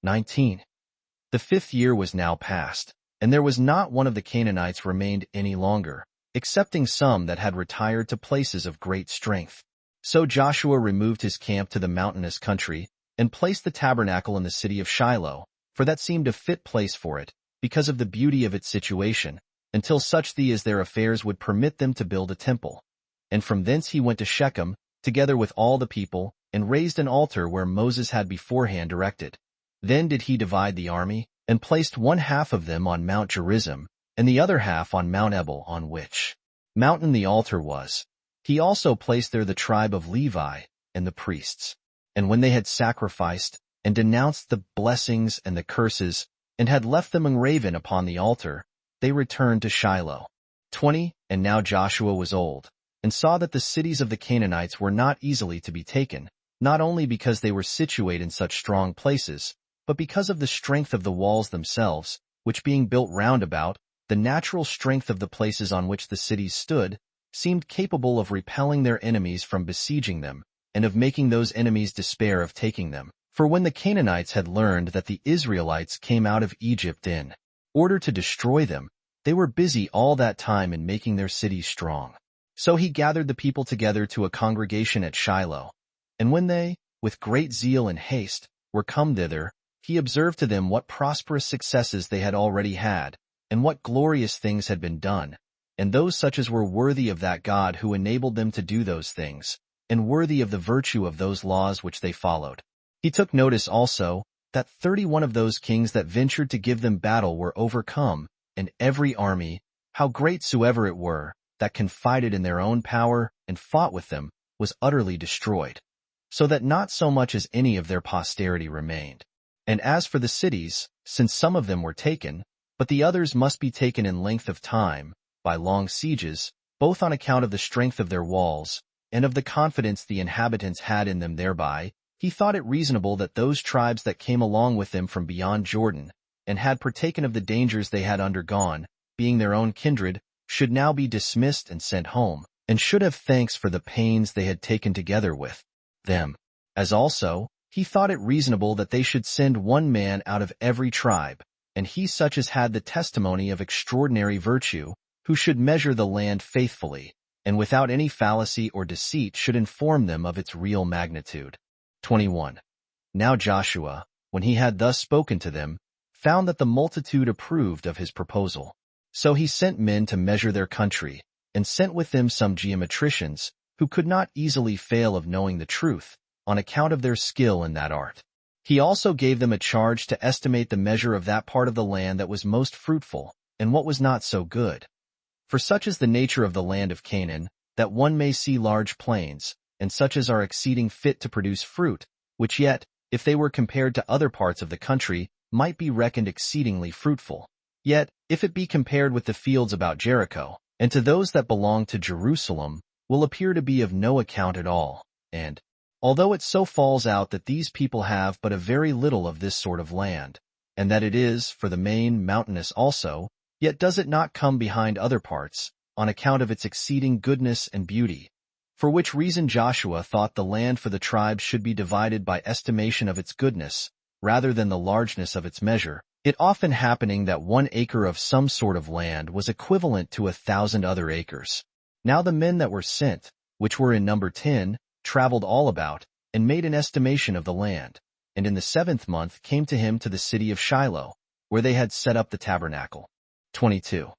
19. The 5th year was now past, and there was not one of the Canaanites remained any longer, excepting some that had retired to places of great strength. So Joshua removed his camp to the mountainous country, and placed the tabernacle in the city of Shiloh, for that seemed a fit place for it, because of the beauty of its situation, until such as their affairs would permit them to build a temple. And from thence he went to Shechem, together with all the people, and raised an altar where Moses had beforehand directed. Then did he divide the army, and placed one half of them on Mount Gerizim, and the other half on Mount Ebal, on which mountain the altar was. He also placed there the tribe of Levi, and the priests. And when they had sacrificed, and denounced the blessings and the curses, and had left them engraven upon the altar, they returned to Shiloh. 20. And now Joshua was old, and saw that the cities of the Canaanites were not easily to be taken, not only because they were situate in such strong places, but because of the strength of the walls themselves, which being built round about, the natural strength of the places on which the cities stood, seemed capable of repelling their enemies from besieging them, and of making those enemies despair of taking them. For when the Canaanites had learned that the Israelites came out of Egypt in order to destroy them, they were busy all that time in making their cities strong. So he gathered the people together to a congregation at Shiloh. And when they, with great zeal and haste, were come thither, he observed to them what prosperous successes they had already had, and what glorious things had been done, and those such as were worthy of that God who enabled them to do those things, and worthy of the virtue of those laws which they followed. He took notice also that 31 of those kings that ventured to give them battle were overcome, and every army, how great soever it were, that confided in their own power and fought with them, was utterly destroyed, so that not so much as any of their posterity remained. And as for the cities, since some of them were taken, but the others must be taken in length of time, by long sieges, both on account of the strength of their walls, and of the confidence the inhabitants had in them thereby, he thought it reasonable that those tribes that came along with them from beyond Jordan, and had partaken of the dangers they had undergone, being their own kindred, should now be dismissed and sent home, and should have thanks for the pains they had taken together with them. As also, he thought it reasonable that they should send one man out of every tribe, and he such as had the testimony of extraordinary virtue, who should measure the land faithfully, and without any fallacy or deceit should inform them of its real magnitude. 21. Now Joshua, when he had thus spoken to them, found that the multitude approved of his proposal. So he sent men to measure their country, and sent with them some geometricians, who could not easily fail of knowing the truth, on account of their skill in that art. He also gave them a charge to estimate the measure of that part of the land that was most fruitful, and what was not so good. For such is the nature of the land of Canaan, that one may see large plains, and such as are exceeding fit to produce fruit, which yet, if they were compared to other parts of the country, might be reckoned exceedingly fruitful. Yet, if it be compared with the fields about Jericho, and to those that belong to Jerusalem, will appear to be of no account at all. And, although it so falls out that these people have but a very little of this sort of land, and that it is, for the main, mountainous also, yet does it not come behind other parts, on account of its exceeding goodness and beauty. For which reason Joshua thought the land for the tribes should be divided by estimation of its goodness, rather than the largeness of its measure, it often happening that 1 acre of some sort of land was equivalent to 1,000 other acres. Now the men that were sent, which were in number 10, traveled all about, and made an estimation of the land, and in the 7th month came to him to the city of Shiloh, where they had set up the tabernacle. 22.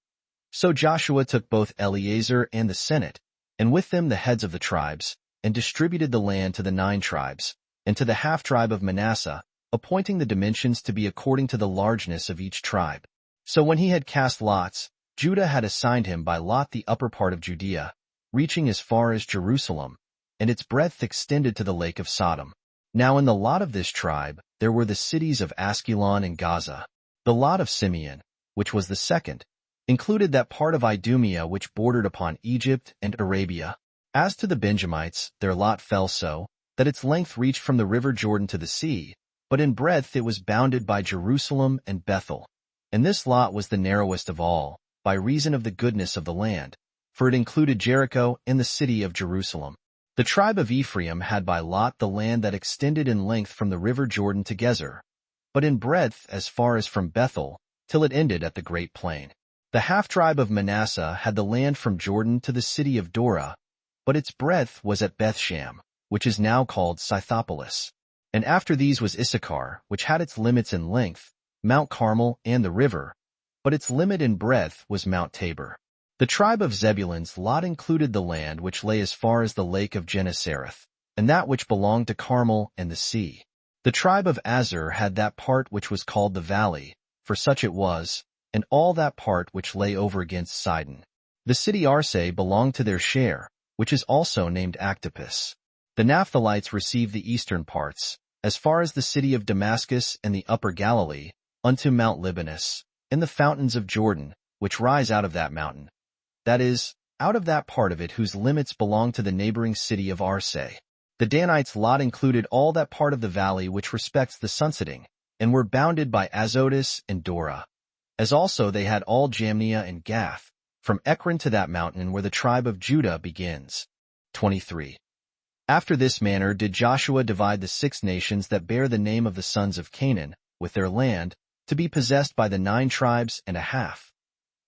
So Joshua took both Eleazar and the senate, and with them the heads of the tribes, and distributed the land to the 9 tribes, and to the half-tribe of Manasseh, appointing the dimensions to be according to the largeness of each tribe. So when he had cast lots, Judah had assigned him by lot the upper part of Judea, reaching as far as Jerusalem, and its breadth extended to the lake of Sodom. Now in the lot of this tribe there were the cities of Askelon and Gaza. The lot of Simeon, which was the second, included that part of Idumea which bordered upon Egypt and Arabia. As to the Benjamites, their lot fell so, that its length reached from the river Jordan to the sea, but in breadth it was bounded by Jerusalem and Bethel. And this lot was the narrowest of all, by reason of the goodness of the land, for it included Jericho and the city of Jerusalem. The tribe of Ephraim had by lot the land that extended in length from the river Jordan to Gezer, but in breadth as far as from Bethel, till it ended at the great plain. The half-tribe of Manasseh had the land from Jordan to the city of Dora, but its breadth was at Bethsham, which is now called Scythopolis. And after these was Issachar, which had its limits in length, Mount Carmel and the river, but its limit in breadth was Mount Tabor. The tribe of Zebulun's lot included the land which lay as far as the lake of Gennesareth, and that which belonged to Carmel and the sea. The tribe of Aser had that part which was called the valley, for such it was, and all that part which lay over against Sidon. The city Arse belonged to their share, which is also named Actipus. The Naphtalites received the eastern parts, as far as the city of Damascus and the upper Galilee, unto Mount Libanus, and the fountains of Jordan, which rise out of that mountain. That is, out of that part of it whose limits belong to the neighboring city of Arse. The Danites' lot included all that part of the valley which respects the sunsetting, and were bounded by Azotus and Dora. As also they had all Jamnia and Gath, from Ekron to that mountain where the tribe of Judah begins. 23. After this manner did Joshua divide the 6 nations that bear the name of the sons of Canaan, with their land, to be possessed by the 9 tribes and a half.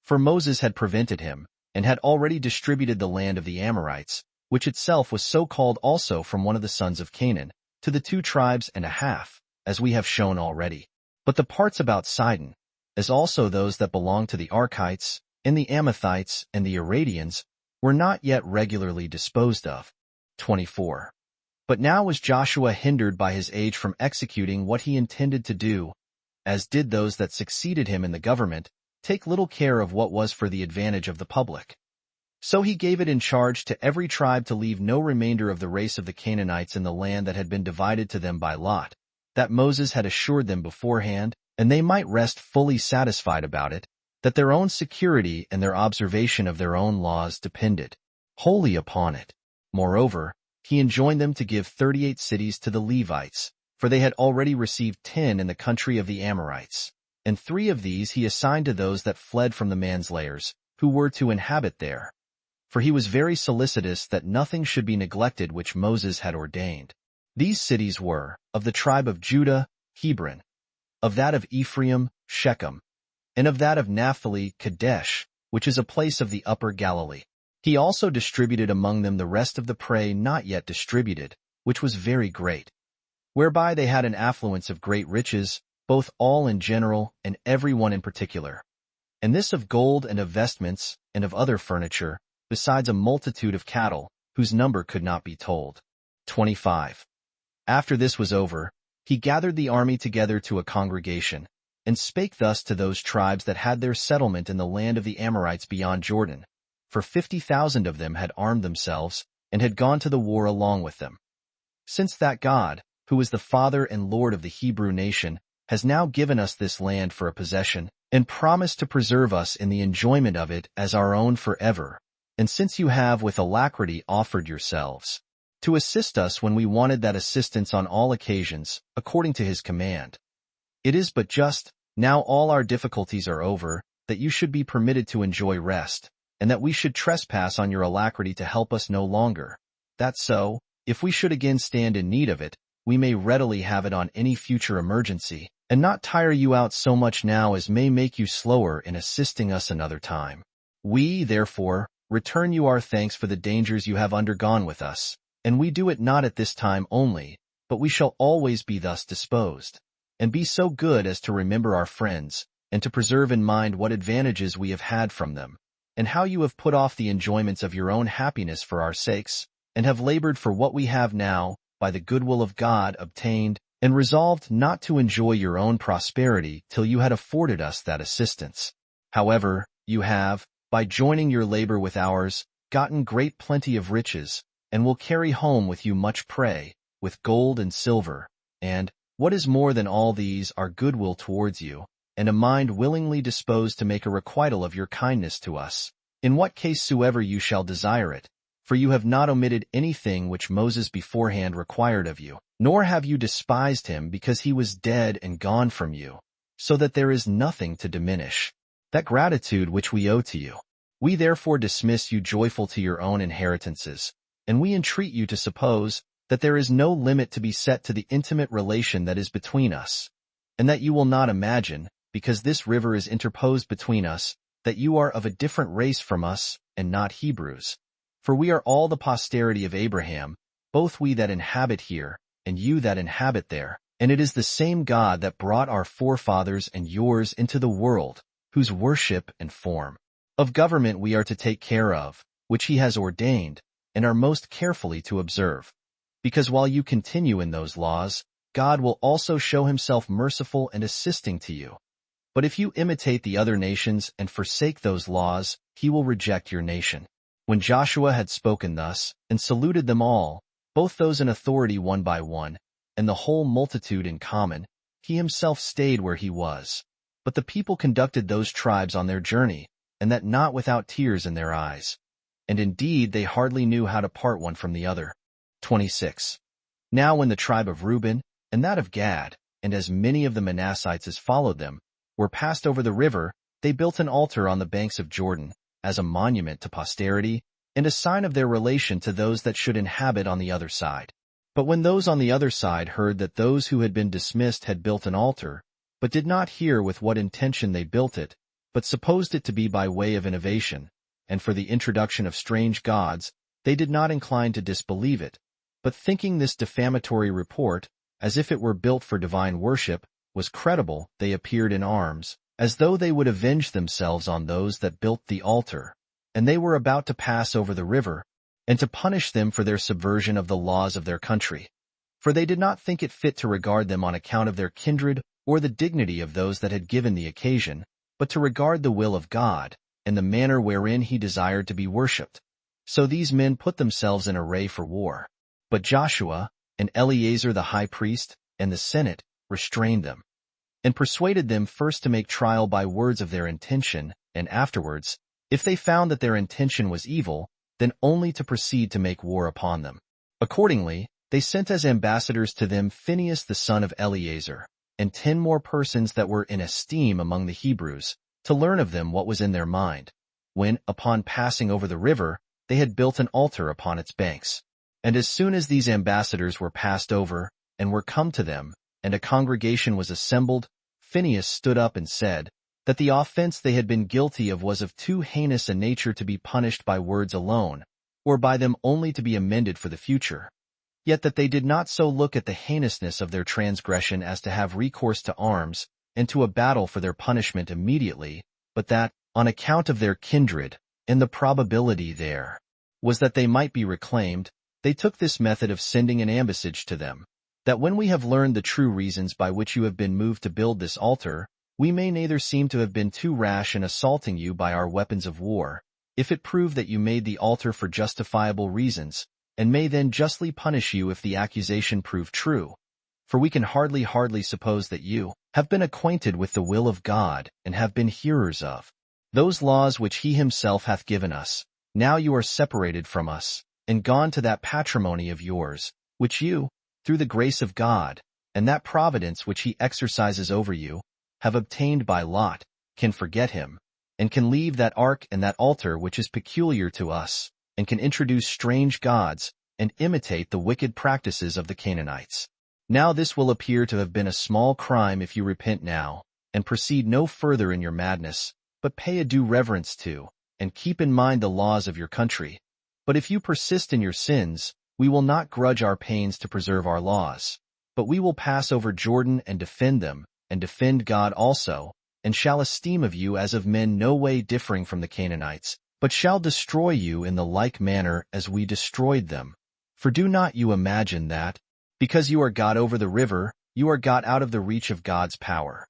For Moses had prevented him, and had already distributed the land of the Amorites, which itself was so called also from one of the sons of Canaan, to the 2 tribes and a half, as we have shown already. But the parts about Sidon, as also those that belonged to the Archites, and the Amathites, and the Aradians, were not yet regularly disposed of. 24. But now was Joshua hindered by his age from executing what he intended to do, as did those that succeeded him in the government, take little care of what was for the advantage of the public. So he gave it in charge to every tribe to leave no remainder of the race of the Canaanites in the land that had been divided to them by lot, that Moses had assured them beforehand, and they might rest fully satisfied about it, that their own security and their observation of their own laws depended wholly upon it. Moreover, he enjoined them to give 38 cities to the Levites, for they had already received 10 in the country of the Amorites, and 3 of these he assigned to those that fled from the manslayers, who were to inhabit there. For he was very solicitous that nothing should be neglected which Moses had ordained. These cities were, of the tribe of Judah, Hebron, of that of Ephraim, Shechem, and of that of Naphtali, Kadesh, which is a place of the upper Galilee. He also distributed among them the rest of the prey not yet distributed, which was very great, whereby they had an affluence of great riches, both all in general and every one in particular, and this of gold and of vestments and of other furniture, besides a multitude of cattle, whose number could not be told. 25. After this was over, he gathered the army together to a congregation, and spake thus to those tribes that had their settlement in the land of the Amorites beyond Jordan, for 50,000 of them had armed themselves, and had gone to the war along with them. Since that God, who is the Father and Lord of the Hebrew nation, has now given us this land for a possession, and promised to preserve us in the enjoyment of it as our own forever, and since you have with alacrity offered yourselves to assist us when we wanted that assistance on all occasions, according to his command, it is but just, now all our difficulties are over, that you should be permitted to enjoy rest, and that we should trespass on your alacrity to help us no longer, that so, if we should again stand in need of it, we may readily have it on any future emergency, and not tire you out so much now as may make you slower in assisting us another time. We, therefore, return you our thanks for the dangers you have undergone with us, and we do it not at this time only, but we shall always be thus disposed, and be so good as to remember our friends, and to preserve in mind what advantages we have had from them, and how you have put off the enjoyments of your own happiness for our sakes, and have labored for what we have now, by the goodwill of God, obtained, and resolved not to enjoy your own prosperity till you had afforded us that assistance. However, you have, by joining your labor with ours, gotten great plenty of riches, and will carry home with you much prey, with gold and silver, and, what is more than all these, our goodwill towards you, and a mind willingly disposed to make a requital of your kindness to us, in what case soever you shall desire it, for you have not omitted anything which Moses beforehand required of you, nor have you despised him because he was dead and gone from you, so that there is nothing to diminish that gratitude which we owe to you. We therefore dismiss you joyful to your own inheritances, and we entreat you to suppose that there is no limit to be set to the intimate relation that is between us, and that you will not imagine, because this river is interposed between us, that you are of a different race from us, and not Hebrews. For we are all the posterity of Abraham, both we that inhabit here, and you that inhabit there. And it is the same God that brought our forefathers and yours into the world, whose worship and form of government we are to take care of, which he has ordained, and are most carefully to observe. Because while you continue in those laws, God will also show himself merciful and assisting to you. But if you imitate the other nations and forsake those laws, he will reject your nation. When Joshua had spoken thus, and saluted them all, both those in authority one by one, and the whole multitude in common, he himself stayed where he was. But the people conducted those tribes on their journey, and that not without tears in their eyes. And indeed they hardly knew how to part one from the other. 26. Now when the tribe of Reuben, and that of Gad, and as many of the Manassites as followed them, were passed over the river, they built an altar on the banks of Jordan, as a monument to posterity, and a sign of their relation to those that should inhabit on the other side. But when those on the other side heard that those who had been dismissed had built an altar, but did not hear with what intention they built it, but supposed it to be by way of innovation, and for the introduction of strange gods, they did not incline to disbelieve it, but thinking this defamatory report, as if it were built for divine worship, was credible, they appeared in arms, as though they would avenge themselves on those that built the altar, and they were about to pass over the river, and to punish them for their subversion of the laws of their country. For they did not think it fit to regard them on account of their kindred or the dignity of those that had given the occasion, but to regard the will of God, and the manner wherein he desired to be worshipped. So these men put themselves in array for war. But Joshua, and Eleazar the high priest, and the Senate, restrained them, and persuaded them first to make trial by words of their intention, and afterwards, if they found that their intention was evil, then only to proceed to make war upon them. Accordingly, they sent as ambassadors to them Phinehas the son of Eleazar, and 10 more persons that were in esteem among the Hebrews, to learn of them what was in their mind, when, upon passing over the river, they had built an altar upon its banks. And as soon as these ambassadors were passed over, and were come to them, and a congregation was assembled, Phinehas stood up and said, that the offense they had been guilty of was of too heinous a nature to be punished by words alone, or by them only to be amended for the future. Yet that they did not so look at the heinousness of their transgression as to have recourse to arms, and to a battle for their punishment immediately, but that, on account of their kindred, and the probability there was that they might be reclaimed, they took this method of sending an ambassage to them, that when we have learned the true reasons by which you have been moved to build this altar, we may neither seem to have been too rash in assaulting you by our weapons of war, if it prove that you made the altar for justifiable reasons, and may then justly punish you if the accusation prove true. For we can hardly suppose that you have been acquainted with the will of God, and have been hearers of those laws which he himself hath given us. Now you are separated from us, and gone to that patrimony of yours, which you, through the grace of God, and that providence which he exercises over you, have obtained by lot, can forget him, and can leave that ark and that altar which is peculiar to us, and can introduce strange gods, and imitate the wicked practices of the Canaanites. Now this will appear to have been a small crime if you repent now, and proceed no further in your madness, but pay a due reverence to, and keep in mind the laws of your country. But if you persist in your sins, we will not grudge our pains to preserve our laws, but we will pass over Jordan and defend them, and defend God also, and shall esteem of you as of men no way differing from the Canaanites, but shall destroy you in the like manner as we destroyed them. For do not you imagine that, because you are got over the river, you are got out of the reach of God's power.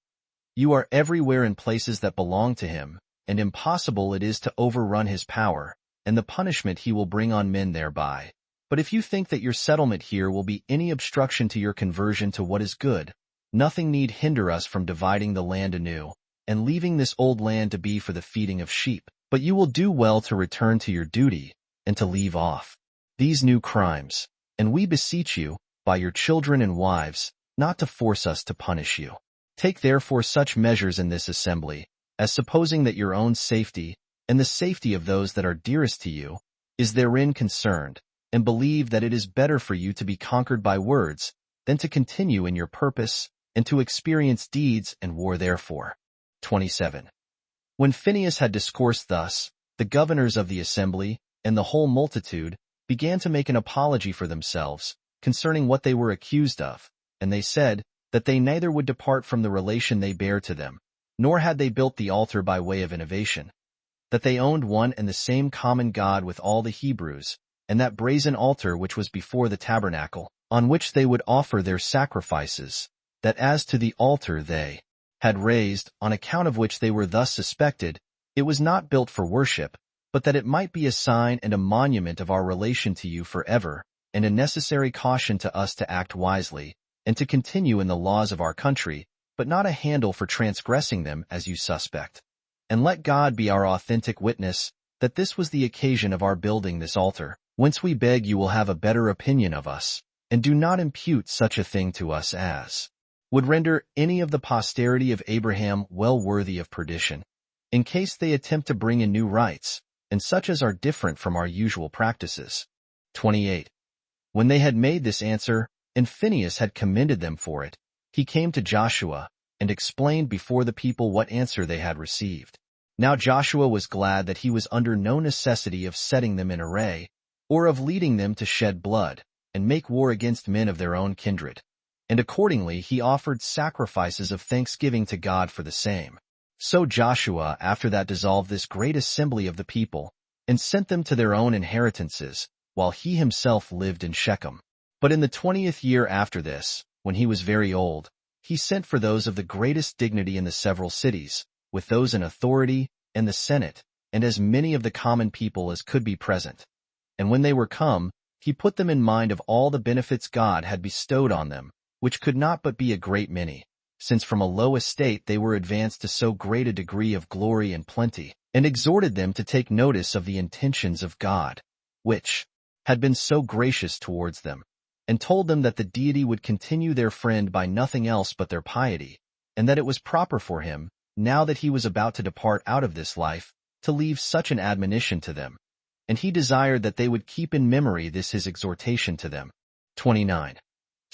You are everywhere in places that belong to him, and impossible it is to overrun his power, and the punishment he will bring on men thereby. But if you think that your settlement here will be any obstruction to your conversion to what is good, nothing need hinder us from dividing the land anew, and leaving this old land to be for the feeding of sheep. But you will do well to return to your duty, and to leave off these new crimes. And we beseech you, by your children and wives, not to force us to punish you. Take therefore such measures in this assembly, as supposing that your own safety, and the safety of those that are dearest to you, is therein concerned, and believe that it is better for you to be conquered by words, than to continue in your purpose, and to experience deeds and war therefore. 27. When Phinehas had discoursed thus, the governors of the assembly and the whole multitude began to make an apology for themselves concerning what they were accused of, and they said that they neither would depart from the relation they bare to them, nor had they built the altar by way of innovation, that they owned one and the same common God with all the Hebrews, and that brazen altar which was before the tabernacle, on which they would offer their sacrifices, that as to the altar they had raised, on account of which they were thus suspected, it was not built for worship, but that it might be a sign and a monument of our relation to you forever, and a necessary caution to us to act wisely, and to continue in the laws of our country, but not a handle for transgressing them as you suspect. And let God be our authentic witness, that this was the occasion of our building this altar, whence we beg you will have a better opinion of us, and do not impute such a thing to us as would render any of the posterity of Abraham well worthy of perdition, in case they attempt to bring in new rites, and such as are different from our usual practices. 28. When they had made this answer, and Phinehas had commended them for it, he came to Joshua, and explained before the people what answer they had received. Now Joshua was glad that he was under no necessity of setting them in array, or of leading them to shed blood, and make war against men of their own kindred. And accordingly he offered sacrifices of thanksgiving to God for the same. So Joshua after that dissolved this great assembly of the people, and sent them to their own inheritances, while he himself lived in Shechem. But in the 20th year after this, when he was very old, he sent for those of the greatest dignity in the several cities, with those in authority, and the Senate, and as many of the common people as could be present. And when they were come, he put them in mind of all the benefits God had bestowed on them, which could not but be a great many, since from a low estate they were advanced to so great a degree of glory and plenty, and exhorted them to take notice of the intentions of God, which had been so gracious towards them, and told them that the deity would continue their friend by nothing else but their piety, and that it was proper for him, now that he was about to depart out of this life, to leave such an admonition to them. And he desired that they would keep in memory this his exhortation to them. 29.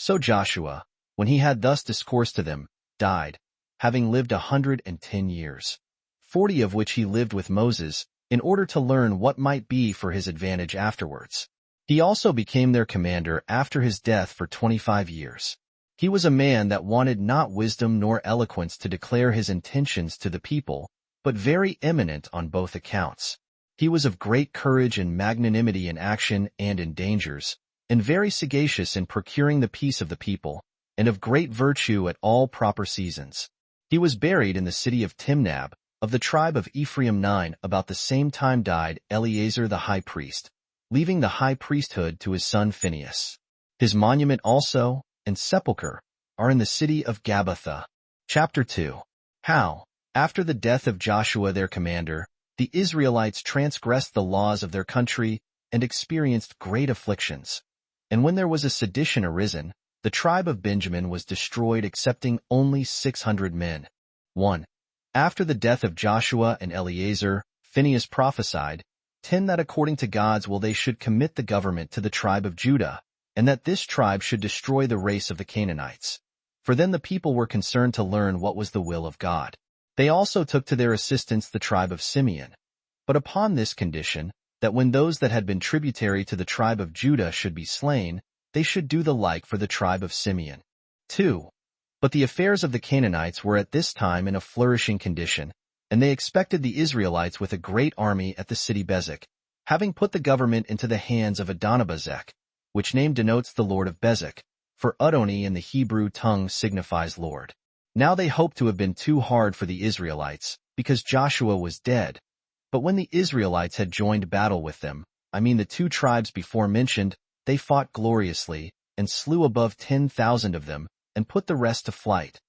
So Joshua, when he had thus discoursed to them, died, having lived 110 years, 40 of which he lived with Moses, in order to learn what might be for his advantage afterwards. He also became their commander after his death for 25 years. He was a man that wanted not wisdom nor eloquence to declare his intentions to the people, but very eminent on both accounts. He was of great courage and magnanimity in action and in dangers, and very sagacious in procuring the peace of the people, and of great virtue at all proper seasons. He was buried in the city of Timnab, of the tribe of Ephraim. 9. About the same time died Eleazar the high priest, leaving the high priesthood to his son Phinehas. His monument also, and sepulchre, are in the city of Gabbatha. Chapter 2. How, after the death of Joshua their commander, the Israelites transgressed the laws of their country and experienced great afflictions. And when there was a sedition arisen, the tribe of Benjamin was destroyed excepting only 600 men. 1. After the death of Joshua and Eleazar, Phinehas prophesied, 10. That according to God's will they should commit the government to the tribe of Judah, and that this tribe should destroy the race of the Canaanites. For then the people were concerned to learn what was the will of God. They also took to their assistance the tribe of Simeon. But upon this condition, that when those that had been tributary to the tribe of Judah should be slain, they should do the like for the tribe of Simeon. 2. But the affairs of the Canaanites were at this time in a flourishing condition, and they expected the Israelites with a great army at the city Bezek, having put the government into the hands of Adonibezek, which name denotes the Lord of Bezek, for Adoni in the Hebrew tongue signifies Lord. Now they hoped to have been too hard for the Israelites, because Joshua was dead. But when the Israelites had joined battle with them, I mean the two tribes before mentioned, they fought gloriously, and slew above 10,000 of them, and put the rest to flight.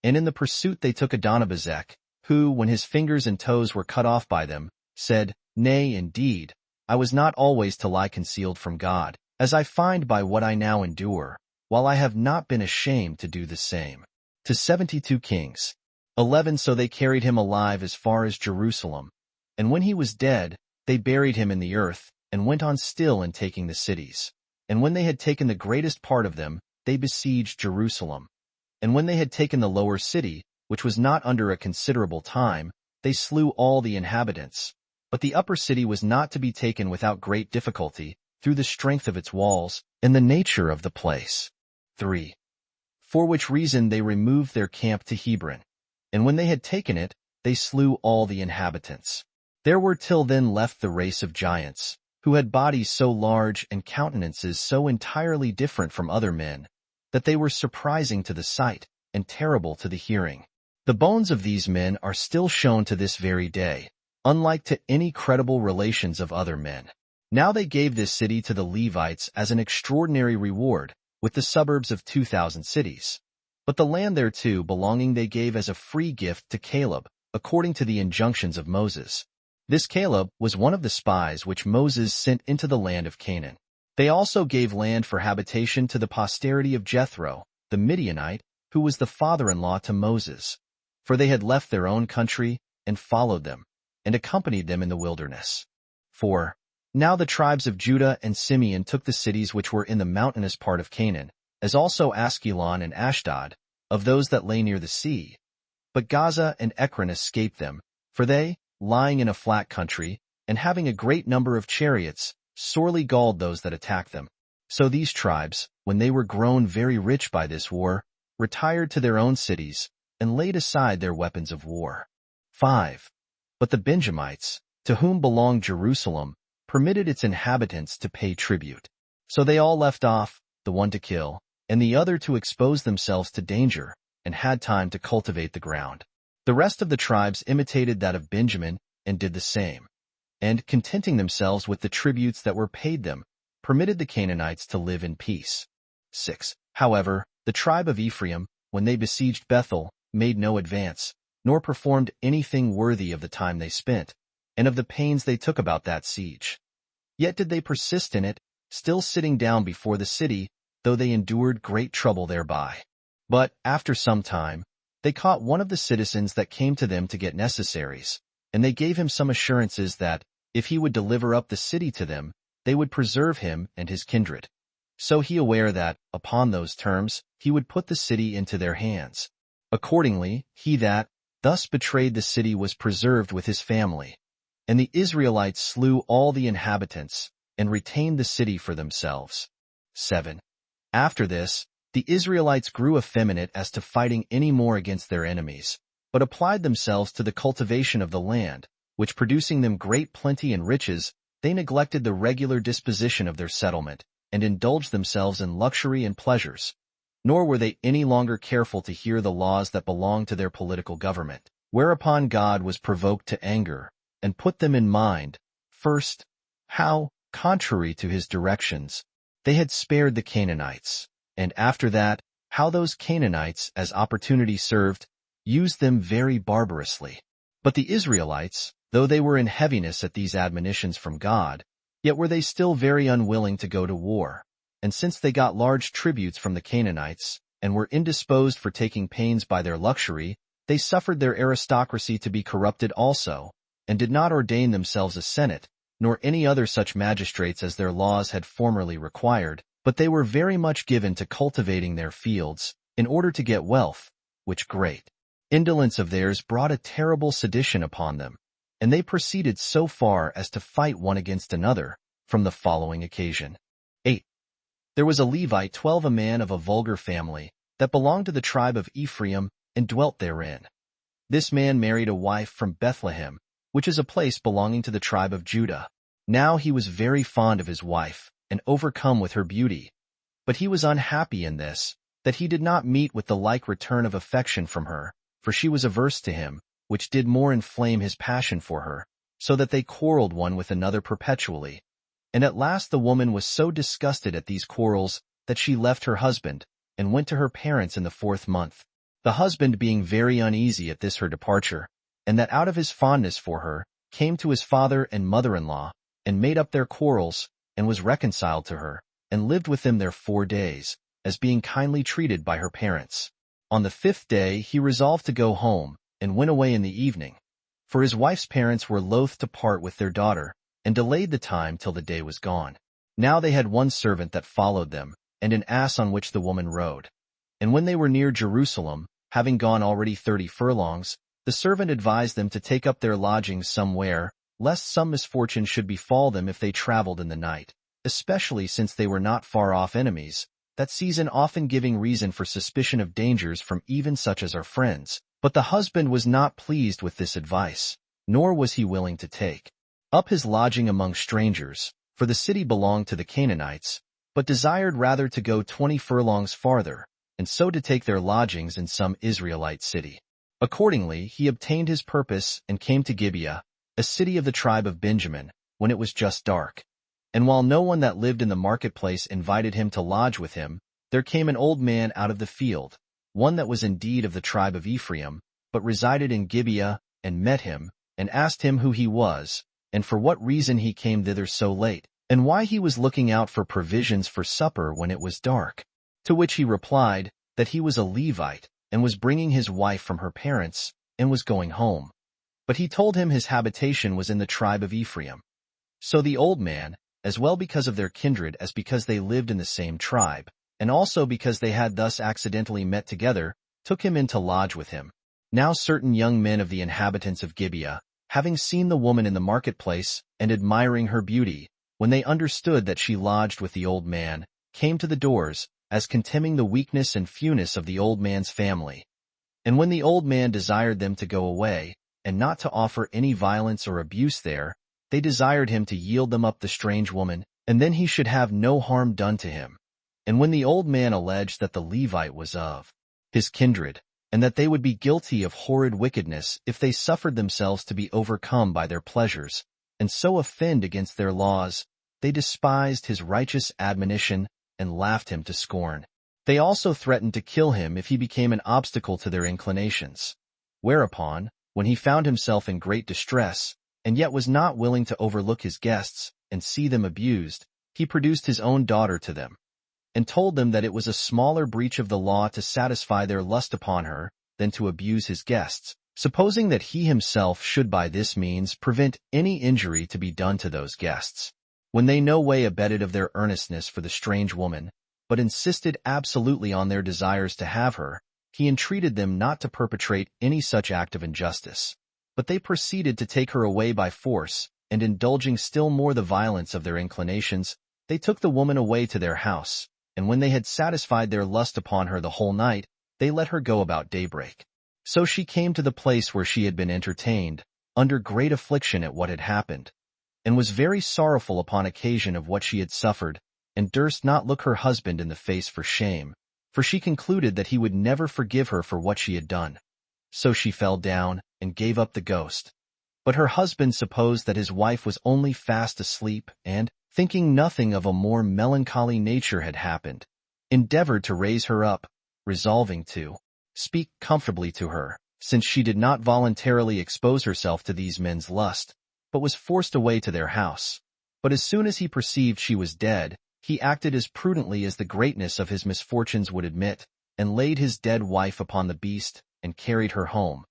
And in the pursuit they took Adonibezek, who, when his fingers and toes were cut off by them, said, Nay, indeed, I was not always to lie concealed from God, as I find by what I now endure, while I have not been ashamed to do the same. To 72 kings. 11. So they carried him alive as far as Jerusalem. And when he was dead, they buried him in the earth, and went on still in taking the cities. And when they had taken the greatest part of them, they besieged Jerusalem. And when they had taken the lower city, which was not under a considerable time, they slew all the inhabitants. But the upper city was not to be taken without great difficulty, through the strength of its walls, and the nature of the place. 3. For which reason they removed their camp to Hebron. And when they had taken it, they slew all the inhabitants. There were till then left the race of giants, who had bodies so large and countenances so entirely different from other men, that they were surprising to the sight, and terrible to the hearing. The bones of these men are still shown to this very day, unlike to any credible relations of other men. Now they gave this city to the Levites as an extraordinary reward, with the suburbs of 2,000 cities. But the land thereto belonging they gave as a free gift to Caleb, according to the injunctions of Moses. This Caleb was one of the spies which Moses sent into the land of Canaan. They also gave land for habitation to the posterity of Jethro, the Midianite, who was the father-in-law to Moses. For they had left their own country, and followed them, and accompanied them in the wilderness. 4. Now the tribes of Judah and Simeon took the cities which were in the mountainous part of Canaan, as also Askelon and Ashdod, of those that lay near the sea. But Gaza and Ekron escaped them, for they, lying in a flat country, and having a great number of chariots, sorely galled those that attacked them. So these tribes, when they were grown very rich by this war, retired to their own cities, and laid aside their weapons of war. 5. But the Benjamites, to whom belonged Jerusalem, permitted its inhabitants to pay tribute. So they all left off, the one to kill, and the other to expose themselves to danger, and had time to cultivate the ground. The rest of the tribes imitated that of Benjamin, and did the same, and, contenting themselves with the tributes that were paid them, permitted the Canaanites to live in peace. 6. However, the tribe of Ephraim, when they besieged Bethel, made no advance, nor performed anything worthy of the time they spent, and of the pains they took about that siege. Yet did they persist in it, still sitting down before the city, though they endured great trouble thereby. But, after some time, they caught one of the citizens that came to them to get necessaries, and they gave him some assurances that, if he would deliver up the city to them, they would preserve him and his kindred. So he aware that, upon those terms, he would put the city into their hands. Accordingly, he that thus betrayed the city was preserved with his family. And the Israelites slew all the inhabitants, and retained the city for themselves. 7. After this, the Israelites grew effeminate as to fighting any more against their enemies, but applied themselves to the cultivation of the land, which producing them great plenty and riches, they neglected the regular disposition of their settlement, and indulged themselves in luxury and pleasures. Nor were they any longer careful to hear the laws that belonged to their political government, whereupon God was provoked to anger, and put them in mind, first, how, contrary to his directions, they had spared the Canaanites, and after that, how those Canaanites, as opportunity served, used them very barbarously. But the Israelites, though they were in heaviness at these admonitions from God, yet were they still very unwilling to go to war. And since they got large tributes from the Canaanites, and were indisposed for taking pains by their luxury, they suffered their aristocracy to be corrupted also, and did not ordain themselves a senate, nor any other such magistrates as their laws had formerly required, but they were very much given to cultivating their fields, in order to get wealth, which great indolence of theirs brought a terrible sedition upon them, and they proceeded so far as to fight one against another, from the following occasion. 8. There was a Levite 12 a man of a vulgar family, that belonged to the tribe of Ephraim, and dwelt therein. This man married a wife from Bethlehem, which is a place belonging to the tribe of Judah. Now he was very fond of his wife, and overcome with her beauty. But he was unhappy in this, that he did not meet with the like return of affection from her, for she was averse to him, which did more inflame his passion for her, so that they quarreled one with another perpetually. And at last the woman was so disgusted at these quarrels that she left her husband, and went to her parents in the 4th month. The husband being very uneasy at this her departure, and that out of his fondness for her, came to his father and mother-in-law, and made up their quarrels, and was reconciled to her, and lived with them there 4 days, as being kindly treated by her parents. On the 5th day he resolved to go home, and went away in the evening. For his wife's parents were loath to part with their daughter, and delayed the time till the day was gone. Now they had one servant that followed them, and an ass on which the woman rode. And when they were near Jerusalem, having gone already 30 furlongs, the servant advised them to take up their lodgings somewhere, lest some misfortune should befall them if they traveled in the night, especially since they were not far off enemies, that season often giving reason for suspicion of dangers from even such as our friends. But the husband was not pleased with this advice, nor was he willing to take up his lodging among strangers, for the city belonged to the Canaanites, but desired rather to go 20 furlongs farther, and so to take their lodgings in some Israelite city. Accordingly, he obtained his purpose and came to Gibeah, a city of the tribe of Benjamin, when it was just dark. And while no one that lived in the marketplace invited him to lodge with him, there came an old man out of the field, one that was indeed of the tribe of Ephraim, but resided in Gibeah, and met him, and asked him who he was, and for what reason he came thither so late, and why he was looking out for provisions for supper when it was dark. To which he replied, that he was a Levite, and was bringing his wife from her parents, and was going home. But he told him his habitation was in the tribe of Ephraim. So the old man, as well because of their kindred as because they lived in the same tribe, and also because they had thus accidentally met together, took him in to lodge with him. Now certain young men of the inhabitants of Gibeah, having seen the woman in the marketplace, and admiring her beauty, when they understood that she lodged with the old man, came to the doors, as contemning the weakness and fewness of the old man's family. And when the old man desired them to go away, and not to offer any violence or abuse there, they desired him to yield them up the strange woman, and then he should have no harm done to him. And when the old man alleged that the Levite was of his kindred, and that they would be guilty of horrid wickedness if they suffered themselves to be overcome by their pleasures, and so offend against their laws, they despised his righteous admonition, and laughed him to scorn. They also threatened to kill him if he became an obstacle to their inclinations. Whereupon, when he found himself in great distress, and yet was not willing to overlook his guests, and see them abused, he produced his own daughter to them, and told them that it was a smaller breach of the law to satisfy their lust upon her, than to abuse his guests, supposing that he himself should by this means prevent any injury to be done to those guests. When they no way abetted of their earnestness for the strange woman, but insisted absolutely on their desires to have her, he entreated them not to perpetrate any such act of injustice. But they proceeded to take her away by force, and indulging still more the violence of their inclinations, they took the woman away to their house, and when they had satisfied their lust upon her the whole night, they let her go about daybreak. So she came to the place where she had been entertained, under great affliction at what had happened, and was very sorrowful upon occasion of what she had suffered, and durst not look her husband in the face for shame, for she concluded that he would never forgive her for what she had done. So she fell down, and gave up the ghost. But her husband supposed that his wife was only fast asleep, and, thinking nothing of a more melancholy nature had happened, endeavored to raise her up, resolving to speak comfortably to her, since she did not voluntarily expose herself to these men's lust, but was forced away to their house. But as soon as he perceived she was dead, he acted as prudently as the greatness of his misfortunes would admit, and laid his dead wife upon the beast, and carried her home.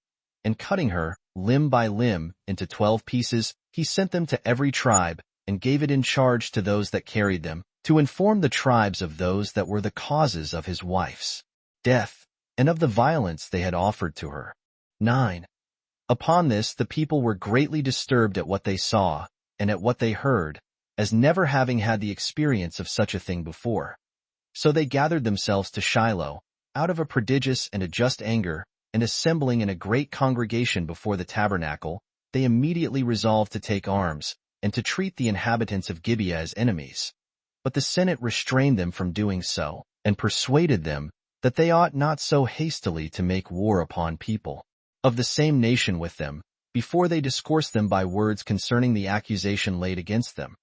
And cutting her, limb by limb, into 12 pieces, he sent them to every tribe, and gave it in charge to those that carried them, to inform the tribes of those that were the causes of his wife's death, and of the violence they had offered to her. 9. Upon this the people were greatly disturbed at what they saw, and at what they heard, as never having had the experience of such a thing before. So they gathered themselves to Shiloh, out of a prodigious and a just anger, and assembling in a great congregation before the tabernacle, they immediately resolved to take arms, and to treat the inhabitants of Gibeah as enemies. But the Senate restrained them from doing so, and persuaded them that they ought not so hastily to make war upon people of the same nation with them, before they discoursed them by words concerning the accusation laid against them.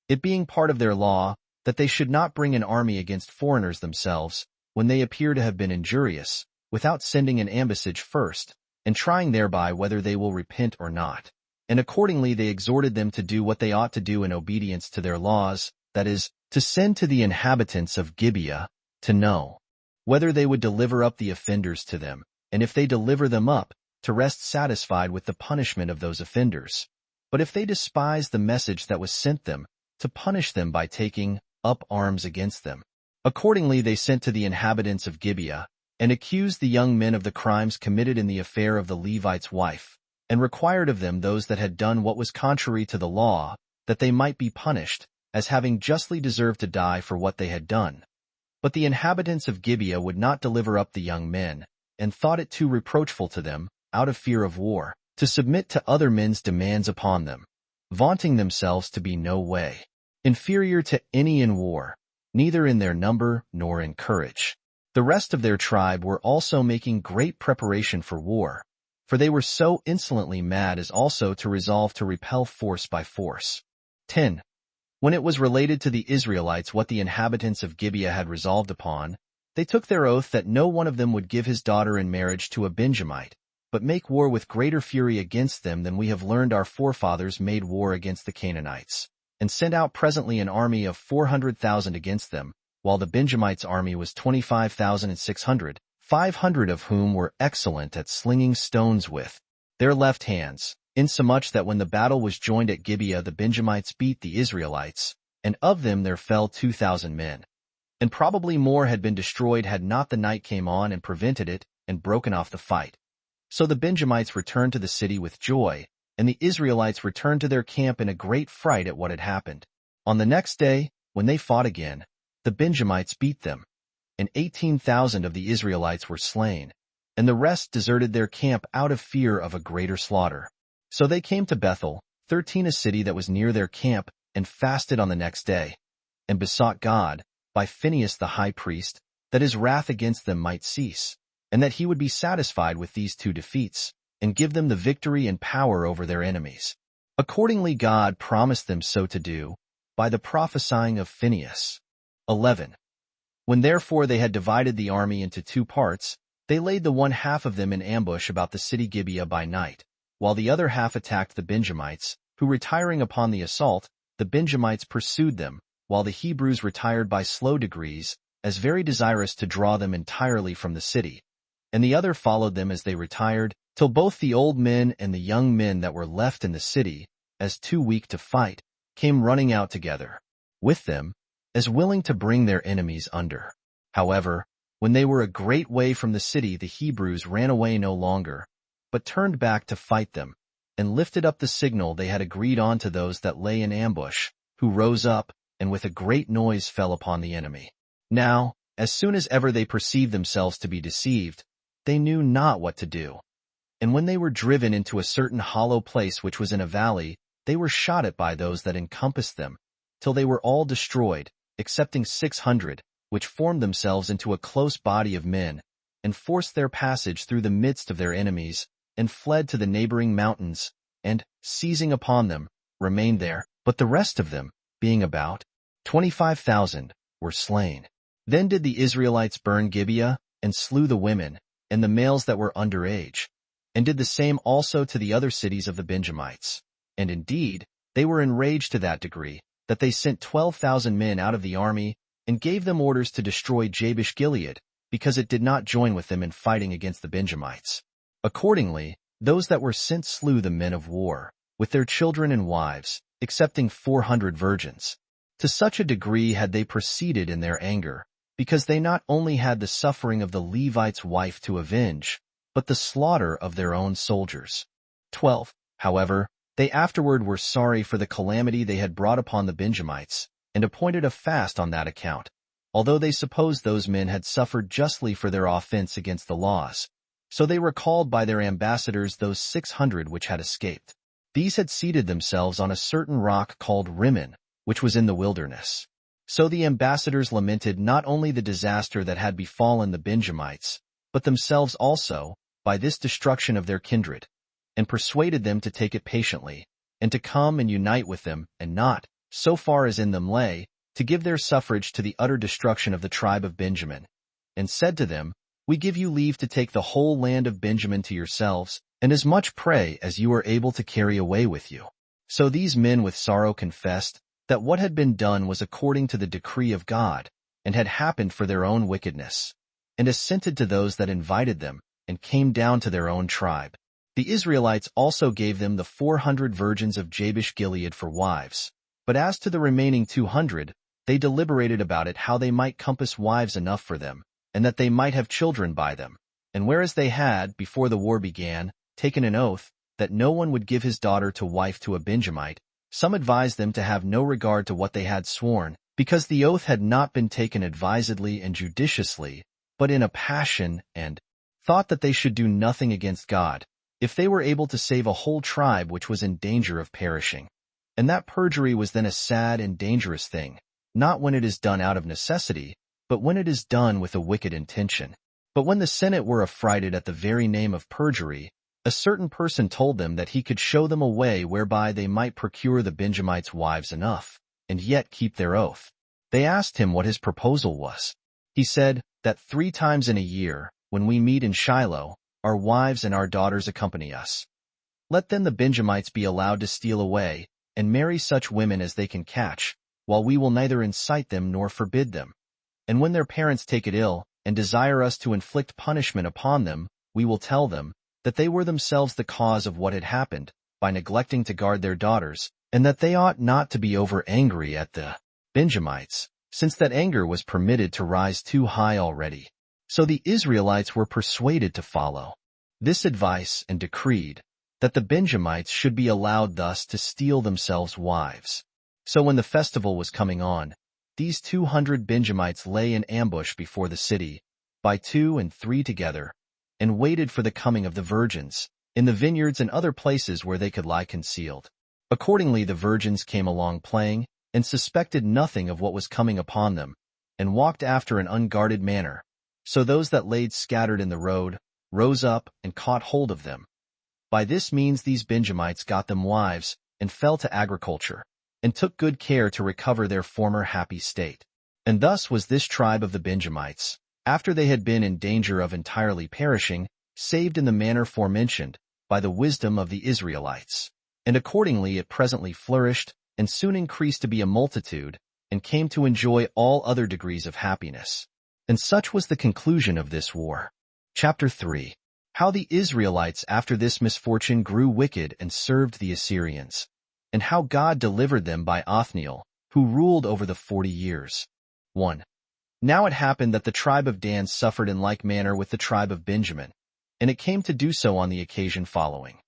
It being part of their law, that they should not bring an army against foreigners themselves, when they appear to have been injurious, without sending an ambassage first, and trying thereby whether they will repent or not. And accordingly they exhorted them to do what they ought to do in obedience to their laws, that is, to send to the inhabitants of Gibeah, to know whether they would deliver up the offenders to them, and if they deliver them up, to rest satisfied with the punishment of those offenders. But if they despise the message that was sent them, to punish them by taking up arms against them. Accordingly, they sent to the inhabitants of Gibeah, and accused the young men of the crimes committed in the affair of the Levite's wife, and required of them those that had done what was contrary to the law, that they might be punished, as having justly deserved to die for what they had done. But the inhabitants of Gibeah would not deliver up the young men, and thought it too reproachful to them, out of fear of war, to submit to other men's demands upon them, vaunting themselves to be no way inferior to any in war, neither in their number nor in courage. The rest of their tribe were also making great preparation for war, for they were so insolently mad as also to resolve to repel force by force. 10. When it was related to the Israelites what the inhabitants of Gibeah had resolved upon, they took their oath that no one of them would give his daughter in marriage to a Benjamite, but make war with greater fury against them than we have learned our forefathers made war against the Canaanites, and sent out presently an army of 400,000 against them, while the Benjamites' army was 25,600, 500 of whom were excellent at slinging stones with their left hands, insomuch that when the battle was joined at Gibeah the Benjamites beat the Israelites, and of them there fell 2,000 men. And probably more had been destroyed had not the night came on and prevented it, and broken off the fight. So the Benjamites returned to the city with joy, and the Israelites returned to their camp in a great fright at what had happened. On the next day, when they fought again, the Benjamites beat them, and 18,000 of the Israelites were slain, and the rest deserted their camp out of fear of a greater slaughter. So they came to Bethel, 13 a city that was near their camp, and fasted on the next day, and besought God, by Phinehas the high priest, that his wrath against them might cease, and that he would be satisfied with these two defeats, and give them the victory and power over their enemies. Accordingly God promised them so to do, by the prophesying of Phinehas. 11. When therefore they had divided the army into two parts, they laid the one half of them in ambush about the city Gibeah by night, while the other half attacked the Benjamites, who retiring upon the assault, the Benjamites pursued them, while the Hebrews retired by slow degrees, as very desirous to draw them entirely from the city. And the other followed them as they retired, till both the old men and the young men that were left in the city, as too weak to fight, came running out together with them, as willing to bring their enemies under. However, when they were a great way from the city, the Hebrews ran away no longer, but turned back to fight them, and lifted up the signal they had agreed on to those that lay in ambush, who rose up, and with a great noise fell upon the enemy. Now, as soon as ever they perceived themselves to be deceived, they knew not what to do. And when they were driven into a certain hollow place which was in a valley, they were shot at by those that encompassed them, till they were all destroyed, excepting 600, which formed themselves into a close body of men, and forced their passage through the midst of their enemies, and fled to the neighboring mountains, and, seizing upon them, remained there. But the rest of them, being about 25,000, were slain. Then did the Israelites burn Gibeah, and slew the women, and the males that were under age, and did the same also to the other cities of the Benjamites. And indeed, they were enraged to that degree, that they sent 12,000 men out of the army, and gave them orders to destroy Jabesh-Gilead, because it did not join with them in fighting against the Benjamites. Accordingly, those that were sent slew the men of war, with their children and wives, excepting 400 virgins. To such a degree had they proceeded in their anger, because they not only had the suffering of the Levite's wife to avenge, but the slaughter of their own soldiers. 12. However, they afterward were sorry for the calamity they had brought upon the Benjamites, and appointed a fast on that account, although they supposed those men had suffered justly for their offense against the laws. So they recalled by their ambassadors those 600 which had escaped. These had seated themselves on a certain rock called Rimmon, which was in the wilderness. So the ambassadors lamented not only the disaster that had befallen the Benjamites, but themselves also, by this destruction of their kindred, and persuaded them to take it patiently, and to come and unite with them, and not, so far as in them lay, to give their suffrage to the utter destruction of the tribe of Benjamin, and said to them, We give you leave to take the whole land of Benjamin to yourselves, and as much prey as you are able to carry away with you. So these men with sorrow confessed that what had been done was according to the decree of God, and had happened for their own wickedness, and assented to those that invited them, and came down to their own tribe. The Israelites also gave them the 400 virgins of Jabesh-Gilead for wives. But as to the remaining 200, they deliberated about it how they might compass wives enough for them, and that they might have children by them. And whereas they had, before the war began, taken an oath that no one would give his daughter to wife to a Benjamite, some advised them to have no regard to what they had sworn, because the oath had not been taken advisedly and judiciously, but in a passion, and thought that they should do nothing against God, if they were able to save a whole tribe which was in danger of perishing. And that perjury was then a sad and dangerous thing, not when it is done out of necessity, but when it is done with a wicked intention. But when the Senate were affrighted at the very name of perjury, a certain person told them that he could show them a way whereby they might procure the Benjamites wives enough, and yet keep their oath. They asked him what his proposal was. He said that 3 times in a year, when we meet in Shiloh, our wives and our daughters accompany us. Let then the Benjamites be allowed to steal away, and marry such women as they can catch, while we will neither incite them nor forbid them. And when their parents take it ill, and desire us to inflict punishment upon them, we will tell them that they were themselves the cause of what had happened, by neglecting to guard their daughters, and that they ought not to be over-angry at the Benjamites, since that anger was permitted to rise too high already. So the Israelites were persuaded to follow this advice and decreed that the Benjamites should be allowed thus to steal themselves wives. So when the festival was coming on, these 200 Benjamites lay in ambush before the city, by 2 and 3 together, and waited for the coming of the virgins, in the vineyards and other places where they could lie concealed. Accordingly the virgins came along playing, and suspected nothing of what was coming upon them, and walked after an unguarded manner. So those that laid scattered in the road rose up and caught hold of them. By this means these Benjamites got them wives, and fell to agriculture, and took good care to recover their former happy state. And thus was this tribe of the Benjamites, after they had been in danger of entirely perishing, saved in the manner forementioned, by the wisdom of the Israelites. And accordingly it presently flourished, and soon increased to be a multitude, and came to enjoy all other degrees of happiness. And such was the conclusion of this war. Chapter 3. How the Israelites after this misfortune grew wicked and served the Assyrians, and how God delivered them by Othniel, who ruled over the 40 years. 1. Now it happened that the tribe of Dan suffered in like manner with the tribe of Benjamin, and it came to do so on the occasion following.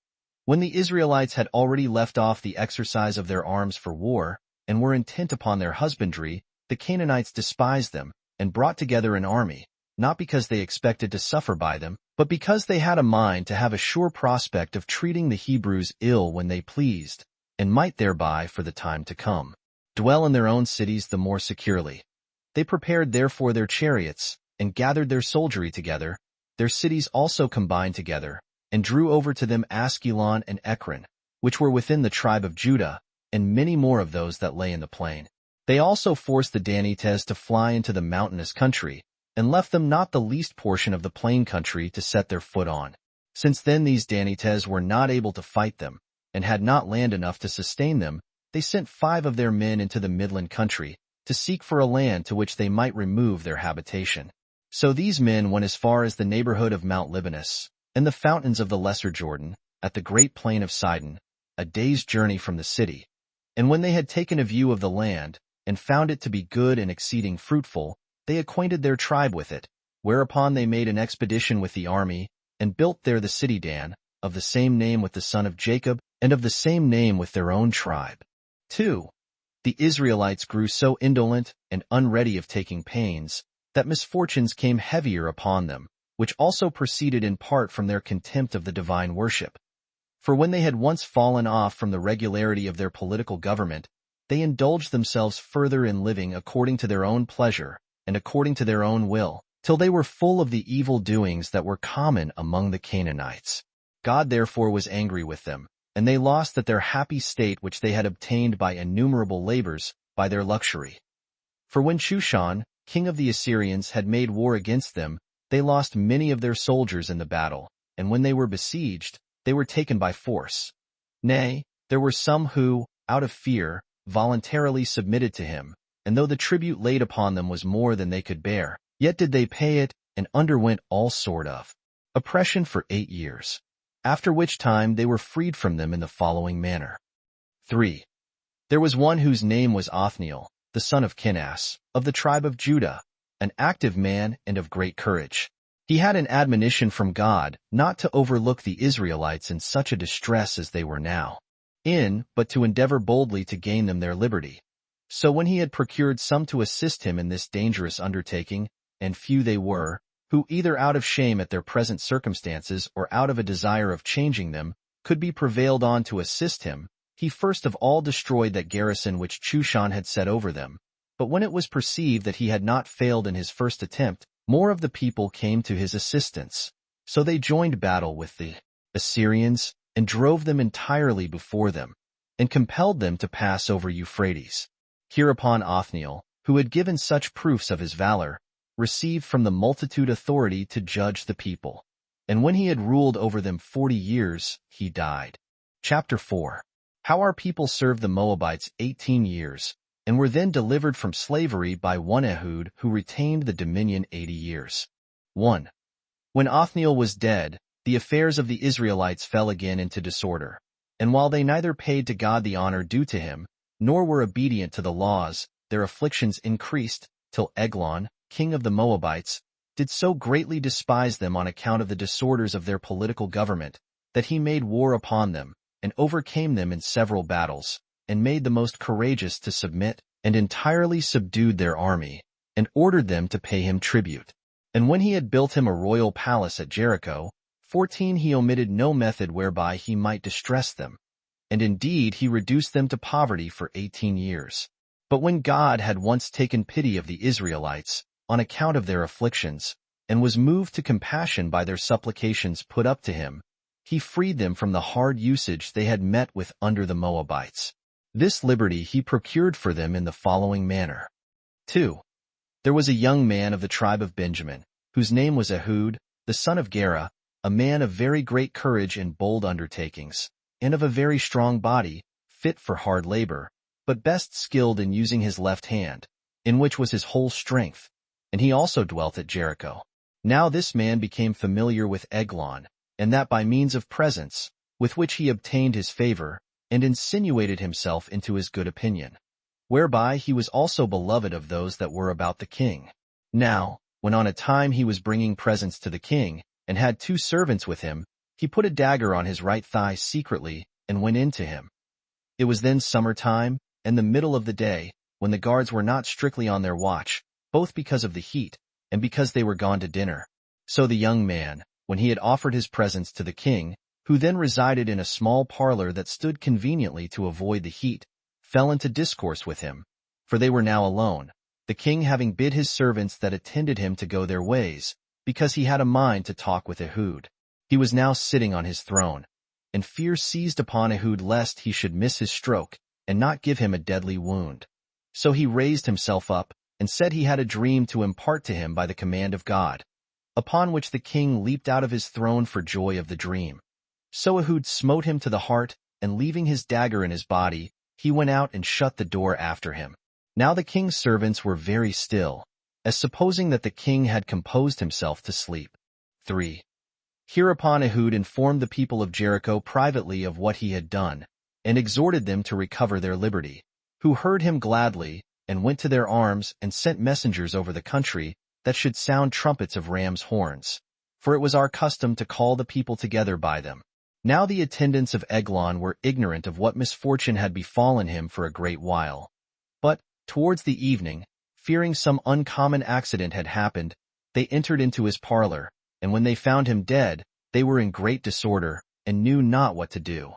When the Israelites had already left off the exercise of their arms for war, and were intent upon their husbandry, the Canaanites despised them, and brought together an army, not because they expected to suffer by them, but because they had a mind to have a sure prospect of treating the Hebrews ill when they pleased, and might thereby, for the time to come, dwell in their own cities the more securely. They prepared therefore their chariots, and gathered their soldiery together, their cities also combined together, and drew over to them Askelon and Ekron, which were within the tribe of Judah, and many more of those that lay in the plain. They also forced the Danites to fly into the mountainous country, and left them not the least portion of the plain country to set their foot on. Since then these Danites were not able to fight them, and had not land enough to sustain them, they sent 5 of their men into the midland country, to seek for a land to which they might remove their habitation. So these men went as far as the neighborhood of Mount Libanus, and the fountains of the lesser Jordan, at the great plain of Sidon, a day's journey from the city. And when they had taken a view of the land, and found it to be good and exceeding fruitful, they acquainted their tribe with it, whereupon they made an expedition with the army, and built there the city Dan, of the same name with the son of Jacob, and of the same name with their own tribe. 2. The Israelites grew so indolent and unready of taking pains, that misfortunes came heavier upon them, which also proceeded in part from their contempt of the divine worship. For when they had once fallen off from the regularity of their political government, they indulged themselves further in living according to their own pleasure, and according to their own will, till they were full of the evil doings that were common among the Canaanites. God therefore was angry with them, and they lost that their happy state which they had obtained by innumerable labors, by their luxury. For when Shushan, king of the Assyrians, had made war against them, they lost many of their soldiers in the battle, and when they were besieged, they were taken by force. Nay, there were some who, out of fear, voluntarily submitted to him, and though the tribute laid upon them was more than they could bear, yet did they pay it, and underwent all sort of oppression for 8 years. After which time they were freed from them in the following manner. 3. There was one whose name was Othniel, the son of Kenaz, of the tribe of Judah, an active man and of great courage. He had an admonition from God not to overlook the Israelites in such a distress as they were now in, but to endeavor boldly to gain them their liberty. So when he had procured some to assist him in this dangerous undertaking, and few they were, who either out of shame at their present circumstances or out of a desire of changing them, could be prevailed on to assist him, he first of all destroyed that garrison which Chushan had set over them. But when it was perceived that he had not failed in his first attempt, more of the people came to his assistance. So they joined battle with the Assyrians, and drove them entirely before them, and compelled them to pass over Euphrates. Hereupon Othniel, who had given such proofs of his valor, received from the multitude authority to judge the people. And when he had ruled over them 40 years, he died. Chapter 4. How our people served the Moabites 18 years, and were then delivered from slavery by one Ehud, who retained the dominion 80 years. 1. When Othniel was dead, the affairs of the Israelites fell again into disorder. And while they neither paid to God the honor due to him, nor were obedient to the laws, their afflictions increased, till Eglon, king of the Moabites, did so greatly despise them on account of the disorders of their political government, that he made war upon them, and overcame them in several battles, and made the most courageous to submit, and entirely subdued their army, and ordered them to pay him tribute. And when he had built him a royal palace at Jericho, 14 he omitted no method whereby he might distress them. And indeed he reduced them to poverty for 18 years. But when God had once taken pity of the Israelites, on account of their afflictions, and was moved to compassion by their supplications put up to him, he freed them from the hard usage they had met with under the Moabites. This liberty he procured for them in the following manner. 2. There was a young man of the tribe of Benjamin, whose name was Ehud, the son of Gera, a man of very great courage in bold undertakings, and of a very strong body, fit for hard labor, but best skilled in using his left hand, in which was his whole strength, and he also dwelt at Jericho. Now this man became familiar with Eglon, and that by means of presents, with which he obtained his favor, and insinuated himself into his good opinion, whereby he was also beloved of those that were about the king. Now, when on a time he was bringing presents to the king, and had 2 servants with him, he put a dagger on his right thigh secretly, and went in to him. It was then summer time, and the middle of the day, when the guards were not strictly on their watch, both because of the heat, and because they were gone to dinner. So the young man, when he had offered his presents to the king, who then resided in a small parlor that stood conveniently to avoid the heat, fell into discourse with him, for they were now alone, the king having bid his servants that attended him to go their ways, because he had a mind to talk with Ehud. He was now sitting on his throne, and fear seized upon Ehud lest he should miss his stroke, and not give him a deadly wound. So he raised himself up, and said he had a dream to impart to him by the command of God, upon which the king leaped out of his throne for joy of the dream. So Ehud smote him to the heart, and leaving his dagger in his body, he went out and shut the door after him. Now the king's servants were very still, as supposing that the king had composed himself to sleep. 3. Hereupon Ehud informed the people of Jericho privately of what he had done, and exhorted them to recover their liberty, who heard him gladly, and went to their arms, and sent messengers over the country, that should sound trumpets of ram's horns. For it was our custom to call the people together by them. Now the attendants of Eglon were ignorant of what misfortune had befallen him for a great while. But, towards the evening, fearing some uncommon accident had happened, they entered into his parlor, and when they found him dead, they were in great disorder, and knew not what to do.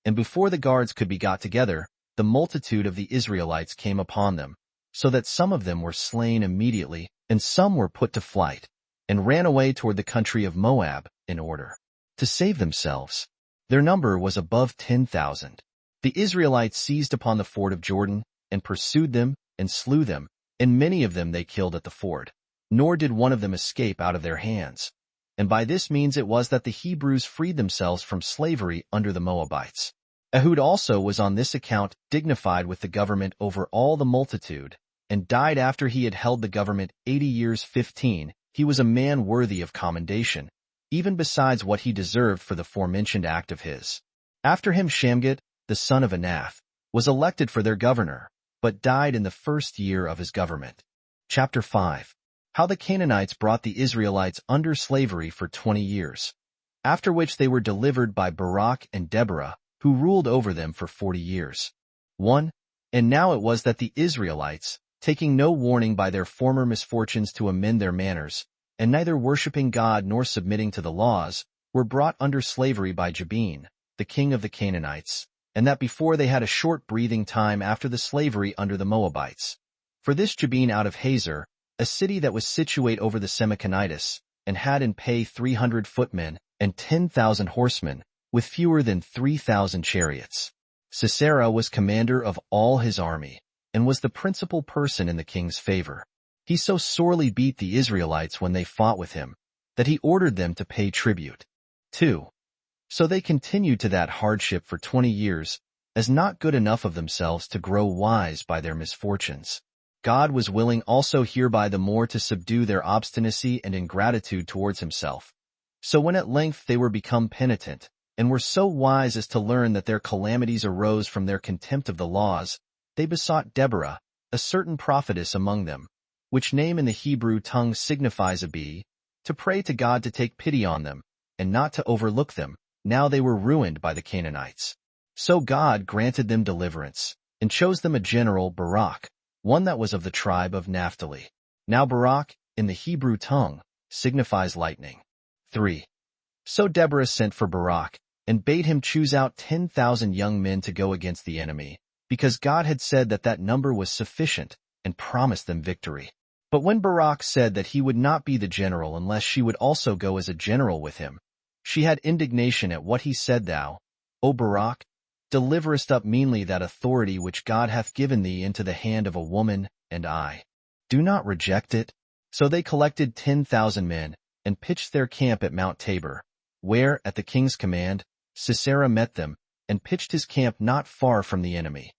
And before the guards could be got together, the multitude of the Israelites came upon them, so that some of them were slain immediately, and some were put to flight, and ran away toward the country of Moab, in order to save themselves. Their number was above 10,000. The Israelites seized upon the ford of Jordan, and pursued them, and slew them, and many of them they killed at the ford, nor did one of them escape out of their hands. And by this means it was that the Hebrews freed themselves from slavery under the Moabites. Ehud also was on this account dignified with the government over all the multitude, and died after he had held the government 80 years 15. He was a man worthy of commendation, even besides what he deserved for the forementioned act of his. After him Shamgat, the son of Anath, was elected for their governor, but died in the first year of his government. Chapter 5. How the Canaanites brought the Israelites under slavery for 20 years, after which they were delivered by Barak and Deborah, who ruled over them for 40 years. 1. And now it was that the Israelites, taking no warning by their former misfortunes to amend their manners, and neither worshipping God nor submitting to the laws, were brought under slavery by Jabin, the king of the Canaanites, and that before they had a short breathing time after the slavery under the Moabites. For this Jabin out of Hazor, a city that was situate over the Semachonitis, and had in pay 300 footmen and 10,000 horsemen, with fewer than 3,000 chariots. Sisera was commander of all his army, and was the principal person in the king's favor. He so sorely beat the Israelites when they fought with him, that he ordered them to pay tribute. 2. So they continued to that hardship for 20 years, as not good enough of themselves to grow wise by their misfortunes. God was willing also hereby the more to subdue their obstinacy and ingratitude towards himself. So when at length they were become penitent, and were so wise as to learn that their calamities arose from their contempt of the laws, they besought Deborah, a certain prophetess among them, which name in the Hebrew tongue signifies a bee, to pray to God to take pity on them, and not to overlook them, now they were ruined by the Canaanites. So God granted them deliverance, and chose them a general, Barak, one that was of the tribe of Naphtali. Now Barak, in the Hebrew tongue, signifies lightning. 3. So Deborah sent for Barak, and bade him choose out 10,000 young men to go against the enemy, because God had said that that number was sufficient, and promised them victory. But when Barak said that he would not be the general unless she would also go as a general with him, she had indignation at what he said. Thou, O Barak, deliverest up meanly that authority which God hath given thee into the hand of a woman, and I do not reject it. So they collected 10,000 men, and pitched their camp at Mount Tabor, where, at the king's command, Sisera met them, and pitched his camp not far from the enemy.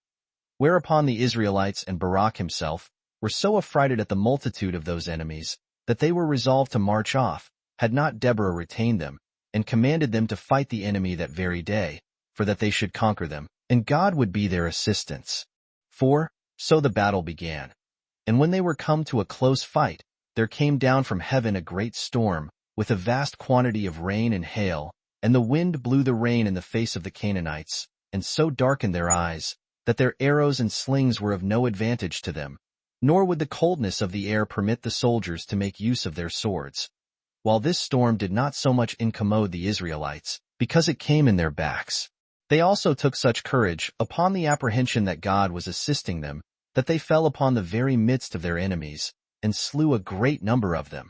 Whereupon the Israelites and Barak himself were so affrighted at the multitude of those enemies, that they were resolved to march off, had not Deborah retained them, and commanded them to fight the enemy that very day, for that they should conquer them, and God would be their assistance. 4. So the battle began. And when they were come to a close fight, there came down from heaven a great storm, with a vast quantity of rain and hail, and the wind blew the rain in the face of the Canaanites, and so darkened their eyes, that their arrows and slings were of no advantage to them, nor would the coldness of the air permit the soldiers to make use of their swords. While this storm did not so much incommode the Israelites, because it came in their backs, they also took such courage, upon the apprehension that God was assisting them, that they fell upon the very midst of their enemies, and slew a great number of them.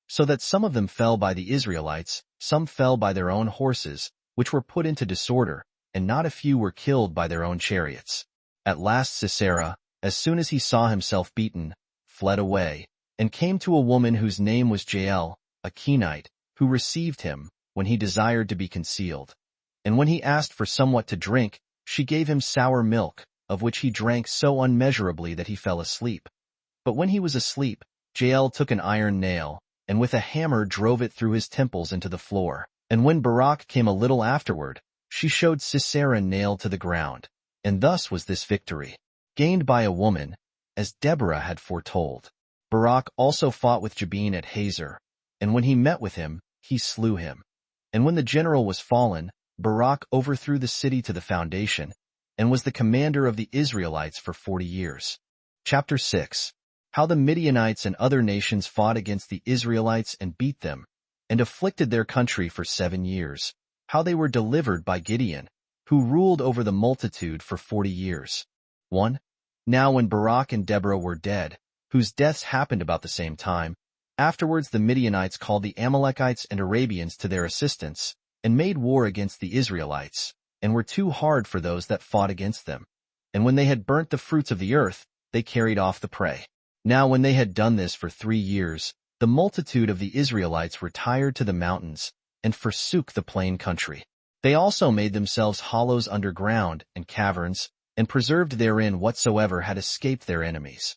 So that some of them fell by the Israelites, some fell by their own horses, which were put into disorder, and not a few were killed by their own chariots. At last Sisera, as soon as he saw himself beaten, fled away, and came to a woman whose name was Jael, a Kenite, who received him, when he desired to be concealed. And when he asked for somewhat to drink, she gave him sour milk, of which he drank so unmeasurably that he fell asleep. But when he was asleep, Jael took an iron nail, and with a hammer drove it through his temples into the floor. And when Barak came a little afterward, she showed Sisera nailed to the ground. And thus was this victory gained by a woman, as Deborah had foretold. Barak also fought with Jabin at Hazor, and when he met with him, he slew him. And when the general was fallen, Barak overthrew the city to the foundation, and was the commander of the Israelites for 40 years. Chapter 6. How the Midianites and other nations fought against the Israelites and beat them, and afflicted their country for 7 years. How they were delivered by Gideon, who ruled over the multitude for 40 years. 1. Now when Barak and Deborah were dead, whose deaths happened about the same time, afterwards the Midianites called the Amalekites and Arabians to their assistance, and made war against the Israelites, and were too hard for those that fought against them. And when they had burnt the fruits of the earth, they carried off the prey. Now when they had done this for 3 years, the multitude of the Israelites retired to the mountains, and forsook the plain country. They also made themselves hollows underground, and caverns, and preserved therein whatsoever had escaped their enemies.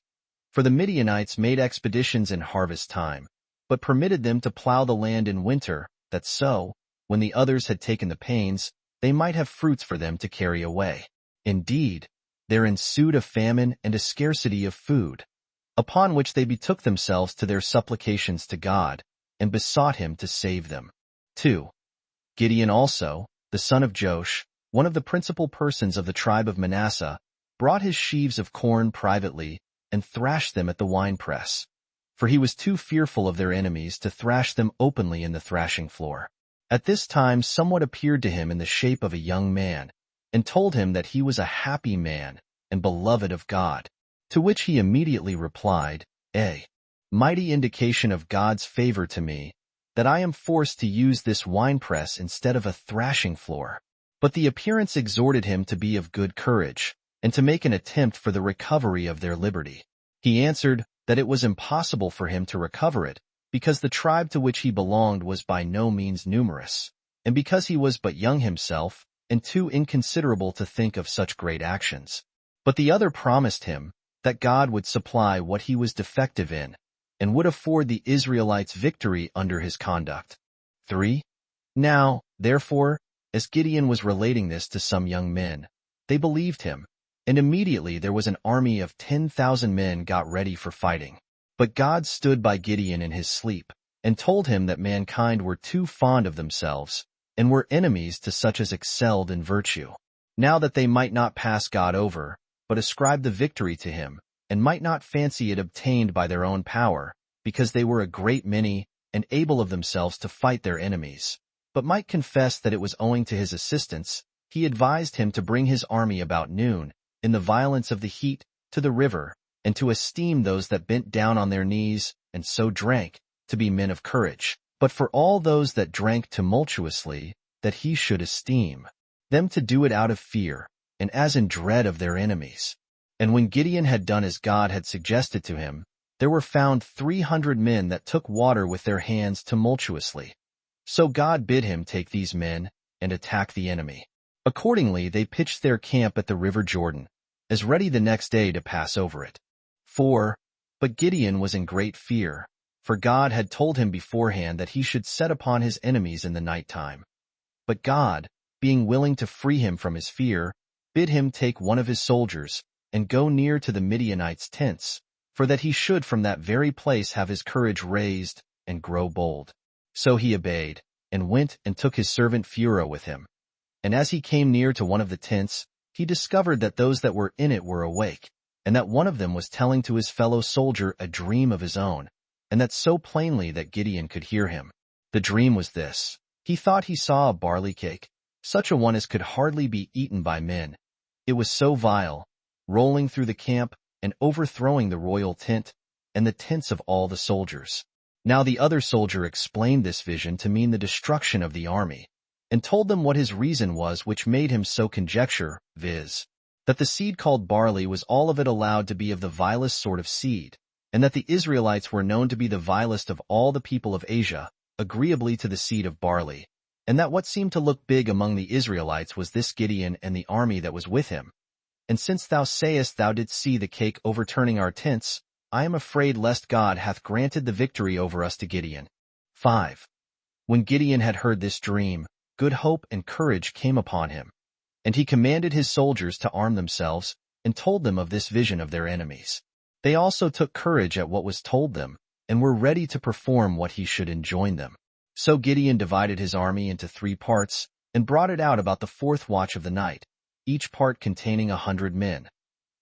For the Midianites made expeditions in harvest time, but permitted them to plow the land in winter, that so, when the others had taken the pains, they might have fruits for them to carry away. Indeed, there ensued a famine and a scarcity of food, upon which they betook themselves to their supplications to God, and besought him to save them. 2. Gideon also, the son of Joash, one of the principal persons of the tribe of Manasseh, brought his sheaves of corn privately, and thrashed them at the winepress. For he was too fearful of their enemies to thrash them openly in the thrashing floor. At this time someone appeared to him in the shape of a young man, and told him that he was a happy man, and beloved of God. To which he immediately replied, "A mighty indication of God's favor to me, that I am forced to use this winepress instead of a thrashing floor." But the appearance exhorted him to be of good courage, and to make an attempt for the recovery of their liberty. He answered that it was impossible for him to recover it, because the tribe to which he belonged was by no means numerous, and because he was but young himself, and too inconsiderable to think of such great actions. But the other promised him that God would supply what he was defective in, and would afford the Israelites victory under his conduct. 3. Now, therefore, as Gideon was relating this to some young men, they believed him, and immediately there was an army of 10,000 men got ready for fighting. But God stood by Gideon in his sleep, and told him that mankind were too fond of themselves, and were enemies to such as excelled in virtue. Now that they might not pass God over, but ascribe the victory to him, and might not fancy it obtained by their own power, because they were a great many, and able of themselves to fight their enemies, but might confess that it was owing to his assistance, he advised him to bring his army about noon, in the violence of the heat, to the river, and to esteem those that bent down on their knees, and so drank, to be men of courage, but for all those that drank tumultuously, that he should esteem them to do it out of fear, and as in dread of their enemies. And when Gideon had done as God had suggested to him, there were found 300 men that took water with their hands tumultuously. So God bid him take these men, and attack the enemy. Accordingly they pitched their camp at the river Jordan, as ready the next day to pass over it. 4. But Gideon was in great fear, for God had told him beforehand that he should set upon his enemies in the night time. But God, being willing to free him from his fear, bid him take one of his soldiers, and go near to the Midianites' tents, for that he should from that very place have his courage raised, and grow bold. So he obeyed, and went and took his servant Phurah with him. And as he came near to one of the tents, he discovered that those that were in it were awake, and that one of them was telling to his fellow soldier a dream of his own, and that so plainly that Gideon could hear him. The dream was this: he thought he saw a barley cake, such a one as could hardly be eaten by men. It was so vile, rolling through the camp, and overthrowing the royal tent, and the tents of all the soldiers. Now the other soldier explained this vision to mean the destruction of the army, and told them what his reason was which made him so conjecture, viz., that the seed called barley was all of it allowed to be of the vilest sort of seed, and that the Israelites were known to be the vilest of all the people of Asia, agreeably to the seed of barley, and that what seemed to look big among the Israelites was this Gideon and the army that was with him. And since thou sayest thou didst see the cake overturning our tents, I am afraid lest God hath granted the victory over us to Gideon. 5. When Gideon had heard this dream, good hope and courage came upon him, and he commanded his soldiers to arm themselves, and told them of this vision of their enemies. They also took courage at what was told them, and were ready to perform what he should enjoin them. So Gideon divided his army into 3 parts, and brought it out about the 4th watch of the night, each part containing 100 men.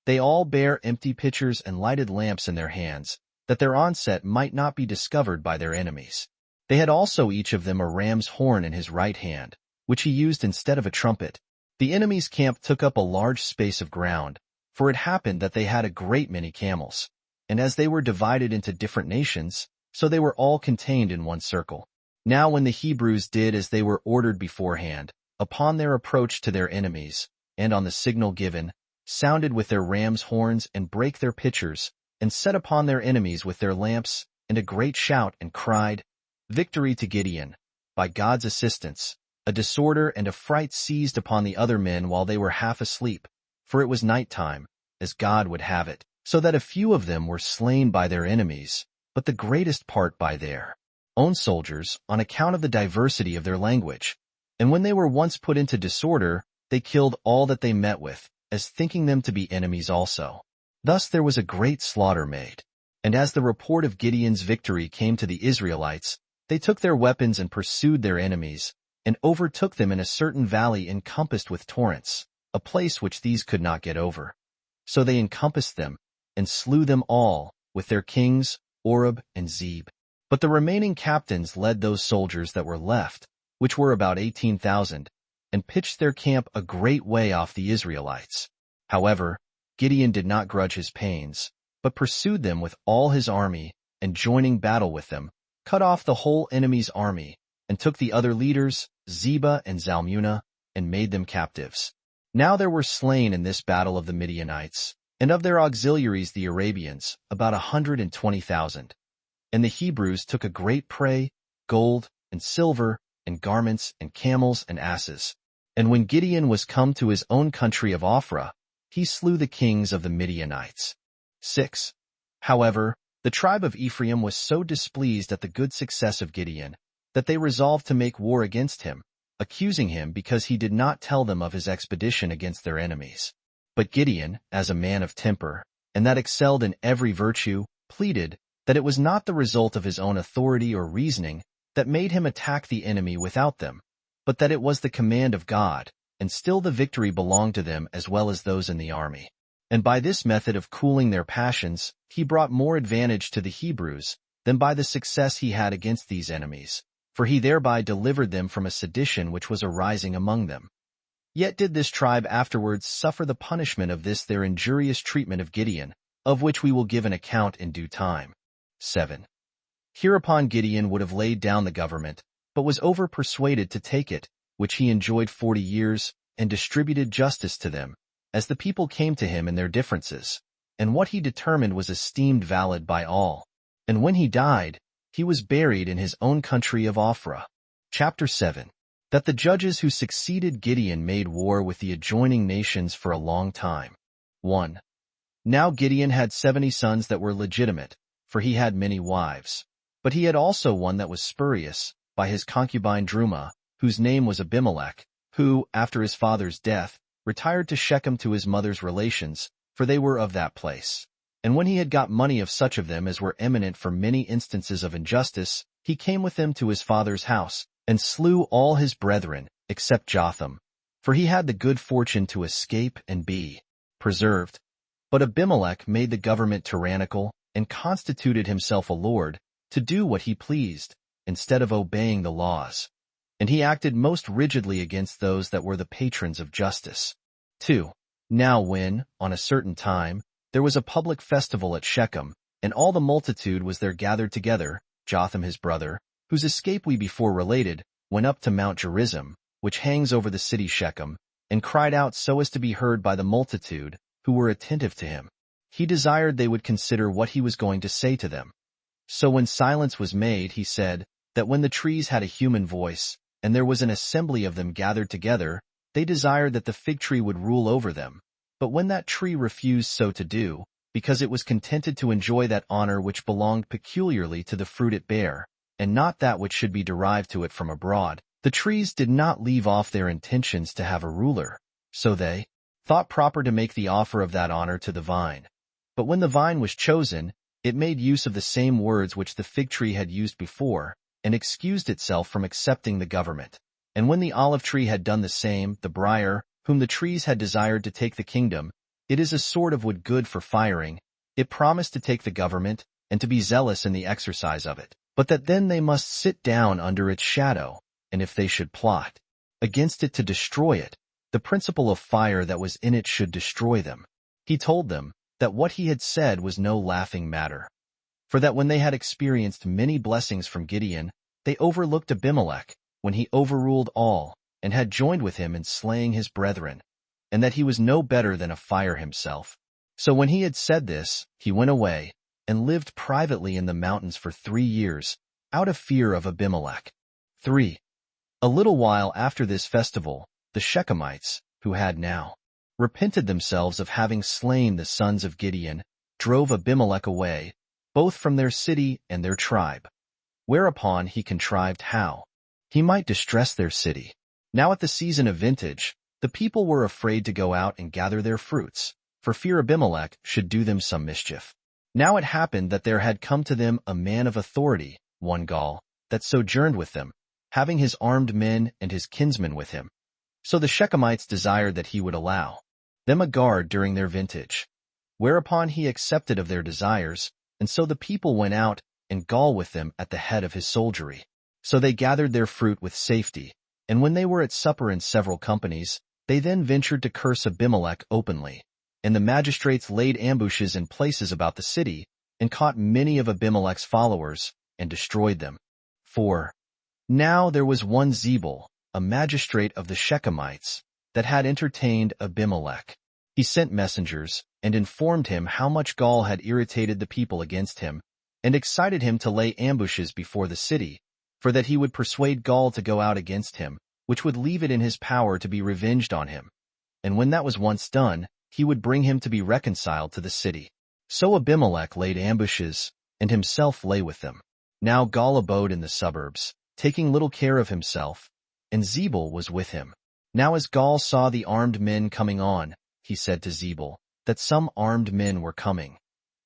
They all bare empty pitchers and lighted lamps in their hands, that their onset might not be discovered by their enemies. They had also each of them a ram's horn in his right hand, which he used instead of a trumpet. The enemy's camp took up a large space of ground, for it happened that they had a great many camels, and as they were divided into different nations, so they were all contained in one circle. Now when the Hebrews did as they were ordered beforehand, upon their approach to their enemies, and on the signal given, sounded with their rams' horns and brake their pitchers, and set upon their enemies with their lamps, and a great shout, and cried, "Victory to Gideon!" By God's assistance, a disorder and a fright seized upon the other men while they were half asleep, for it was night time, as God would have it, so that a few of them were slain by their enemies, but the greatest part by their own soldiers, on account of the diversity of their language. And when they were once put into disorder, they killed all that they met with, as thinking them to be enemies also. Thus there was a great slaughter made. And as the report of Gideon's victory came to the Israelites, they took their weapons and pursued their enemies, and overtook them in a certain valley encompassed with torrents, a place which these could not get over. So they encompassed them, and slew them all, with their kings, Oreb and Zeb. But the remaining captains led those soldiers that were left, which were about 18,000, and pitched their camp a great way off the Israelites. However, Gideon did not grudge his pains, but pursued them with all his army, and joining battle with them, cut off the whole enemy's army, and took the other leaders, Zebah and Zalmunna, and made them captives. Now there were slain in this battle of the Midianites, and of their auxiliaries the Arabians, about 120,000. And the Hebrews took a great prey, gold, and silver, and garments, and camels, and asses. And when Gideon was come to his own country of Ophrah, he slew the kings of the Midianites. 6. However, the tribe of Ephraim was so displeased at the good success of Gideon, that they resolved to make war against him, accusing him because he did not tell them of his expedition against their enemies. But Gideon, as a man of temper, and that excelled in every virtue, pleaded that it was not the result of his own authority or reasoning that made him attack the enemy without them, but that it was the command of God, and still the victory belonged to them as well as those in the army. And by this method of cooling their passions, he brought more advantage to the Hebrews than by the success he had against these enemies, for he thereby delivered them from a sedition which was arising among them. Yet did this tribe afterwards suffer the punishment of this their injurious treatment of Gideon, of which we will give an account in due time. 7. Hereupon Gideon would have laid down the government, but was over-persuaded to take it, which he enjoyed 40 years, and distributed justice to them, as the people came to him in their differences, and what he determined was esteemed valid by all. And when he died, he was buried in his own country of Ophrah. Chapter 7. That the judges who succeeded Gideon made war with the adjoining nations for a long time. 1. Now Gideon had 70 sons that were legitimate, for he had many wives. But he had also one that was spurious, by his concubine Druma, whose name was Abimelech, who, after his father's death, retired to Shechem to his mother's relations, for they were of that place. And when he had got money of such of them as were eminent for many instances of injustice, he came with them to his father's house, and slew all his brethren, except Jotham, for he had the good fortune to escape and be preserved. But Abimelech made the government tyrannical, and constituted himself a lord, to do what he pleased, instead of obeying the laws. And he acted most rigidly against those that were the patrons of justice. 2. Now when, on a certain time, there was a public festival at Shechem, and all the multitude was there gathered together, Jotham his brother, whose escape we before related, went up to Mount Gerizim, which hangs over the city Shechem, and cried out so as to be heard by the multitude, who were attentive to him. He desired they would consider what he was going to say to them. So when silence was made, he said, that when the trees had a human voice, and there was an assembly of them gathered together, they desired that the fig tree would rule over them. But when that tree refused so to do, because it was contented to enjoy that honor which belonged peculiarly to the fruit it bare, and not that which should be derived to it from abroad, the trees did not leave off their intentions to have a ruler. So they thought proper to make the offer of that honor to the vine. But when the vine was chosen, it made use of the same words which the fig tree had used before, and excused itself from accepting the government. And when the olive tree had done the same, the briar, whom the trees had desired to take the kingdom, it is a sort of wood good for firing, it promised to take the government, and to be zealous in the exercise of it, but that then they must sit down under its shadow, and if they should plot against it to destroy it, the principle of fire that was in it should destroy them. He told them that what he had said was no laughing matter, for that when they had experienced many blessings from Gideon, they overlooked Abimelech, when he overruled all, and had joined with him in slaying his brethren, and that he was no better than a fire himself. So when he had said this, he went away, and lived privately in the mountains for 3 years, out of fear of Abimelech. 3. A little while after this festival, the Shechemites, who had now repented themselves of having slain the sons of Gideon, drove Abimelech away, both from their city and their tribe. Whereupon he contrived how he might distress their city. Now at the season of vintage, The people were afraid to go out and gather their fruits, for fear Abimelech should do them some mischief. Now it happened that there had come to them a man of authority, one Gaul, that sojourned with them, having his armed men and his kinsmen with him. So the Shechemites desired that he would allow them a guard during their vintage. Whereupon he accepted of their desires, and so the people went out, and Gaul with them at the head of his soldiery. So they gathered their fruit with safety, and when they were at supper in several companies, they then ventured to curse Abimelech openly. And the magistrates laid ambushes in places about the city, and caught many of Abimelech's followers, and destroyed them. 4. Now there was one Zebul, a magistrate of the Shechemites, that had entertained Abimelech. He sent messengers, and informed him how much Gaul had irritated the people against him, and excited him to lay ambushes before the city, for that he would persuade Gaul to go out against him, which would leave it in his power to be revenged on him. And when that was once done, he would bring him to be reconciled to the city. So Abimelech laid ambushes, and himself lay with them. Now Gaul abode in the suburbs, taking little care of himself, and Zebul was with him. Now as Gaul saw the armed men coming on, he said to Zebul, that some armed men were coming.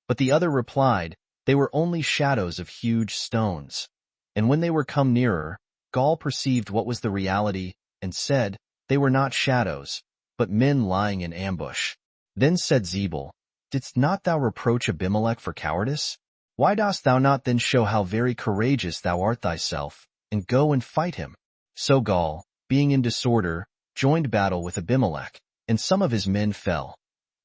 But the other replied, they were only shadows of huge stones. And when they were come nearer, Gaul perceived what was the reality, and said, they were not shadows, but men lying in ambush. Then said Zebul, didst not thou reproach Abimelech for cowardice? Why dost thou not then show how very courageous thou art thyself, and go and fight him? So Gaul, being in disorder, joined battle with Abimelech, and some of his men fell.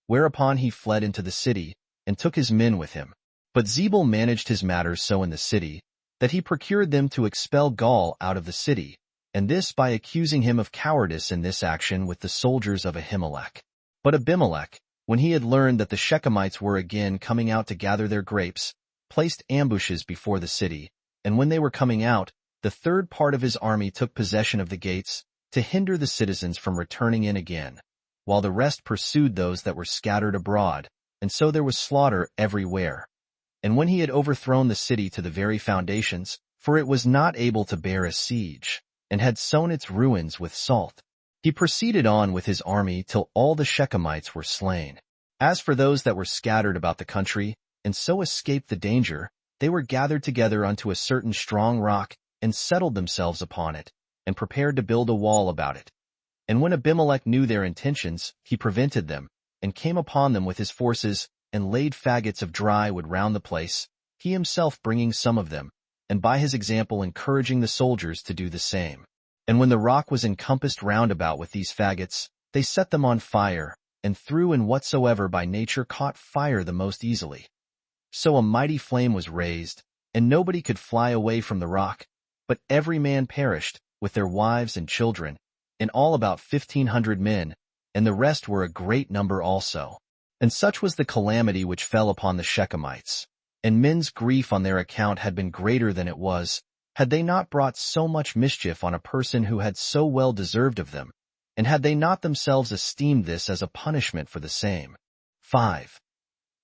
Whereupon he fled into the city, and took his men with him. But Zebul managed his matters so in the city, that he procured them to expel Gaul out of the city, and this by accusing him of cowardice in this action with the soldiers of Ahimelech. But Abimelech, when he had learned that the Shechemites were again coming out to gather their grapes, placed ambushes before the city, and when they were coming out, the third part of his army took possession of the gates, to hinder the citizens from returning in again, while the rest pursued those that were scattered abroad, and so there was slaughter everywhere. And when he had overthrown the city to the very foundations, for it was not able to bear a siege, and had sown its ruins with salt, he proceeded on with his army till all the Shechemites were slain. As for those that were scattered about the country, and so escaped the danger, they were gathered together unto a certain strong rock, and settled themselves upon it, and prepared to build a wall about it. And when Abimelech knew their intentions, he prevented them, and came upon them with his forces, and laid faggots of dry wood round the place, he himself bringing some of them, and by his example encouraging the soldiers to do the same. And when the rock was encompassed round about with these faggots, they set them on fire, and threw in whatsoever by nature caught fire the most easily. So a mighty flame was raised, and nobody could fly away from the rock, but every man perished, with their wives and children, in all about 1,500 men, and the rest were a great number also. And such was the calamity which fell upon the Shechemites. And men's grief on their account had been greater than it was, had they not brought so much mischief on a person who had so well deserved of them, and had they not themselves esteemed this as a punishment for the same. 5.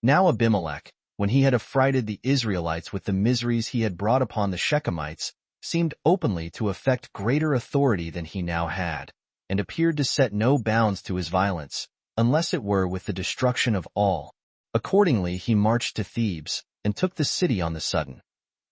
Now Abimelech, when he had affrighted the Israelites with the miseries he had brought upon the Shechemites, seemed openly to affect greater authority than he now had, and appeared to set no bounds to his violence, unless it were with the destruction of all. Accordingly he marched to Thebes, and took the city on the sudden.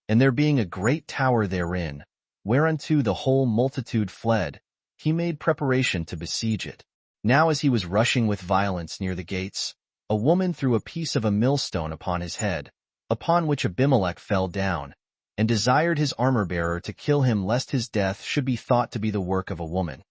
And there being a great tower therein, whereunto the whole multitude fled, he made preparation to besiege it. Now as he was rushing with violence near the gates, a woman threw a piece of a millstone upon his head, upon which Abimelech fell down, and desired his armor-bearer to kill him lest his death should be thought to be the work of a woman,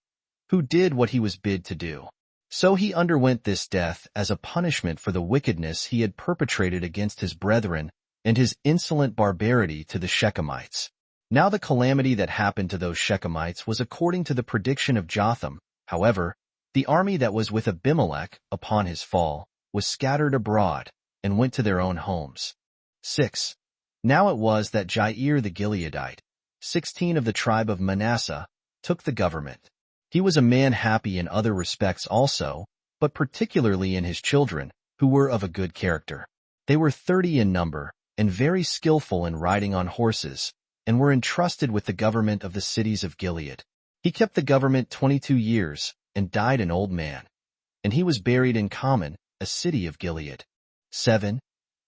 who did what he was bid to do. So he underwent this death as a punishment for the wickedness he had perpetrated against his brethren and his insolent barbarity to the Shechemites. Now the calamity that happened to those Shechemites was according to the prediction of Jotham. However, the army that was with Abimelech upon his fall was scattered abroad and went to their own homes. 6. Now it was that Jair the Gileadite, 16 of the tribe of Manasseh, took the government. He was a man happy in other respects also, but particularly in his children, who were of a good character. They were 30 in number, and very skillful in riding on horses, and were entrusted with the government of the cities of Gilead. He kept the government 22 years, and died an old man. And he was buried in Common, a city of Gilead. 7.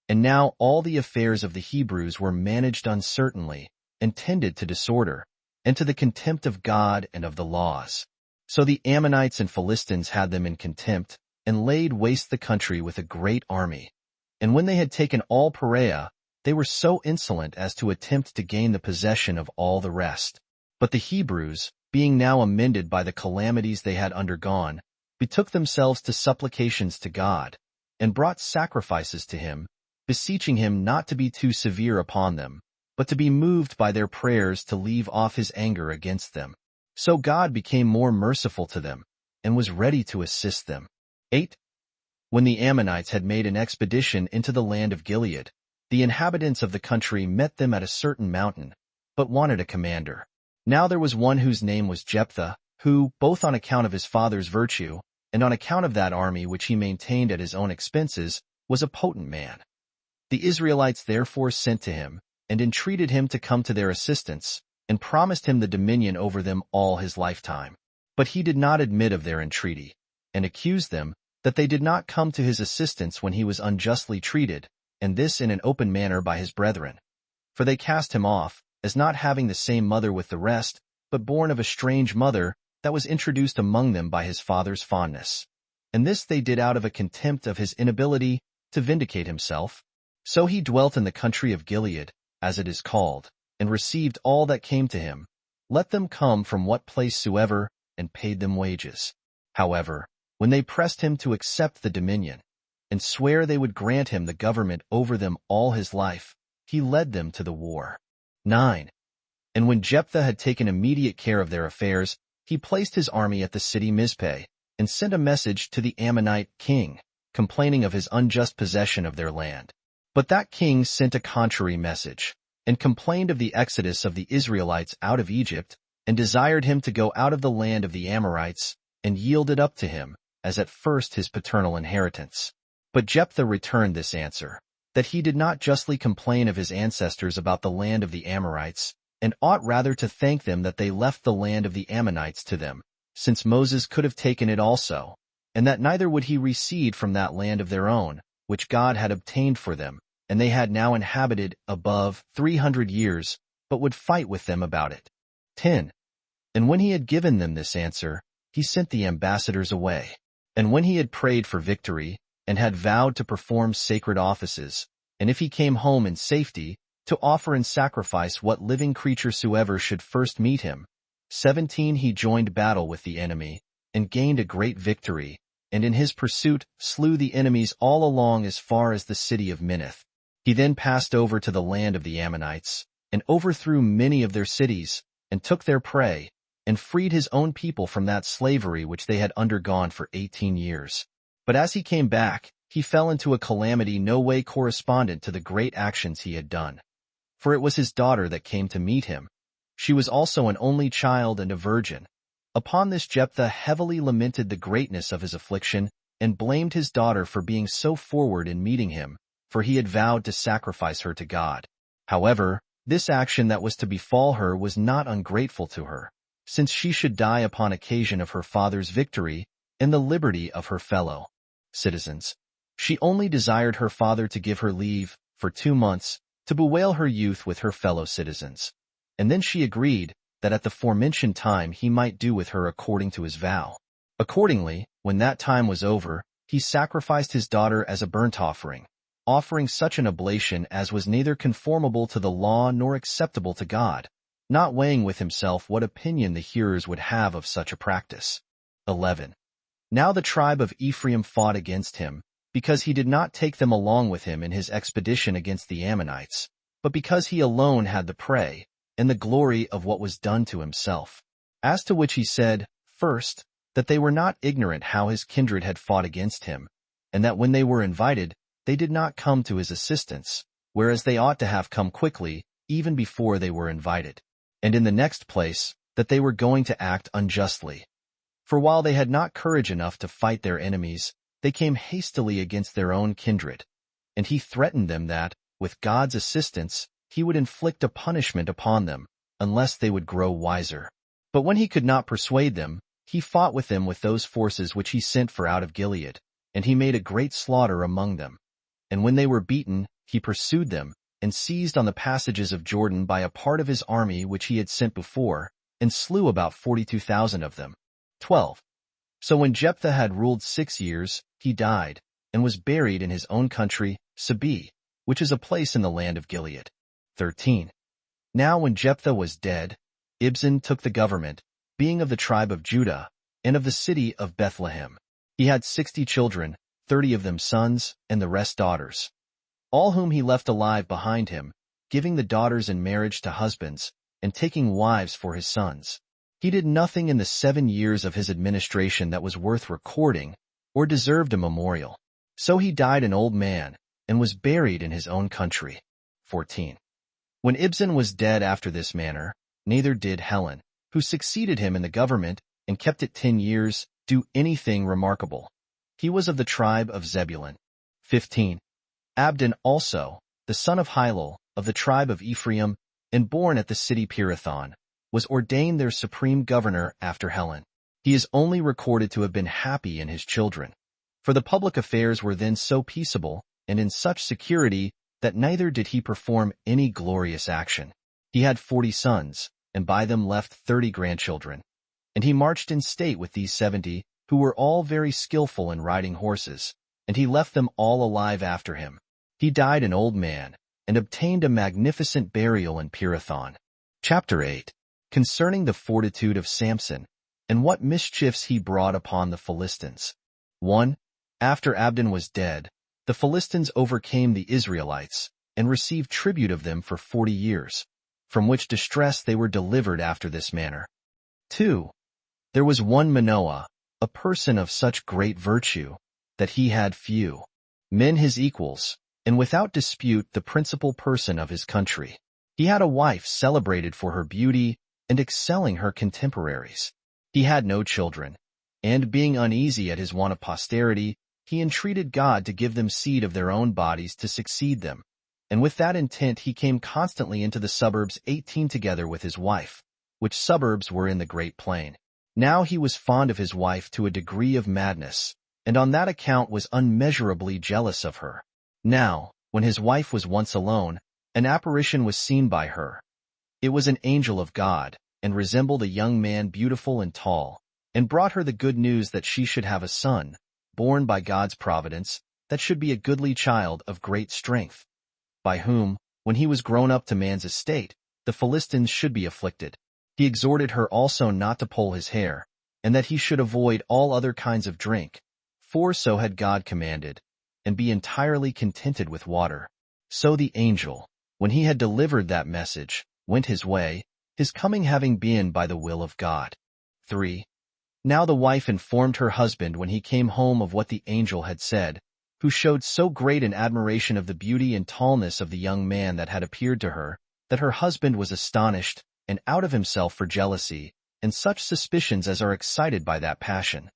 And now all the affairs of the Hebrews were managed uncertainly, and tended to disorder, and to the contempt of God and of the laws. So the Ammonites and Philistines had them in contempt, and laid waste the country with a great army. And when they had taken all Perea, they were so insolent as to attempt to gain the possession of all the rest. But the Hebrews, being now amended by the calamities they had undergone, betook themselves to supplications to God, and brought sacrifices to him, beseeching him not to be too severe upon them, but to be moved by their prayers to leave off his anger against them. So God became more merciful to them, and was ready to assist them. 8. When the Ammonites had made an expedition into the land of Gilead, the inhabitants of the country met them at a certain mountain, but wanted a commander. Now there was one whose name was Jephthah, who, both on account of his father's virtue, and on account of that army which he maintained at his own expenses, was a potent man. The Israelites therefore sent to him, and entreated him to come to their assistance, and promised him the dominion over them all his lifetime. But he did not admit of their entreaty, and accused them that they did not come to his assistance when he was unjustly treated, and this in an open manner by his brethren. For they cast him off, as not having the same mother with the rest, but born of a strange mother, that was introduced among them by his father's fondness. And this they did out of a contempt of his inability to vindicate himself. So he dwelt in the country of Gilead, as it is called, and received all that came to him, let them come from what place soever, and paid them wages. However, when they pressed him to accept the dominion, and swear they would grant him the government over them all his life, he led them to the war. 9. And when Jephthah had taken immediate care of their affairs, he placed his army at the city Mizpeh, and sent a message to the Ammonite king, complaining of his unjust possession of their land. But that king sent a contrary message, and complained of the exodus of the Israelites out of Egypt, and desired him to go out of the land of the Amorites, and yield it up to him, as at first his paternal inheritance. But Jephthah returned this answer, that he did not justly complain of his ancestors about the land of the Amorites, and ought rather to thank them that they left the land of the Ammonites to them, since Moses could have taken it also, and that neither would he recede from that land of their own, which God had obtained for them, and they had now inhabited above 300 years, but would fight with them about it. 10. And when he had given them this answer, he sent the ambassadors away. And when he had prayed for victory, and had vowed to perform sacred offices, and if he came home in safety, to offer and sacrifice what living creature soever should first meet him. 17. He joined battle with the enemy, and gained a great victory, and in his pursuit slew the enemies all along as far as the city of Minnith. He then passed over to the land of the Ammonites, and overthrew many of their cities, and took their prey, and freed his own people from that slavery which they had undergone for 18 years. But as he came back, he fell into a calamity no way correspondent to the great actions he had done. For it was his daughter that came to meet him. She was also an only child and a virgin. Upon this Jephthah heavily lamented the greatness of his affliction, and blamed his daughter for being so forward in meeting him, for he had vowed to sacrifice her to God. However, this action that was to befall her was not ungrateful to her, since she should die upon occasion of her father's victory, and the liberty of her fellow citizens. She only desired her father to give her leave, for 2 months, to bewail her youth with her fellow citizens. And then she agreed that at the forementioned time he might do with her according to his vow. Accordingly, when that time was over, he sacrificed his daughter as a burnt offering, offering such an oblation as was neither conformable to the law nor acceptable to God, not weighing with himself what opinion the hearers would have of such a practice. 11. Now the tribe of Ephraim fought against him, because he did not take them along with him in his expedition against the Ammonites, but because he alone had the prey, and the glory of what was done to himself. As to which he said, first, that they were not ignorant how his kindred had fought against him, and that when they were invited, they did not come to his assistance, whereas they ought to have come quickly, even before they were invited. And in the next place, that they were going to act unjustly. For while they had not courage enough to fight their enemies, they came hastily against their own kindred. And he threatened them that, with God's assistance, he would inflict a punishment upon them, unless they would grow wiser. But when he could not persuade them, he fought with them with those forces which he sent for out of Gilead, and he made a great slaughter among them. And when they were beaten, he pursued them, and seized on the passages of Jordan by a part of his army which he had sent before, and slew about 42,000 of them. 12. So when Jephthah had ruled 6 years, he died, and was buried in his own country, Sabih, which is a place in the land of Gilead. 13. Now when Jephthah was dead, Ibzan took the government, being of the tribe of Judah, and of the city of Bethlehem. He had 60 children, 30 of them sons, and the rest daughters, all whom he left alive behind him, giving the daughters in marriage to husbands, and taking wives for his sons. He did nothing in the 7 years of his administration that was worth recording, or deserved a memorial. So he died an old man, and was buried in his own country. 14. When Ibzan was dead after this manner, neither did Helen, who succeeded him in the government, and kept it 10 years, do anything remarkable. He was of the tribe of Zebulun. 15. Abdon also, the son of Hilel, of the tribe of Ephraim, and born at the city Pirathon, was ordained their supreme governor after Helen. He is only recorded to have been happy in his children. For the public affairs were then so peaceable, and in such security, that neither did he perform any glorious action. He had 40 sons, and by them left 30 grandchildren. And he marched in state with these 70, who were all very skillful in riding horses, and he left them all alive after him. He died an old man, and obtained a magnificent burial in Pirathon. Chapter 8. Concerning the fortitude of Samson, and what mischiefs he brought upon the Philistines. 1. After Abdon was dead, the Philistines overcame the Israelites, and received tribute of them for 40 years, from which distress they were delivered after this manner. 2. There was one Manoah, a person of such great virtue, that he had few men his equals, and without dispute the principal person of his country. He had a wife celebrated for her beauty, and excelling her contemporaries. He had no children, and being uneasy at his want of posterity, he entreated God to give them seed of their own bodies to succeed them, and with that intent he came constantly into the suburbs 18 together with his wife, which suburbs were in the great plain. Now he was fond of his wife to a degree of madness, and on that account was unmeasurably jealous of her. Now, when his wife was once alone, an apparition was seen by her. It was an angel of God, and resembled a young man beautiful and tall, and brought her the good news that she should have a son, born by God's providence, that should be a goodly child of great strength, by whom, when he was grown up to man's estate, the Philistines should be afflicted. He exhorted her also not to pull his hair, and that he should avoid all other kinds of drink, for so had God commanded, and be entirely contented with water. So the angel, when he had delivered that message, went his way, his coming having been by the will of God. 3. Now the wife informed her husband when he came home of what the angel had said, who showed so great an admiration of the beauty and tallness of the young man that had appeared to her, that her husband was astonished, and out of himself for jealousy, and such suspicions as are excited by that passion.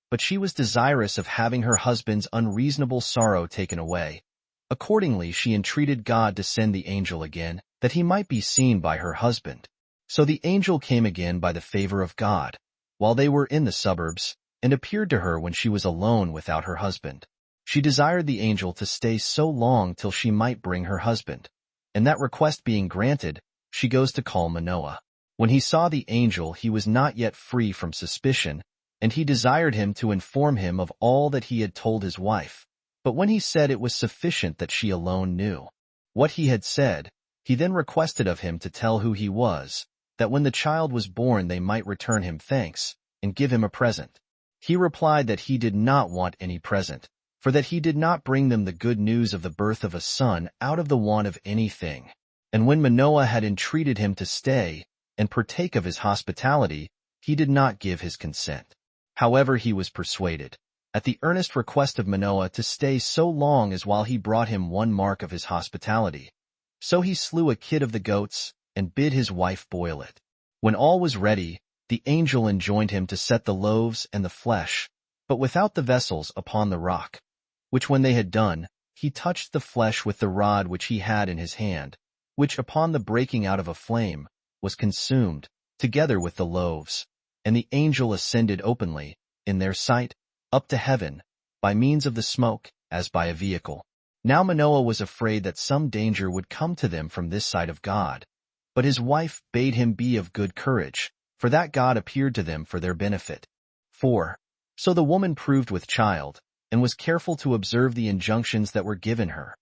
But she was desirous of having her husband's unreasonable sorrow taken away. Accordingly she entreated God to send the angel again, that he might be seen by her husband. So the angel came again by the favor of God, while they were in the suburbs, and appeared to her when she was alone without her husband. She desired the angel to stay so long till she might bring her husband, and that request being granted, she goes to call Manoah. When he saw the angel, he was not yet free from suspicion, and he desired him to inform him of all that he had told his wife. But when he said it was sufficient that she alone knew what he had said, he then requested of him to tell who he was, that when the child was born they might return him thanks, and give him a present. He replied that he did not want any present, for that he did not bring them the good news of the birth of a son out of the want of anything. And when Manoah had entreated him to stay, and partake of his hospitality, he did not give his consent. However, he was persuaded, at the earnest request of Manoah, to stay so long as while he brought him one mark of his hospitality. So he slew a kid of the goats, and bid his wife boil it. When all was ready, the angel enjoined him to set the loaves and the flesh, but without the vessels, upon the rock, which when they had done, he touched the flesh with the rod which he had in his hand, which upon the breaking out of a flame, was consumed, together with the loaves. and the angel ascended openly, in their sight, up to heaven, by means of the smoke, as by a vehicle. Now Manoah was afraid that some danger would come to them from this side of God. But his wife bade him be of good courage, for that God appeared to them for their benefit. 4. So the woman proved with child, and was careful to observe the injunctions that were given her.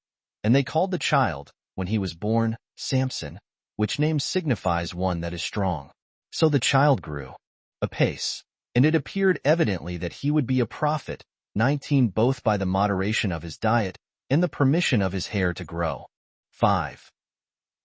And they called the child, when he was born, Samson, which name signifies one that is strong. So the child grew apace, and it appeared evidently that he would be a prophet. 19 Both by the moderation of his diet, and the permission of his hair to grow. 5.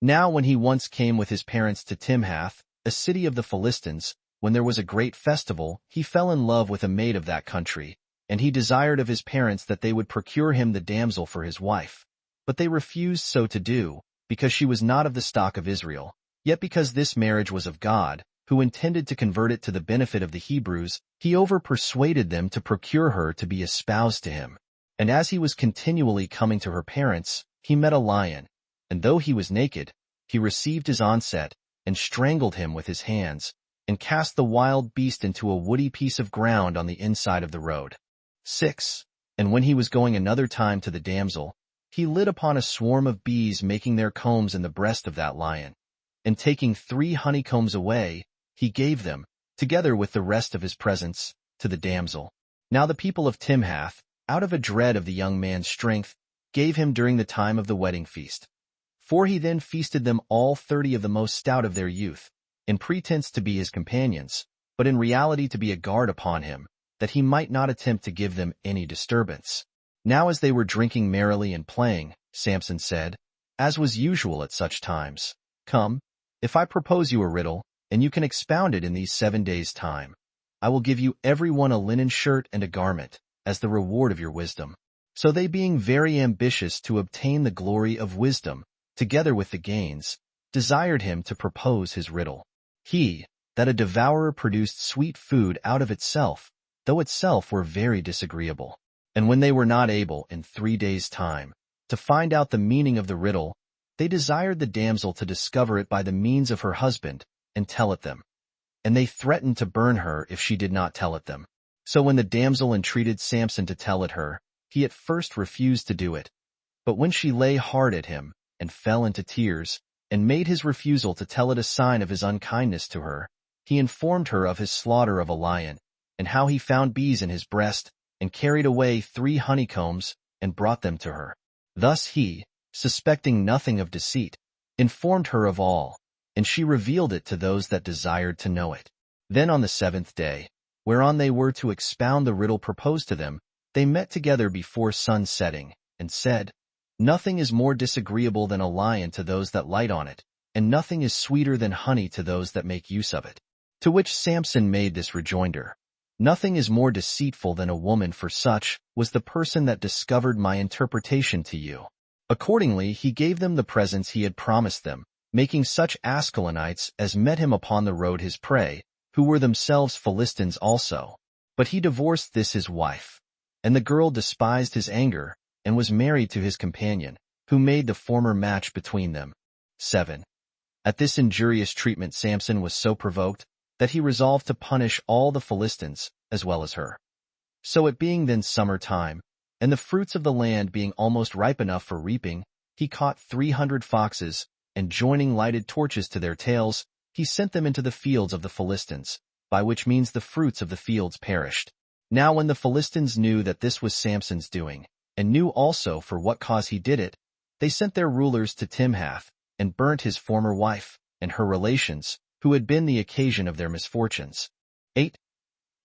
Now when he once came with his parents to Timhath, a city of the Philistines, when there was a great festival, he fell in love with a maid of that country, and he desired of his parents that they would procure him the damsel for his wife. But they refused so to do, because she was not of the stock of Israel. Yet because this marriage was of God, who intended to convert it to the benefit of the Hebrews, he over-persuaded them to procure her to be espoused to him. And as he was continually coming to her parents, he met a lion, and though he was naked, he received his onset, and strangled him with his hands, and cast the wild beast into a woody piece of ground on the inside of the road. 6. And when he was going another time to the damsel, he lit upon a swarm of bees making their combs in the breast of that lion. And taking 3 honeycombs away, he gave them, together with the rest of his presents, to the damsel. Now the people of Timhath, out of a dread of the young man's strength, gave him during the time of the wedding feast. For he then feasted them all 30 of the most stout of their youth, in pretense to be his companions, but in reality to be a guard upon him, that he might not attempt to give them any disturbance. Now as they were drinking merrily and playing, Samson said, as was usual at such times, Come, if I propose you a riddle, and you can expound it in these 7 days' time, I will give you every one a linen shirt and a garment, as the reward of your wisdom. So they being very ambitious to obtain the glory of wisdom, together with the gains, desired him to propose his riddle. He, that a devourer produced sweet food out of itself, though itself were very disagreeable. And when they were not able, in 3 days' time, to find out the meaning of the riddle, they desired the damsel to discover it by the means of her husband, and tell it them. And they threatened to burn her if she did not tell it them. So when the damsel entreated Samson to tell it her, he at first refused to do it. But when she lay hard at him, and fell into tears, and made his refusal to tell it a sign of his unkindness to her, he informed her of his slaughter of a lion, and how he found bees in his breast, and carried away 3 honeycombs, and brought them to her. Thus he, suspecting nothing of deceit, informed her of all, and she revealed it to those that desired to know it. Then on the 7th day, whereon they were to expound the riddle proposed to them, they met together before sun setting, and said, Nothing is more disagreeable than a lion to those that light on it, and nothing is sweeter than honey to those that make use of it. To which Samson made this rejoinder, Nothing is more deceitful than a woman, for such was the person that discovered my interpretation to you. Accordingly he gave them the presents he had promised them, making such Ascalonites as met him upon the road his prey, who were themselves Philistines also. But he divorced this his wife. And the girl despised his anger, and was married to his companion, who made the former match between them. 7. At this injurious treatment Samson was so provoked, that he resolved to punish all the Philistines, as well as her. So it being then summer time, and the fruits of the land being almost ripe enough for reaping, he caught 300 foxes, and joining lighted torches to their tails, he sent them into the fields of the Philistines, by which means the fruits of the fields perished. Now when the Philistines knew that this was Samson's doing, and knew also for what cause he did it, they sent their rulers to Timhath, and burnt his former wife, and her relations, who had been the occasion of their misfortunes. 8.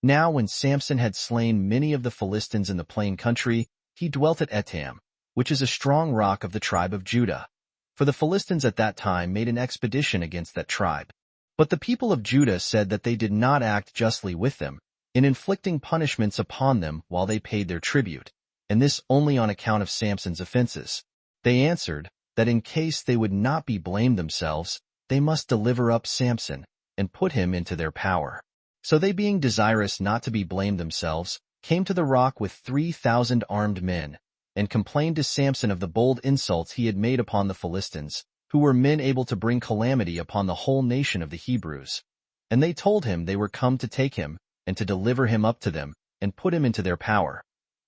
Now when Samson had slain many of the Philistines in the plain country, he dwelt at Etam, which is a strong rock of the tribe of Judah. For the Philistines at that time made an expedition against that tribe. But the people of Judah said that they did not act justly with them, in inflicting punishments upon them while they paid their tribute, and this only on account of Samson's offenses. They answered, that in case they would not be blamed themselves, they must deliver up Samson, and put him into their power. So they being desirous not to be blamed themselves, came to the rock with 3,000 armed men, and complained to Samson of the bold insults he had made upon the Philistines, who were men able to bring calamity upon the whole nation of the Hebrews. And they told him they were come to take him, and to deliver him up to them, and put him into their power.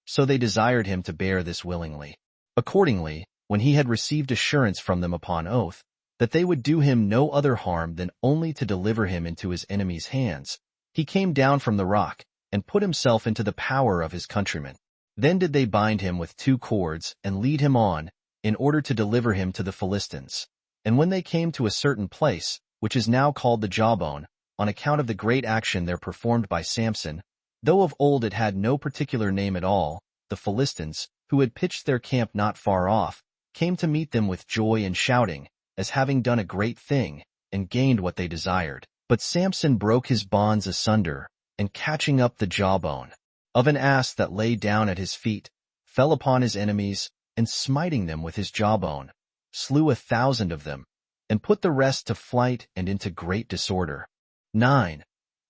So they desired him to bear this willingly. Accordingly, when he had received assurance from them upon oath, that they would do him no other harm than only to deliver him into his enemies' hands, he came down from the rock, and put himself into the power of his countrymen. Then did they bind him with 2 cords, and lead him on, in order to deliver him to the Philistines. And when they came to a certain place, which is now called the Jawbone, on account of the great action there performed by Samson, though of old it had no particular name at all, the Philistines, who had pitched their camp not far off, came to meet them with joy and shouting, as having done a great thing, and gained what they desired. But Samson broke his bonds asunder, and catching up the jawbone of an ass that lay down at his feet, fell upon his enemies, and smiting them with his jawbone, slew 1,000 of them, and put the rest to flight and into great disorder. 9.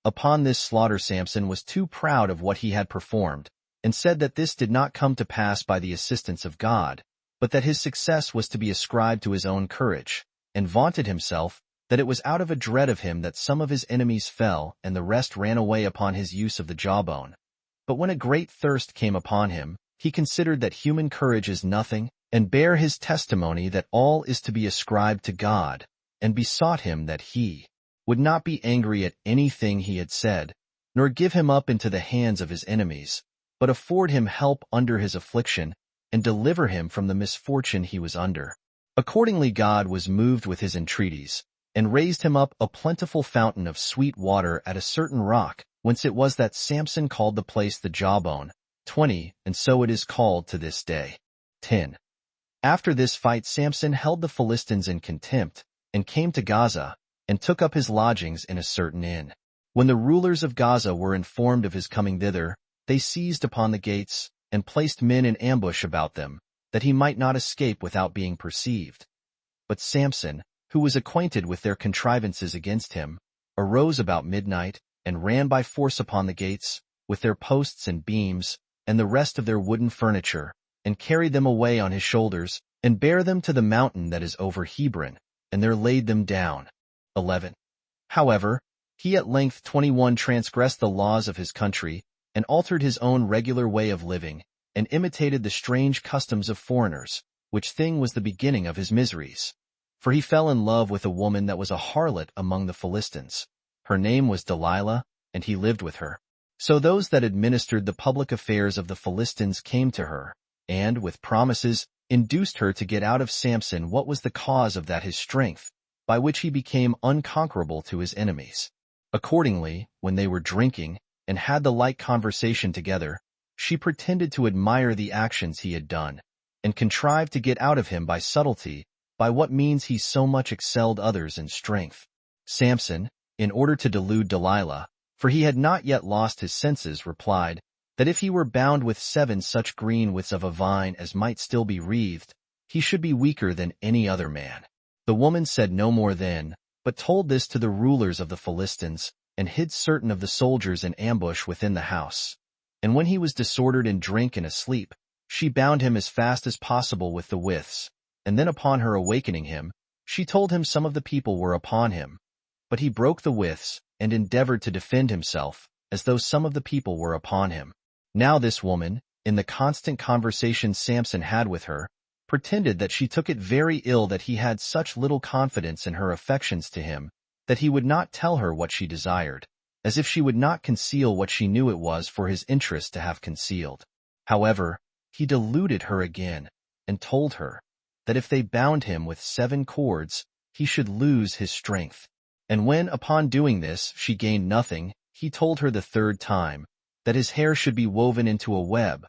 Upon this slaughter Samson was too proud of what he had performed, and said that this did not come to pass by the assistance of God, but that his success was to be ascribed to his own courage, and vaunted himself that it was out of a dread of him that some of his enemies fell and the rest ran away upon his use of the jawbone. But when a great thirst came upon him, he considered that human courage is nothing, and bare his testimony that all is to be ascribed to God, and besought him that he would not be angry at anything he had said, nor give him up into the hands of his enemies, but afford him help under his affliction, and deliver him from the misfortune he was under. Accordingly God was moved with his entreaties, and raised him up a plentiful fountain of sweet water at a certain rock, whence it was that Samson called the place the Jawbone. 20, and so it is called to this day. 10. After this fight Samson held the Philistines in contempt, and came to Gaza, and took up his lodgings in a certain inn. When the rulers of Gaza were informed of his coming thither, they seized upon the gates, and placed men in ambush about them, that he might not escape without being perceived. But Samson, who was acquainted with their contrivances against him, arose about midnight, and ran by force upon the gates, with their posts and beams, and the rest of their wooden furniture, and carried them away on his shoulders, and bare them to the mountain that is over Hebron, and there laid them down. 11. However, he at length 21 transgressed the laws of his country, and altered his own regular way of living, and imitated the strange customs of foreigners, which thing was the beginning of his miseries. For he fell in love with a woman that was a harlot among the Philistines. Her name was Delilah, and he lived with her. So those that administered the public affairs of the Philistines came to her, and, with promises, induced her to get out of Samson what was the cause of that his strength, by which he became unconquerable to his enemies. Accordingly, when they were drinking, and had the like conversation together, she pretended to admire the actions he had done, and contrived to get out of him by subtlety, by what means he so much excelled others in strength. Samson, in order to delude Delilah, for he had not yet lost his senses, replied, that if he were bound with 7 such green withs of a vine as might still be wreathed, he should be weaker than any other man. The woman said no more then, but told this to the rulers of the Philistines, and hid certain of the soldiers in ambush within the house. And when he was disordered in drink and asleep, she bound him as fast as possible with the withs, and then upon her awakening him, she told him some of the people were upon him. But he broke the withs, and endeavored to defend himself, as though some of the people were upon him. Now this woman, in the constant conversation Samson had with her, pretended that she took it very ill that he had such little confidence in her affections to him, that he would not tell her what she desired, as if she would not conceal what she knew it was for his interest to have concealed. However, he deluded her again, and told her that if they bound him with 7 cords, he should lose his strength. And when, upon doing this, she gained nothing, he told her the 3rd time, that his hair should be woven into a web.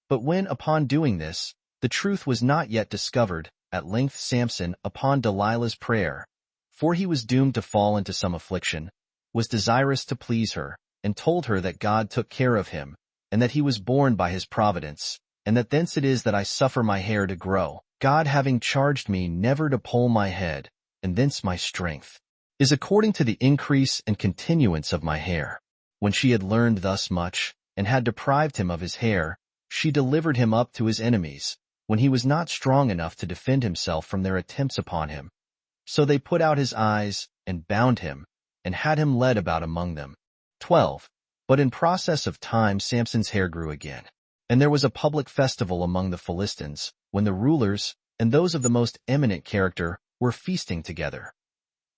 But when, upon doing this, the truth was not yet discovered, at length Samson, upon Delilah's prayer, for he was doomed to fall into some affliction, was desirous to please her, and told her that God took care of him, and that he was born by his providence, and that thence it is that I suffer my hair to grow, God having charged me never to poll my head, and thence my strength is according to the increase and continuance of my hair. When she had learned thus much, and had deprived him of his hair, she delivered him up to his enemies, when he was not strong enough to defend himself from their attempts upon him. So they put out his eyes, and bound him, and had him led about among them. 12. But in process of time Samson's hair grew again. And there was a public festival among the Philistines, when the rulers, and those of the most eminent character, were feasting together.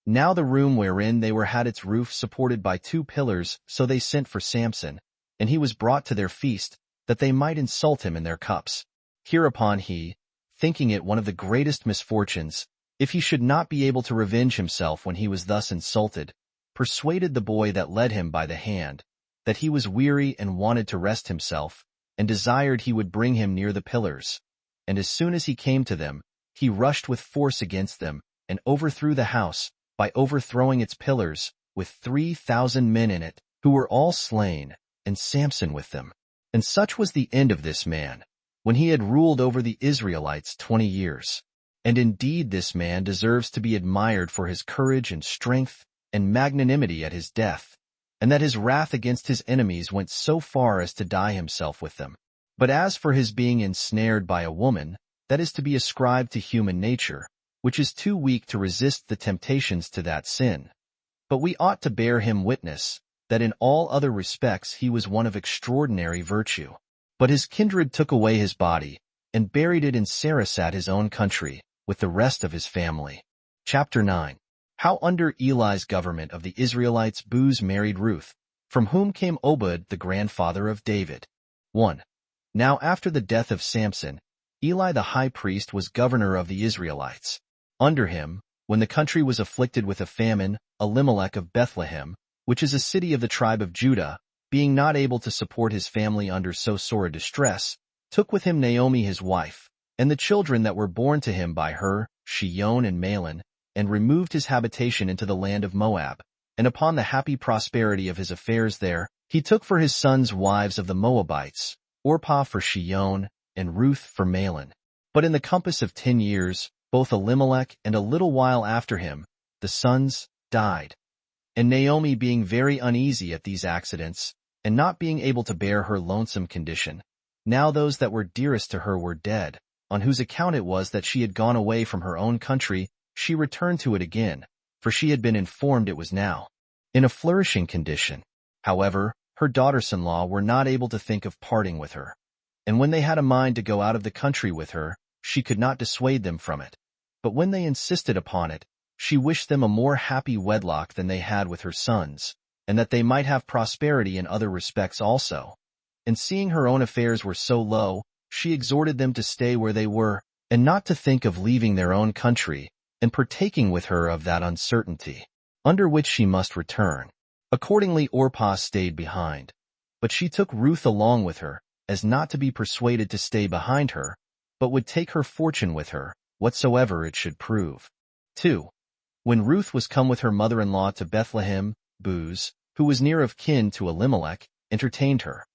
Now the room wherein they were had its roof supported by 2 pillars, so they sent for Samson, and he was brought to their feast, that they might insult him in their cups. Hereupon he, thinking it one of the greatest misfortunes, if he should not be able to revenge himself when he was thus insulted, persuaded the boy that led him by the hand, that he was weary and wanted to rest himself, and desired he would bring him near the pillars. And as soon as he came to them, he rushed with force against them, and overthrew the house, by overthrowing its pillars, with 3,000 men in it, who were all slain, and Samson with them. And such was the end of this man, when he had ruled over the Israelites 20 years. And indeed this man deserves to be admired for his courage and strength and magnanimity at his death, and that his wrath against his enemies went so far as to die himself with them. But as for his being ensnared by a woman, that is to be ascribed to human nature, which is too weak to resist the temptations to that sin. But we ought to bear him witness, that in all other respects he was one of extraordinary virtue. But his kindred took away his body, and buried it in Sarasat his own country, with the rest of his family. Chapter 9. How under Eli's government of the Israelites Booz married Ruth, from whom came Obed the grandfather of David. 1. Now after the death of Samson, Eli the high priest was governor of the Israelites. Under him, when the country was afflicted with a famine, Elimelech of Bethlehem, which is a city of the tribe of Judah, being not able to support his family under so sore a distress, took with him Naomi his wife, and the children that were born to him by her, Shion and Mahlon, and removed his habitation into the land of Moab. And upon the happy prosperity of his affairs there, he took for his sons wives of the Moabites, Orpah for Shion, and Ruth for Mahlon. But in the compass of 10 years, both Elimelech and a little while after him, the sons died. And Naomi being very uneasy at these accidents, and not being able to bear her lonesome condition, now those that were dearest to her were dead, on whose account it was that she had gone away from her own country, she returned to it again, for she had been informed it was now in a flourishing condition. However, her daughters-in-law were not able to think of parting with her, and when they had a mind to go out of the country with her, she could not dissuade them from it. But when they insisted upon it, she wished them a more happy wedlock than they had with her sons, and that they might have prosperity in other respects also. And seeing her own affairs were so low, she exhorted them to stay where they were, and not to think of leaving their own country, and partaking with her of that uncertainty, under which she must return. Accordingly Orpah stayed behind, but she took Ruth along with her, as not to be persuaded to stay behind her, but would take her fortune with her, whatsoever it should prove. 2. When Ruth was come with her mother-in-law to Bethlehem, Booz, who was near of kin to Elimelech, entertained her.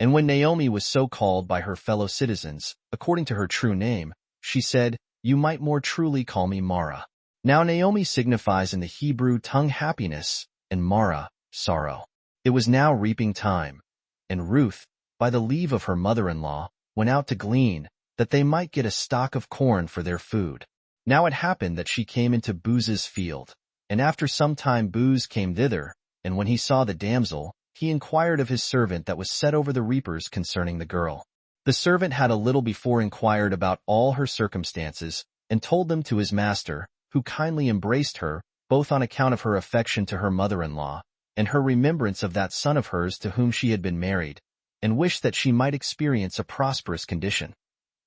And when Naomi was so called by her fellow citizens, according to her true name, she said, "You might more truly call me Mara." Now Naomi signifies in the Hebrew tongue happiness, and Mara, sorrow. It was now reaping time, and Ruth, by the leave of her mother-in-law, went out to glean, that they might get a stock of corn for their food. Now it happened that she came into Booz's field, and after some time Booz came thither, and when he saw the damsel, he inquired of his servant that was set over the reapers concerning the girl. The servant had a little before inquired about all her circumstances, and told them to his master, who kindly embraced her, both on account of her affection to her mother-in-law, and her remembrance of that son of hers to whom she had been married, and wished that she might experience a prosperous condition.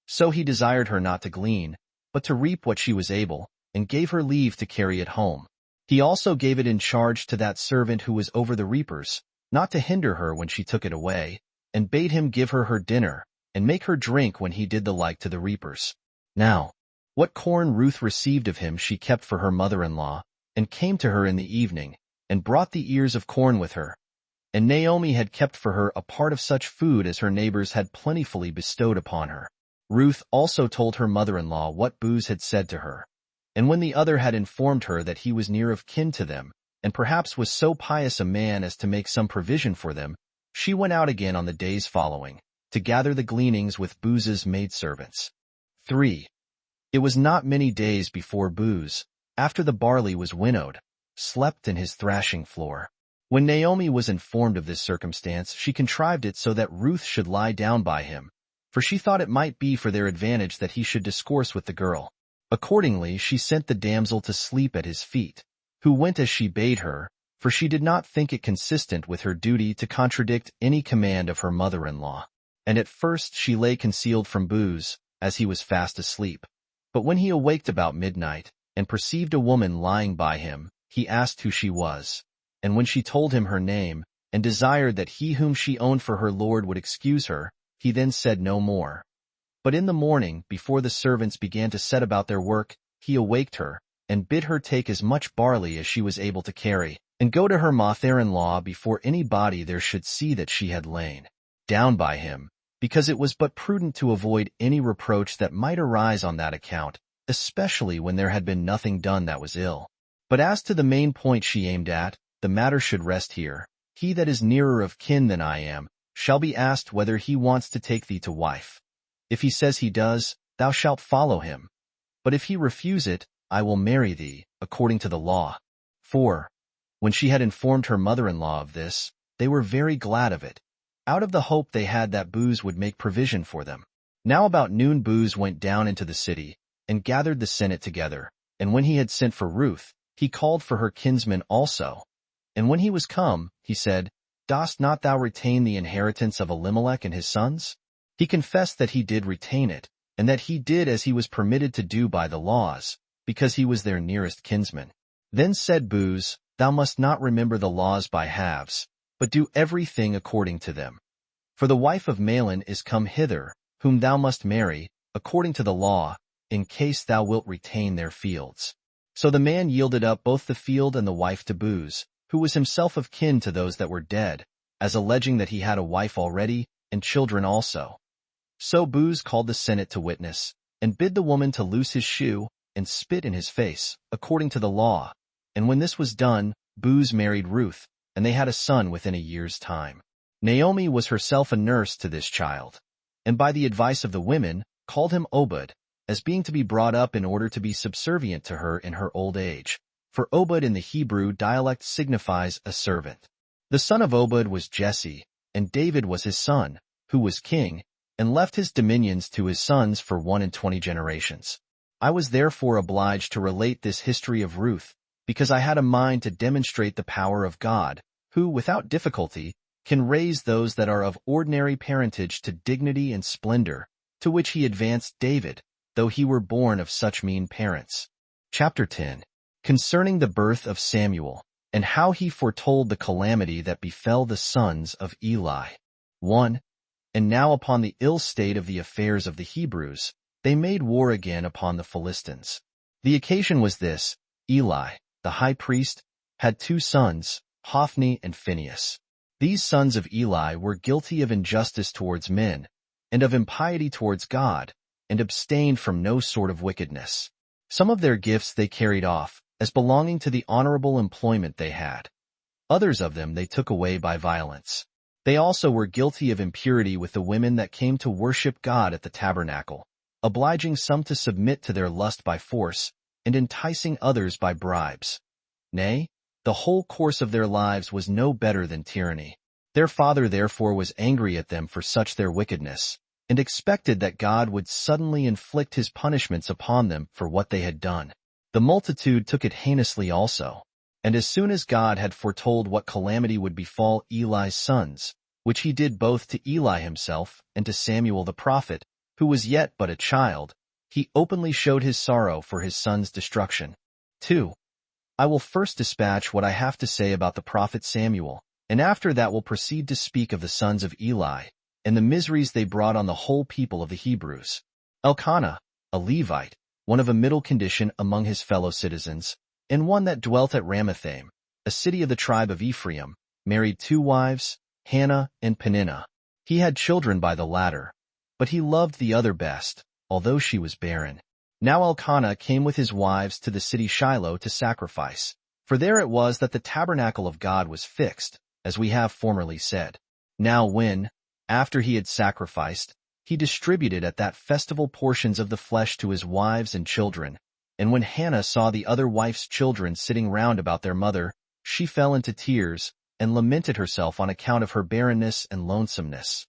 So he desired her not to glean, but to reap what she was able, and gave her leave to carry it home. He also gave it in charge to that servant who was over the reapers, not to hinder her when she took it away, and bade him give her her dinner, and make her drink when he did the like to the reapers. Now, what corn Ruth received of him she kept for her mother-in-law, and came to her in the evening, and brought the ears of corn with her. And Naomi had kept for her a part of such food as her neighbors had plentifully bestowed upon her. Ruth also told her mother-in-law what Booz had said to her. And when the other had informed her that he was near of kin to them, and perhaps was so pious a man as to make some provision for them, she went out again on the days following, to gather the gleanings with Booz's maidservants. 3. It was not many days before Booz, after the barley was winnowed, slept in his thrashing floor. When Naomi was informed of this circumstance, she contrived it so that Ruth should lie down by him, for she thought it might be for their advantage that he should discourse with the girl. Accordingly, she sent the damsel to sleep at his feet, who went as she bade her, for she did not think it consistent with her duty to contradict any command of her mother-in-law. And at first she lay concealed from Booz, as he was fast asleep. But when he awaked about midnight, and perceived a woman lying by him, he asked who she was. And when she told him her name, and desired that he whom she owned for her lord would excuse her, he then said no more. But in the morning, before the servants began to set about their work, he awaked her, and bid her take as much barley as she was able to carry, and go to her mother-in-law before any body there should see that she had lain down by him, because it was but prudent to avoid any reproach that might arise on that account, especially when there had been nothing done that was ill. But as to the main point she aimed at, the matter should rest here. He that is nearer of kin than I am shall be asked whether he wants to take thee to wife. If he says he does, thou shalt follow him. But if he refuse it, I will marry thee, according to the law. 4. When she had informed her mother-in-law of this, they were very glad of it, out of the hope they had that Booz would make provision for them. Now about noon Booz went down into the city, and gathered the senate together, and when he had sent for Ruth, he called for her kinsmen also. And when he was come, he said, Dost not thou retain the inheritance of Elimelech and his sons? He confessed that he did retain it, and that he did as he was permitted to do by the laws, because he was their nearest kinsman. Then said Booz, Thou must not remember the laws by halves, but do everything according to them. For the wife of Mahlon is come hither, whom thou must marry, according to the law, in case thou wilt retain their fields. So the man yielded up both the field and the wife to Booz, who was himself of kin to those that were dead, as alleging that he had a wife already, and children also. So Booz called the senate to witness, and bid the woman to loose his shoe, and spit in his face, according to the law. And when this was done, Booz married Ruth, and they had a son within a year's time. Naomi was herself a nurse to this child, and by the advice of the women, called him Obed, as being to be brought up in order to be subservient to her in her old age. For Obed in the Hebrew dialect signifies a servant. The son of Obed was Jesse, and David was his son, who was king, and left his dominions to his sons for 21 generations. I was therefore obliged to relate this history of Ruth, because I had a mind to demonstrate the power of God, who, without difficulty, can raise those that are of ordinary parentage to dignity and splendor, to which he advanced David, though he were born of such mean parents. Chapter 10. Concerning the birth of Samuel, and how he foretold the calamity that befell the sons of Eli. 1. And now upon the ill state of the affairs of the Hebrews, they made war again upon the Philistines. The occasion was this: Eli, the high priest, had 2 sons, Hophni and Phinehas. These sons of Eli were guilty of injustice towards men, and of impiety towards God, and abstained from no sort of wickedness. Some of their gifts they carried off, as belonging to the honorable employment they had. Others of them they took away by violence. They also were guilty of impurity with the women that came to worship God at the tabernacle, obliging some to submit to their lust by force, and enticing others by bribes. Nay, the whole course of their lives was no better than tyranny. Their father therefore was angry at them for such their wickedness, and expected that God would suddenly inflict his punishments upon them for what they had done. The multitude took it heinously also, and as soon as God had foretold what calamity would befall Eli's sons, which he did both to Eli himself and to Samuel the prophet, who was yet but a child, he openly showed his sorrow for his son's destruction. 2. I will first dispatch what I have to say about the prophet Samuel, and after that will proceed to speak of the sons of Eli, and the miseries they brought on the whole people of the Hebrews. Elkanah, a Levite, one of a middle condition among his fellow citizens, and one that dwelt at Ramathaim, a city of the tribe of Ephraim, married 2 wives, Hannah and Peninnah. He had children by the latter, but he loved the other best, although she was barren. Now Elkanah came with his wives to the city Shiloh to sacrifice, for there it was that the tabernacle of God was fixed, as we have formerly said. Now when, after he had sacrificed, he distributed at that festival portions of the flesh to his wives and children, And when Hannah saw the other wife's children sitting round about their mother, she fell into tears, and lamented herself on account of her barrenness and lonesomeness.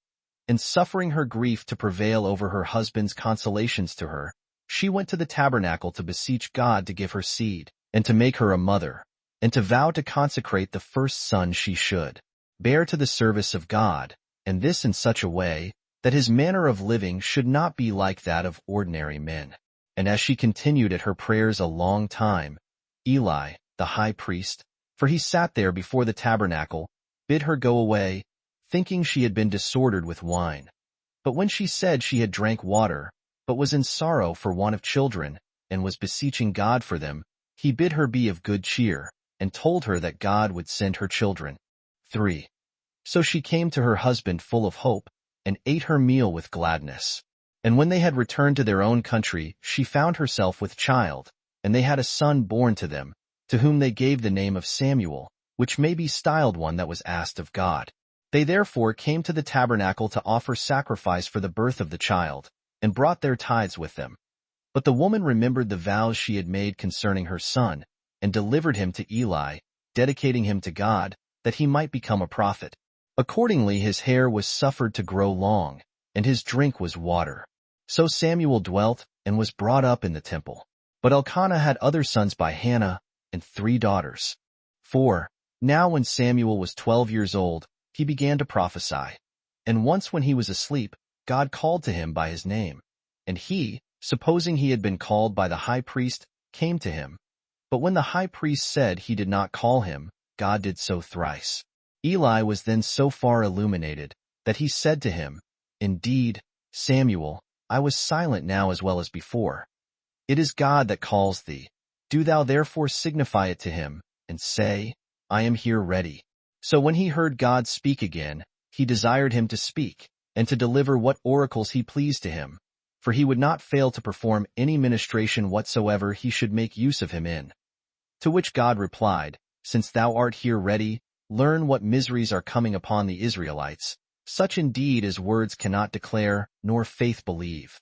And suffering her grief to prevail over her husband's consolations to her, she went to the tabernacle to beseech God to give her seed, and to make her a mother, and to vow to consecrate the first son she should bear to the service of God, and this in such a way that his manner of living should not be like that of ordinary men. And as she continued at her prayers a long time, Eli, the high priest, for he sat there before the tabernacle, bid her go away, thinking she had been disordered with wine. But when she said she had drank water, but was in sorrow for want of children, and was beseeching God for them, he bid her be of good cheer, and told her that God would send her children. 3. So she came to her husband full of hope, and ate her meal with gladness. And when they had returned to their own country, she found herself with child, and they had a son born to them, to whom they gave the name of Samuel, which may be styled one that was asked of God. They therefore came to the tabernacle to offer sacrifice for the birth of the child, and brought their tithes with them. But the woman remembered the vows she had made concerning her son, and delivered him to Eli, dedicating him to God, that he might become a prophet. Accordingly his hair was suffered to grow long, and his drink was water. So Samuel dwelt, and was brought up in the temple. But Elkanah had other sons by Hannah, and 3 daughters. 4. Now when Samuel was 12 years old, he began to prophesy. And once when he was asleep, God called to him by his name. And he, supposing he had been called by the high priest, came to him. But when the high priest said he did not call him, God did so thrice. Eli was then so far illuminated, that he said to him, Indeed, Samuel, I was silent now as well as before. It is God that calls thee. Do thou therefore signify it to him, and say, I am here ready. So when he heard God speak again, he desired him to speak, and to deliver what oracles he pleased to him, for he would not fail to perform any ministration whatsoever he should make use of him in. To which God replied, Since thou art here ready, learn what miseries are coming upon the Israelites, such indeed as words cannot declare, nor faith believe.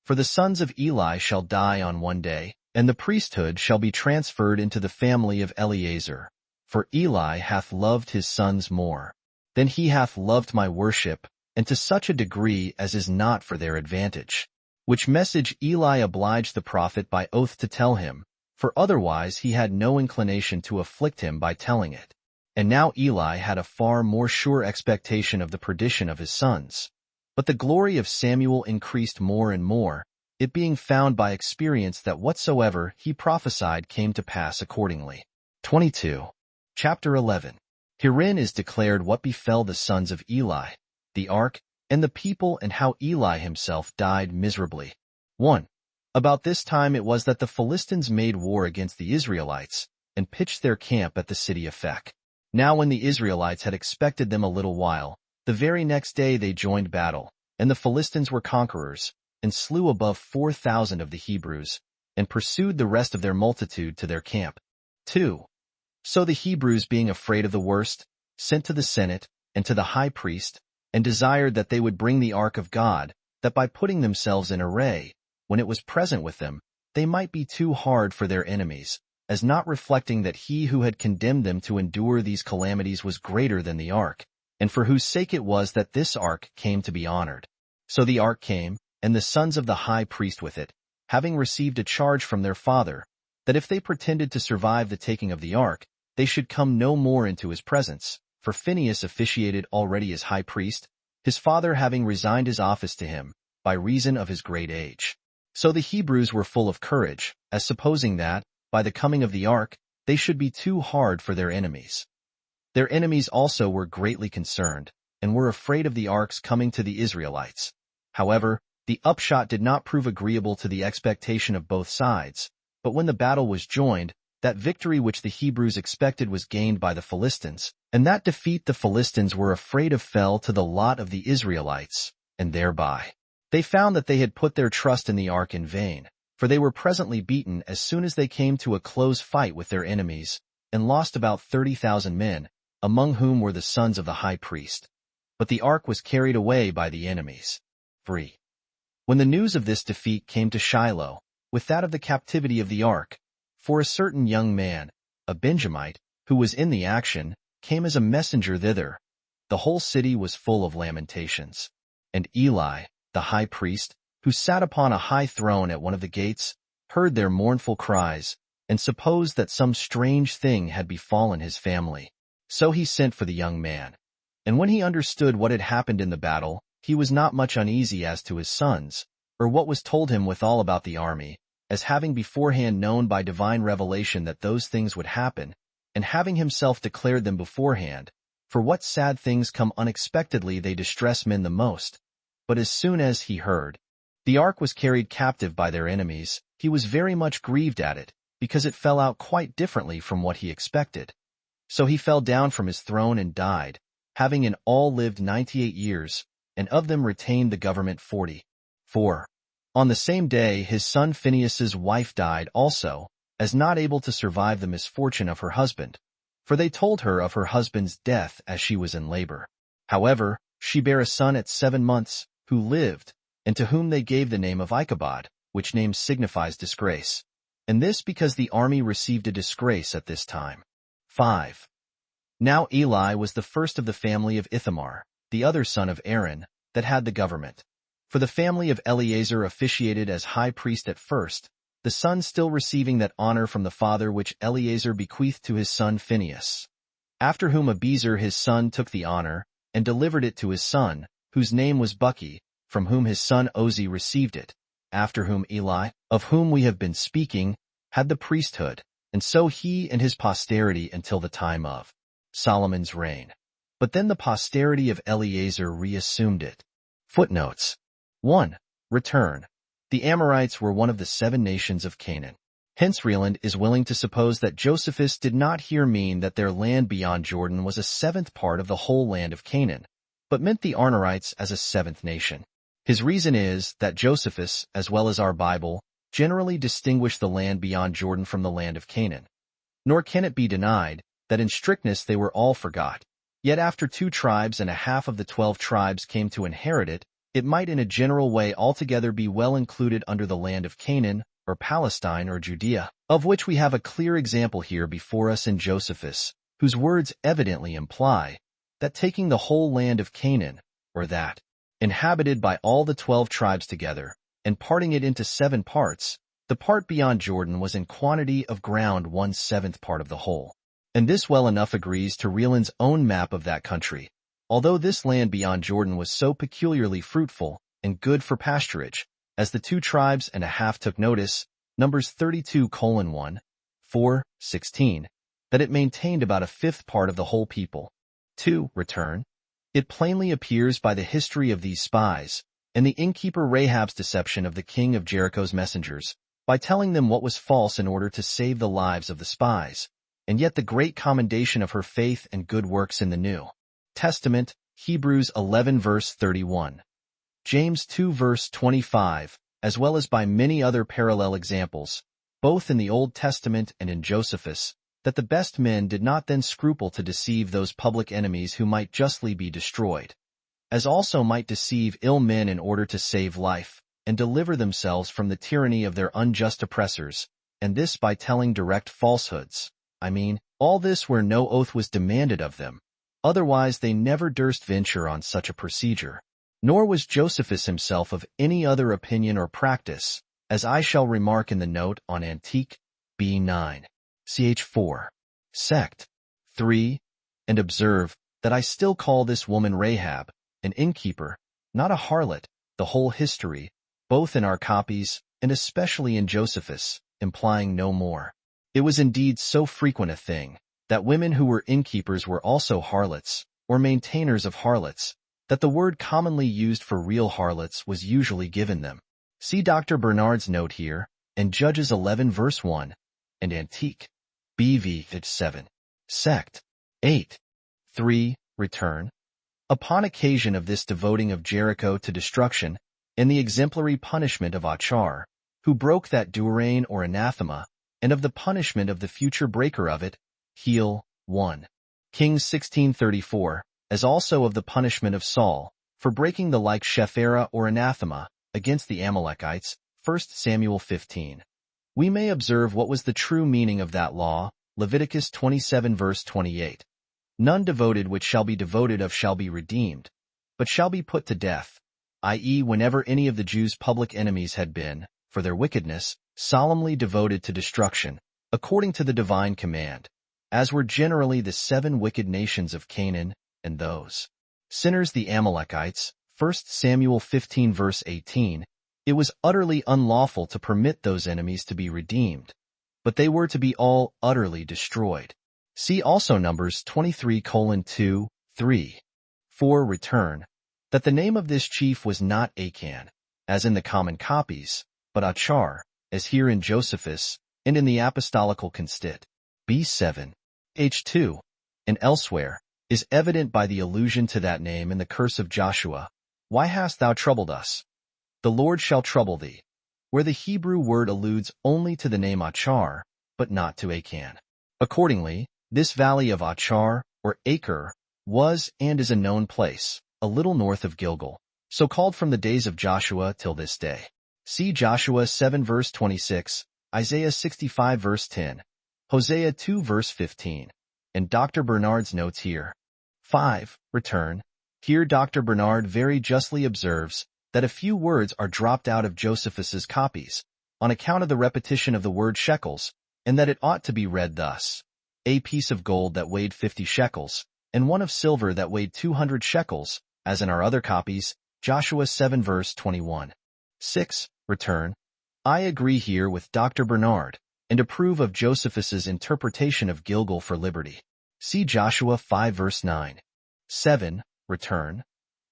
For the sons of Eli shall die on one day, and the priesthood shall be transferred into the family of Eleazar. For Eli hath loved his sons more than he hath loved my worship, and to such a degree as is not for their advantage. Which message Eli obliged the prophet by oath to tell him, for otherwise he had no inclination to afflict him by telling it. And now Eli had a far more sure expectation of the perdition of his sons. But the glory of Samuel increased more and more, it being found by experience that whatsoever he prophesied came to pass accordingly. 22. Chapter 11. Herein is declared what befell the sons of Eli, the ark, and the people, and how Eli himself died miserably. 1. About this time it was that the Philistines made war against the Israelites, and pitched their camp at the city of Phek. Now when the Israelites had expected them a little while, the very next day they joined battle, and the Philistines were conquerors, and slew above 4,000 of the Hebrews, and pursued the rest of their multitude to their camp. 2. So the Hebrews, being afraid of the worst, sent to the Senate, and to the high priest, and desired that they would bring the ark of God, that by putting themselves in array, when it was present with them, they might be too hard for their enemies, as not reflecting that he who had condemned them to endure these calamities was greater than the ark, and for whose sake it was that this ark came to be honored. So the ark came, and the sons of the high priest with it, having received a charge from their father, that if they pretended to survive the taking of the ark, they should come no more into his presence, for Phinehas officiated already as high priest, his father having resigned his office to him, by reason of his great age. So the Hebrews were full of courage, as supposing that, by the coming of the ark, they should be too hard for their enemies. Their enemies also were greatly concerned, and were afraid of the ark's coming to the Israelites. However, the upshot did not prove agreeable to the expectation of both sides, but when the battle was joined, that victory which the Hebrews expected was gained by the Philistines, and that defeat the Philistines were afraid of fell to the lot of the Israelites, and thereby they found that they had put their trust in the ark in vain, for they were presently beaten as soon as they came to a close fight with their enemies, and lost about 30,000 men, among whom were the sons of the high priest. But the ark was carried away by the enemies. 3. When the news of this defeat came to Shiloh, with that of the captivity of the ark. For a certain young man, a Benjamite, who was in the action, came as a messenger thither. The whole city was full of lamentations. And Eli, the high priest, who sat upon a high throne at one of the gates, heard their mournful cries, and supposed that some strange thing had befallen his family. So he sent for the young man. And when he understood what had happened in the battle, he was not much uneasy as to his sons, or what was told him withal about the army, as having beforehand known by divine revelation that those things would happen, and having himself declared them beforehand. For what sad things come unexpectedly they distress men the most. But as soon as he heard the ark was carried captive by their enemies, he was very much grieved at it, because it fell out quite differently from what he expected. So he fell down from his throne and died, having in all lived 98 years, and of them retained the government 44. On the same day his son Phinehas's wife died also, as not able to survive the misfortune of her husband, for they told her of her husband's death as she was in labor. However, she bare a son at 7 months, who lived, and to whom they gave the name of Ichabod, which name signifies disgrace. And this because the army received a disgrace at this time. 5. Now Eli was the first of the family of Ithamar, the other son of Aaron, that had the government. For the family of Eleazar officiated as high priest at first, the son still receiving that honor from the father which Eleazar bequeathed to his son Phinehas. After whom Abiezer his son took the honor, and delivered it to his son, whose name was Bucki, from whom his son Ozi received it, after whom Eli, of whom we have been speaking, had the priesthood, and so he and his posterity until the time of Solomon's reign. But then the posterity of Eleazar reassumed it. Footnotes. 1. Return. The Amorites were one of the 7 nations of Canaan. Hence Rieland is willing to suppose that Josephus did not here mean that their land beyond Jordan was a 7th part of the whole land of Canaan, but meant the Amorites as a 7th nation. His reason is that Josephus, as well as our Bible, generally distinguish the land beyond Jordan from the land of Canaan. Nor can it be denied that in strictness they were all forgot. Yet after 2 tribes and a half of the 12 tribes came to inherit it, it might in a general way altogether be well included under the land of Canaan, or Palestine, or Judea, of which we have a clear example here before us in Josephus, whose words evidently imply that taking the whole land of Canaan, or that inhabited by all the 12 tribes together, and parting it into 7 parts, the part beyond Jordan was in quantity of ground 1/7 part of the whole. And this well enough agrees to Rieland's own map of that country, although this land beyond Jordan was so peculiarly fruitful and good for pasturage, as the 2 tribes and a half took notice, Numbers 32:1, 4:16, that it maintained about a 5th part of the whole people. 2. Return. It plainly appears by the history of these spies, and the innkeeper Rahab's deception of the king of Jericho's messengers, by telling them what was false in order to save the lives of the spies, and yet the great commendation of her faith and good works in the New Testament, Hebrews 11 verse 31, James 2 verse 25, as well as by many other parallel examples, both in the Old Testament and in Josephus, that the best men did not then scruple to deceive those public enemies who might justly be destroyed, as also might deceive ill men in order to save life, and deliver themselves from the tyranny of their unjust oppressors, and this by telling direct falsehoods. I mean, all this where no oath was demanded of them. Otherwise they never durst venture on such a procedure. Nor was Josephus himself of any other opinion or practice, as I shall remark in the note on Antique, B9. Ch. 4. Sect. 3. And observe that I still call this woman Rahab, an innkeeper, not a harlot, the whole history, both in our copies, and especially in Josephus, implying no more. It was indeed so frequent a thing, that women who were innkeepers were also harlots, or maintainers of harlots, that the word commonly used for real harlots was usually given them. See Dr. Bernard's note here, and Judges 11 verse 1, and Antique, BV 7. Sect. 8. 3. Return. Upon occasion of this devoting of Jericho to destruction, and the exemplary punishment of Achar, who broke that durain or anathema, and of the punishment of the future breaker of it, Heel, 1. Kings 16:34, as also of the punishment of Saul, for breaking the like shephera or anathema, against the Amalekites, 1 Samuel 15. We may observe what was the true meaning of that law, Leviticus 27 verse 28. None devoted which shall be devoted of shall be redeemed, but shall be put to death, i.e. whenever any of the Jews' public enemies had been, for their wickedness, solemnly devoted to destruction, according to the divine command, as were generally the 7 wicked nations of Canaan, and those sinners the Amalekites, 1 Samuel 15 verse 18, it was utterly unlawful to permit those enemies to be redeemed, but they were to be all utterly destroyed. See also Numbers 23:2, 3. 4. Return. That the name of this chief was not Achan, as in the common copies, but Achar, as here in Josephus, and in the Apostolical Constit. B7. H2. And elsewhere, is evident by the allusion to that name in the curse of Joshua. Why hast thou troubled us? The Lord shall trouble thee, where the Hebrew word alludes only to the name Achar, but not to Achan. Accordingly, this valley of Achar, or Acre, was and is a known place, a little north of Gilgal, so called from the days of Joshua till this day. See Joshua 7 verse 26, Isaiah 65 verse 10, Hosea 2 verse 15, and Dr. Bernard's notes here. 5. Return. Here Dr. Bernard very justly observes that a few words are dropped out of Josephus's copies, on account of the repetition of the word shekels, and that it ought to be read thus: a piece of gold that weighed 50 shekels, and one of silver that weighed 200 shekels, as in our other copies, Joshua 7 verse 21. 6. Return. I agree here with Dr. Bernard, and approve of Josephus's interpretation of Gilgal for liberty. See Joshua 5 verse 9. 7. Return.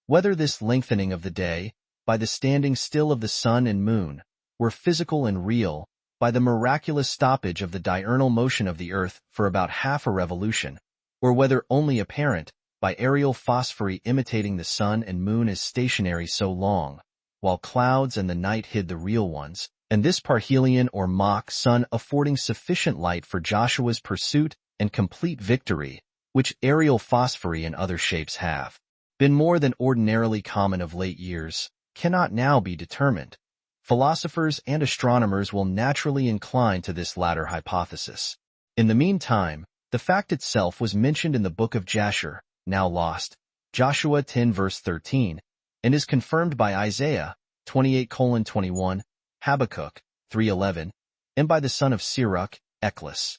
Whether this lengthening of the day, by the standing still of the sun and moon, were physical and real, by the miraculous stoppage of the diurnal motion of the earth for about half a revolution, or whether only apparent, by aerial phosphory imitating the sun and moon as stationary so long, while clouds and the night hid the real ones, and this parhelion or mock sun affording sufficient light for Joshua's pursuit and complete victory, which aerial phosphory and other shapes have been more than ordinarily common of late years, cannot now be determined. Philosophers and astronomers will naturally incline to this latter hypothesis. In the meantime, the fact itself was mentioned in the book of Jasher, now lost, Joshua 10 verse 13, and is confirmed by Isaiah 28:21, Habakkuk 3:11, and by the son of Sirach, Eklis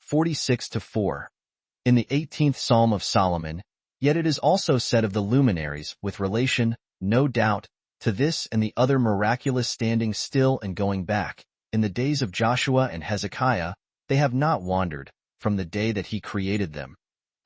46-4. In the 18th Psalm of Solomon, yet it is also said of the luminaries, with relation, no doubt, to this and the other miraculous standing still and going back, in the days of Joshua and Hezekiah, they have not wandered, from the day that he created them.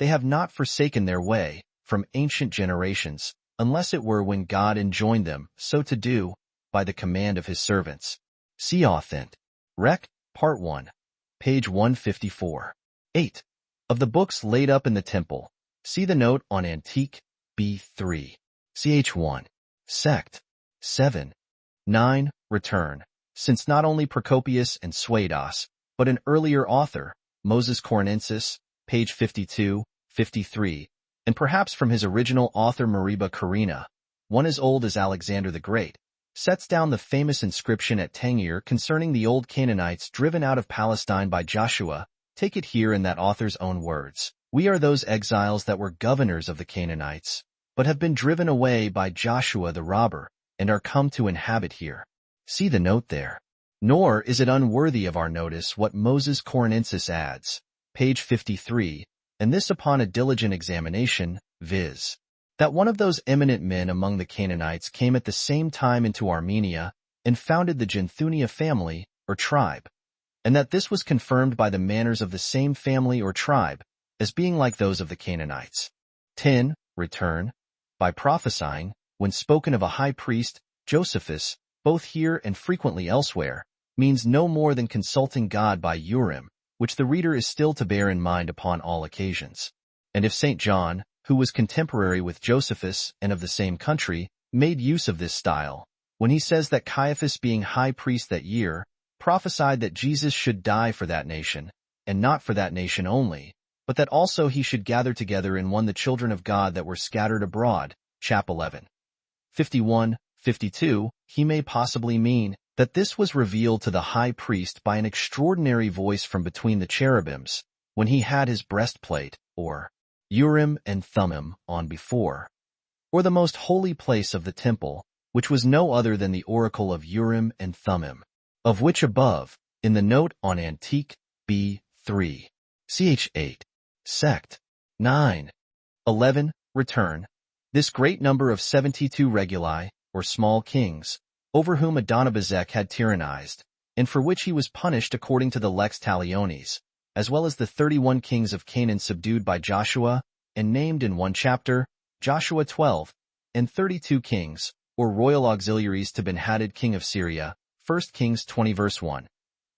They have not forsaken their way, from ancient generations, unless it were when God enjoined them so to do, by the command of his servants. See Authent. Rec. Part 1. Page 154. 8. Of the books laid up in the temple, see the note on Antique, B3. Ch. 1. Sect. 7. 9. Return. Since not only Procopius and Suedas, but an earlier author, Moses Cornensis, page 52, 53, and perhaps from his original author Mariba Carina, one as old as Alexander the Great, sets down the famous inscription at Tangier concerning the old Canaanites driven out of Palestine by Joshua. Take it here in that author's own words. We are those exiles that were governors of the Canaanites, but have been driven away by Joshua the robber, and are come to inhabit here. See the note there. Nor is it unworthy of our notice what Moses Cornensis adds, page 53, and this upon a diligent examination, viz. That one of those eminent men among the Canaanites came at the same time into Armenia, and founded the Genthunia family, or tribe, and that this was confirmed by the manners of the same family or tribe, as being like those of the Canaanites. 10. Return. By prophesying, when spoken of a high priest, Josephus, both here and frequently elsewhere, means no more than consulting God by Urim, which the reader is still to bear in mind upon all occasions. And if St. John, who was contemporary with Josephus and of the same country, made use of this style, when he says that Caiaphas being high priest that year, prophesied that Jesus should die for that nation, and not for that nation only, but that also he should gather together in one the children of God that were scattered abroad, chap 11. 51, 52, he may possibly mean, that this was revealed to the high priest by an extraordinary voice from between the cherubims, when he had his breastplate, or Urim and Thummim, on before, or the most holy place of the temple, which was no other than the oracle of Urim and Thummim, of which above, in the note on Antique B. 3, ch. 8, sect. 9. 11. Return. This great number of 72 reguli, or small kings, over whom Adonibezek had tyrannized, and for which he was punished according to the Lex Talionis, as well as the 31 kings of Canaan subdued by Joshua, and named in one chapter, Joshua 12, and 32 kings, or royal auxiliaries to Ben-Hadad king of Syria, 1 Kings 20 verse 1.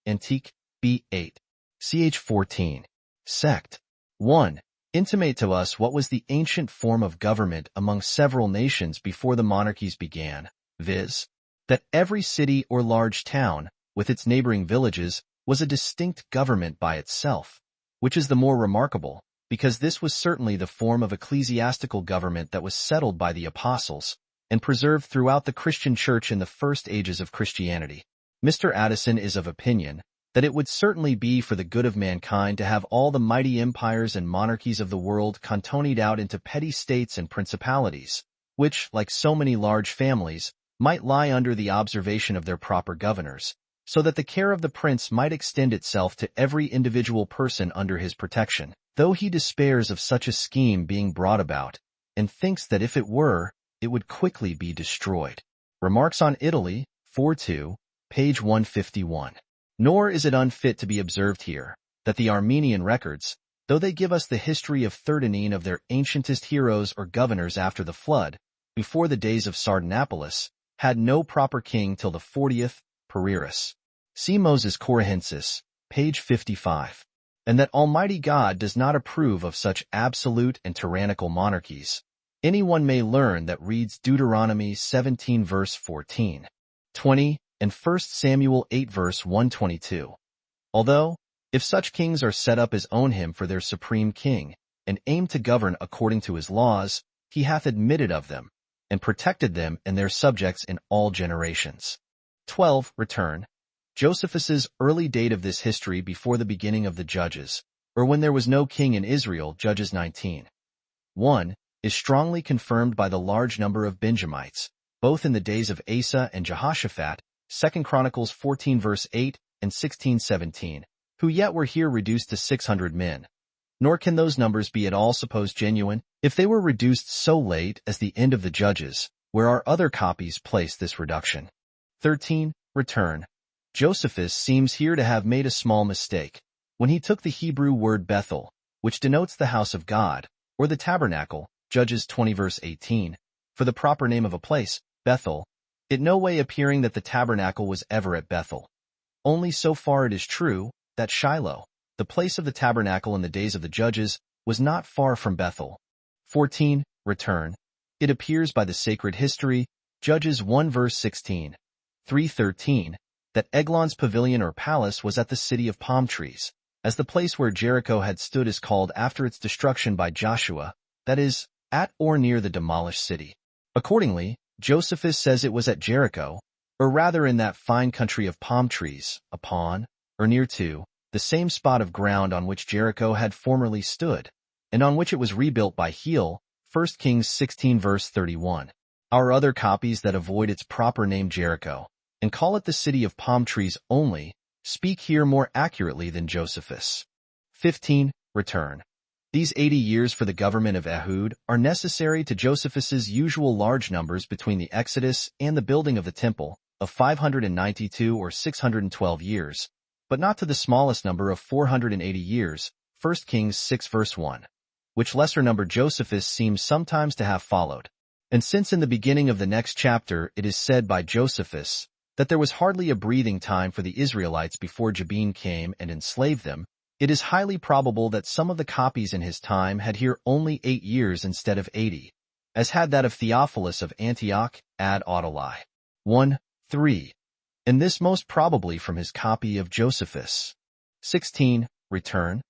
Antique B. 8. Ch. 14. Sect. 1. Intimate to us what was the ancient form of government among several nations before the monarchies began, viz., that every city or large town, with its neighboring villages, was a distinct government by itself, which is the more remarkable, because this was certainly the form of ecclesiastical government that was settled by the apostles, and preserved throughout the Christian church in the first ages of Christianity. Mr. Addison is of opinion that it would certainly be for the good of mankind to have all the mighty empires and monarchies of the world cantonied out into petty states and principalities, which, like so many large families, might lie under the observation of their proper governors, so that the care of the prince might extend itself to every individual person under his protection, though he despairs of such a scheme being brought about, and thinks that if it were, it would quickly be destroyed. Remarks on Italy, 4.2, page 151. Nor is it unfit to be observed here, that the Armenian records, though they give us the history of 13 of their ancientest heroes or governors after the flood, before the days of Sardanapalus, had no proper king till the 40th, Pereirus. See Moses Corihensis, page 55. And that Almighty God does not approve of such absolute and tyrannical monarchies. Anyone may learn that reads Deuteronomy 17 verse 14, 20, and 1 Samuel 8 verse 122. Although, if such kings are set up as own him for their supreme king, and aim to govern according to his laws, he hath admitted of them, and protected them and their subjects in all generations. 12. Return. Josephus's early date of this history before the beginning of the Judges, or when there was no king in Israel, Judges 19. 1, is strongly confirmed by the large number of Benjamites, both in the days of Asa and Jehoshaphat, 2 Chronicles 14 verse 8 and 16:17, who yet were here reduced to 600 men. Nor can those numbers be at all supposed genuine, if they were reduced so late as the end of the Judges, where our other copies place this reduction. 13. Return. Josephus seems here to have made a small mistake, when he took the Hebrew word Bethel, which denotes the house of God, or the tabernacle, Judges 20 verse 18, for the proper name of a place, Bethel, it no way appearing that the tabernacle was ever at Bethel. Only so far it is true, that Shiloh, the place of the tabernacle in the days of the Judges, was not far from Bethel. 14. Return. It appears by the sacred history, Judges 1 verse 16, 3:13, that Eglon's pavilion or palace was at the city of palm trees, as the place where Jericho had stood is called after its destruction by Joshua, that is, at or near the demolished city. Accordingly, Josephus says it was at Jericho, or rather in that fine country of palm trees, upon, or near to, the same spot of ground on which Jericho had formerly stood, and on which it was rebuilt by Heel, 1 Kings 16 verse 31. Our other copies that avoid its proper name Jericho, and call it the city of palm trees only, speak here more accurately than Josephus. 15. Return. These 80 years for the government of Ehud are necessary to Josephus's usual large numbers between the Exodus and the building of the temple, of 592 or 612 years, but not to the smallest number of 480 years, 1 Kings 6 verse 1, which lesser number Josephus seems sometimes to have followed. And since in the beginning of the next chapter it is said by Josephus that there was hardly a breathing time for the Israelites before Jabin came and enslaved them, it is highly probable that some of the copies in his time had here only 8 years instead of 80, as had that of Theophilus of Antioch ad Autoli. 1:3, and this most probably from his copy of Josephus. 16. Return.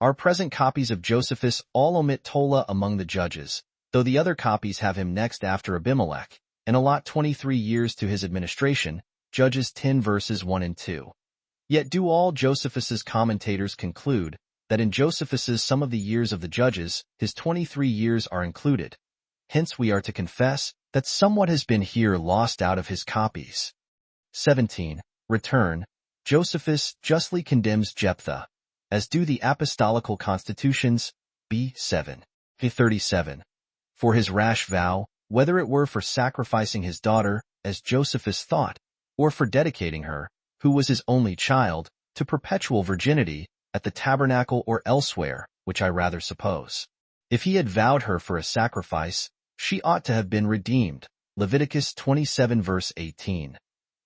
Our present copies of Josephus all omit Tola among the judges, though the other copies have him next after Abimelech, and allot 23 years to his administration, Judges 10 verses 1 and 2. Yet do all Josephus's commentators conclude that in Josephus's some of the years of the judges, his 23 years are included. Hence we are to confess that somewhat has been here lost out of his copies. 17. Return. Josephus justly condemns Jephthah, as do the apostolical constitutions, b. 7. 37. For his rash vow, whether it were for sacrificing his daughter, as Josephus thought, or for dedicating her, who was his only child, to perpetual virginity, at the tabernacle or elsewhere, which I rather suppose. If he had vowed her for a sacrifice, she ought to have been redeemed. Leviticus 27 verse 18.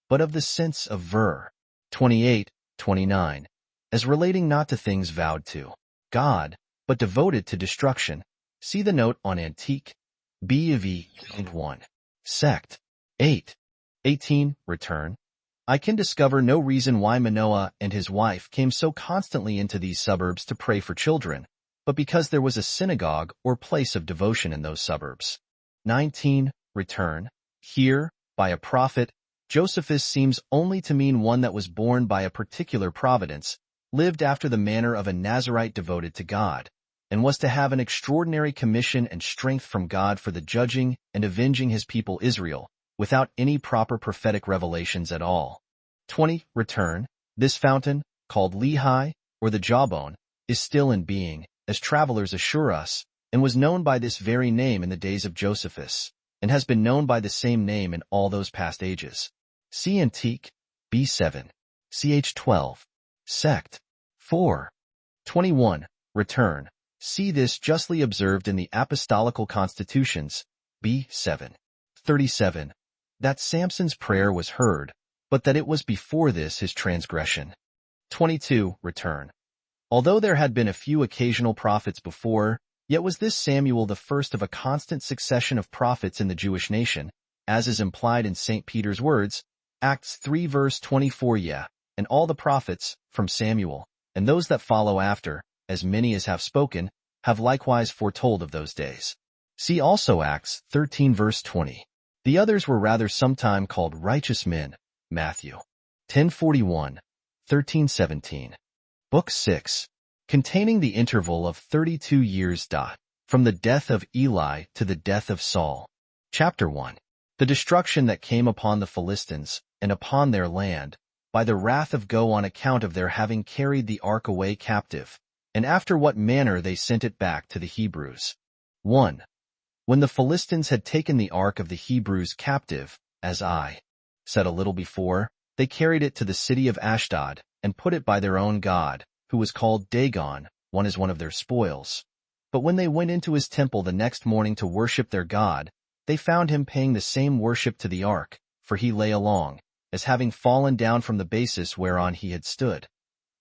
But of the sense of ver. 28, 29, as relating not to things vowed to God, but devoted to destruction. See the note on Antique, B.V. 1. Sect. 8. 18. Return. I can discover no reason why Manoah and his wife came so constantly into these suburbs to pray for children, but because there was a synagogue or place of devotion in those suburbs. 19. Return. Here, by a prophet, Josephus seems only to mean one that was born by a particular providence, lived after the manner of a Nazarite devoted to God, and was to have an extraordinary commission and strength from God for the judging and avenging his people Israel, without any proper prophetic revelations at all. 20. Return. This fountain, called Lehi, or the Jawbone, is still in being, as travelers assure us, and was known by this very name in the days of Josephus, and has been known by the same name in all those past ages. See Antique, B7, ch 12. Sect. 4. 21. Return. See this justly observed in the apostolical constitutions, B7. 37. That Samson's prayer was heard, but that it was before this his transgression. 22. Return. Although there had been a few occasional prophets before, yet was this Samuel the first of a constant succession of prophets in the Jewish nation, as is implied in St. Peter's words, Acts 3 verse 24. Yea, and all the prophets, from Samuel, and those that follow after, as many as have spoken, have likewise foretold of those days. See also Acts 13 verse 20. The others were rather sometime called righteous men. Matthew 10:41, 13:17. Book 6. Containing the interval of 32 years. From the death of Eli to the death of Saul. Chapter 1. The destruction that came upon the Philistines, and upon their land, by the wrath of God on account of their having carried the ark away captive, and after what manner they sent it back to the Hebrews. 1. When the Philistines had taken the ark of the Hebrews captive, as I said a little before, they carried it to the city of Ashdod, and put it by their own god, who was called Dagon, one as one of their spoils. But when they went into his temple the next morning to worship their god, they found him paying the same worship to the ark, for he lay along, as having fallen down from the basis whereon he had stood.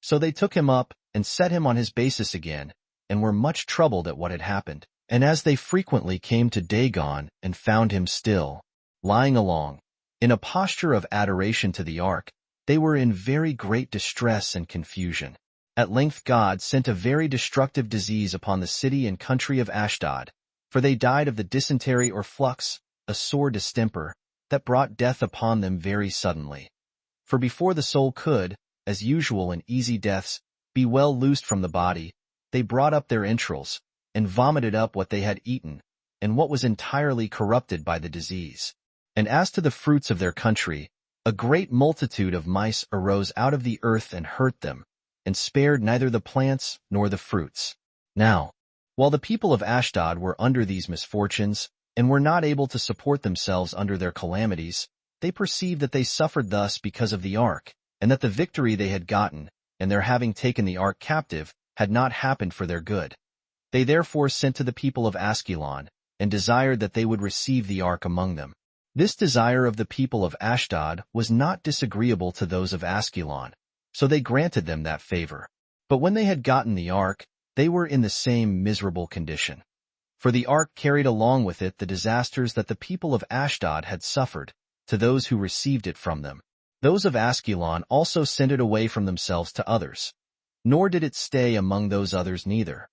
So they took him up, and set him on his basis again, and were much troubled at what had happened. And as they frequently came to Dagon, and found him still, lying along, in a posture of adoration to the ark, they were in very great distress and confusion. At length God sent a very destructive disease upon the city and country of Ashdod, for they died of the dysentery or flux, a sore distemper, that brought death upon them very suddenly. For before the soul could, as usual in easy deaths, be well loosed from the body, they brought up their entrails, and vomited up what they had eaten, and what was entirely corrupted by the disease. And as to the fruits of their country, a great multitude of mice arose out of the earth and hurt them, and spared neither the plants nor the fruits. Now, while the people of Ashdod were under these misfortunes, and were not able to support themselves under their calamities, they perceived that they suffered thus because of the ark, and that the victory they had gotten, and their having taken the ark captive, had not happened for their good. They therefore sent to the people of Askelon, and desired that they would receive the ark among them. This desire of the people of Ashdod was not disagreeable to those of Askelon, so they granted them that favor. But when they had gotten the ark, they were in the same miserable condition. For the ark carried along with it the disasters that the people of Ashdod had suffered, to those who received it from them. Those of Askelon also sent it away from themselves to others. Nor did it stay among those others neither.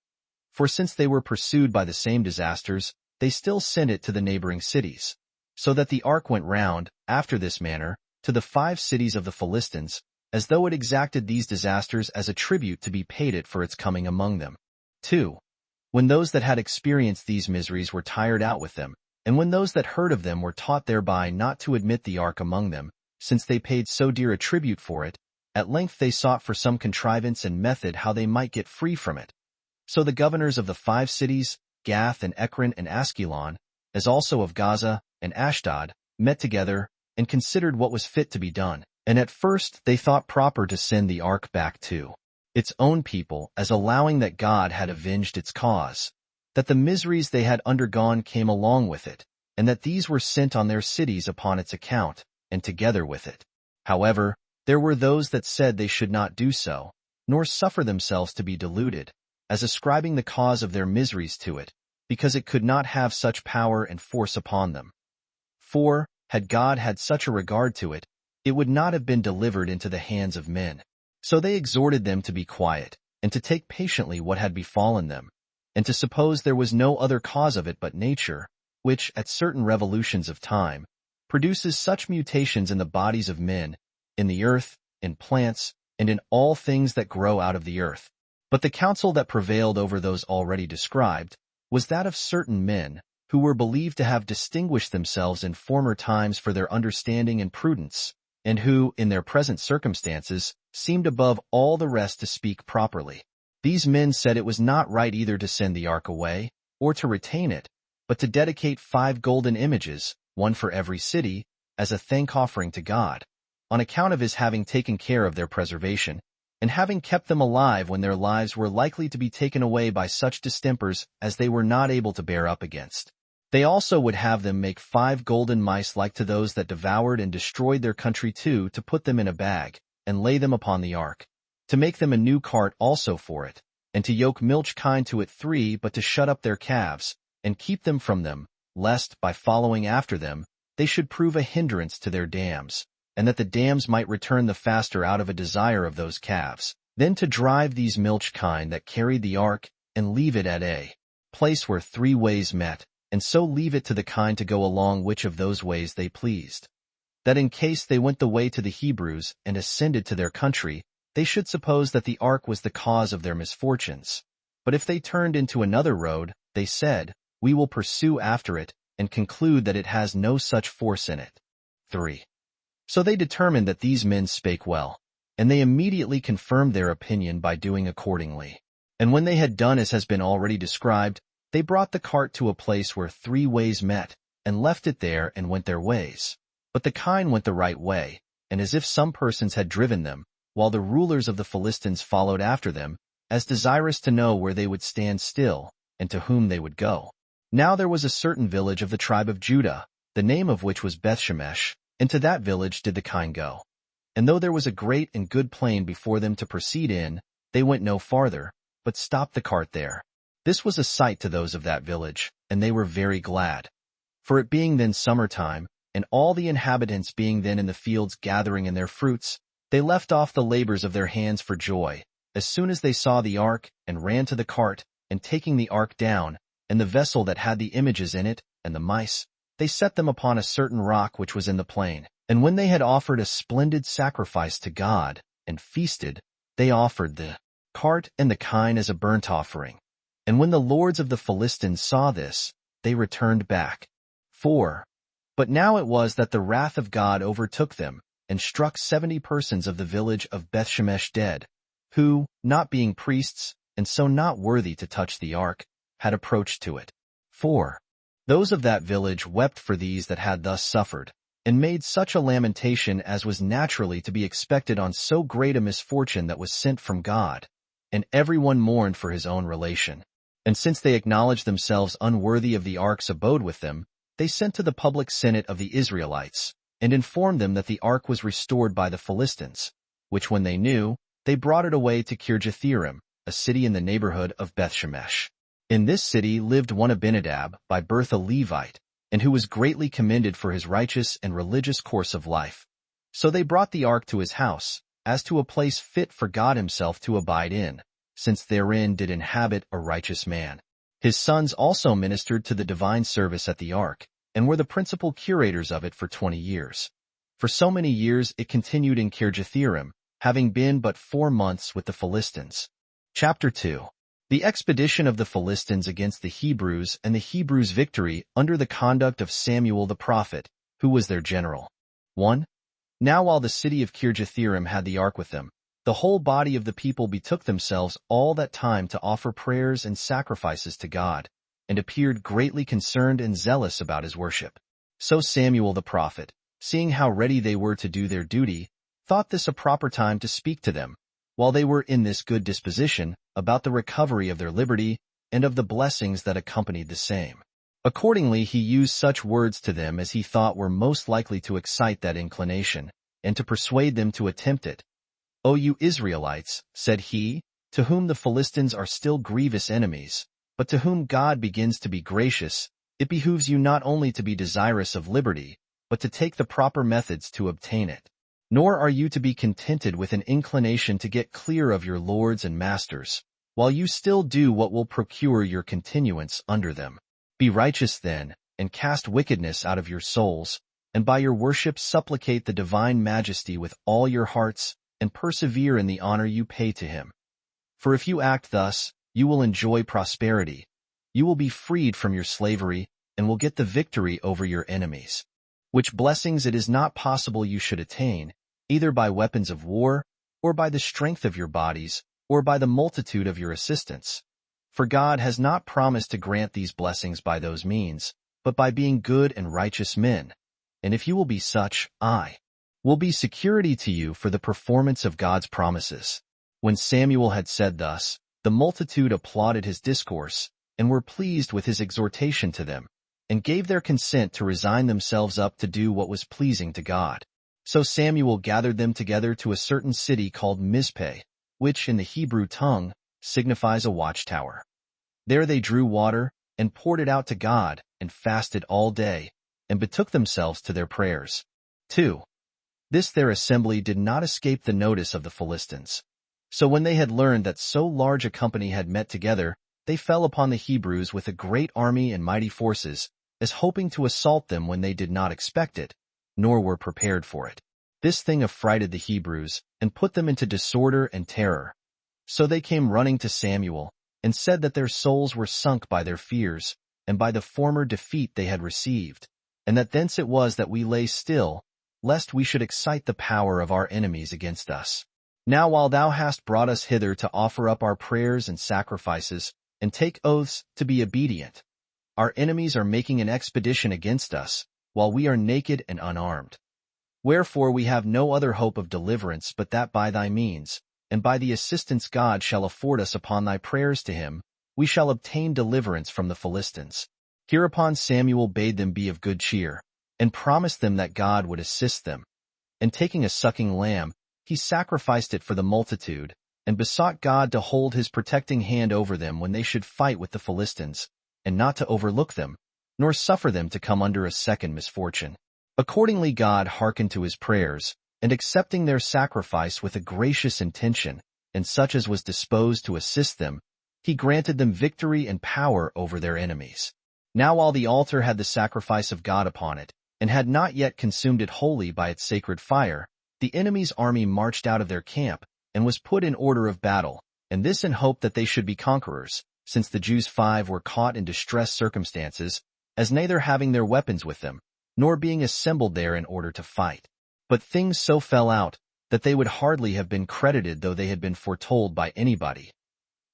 For since they were pursued by the same disasters, they still sent it to the neighboring cities. So that the ark went round, after this manner, to the 5 cities of the Philistines, as though it exacted these disasters as a tribute to be paid it for its coming among them. 2. When those that had experienced these miseries were tired out with them, and when those that heard of them were taught thereby not to admit the ark among them, since they paid so dear a tribute for it, at length they sought for some contrivance and method how they might get free from it. So the governors of the 5 cities, Gath and Ekron and Askelon, as also of Gaza and Ashdod, met together, and considered what was fit to be done. And at first they thought proper to send the ark back to its own people, as allowing that God had avenged its cause, that the miseries they had undergone came along with it, and that these were sent on their cities upon its account, and together with it. However, there were those that said they should not do so, nor suffer themselves to be deluded, as ascribing the cause of their miseries to it, because it could not have such power and force upon them. For, had God had such a regard to it, it would not have been delivered into the hands of men. So they exhorted them to be quiet, and to take patiently what had befallen them, and to suppose there was no other cause of it but nature, which, at certain revolutions of time, produces such mutations in the bodies of men, in the earth, in plants, and in all things that grow out of the earth. But the counsel that prevailed over those already described was that of certain men, who were believed to have distinguished themselves in former times for their understanding and prudence, and who, in their present circumstances, seemed above all the rest to speak properly. These men said it was not right either to send the ark away, or to retain it, but to dedicate 5 golden images, one for every city, as a thank-offering to God, on account of his having taken care of their preservation, and having kept them alive when their lives were likely to be taken away by such distempers as they were not able to bear up against. They also would have them make 5 golden mice like to those that devoured and destroyed their country too, to put them in a bag, and lay them upon the ark, to make them a new cart also for it, and to yoke milch kine to it 3, but to shut up their calves, and keep them from them, lest, by following after them, they should prove a hindrance to their dams, and that the dams might return the faster out of a desire of those calves. Then to drive these milch kine that carried the ark, and leave it at a place where 3 ways met, and so leave it to the kine to go along which of those ways they pleased, that in case they went the way to the Hebrews and ascended to their country, they should suppose that the ark was the cause of their misfortunes. But if they turned into another road, they said, we will pursue after it, and conclude that it has no such force in it. 3. So they determined that these men spake well, and they immediately confirmed their opinion by doing accordingly. And when they had done as has been already described, they brought the cart to a place where 3 ways met, and left it there and went their ways. But the kine went the right way, and as if some persons had driven them, while the rulers of the Philistines followed after them, as desirous to know where they would stand still, and to whom they would go. Now there was a certain village of the tribe of Judah, the name of which was Bethshemesh, and to that village did the kine go. And though there was a great and good plain before them to proceed in, they went no farther, but stopped the cart there. This was a sight to those of that village, and they were very glad. For it being then summer time, and all the inhabitants being then in the fields gathering in their fruits, they left off the labors of their hands for joy, as soon as they saw the ark, and ran to the cart, and taking the ark down, and the vessel that had the images in it, and the mice, they set them upon a certain rock which was in the plain. And when they had offered a splendid sacrifice to God, and feasted, they offered the cart and the kine as a burnt offering. And when the lords of the Philistines saw this, they returned back. 4. But now it was that the wrath of God overtook them, and struck 70 persons of the village of Bethshemesh dead, who, not being priests, and so not worthy to touch the ark, had approached to it. 4. Those of that village wept for these that had thus suffered, and made such a lamentation as was naturally to be expected on so great a misfortune that was sent from God, and every one mourned for his own relation. And since they acknowledged themselves unworthy of the ark's abode with them, they sent to the public senate of the Israelites, and informed them that the ark was restored by the Philistines, which when they knew, they brought it away to Kirjathjearim, a city in the neighborhood of Bethshemesh. In this city lived one Abinadab, by birth a Levite, and who was greatly commended for his righteous and religious course of life. So they brought the ark to his house, as to a place fit for God himself to abide in, since therein did inhabit a righteous man. His sons also ministered to the divine service at the ark, and were the principal curators of it for 20 years. For so many years it continued in Kirjatharim, having been but 4 months with the Philistines. Chapter 2. The expedition of the Philistines against the Hebrews and the Hebrews' victory under the conduct of Samuel the prophet, who was their general. 1. Now while the city of Kirjatharim had the ark with them, the whole body of the people betook themselves all that time to offer prayers and sacrifices to God, and appeared greatly concerned and zealous about his worship. So Samuel the prophet, seeing how ready they were to do their duty, thought this a proper time to speak to them, while they were in this good disposition, about the recovery of their liberty and of the blessings that accompanied the same. Accordingly he used such words to them as he thought were most likely to excite that inclination, and to persuade them to attempt it. O you Israelites, said he, to whom the Philistines are still grievous enemies, but to whom God begins to be gracious, it behooves you not only to be desirous of liberty, but to take the proper methods to obtain it. Nor are you to be contented with an inclination to get clear of your lords and masters, while you still do what will procure your continuance under them. Be righteous then, and cast wickedness out of your souls, and by your worship supplicate the divine majesty with all your hearts, and persevere in the honor you pay to him. For if you act thus, you will enjoy prosperity. You will be freed from your slavery, and will get the victory over your enemies. Which blessings it is not possible you should attain, either by weapons of war, or by the strength of your bodies, or by the multitude of your assistants. For God has not promised to grant these blessings by those means, but by being good and righteous men. And if you will be such, I will be security to you for the performance of God's promises. When Samuel had said thus, the multitude applauded his discourse, and were pleased with his exhortation to them, and gave their consent to resign themselves up to do what was pleasing to God. So Samuel gathered them together to a certain city called Mizpeh, which in the Hebrew tongue signifies a watchtower. There they drew water, and poured it out to God, and fasted all day, and betook themselves to their prayers. 2. This their assembly did not escape the notice of the Philistines. So when they had learned that so large a company had met together, they fell upon the Hebrews with a great army and mighty forces, as hoping to assault them when they did not expect it, nor were prepared for it. This thing affrighted the Hebrews, and put them into disorder and terror. So they came running to Samuel, and said that their souls were sunk by their fears, and by the former defeat they had received, and that thence it was that we lay still, lest we should excite the power of our enemies against us. Now while thou hast brought us hither to offer up our prayers and sacrifices, and take oaths to be obedient, our enemies are making an expedition against us, while we are naked and unarmed. Wherefore we have no other hope of deliverance but that by thy means, and by the assistance God shall afford us upon thy prayers to him, we shall obtain deliverance from the Philistines. Hereupon Samuel bade them be of good cheer, and promised them that God would assist them. And taking a sucking lamb, he sacrificed it for the multitude, and besought God to hold his protecting hand over them when they should fight with the Philistines, and not to overlook them, nor suffer them to come under a second misfortune. Accordingly God hearkened to his prayers, and accepting their sacrifice with a gracious intention, and such as was disposed to assist them, he granted them victory and power over their enemies. Now while the altar had the sacrifice of God upon it, and had not yet consumed it wholly by its sacred fire, the enemy's army marched out of their camp, and was put in order of battle, and this in hope that they should be conquerors, since the Jews 5 were caught in distressed circumstances, as neither having their weapons with them, nor being assembled there in order to fight. But things so fell out, that they would hardly have been credited though they had been foretold by anybody.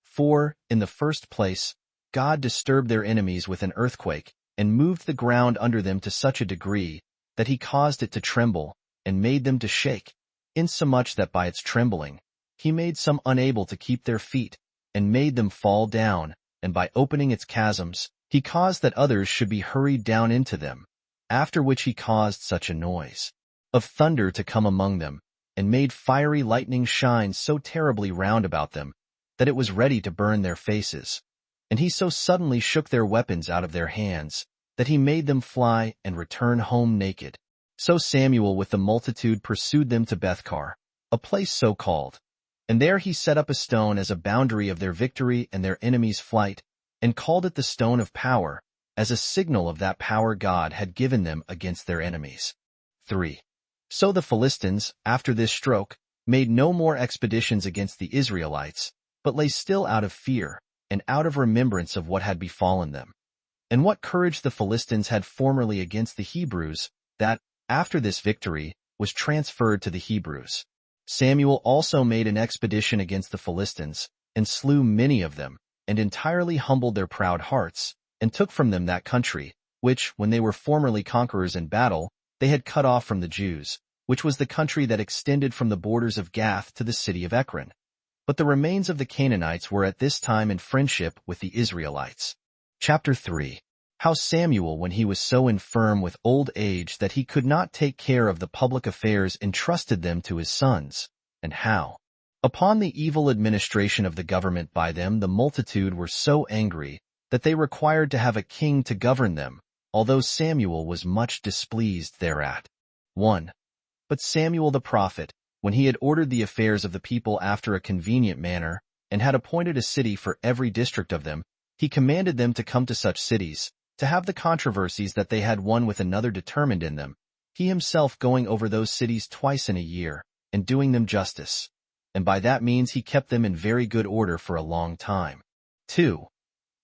For, in the first place, God disturbed their enemies with an earthquake, and moved the ground under them to such a degree, that he caused it to tremble, and made them to shake, insomuch that by its trembling, he made some unable to keep their feet, and made them fall down, and by opening its chasms, he caused that others should be hurried down into them, after which he caused such a noise of thunder to come among them, and made fiery lightning shine so terribly round about them, that it was ready to burn their faces. And he so suddenly shook their weapons out of their hands, that he made them fly and return home naked. So Samuel with the multitude pursued them to Bethkar, a place so called. And there he set up a stone as a boundary of their victory and their enemies' flight, and called it the stone of power, as a signal of that power God had given them against their enemies. 3. So the Philistines, after this stroke, made no more expeditions against the Israelites, but lay still out of fear, and out of remembrance of what had befallen them. And what courage the Philistines had formerly against the Hebrews, that, after this victory, was transferred to the Hebrews. Samuel also made an expedition against the Philistines, and slew many of them, and entirely humbled their proud hearts, and took from them that country, which, when they were formerly conquerors in battle, they had cut off from the Jews, which was the country that extended from the borders of Gath to the city of Ekron. But the remains of the Canaanites were at this time in friendship with the Israelites. Chapter 3. How Samuel, when he was so infirm with old age that he could not take care of the public affairs, entrusted them to his sons, and how, upon the evil administration of the government by them, the multitude were so angry that they required to have a king to govern them, although Samuel was much displeased thereat. 1. But Samuel the prophet, when he had ordered the affairs of the people after a convenient manner, and had appointed a city for every district of them, he commanded them to come to such cities, to have the controversies that they had one with another determined in them, he himself going over those cities twice in a year, and doing them justice. And by that means he kept them in very good order for a long time. 2.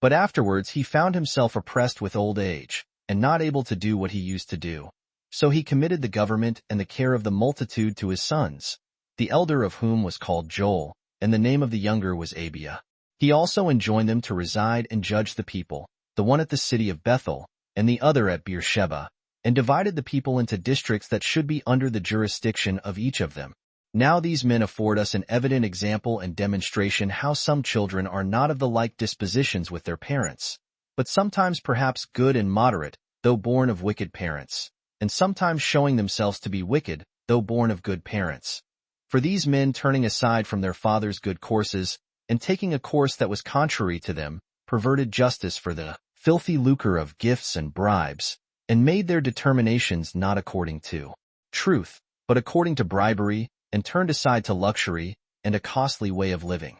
But afterwards he found himself oppressed with old age, and not able to do what he used to do. So he committed the government and the care of the multitude to his sons, the elder of whom was called Joel, and the name of the younger was Abiah. He also enjoined them to reside and judge the people, the one at the city of Bethel, and the other at Beersheba, and divided the people into districts that should be under the jurisdiction of each of them. Now these men afford us an evident example and demonstration how some children are not of the like dispositions with their parents, but sometimes perhaps good and moderate, though born of wicked parents, and sometimes showing themselves to be wicked, though born of good parents. For these men, turning aside from their fathers' good courses, and taking a course that was contrary to them, perverted justice for the filthy lucre of gifts and bribes, and made their determinations not according to truth, but according to bribery, and turned aside to luxury and a costly way of living.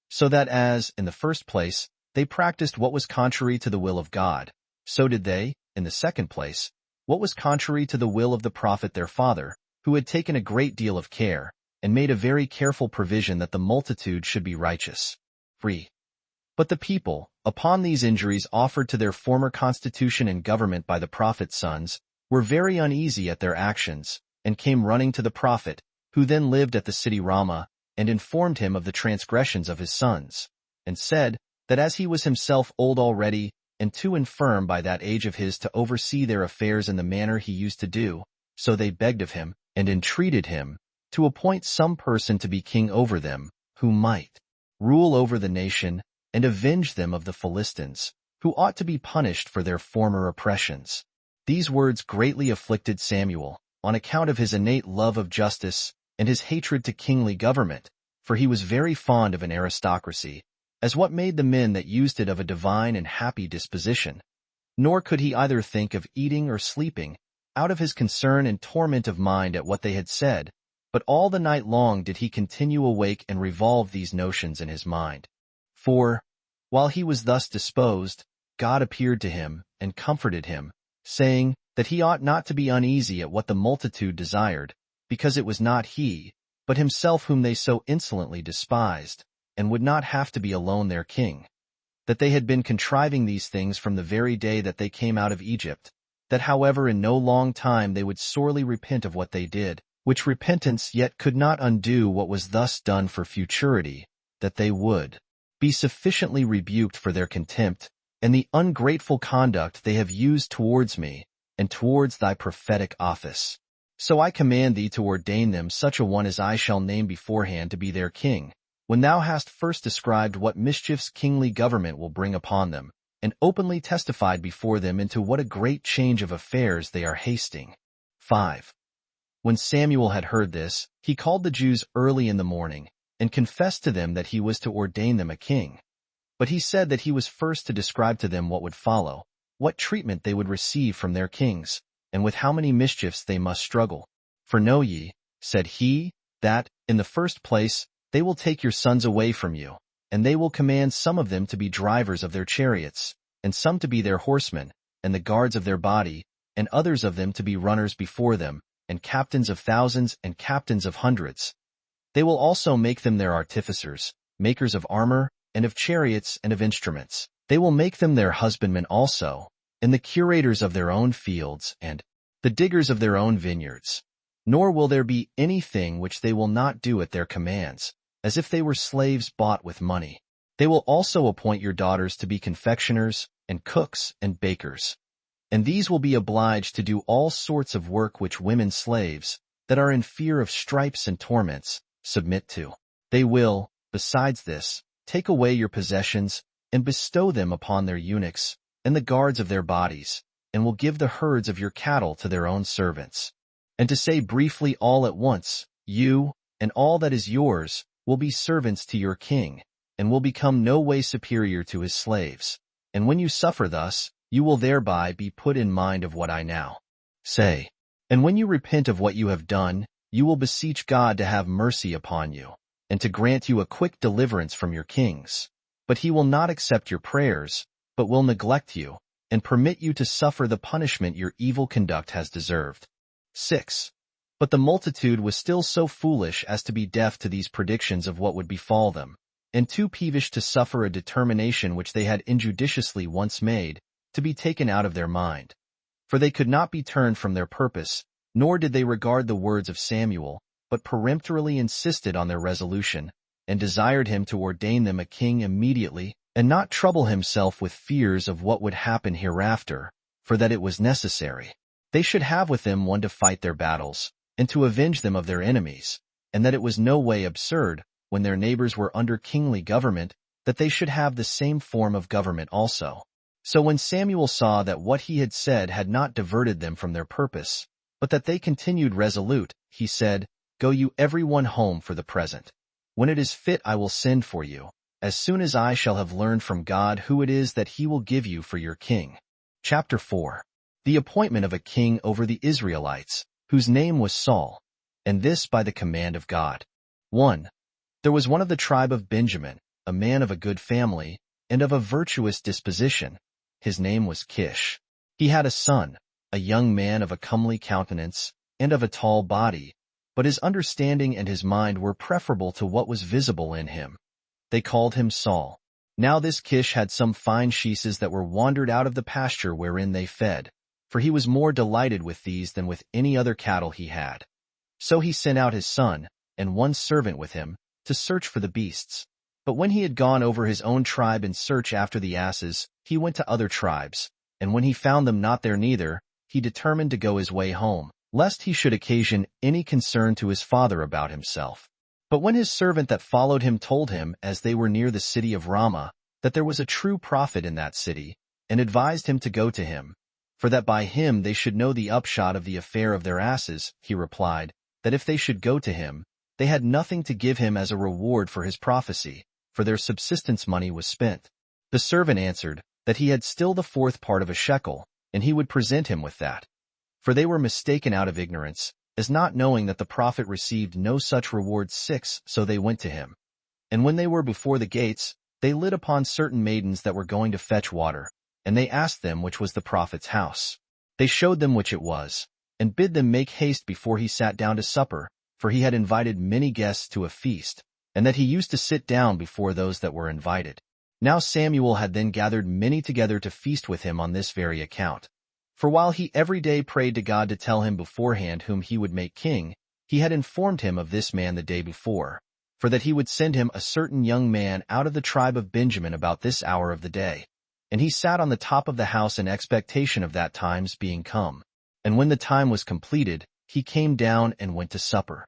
So that as, in the first place, they practiced what was contrary to the will of God, so did they, in the second place, what was contrary to the will of the prophet their father, who had taken a great deal of care, and made a very careful provision that the multitude should be righteous. 3. But the people, upon these injuries offered to their former constitution and government by the prophet's sons, were very uneasy at their actions, and came running to the prophet, who then lived at the city Ramah, and informed him of the transgressions of his sons, and said that as he was himself old already, and too infirm by that age of his to oversee their affairs in the manner he used to do, so they begged of him, and entreated him, to appoint some person to be king over them, who might rule over the nation, and avenge them of the Philistines, who ought to be punished for their former oppressions. These words greatly afflicted Samuel, on account of his innate love of justice, and his hatred to kingly government, for he was very fond of an aristocracy, as what made the men that used it of a divine and happy disposition. Nor could he either think of eating or sleeping, out of his concern and torment of mind at what they had said, but all the night long did he continue awake and revolve these notions in his mind. For, while he was thus disposed, God appeared to him, and comforted him, saying that he ought not to be uneasy at what the multitude desired, because it was not he, but himself whom they so insolently despised, and would not have to be alone their king. That they had been contriving these things from the very day that they came out of Egypt, that however in no long time they would sorely repent of what they did, which repentance yet could not undo what was thus done for futurity, that they would be sufficiently rebuked for their contempt, and the ungrateful conduct they have used towards me, and towards thy prophetic office. So I command thee to ordain them such a one as I shall name beforehand to be their king, when thou hast first described what mischiefs kingly government will bring upon them, and openly testified before them into what a great change of affairs they are hasting. 5. When Samuel had heard this, he called the Jews early in the morning, and confessed to them that he was to ordain them a king. But he said that he was first to describe to them what would follow, what treatment they would receive from their kings, and with how many mischiefs they must struggle. For know ye, said he, that, in the first place, they will take your sons away from you, and they will command some of them to be drivers of their chariots, and some to be their horsemen, and the guards of their body, and others of them to be runners before them, and captains of thousands, and captains of hundreds. They will also make them their artificers, makers of armor, and of chariots, and of instruments. They will make them their husbandmen also, and the curators of their own fields, and the diggers of their own vineyards. Nor will there be anything which they will not do at their commands, as if they were slaves bought with money. They will also appoint your daughters to be confectioners, and cooks, and bakers. And these will be obliged to do all sorts of work which women slaves, that are in fear of stripes and torments, submit to. They will, besides this, take away your possessions, and bestow them upon their eunuchs, and the guards of their bodies, and will give the herds of your cattle to their own servants. And to say briefly all at once, you, and all that is yours, will be servants to your king, and will become no way superior to his slaves. And when you suffer thus, you will thereby be put in mind of what I now say. And when you repent of what you have done, you will beseech God to have mercy upon you, and to grant you a quick deliverance from your kings. But he will not accept your prayers, but will neglect you, and permit you to suffer the punishment your evil conduct has deserved. 6. But the multitude was still so foolish as to be deaf to these predictions of what would befall them, and too peevish to suffer a determination which they had injudiciously once made, to be taken out of their mind. For they could not be turned from their purpose, nor did they regard the words of Samuel, but peremptorily insisted on their resolution, and desired him to ordain them a king immediately, and not trouble himself with fears of what would happen hereafter, for that it was necessary they should have with them one to fight their battles, and to avenge them of their enemies, and that it was no way absurd, when their neighbors were under kingly government, that they should have the same form of government also. So when Samuel saw that what he had said had not diverted them from their purpose, but that they continued resolute, he said, Go you every one home for the present. When it is fit I will send for you, as soon as I shall have learned from God who it is that he will give you for your king. Chapter 4. The appointment of a king over the Israelites, whose name was Saul, and this by the command of God. 1. There was one of the tribe of Benjamin, a man of a good family, and of a virtuous disposition. His name was Kish. He had a son, a young man of a comely countenance, and of a tall body, but his understanding and his mind were preferable to what was visible in him. They called him Saul. Now this Kish had some fine sheeses that were wandered out of the pasture wherein they fed, for he was more delighted with these than with any other cattle he had. So he sent out his son, and one servant with him, to search for the beasts. But when he had gone over his own tribe in search after the asses, he went to other tribes, and when he found them not there neither, he determined to go his way home, lest he should occasion any concern to his father about himself. But when his servant that followed him told him, as they were near the city of Ramah, that there was a true prophet in that city, and advised him to go to him, for that by him they should know the upshot of the affair of their asses, he replied, that if they should go to him, they had nothing to give him as a reward for his prophecy, for their subsistence money was spent. The servant answered, that he had still the fourth part of a shekel, and he would present him with that. For they were mistaken out of ignorance, as not knowing that the prophet received no such reward. 6. So they went to him. And when they were before the gates, they lit upon certain maidens that were going to fetch water, and they asked them which was the prophet's house. They showed them which it was, and bid them make haste before he sat down to supper, for he had invited many guests to a feast, and that he used to sit down before those that were invited. Now Samuel had then gathered many together to feast with him on this very account. For while he every day prayed to God to tell him beforehand whom he would make king, he had informed him of this man the day before, for that he would send him a certain young man out of the tribe of Benjamin about this hour of the day. And he sat on the top of the house in expectation of that time's being come. And when the time was completed, he came down and went to supper.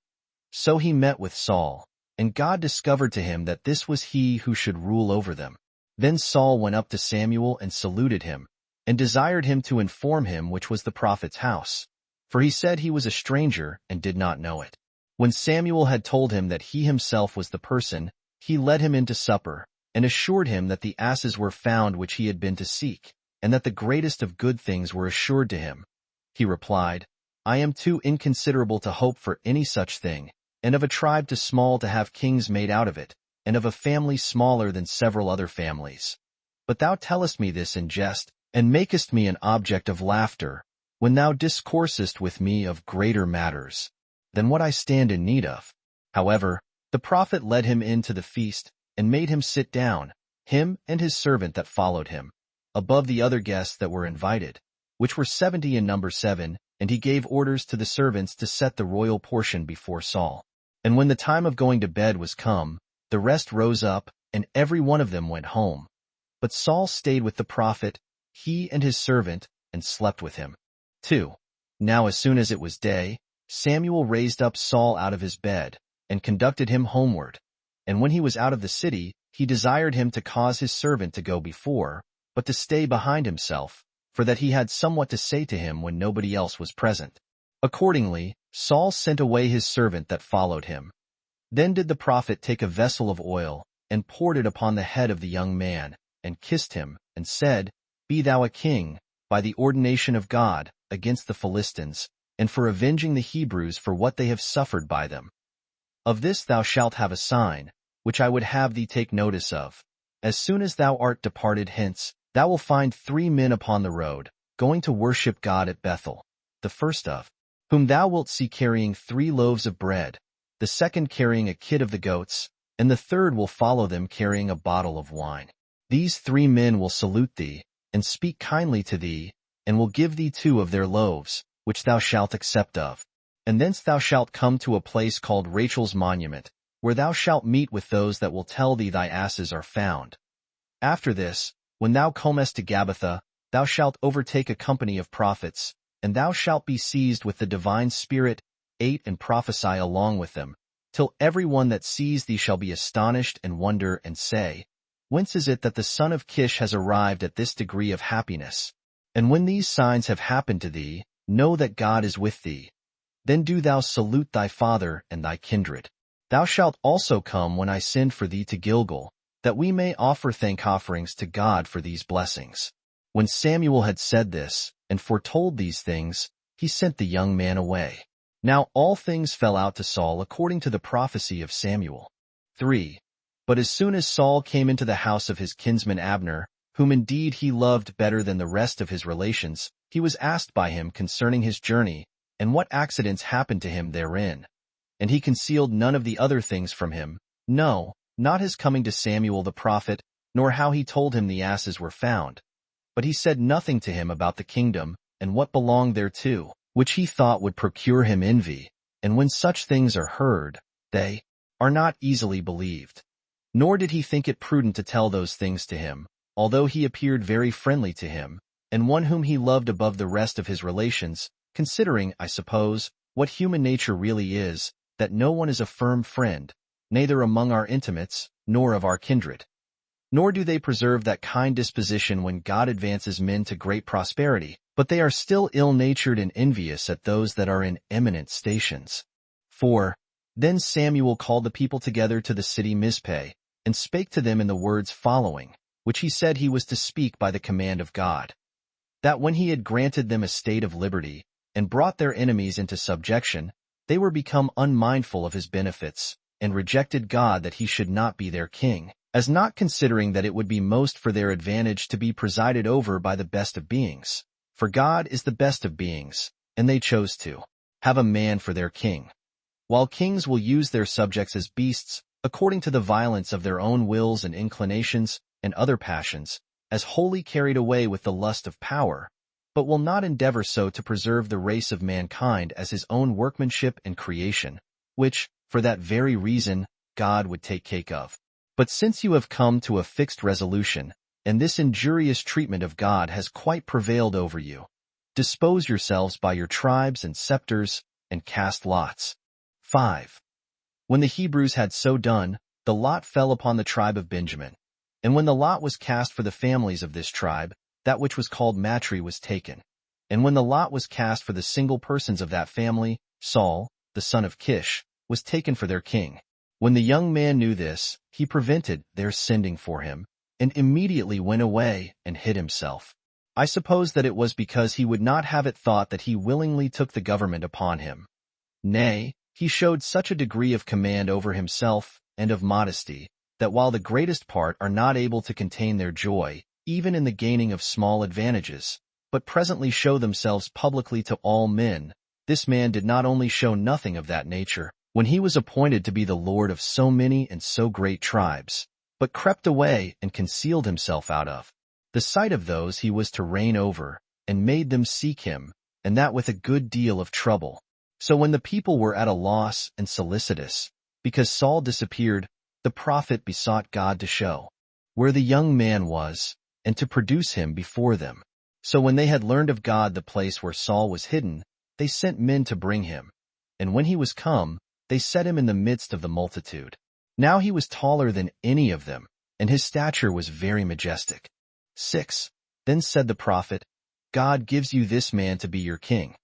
So he met with Saul, and God discovered to him that this was he who should rule over them. Then Saul went up to Samuel and saluted him, and desired him to inform him which was the prophet's house, for he said he was a stranger and did not know it. When Samuel had told him that he himself was the person, he led him in to supper, and assured him that the asses were found which he had been to seek, and that the greatest of good things were assured to him. He replied, I am too inconsiderable to hope for any such thing, and of a tribe too small to have kings made out of it, and of a family smaller than several other families. But thou tellest me this in jest, and makest me an object of laughter. when thou discoursest with me of greater matters than what I stand in need of. However, the prophet led him in to the feast, and made him sit down, him and his servant that followed him, above the other guests that were invited, which were 70 in number 7, and he gave orders to the servants to set the royal portion before Saul. And when the time of going to bed was come, the rest rose up, and every one of them went home. But Saul stayed with the prophet, he and his servant, and slept with him. 2. Now as soon as it was day, Samuel raised up Saul out of his bed, and conducted him homeward. And when he was out of the city, he desired him to cause his servant to go before, but to stay behind himself, for that he had somewhat to say to him when nobody else was present. Accordingly, Saul sent away his servant that followed him. Then did the prophet take a vessel of oil, and poured it upon the head of the young man, and kissed him, and said, Be thou a king, by the ordination of God, against the Philistines, and for avenging the Hebrews for what they have suffered by them. Of this thou shalt have a sign, which I would have thee take notice of. As soon as thou art departed hence, thou wilt find 3 men upon the road, going to worship God at Bethel, the first of whom thou wilt see carrying 3 loaves of bread, the second carrying a kid of the goats, and the third will follow them carrying a bottle of wine. These 3 men will salute thee, and speak kindly to thee, and will give thee 2 of their loaves, which thou shalt accept of. And thence thou shalt come to a place called Rachel's Monument, where thou shalt meet with those that will tell thee thy asses are found. After this, when thou comest to Gabbatha, thou shalt overtake a company of prophets, and thou shalt be seized with the divine spirit, 8, and prophesy along with them, till every one that sees thee shall be astonished and wonder and say, Whence is it that the son of Kish has arrived at this degree of happiness? And when these signs have happened to thee, know that God is with thee. Then do thou salute thy father and thy kindred. Thou shalt also come when I send for thee to Gilgal, that we may offer thank offerings to God for these blessings. When Samuel had said this, and foretold these things, he sent the young man away. Now all things fell out to Saul according to the prophecy of Samuel. 3. But as soon as Saul came into the house of his kinsman Abner, whom indeed he loved better than the rest of his relations, he was asked by him concerning his journey, and what accidents happened to him therein. And he concealed none of the other things from him, no, not his coming to Samuel the prophet, nor how he told him the asses were found. But he said nothing to him about the kingdom, and what belonged thereto, which he thought would procure him envy. And when such things are heard, they are not easily believed. Nor did he think it prudent to tell those things to him, although he appeared very friendly to him, and one whom he loved above the rest of his relations, considering, I suppose, what human nature really is, that no one is a firm friend, neither among our intimates, nor of our kindred. Nor do they preserve that kind disposition when God advances men to great prosperity, but they are still ill-natured and envious at those that are in eminent stations. 4. Then Samuel called the people together to the city Mizpeh, and spake to them in the words following, which he said he was to speak by the command of God. That when he had granted them a state of liberty, and brought their enemies into subjection, they were become unmindful of his benefits, and rejected God that he should not be their king, as not considering that it would be most for their advantage to be presided over by the best of beings. For God is the best of beings, and they chose to have a man for their king. While kings will use their subjects as beasts, according to the violence of their own wills and inclinations, and other passions, as wholly carried away with the lust of power, but will not endeavor so to preserve the race of mankind as his own workmanship and creation, which, for that very reason, God would take care of. But since you have come to a fixed resolution, and this injurious treatment of God has quite prevailed over you, dispose yourselves by your tribes and scepters, and cast lots. 5. When the Hebrews had so done, the lot fell upon the tribe of Benjamin. And when the lot was cast for the families of this tribe, that which was called Matri was taken. And when the lot was cast for the single persons of that family, Saul, the son of Kish, was taken for their king. When the young man knew this, he prevented their sending for him, and immediately went away and hid himself. I suppose that it was because he would not have it thought that he willingly took the government upon him. Nay, he showed such a degree of command over himself and of modesty, that while the greatest part are not able to contain their joy, even in the gaining of small advantages, but presently show themselves publicly to all men. This man did not only show nothing of that nature, when he was appointed to be the lord of so many and so great tribes, but crept away and concealed himself out of the sight of those he was to reign over, and made them seek him, and that with a good deal of trouble. So when the people were at a loss and solicitous, because Saul disappeared, the prophet besought God to show where the young man was, and to produce him before them. So when they had learned of God the place where Saul was hidden, they sent men to bring him. And when he was come, they set him in the midst of the multitude. Now he was taller than any of them, and his stature was very majestic. 6. Then said the prophet, God gives you this man to be your king.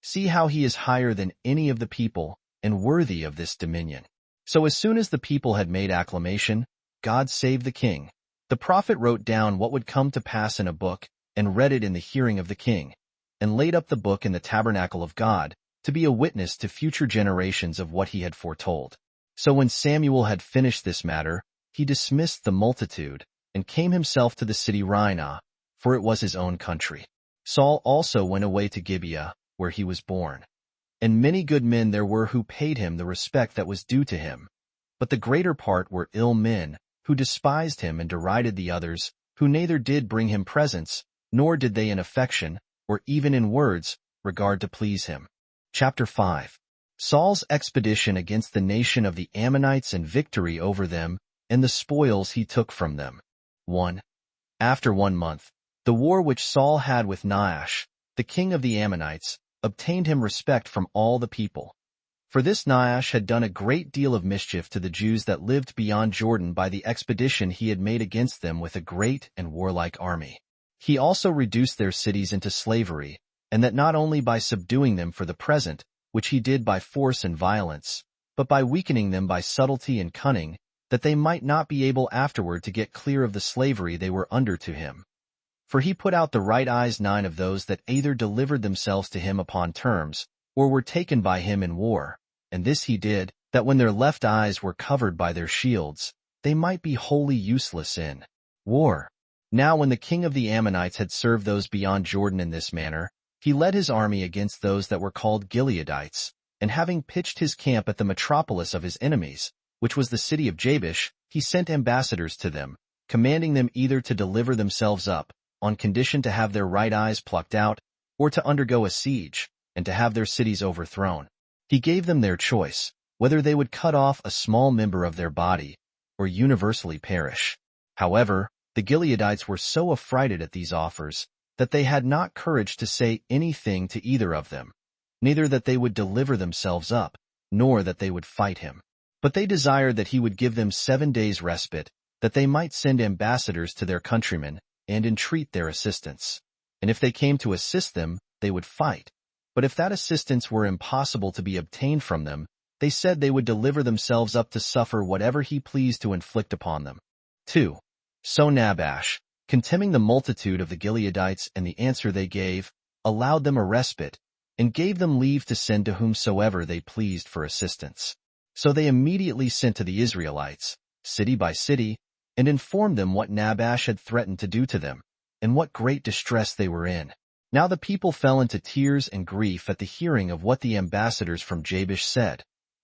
See how he is higher than any of the people, and worthy of this dominion. So as soon as the people had made acclamation, God saved the king. The prophet wrote down what would come to pass in a book, and read it in the hearing of the king, and laid up the book in the tabernacle of God, to be a witness to future generations of what he had foretold. So when Samuel had finished this matter, he dismissed the multitude, and came himself to the city Ramah, for it was his own country. Saul also went away to Gibeah, where he was born. And many good men there were who paid him the respect that was due to him. But the greater part were ill men, who despised him and derided the others, who neither did bring him presents, nor did they in affection, or even in words, regard to please him. Chapter 5. Saul's expedition against the nation of the Ammonites and victory over them, and the spoils he took from them. 1. After 1 month, the war which Saul had with Nahash, the king of the Ammonites, obtained him respect from all the people. For this Nahash had done a great deal of mischief to the Jews that lived beyond Jordan by the expedition he had made against them with a great and warlike army. He also reduced their cities into slavery, and that not only by subduing them for the present, which he did by force and violence, but by weakening them by subtlety and cunning, that they might not be able afterward to get clear of the slavery they were under to him. For he put out the right eyes 9 of those that either delivered themselves to him upon terms, or were taken by him in war. And this he did, that when their left eyes were covered by their shields, they might be wholly useless in war. Now when the king of the Ammonites had served those beyond Jordan in this manner, he led his army against those that were called Gileadites, and having pitched his camp at the metropolis of his enemies, which was the city of Jabesh, he sent ambassadors to them, commanding them either to deliver themselves up, on condition to have their right eyes plucked out, or to undergo a siege, and to have their cities overthrown. He gave them their choice, whether they would cut off a small member of their body, or universally perish. However, the Gileadites were so affrighted at these offers, that they had not courage to say anything to either of them, neither that they would deliver themselves up, nor that they would fight him. But they desired that he would give them 7 days' respite, that they might send ambassadors to their countrymen, and entreat their assistance. And if they came to assist them, they would fight. But if that assistance were impossible to be obtained from them, they said they would deliver themselves up to suffer whatever he pleased to inflict upon them. 2. So Nahash, contemning the multitude of the Gileadites and the answer they gave, allowed them a respite, and gave them leave to send to whomsoever they pleased for assistance. So they immediately sent to the Israelites, city by city, and informed them what Nahash had threatened to do to them, and what great distress they were in. Now the people fell into tears and grief at the hearing of what the ambassadors from Jabesh said,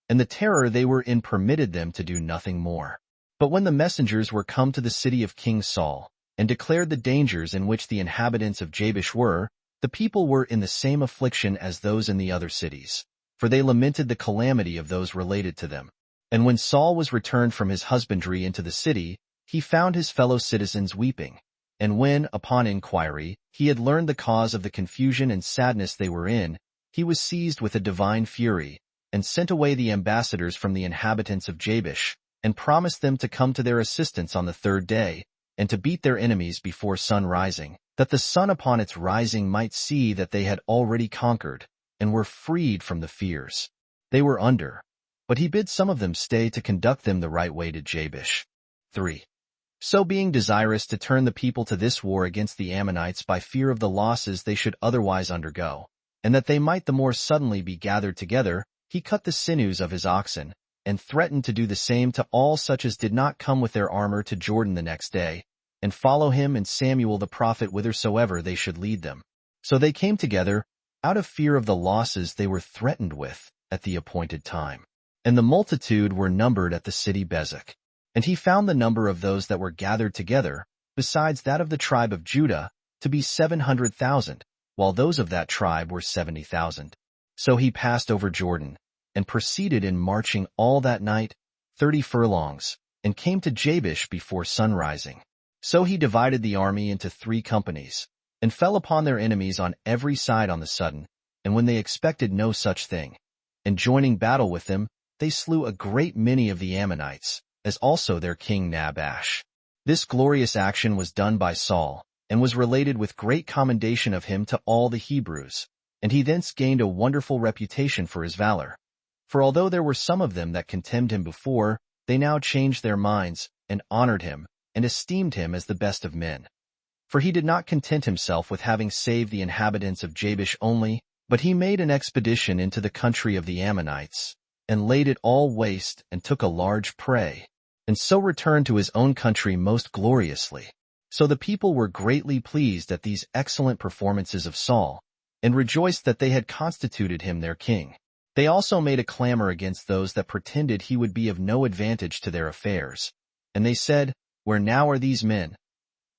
and the terror they were in permitted them to do nothing more. But when the messengers were come to the city of King Saul, and declared the dangers in which the inhabitants of Jabesh were, the people were in the same affliction as those in the other cities, for they lamented the calamity of those related to them. And when Saul was returned from his husbandry into the city, he found his fellow citizens weeping. And when, upon inquiry, he had learned the cause of the confusion and sadness they were in, he was seized with a divine fury, and sent away the ambassadors from the inhabitants of Jabesh, and promised them to come to their assistance on the 3rd day, and to beat their enemies before sun rising, that the sun upon its rising might see that they had already conquered, and were freed from the fears they were under. But he bid some of them stay to conduct them the right way to Jabesh. 3. So being desirous to turn the people to this war against the Ammonites by fear of the losses they should otherwise undergo, and that they might the more suddenly be gathered together, he cut the sinews of his oxen, and threatened to do the same to all such as did not come with their armor to Jordan the next day, and follow him and Samuel the prophet whithersoever they should lead them. So they came together out of fear of the losses they were threatened with at the appointed time. And the multitude were numbered at the city Bezek. And he found the number of those that were gathered together, besides that of the tribe of Judah, to be 700,000, while those of that tribe were 70,000. So he passed over Jordan, and proceeded in marching all that night, 30 furlongs, and came to Jabesh before sunrising. So he divided the army into 3 companies, and fell upon their enemies on every side on the sudden, and when they expected no such thing. And joining battle with them, they slew a great many of the Ammonites, as also their king Nabash. This glorious action was done by Saul, and was related with great commendation of him to all the Hebrews, and he thence gained a wonderful reputation for his valor. For although there were some of them that contemned him before, they now changed their minds, and honored him, and esteemed him as the best of men. For he did not content himself with having saved the inhabitants of Jabesh only, but he made an expedition into the country of the Ammonites, and laid it all waste, and took a large prey, and so returned to his own country most gloriously. So the people were greatly pleased at these excellent performances of Saul, and rejoiced that they had constituted him their king. They also made a clamor against those that pretended he would be of no advantage to their affairs. And they said, Where now are these men?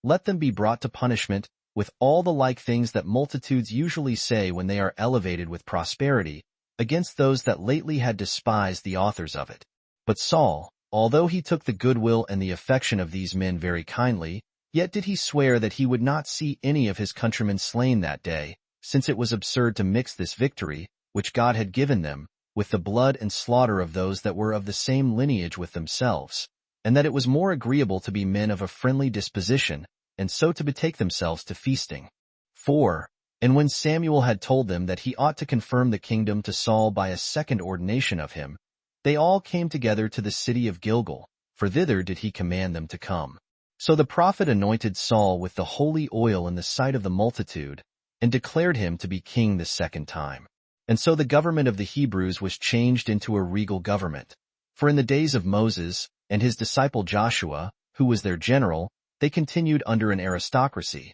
Let them be brought to punishment, with all the like things that multitudes usually say when they are elevated with prosperity, against those that lately had despised the authors of it. But Saul, although he took the goodwill and the affection of these men very kindly, yet did he swear that he would not see any of his countrymen slain that day, since it was absurd to mix this victory, which God had given them, with the blood and slaughter of those that were of the same lineage with themselves, and that it was more agreeable to be men of a friendly disposition, and so to betake themselves to feasting. 4. And when Samuel had told them that he ought to confirm the kingdom to Saul by a second ordination of him, they all came together to the city of Gilgal, for thither did he command them to come. So the prophet anointed Saul with the holy oil in the sight of the multitude, and declared him to be king the second time. And so the government of the Hebrews was changed into a regal government. For in the days of Moses, and his disciple Joshua, who was their general, they continued under an aristocracy.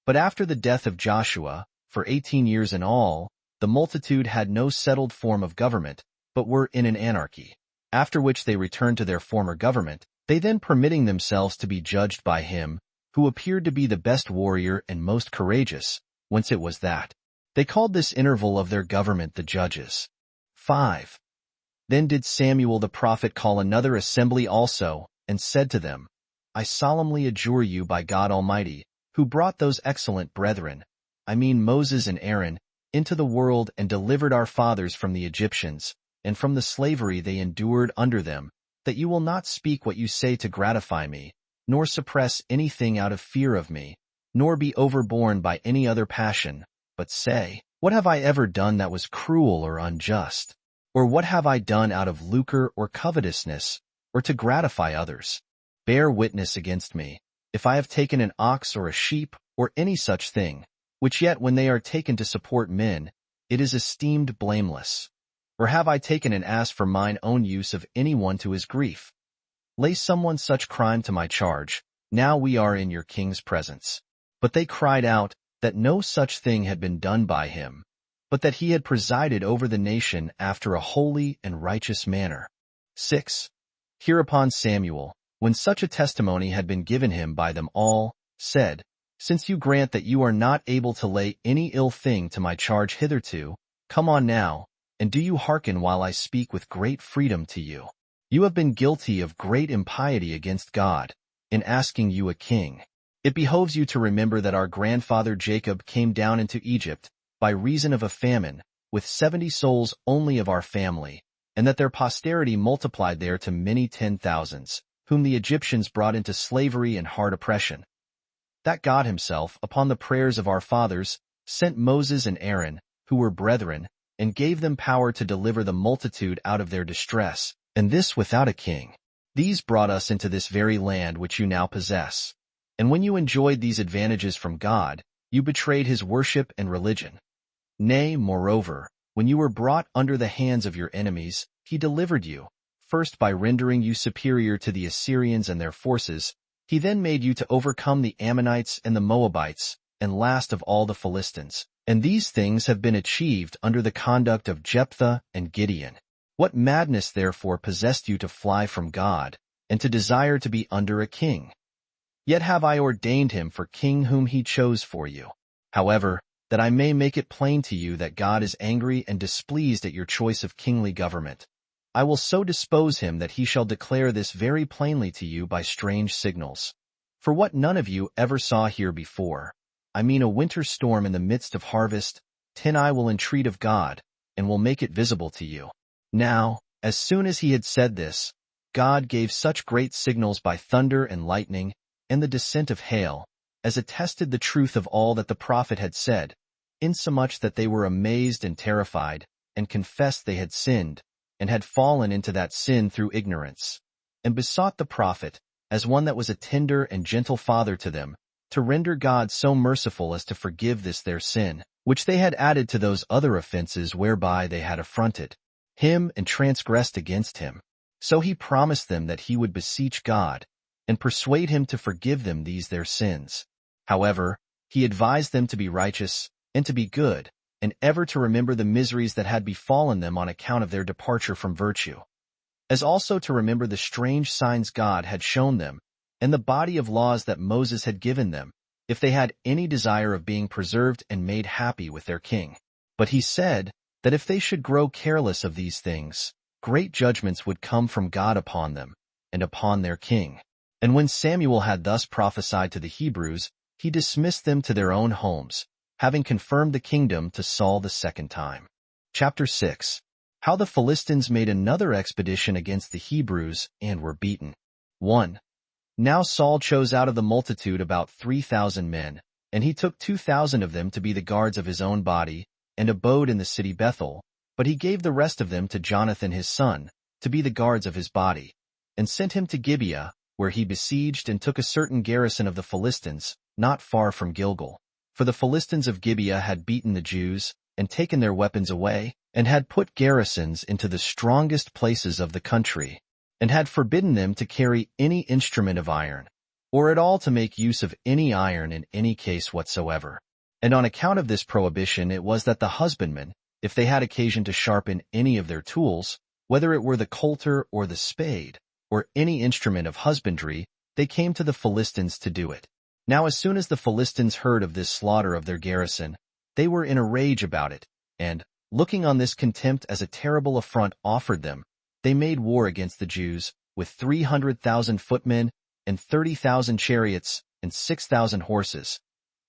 But after the death of Joshua, for 18 years in all, the multitude had no settled form of government, but were in an anarchy. After which they returned to their former government, they then permitting themselves to be judged by him, who appeared to be the best warrior and most courageous, whence it was that they called this interval of their government the Judges. 5. Then did Samuel the prophet call another assembly also, and said to them, I solemnly adjure you by God Almighty, who brought those excellent brethren, I mean Moses and Aaron, into the world and delivered our fathers from the Egyptians, and from the slavery they endured under them, that you will not speak what you say to gratify me, nor suppress anything out of fear of me, nor be overborne by any other passion, but say, What have I ever done that was cruel or unjust? Or what have I done out of lucre or covetousness, or to gratify others? Bear witness against me, if I have taken an ox or a sheep, or any such thing, which yet when they are taken to support men, it is esteemed blameless. Or have I taken an ass for mine own use of any one to his grief? Lay someone such crime to my charge, now we are in your king's presence. But they cried out, that no such thing had been done by him, but that he had presided over the nation after a holy and righteous manner. 6. Hereupon Samuel, when such a testimony had been given him by them all, said, Since you grant that you are not able to lay any ill thing to my charge hitherto, come on now, and do you hearken while I speak with great freedom to you. You have been guilty of great impiety against God, in asking you a king. It behoves you to remember that our grandfather Jacob came down into Egypt, by reason of a famine, with 70 souls only of our family, and that their posterity multiplied there to many 10,000s, whom the Egyptians brought into slavery and hard oppression. That God himself, upon the prayers of our fathers, sent Moses and Aaron, who were brethren, and gave them power to deliver the multitude out of their distress, and this without a king. These brought us into this very land which you now possess. And when you enjoyed these advantages from God, you betrayed his worship and religion. Nay, moreover, when you were brought under the hands of your enemies, he delivered you, first by rendering you superior to the Assyrians and their forces, he then made you to overcome the Ammonites and the Moabites, and last of all the Philistines, And these things have been achieved under the conduct of Jephthah and Gideon. What madness therefore possessed you to fly from God, and to desire to be under a king? Yet have I ordained him for king whom he chose for you. However, that I may make it plain to you that God is angry and displeased at your choice of kingly government, I will so dispose him that he shall declare this very plainly to you by strange signals. For what none of you ever saw here before, I mean a winter storm in the midst of harvest, I will entreat of God, and will make it visible to you. Now, as soon as he had said this, God gave such great signals by thunder and lightning, and the descent of hail, as attested the truth of all that the prophet had said, insomuch that they were amazed and terrified, and confessed they had sinned, and had fallen into that sin through ignorance, and besought the prophet, as one that was a tender and gentle father to them, to render God so merciful as to forgive this their sin, which they had added to those other offenses whereby they had affronted him and transgressed against him. So he promised them that he would beseech God, and persuade him to forgive them these their sins. However, he advised them to be righteous, and to be good, and ever to remember the miseries that had befallen them on account of their departure from virtue, as also to remember the strange signs God had shown them, and the body of laws that Moses had given them, if they had any desire of being preserved and made happy with their king. But he said that if they should grow careless of these things, great judgments would come from God upon them, and upon their king. And when Samuel had thus prophesied to the Hebrews, he dismissed them to their own homes, having confirmed the kingdom to Saul the second time. Chapter 6. How the Philistines made another expedition against the Hebrews, and were beaten. 1. Now Saul chose out of the multitude about 3,000 men, and he took 2,000 of them to be the guards of his own body, and abode in the city Bethel, but he gave the rest of them to Jonathan his son, to be the guards of his body, and sent him to Gibeah, where he besieged and took a certain garrison of the Philistines, not far from Gilgal. For the Philistines of Gibeah had beaten the Jews, and taken their weapons away, and had put garrisons into the strongest places of the country, and had forbidden them to carry any instrument of iron, or at all to make use of any iron in any case whatsoever. And on account of this prohibition it was that the husbandmen, if they had occasion to sharpen any of their tools, whether it were the coulter or the spade, or any instrument of husbandry, they came to the Philistines to do it. Now as soon as the Philistines heard of this slaughter of their garrison, they were in a rage about it, and, looking on this contempt as a terrible affront offered them, they made war against the Jews, with 300,000 footmen, and 30,000 chariots, and 6,000 horses.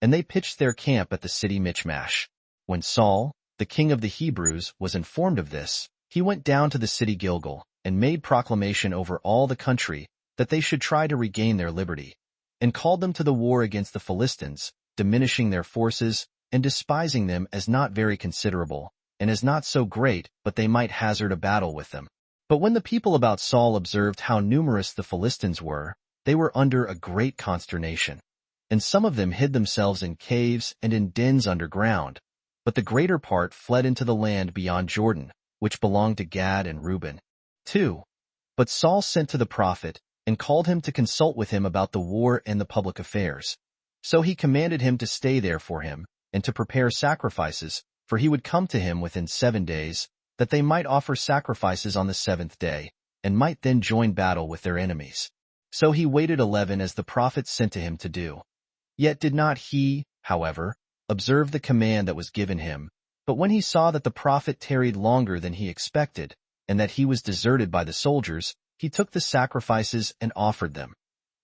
And they pitched their camp at the city Michmash. When Saul, the king of the Hebrews, was informed of this, he went down to the city Gilgal, and made proclamation over all the country, that they should try to regain their liberty, and called them to the war against the Philistines, diminishing their forces, and despising them as not very considerable, and as not so great, but they might hazard a battle with them. But when the people about Saul observed how numerous the Philistines were, they were under a great consternation. And some of them hid themselves in caves and in dens underground, but the greater part fled into the land beyond Jordan, which belonged to Gad and Reuben. 2. But Saul sent to the prophet, and called him to consult with him about the war and the public affairs. So he commanded him to stay there for him, and to prepare sacrifices, for he would come to him within 7 days, that they might offer sacrifices on the 7th day, and might then join battle with their enemies. So he waited 11 as the prophet sent to him to do. Yet did not he, however, observe the command that was given him, but when he saw that the prophet tarried longer than he expected, and that he was deserted by the soldiers, he took the sacrifices and offered them.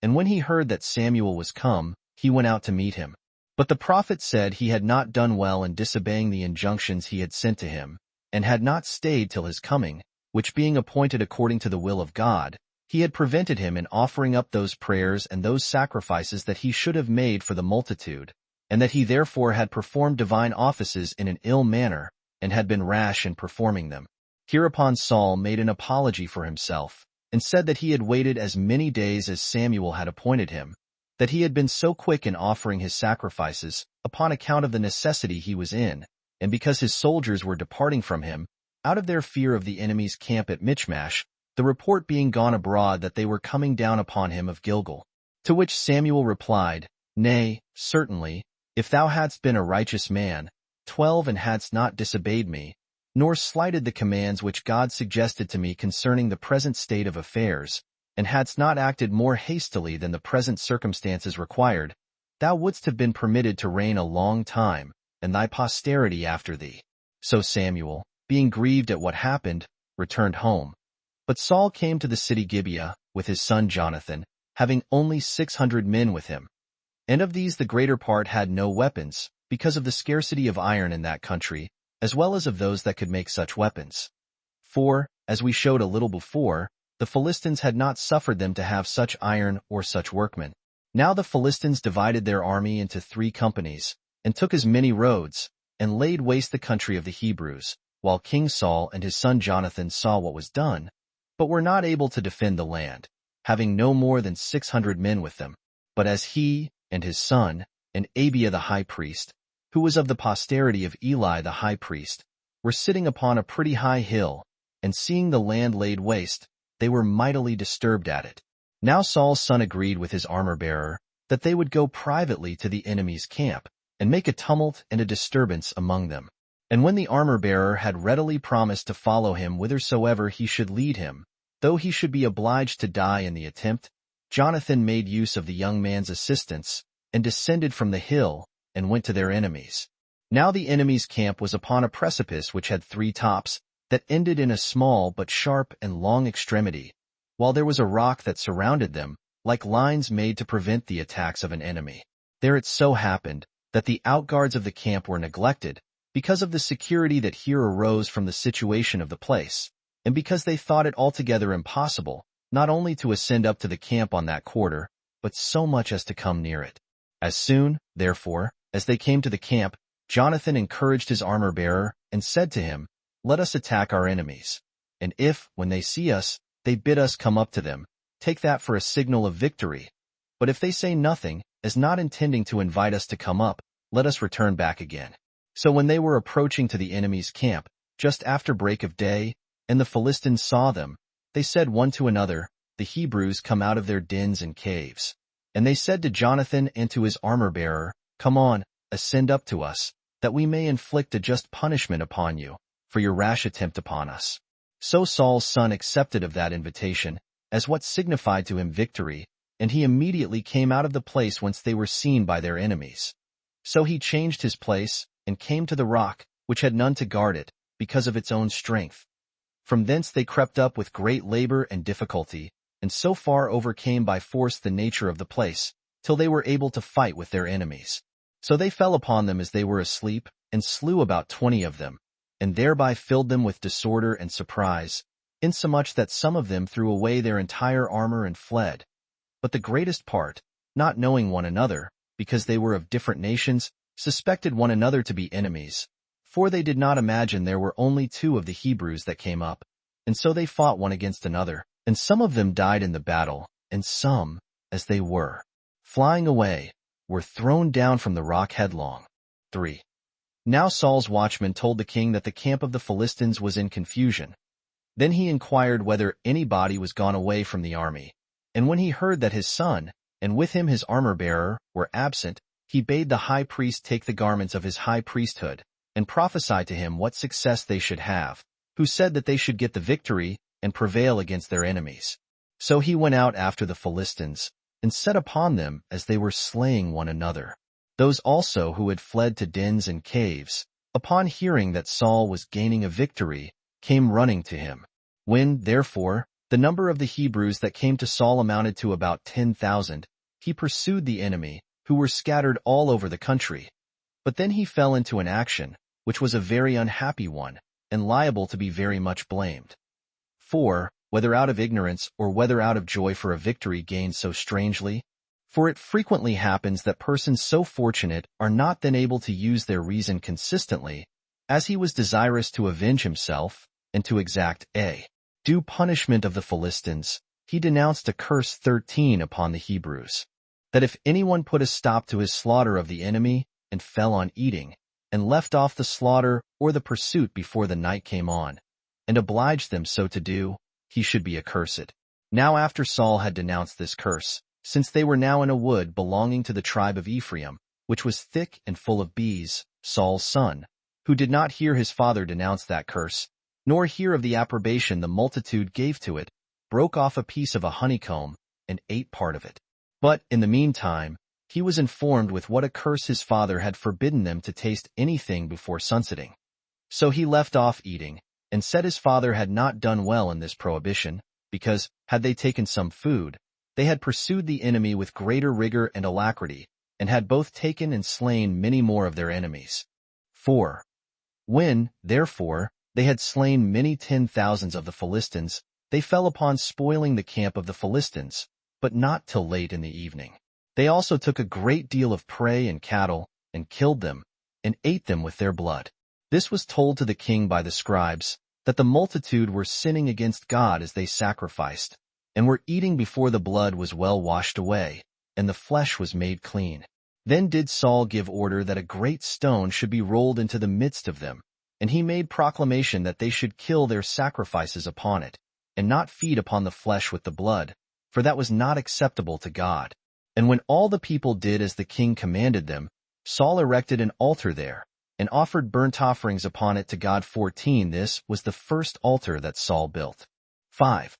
And when he heard that Samuel was come, he went out to meet him. But the prophet said he had not done well in disobeying the injunctions he had sent to him, and had not stayed till his coming, which being appointed according to the will of God, he had prevented him in offering up those prayers and those sacrifices that he should have made for the multitude, and that he therefore had performed divine offices in an ill manner, and had been rash in performing them. Hereupon Saul made an apology for himself, and said that he had waited as many days as Samuel had appointed him, that he had been so quick in offering his sacrifices, upon account of the necessity he was in, and because his soldiers were departing from him, out of their fear of the enemy's camp at Michmash, the report being gone abroad that they were coming down upon him of Gilgal. To which Samuel replied, Nay, certainly, if thou hadst been a righteous man, 12 And hadst not disobeyed me, nor slighted the commands which God suggested to me concerning the present state of affairs, and hadst not acted more hastily than the present circumstances required, thou wouldst have been permitted to reign a long time, and thy posterity after thee. So Samuel, being grieved at what happened, returned home. But Saul came to the city Gibeah with his son Jonathan, having only 600 men with him. And of these the greater part had no weapons, because of the scarcity of iron in that country, as well as of those that could make such weapons. For, as we showed a little before, the Philistines had not suffered them to have such iron or such workmen. Now the Philistines divided their army into 3 companies, and took as many roads, and laid waste the country of the Hebrews, while King Saul and his son Jonathan saw what was done, but were not able to defend the land, having no more than 600 men with them. But as he, and his son, and Abiah the high priest, who was of the posterity of Eli the high priest, were sitting upon a pretty high hill, and seeing the land laid waste, they were mightily disturbed at it. Now Saul's son agreed with his armor-bearer that they would go privately to the enemy's camp, and make a tumult and a disturbance among them. And when the armor-bearer had readily promised to follow him whithersoever he should lead him, though he should be obliged to die in the attempt, Jonathan made use of the young man's assistance, and descended from the hill, and went to their enemies. Now the enemy's camp was upon a precipice which had 3 tops, that ended in a small but sharp and long extremity, while there was a rock that surrounded them, like lines made to prevent the attacks of an enemy. There it so happened that the outguards of the camp were neglected, because of the security that here arose from the situation of the place, and because they thought it altogether impossible, not only to ascend up to the camp on that quarter, but so much as to come near it. As soon, therefore, as they came to the camp, Jonathan encouraged his armor-bearer, and said to him, Let us attack our enemies. And if, when they see us, they bid us come up to them, take that for a signal of victory. But if they say nothing, as not intending to invite us to come up, let us return back again. So when they were approaching to the enemy's camp, just after break of day, and the Philistines saw them, they said one to another, The Hebrews come out of their dens and caves. And they said to Jonathan and to his armor-bearer, Come on, ascend up to us, that we may inflict a just punishment upon you, for your rash attempt upon us. So Saul's son accepted of that invitation, as what signified to him victory, and he immediately came out of the place whence they were seen by their enemies. So he changed his place, and came to the rock, which had none to guard it, because of its own strength. From thence they crept up with great labor and difficulty, and so far overcame by force the nature of the place, till they were able to fight with their enemies. So they fell upon them as they were asleep, and slew about 20 of them, and thereby filled them with disorder and surprise, insomuch that some of them threw away their entire armor and fled. But the greatest part, not knowing one another, because they were of different nations, suspected one another to be enemies, for they did not imagine there were only 2 of the Hebrews that came up, and so they fought one against another, and some of them died in the battle, and some, as they were flying away, were thrown down from the rock headlong. 3. Now Saul's watchman told the king that the camp of the Philistines was in confusion. Then he inquired whether anybody was gone away from the army, and when he heard that his son, and with him his armor-bearer, were absent, he bade the high priest take the garments of his high priesthood, and prophesy to him what success they should have, who said that they should get the victory, and prevail against their enemies. So he went out after the Philistines, and set upon them as they were slaying one another. Those also who had fled to dens and caves, upon hearing that Saul was gaining a victory, came running to him. When, therefore, the number of the Hebrews that came to Saul amounted to about 10,000, he pursued the enemy, who were scattered all over the country. But then he fell into an action, which was a very unhappy one, and liable to be very much blamed. For, whether out of ignorance or whether out of joy for a victory gained so strangely, for it frequently happens that persons so fortunate are not then able to use their reason consistently, as he was desirous to avenge himself, and to exact a due punishment of the Philistines, he denounced a curse 13 upon the Hebrews, that if anyone put a stop to his slaughter of the enemy, and fell on eating, and left off the slaughter or the pursuit before the night came on, and obliged them so to do, he should be accursed. Now after Saul had denounced this curse, since they were now in a wood belonging to the tribe of Ephraim, which was thick and full of bees, Saul's son, who did not hear his father denounce that curse, nor hear of the approbation the multitude gave to it, broke off a piece of a honeycomb and ate part of it. But, in the meantime, he was informed with what a curse his father had forbidden them to taste anything before sunsetting. So he left off eating, and said his father had not done well in this prohibition, because, had they taken some food, they had pursued the enemy with greater rigor and alacrity, and had both taken and slain many more of their enemies. 4. When, therefore, they had slain many 10,000s of the Philistines, they fell upon spoiling the camp of the Philistines, but not till late in the evening. They also took a great deal of prey and cattle, and killed them, and ate them with their blood. This was told to the king by the scribes, that the multitude were sinning against God as they sacrificed, and were eating before the blood was well washed away, and the flesh was made clean. Then did Saul give order that a great stone should be rolled into the midst of them, and he made proclamation that they should kill their sacrifices upon it, and not feed upon the flesh with the blood, for that was not acceptable to God. And when all the people did as the king commanded them, Saul erected an altar there, and offered burnt offerings upon it to God. 14. This was the first altar that Saul built. 5.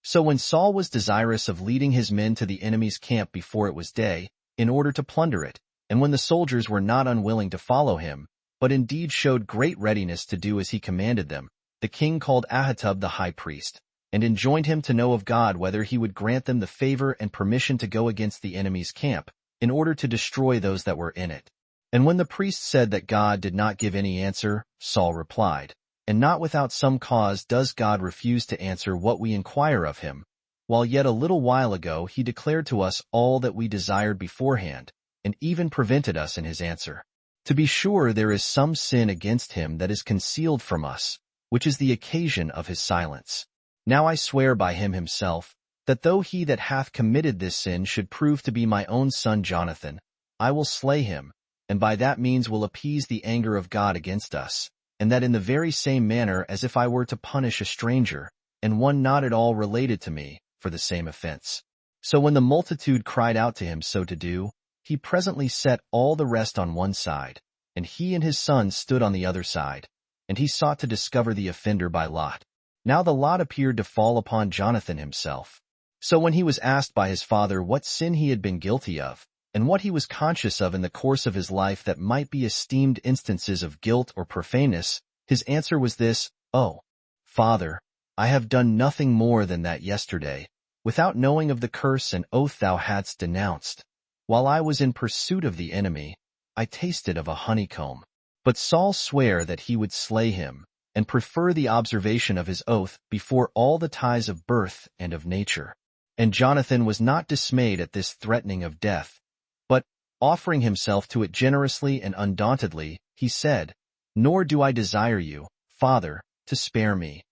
So when Saul was desirous of leading his men to the enemy's camp before it was day, in order to plunder it, and when the soldiers were not unwilling to follow him, but indeed showed great readiness to do as he commanded them, the king called Ahitub the high priest, and enjoined him to know of God whether he would grant them the favor and permission to go against the enemy's camp, in order to destroy those that were in it. And when the priest said that God did not give any answer, Saul replied, And not without some cause does God refuse to answer what we inquire of him, while yet a little while ago he declared to us all that we desired beforehand, and even prevented us in his answer. To be sure there is some sin against him that is concealed from us, which is the occasion of his silence. Now I swear by him himself, that though he that hath committed this sin should prove to be my own son Jonathan, I will slay him, and by that means will appease the anger of God against us, and that in the very same manner as if I were to punish a stranger, and one not at all related to me, for the same offense. So when the multitude cried out to him so to do, he presently set all the rest on one side, and he and his sons stood on the other side, and he sought to discover the offender by lot. Now the lot appeared to fall upon Jonathan himself. So when he was asked by his father what sin he had been guilty of, and what he was conscious of in the course of his life that might be esteemed instances of guilt or profaneness, his answer was this, Oh, Father, I have done nothing more than that yesterday, without knowing of the curse and oath thou hadst denounced. While I was in pursuit of the enemy, I tasted of a honeycomb. But Saul sware that he would slay him, and prefer the observation of his oath before all the ties of birth and of nature. And Jonathan was not dismayed at this threatening of death, but, offering himself to it generously and undauntedly, he said, Nor do I desire you, Father, to spare me.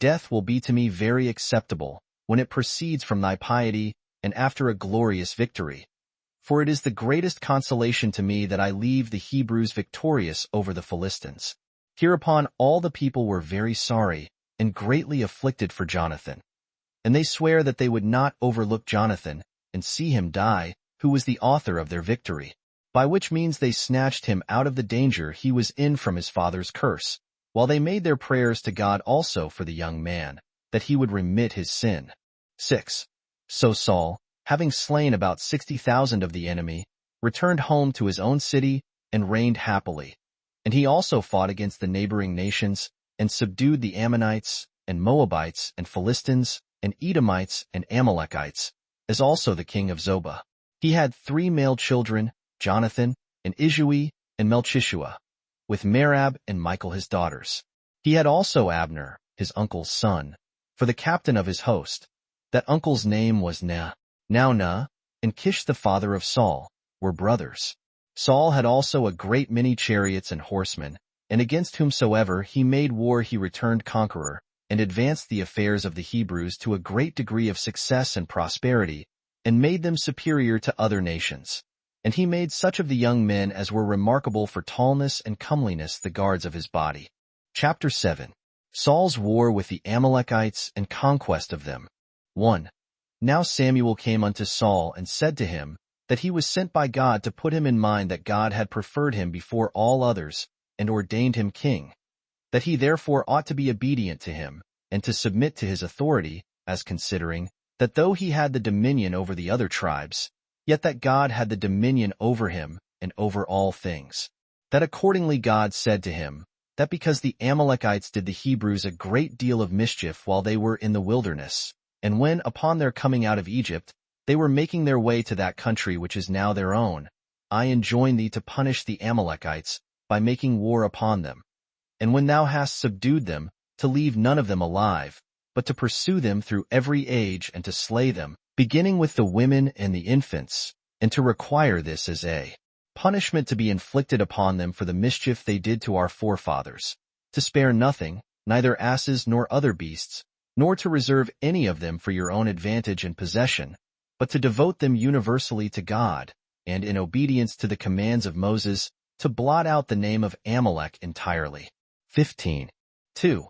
Death will be to me very acceptable, when it proceeds from thy piety, and after a glorious victory. For it is the greatest consolation to me that I leave the Hebrews victorious over the Philistines. Hereupon all the people were very sorry, and greatly afflicted for Jonathan. And they sware that they would not overlook Jonathan, and see him die, who was the author of their victory, by which means they snatched him out of the danger he was in from his father's curse, while they made their prayers to God also for the young man, that he would remit his sin. 6. So Saul, having slain about 60,000 of the enemy, returned home to his own city, and reigned happily. And he also fought against the neighboring nations, and subdued the Ammonites, and Moabites, and Philistines, and Edomites, and Amalekites, as also the king of Zobah. He had 3 male children, Jonathan, and Ishui, and Melchishua, with Merab and Michal his daughters. He had also Abner, his uncle's son, for the captain of his host. That uncle's name was Neh. Now Neh, and Kish the father of Saul, were brothers. Saul had also a great many chariots and horsemen, and against whomsoever he made war he returned conqueror, and advanced the affairs of the Hebrews to a great degree of success and prosperity, and made them superior to other nations. And he made such of the young men as were remarkable for tallness and comeliness the guards of his body. Chapter 7. Saul's war with the Amalekites and conquest of them. 1. Now Samuel came unto Saul and said to him, that he was sent by God to put him in mind that God had preferred him before all others, and ordained him king, that he therefore ought to be obedient to him, and to submit to his authority, as considering that though he had the dominion over the other tribes, yet that God had the dominion over him and over all things. That accordingly God said to him, that because the Amalekites did the Hebrews a great deal of mischief while they were in the wilderness, and when, upon their coming out of Egypt, they were making their way to that country which is now their own, I enjoin thee to punish the Amalekites by making war upon them. And when thou hast subdued them, to leave none of them alive, but to pursue them through every age and to slay them, beginning with the women and the infants, and to require this as a punishment to be inflicted upon them for the mischief they did to our forefathers, to spare nothing, neither asses nor other beasts, nor to reserve any of them for your own advantage and possession, but to devote them universally to God, and in obedience to the commands of Moses, to blot out the name of Amalek entirely. 15. 2.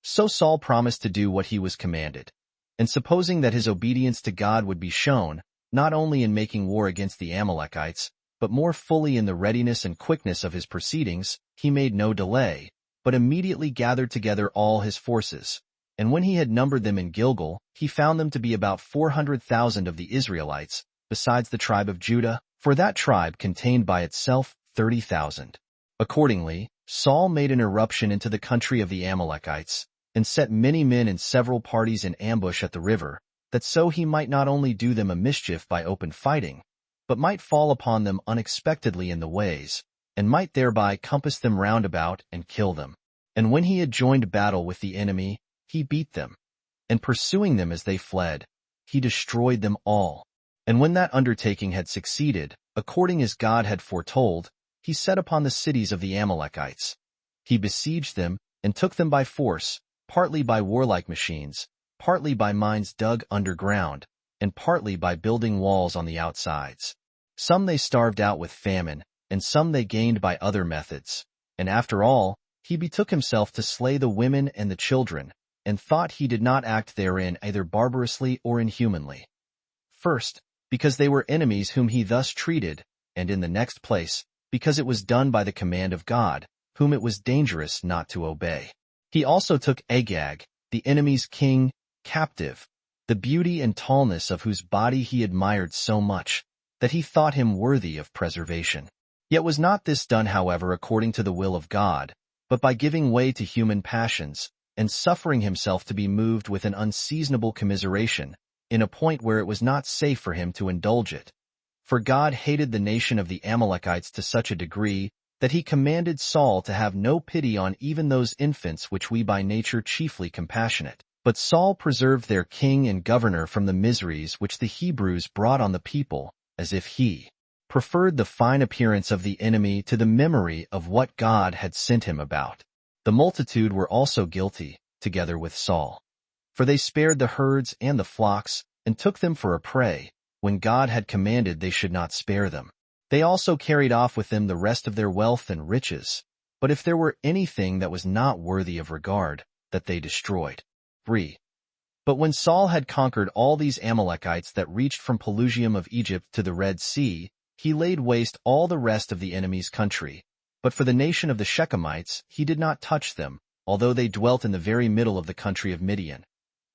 So Saul promised to do what he was commanded. And supposing that his obedience to God would be shown, not only in making war against the Amalekites, but more fully in the readiness and quickness of his proceedings, he made no delay, but immediately gathered together all his forces. And when he had numbered them in Gilgal, he found them to be about 400,000 of the Israelites, besides the tribe of Judah, for that tribe contained by itself 30,000. Accordingly, Saul made an irruption into the country of the Amalekites, and set many men in several parties in ambush at the river, that so he might not only do them a mischief by open fighting, but might fall upon them unexpectedly in the ways, and might thereby compass them round about and kill them. And when he had joined battle with the enemy, he beat them, and pursuing them as they fled, he destroyed them all. And when that undertaking had succeeded, according as God had foretold, he set upon the cities of the Amalekites. He besieged them, and took them by force, partly by warlike machines, partly by mines dug underground, and partly by building walls on the outsides. Some they starved out with famine, and some they gained by other methods. And after all, he betook himself to slay the women and the children, and thought he did not act therein either barbarously or inhumanly. First, because they were enemies whom he thus treated, and in the next place, because it was done by the command of God, whom it was dangerous not to obey. He also took Agag, the enemy's king, captive, the beauty and tallness of whose body he admired so much, that he thought him worthy of preservation. Yet was not this done, however, according to the will of God, but by giving way to human passions, and suffering himself to be moved with an unseasonable commiseration, in a point where it was not safe for him to indulge it. For God hated the nation of the Amalekites to such a degree, that he commanded Saul to have no pity on even those infants which we by nature chiefly compassionate. But Saul preserved their king and governor from the miseries which the Hebrews brought on the people, as if he preferred the fine appearance of the enemy to the memory of what God had sent him about. The multitude were also guilty, together with Saul. For they spared the herds and the flocks, and took them for a prey, when God had commanded they should not spare them. They also carried off with them the rest of their wealth and riches, but if there were anything that was not worthy of regard, that they destroyed. 3. But when Saul had conquered all these Amalekites that reached from Pelusium of Egypt to the Red Sea, he laid waste all the rest of the enemy's country. But for the nation of the Shechemites he did not touch them, although they dwelt in the very middle of the country of Midian.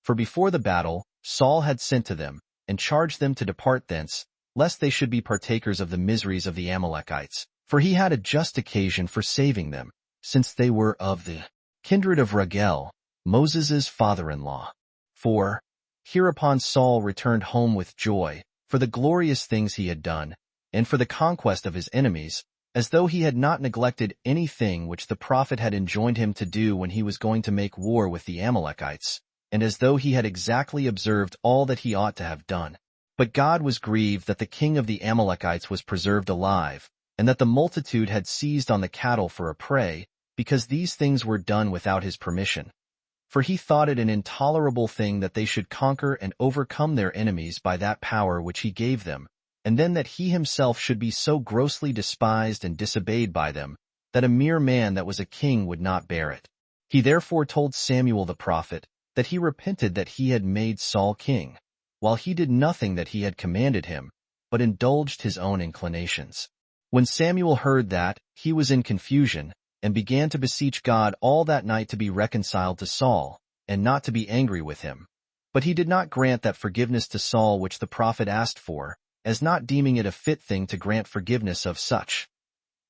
For before the battle, Saul had sent to them, and charged them to depart thence, lest they should be partakers of the miseries of the Amalekites. For he had a just occasion for saving them, since they were of the kindred of Ragel, Moses' father-in-law. 4. Hereupon Saul returned home with joy, for the glorious things he had done, and for the conquest of his enemies, as though he had not neglected anything which the prophet had enjoined him to do when he was going to make war with the Amalekites, and as though he had exactly observed all that he ought to have done. But God was grieved that the king of the Amalekites was preserved alive, and that the multitude had seized on the cattle for a prey, because these things were done without his permission. For he thought it an intolerable thing that they should conquer and overcome their enemies by that power which he gave them, and then that he himself should be so grossly despised and disobeyed by them, that a mere man that was a king would not bear it. He therefore told Samuel the prophet that he repented that he had made Saul king, while he did nothing that he had commanded him, but indulged his own inclinations. When Samuel heard that, he was in confusion, and began to beseech God all that night to be reconciled to Saul, and not to be angry with him. But he did not grant that forgiveness to Saul which the prophet asked for, as not deeming it a fit thing to grant forgiveness of such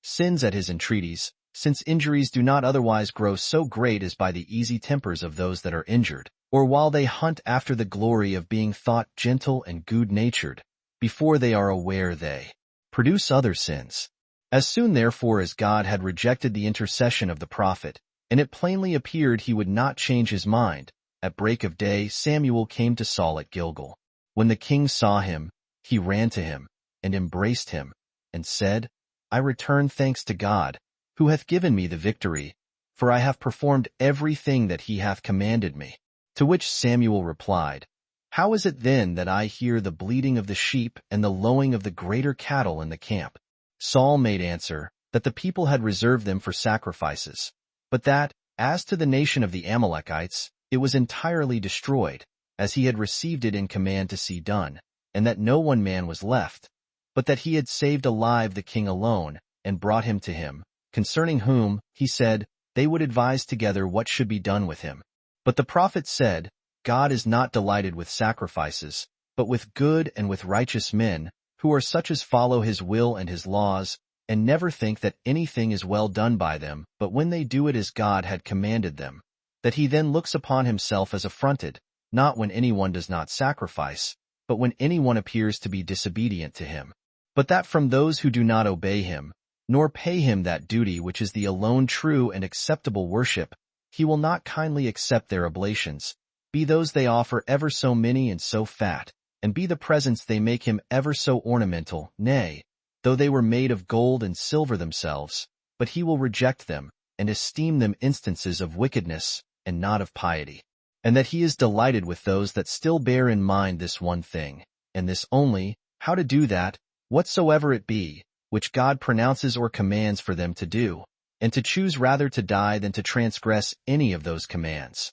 sins at his entreaties, since injuries do not otherwise grow so great as by the easy tempers of those that are injured, or while they hunt after the glory of being thought gentle and good-natured, before they are aware they produce other sins. As soon therefore as God had rejected the intercession of the prophet, and it plainly appeared he would not change his mind, at break of day Samuel came to Saul at Gilgal. When the king saw him, he ran to him, and embraced him, and said, I return thanks to God, who hath given me the victory, for I have performed everything that he hath commanded me. To which Samuel replied, How is it then that I hear the bleating of the sheep and the lowing of the greater cattle in the camp? Saul made answer, that the people had reserved them for sacrifices, but that, as to the nation of the Amalekites, it was entirely destroyed, as he had received it in command to see done, and that no one man was left, but that he had saved alive the king alone, and brought him to him, concerning whom, he said, they would advise together what should be done with him. But the prophet said, God is not delighted with sacrifices, but with good and with righteous men, who are such as follow his will and his laws, and never think that anything is well done by them, but when they do it as God had commanded them, that he then looks upon himself as affronted, not when anyone does not sacrifice, but when anyone appears to be disobedient to him. But that from those who do not obey him, nor pay him that duty which is the alone true and acceptable worship, he will not kindly accept their oblations, be those they offer ever so many and so fat, and be the presents they make him ever so ornamental, nay, though they were made of gold and silver themselves, but he will reject them, and esteem them instances of wickedness, and not of piety. And that he is delighted with those that still bear in mind this one thing, and this only, how to do that, whatsoever it be, which God pronounces or commands for them to do, and to choose rather to die than to transgress any of those commands.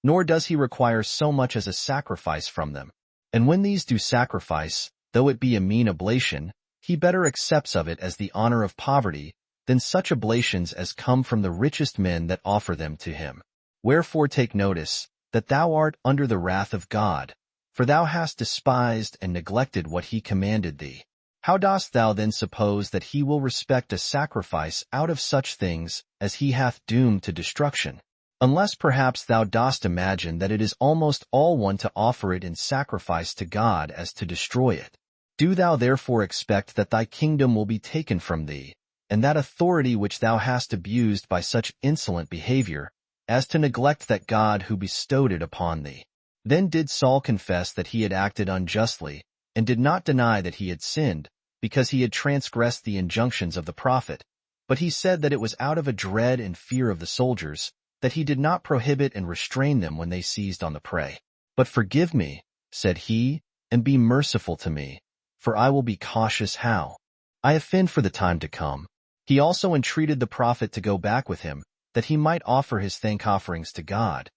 Nor does he require so much as a sacrifice from them. And when these do sacrifice, though it be a mean oblation, he better accepts of it as the honor of poverty, than such oblations as come from the richest men that offer them to him. Wherefore take notice, that thou art under the wrath of God, for thou hast despised and neglected what he commanded thee. How dost thou then suppose that he will respect a sacrifice out of such things as he hath doomed to destruction? Unless perhaps thou dost imagine that it is almost all one to offer it in sacrifice to God as to destroy it. Do thou therefore expect that thy kingdom will be taken from thee, and that authority which thou hast abused by such insolent behavior, as to neglect that God who bestowed it upon thee. Then did Saul confess that he had acted unjustly, and did not deny that he had sinned, because he had transgressed the injunctions of the prophet. But he said that it was out of a dread and fear of the soldiers, that he did not prohibit and restrain them when they seized on the prey. But forgive me, said he, and be merciful to me, for I will be cautious how I offend for the time to come. He also entreated the prophet to go back with him, that he might offer his thank offerings to God.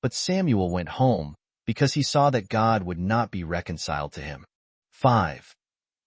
But Samuel went home, because he saw that God would not be reconciled to him. 5.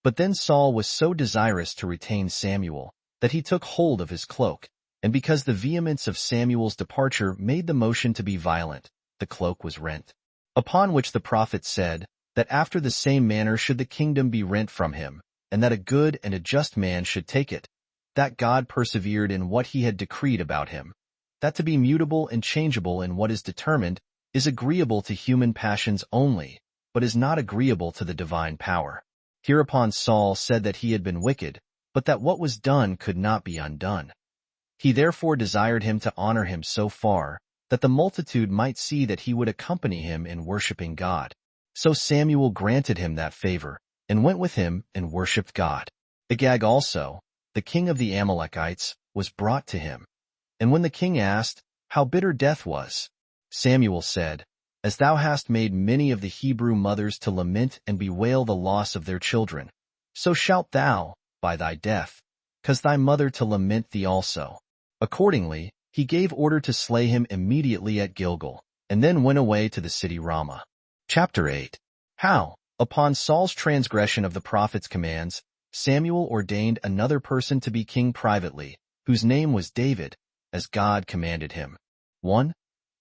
But then Saul was so desirous to retain Samuel, that he took hold of his cloak, and because the vehemence of Samuel's departure made the motion to be violent, the cloak was rent. Upon which the prophet said, that after the same manner should the kingdom be rent from him, and that a good and a just man should take it, that God persevered in what he had decreed about him, that to be mutable and changeable in what is determined is agreeable to human passions only, but is not agreeable to the divine power. Hereupon Saul said that he had been wicked, but that what was done could not be undone. He therefore desired him to honor him so far, that the multitude might see that he would accompany him in worshiping God. So Samuel granted him that favor, and went with him and worshipped God. Agag also, the king of the Amalekites, was brought to him. And when the king asked how bitter death was, Samuel said, As thou hast made many of the Hebrew mothers to lament and bewail the loss of their children, so shalt thou, by thy death, cause thy mother to lament thee also. Accordingly, he gave order to slay him immediately at Gilgal, and then went away to the city Ramah. Chapter 8. How, upon Saul's transgression of the prophet's commands, Samuel ordained another person to be king privately, whose name was David, as God commanded him. 1.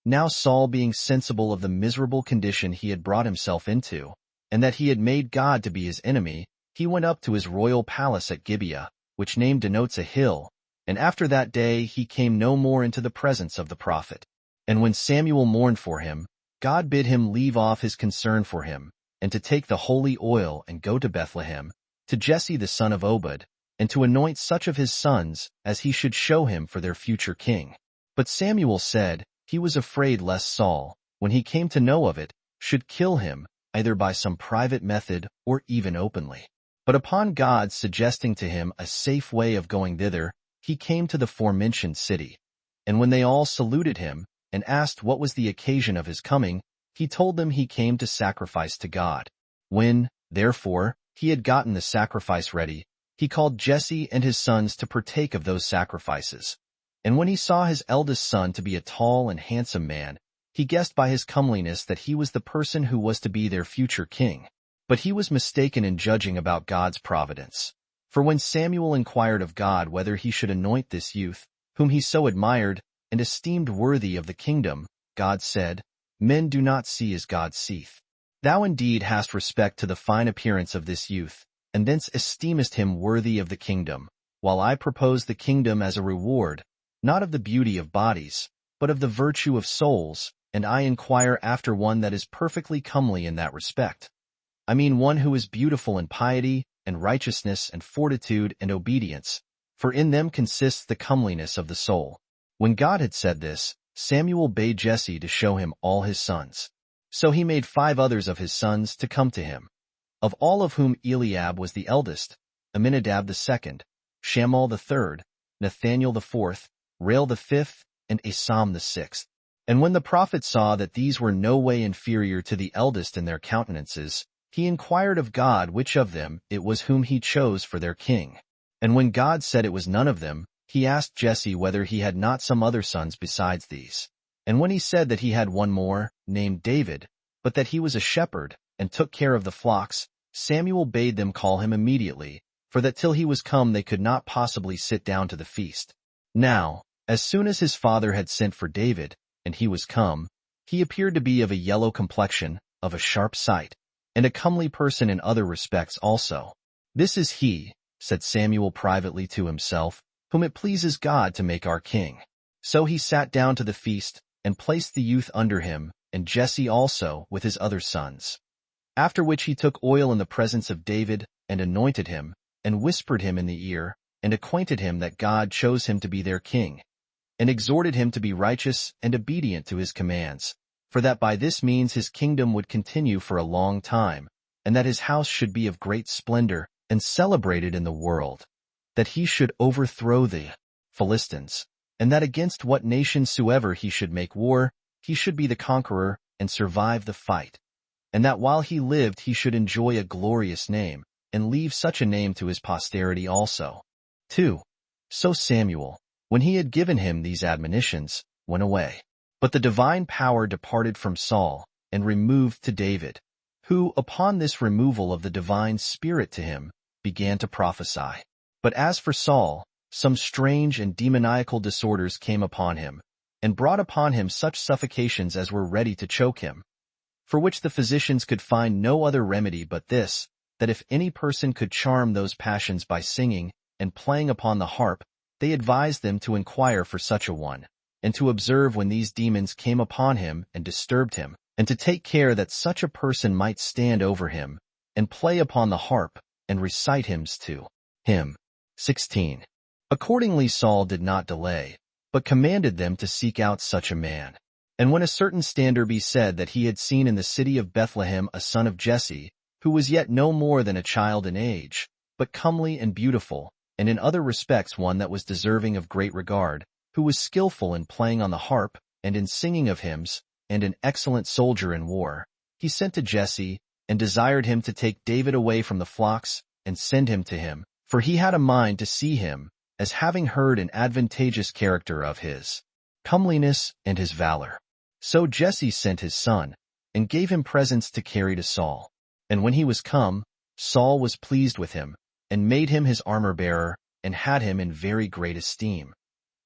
Now Saul, being sensible of the miserable condition he had brought himself into, and that he had made God to be his enemy, he went up to his royal palace at Gibeah, which name denotes a hill, and after that day he came no more into the presence of the prophet. And when Samuel mourned for him, God bid him leave off his concern for him, and to take the holy oil and go to Bethlehem, to Jesse the son of Obed, and to anoint such of his sons as he should show him for their future king. But Samuel said, he was afraid lest Saul, when he came to know of it, should kill him, either by some private method or even openly. But upon God suggesting to him a safe way of going thither, he came to the forementioned city. And when they all saluted him, and asked what was the occasion of his coming, he told them he came to sacrifice to God. When, therefore, he had gotten the sacrifice ready, he called Jesse and his sons to partake of those sacrifices. And when he saw his eldest son to be a tall and handsome man, he guessed by his comeliness that he was the person who was to be their future king. But he was mistaken in judging about God's providence. For when Samuel inquired of God whether he should anoint this youth, whom he so admired and esteemed worthy of the kingdom, God said, Men do not see as God seeth. Thou indeed hast respect to the fine appearance of this youth, and thence esteemest him worthy of the kingdom, while I propose the kingdom as a reward, not of the beauty of bodies, but of the virtue of souls, and I inquire after one that is perfectly comely in that respect. I mean one who is beautiful in piety, and righteousness, and fortitude, and obedience, for in them consists the comeliness of the soul. When God had said this, Samuel bade Jesse to show him all his sons. So he made 5 others of his sons to come to him, of all of whom Eliab was the eldest, Aminadab the second, Shammall the third, Nathaniel the fourth, Rael the fifth, and Asam the sixth. And when the prophet saw that these were no way inferior to the eldest in their countenances, he inquired of God which of them it was whom he chose for their king. And when God said it was none of them, he asked Jesse whether he had not some other sons besides these. And when he said that he had one more, named David, but that he was a shepherd, and took care of the flocks, Samuel bade them call him immediately, for that till he was come they could not possibly sit down to the feast. Now, as soon as his father had sent for David, and he was come, he appeared to be of a yellow complexion, of a sharp sight, and a comely person in other respects also. This is he, said Samuel privately to himself, whom it pleases God to make our king. So he sat down to the feast, and placed the youth under him, and Jesse also with his other sons. After which he took oil in the presence of David, and anointed him, and whispered him in the ear, and acquainted him that God chose him to be their king, and exhorted him to be righteous and obedient to his commands, for that by this means his kingdom would continue for a long time, and that his house should be of great splendor, and celebrated in the world, that he should overthrow the Philistines, and that against what nation soever he should make war, he should be the conqueror, and survive the fight, and that while he lived he should enjoy a glorious name, and leave such a name to his posterity also. 2. So Samuel, when he had given him these admonitions, went away. But the divine power departed from Saul, and removed to David, who, upon this removal of the divine spirit to him, began to prophesy. But as for Saul, some strange and demoniacal disorders came upon him, and brought upon him such suffocations as were ready to choke him, for which the physicians could find no other remedy but this, that if any person could charm those passions by singing and playing upon the harp, they advised them to inquire for such a one, and to observe when these demons came upon him and disturbed him, and to take care that such a person might stand over him, and play upon the harp, and recite hymns to him. 16. Accordingly Saul did not delay, but commanded them to seek out such a man. And when a certain stander be said that he had seen in the city of Bethlehem a son of Jesse, who was yet no more than a child in age, but comely and beautiful, and in other respects one that was deserving of great regard, who was skillful in playing on the harp, and in singing of hymns, and an excellent soldier in war, he sent to Jesse, and desired him to take David away from the flocks, and send him to him, for he had a mind to see him, as having heard an advantageous character of his comeliness and his valor. So Jesse sent his son, and gave him presents to carry to Saul. And when he was come, Saul was pleased with him, and made him his armor-bearer, and had him in very great esteem.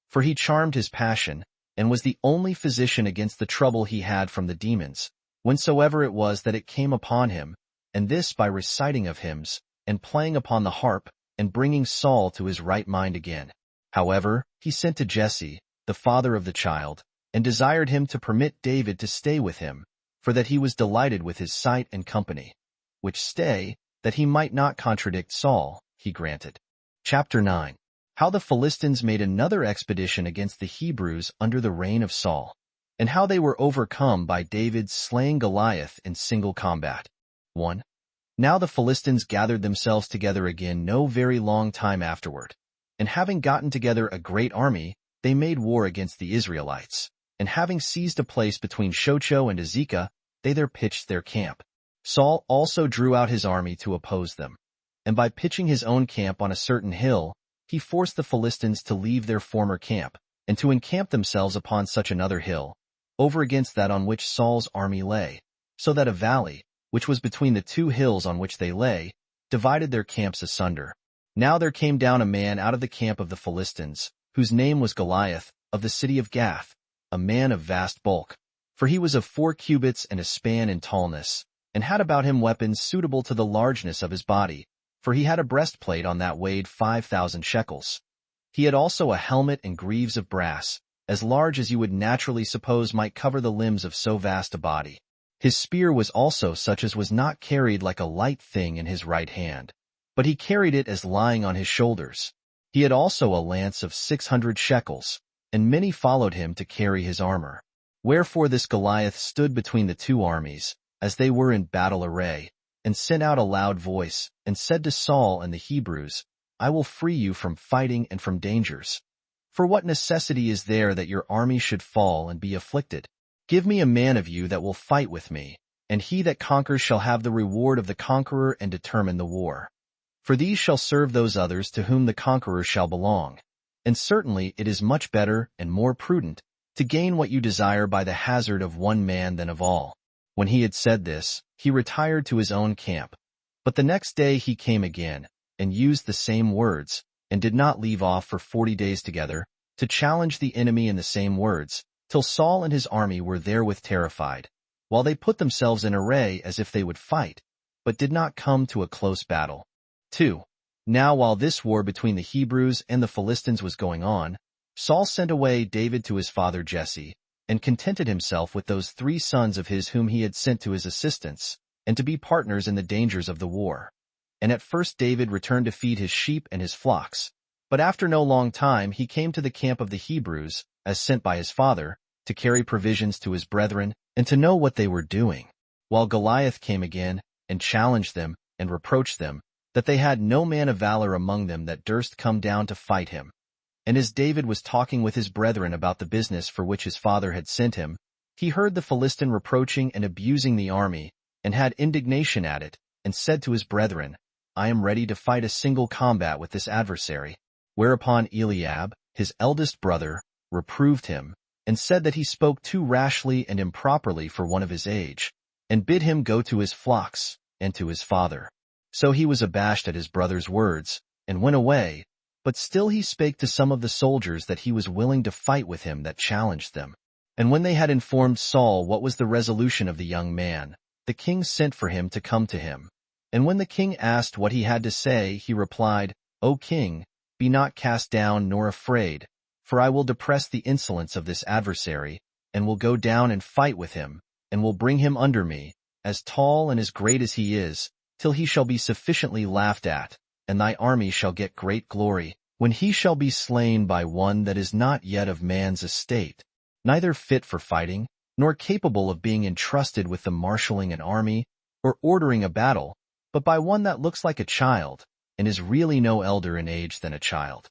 for he charmed his passion, and was the only physician against the trouble he had from the demons, whensoever it was that it came upon him, and this by reciting of hymns, and playing upon the harp, and bringing Saul to his right mind again. However, he sent to Jesse, the father of the child, and desired him to permit David to stay with him, for that he was delighted with his sight and company. Which stay, that he might not contradict Saul, he granted. Chapter 9. How the Philistines made another expedition against the Hebrews under the reign of Saul, and how they were overcome by David slaying Goliath in single combat. 1. Now the Philistines gathered themselves together again no very long time afterward, and having gotten together a great army, they made war against the Israelites, and having seized a place between Shocho and Azekah, they there pitched their camp. Saul also drew out his army to oppose them, and by pitching his own camp on a certain hill, he forced the Philistines to leave their former camp, and to encamp themselves upon such another hill, over against that on which Saul's army lay, so that a valley, which was between the two hills on which they lay, divided their camps asunder. Now there came down a man out of the camp of the Philistines, whose name was Goliath, of the city of Gath, a man of vast bulk, for he was of 4 cubits and a span in tallness, and had about him weapons suitable to the largeness of his body, for he had a breastplate on that weighed 5,000 shekels. He had also a helmet and greaves of brass, as large as you would naturally suppose might cover the limbs of so vast a body. His spear was also such as was not carried like a light thing in his right hand, but he carried it as lying on his shoulders. He had also a lance of 600 shekels, and many followed him to carry his armor. Wherefore this Goliath stood between the two armies, as they were in battle array, and sent out a loud voice, and said to Saul and the Hebrews, I will free you from fighting and from dangers. For what necessity is there that your army should fall and be afflicted? Give me a man of you that will fight with me, and he that conquers shall have the reward of the conqueror and determine the war. For these shall serve those others to whom the conqueror shall belong. And certainly it is much better and more prudent to gain what you desire by the hazard of one man than of all. When he had said this, he retired to his own camp. But the next day he came again, and used the same words, and did not leave off for 40 days together, to challenge the enemy in the same words, till Saul and his army were therewith terrified, while they put themselves in array as if they would fight, but did not come to a close battle. 2. Now while this war between the Hebrews and the Philistines was going on, Saul sent away David to his father Jesse, and contented himself with those 3 sons of his whom he had sent to his assistance, and to be partners in the dangers of the war. And at first David returned to feed his sheep and his flocks, but after no long time he came to the camp of the Hebrews, as sent by his father, to carry provisions to his brethren, and to know what they were doing. While Goliath came again, and challenged them, and reproached them, that they had no man of valor among them that durst come down to fight him. And as David was talking with his brethren about the business for which his father had sent him, he heard the Philistine reproaching and abusing the army, and had indignation at it, and said to his brethren, I am ready to fight a single combat with this adversary. Whereupon Eliab, his eldest brother, reproved him, and said that he spoke too rashly and improperly for one of his age, and bid him go to his flocks, and to his father. So he was abashed at his brother's words, and went away, but still he spake to some of the soldiers that he was willing to fight with him that challenged them. And when they had informed Saul what was the resolution of the young man, the king sent for him to come to him. And when the king asked what he had to say, he replied, O king, be not cast down nor afraid, for I will depress the insolence of this adversary, and will go down and fight with him, and will bring him under me, as tall and as great as he is, till he shall be sufficiently laughed at, and thy army shall get great glory, when he shall be slain by one that is not yet of man's estate, neither fit for fighting, nor capable of being entrusted with the marshalling an army, or ordering a battle, but by one that looks like a child, and is really no elder in age than a child.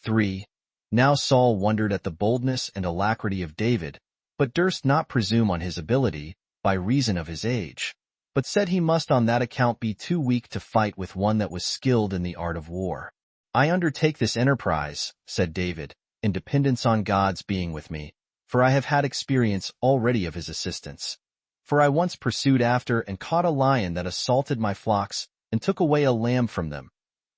3. Now Saul wondered at the boldness and alacrity of David, but durst not presume on his ability, by reason of his age, but said he must on that account be too weak to fight with one that was skilled in the art of war. I undertake this enterprise, said David, in dependence on God's being with me, for I have had experience already of his assistance. For I once pursued after and caught a lion that assaulted my flocks, and took away a lamb from them.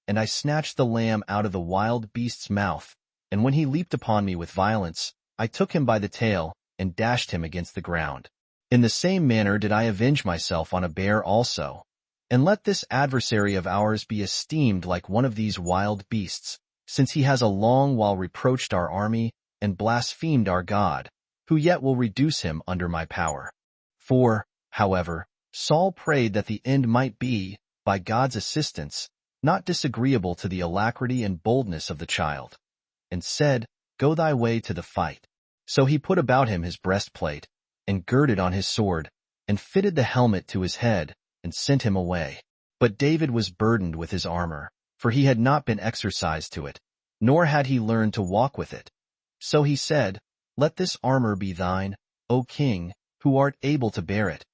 And I snatched the lamb out of the wild beast's mouth, and when he leaped upon me with violence, I took him by the tail and dashed him against the ground. In the same manner did I avenge myself on a bear also. And let this adversary of ours be esteemed like one of these wild beasts, since he has a long while reproached our army and blasphemed our God, who yet will reduce him under my power. For, however, Saul prayed that the end might be, by God's assistance, not disagreeable to the alacrity and boldness of the child, and said, Go thy way to the fight. So he put about him his breastplate, and girded on his sword, and fitted the helmet to his head, and sent him away. But David was burdened with his armor, for he had not been exercised to it, nor had he learned to walk with it. So he said, Let this armor be thine, O king, who art able to bear it.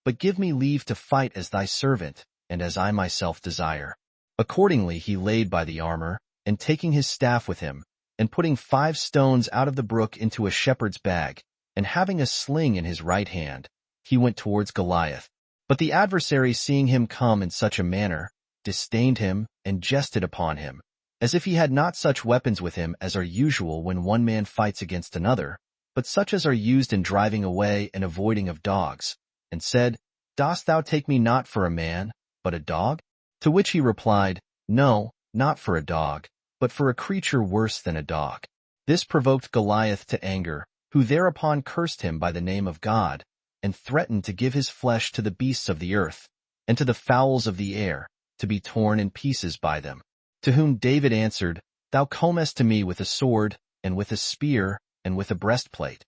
But give me leave to fight as thy servant, and as I myself desire. Accordingly he laid by the armor, and taking his staff with him, and putting 5 stones out of the brook into a shepherd's bag, and having a sling in his right hand, he went towards Goliath. But the adversary, seeing him come in such a manner, disdained him and jested upon him, as if he had not such weapons with him as are usual when one man fights against another, but such as are used in driving away and avoiding of dogs, and said, Dost thou take me not for a man, but a dog? To which he replied, No, not for a dog, but for a creature worse than a dog. This provoked Goliath to anger, who thereupon cursed him by the name of God, and threatened to give his flesh to the beasts of the earth, and to the fowls of the air, to be torn in pieces by them. To whom David answered, Thou comest to me with a sword, and with a spear, and with a breastplate.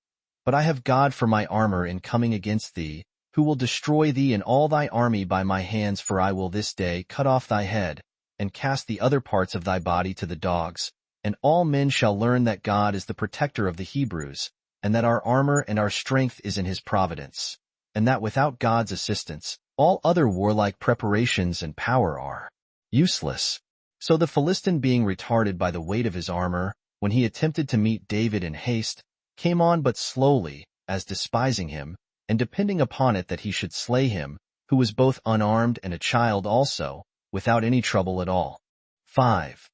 But I have God for my armor in coming against thee, who will destroy thee and all thy army by my hands, for I will this day cut off thy head, and cast the other parts of thy body to the dogs, and all men shall learn that God is the protector of the Hebrews, and that our armor and our strength is in his providence, and that without God's assistance, all other warlike preparations and power are useless. So the Philistine, being retarded by the weight of his armor, when he attempted to meet David in haste, came on but slowly, as despising him, and depending upon it that he should slay him, who was both unarmed and a child also, without any trouble at all. 5.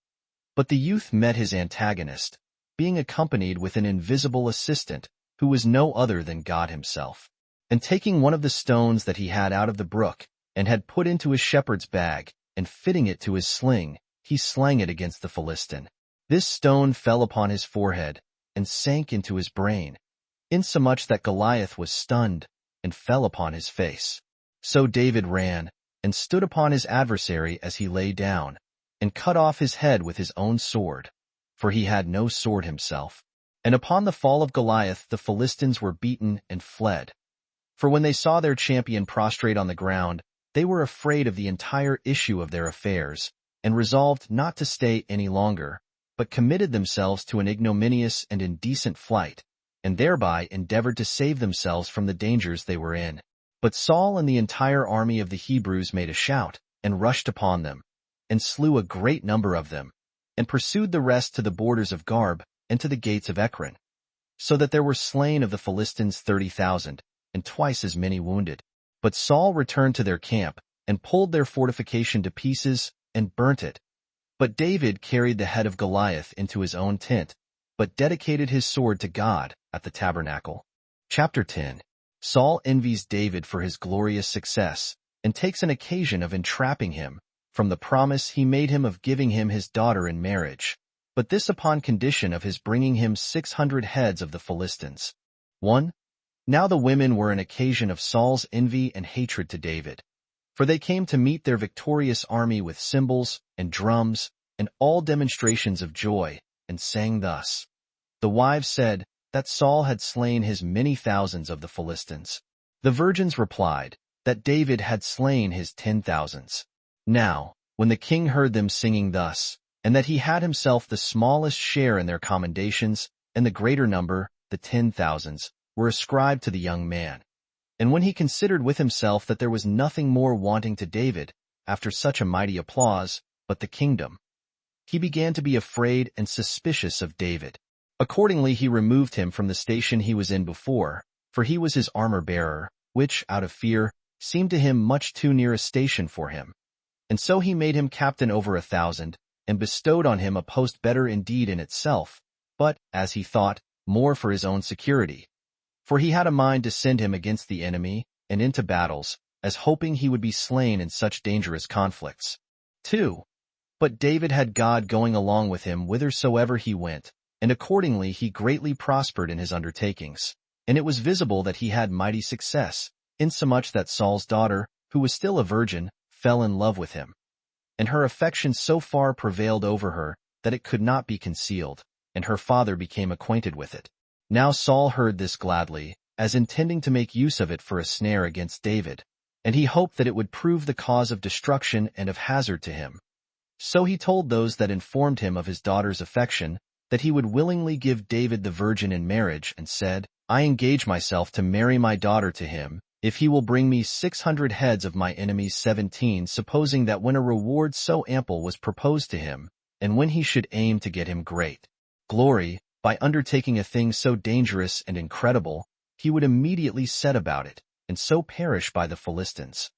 But the youth met his antagonist, being accompanied with an invisible assistant, who was no other than God himself. And taking one of the stones that he had out of the brook, and had put into his shepherd's bag, and fitting it to his sling, he slang it against the Philistine. This stone fell upon his forehead, and sank into his brain, insomuch that Goliath was stunned, and fell upon his face. So David ran, and stood upon his adversary as he lay down, and cut off his head with his own sword, for he had no sword himself. And upon the fall of Goliath the Philistines were beaten and fled. For when they saw their champion prostrate on the ground, they were afraid of the entire issue of their affairs, and resolved not to stay any longer, but committed themselves to an ignominious and indecent flight, and thereby endeavored to save themselves from the dangers they were in. But Saul and the entire army of the Hebrews made a shout, and rushed upon them, and slew a great number of them, and pursued the rest to the borders of Garb, and to the gates of Ekron, so that there were slain of the Philistines 30,000, and twice as many wounded. But Saul returned to their camp, and pulled their fortification to pieces, and burnt it. But David carried the head of Goliath into his own tent, but dedicated his sword to God at the tabernacle. Chapter 10. Saul envies David for his glorious success, and takes an occasion of entrapping him, from the promise he made him of giving him his daughter in marriage, but this upon condition of his bringing him 600 heads of the Philistines. 1. Now the women were an occasion of Saul's envy and hatred to David, for they came to meet their victorious army with cymbals and drums, and all demonstrations of joy, and sang thus. The wives said that Saul had slain his many thousands of the Philistines. The virgins replied that David had slain his 10,000s. Now, when the king heard them singing thus, and that he had himself the smallest share in their commendations, and the greater number, the 10,000s, were ascribed to the young man. And when he considered with himself that there was nothing more wanting to David, after such a mighty applause, but the kingdom, he began to be afraid and suspicious of David. Accordingly he removed him from the station he was in before, for he was his armor-bearer, which, out of fear, seemed to him much too near a station for him. And so he made him captain over 1,000, and bestowed on him a post better indeed in itself, but, as he thought, more for his own security. For he had a mind to send him against the enemy and into battles, as hoping he would be slain in such dangerous conflicts. 2. But David had God going along with him whithersoever he went, and accordingly he greatly prospered in his undertakings. And it was visible that he had mighty success, insomuch that Saul's daughter, who was still a virgin, fell in love with him. And her affection so far prevailed over her that it could not be concealed, and her father became acquainted with it. Now Saul heard this gladly, as intending to make use of it for a snare against David, and he hoped that it would prove the cause of destruction and of hazard to him. So he told those that informed him of his daughter's affection that he would willingly give David the virgin in marriage, and said, I engage myself to marry my daughter to him, if he will bring me 600 heads of my enemies 17, supposing that when a reward so ample was proposed to him, and when he should aim to get him great glory, by undertaking a thing so dangerous and incredible, he would immediately set about it, and so perish by the Philistines.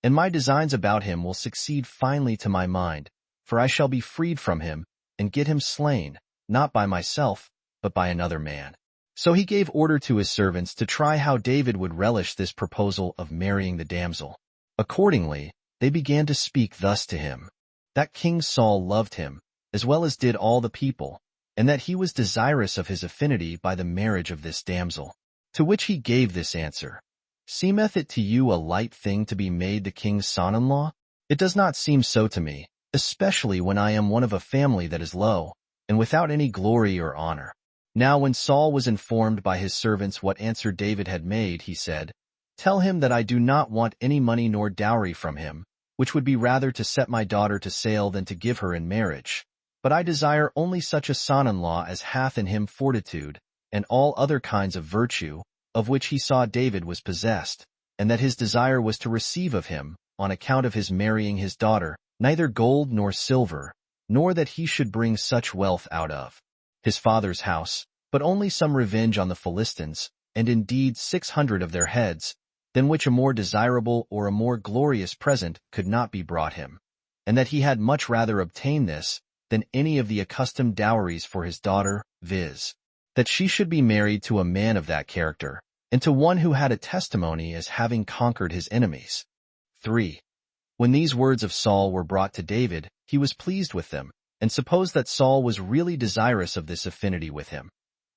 And my designs about him will succeed finely to my mind, for I shall be freed from him, and get him slain, not by myself, but by another man. So he gave order to his servants to try how David would relish this proposal of marrying the damsel. Accordingly, they began to speak thus to him, that King Saul loved him, as well as did all the people, and that he was desirous of his affinity by the marriage of this damsel. To which he gave this answer, Seemeth it to you a light thing to be made the king's son-in-law? It does not seem so to me, especially when I am one of a family that is low, and without any glory or honor. Now when Saul was informed by his servants what answer David had made, he said, Tell him that I do not want any money nor dowry from him, which would be rather to set my daughter to sale than to give her in marriage. But I desire only such a son-in-law as hath in him fortitude, and all other kinds of virtue, of which he saw David was possessed, and that his desire was to receive of him, on account of his marrying his daughter, neither gold nor silver, nor that he should bring such wealth out of his father's house, but only some revenge on the Philistines, and indeed 600 of their heads, than which a more desirable or a more glorious present could not be brought him, and that he had much rather obtain this than any of the accustomed dowries for his daughter, viz., that she should be married to a man of that character, and to one who had a testimony as having conquered his enemies. 3. When these words of Saul were brought to David, he was pleased with them, and supposed that Saul was really desirous of this affinity with him.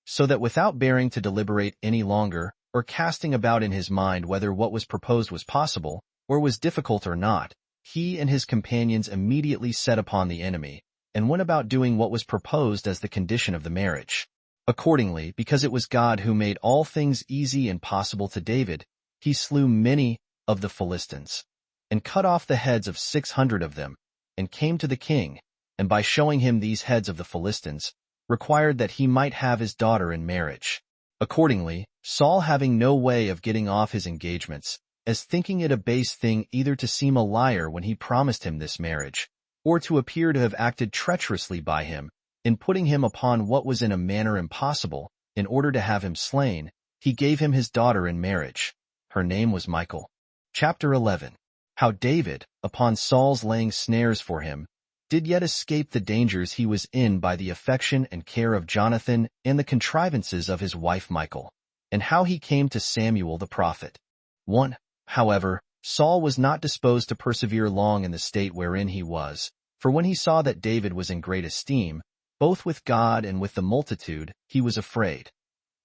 So that without bearing to deliberate any longer, or casting about in his mind whether what was proposed was possible, or was difficult or not, he and his companions immediately set upon the enemy, and went about doing what was proposed as the condition of the marriage. Accordingly, because it was God who made all things easy and possible to David, he slew many of the Philistines, and cut off the heads of 600 of them, and came to the king, and by showing him these heads of the Philistines, required that he might have his daughter in marriage. Accordingly, Saul, having no way of getting off his engagements, as thinking it a base thing either to seem a liar when he promised him this marriage, or to appear to have acted treacherously by him, in putting him upon what was in a manner impossible, in order to have him slain, he gave him his daughter in marriage. Her name was Michal. Chapter 11. How David, upon Saul's laying snares for him, did yet escape the dangers he was in by the affection and care of Jonathan and the contrivances of his wife Michal, and how he came to Samuel the prophet. 1. However, Saul was not disposed to persevere long in the state wherein he was, for when he saw that David was in great esteem, both with God and with the multitude, he was afraid.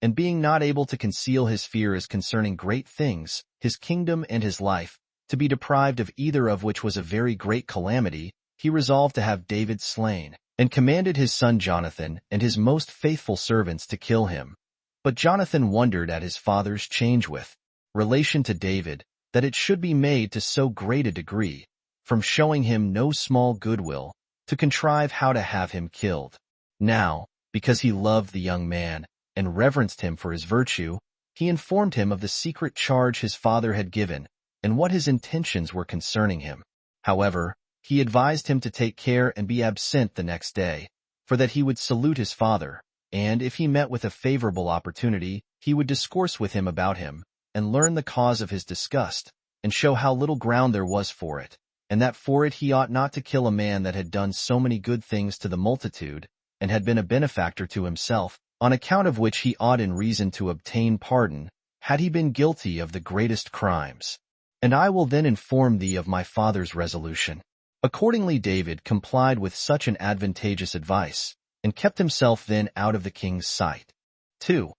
And being not able to conceal his fear as concerning great things, his kingdom and his life, to be deprived of either of which was a very great calamity, he resolved to have David slain, and commanded his son Jonathan and his most faithful servants to kill him. But Jonathan wondered at his father's change with relation to David, that it should be made to so great a degree, from showing him no small goodwill, to contrive how to have him killed. Now, because he loved the young man, and reverenced him for his virtue, he informed him of the secret charge his father had given, and what his intentions were concerning him. However, he advised him to take care and be absent the next day, for that he would salute his father, and if he met with a favorable opportunity, he would discourse with him about him, and learn the cause of his disgust, and show how little ground there was for it, and that for it he ought not to kill a man that had done so many good things to the multitude, and had been a benefactor to himself, on account of which he ought in reason to obtain pardon, had he been guilty of the greatest crimes. And I will then inform thee of my father's resolution. Accordingly David complied with such an advantageous advice, and kept himself then out of the king's sight. 2.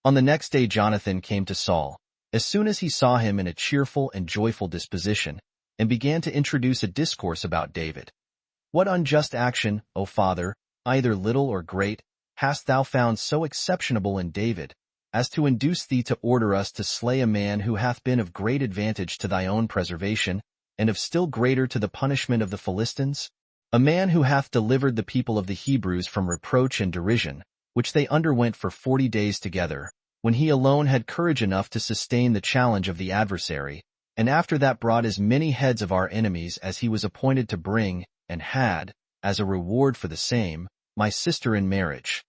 On the next day Jonathan came to Saul, as soon as he saw him in a cheerful and joyful disposition, and began to introduce a discourse about David. What unjust action, O father, either little or great, hast thou found so exceptionable in David, as to induce thee to order us to slay a man who hath been of great advantage to thy own preservation, and of still greater to the punishment of the Philistines? A man who hath delivered the people of the Hebrews from reproach and derision, which they underwent for 40 days together, when he alone had courage enough to sustain the challenge of the adversary, and after that brought as many heads of our enemies as he was appointed to bring, and had, as a reward for the same, my sister in marriage.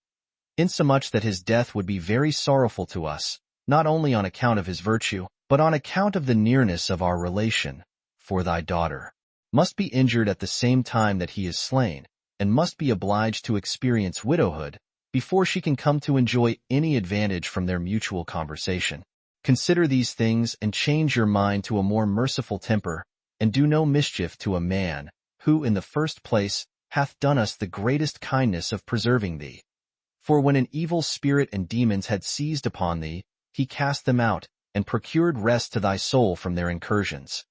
Insomuch that his death would be very sorrowful to us, not only on account of his virtue, but on account of the nearness of our relation, for thy daughter must be injured at the same time that he is slain, and must be obliged to experience widowhood, before she can come to enjoy any advantage from their mutual conversation. Consider these things, and change your mind to a more merciful temper, and do no mischief to a man, who in the first place hath done us the greatest kindness of preserving thee. For when an evil spirit and demons had seized upon thee, he cast them out, and procured rest to thy soul from their incursions.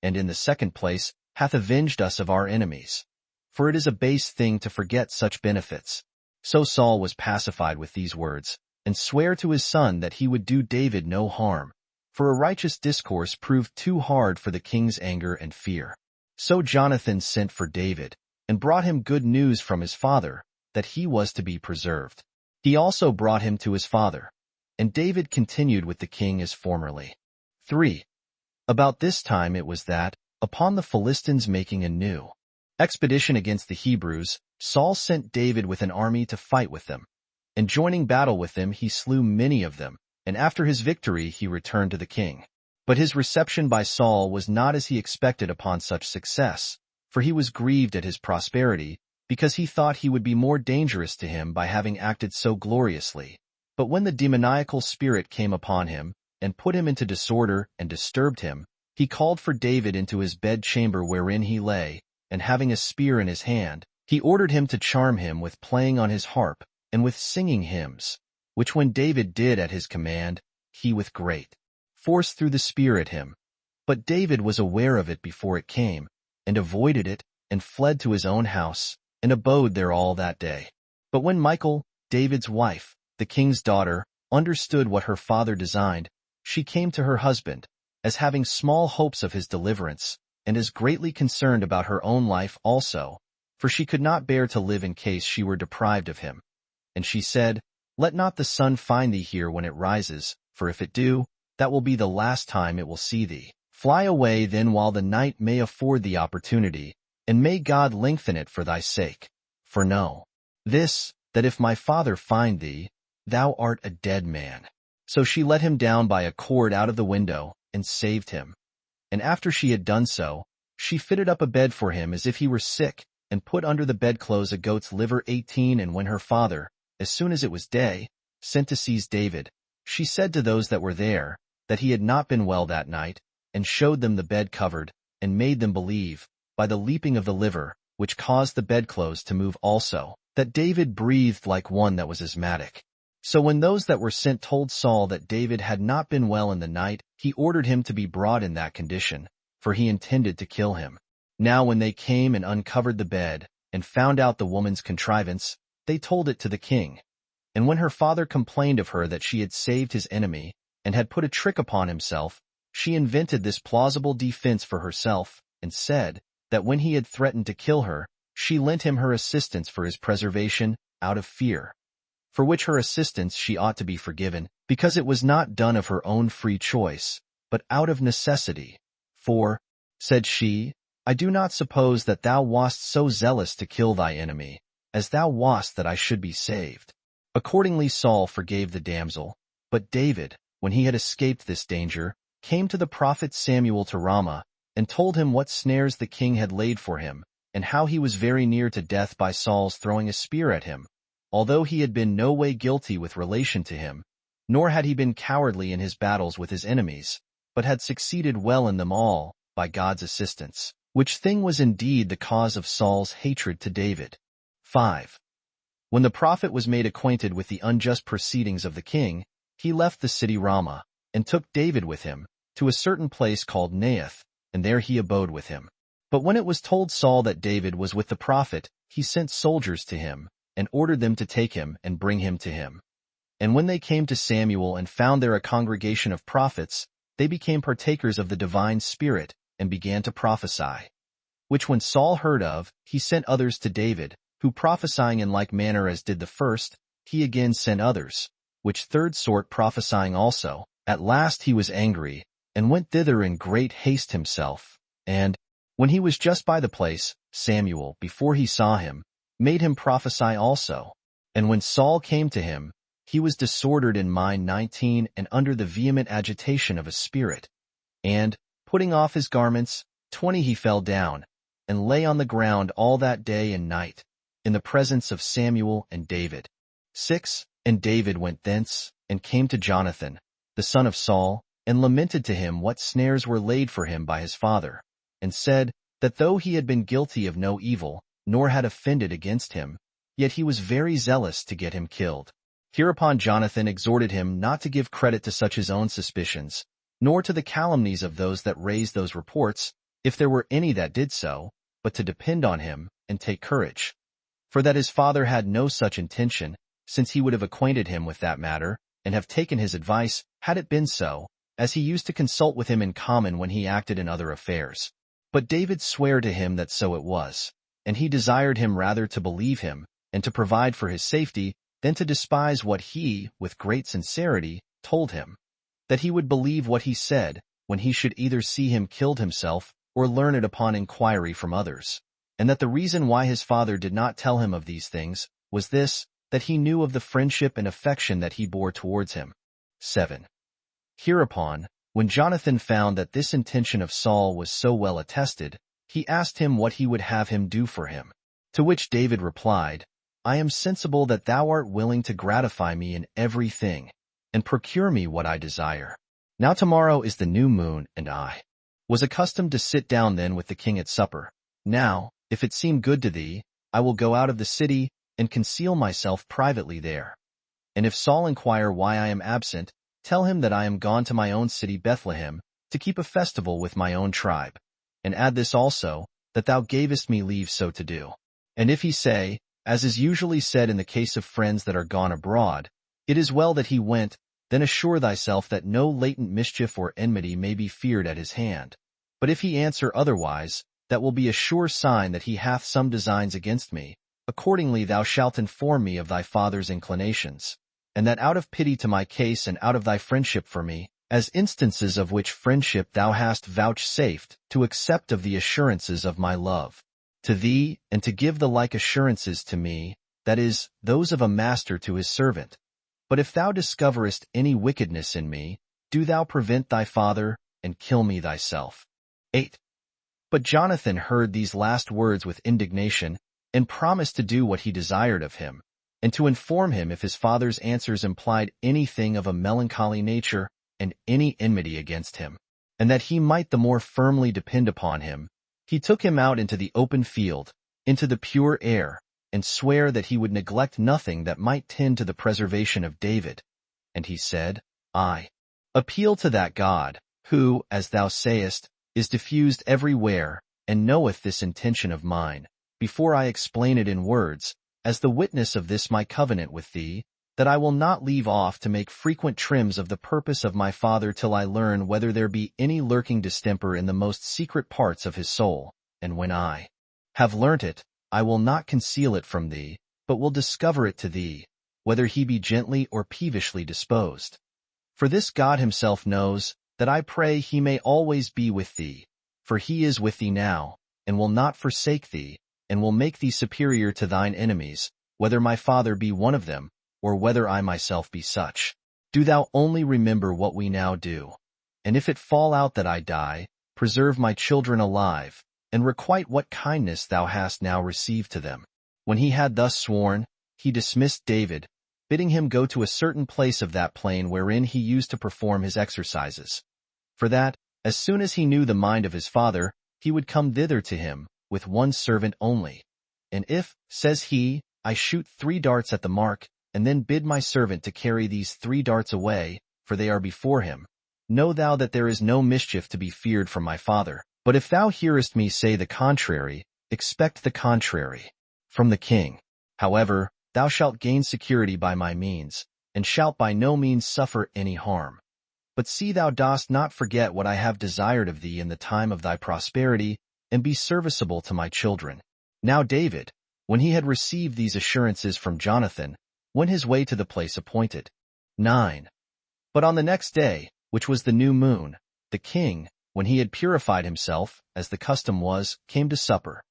And in the second place hath avenged us of our enemies. For it is a base thing to forget such benefits. So Saul was pacified with these words, and sware to his son that he would do David no harm, for a righteous discourse proved too hard for the king's anger and fear. So Jonathan sent for David, and brought him good news from his father, that he was to be preserved. He also brought him to his father, and David continued with the king as formerly. 3. About this time it was that, upon the Philistines making a new expedition against the Hebrews, Saul sent David with an army to fight with them. And joining battle with them, he slew many of them, and after his victory he returned to the king. But his reception by Saul was not as he expected upon such success, for he was grieved at his prosperity, because he thought he would be more dangerous to him by having acted so gloriously. But when the demoniacal spirit came upon him, and put him into disorder and disturbed him, he called for David into his bedchamber wherein he lay, and having a spear in his hand, he ordered him to charm him with playing on his harp, and with singing hymns, which when David did at his command, he with great force threw the spear at him. But David was aware of it before it came, and avoided it, and fled to his own house, and abode there all that day. But when Michal, David's wife, the king's daughter, understood what her father designed, she came to her husband, as having small hopes of his deliverance, and as greatly concerned about her own life also, for she could not bear to live in case she were deprived of him. And she said, Let not the sun find thee here when it rises, for if it do, that will be the last time it will see thee. Fly away then while the night may afford thee opportunity, and may God lengthen it for thy sake. For know this, that if my father find thee, thou art a dead man. So she let him down by a cord out of the window, and saved him. And after she had done so, she fitted up a bed for him as if he were sick, and put under the bedclothes a goat's liver 18. And when her father, as soon as it was day, sent to seize David, she said to those that were there, that he had not been well that night, and showed them the bed covered, and made them believe, by the leaping of the liver, which caused the bedclothes to move also, that David breathed like one that was asthmatic. So when those that were sent told Saul that David had not been well in the night, he ordered him to be brought in that condition, for he intended to kill him. Now when they came and uncovered the bed, and found out the woman's contrivance, they told it to the king. And when her father complained of her that she had saved his enemy, and had put a trick upon himself, she invented this plausible defense for herself, and said, that when he had threatened to kill her, she lent him her assistance for his preservation, out of fear. For which her assistance she ought to be forgiven, because it was not done of her own free choice, but out of necessity. For, said she, I do not suppose that thou wast so zealous to kill thy enemy, as thou wast that I should be saved. Accordingly Saul forgave the damsel, but David, when he had escaped this danger, came to the prophet Samuel to Ramah, and told him what snares the king had laid for him, and how he was very near to death by Saul's throwing a spear at him, although he had been no way guilty with relation to him, nor had he been cowardly in his battles with his enemies, but had succeeded well in them all, by God's assistance, which thing was indeed the cause of Saul's hatred to David. 5. When the prophet was made acquainted with the unjust proceedings of the king, he left the city Ramah, and took David with him, to a certain place called Naioth, and there he abode with him. But when it was told Saul that David was with the prophet, he sent soldiers to him, and ordered them to take him and bring him to him. And when they came to Samuel and found there a congregation of prophets, they became partakers of the divine spirit, and began to prophesy. Which when Saul heard of, he sent others to David, who prophesying in like manner as did the first, he again sent others, which third sort prophesying also. At last he was angry, and went thither in great haste himself, and, when he was just by the place, Samuel, before he saw him, made him prophesy also. And when Saul came to him, he was disordered in mind 19 and under the vehement agitation of a spirit. And, putting off his garments, 20 he fell down, and lay on the ground all that day and night, in the presence of Samuel and David. 6. And David went thence, and came to Jonathan, the son of Saul, and lamented to him what snares were laid for him by his father, and said, that though he had been guilty of no evil, nor had offended against him, yet he was very zealous to get him killed. Hereupon Jonathan exhorted him not to give credit to such his own suspicions, nor to the calumnies of those that raised those reports, if there were any that did so, but to depend on him, and take courage. For that his father had no such intention, since he would have acquainted him with that matter, and have taken his advice, had it been so, as he used to consult with him in common when he acted in other affairs. But David sware to him that so it was, and he desired him rather to believe him, and to provide for his safety, than to despise what he, with great sincerity, told him, that he would believe what he said, when he should either see him killed himself, or learn it upon inquiry from others, and that the reason why his father did not tell him of these things, was this, that he knew of the friendship and affection that he bore towards him. 7. Hereupon, when Jonathan found that this intention of Saul was so well attested, he asked him what he would have him do for him. To which David replied, I am sensible that thou art willing to gratify me in every thing, and procure me what I desire. Now tomorrow is the new moon, and I was accustomed to sit down then with the king at supper. Now, if it seem good to thee, I will go out of the city, and conceal myself privately there. And if Saul inquire why I am absent, tell him that I am gone to my own city Bethlehem, to keep a festival with my own tribe. And add this also, that thou gavest me leave so to do. And if he say, as is usually said in the case of friends that are gone abroad, it is well that he went, then assure thyself that no latent mischief or enmity may be feared at his hand. But if he answer otherwise, that will be a sure sign that he hath some designs against me. Accordingly thou shalt inform me of thy father's inclinations, and that out of pity to my case and out of thy friendship for me, as instances of which friendship thou hast vouchsafed to accept of the assurances of my love to thee, and to give the like assurances to me, that is, those of a master to his servant. But if thou discoverest any wickedness in me, do thou prevent thy father, and kill me thyself. 8. But Jonathan heard these last words with indignation, and promised to do what he desired of him, and to inform him if his father's answers implied anything of a melancholy nature, and any enmity against him, and that he might the more firmly depend upon him. He took him out into the open field, into the pure air, and sware that he would neglect nothing that might tend to the preservation of David. And he said, I appeal to that God, who, as thou sayest, is diffused everywhere, and knoweth this intention of mine, before I explain it in words, as the witness of this my covenant with thee, that I will not leave off to make frequent trims of the purpose of my father till I learn whether there be any lurking distemper in the most secret parts of his soul, and when I have learnt it, I will not conceal it from thee, but will discover it to thee, whether he be gently or peevishly disposed. For this God himself knows, that I pray he may always be with thee, for he is with thee now, and will not forsake thee, and will make thee superior to thine enemies, whether my father be one of them, or whether I myself be such. Do thou only remember what we now do. And if it fall out that I die, preserve my children alive, and requite what kindness thou hast now received to them. When he had thus sworn, he dismissed David, bidding him go to a certain place of that plain wherein he used to perform his exercises. For that, as soon as he knew the mind of his father, he would come thither to him, with one servant only. And if, says he, I shoot 3 darts at the mark, and then bid my servant to carry these 3 darts away, for they are before him, know thou that there is no mischief to be feared from my father. But if thou hearest me say the contrary, expect the contrary from the king. However, thou shalt gain security by my means, and shalt by no means suffer any harm. But see thou dost not forget what I have desired of thee in the time of thy prosperity, and be serviceable to my children. Now David, when he had received these assurances from Jonathan, went his way to the place appointed. 9. But on the next day, which was the new moon, the king, when he had purified himself, as the custom was, came to supper.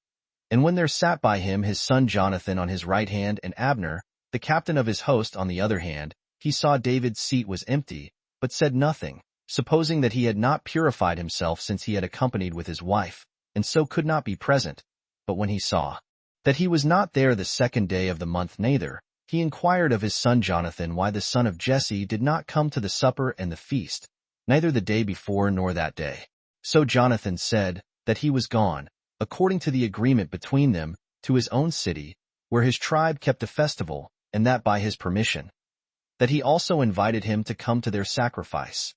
And when there sat by him his son Jonathan on his right hand and Abner, the captain of his host, on the other hand, he saw David's seat was empty, but said nothing, supposing that he had not purified himself since he had accompanied with his wife, and so could not be present. But when he saw that he was not there the 2nd day of the month neither, he inquired of his son Jonathan why the son of Jesse did not come to the supper and the feast, neither the day before nor that day. So Jonathan said that he was gone, according to the agreement between them, to his own city, where his tribe kept a festival, and that by his permission. That he also invited him to come to their sacrifice.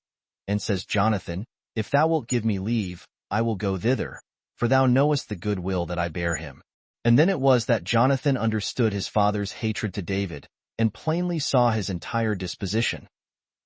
And says Jonathan, If thou wilt give me leave, I will go thither, for thou knowest the good will that I bear him. And then it was that Jonathan understood his father's hatred to David, and plainly saw his entire disposition.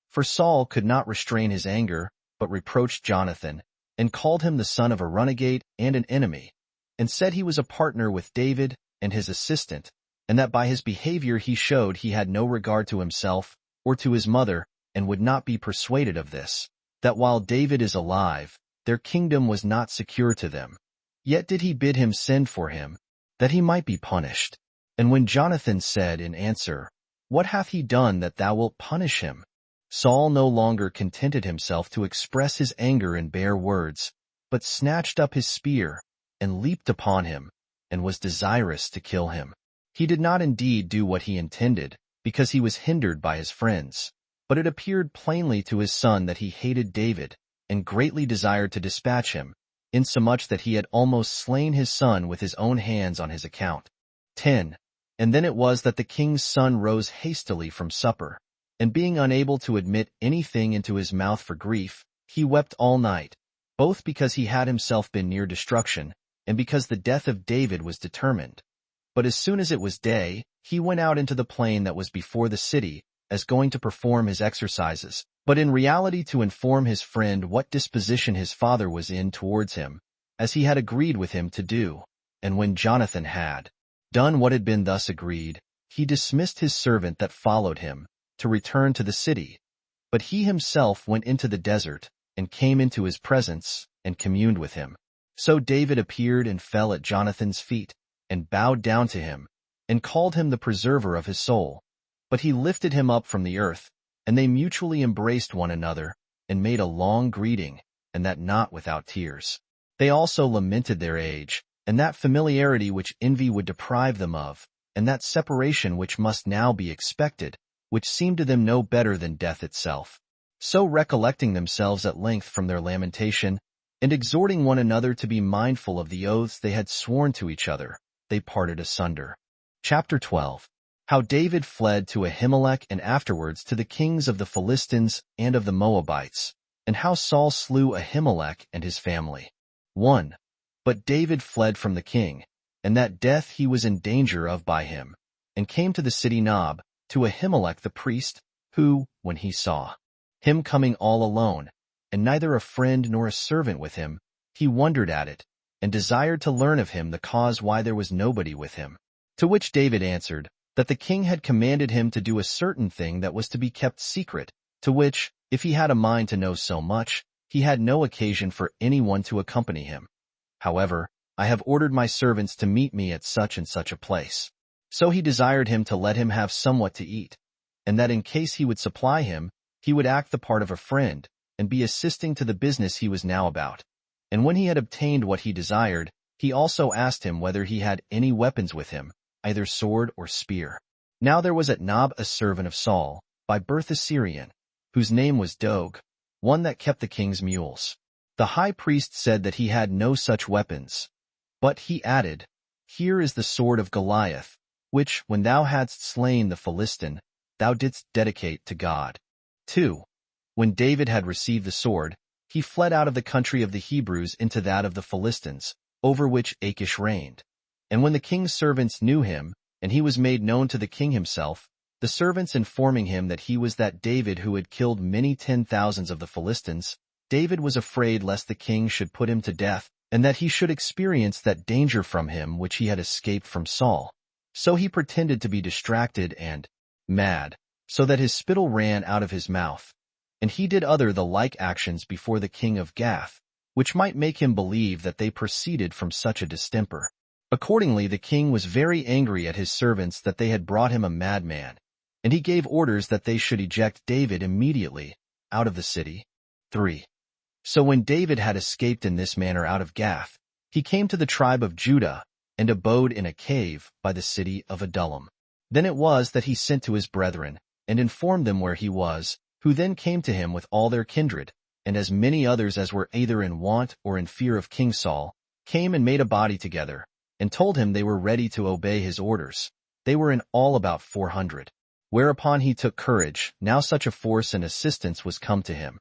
For Saul could not restrain his anger, but reproached Jonathan, and called him the son of a runagate and an enemy, and said he was a partner with David and his assistant, and that by his behavior he showed he had no regard to himself or to his mother, and would not be persuaded of this, that while David is alive, their kingdom was not secure to them. Yet did he bid him send for him, that he might be punished. And when Jonathan said in answer, What hath he done that thou wilt punish him? Saul no longer contented himself to express his anger in bare words, but snatched up his spear, and leaped upon him, and was desirous to kill him. He did not indeed do what he intended, because he was hindered by his friends, but it appeared plainly to his son that he hated David, and greatly desired to dispatch him, insomuch that he had almost slain his son with his own hands on his account. 10. And then it was that the king's son rose hastily from supper, and being unable to admit anything into his mouth for grief, he wept all night, both because he had himself been near destruction, and because the death of David was determined. But as soon as it was day, he went out into the plain that was before the city, as going to perform his exercises, but in reality to inform his friend what disposition his father was in towards him, as he had agreed with him to do. And when Jonathan had done what had been thus agreed, he dismissed his servant that followed him, to return to the city. But he himself went into the desert, and came into his presence, and communed with him. So David appeared and fell at Jonathan's feet, and bowed down to him, and called him the preserver of his soul. But he lifted him up from the earth, and they mutually embraced one another, and made a long greeting, and that not without tears. They also lamented their age, and that familiarity which envy would deprive them of, and that separation which must now be expected, which seemed to them no better than death itself. So recollecting themselves at length from their lamentation, and exhorting one another to be mindful of the oaths they had sworn to each other, they parted asunder. Chapter 12. How David fled to Ahimelech and afterwards to the kings of the Philistines and of the Moabites, and how Saul slew Ahimelech and his family. 1. But David fled from the king, and that death he was in danger of by him, and came to the city Nob, to Ahimelech the priest, who, when he saw him coming all alone, and neither a friend nor a servant with him, he wondered at it, and desired to learn of him the cause why there was nobody with him. To which David answered, that the king had commanded him to do a certain thing that was to be kept secret, to which, if he had a mind to know so much, he had no occasion for anyone to accompany him. However, I have ordered my servants to meet me at such and such a place. So he desired him to let him have somewhat to eat, and that in case he would supply him, he would act the part of a friend, and be assisting to the business he was now about. And when he had obtained what he desired, he also asked him whether he had any weapons with him, either sword or spear. Now there was at Nob a servant of Saul, by birth a Syrian, whose name was Dog, one that kept the king's mules. The high priest said that he had no such weapons. But he added, Here is the sword of Goliath, which, when thou hadst slain the Philistine, thou didst dedicate to God. 2. When David had received the sword, he fled out of the country of the Hebrews into that of the Philistines, over which Achish reigned. And when the king's servants knew him, and he was made known to the king himself, the servants informing him that he was that David who had killed many 10,000s of the Philistines, David was afraid lest the king should put him to death, and that he should experience that danger from him which he had escaped from Saul. So he pretended to be distracted and mad, so that his spittle ran out of his mouth. And he did other the like actions before the king of Gath, which might make him believe that they proceeded from such a distemper. Accordingly the king was very angry at his servants that they had brought him a madman, and he gave orders that they should eject David immediately out of the city. 3. So when David had escaped in this manner out of Gath, he came to the tribe of Judah, and abode in a cave by the city of Adullam. Then it was that he sent to his brethren, and informed them where he was, who then came to him with all their kindred, and as many others as were either in want or in fear of King Saul, came and made a body together, and told him they were ready to obey his orders. They were in all about 400. Whereupon he took courage, now such a force and assistance was come to him.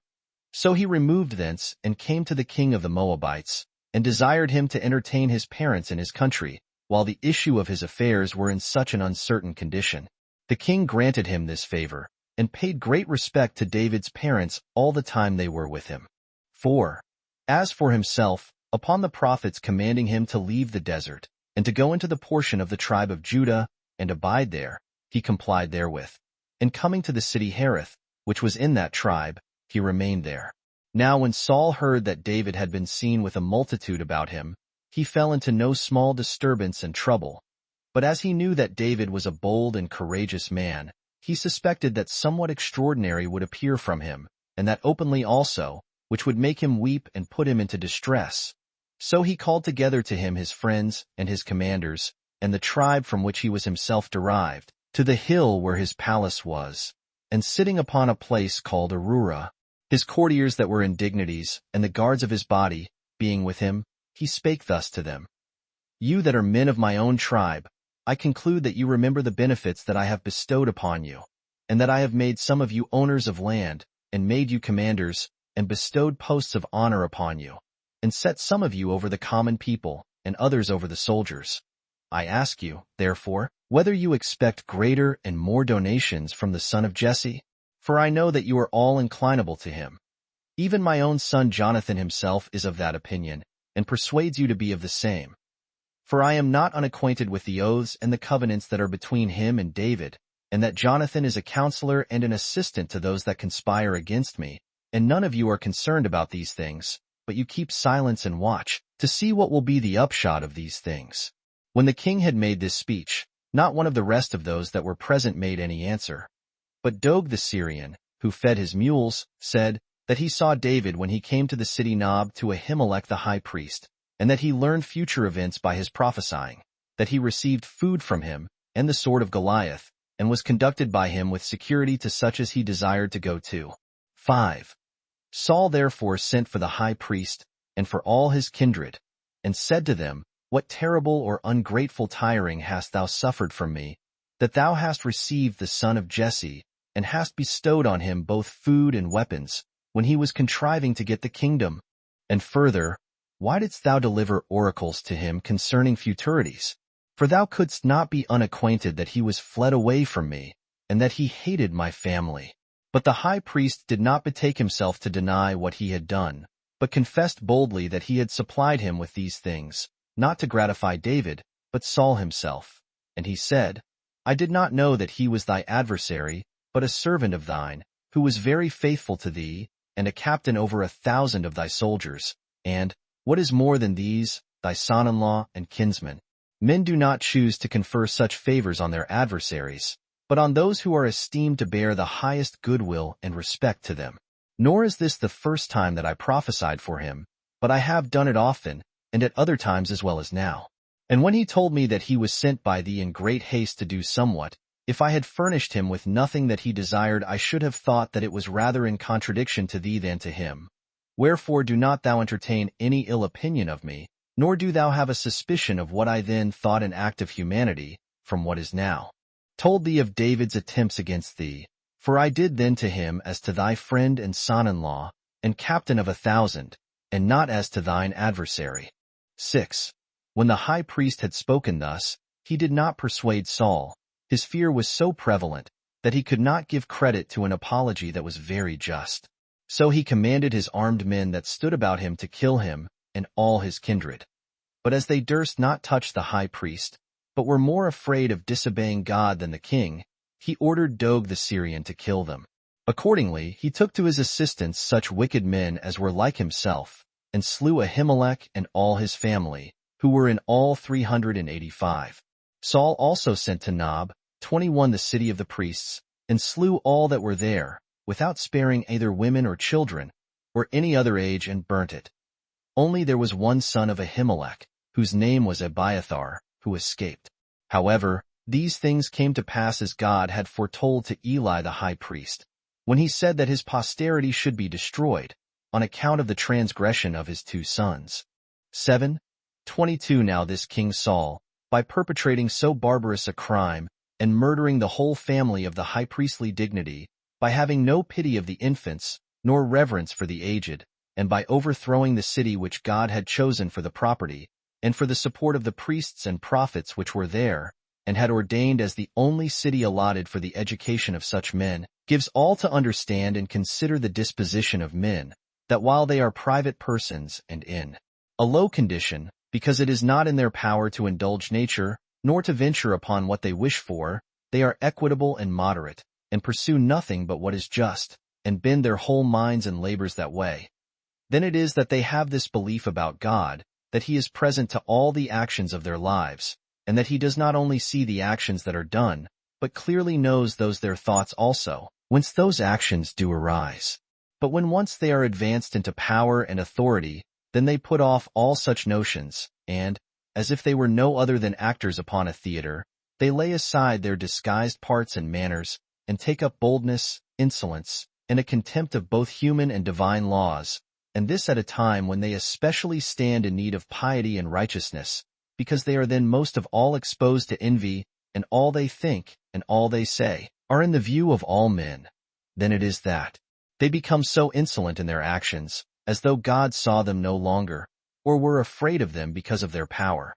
So he removed thence, and came to the king of the Moabites, and desired him to entertain his parents in his country, while the issue of his affairs were in such an uncertain condition. The king granted him this favor, and paid great respect to David's parents all the time they were with him. 4. As for himself, upon the prophets commanding him to leave the desert, and to go into the portion of the tribe of Judah, and abide there, he complied therewith. And coming to the city Hareth, which was in that tribe, he remained there. Now when Saul heard that David had been seen with a multitude about him, he fell into no small disturbance and trouble. But as he knew that David was a bold and courageous man, he suspected that somewhat extraordinary would appear from him, and that openly also, which would make him weep and put him into distress. So he called together to him his friends and his commanders, and the tribe from which he was himself derived, to the hill where his palace was, and sitting upon a place called Arura, his courtiers that were in dignities, and the guards of his body, being with him, he spake thus to them. You that are men of my own tribe, I conclude that you remember the benefits that I have bestowed upon you, and that I have made some of you owners of land, and made you commanders, and bestowed posts of honor upon you, and set some of you over the common people, and others over the soldiers. I ask you, therefore, whether you expect greater and more donations from the son of Jesse? For I know that you are all inclinable to him. Even my own son Jonathan himself is of that opinion, and persuades you to be of the same. For I am not unacquainted with the oaths and the covenants that are between him and David, and that Jonathan is a counselor and an assistant to those that conspire against me, and none of you are concerned about these things, but you keep silence and watch, to see what will be the upshot of these things. When the king had made this speech, not one of the rest of those that were present made any answer. But Dog the Syrian, who fed his mules, said that he saw David when he came to the city Nob to Ahimelech the high priest, and that he learned future events by his prophesying, that he received food from him, and the sword of Goliath, and was conducted by him with security to such as he desired to go to. 5. Saul therefore sent for the high priest, and for all his kindred, and said to them, What terrible or ungrateful tiring hast thou suffered from me, that thou hast received the son of Jesse, and hast bestowed on him both food and weapons, when he was contriving to get the kingdom? And further, why didst thou deliver oracles to him concerning futurities? For thou couldst not be unacquainted that he was fled away from me, and that he hated my family. But the high priest did not betake himself to deny what he had done, but confessed boldly that he had supplied him with these things, not to gratify David, but Saul himself. And he said, I did not know that he was thy adversary, but a servant of thine, who was very faithful to thee, and a captain over 1,000 of thy soldiers, and, what is more than these, thy son-in-law and kinsman. Men do not choose to confer such favors on their adversaries, but on those who are esteemed to bear the highest goodwill and respect to them. Nor is this the first time that I prophesied for him, but I have done it often, and at other times as well as now. And when he told me that he was sent by thee in great haste to do somewhat, If I had furnished him with nothing that he desired, I should have thought that it was rather in contradiction to thee than to him. Wherefore do not thou entertain any ill opinion of me, nor do thou have a suspicion of what I then thought an act of humanity, from what is now told thee of David's attempts against thee. For I did then to him as to thy friend and son-in-law, and captain of 1,000, and not as to thine adversary. 6. When the high priest had spoken thus, he did not persuade Saul. His fear was so prevalent that he could not give credit to an apology that was very just. So he commanded his armed men that stood about him to kill him and all his kindred. But as they durst not touch the high priest, but were more afraid of disobeying God than the king, he ordered Doeg the Syrian to kill them. Accordingly, he took to his assistance such wicked men as were like himself, and slew Ahimelech and all his family, who were in all 385. Saul also sent to Nob, 21 the city of the priests, and slew all that were there, without sparing either women or children, or any other age, and burnt it. Only there was one son of Ahimelech, whose name was Abiathar, who escaped. However, these things came to pass as God had foretold to Eli the high priest, when he said that his posterity should be destroyed, on account of the transgression of his 2 sons. 7. 22 Now this King Saul, by perpetrating so barbarous a crime, and murdering the whole family of the high priestly dignity, by having no pity of the infants, nor reverence for the aged, and by overthrowing the city which God had chosen for the property, and for the support of the priests and prophets which were there, and had ordained as the only city allotted for the education of such men, gives all to understand and consider the disposition of men, that while they are private persons and in a low condition, because it is not in their power to indulge nature, nor to venture upon what they wish for, they are equitable and moderate, and pursue nothing but what is just, and bend their whole minds and labors that way. Then it is that they have this belief about God, that he is present to all the actions of their lives, and that he does not only see the actions that are done, but clearly knows those their thoughts also, whence those actions do arise. But when once they are advanced into power and authority, then they put off all such notions, and, as if they were no other than actors upon a theater, they lay aside their disguised parts and manners, and take up boldness, insolence, and a contempt of both human and divine laws, and this at a time when they especially stand in need of piety and righteousness, because they are then most of all exposed to envy, and all they think, and all they say, are in the view of all men. Then it is that they become so insolent in their actions, as though God saw them no longer, or were afraid of them because of their power.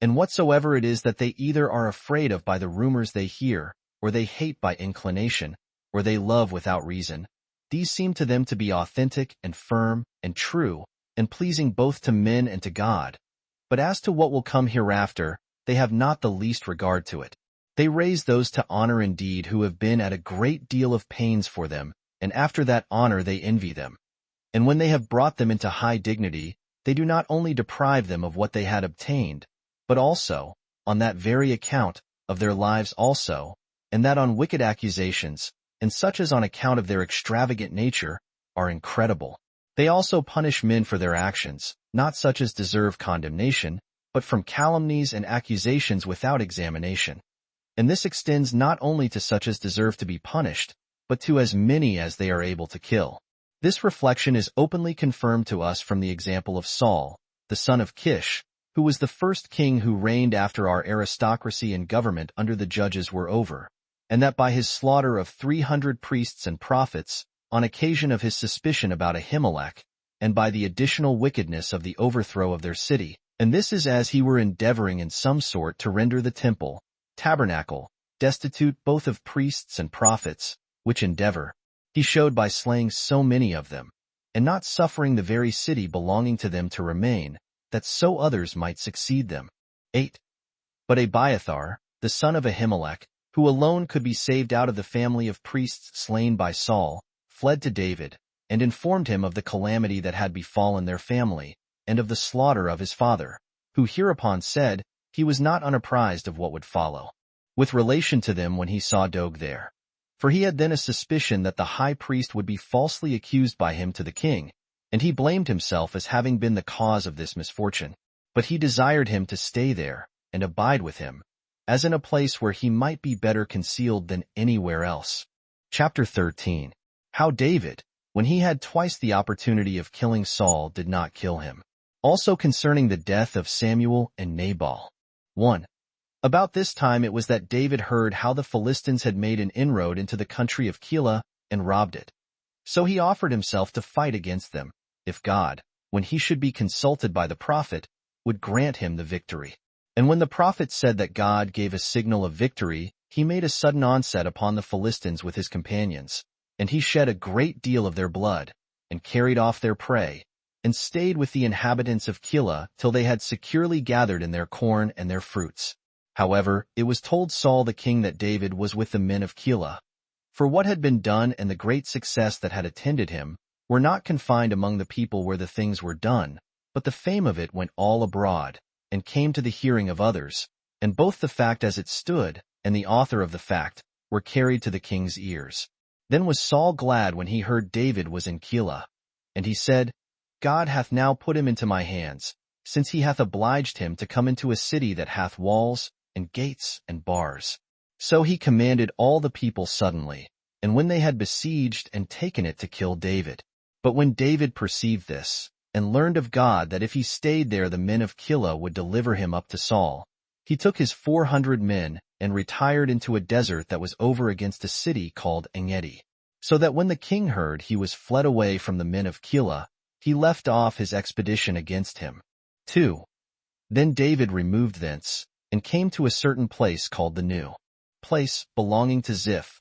And whatsoever it is that they either are afraid of by the rumors they hear, or they hate by inclination, or they love without reason, these seem to them to be authentic and firm and true, and pleasing both to men and to God. But as to what will come hereafter, they have not the least regard to it. They raise those to honor indeed who have been at a great deal of pains for them, and after that honor they envy them. And when they have brought them into high dignity, they do not only deprive them of what they had obtained, but also, on that very account, of their lives also, and that on wicked accusations, and such as on account of their extravagant nature, are incredible. They also punish men for their actions, not such as deserve condemnation, but from calumnies and accusations without examination. And this extends not only to such as deserve to be punished, but to as many as they are able to kill. This reflection is openly confirmed to us from the example of Saul, the son of Kish, who was the first king who reigned after our aristocracy and government under the judges were over, and that by his slaughter of 300 priests and prophets, on occasion of his suspicion about Ahimelech, and by the additional wickedness of the overthrow of their city, and this is as he were endeavoring in some sort to render the temple, tabernacle, destitute both of priests and prophets, which endeavor he showed by slaying so many of them, and not suffering the very city belonging to them to remain, that so others might succeed them. 8. But Abiathar, the son of Ahimelech, who alone could be saved out of the family of priests slain by Saul, fled to David, and informed him of the calamity that had befallen their family, and of the slaughter of his father, who hereupon said, he was not unapprised of what would follow, with relation to them when he saw Doeg there. For he had then a suspicion that the high priest would be falsely accused by him to the king, and he blamed himself as having been the cause of this misfortune. But he desired him to stay there, and abide with him, as in a place where he might be better concealed than anywhere else. Chapter 13. How David, when he had twice the opportunity of killing Saul, did not kill him. Also concerning the death of Samuel and Nabal. 1. About this time it was that David heard how the Philistines had made an inroad into the country of Keilah and robbed it. So he offered himself to fight against them, if God, when he should be consulted by the prophet, would grant him the victory. And when the prophet said that God gave a signal of victory, he made a sudden onset upon the Philistines with his companions, and he shed a great deal of their blood, and carried off their prey, and stayed with the inhabitants of Keilah till they had securely gathered in their corn and their fruits. However, it was told Saul the king that David was with the men of Keilah. For what had been done and the great success that had attended him were not confined among the people where the things were done, but the fame of it went all abroad, and came to the hearing of others, and both the fact as it stood, and the author of the fact, were carried to the king's ears. Then was Saul glad when he heard David was in Keilah. And he said, God hath now put him into my hands, since he hath obliged him to come into a city that hath walls, and gates, and bars. So he commanded all the people suddenly, and when they had besieged and taken it to kill David. But when David perceived this, and learned of God that if he stayed there the men of Keilah would deliver him up to Saul, he took his 400 men, and retired into a desert that was over against a city called Engedi. So that when the king heard he was fled away from the men of Keilah, he left off his expedition against him. 2. Then David removed thence, and came to a certain place called the New Place, belonging to Ziph,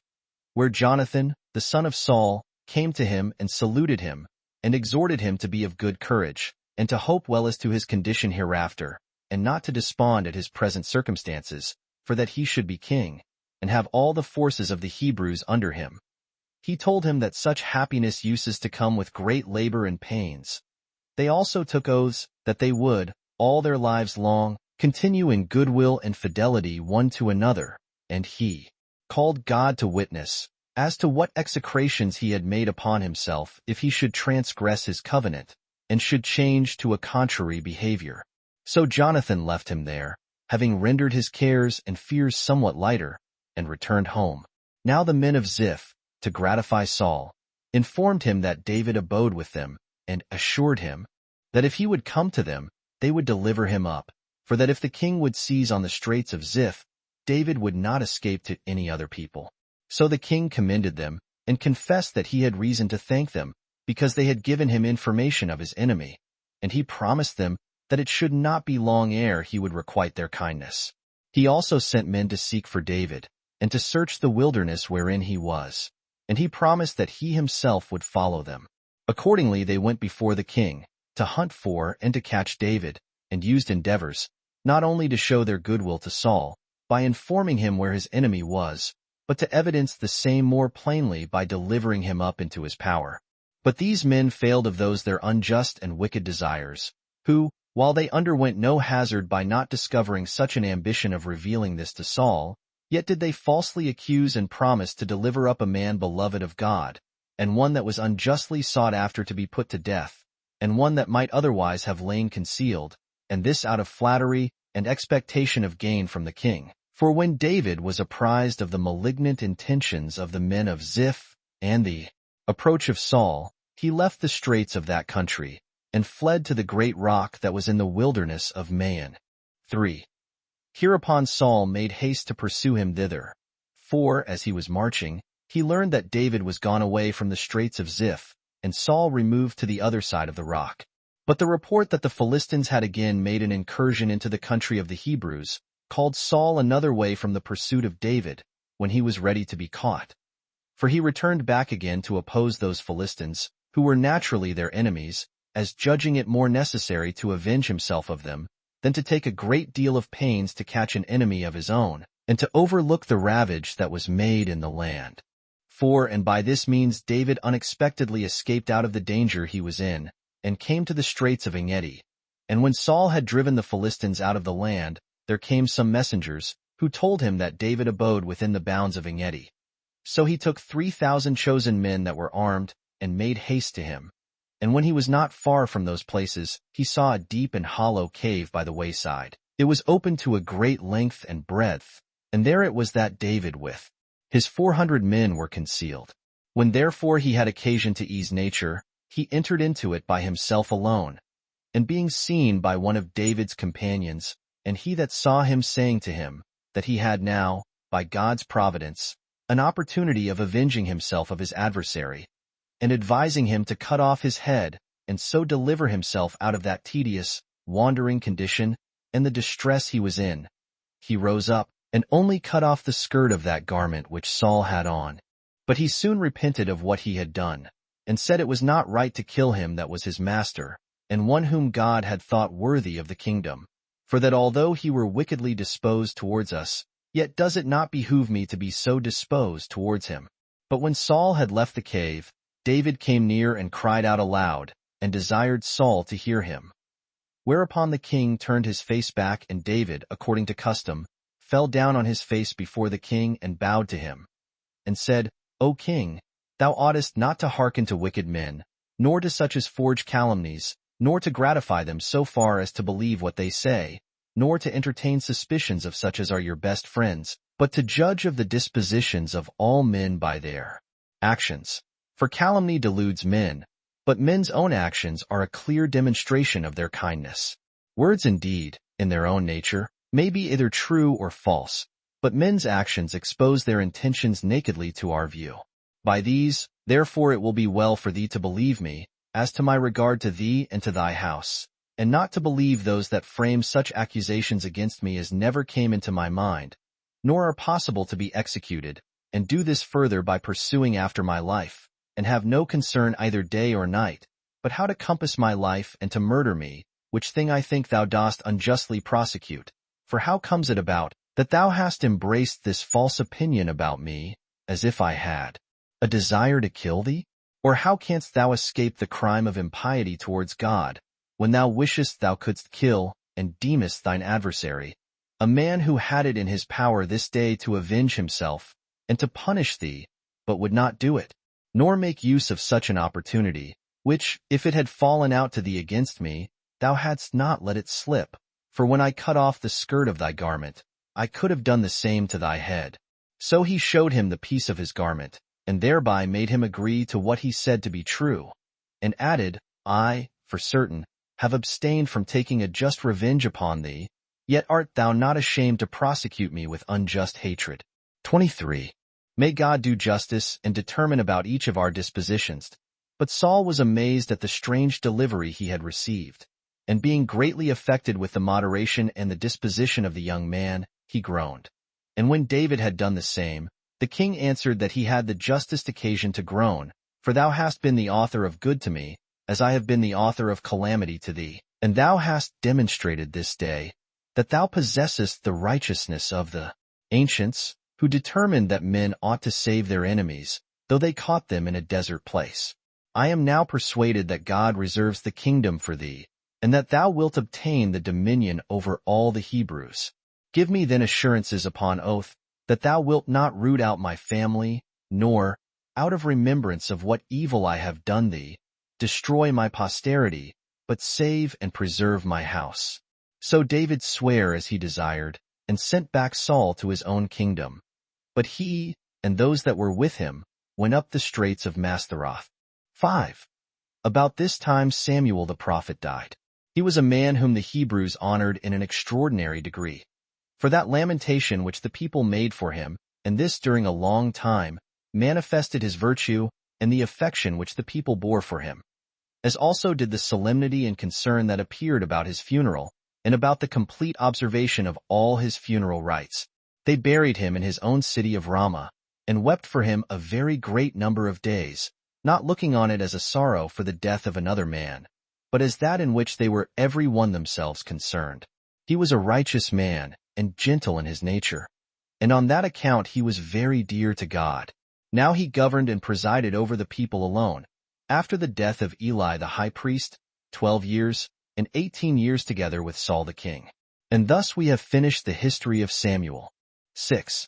where Jonathan, the son of Saul, came to him and saluted him, and exhorted him to be of good courage, and to hope well as to his condition hereafter, and not to despond at his present circumstances, for that he should be king, and have all the forces of the Hebrews under him. He told him that such happiness uses to come with great labor and pains. They also took oaths that they would, all their lives long, continue in goodwill and fidelity one to another, and he called God to witness, as to what execrations he had made upon himself if he should transgress his covenant, and should change to a contrary behavior. So Jonathan left him there, having rendered his cares and fears somewhat lighter, and returned home. Now the men of Ziph, to gratify Saul, informed him that David abode with them, and assured him that if he would come to them, they would deliver him up, for that if the king would seize on the straits of Ziph, David would not escape to any other people. So the king commended them, and confessed that he had reason to thank them, because they had given him information of his enemy, and he promised them that it should not be long ere he would requite their kindness. He also sent men to seek for David, and to search the wilderness wherein he was, and he promised that he himself would follow them. Accordingly they went before the king, to hunt for and to catch David, and used endeavors, not only to show their goodwill to Saul, by informing him where his enemy was, but to evidence the same more plainly by delivering him up into his power. But these men failed of those their unjust and wicked desires, who, while they underwent no hazard by not discovering such an ambition of revealing this to Saul, yet did they falsely accuse and promise to deliver up a man beloved of God, and one that was unjustly sought after to be put to death, and one that might otherwise have lain concealed, and this out of flattery and expectation of gain from the king. For when David was apprised of the malignant intentions of the men of Ziph and the approach of Saul, he left the straits of that country, and fled to the great rock that was in the wilderness of Maon. 3. Hereupon Saul made haste to pursue him thither, for, as he was marching, he learned that David was gone away from the straits of Ziph, and Saul removed to the other side of the rock. But the report that the Philistines had again made an incursion into the country of the Hebrews called Saul another way from the pursuit of David, when he was ready to be caught. For he returned back again to oppose those Philistines, who were naturally their enemies, as judging it more necessary to avenge himself of them, than to take a great deal of pains to catch an enemy of his own, and to overlook the ravage that was made in the land. 4. And by this means David unexpectedly escaped out of the danger he was in, and came to the straits of Engedi. And when Saul had driven the Philistines out of the land, there came some messengers, who told him that David abode within the bounds of Engedi. So he took 3,000 chosen men that were armed, and made haste to him. And when he was not far from those places, he saw a deep and hollow cave by the wayside, It was open to a great length and breadth, and there it was that David with his 400 men were concealed. When therefore he had occasion to ease nature, he entered into it by himself alone, and being seen by one of David's companions, and he that saw him saying to him, that he had now, by God's providence, an opportunity of avenging himself of his adversary, and advising him to cut off his head, and so deliver himself out of that tedious, wandering condition, and the distress he was in, he rose up, and only cut off the skirt of that garment which Saul had on. But he soon repented of what he had done, and said it was not right to kill him that was his master, and one whom God had thought worthy of the kingdom. For that although he were wickedly disposed towards us, yet does it not behoove me to be so disposed towards him. But when Saul had left the cave, David came near and cried out aloud, and desired Saul to hear him. Whereupon the king turned his face back, and David, according to custom, fell down on his face before the king and bowed to him, and said, O king, thou oughtest not to hearken to wicked men, nor to such as forge calumnies, nor to gratify them so far as to believe what they say, nor to entertain suspicions of such as are your best friends, but to judge of the dispositions of all men by their actions. For calumny deludes men, but men's own actions are a clear demonstration of their kindness. Words indeed, in their own nature, may be either true or false, but men's actions expose their intentions nakedly to our view. By these, therefore it will be well for thee to believe me, as to my regard to thee and to thy house, and not to believe those that frame such accusations against me as never came into my mind, nor are possible to be executed, and do this further by pursuing after my life, and have no concern either day or night, but how to compass my life and to murder me, which thing I think thou dost unjustly prosecute. For how comes it about, that thou hast embraced this false opinion about me, as if I had a desire to kill thee? Or how canst thou escape the crime of impiety towards God, when thou wishest thou couldst kill, and deemest thine adversary, a man who had it in his power this day to avenge himself, and to punish thee, but would not do it, nor make use of such an opportunity, which, if it had fallen out to thee against me, thou hadst not let it slip. For when I cut off the skirt of thy garment, I could have done the same to thy head. So he showed him the piece of his garment, and thereby made him agree to what he said to be true, and added, I, for certain, have abstained from taking a just revenge upon thee, yet art thou not ashamed to prosecute me with unjust hatred. 23. May God do justice and determine about each of our dispositions. But Saul was amazed at the strange delivery he had received, and being greatly affected with the moderation and the disposition of the young man, he groaned. And when David had done the same, the king answered that he had the justest occasion to groan, for thou hast been the author of good to me, as I have been the author of calamity to thee, and thou hast demonstrated this day, that thou possessest the righteousness of the ancients, who determined that men ought to save their enemies, though they caught them in a desert place. I am now persuaded that God reserves the kingdom for thee, and that thou wilt obtain the dominion over all the Hebrews. Give me then assurances upon oath, that thou wilt not root out my family, nor, out of remembrance of what evil I have done thee, destroy my posterity, but save and preserve my house. So David sware as he desired, and sent back Saul to his own kingdom. But he, and those that were with him, went up the straits of Mastheroth. 5. About this time Samuel the prophet died. He was a man whom the Hebrews honored in an extraordinary degree. For that lamentation which the people made for him, and this during a long time, manifested his virtue and the affection which the people bore for him, as also did the solemnity and concern that appeared about his funeral, and about the complete observation of all his funeral rites. They buried him in his own city of Ramah, and wept for him a very great number of days, not looking on it as a sorrow for the death of another man, but as that in which they were every one themselves concerned. He was a righteous man, and gentle in his nature, and on that account he was very dear to God. Now he governed and presided over the people alone, after the death of Eli the high priest, 12 years, and 18 years together with Saul the king. And thus we have finished the history of Samuel. 6.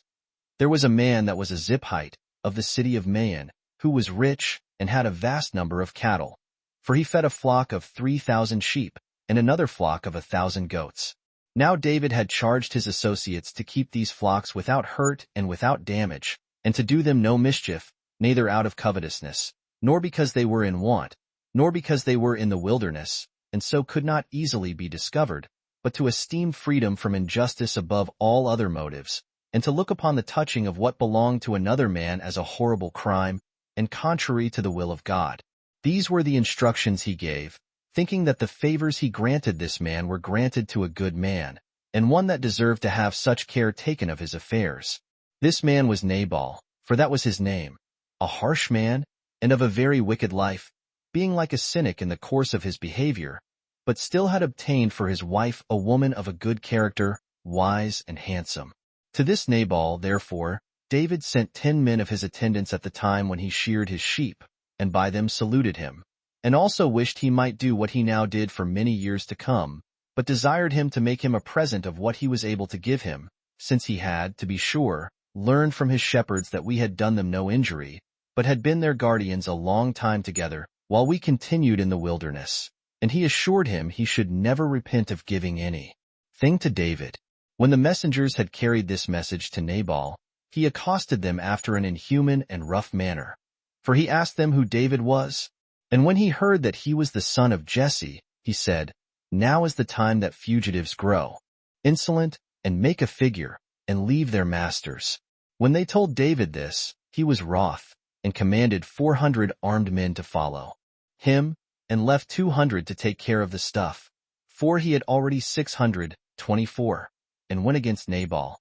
There was a man that was a Ziphite, of the city of Maon, who was rich, and had a vast number of cattle. For he fed a flock of 3,000 sheep, and another flock of 1,000 goats. Now David had charged his associates to keep these flocks without hurt and without damage, and to do them no mischief, neither out of covetousness, nor because they were in want, nor because they were in the wilderness, and so could not easily be discovered, but to esteem freedom from injustice above all other motives, and to look upon the touching of what belonged to another man as a horrible crime, and contrary to the will of God. These were the instructions he gave, thinking that the favors he granted this man were granted to a good man, and one that deserved to have such care taken of his affairs. This man was Nabal, for that was his name, a harsh man, and of a very wicked life, being like a cynic in the course of his behavior, but still had obtained for his wife a woman of a good character, wise and handsome. To this Nabal, therefore, David sent 10 men of his attendants at the time when he sheared his sheep, and by them saluted him, and also wished he might do what he now did for many years to come, but desired him to make him a present of what he was able to give him, since he had, to be sure, learned from his shepherds that we had done them no injury, but had been their guardians a long time together, while we continued in the wilderness. And he assured him he should never repent of giving anything to David. When the messengers had carried this message to Nabal, he accosted them after an inhuman and rough manner. For he asked them who David was. And when he heard that he was the son of Jesse, he said, "Now is the time that fugitives grow insolent, and make a figure, and leave their masters." When they told David this, he was wroth, and commanded 400 armed men to follow him, and left 200 to take care of the stuff, for he had already 624, and went against Nabal.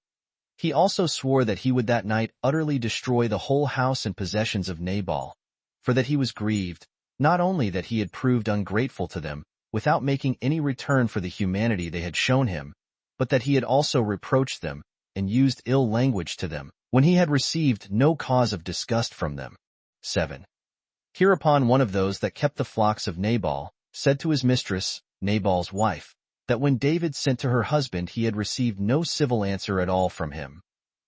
He also swore that he would that night utterly destroy the whole house and possessions of Nabal, for that he was grieved, not only that he had proved ungrateful to them, without making any return for the humanity they had shown him, but that he had also reproached them, and used ill language to them, when he had received no cause of disgust from them. 7. Hereupon one of those that kept the flocks of Nabal said to his mistress, Nabal's wife, that when David sent to her husband he had received no civil answer at all from him,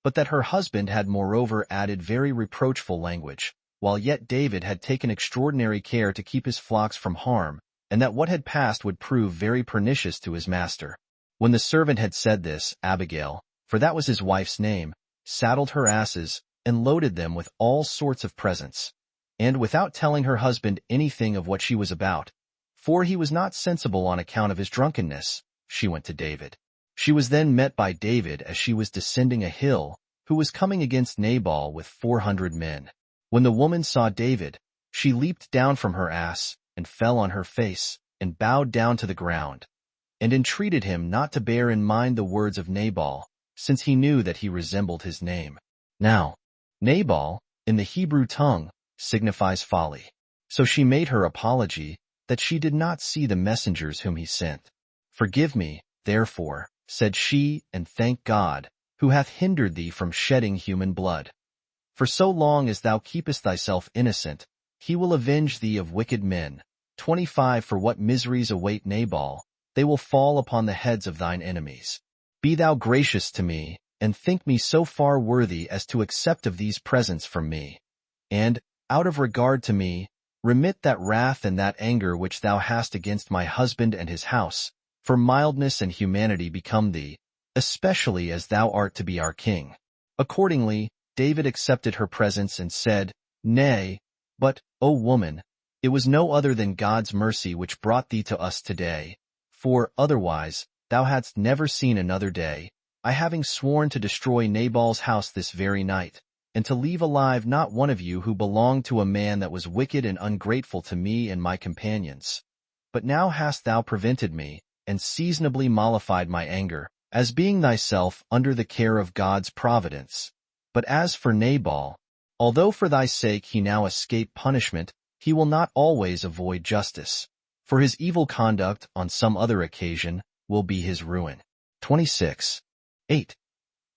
but that her husband had moreover added very reproachful language, while yet David had taken extraordinary care to keep his flocks from harm, and that what had passed would prove very pernicious to his master. When the servant had said this, Abigail, for that was his wife's name, saddled her asses, and loaded them with all sorts of presents. And without telling her husband anything of what she was about, for he was not sensible on account of his drunkenness, she went to David. She was then met by David as she was descending a hill, who was coming against Nabal with 400 men. When the woman saw David, she leaped down from her ass, and fell on her face, and bowed down to the ground, and entreated him not to bear in mind the words of Nabal, since he knew that he resembled his name. Now, Nabal, in the Hebrew tongue, signifies folly. So she made her apology, that she did not see the messengers whom he sent. Forgive me, therefore, said she, and thank God, who hath hindered thee from shedding human blood. For so long as thou keepest thyself innocent, he will avenge thee of wicked men. 25 For what miseries await Nabal, they will fall upon the heads of thine enemies. Be thou gracious to me, and think me so far worthy as to accept of these presents from me. And, out of regard to me, remit that wrath and that anger which thou hast against my husband and his house, for mildness and humanity become thee, especially as thou art to be our king. Accordingly, David accepted her presents and said, Nay, but, O woman, it was no other than God's mercy which brought thee to us today, for, otherwise, thou hadst never seen another day, I having sworn to destroy Nabal's house this very night, and to leave alive not one of you who belonged to a man that was wicked and ungrateful to me and my companions. But now hast thou prevented me, and seasonably mollified my anger, as being thyself under the care of God's providence. But as for Nabal, although for thy sake he now escape punishment, he will not always avoid justice, for his evil conduct on some other occasion will be his ruin. 26. 8.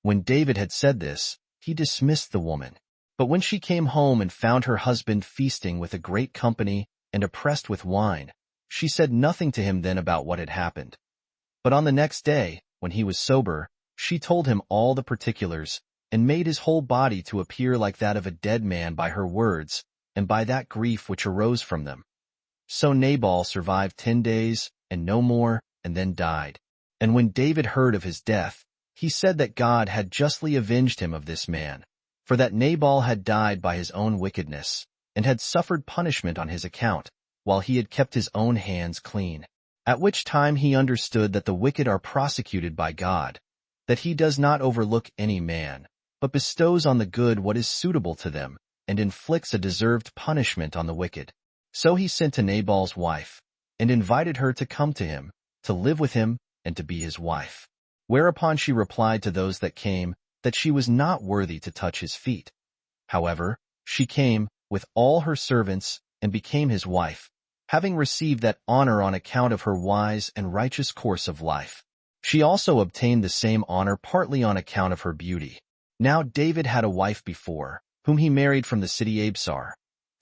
When David had said this, he dismissed the woman. But when she came home and found her husband feasting with a great company and oppressed with wine, she said nothing to him then about what had happened. But on the next day, when he was sober, she told him all the particulars, and made his whole body to appear like that of a dead man by her words, and by that grief which arose from them. So Nabal survived 10 days, and no more, and then died. And when David heard of his death, he said that God had justly avenged him of this man, for that Nabal had died by his own wickedness, and had suffered punishment on his account, while he had kept his own hands clean. At which time he understood that the wicked are prosecuted by God, that he does not overlook any man, but bestows on the good what is suitable to them, and inflicts a deserved punishment on the wicked. So he sent to Nabal's wife, and invited her to come to him, to live with him, and to be his wife. Whereupon she replied to those that came, that she was not worthy to touch his feet. However, she came, with all her servants, and became his wife, having received that honor on account of her wise and righteous course of life. She also obtained the same honor partly on account of her beauty. Now David had a wife before, whom he married from the city Absar.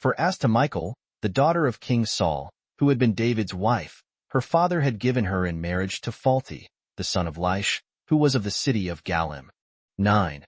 For as to Michal, the daughter of King Saul, who had been David's wife, her father had given her in marriage to Phalti, the son of Laish, who was of the city of Galim. 9.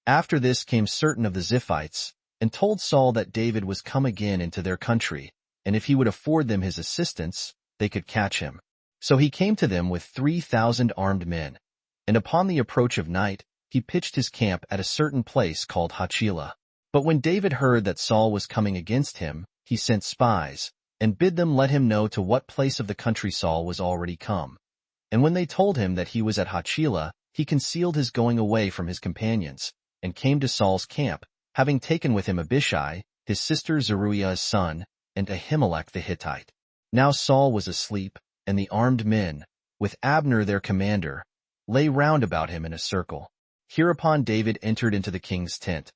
After this came certain of the Ziphites, and told Saul that David was come again into their country, and if he would afford them his assistance, they could catch him. So he came to them with 3,000 armed men, and upon the approach of night, he pitched his camp at a certain place called Hachilah. But when David heard that Saul was coming against him, he sent spies, and bid them let him know to what place of the country Saul was already come. And when they told him that he was at Hachilah, he concealed his going away from his companions, and came to Saul's camp, having taken with him Abishai, his sister Zeruiah's son, and Ahimelech the Hittite. Now Saul was asleep, and the armed men, with Abner their commander, lay round about him in a circle. Hereupon David entered into the king's tent.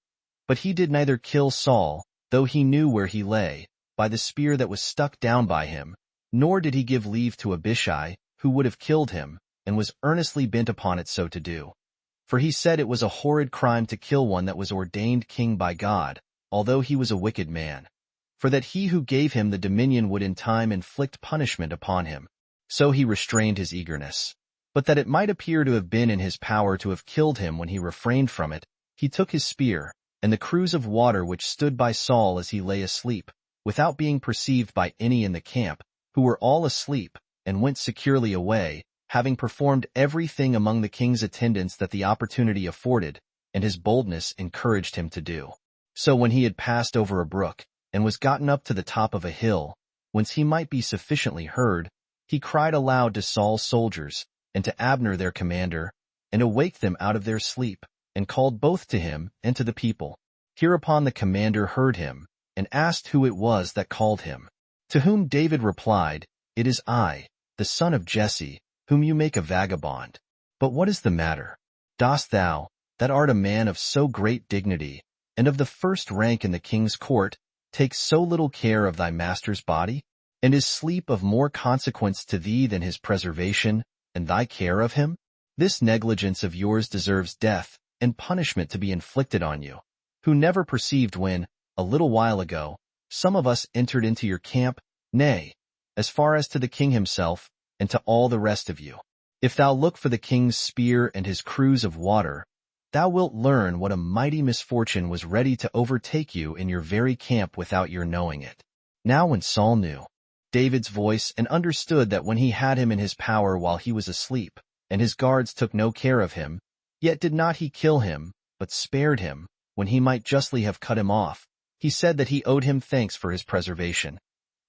But he did neither kill Saul, though he knew where he lay, by the spear that was stuck down by him, nor did he give leave to Abishai, who would have killed him, and was earnestly bent upon it so to do. For he said it was a horrid crime to kill one that was ordained king by God, although he was a wicked man. For that he who gave him the dominion would in time inflict punishment upon him. So he restrained his eagerness. But that it might appear to have been in his power to have killed him when he refrained from it, he took his spear, and the cruse of water which stood by Saul as he lay asleep, without being perceived by any in the camp, who were all asleep, and went securely away, having performed everything among the king's attendants that the opportunity afforded, and his boldness encouraged him to do. So when he had passed over a brook, and was gotten up to the top of a hill, whence he might be sufficiently heard, he cried aloud to Saul's soldiers, and to Abner their commander, and awaked them out of their sleep, and called both to him and to the people. Hereupon the commander heard him, and asked who it was that called him. To whom David replied, It is I, the son of Jesse, whom you make a vagabond. But what is the matter? Dost thou, that art a man of so great dignity, and of the first rank in the king's court, take so little care of thy master's body? And is sleep of more consequence to thee than his preservation, and thy care of him? This negligence of yours deserves death, and punishment to be inflicted on you, who never perceived when, a little while ago, some of us entered into your camp, nay, as far as to the king himself, and to all the rest of you. If thou look for the king's spear and his cruse of water, thou wilt learn what a mighty misfortune was ready to overtake you in your very camp without your knowing it. Now when Saul knew David's voice and understood that when he had him in his power while he was asleep, and his guards took no care of him, yet did not he kill him, but spared him, when he might justly have cut him off, he said that he owed him thanks for his preservation,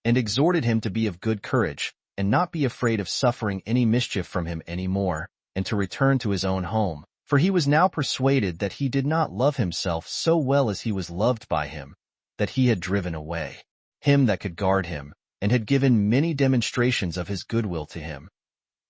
and exhorted him to be of good courage, and not be afraid of suffering any mischief from him any more, and to return to his own home. For he was now persuaded that he did not love himself so well as he was loved by him, that he had driven away him that could guard him, and had given many demonstrations of his goodwill to him,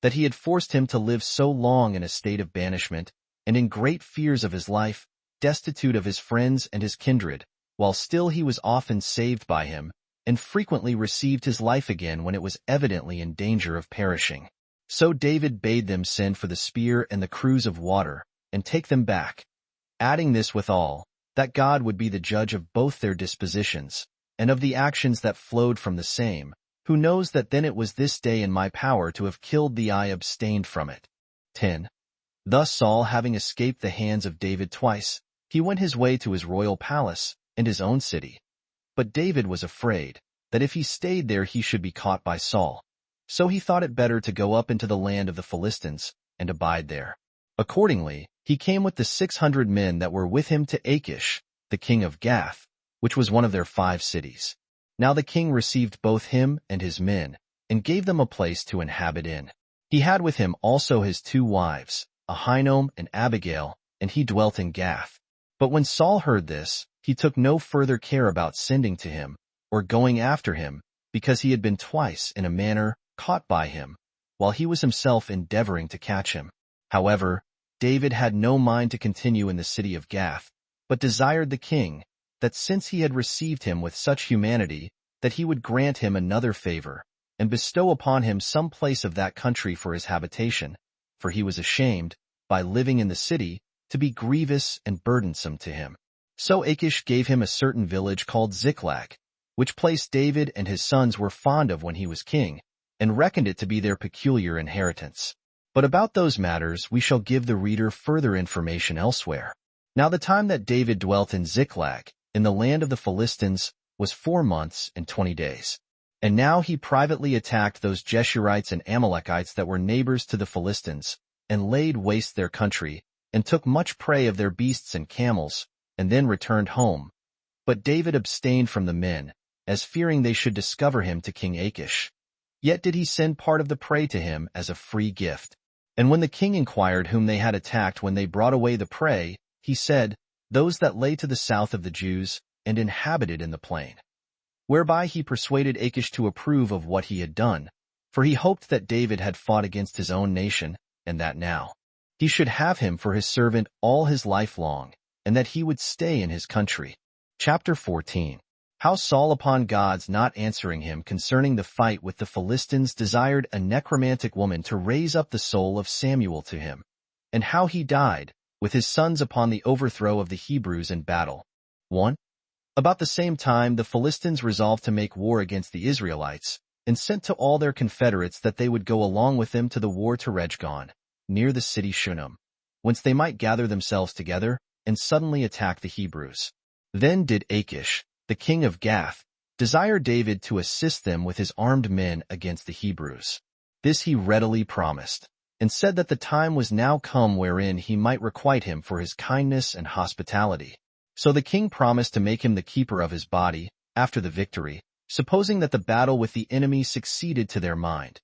that he had forced him to live so long in a state of banishment, and in great fears of his life, destitute of his friends and his kindred, while still he was often saved by him, and frequently received his life again when it was evidently in danger of perishing. So David bade them send for the spear and the cruse of water, and take them back, adding this withal, that God would be the judge of both their dispositions, and of the actions that flowed from the same, who knows that then it was this day in my power to have killed thee I abstained from it. 10. Thus Saul having escaped the hands of David twice, he went his way to his royal palace, and his own city. But David was afraid, that if he stayed there he should be caught by Saul. So he thought it better to go up into the land of the Philistines and abide there. Accordingly, he came with the 600 men that were with him to Achish, the king of Gath, which was one of their 5 cities. Now the king received both him and his men, and gave them a place to inhabit in. He had with him also his 2 wives, Ahinoam and Abigail, and he dwelt in Gath. But when Saul heard this, he took no further care about sending to him, or going after him, because he had been twice, in a manner, caught by him, while he was himself endeavoring to catch him. However, David had no mind to continue in the city of Gath, but desired the king, that since he had received him with such humanity, that he would grant him another favor, and bestow upon him some place of that country for his habitation, for he was ashamed, by living in the city, to be grievous and burdensome to him. So Achish gave him a certain village called Ziklag, which place David and his sons were fond of when he was king, and reckoned it to be their peculiar inheritance. But about those matters we shall give the reader further information elsewhere. Now the time that David dwelt in Ziklag, in the land of the Philistines, was 4 months and 20 days. And now he privately attacked those Geshurites and Amalekites that were neighbors to the Philistines, and laid waste their country, and took much prey of their beasts and camels, and then returned home. But David abstained from the men, as fearing they should discover him to King Achish. Yet did he send part of the prey to him as a free gift. And when the king inquired whom they had attacked when they brought away the prey, he said, Those that lay to the south of the Jews, and inhabited in the plain. Whereby he persuaded Achish to approve of what he had done, for he hoped that David had fought against his own nation, and that now he should have him for his servant all his life long, and that he would stay in his country. Chapter 14. How Saul, upon God's not answering him concerning the fight with the Philistines, desired a necromantic woman to raise up the soul of Samuel to him, and how he died, with his sons upon the overthrow of the Hebrews in battle. 1. About the same time the Philistines resolved to make war against the Israelites, and sent to all their confederates that they would go along with them to the war to Rejgon, near the city Shunem, whence they might gather themselves together, and suddenly attack the Hebrews. Then did Achish, the king of Gath, desire David to assist them with his armed men against the Hebrews. This he readily promised, and said that the time was now come wherein he might requite him for his kindness and hospitality. So the king promised to make him the keeper of his body, after the victory, supposing that the battle with the enemy succeeded to their mind,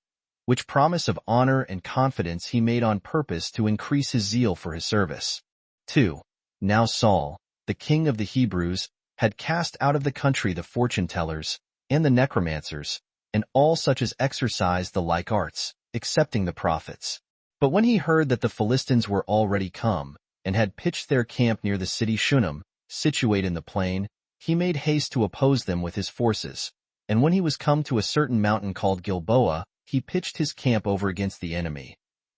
which promise of honor and confidence he made on purpose to increase his zeal for his service. 2. Now Saul, the king of the Hebrews, had cast out of the country the fortune-tellers, and the necromancers, and all such as exercised the like arts, excepting the prophets. But when he heard that the Philistines were already come, and had pitched their camp near the city Shunem, situate in the plain, he made haste to oppose them with his forces. And when he was come to a certain mountain called Gilboa, he pitched his camp over against the enemy.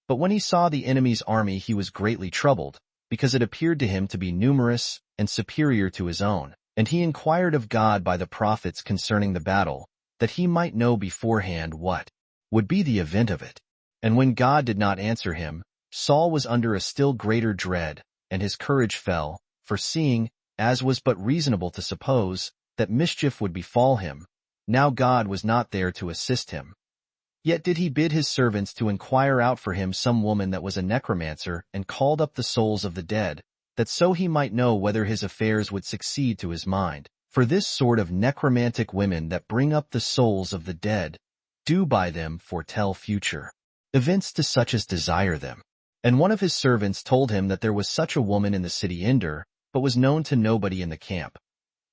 But when he saw the enemy's army he was greatly troubled, because it appeared to him to be numerous and superior to his own. And he inquired of God by the prophets concerning the battle, that he might know beforehand what would be the event of it. And when God did not answer him, Saul was under a still greater dread, and his courage fell, foreseeing, as was but reasonable to suppose, that mischief would befall him. Now God was not there to assist him. Yet did he bid his servants to inquire out for him some woman that was a necromancer, and called up the souls of the dead, that so he might know whether his affairs would succeed to his mind. For this sort of necromantic women that bring up the souls of the dead, do by them foretell future events to such as desire them. And one of his servants told him that there was such a woman in the city Endor, but was known to nobody in the camp.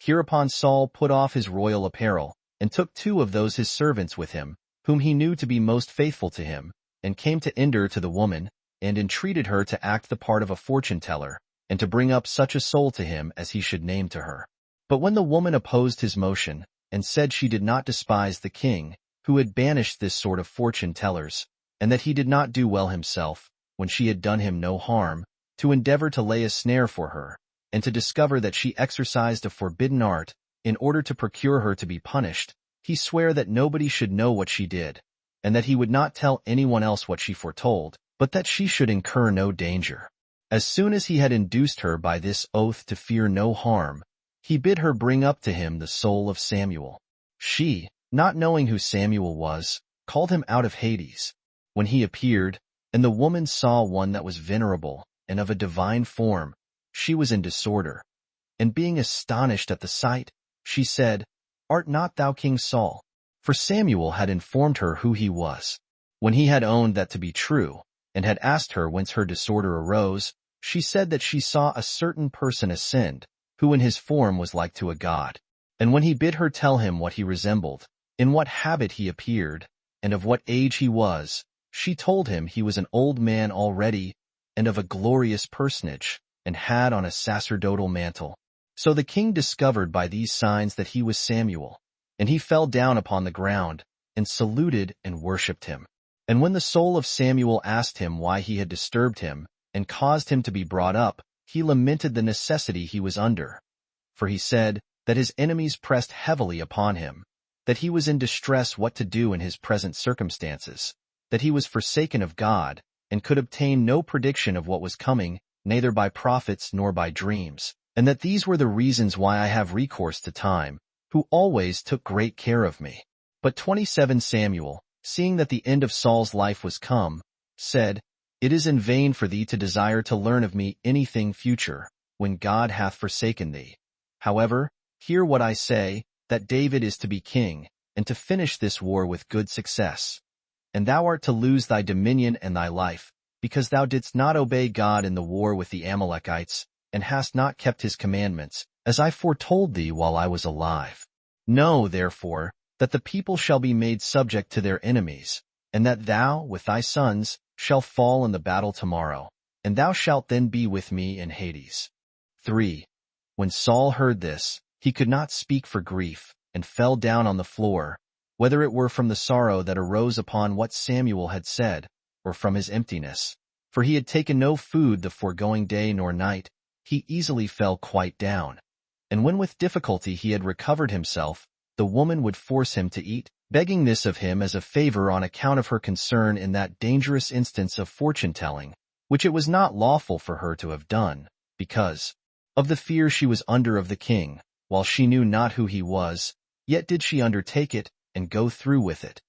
Hereupon Saul put off his royal apparel, and took 2 of those his servants with him, whom he knew to be most faithful to him, and came to Endor to the woman, and entreated her to act the part of a fortune-teller, and to bring up such a soul to him as he should name to her. But when the woman opposed his motion, and said she did not despise the king, who had banished this sort of fortune-tellers, and that he did not do well himself, when she had done him no harm, to endeavor to lay a snare for her, and to discover that she exercised a forbidden art, in order to procure her to be punished, he sware that nobody should know what she did, and that he would not tell anyone else what she foretold, but that she should incur no danger. As soon as he had induced her by this oath to fear no harm, he bid her bring up to him the soul of Samuel. She, not knowing who Samuel was, called him out of Hades. When he appeared, and the woman saw one that was venerable and of a divine form, she was in disorder. And being astonished at the sight, she said, Art not thou King Saul? For Samuel had informed her who he was. When he had owned that to be true, and had asked her whence her disorder arose, she said that she saw a certain person ascend, who in his form was like to a god. And when he bid her tell him what he resembled, in what habit he appeared, and of what age he was, she told him he was an old man already, and of a glorious personage, and had on a sacerdotal mantle. So the king discovered by these signs that he was Samuel, and he fell down upon the ground, and saluted and worshipped him. And when the soul of Samuel asked him why he had disturbed him, and caused him to be brought up, he lamented the necessity he was under. For he said that his enemies pressed heavily upon him, that he was in distress what to do in his present circumstances, that he was forsaken of God, and could obtain no prediction of what was coming, neither by prophets nor by dreams, and that these were the reasons why I have recourse to time, who always took great care of me. But 27 Samuel, seeing that the end of Saul's life was come, said, It is in vain for thee to desire to learn of me anything future, when God hath forsaken thee. However, hear what I say, that David is to be king, and to finish this war with good success. And thou art to lose thy dominion and thy life, because thou didst not obey God in the war with the Amalekites, and hast not kept his commandments, as I foretold thee while I was alive. Know, therefore, that the people shall be made subject to their enemies, and that thou, with thy sons, shall fall in the battle tomorrow, and thou shalt then be with me in Hades. 3. When Saul heard this, he could not speak for grief, and fell down on the floor, whether it were from the sorrow that arose upon what Samuel had said, or from his emptiness. For he had taken no food the foregoing day nor night, he easily fell quite down. And when with difficulty he had recovered himself, the woman would force him to eat, begging this of him as a favor on account of her concern in that dangerous instance of fortune-telling, which it was not lawful for her to have done, because of the fear she was under of the king, while she knew not who he was, yet did she undertake it, and go through with it.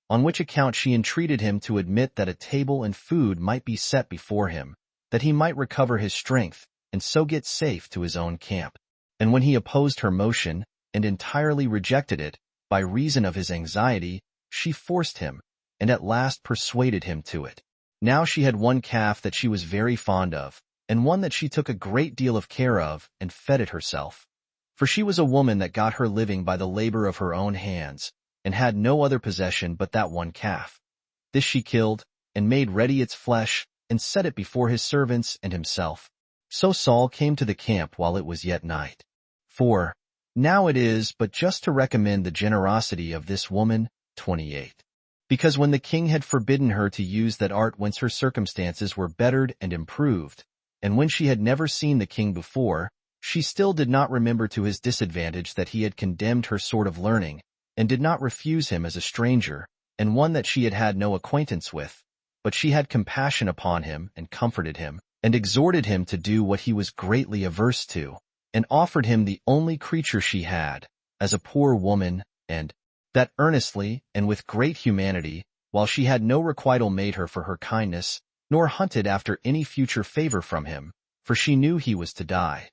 On which account she entreated him to admit that a table and food might be set before him, that he might recover his strength, and so get safe to his own camp. And when he opposed her motion, and entirely rejected it, by reason of his anxiety, she forced him, and at last persuaded him to it. Now she had one calf that she was very fond of, and one that she took a great deal of care of, and fed it herself. For she was a woman that got her living by the labor of her own hands, and had no other possession but that one calf. This she killed, and made ready its flesh, and set it before his servants and himself. So Saul came to the camp while it was yet night. 4. Now it is but just to recommend the generosity of this woman. 28. Because when the king had forbidden her to use that art whence her circumstances were bettered and improved, and when she had never seen the king before, she still did not remember to his disadvantage that he had condemned her sort of learning, and did not refuse him as a stranger, and one that she had had no acquaintance with, but she had compassion upon him, and comforted him, and exhorted him to do what he was greatly averse to, and offered him the only creature she had, as a poor woman, and that earnestly, and with great humanity, while she had no requital made her for her kindness, nor hunted after any future favor from him, for she knew he was to die.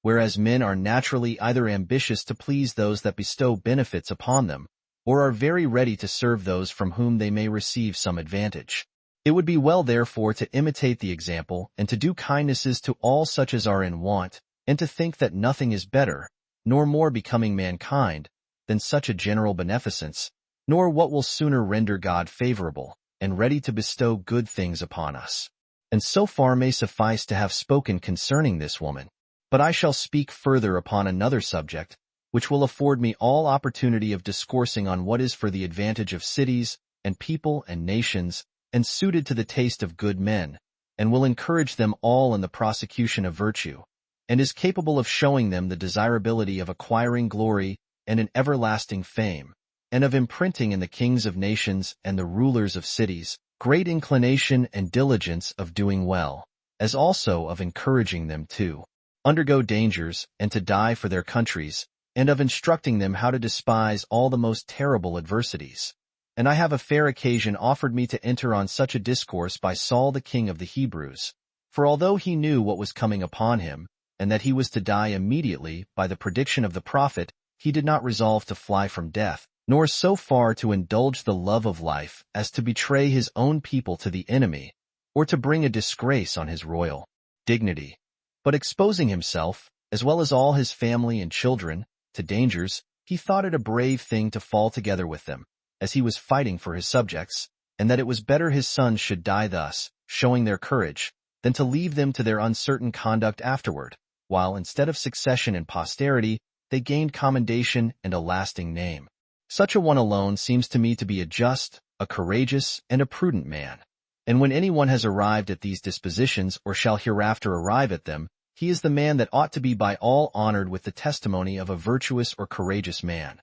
Whereas men are naturally either ambitious to please those that bestow benefits upon them, or are very ready to serve those from whom they may receive some advantage. It would be well therefore to imitate the example, and to do kindnesses to all such as are in want, and to think that nothing is better, nor more becoming mankind, than such a general beneficence, nor what will sooner render God favorable, and ready to bestow good things upon us. And so far may suffice to have spoken concerning this woman. But I shall speak further upon another subject, which will afford me all opportunity of discoursing on what is for the advantage of cities, and people, and nations, and suited to the taste of good men, and will encourage them all in the prosecution of virtue, and is capable of showing them the desirability of acquiring glory and an everlasting fame, and of imprinting in the kings of nations and the rulers of cities great inclination and diligence of doing well, as also of encouraging them to undergo dangers and to die for their countries, and of instructing them how to despise all the most terrible adversities. and I have a fair occasion offered me to enter on such a discourse by Saul the king of the Hebrews. For although he knew what was coming upon him, and that he was to die immediately by the prediction of the prophet, he did not resolve to fly from death, nor so far to indulge the love of life as to betray his own people to the enemy, or to bring a disgrace on his royal dignity. But exposing himself, as well as all his family and children, to dangers, he thought it a brave thing to fall together with them, as he was fighting for his subjects, and that it was better his sons should die thus, showing their courage, than to leave them to their uncertain conduct afterward, while instead of succession and posterity, they gained commendation and a lasting name. Such a one alone seems to me to be a just, a courageous, and a prudent man. And when anyone has arrived at these dispositions or shall hereafter arrive at them, he is the man that ought to be by all honored with the testimony of a virtuous or courageous man.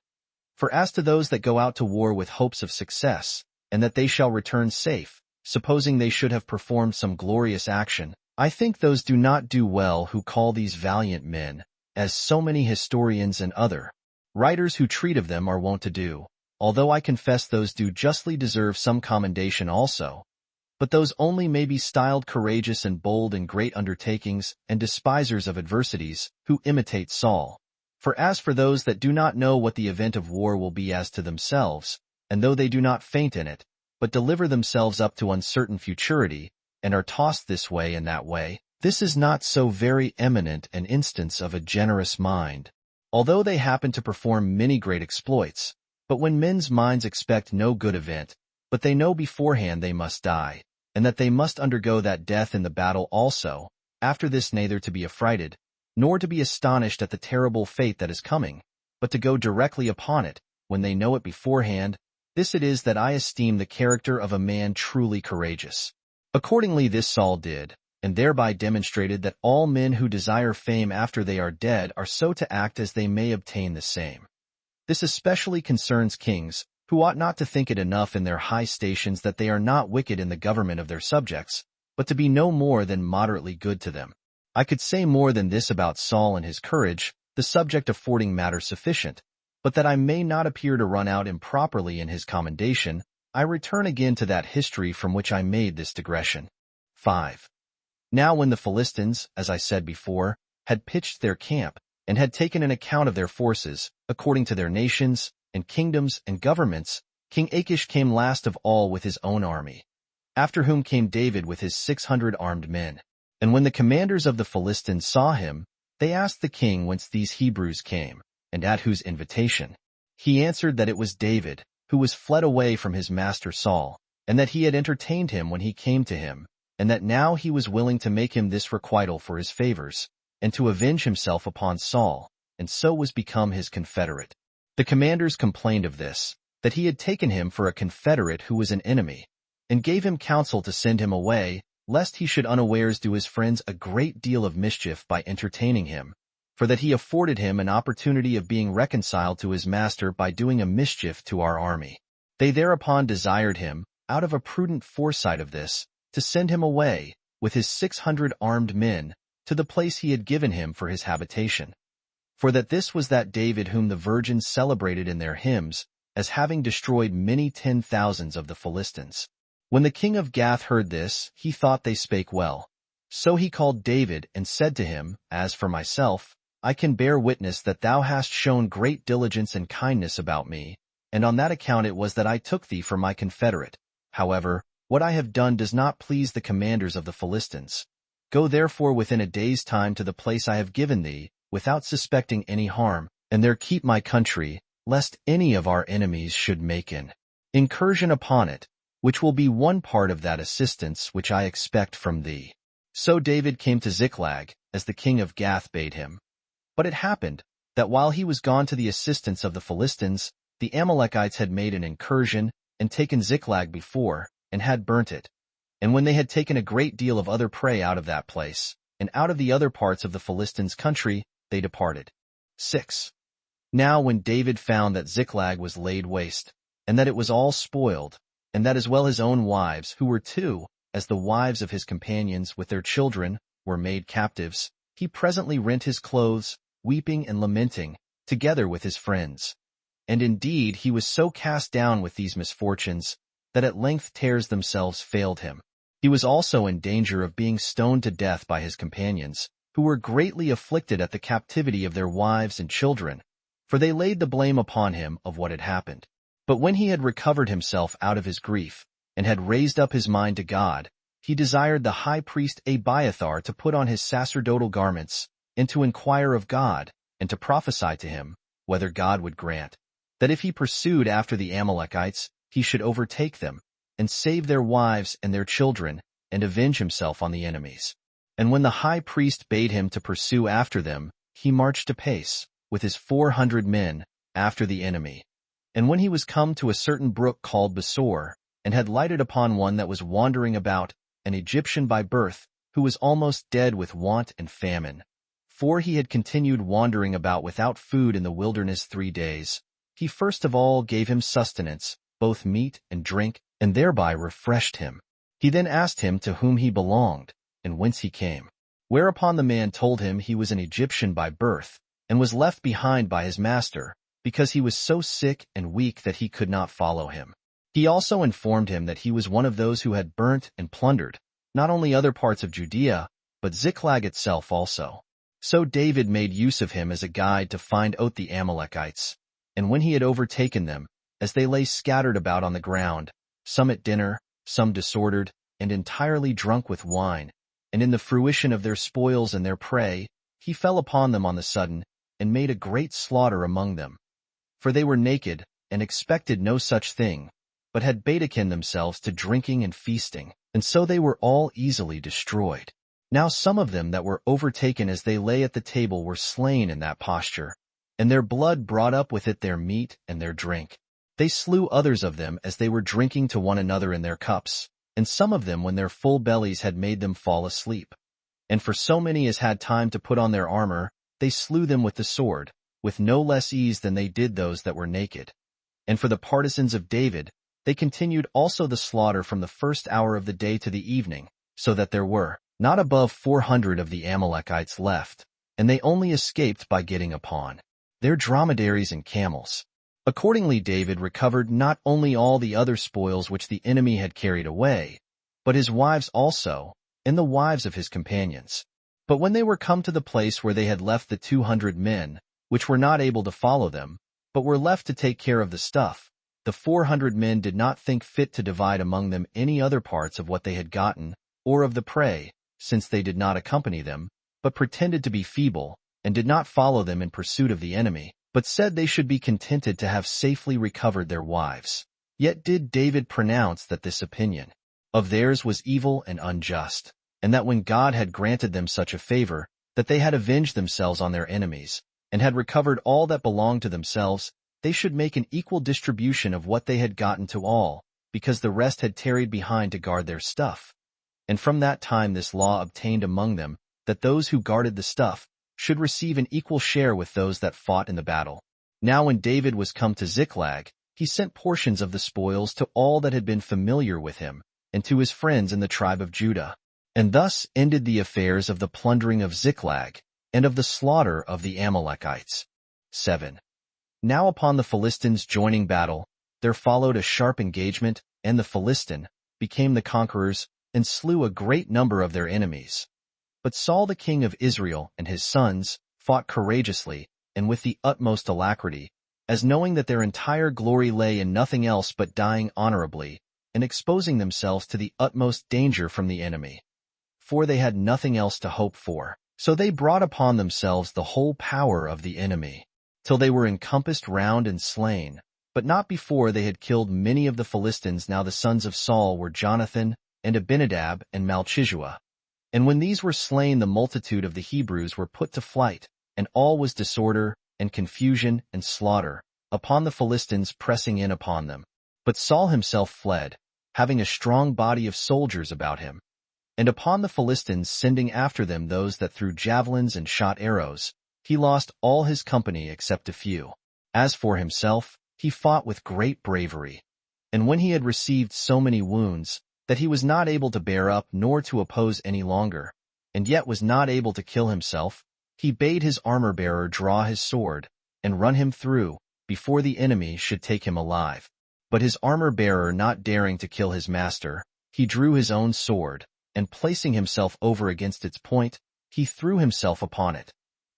For as to those that go out to war with hopes of success, and that they shall return safe, supposing they should have performed some glorious action, I think those do not do well who call these valiant men, as so many historians and other writers who treat of them are wont to do, although I confess those do justly deserve some commendation also. But those only may be styled courageous and bold in great undertakings, and despisers of adversities, who imitate Saul. For as for those that do not know what the event of war will be as to themselves, and though they do not faint in it, but deliver themselves up to uncertain futurity, and are tossed this way and that way, this is not so very eminent an instance of a generous mind, although they happen to perform many great exploits. But when men's minds expect no good event, but they know beforehand they must die, and that they must undergo that death in the battle also, after this neither to be affrighted, nor to be astonished at the terrible fate that is coming, but to go directly upon it, when they know it beforehand, this it is that I esteem the character of a man truly courageous. Accordingly this Saul did, and thereby demonstrated that all men who desire fame after they are dead are so to act as they may obtain the same. This especially concerns kings, who ought not to think it enough in their high stations that they are not wicked in the government of their subjects, but to be no more than moderately good to them. I could say more than this about Saul and his courage, the subject affording matter sufficient, but that I may not appear to run out improperly in his commendation, I return again to that history from which I made this digression. 5. Now when the Philistines, as I said before, had pitched their camp, and had taken an account of their forces, according to their nations, and kingdoms, and governments, King Achish came last of all with his own army, after whom came David with his 600 armed men. And when the commanders of the Philistines saw him, they asked the king whence these Hebrews came, and at whose invitation. He answered that it was David, who was fled away from his master Saul, and that he had entertained him when he came to him, and that now he was willing to make him this requital for his favors, and to avenge himself upon Saul, and so was become his confederate. The commanders complained of this, that he had taken him for a confederate who was an enemy, and gave him counsel to send him away, lest he should unawares do his friends a great deal of mischief by entertaining him, for that he afforded him an opportunity of being reconciled to his master by doing a mischief to our army. They thereupon desired him, out of a prudent foresight of this, to send him away, with his 600 armed men, to the place he had given him for his habitation. For that this was that David whom the virgins celebrated in their hymns, as having destroyed many 10,000s of the Philistines. When the king of Gath heard this, he thought they spake well. So he called David and said to him, As for myself, I can bear witness that thou hast shown great diligence and kindness about me, and on that account it was that I took thee for my confederate. However, what I have done does not please the commanders of the Philistines. Go therefore within a day's time to the place I have given thee, without suspecting any harm, and there keep my country, lest any of our enemies should make an incursion upon it, which will be one part of that assistance which I expect from thee. So David came to Ziklag, as the king of Gath bade him. But it happened, that while he was gone to the assistance of the Philistines, the Amalekites had made an incursion, and taken Ziklag before, and had burnt it. And when they had taken a great deal of other prey out of that place, and out of the other parts of the Philistines' country, they departed. 6. Now when David found that Ziklag was laid waste, and that it was all spoiled, and that as well his own wives, who were two, as the wives of his companions with their children, were made captives, he presently rent his clothes, weeping and lamenting, together with his friends. And indeed he was so cast down with these misfortunes that at length tears themselves failed him. He was also in danger of being stoned to death by his companions, who were greatly afflicted at the captivity of their wives and children, for they laid the blame upon him of what had happened. But when he had recovered himself out of his grief, and had raised up his mind to God, he desired the high priest Abiathar to put on his sacerdotal garments, and to inquire of God, and to prophesy to him, whether God would grant, that if he pursued after the Amalekites, he should overtake them, and save their wives and their children, and avenge himself on the enemies. And when the high priest bade him to pursue after them, he marched apace, with his 400 men, after the enemy. And when he was come to a certain brook called Besor, and had lighted upon one that was wandering about, an Egyptian by birth, who was almost dead with want and famine, for he had continued wandering about without food in the wilderness 3 days, he first of all gave him sustenance, both meat and drink, and thereby refreshed him. He then asked him to whom he belonged, and whence he came. Whereupon the man told him he was an Egyptian by birth, and was left behind by his master, because he was so sick and weak that he could not follow him. He also informed him that he was one of those who had burnt and plundered, not only other parts of Judea, but Ziklag itself also. So David made use of him as a guide to find out the Amalekites. And when he had overtaken them, as they lay scattered about on the ground, some at dinner, some disordered, and entirely drunk with wine, and in the fruition of their spoils and their prey, he fell upon them on the sudden, and made a great slaughter among them. For they were naked, and expected no such thing, but had betaken themselves to drinking and feasting, and so they were all easily destroyed. Now some of them that were overtaken as they lay at the table were slain in that posture, and their blood brought up with it their meat and their drink. They slew others of them as they were drinking to one another in their cups, and some of them when their full bellies had made them fall asleep. And for so many as had time to put on their armor, they slew them with the sword, with no less ease than they did those that were naked. And for the partisans of David, they continued also the slaughter from the first hour of the day to the evening, so that there were not above 400 of the Amalekites left, and they only escaped by getting upon their dromedaries and camels. Accordingly David recovered not only all the other spoils which the enemy had carried away, but his wives also, and the wives of his companions. But when they were come to the place where they had left the 200 men, which were not able to follow them, but were left to take care of the stuff, the 400 men did not think fit to divide among them any other parts of what they had gotten, or of the prey, since they did not accompany them, but pretended to be feeble, and did not follow them in pursuit of the enemy, but said they should be contented to have safely recovered their wives. Yet did David pronounce that this opinion of theirs was evil and unjust, and that when God had granted them such a favor, that they had avenged themselves on their enemies, and had recovered all that belonged to themselves, they should make an equal distribution of what they had gotten to all, because the rest had tarried behind to guard their stuff. And from that time this law obtained among them, that those who guarded the stuff should receive an equal share with those that fought in the battle. Now when David was come to Ziklag, he sent portions of the spoils to all that had been familiar with him, and to his friends in the tribe of Judah. And thus ended the affairs of the plundering of Ziklag, and of the slaughter of the Amalekites. 7. Now upon the Philistines joining battle, there followed a sharp engagement, and the Philistine became the conquerors, and slew a great number of their enemies. But Saul the king of Israel and his sons fought courageously, and with the utmost alacrity, as knowing that their entire glory lay in nothing else but dying honorably, and exposing themselves to the utmost danger from the enemy. For they had nothing else to hope for. So they brought upon themselves the whole power of the enemy, till they were encompassed round and slain, but not before they had killed many of the Philistines. Now the sons of Saul were Jonathan, and Abinadab, and Malchishua. And when these were slain, the multitude of the Hebrews were put to flight, and all was disorder, and confusion, and slaughter, upon the Philistines pressing in upon them. But Saul himself fled, having a strong body of soldiers about him. And upon the Philistines sending after them those that threw javelins and shot arrows, he lost all his company except a few. As for himself, he fought with great bravery. And when he had received so many wounds, that he was not able to bear up nor to oppose any longer, and yet was not able to kill himself, he bade his armor-bearer draw his sword, and run him through, before the enemy should take him alive. But his armor-bearer, not daring to kill his master, he drew his own sword, and placing himself over against its point, he threw himself upon it.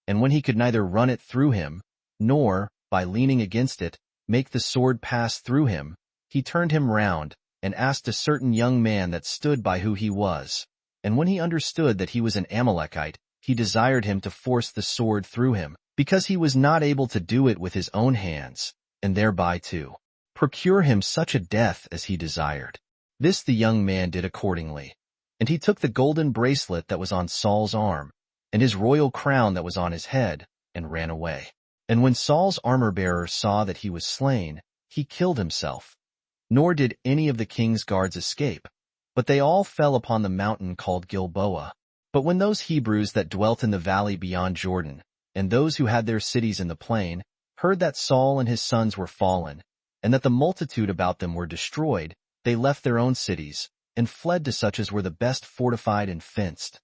And when he could neither run it through him, nor, by leaning against it, make the sword pass through him, he turned him round, and asked a certain young man that stood by who he was. And when he understood that he was an Amalekite, he desired him to force the sword through him, because he was not able to do it with his own hands, and thereby to procure him such a death as he desired. This the young man did accordingly. And he took the golden bracelet that was on Saul's arm, and his royal crown that was on his head, and ran away. And when Saul's armor-bearer saw that he was slain, he killed himself. Nor did any of the king's guards escape, but they all fell upon the mountain called Gilboa. But when those Hebrews that dwelt in the valley beyond Jordan, and those who had their cities in the plain, heard that Saul and his sons were fallen, and that the multitude about them were destroyed, they left their own cities, and fled to such as were the best fortified and fenced.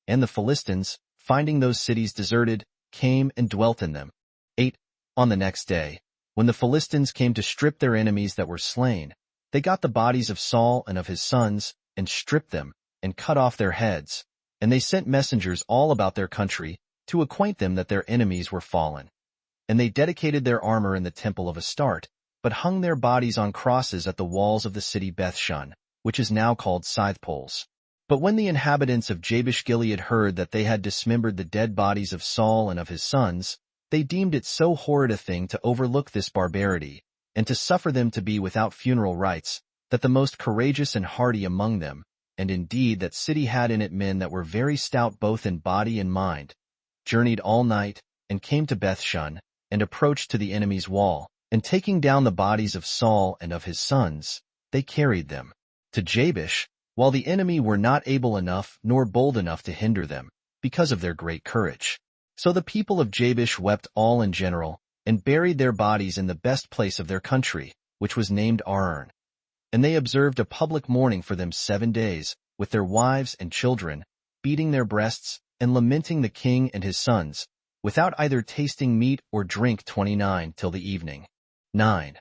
And the Philistines, finding those cities deserted, came and dwelt in them. 8. On the next day, when the Philistines came to strip their enemies that were slain, they got the bodies of Saul and of his sons, and stripped them, and cut off their heads. And they sent messengers all about their country, to acquaint them that their enemies were fallen. And they dedicated their armor in the temple of Astarte, but hung their bodies on crosses at the walls of the city Bethshun, which is now called Scythepoles. But when the inhabitants of Jabesh-Gilead heard that they had dismembered the dead bodies of Saul and of his sons, they deemed it so horrid a thing to overlook this barbarity, and to suffer them to be without funeral rites, that the most courageous and hardy among them, and indeed that city had in it men that were very stout both in body and mind, journeyed all night, and came to Bethshun, and approached to the enemy's wall, and taking down the bodies of Saul and of his sons, they carried them to Jabesh, while the enemy were not able enough nor bold enough to hinder them, because of their great courage. So the people of Jabesh wept all in general, and buried their bodies in the best place of their country, which was named Arurn. And they observed a public mourning for them 7 days, with their wives and children, beating their breasts, and lamenting the king and his sons, without either tasting meat or drink 29 till the evening. 9.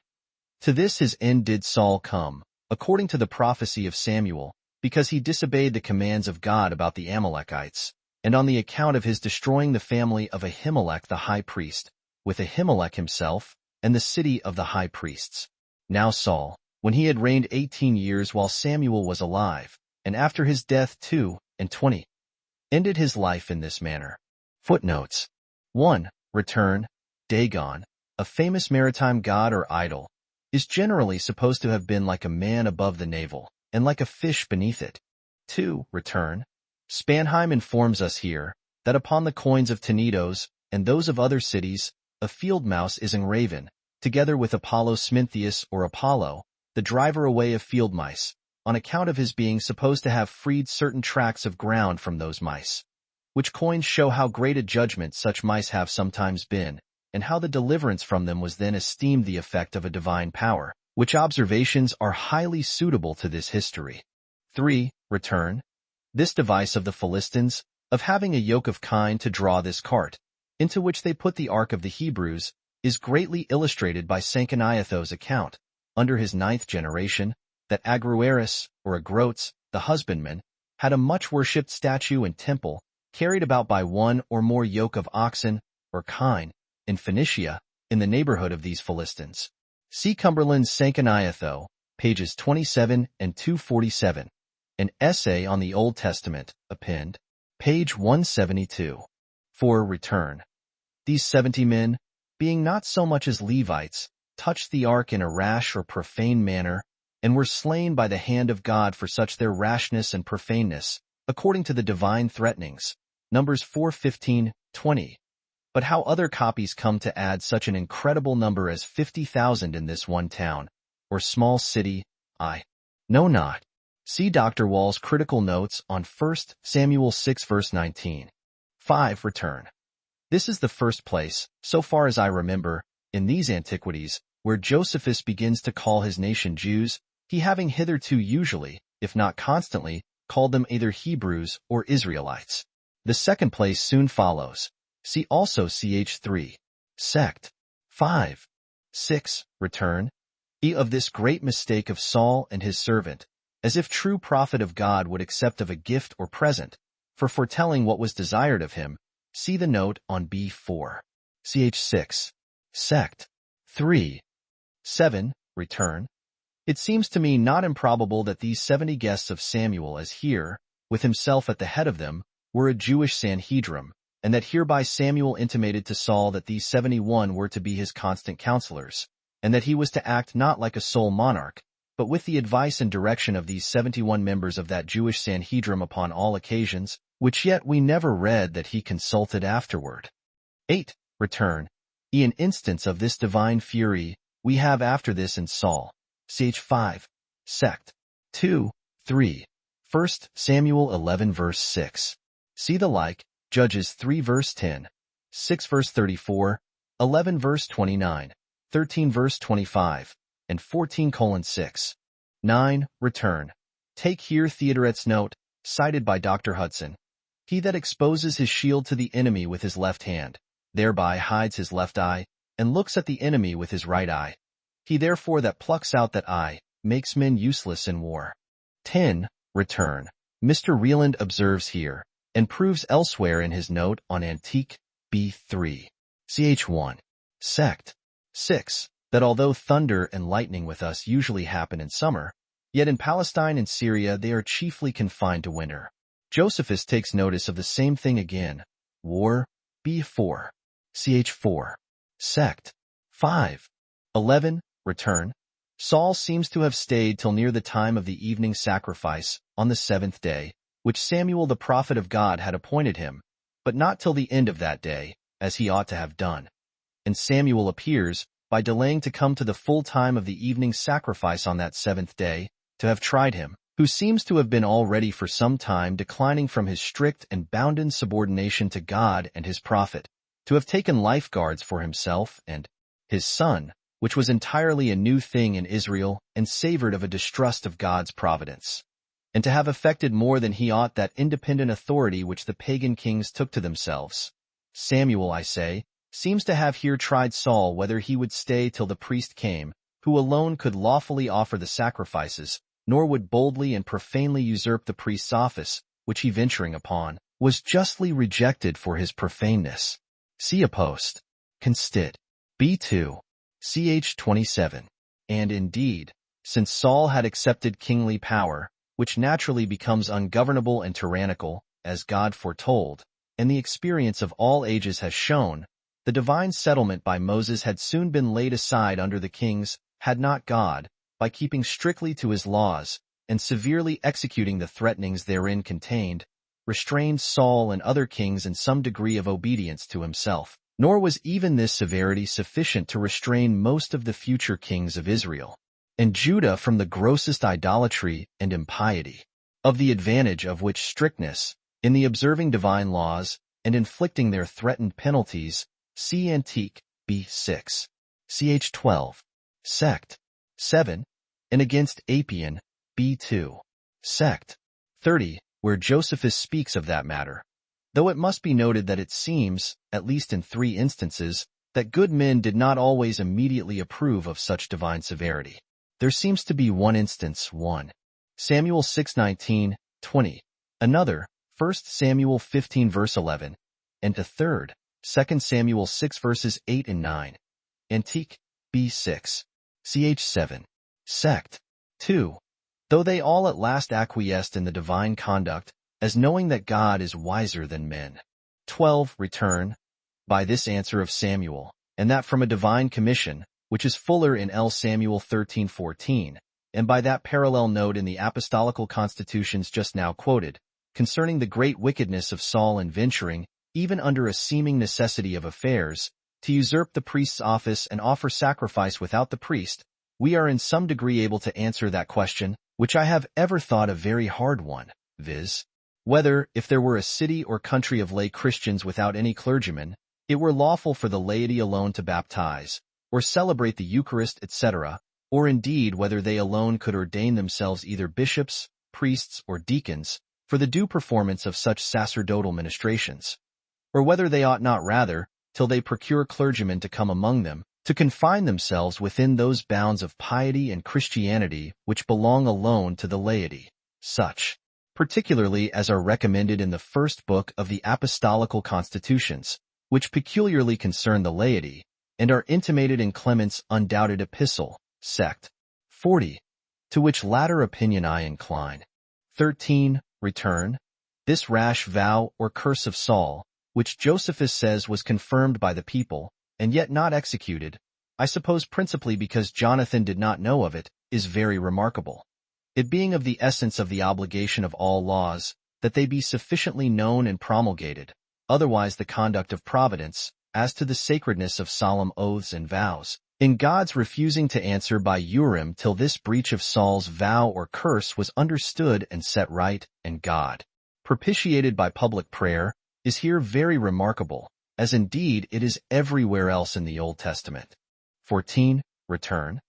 To this his end did Saul come, according to the prophecy of Samuel, because he disobeyed the commands of God about the Amalekites, and on the account of his destroying the family of Ahimelech the high priest, with Ahimelech himself, and the city of the high priests. Now Saul, when he had reigned 18 years while Samuel was alive, and after his death 22, ended his life in this manner. Footnotes. 1. Return. Dagon, a famous maritime god or idol, is generally supposed to have been like a man above the navel, and like a fish beneath it. 2. Return. Spanheim informs us here, that upon the coins of Tenedos, and those of other cities, a field mouse is engraven, together with Apollo Smintheus or Apollo, the driver away of field mice, on account of his being supposed to have freed certain tracts of ground from those mice. Which coins show how great a judgment such mice have sometimes been, and how the deliverance from them was then esteemed the effect of a divine power, which observations are highly suitable to this history. 3. Return. This device of the Philistines, of having a yoke of kine to draw this cart, into which they put the ark of the Hebrews, is greatly illustrated by Sanchoniathos' account, under his 9th generation, that Agrueris, or Agrotes, the husbandman, had a much worshipped statue and temple, carried about by one or more yoke of oxen, or kine, in Phoenicia, in the neighborhood of these Philistines. See Cumberland's Sanchoniatho, pages 27 and 247. An essay on the Old Testament, append, page 172. 4. Return. These 70 men, being not so much as Levites, touched the ark in a rash or profane manner, and were slain by the hand of God for such their rashness and profaneness, according to the divine threatenings. Numbers 4:15-20. But how other copies come to add such an incredible number as 50,000 in this one town, or small city, I know not. See Dr. Wall's critical notes on 1 Samuel 6 verse 19. 5. Return. This is the first place, so far as I remember, in these Antiquities, where Josephus begins to call his nation Jews, he having hitherto usually, if not constantly, called them either Hebrews or Israelites. The second place soon follows. See also ch. 3. Sect. 5. 6. Return. Of this great mistake of Saul and his servant, as if true prophet of God would accept of a gift or present, for foretelling what was desired of him, see the note on B4. Ch. 6. Sect. 3. 7. Return. It seems to me not improbable that these 70 guests of Samuel, as here, with himself at the head of them, were a Jewish Sanhedrim, and that hereby Samuel intimated to Saul that these 71 were to be his constant counselors, and that he was to act not like a sole monarch, but with the advice and direction of these 71 members of that Jewish Sanhedrim upon all occasions, which yet we never read that he consulted afterward. 8. Return. An instance of this divine fury we have after this in Saul. Ch. 5. Sect. 2. 3. 1 Samuel 11 verse 6. See the like, Judges 3 verse 10, 6 verse 34, 11 verse 29, 13 verse 25, and 14:6. 9. Return. Take here Theodoret's note, cited by Dr. Hudson. He that exposes his shield to the enemy with his left hand, thereby hides his left eye, and looks at the enemy with his right eye. He therefore that plucks out that eye, makes men useless in war. 10. Return. Mr. Reland observes here, and proves elsewhere in his note on Antique, B3. Ch. 1. Sect. 6. That although thunder and lightning with us usually happen in summer, yet in Palestine and Syria they are chiefly confined to winter. Josephus takes notice of the same thing again. War, B4. Ch. 4. Sect. 5. 11. Return. Saul seems to have stayed till near the time of the evening sacrifice, on the 7th day, which Samuel the prophet of God had appointed him, but not till the end of that day, as he ought to have done. And Samuel appears, by delaying to come to the full time of the evening sacrifice on that 7th day, to have tried him, who seems to have been already for some time declining from his strict and bounden subordination to God and his prophet, to have taken lifeguards for himself and his son, which was entirely a new thing in Israel and savored of a distrust of God's providence, and to have affected more than he ought that independent authority which the pagan kings took to themselves. Samuel, I say, seems to have here tried Saul whether he would stay till the priest came, who alone could lawfully offer the sacrifices, nor would boldly and profanely usurp the priest's office, which he venturing upon, was justly rejected for his profaneness. See a post. Const. B2. Ch. 27. And indeed, since Saul had accepted kingly power, which naturally becomes ungovernable and tyrannical, as God foretold, and the experience of all ages has shown, the divine settlement by Moses had soon been laid aside under the kings, had not God, by keeping strictly to his laws, and severely executing the threatenings therein contained, restrained Saul and other kings in some degree of obedience to himself. Nor was even this severity sufficient to restrain most of the future kings of Israel and Judah from the grossest idolatry and impiety, of the advantage of which strictness, in the observing divine laws and inflicting their threatened penalties, see Antique, B6. Ch. 12. Sect. 7. And against Apion, B2. Sect. 30, where Josephus speaks of that matter. Though it must be noted that it seems, at least in 3 instances, that good men did not always immediately approve of such divine severity. There seems to be one instance, 1 Samuel 6:19, 20, another, 1 Samuel 15 verse 11, and a third, 2 Samuel 6 verses 8 and 9. Antique, B6. Ch. 7. Sect. 2. Though they all at last acquiesced in the divine conduct, as knowing that God is wiser than men. 12. Return. By this answer of Samuel, and that from a divine commission, which is fuller in L. Samuel 13:14, and by that parallel note in the apostolical constitutions just now quoted, concerning the great wickedness of Saul in venturing, even under a seeming necessity of affairs, to usurp the priest's office and offer sacrifice without the priest, we are in some degree able to answer that question, which I have ever thought a very hard one, viz., whether, if there were a city or country of lay Christians without any clergyman, it were lawful for the laity alone to baptize, or celebrate the Eucharist, etc., or indeed whether they alone could ordain themselves either bishops, priests, or deacons, for the due performance of such sacerdotal ministrations, or whether they ought not rather, till they procure clergymen to come among them, to confine themselves within those bounds of piety and Christianity which belong alone to the laity, such, particularly as are recommended in the first book of the Apostolical Constitutions, which peculiarly concern the laity, and are intimated in Clement's undoubted epistle, sect. 40, to which latter opinion I incline. 13. Return. This rash vow or curse of Saul, which Josephus says was confirmed by the people, and yet not executed, I suppose principally because Jonathan did not know of it, is very remarkable. It being of the essence of the obligation of all laws, that they be sufficiently known and promulgated, otherwise the conduct of providence, as to the sacredness of solemn oaths and vows, in God's refusing to answer by Urim till this breach of Saul's vow or curse was understood and set right, and God, propitiated by public prayer, is here very remarkable, as indeed it is everywhere else in the Old Testament. 14. Return.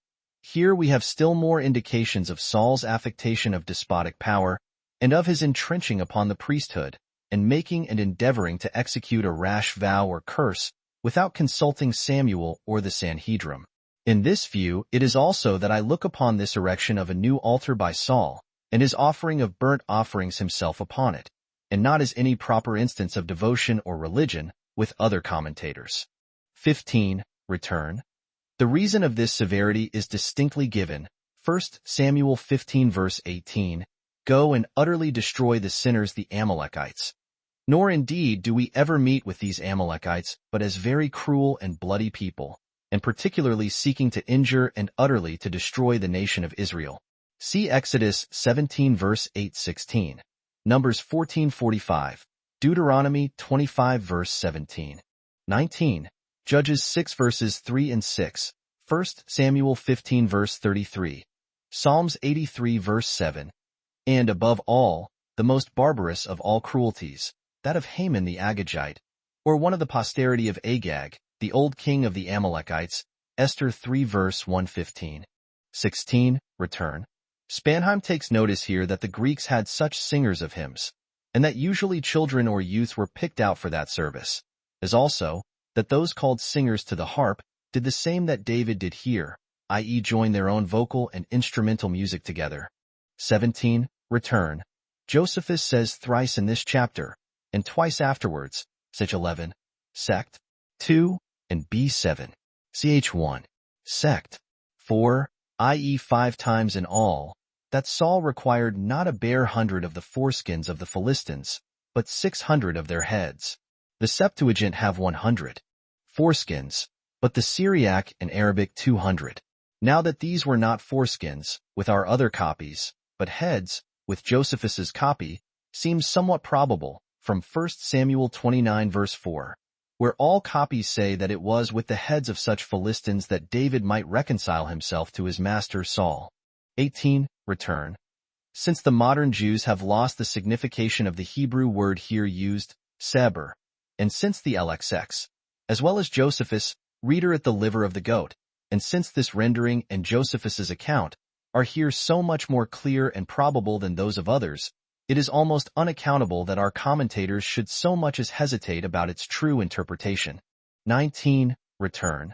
Here we have still more indications of Saul's affectation of despotic power, and of his entrenching upon the priesthood, and making and endeavoring to execute a rash vow or curse, without consulting Samuel or the Sanhedrim. In this view, it is also that I look upon this erection of a new altar by Saul, and his offering of burnt offerings himself upon it, and not as any proper instance of devotion or religion, with other commentators. 15. Return. The reason of this severity is distinctly given. 1 Samuel 15 verse 18, Go and utterly destroy the sinners the Amalekites. Nor indeed do we ever meet with these Amalekites, but as very cruel and bloody people, and particularly seeking to injure and utterly to destroy the nation of Israel. See Exodus 17 verse 8-16, Numbers 14:45, Deuteronomy 25 verse 17. 19. Judges 6 verses 3 and 6, 1 Samuel 15 verse 33, Psalms 83 verse 7, and above all, the most barbarous of all cruelties, that of Haman the Agagite, or one of the posterity of Agag, the old king of the Amalekites, Esther 3 verse 115. 16. Return. Spanheim takes notice here that the Greeks had such singers of hymns, and that usually children or youths were picked out for that service, as also, that those called singers to the harp did the same that David did here, i.e. join their own vocal and instrumental music together. 17. Return. Josephus says thrice in this chapter, and twice afterwards, ch. 11, sect. 2, and b7, ch. 1, sect. 4, i.e. 5 times in all, that Saul required not a bare 100 of the foreskins of the Philistines, but 600 of their heads. The Septuagint have 100 foreskins, but the Syriac and Arabic 200. Now that these were not foreskins, with our other copies, but heads, with Josephus's copy, seems somewhat probable, from 1 Samuel 29 verse 4, where all copies say that it was with the heads of such Philistines that David might reconcile himself to his master Saul. 18. Return. Since the modern Jews have lost the signification of the Hebrew word here used, seber, and since the LXX, as well as Josephus, reader at the liver of the goat, and since this rendering and Josephus's account are here so much more clear and probable than those of others, it is almost unaccountable that our commentators should so much as hesitate about its true interpretation. 19. Return.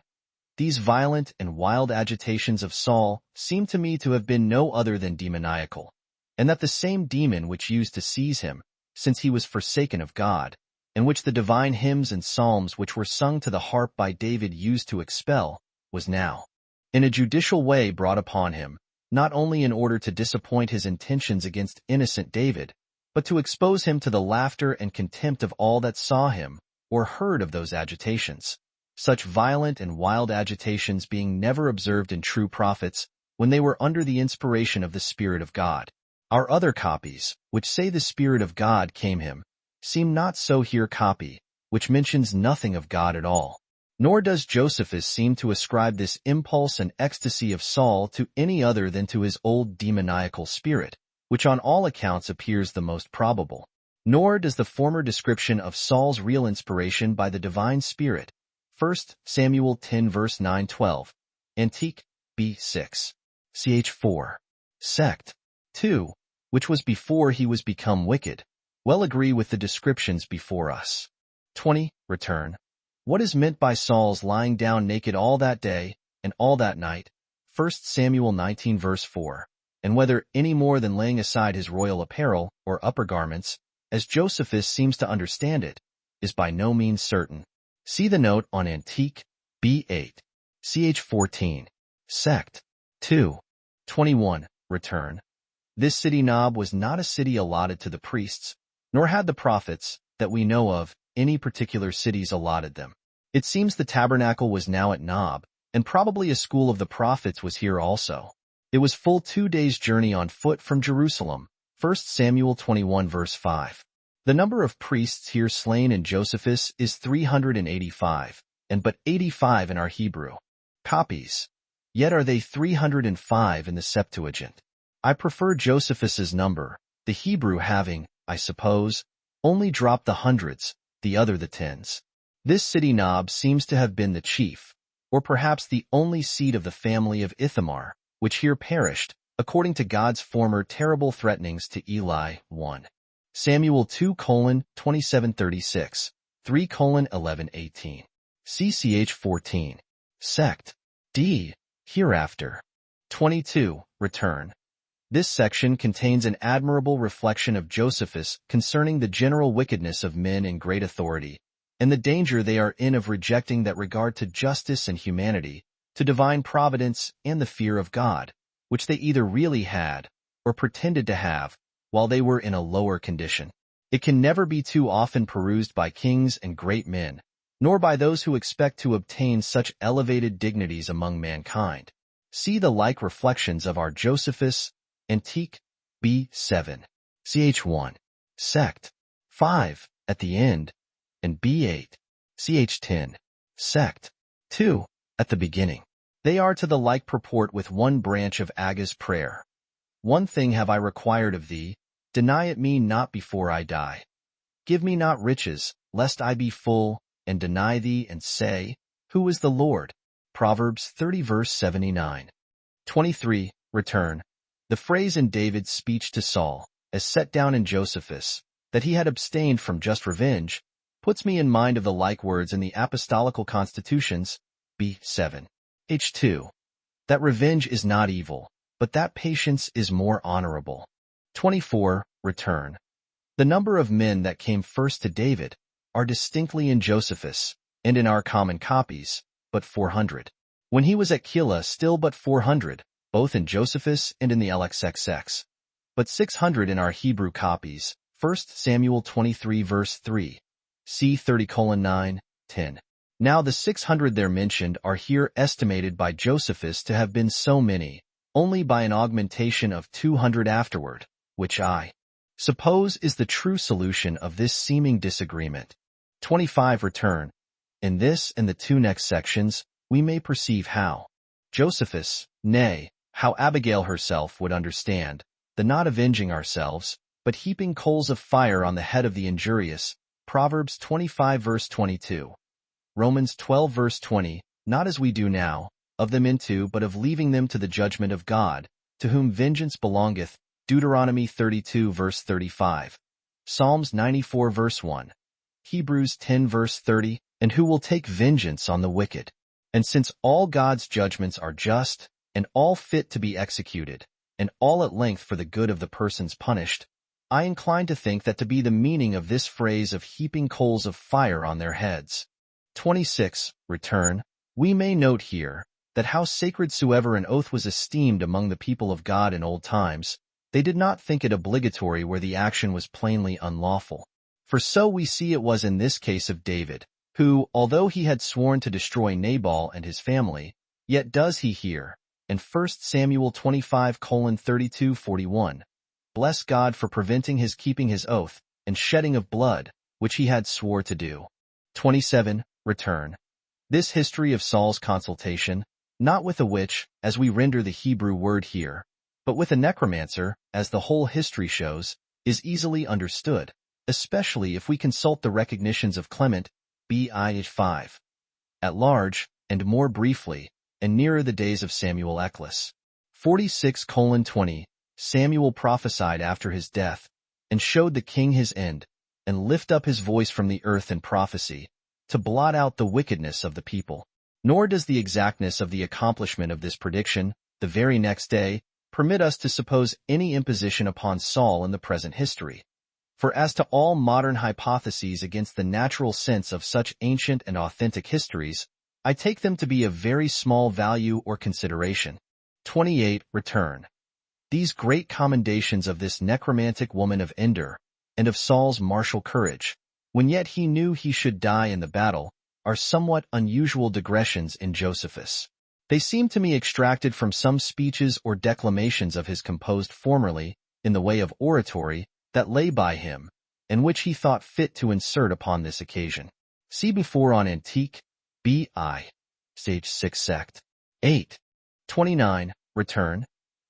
These violent and wild agitations of Saul seem to me to have been no other than demoniacal, and that the same demon which used to seize him, since he was forsaken of God, and which the divine hymns and psalms which were sung to the harp by David used to expel, was now, in a judicial way brought upon him, not only in order to disappoint his intentions against innocent David, but to expose him to the laughter and contempt of all that saw him, or heard of those agitations. Such violent and wild agitations being never observed in true prophets, when they were under the inspiration of the Spirit of God. Our other copies, which say the Spirit of God came him, seem not so here copy, which mentions nothing of God at all. Nor does Josephus seem to ascribe this impulse and ecstasy of Saul to any other than to his old demoniacal spirit, which on all accounts appears the most probable. Nor does the former description of Saul's real inspiration by the divine Spirit, 1 Samuel 10 verse 9-12, Antique, b6, ch. 4, sect. 2, which was before he was become wicked, well agree with the descriptions before us. 20. Return. What is meant by Saul's lying down naked all that day and all that night? 1 Samuel 19 verse 4. And whether any more than laying aside his royal apparel or upper garments, as Josephus seems to understand it, is by no means certain. See the note on Antique, B8. Ch 14. Sect. 2. 21. Return. This city Nob was not a city allotted to the priests, nor had the prophets, that we know of, any particular cities allotted them. It seems the tabernacle was now at Nob, and probably a school of the prophets was here also. It was full 2 days' journey on foot from Jerusalem, 1 Samuel 21 verse 5. The number of priests here slain in Josephus is 385, and but 85 in our Hebrew copies. Yet are they 305 in the Septuagint. I prefer Josephus's number, the Hebrew having, I suppose, only dropped the hundreds, the other the tens. This city Nob seems to have been the chief, or perhaps the only seat of the family of Ithamar, which here perished, according to God's former terrible threatenings to Eli. 1 Samuel 2:27-36, 3:11-18. CCH 14. Sect. D. Hereafter. 22. Return. This section contains an admirable reflection of Josephus concerning the general wickedness of men in great authority, and the danger they are in of rejecting that regard to justice and humanity, to divine providence and the fear of God, which they either really had, or pretended to have, while they were in a lower condition. It can never be too often perused by kings and great men, nor by those who expect to obtain such elevated dignities among mankind. See the like reflections of our Josephus, Antique, B7, Ch 1, Sect. 5, at the end, and B8, Ch 10, Sect. 2, at the beginning. They are to the like purport with one branch of Agga's prayer. One thing have I required of thee, deny it me not before I die. Give me not riches, lest I be full, and deny thee and say, Who is the Lord? Proverbs 30 verse 79. 23. Return. The phrase in David's speech to Saul, as set down in Josephus, that he had abstained from just revenge, puts me in mind of the like words in the Apostolical Constitutions, B7. H2. That revenge is not evil, but that patience is more honorable. 24. Return. The number of men that came first to David are distinctly in Josephus, and in our common copies, but 400. When he was at Keilah, still but 400, both in Josephus and in the LXXX. But 600 in our Hebrew copies, 1 Samuel 23 verse 3, c. 30:9, 10. Now the 600 there mentioned are here estimated by Josephus to have been so many, only by an augmentation of 200 afterward, which I suppose is the true solution of this seeming disagreement. 25. Return. In this and the 2 next sections, we may perceive how Josephus, nay, how Abigail herself would understand, the not avenging ourselves, but heaping coals of fire on the head of the injurious, Proverbs 25 verse 22. Romans 12 verse 20, not as we do now, of them into but of leaving them to the judgment of God, to whom vengeance belongeth, Deuteronomy 32 verse 35. Psalms 94 verse 1. Hebrews 10 verse 30, and who will take vengeance on the wicked? And since all God's judgments are just, and all fit to be executed, and all at length for the good of the persons punished, I incline to think that to be the meaning of this phrase of heaping coals of fire on their heads. 26. Return. We may note here, that how sacred soever an oath was esteemed among the people of God in old times, they did not think it obligatory where the action was plainly unlawful. For so we see it was in this case of David, who, although he had sworn to destroy Nabal and his family, yet does he here, in 1 Samuel 25:32-41, bless God for preventing his keeping his oath, and shedding of blood, which he had swore to do. 27. Return. This history of Saul's consultation, not with a witch, as we render the Hebrew word here, but with a necromancer, as the whole history shows, is easily understood, especially if we consult the recognitions of Clement, B.I. 5. At large, and more briefly, and nearer the days of Samuel Eccles. 46:20, Samuel prophesied after his death, and showed the king his end, and lift up his voice from the earth in prophecy, to blot out the wickedness of the people. Nor does the exactness of the accomplishment of this prediction, the very next day, permit us to suppose any imposition upon Saul in the present history. For as to all modern hypotheses against the natural sense of such ancient and authentic histories, I take them to be of very small value or consideration. 28. Return. These great commendations of this necromantic woman of Endor, and of Saul's martial courage, when yet he knew he should die in the battle, are somewhat unusual digressions in Josephus. They seem to me extracted from some speeches or declamations of his composed formerly, in the way of oratory, that lay by him, and which he thought fit to insert upon this occasion. See before on Antique, B.I. Stage 6 Sect. 8. 29. Return.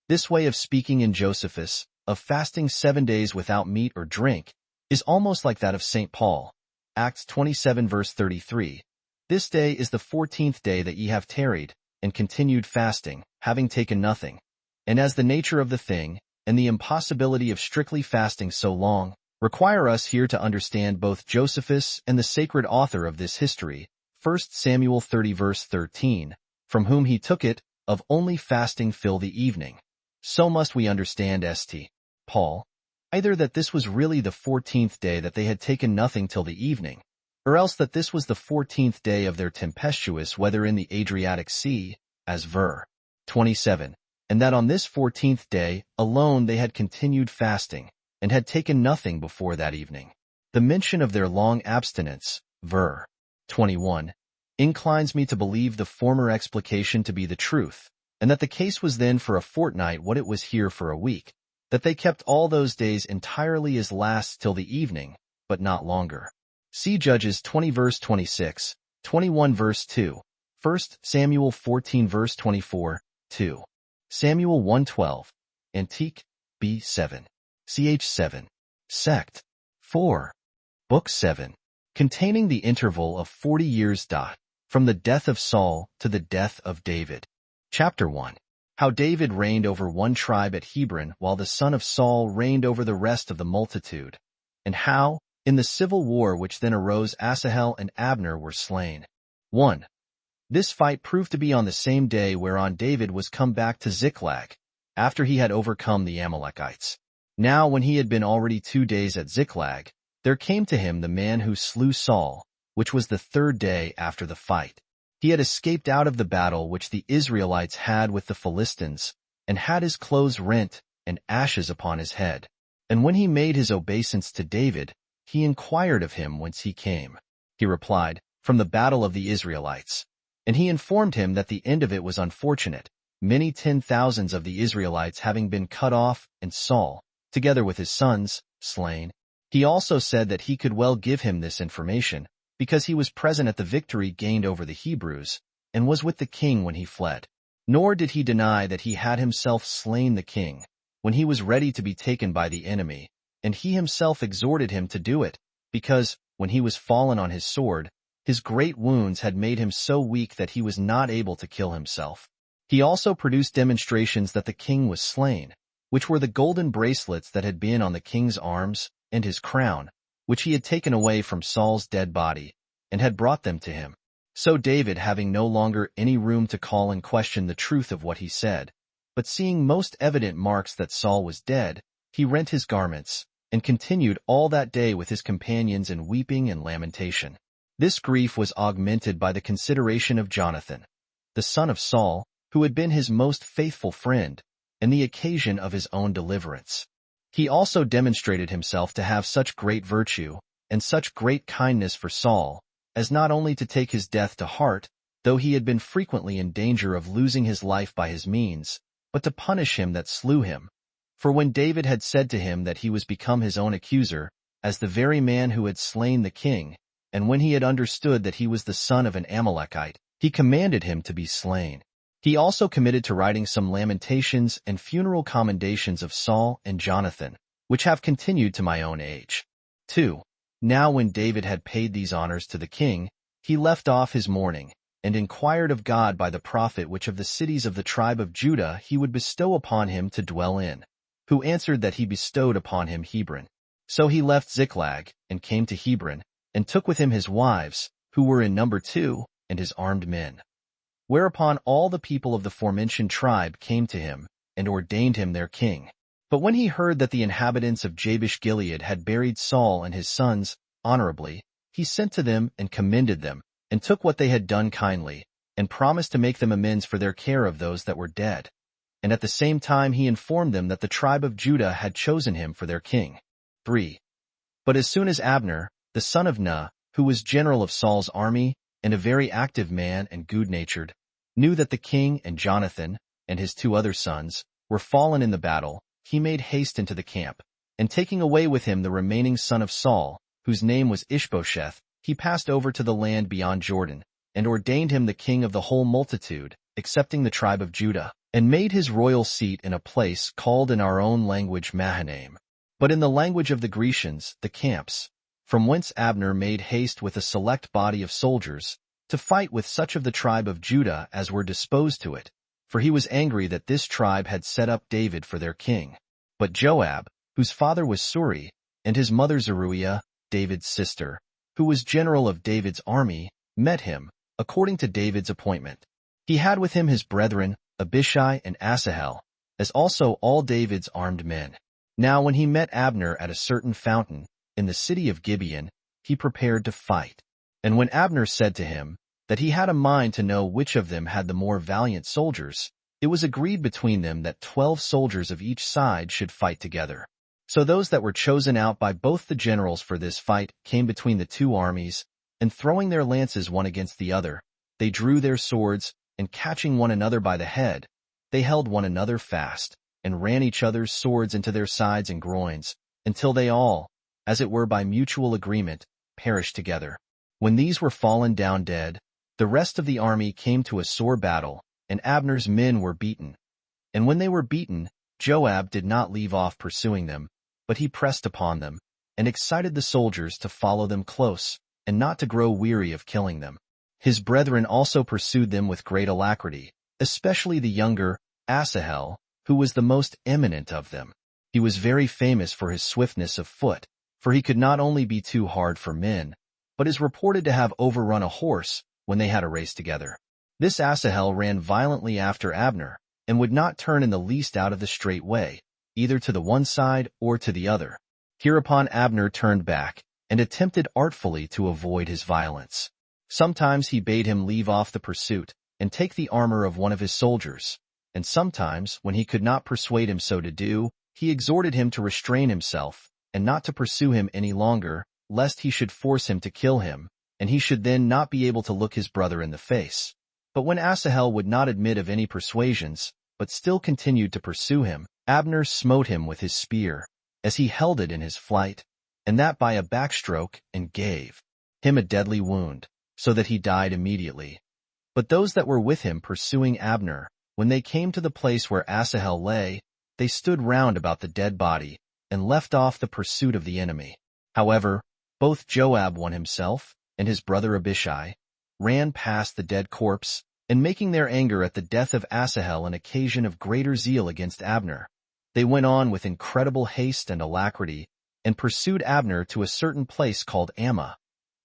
This way of speaking in Josephus, of fasting 7 days without meat or drink, is almost like that of St. Paul. Acts 27 verse 33. This day is the 14th day that ye have tarried, and continued fasting, having taken nothing. And as the nature of the thing, and the impossibility of strictly fasting so long, require us here to understand both Josephus and the sacred author of this history, 1 Samuel 30 verse 13, from whom he took it, of only fasting fill the evening. So must we understand St. Paul, either that this was really the 14th day that they had taken nothing till the evening, or else that this was the 14th day of their tempestuous weather in the Adriatic Sea, as ver. 27, and that on this 14th day alone they had continued fasting, and had taken nothing before that evening. The mention of their long abstinence, ver. 21, inclines me to believe the former explication to be the truth, and that the case was then for a fortnight what it was here for a week, that they kept all those days entirely as lasts till the evening, but not longer. See Judges 20 verse 26, 21 verse 2, 1 Samuel 14 verse 24, 2. Samuel 1:12, Antique, B. 7. Ch. 7. Sect. 4. Book 7. Containing the interval of 40 years. From the death of Saul to the death of David. Chapter 1. How David reigned over one tribe at Hebron while the son of Saul reigned over the rest of the multitude, and how, in the civil war which then arose, Asahel and Abner were slain. 1. This fight proved to be on the same day whereon David was come back to Ziklag, after he had overcome the Amalekites. Now when he had been already 2 days at Ziklag, there came to him the man who slew Saul, which was the 3rd day after the fight. He had escaped out of the battle which the Israelites had with the Philistines, and had his clothes rent, and ashes upon his head. And when he made his obeisance to David, he inquired of him whence he came. He replied, From the battle of the Israelites. And he informed him that the end of it was unfortunate, many 10,000s of the Israelites having been cut off, and Saul, together with his sons, slain. He also said that he could well give him this information, because he was present at the victory gained over the Hebrews, and was with the king when he fled. Nor did he deny that he had himself slain the king, when he was ready to be taken by the enemy, and he himself exhorted him to do it, because, when he was fallen on his sword, his great wounds had made him so weak that he was not able to kill himself. He also produced demonstrations that the king was slain, which were the golden bracelets that had been on the king's arms, and his crown, which he had taken away from Saul's dead body, and had brought them to him. So David, having no longer any room to call in question the truth of what he said, but seeing most evident marks that Saul was dead, he rent his garments, and continued all that day with his companions in weeping and lamentation. This grief was augmented by the consideration of Jonathan, the son of Saul, who had been his most faithful friend, and the occasion of his own deliverance. He also demonstrated himself to have such great virtue, and such great kindness for Saul, as not only to take his death to heart, though he had been frequently in danger of losing his life by his means, but to punish him that slew him. For when David had said to him that he was become his own accuser, as the very man who had slain the king, and when he had understood that he was the son of an Amalekite, he commanded him to be slain. He also committed to writing some lamentations and funeral commendations of Saul and Jonathan, which have continued to my own age. 2. Now when David had paid these honors to the king, he left off his mourning, and inquired of God by the prophet which of the cities of the tribe of Judah he would bestow upon him to dwell in, who answered that he bestowed upon him Hebron. So he left Ziklag, and came to Hebron, and took with him his wives, who were in number 2, and his armed men. Whereupon all the people of the forementioned tribe came to him, and ordained him their king. But when he heard that the inhabitants of Jabesh-Gilead had buried Saul and his sons honorably, he sent to them and commended them, and took what they had done kindly, and promised to make them amends for their care of those that were dead. And at the same time he informed them that the tribe of Judah had chosen him for their king. 3. But as soon as Abner, the son of Ner, who was general of Saul's army, and a very active man and good-natured, knew that the king and Jonathan, and his 2 other sons, were fallen in the battle, he made haste into the camp, and taking away with him the remaining son of Saul, whose name was Ishbosheth, he passed over to the land beyond Jordan, and ordained him the king of the whole multitude, excepting the tribe of Judah, and made his royal seat in a place called in our own language Mahanaim, but in the language of the Grecians, the camps, from whence Abner made haste with a select body of soldiers, to fight with such of the tribe of Judah as were disposed to it, for he was angry that this tribe had set up David for their king. But Joab, whose father was Suri, and his mother Zeruiah, David's sister, who was general of David's army, met him, according to David's appointment. He had with him his brethren, Abishai and Asahel, as also all David's armed men. Now when he met Abner at a certain fountain, in the city of Gibeon, he prepared to fight. And when Abner said to him, that he had a mind to know which of them had the more valiant soldiers, it was agreed between them that 12 soldiers of each side should fight together. So those that were chosen out by both the generals for this fight came between the 2 armies, and throwing their lances one against the other, they drew their swords, and catching one another by the head, they held one another fast, and ran each other's swords into their sides and groins, until they all, as it were by mutual agreement, perished together. When these were fallen down dead, the rest of the army came to a sore battle, and Abner's men were beaten. And when they were beaten, Joab did not leave off pursuing them, but he pressed upon them, and excited the soldiers to follow them close, and not to grow weary of killing them. His brethren also pursued them with great alacrity, especially the younger, Asahel, who was the most eminent of them. He was very famous for his swiftness of foot, for he could not only be too hard for men, but is reported to have overrun a horse when they had a race together. This Asahel ran violently after Abner, and would not turn in the least out of the straight way, either to the one side or to the other. Hereupon Abner turned back, and attempted artfully to avoid his violence. Sometimes he bade him leave off the pursuit, and take the armor of one of his soldiers, and sometimes, when he could not persuade him so to do, he exhorted him to restrain himself, and not to pursue him any longer, lest he should force him to kill him, and he should then not be able to look his brother in the face. But when Asahel would not admit of any persuasions, but still continued to pursue him, Abner smote him with his spear, as he held it in his flight, and that by a backstroke, and gave him a deadly wound, so that he died immediately. But those that were with him pursuing Abner, when they came to the place where Asahel lay, they stood round about the dead body, and left off the pursuit of the enemy. However, both Joab won himself, and his brother Abishai, ran past the dead corpse, and making their anger at the death of Asahel an occasion of greater zeal against Abner, they went on with incredible haste and alacrity, and pursued Abner to a certain place called Ammah.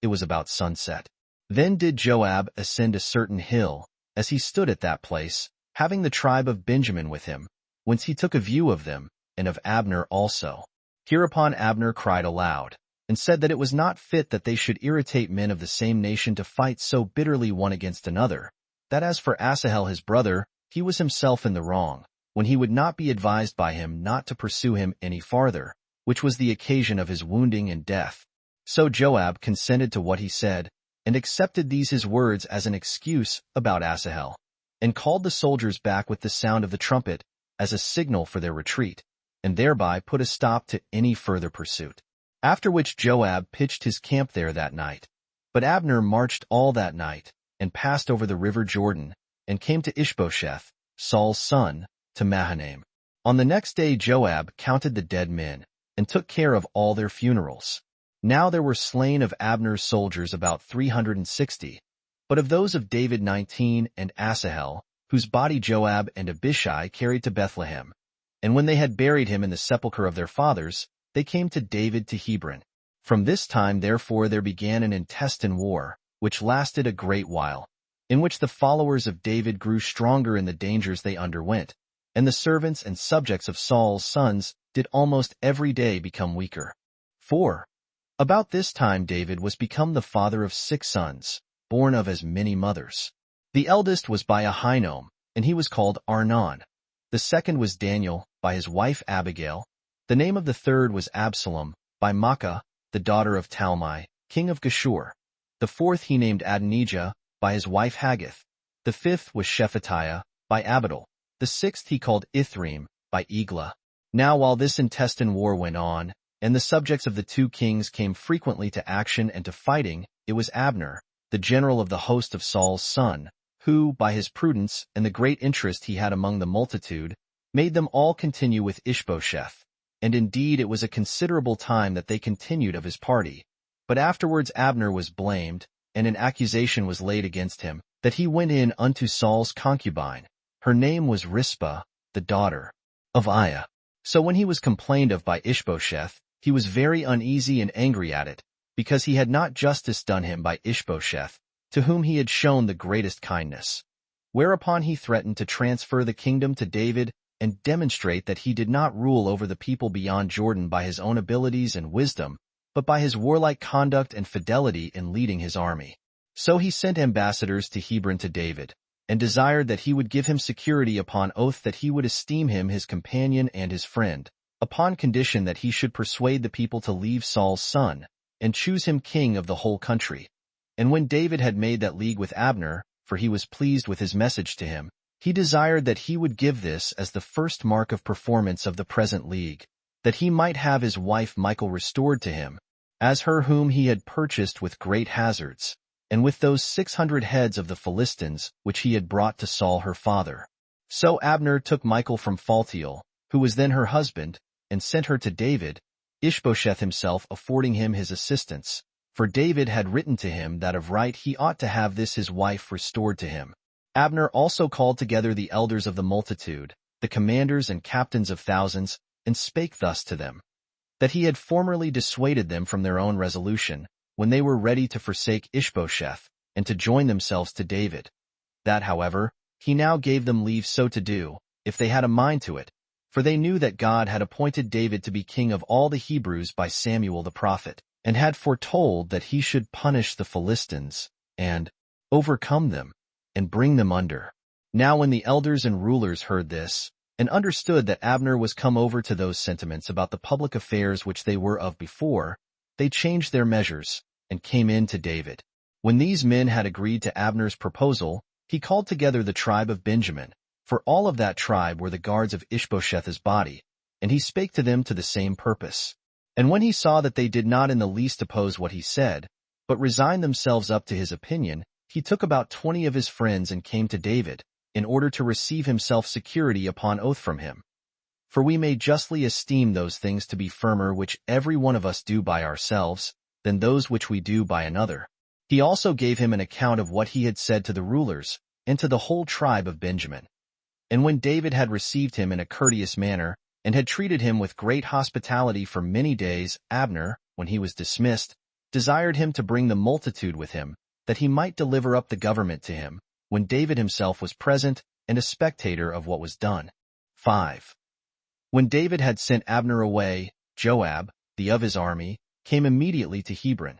It was about sunset. Then did Joab ascend a certain hill, as he stood at that place, having the tribe of Benjamin with him, whence he took a view of them, and of Abner also. Hereupon Abner cried aloud, and said that it was not fit that they should irritate men of the same nation to fight so bitterly one against another, that as for Asahel his brother, he was himself in the wrong, when he would not be advised by him not to pursue him any farther, which was the occasion of his wounding and death. So Joab consented to what he said, and accepted these his words as an excuse about Asahel, and called the soldiers back with the sound of the trumpet, as a signal for their retreat, and thereby put a stop to any further pursuit. After which Joab pitched his camp there that night. But Abner marched all that night, and passed over the river Jordan, and came to Ishbosheth, Saul's son, to Mahanaim. On the next day Joab counted the dead men, and took care of all their funerals. Now there were slain of Abner's soldiers about 360, but of those of David 19, and Asahel, whose body Joab and Abishai carried to Bethlehem. And when they had buried him in the sepulchre of their fathers, they came to David to Hebron. From this time therefore there began an intestine war, which lasted a great while, in which the followers of David grew stronger in the dangers they underwent, and the servants and subjects of Saul's sons did almost every day become weaker. 4. About this time David was become the father of 6 sons, born of as many mothers. The eldest was by Ahinoam, and he was called Arnon. The second was Daniel, by his wife Abigail. The name of the third was Absalom, by Maacah, the daughter of Talmai, king of Geshur. The fourth he named Adonijah, by his wife Haggith. The fifth was Shephatiah, by Abital. The sixth he called Ithream, by Eglah. Now while this intestine war went on, and the subjects of the 2 kings came frequently to action and to fighting, it was Abner, the general of the host of Saul's son, who, by his prudence and the great interest he had among the multitude, made them all continue with Ishbosheth. And indeed it was a considerable time that they continued of his party. But afterwards Abner was blamed, and an accusation was laid against him, that he went in unto Saul's concubine. Her name was Rizpah, the daughter of Aiah. So when he was complained of by Ishbosheth, he was very uneasy and angry at it, because he had not justice done him by Ishbosheth, to whom he had shown the greatest kindness. Whereupon he threatened to transfer the kingdom to David and demonstrate that he did not rule over the people beyond Jordan by his own abilities and wisdom, but by his warlike conduct and fidelity in leading his army. So he sent ambassadors to Hebron to David, and desired that he would give him security upon oath that he would esteem him his companion and his friend, upon condition that he should persuade the people to leave Saul's son, and choose him king of the whole country. And when David had made that league with Abner, for he was pleased with his message to him, he desired that he would give this as the first mark of performance of the present league, that he might have his wife Michal restored to him, as her whom he had purchased with great hazards, and with those 600 heads of the Philistines which he had brought to Saul her father. So Abner took Michal from Phaltiel, who was then her husband, and sent her to David, Ishbosheth himself affording him his assistance, for David had written to him that of right he ought to have this his wife restored to him. Abner also called together the elders of the multitude, the commanders and captains of thousands, and spake thus to them, that he had formerly dissuaded them from their own resolution, when they were ready to forsake Ishbosheth, and to join themselves to David. That, however, he now gave them leave so to do, if they had a mind to it, for they knew that God had appointed David to be king of all the Hebrews by Samuel the prophet, and had foretold that he should punish the Philistines, and overcome them, and bring them under. Now when the elders and rulers heard this, and understood that Abner was come over to those sentiments about the public affairs which they were of before, they changed their measures, and came in to David. When these men had agreed to Abner's proposal, he called together the tribe of Benjamin, for all of that tribe were the guards of Ishbosheth's body, and he spake to them to the same purpose. And when he saw that they did not in the least oppose what he said, but resigned themselves up to his opinion, he took about 20 of his friends and came to David, in order to receive himself security upon oath from him. For we may justly esteem those things to be firmer which every one of us do by ourselves, than those which we do by another. He also gave him an account of what he had said to the rulers, and to the whole tribe of Benjamin. And when David had received him in a courteous manner, and had treated him with great hospitality for many days, Abner, when he was dismissed, desired him to bring the multitude with him, that he might deliver up the government to him, when David himself was present and a spectator of what was done. 5. When David had sent Abner away, Joab, the of his army, came immediately to Hebron.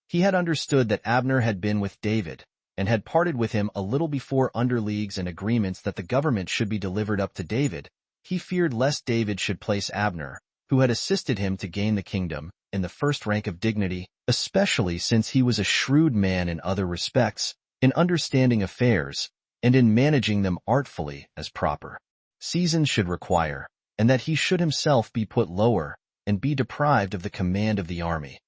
He had understood that Abner had been with David, and had parted with him a little before under leagues and agreements that the government should be delivered up to David. He feared lest David should place Abner, who had assisted him to gain the kingdom, in the first rank of dignity, especially since he was a shrewd man in other respects, in understanding affairs, and in managing them artfully as proper seasons should require, and that he should himself be put lower, and be deprived of the command of the army.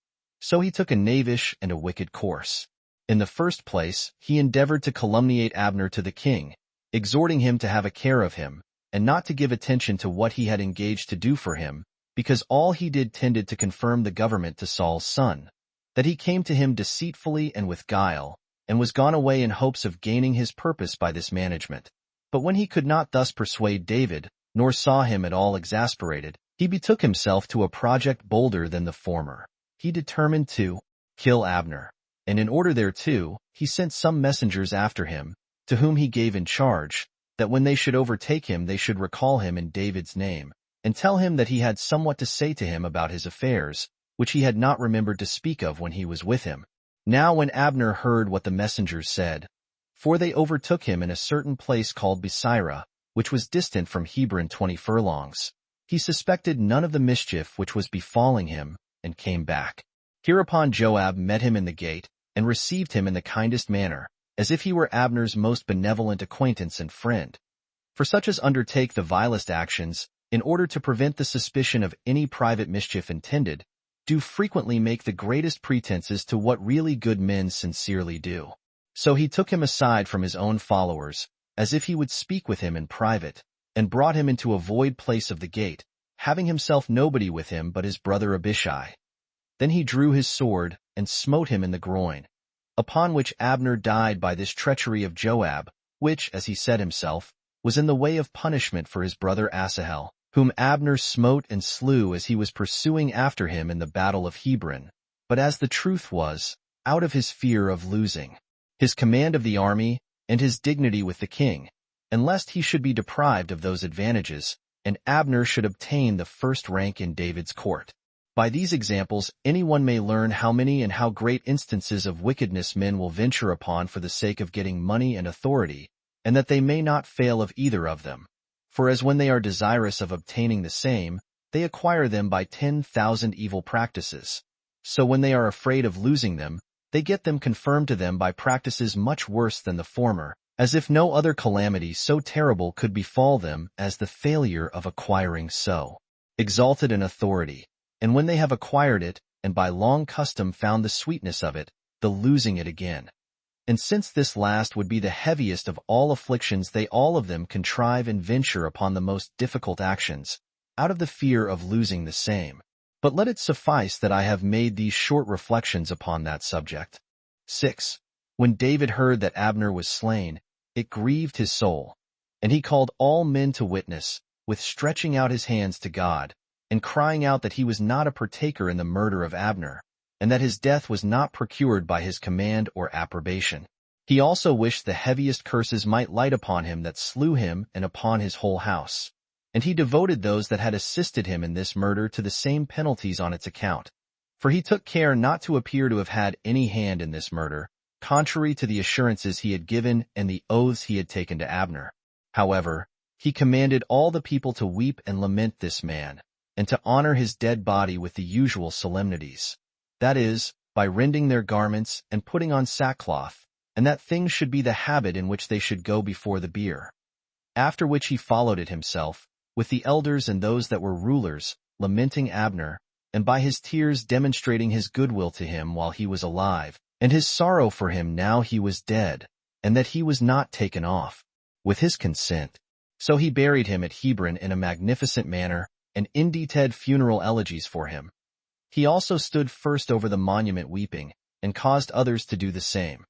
So he took a knavish and a wicked course. In the first place, he endeavored to calumniate Abner to the king, exhorting him to have a care of him, and not to give attention to what he had engaged to do for him, because all he did tended to confirm the government to Saul's son, that he came to him deceitfully and with guile, and was gone away in hopes of gaining his purpose by this management. But when he could not thus persuade David, nor saw him at all exasperated, he betook himself to a project bolder than the former. He determined to kill Abner, and in order thereto, he sent some messengers after him, to whom he gave in charge, that when they should overtake him they should recall him in David's name, and tell him that he had somewhat to say to him about his affairs, which he had not remembered to speak of when he was with him. Now when Abner heard what the messengers said, for they overtook him in a certain place called Besira, which was distant from Hebron 20 furlongs, he suspected none of the mischief which was befalling him, and came back. Hereupon Joab met him in the gate, and received him in the kindest manner, as if he were Abner's most benevolent acquaintance and friend. For such as undertake the vilest actions, in order to prevent the suspicion of any private mischief intended, do frequently make the greatest pretenses to what really good men sincerely do. So he took him aside from his own followers, as if he would speak with him in private, and brought him into a void place of the gate, having himself nobody with him but his brother Abishai. Then he drew his sword, and smote him in the groin. Upon which Abner died by this treachery of Joab, which, as he said himself, was in the way of punishment for his brother Asahel, whom Abner smote and slew as he was pursuing after him in the battle of Hebron, but as the truth was, out of his fear of losing his command of the army and his dignity with the king, and lest he should be deprived of those advantages, and Abner should obtain the first rank in David's court. By these examples anyone may learn how many and how great instances of wickedness men will venture upon for the sake of getting money and authority, and that they may not fail of either of them. For as when they are desirous of obtaining the same, they acquire them by 10,000 evil practices, so when they are afraid of losing them, they get them confirmed to them by practices much worse than the former, as if no other calamity so terrible could befall them as the failure of acquiring so exalted an authority, and when they have acquired it, and by long custom found the sweetness of it, the losing it again. And since this last would be the heaviest of all afflictions, they all of them contrive and venture upon the most difficult actions, out of the fear of losing the same. But let it suffice that I have made these short reflections upon that subject. 6. When David heard that Abner was slain, it grieved his soul, and he called all men to witness, with stretching out his hands to God, and crying out that he was not a partaker in the murder of Abner, and that his death was not procured by his command or approbation. He also wished the heaviest curses might light upon him that slew him and upon his whole house. And he devoted those that had assisted him in this murder to the same penalties on its account. For he took care not to appear to have had any hand in this murder, contrary to the assurances he had given and the oaths he had taken to Abner. However, he commanded all the people to weep and lament this man, and to honor his dead body with the usual solemnities, that is, by rending their garments and putting on sackcloth, and that things should be the habit in which they should go before the bier. After which he followed it himself, with the elders and those that were rulers, lamenting Abner, and by his tears demonstrating his goodwill to him while he was alive, and his sorrow for him now he was dead, and that he was not taken off, with his consent. So he buried him at Hebron in a magnificent manner, and indited funeral elegies for him. He also stood first over the monument weeping, and caused others to do the same.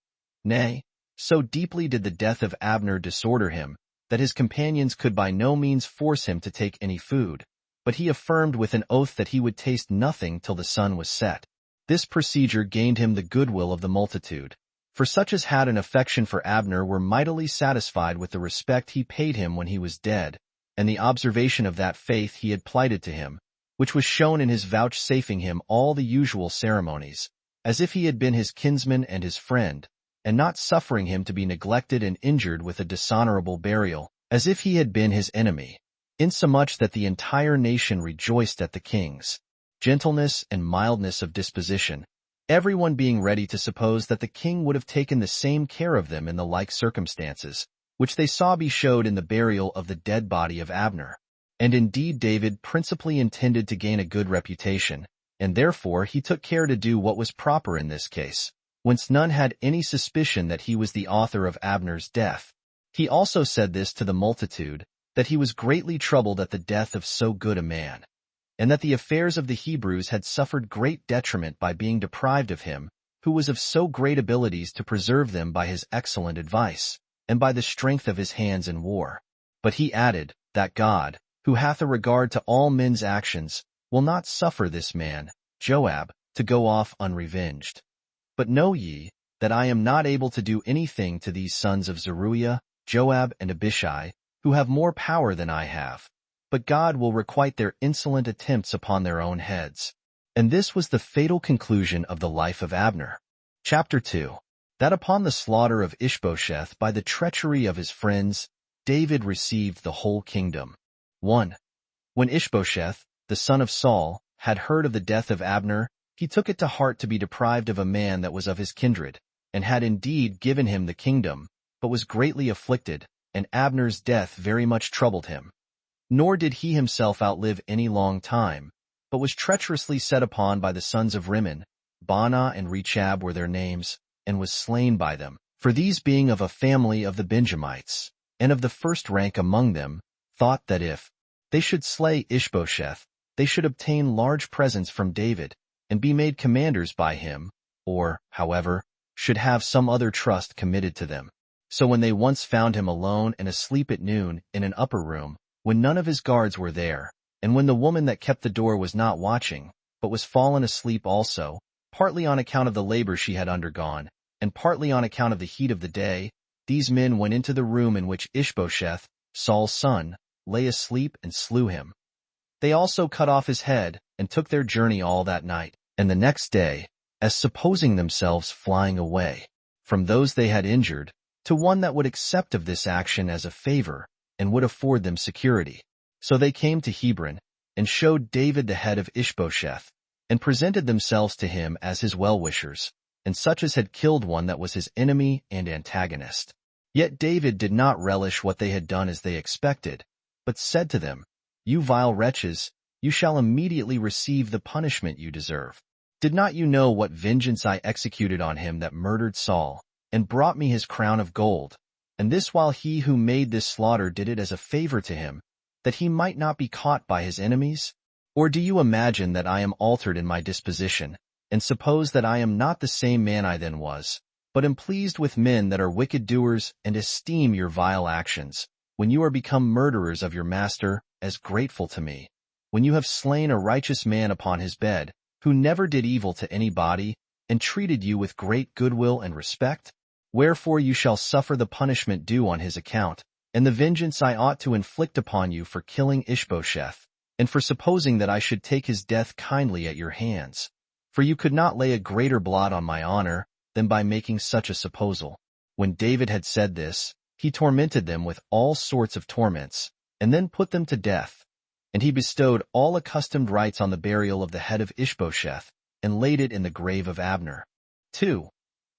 Nay, so deeply did the death of Abner disorder him, that his companions could by no means force him to take any food, but he affirmed with an oath that he would taste nothing till the sun was set. This procedure gained him the goodwill of the multitude, for such as had an affection for Abner were mightily satisfied with the respect he paid him when he was dead, and the observation of that faith he had plighted to him, which was shown in his vouchsafing him all the usual ceremonies, as if he had been his kinsman and his friend, and not suffering him to be neglected and injured with a dishonorable burial, as if he had been his enemy, insomuch that the entire nation rejoiced at the king's gentleness and mildness of disposition, everyone being ready to suppose that the king would have taken the same care of them in the like circumstances, which they saw be showed in the burial of the dead body of Abner. And indeed David principally intended to gain a good reputation, and therefore he took care to do what was proper in this case, whence none had any suspicion that he was the author of Abner's death. He also said this to the multitude, that he was greatly troubled at the death of so good a man, and that the affairs of the Hebrews had suffered great detriment by being deprived of him, who was of so great abilities to preserve them by his excellent advice, and by the strength of his hands in war. But he added, that God, who hath a regard to all men's actions, will not suffer this man, Joab, to go off unrevenged. But know ye, that I am not able to do anything to these sons of Zeruiah, Joab, and Abishai, who have more power than I have. But God will requite their insolent attempts upon their own heads. And this was the fatal conclusion of the life of Abner. Chapter 2. That upon the slaughter of Ishbosheth by the treachery of his friends, David received the whole kingdom. 1. When Ishbosheth, the son of Saul, had heard of the death of Abner, he took it to heart to be deprived of a man that was of his kindred, and had indeed given him the kingdom, but was greatly afflicted, and Abner's death very much troubled him. Nor did he himself outlive any long time, but was treacherously set upon by the sons of Rimmon. Baanah and Rechab were their names, and was slain by them. For these, being of a family of the Benjamites, and of the first rank among them, thought that if they should slay Ishbosheth, they should obtain large presents from David, and be made commanders by him, or, however, should have some other trust committed to them. So when they once found him alone and asleep at noon in an upper room, when none of his guards were there, and when the woman that kept the door was not watching, but was fallen asleep also, partly on account of the labor she had undergone, and partly on account of the heat of the day, these men went into the room in which Ishbosheth, Saul's son, lay asleep and slew him. They also cut off his head, and took their journey all that night, and the next day, as supposing themselves flying away from those they had injured, to one that would accept of this action as a favor, and would afford them security. So they came to Hebron, and showed David the head of Ishbosheth, and presented themselves to him as his well-wishers, and such as had killed one that was his enemy and antagonist. Yet David did not relish what they had done as they expected, but said to them, You vile wretches, you shall immediately receive the punishment you deserve. Did not you know what vengeance I executed on him that murdered Saul, and brought me his crown of gold? And this while he who made this slaughter did it as a favor to him, that he might not be caught by his enemies? Or do you imagine that I am altered in my disposition, and suppose that I am not the same man I then was, but am pleased with men that are wicked doers, and esteem your vile actions, when you are become murderers of your master, as grateful to me? When you have slain a righteous man upon his bed, who never did evil to anybody, and treated you with great goodwill and respect? Wherefore you shall suffer the punishment due on his account, and the vengeance I ought to inflict upon you for killing Ishbosheth, and for supposing that I should take his death kindly at your hands. For you could not lay a greater blot on my honor than by making such a supposal. When David had said this, he tormented them with all sorts of torments, and then put them to death. And he bestowed all accustomed rites on the burial of the head of Ishbosheth, and laid it in the grave of Abner. 2.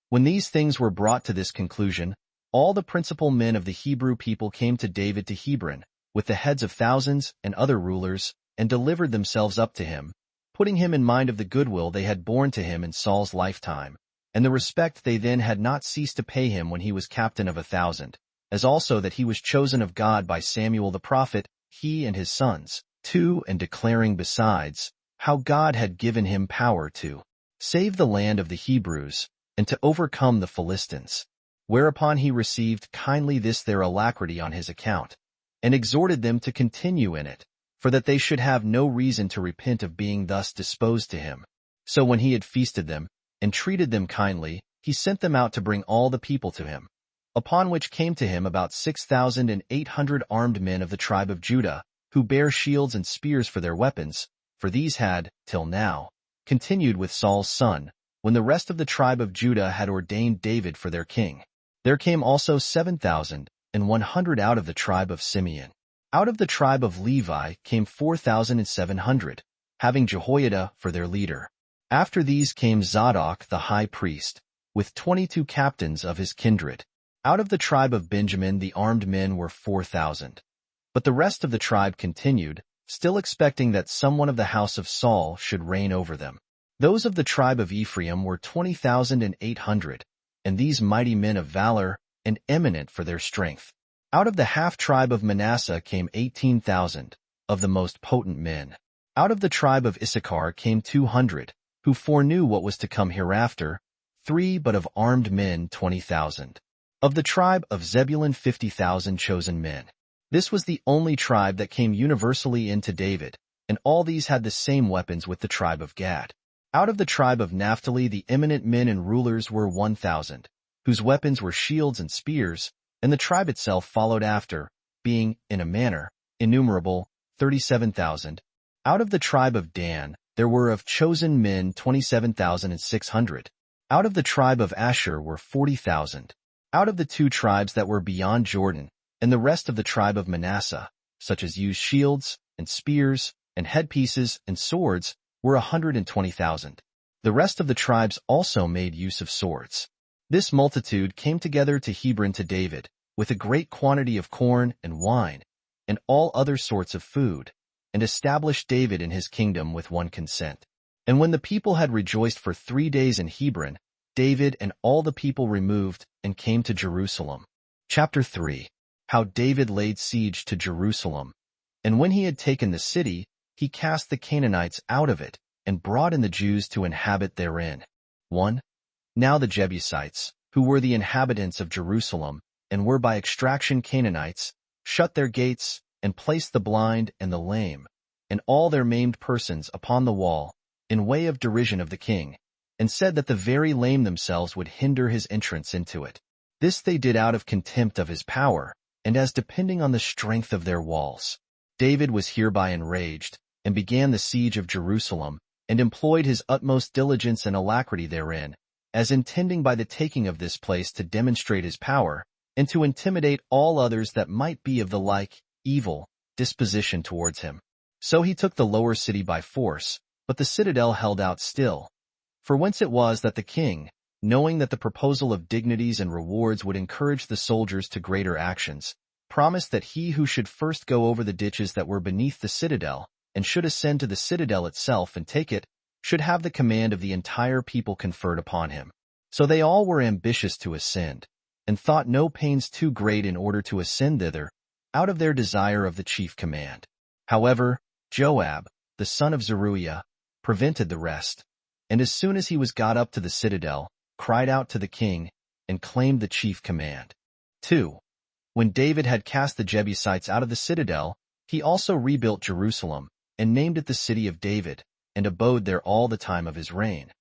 When these things were brought to this conclusion, all the principal men of the Hebrew people came to David to Hebron, with the heads of thousands and other rulers, and delivered themselves up to him, putting him in mind of the goodwill they had borne to him in Saul's lifetime, and the respect they then had not ceased to pay him when he was captain of 1,000, as also that he was chosen of God by Samuel the prophet, he and his sons. 2. And declaring besides, how God had given him power to save the land of the Hebrews, and to overcome the Philistines. Whereupon he received kindly this their alacrity on his account, and exhorted them to continue in it, for that they should have no reason to repent of being thus disposed to him. So when he had feasted them, and treated them kindly, he sent them out to bring all the people to him. Upon which came to him about 6,800 armed men of the tribe of Judah, who bare shields and spears for their weapons, for these had, till now, continued with Saul's son, when the rest of the tribe of Judah had ordained David for their king. There came also 7,100 out of the tribe of Simeon. Out of the tribe of Levi came 4,700, having Jehoiada for their leader. After these came Zadok the high priest, with 22 captains of his kindred. Out of the tribe of Benjamin the armed men were 4,000. But the rest of the tribe continued, still expecting that someone of the house of Saul should reign over them. Those of the tribe of Ephraim were 20,800, and these mighty men of valor, and eminent for their strength. Out of the half-tribe of Manasseh came 18,000, of the most potent men. Out of the tribe of Issachar came 200, who foreknew what was to come hereafter, 3 but of armed men 20,000. Of the tribe of Zebulun 50,000 chosen men. This was the only tribe that came universally in to David, and all these had the same weapons with the tribe of Gad. Out of the tribe of Naphtali the eminent men and rulers were 1,000, whose weapons were shields and spears, and the tribe itself followed after, being, in a manner, innumerable, 37,000. Out of the tribe of Dan there were of chosen men 27,600. Out of the tribe of Asher were 40,000. Out of the 2 tribes that were beyond Jordan, and the rest of the tribe of Manasseh, such as used shields, and spears, and headpieces, and swords, were 120,000. The rest of the tribes also made use of swords. This multitude came together to Hebron to David, with a great quantity of corn and wine, and all other sorts of food, and established David in his kingdom with one consent. And when the people had rejoiced for 3 days in Hebron, David and all the people removed and came to Jerusalem. Chapter 3. How David laid siege to Jerusalem. And when he had taken the city, he cast the Canaanites out of it, and brought in the Jews to inhabit therein. 1. Now the Jebusites, who were the inhabitants of Jerusalem, and were by extraction Canaanites, shut their gates, and placed the blind and the lame, and all their maimed persons upon the wall, in way of derision of the king, and said that the very lame themselves would hinder his entrance into it. This they did out of contempt of his power, and as depending on the strength of their walls. David was hereby enraged, and began the siege of Jerusalem, and employed his utmost diligence and alacrity therein, as intending by the taking of this place to demonstrate his power, and to intimidate all others that might be of the like evil disposition towards him. So he took the lower city by force, but the citadel held out still. For whence it was that the king, knowing that the proposal of dignities and rewards would encourage the soldiers to greater actions, promised that he who should first go over the ditches that were beneath the citadel, and should ascend to the citadel itself and take it, should have the command of the entire people conferred upon him. So they all were ambitious to ascend, and thought no pains too great in order to ascend thither, out of their desire of the chief command. However, Joab, the son of Zeruiah, prevented the rest, and as soon as he was got up to the citadel, cried out to the king, and claimed the chief command. 2. When David had cast the Jebusites out of the citadel, he also rebuilt Jerusalem, and named it the city of David, and abode there all the time of his reign.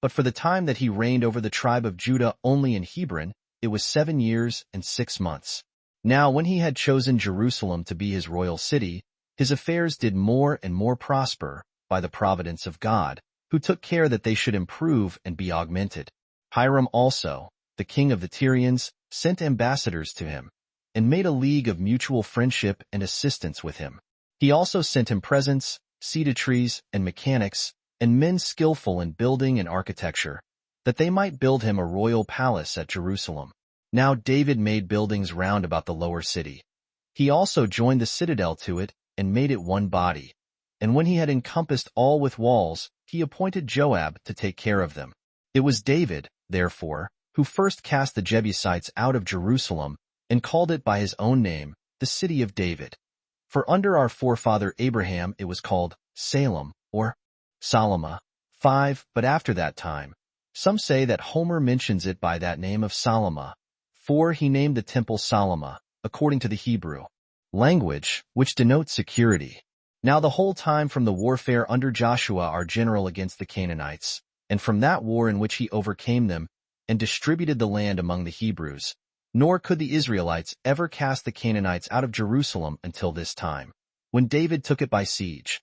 But for the time that he reigned over the tribe of Judah only in Hebron, it was 7 years and 6 months. Now when he had chosen Jerusalem to be his royal city, his affairs did more and more prosper, by the providence of God, who took care that they should improve and be augmented. Hiram also, the king of the Tyrians, sent ambassadors to him, and made a league of mutual friendship and assistance with him. He also sent him presents, cedar trees, and mechanics, and men skillful in building and architecture, that they might build him a royal palace at Jerusalem. Now David made buildings round about the lower city. He also joined the citadel to it, and made it one body. And when he had encompassed all with walls, he appointed Joab to take care of them. It was David, therefore, who first cast the Jebusites out of Jerusalem, and called it by his own name, the city of David. For under our forefather Abraham it was called Salem, or Salama. 5. But after that time, some say that Homer mentions it by that name of Salama. 4. He named the temple Salama, according to the Hebrew language, which denotes security. Now the whole time from the warfare under Joshua our general against the Canaanites, and from that war in which he overcame them, and distributed the land among the Hebrews, nor could the Israelites ever cast the Canaanites out of Jerusalem until this time, when David took it by siege.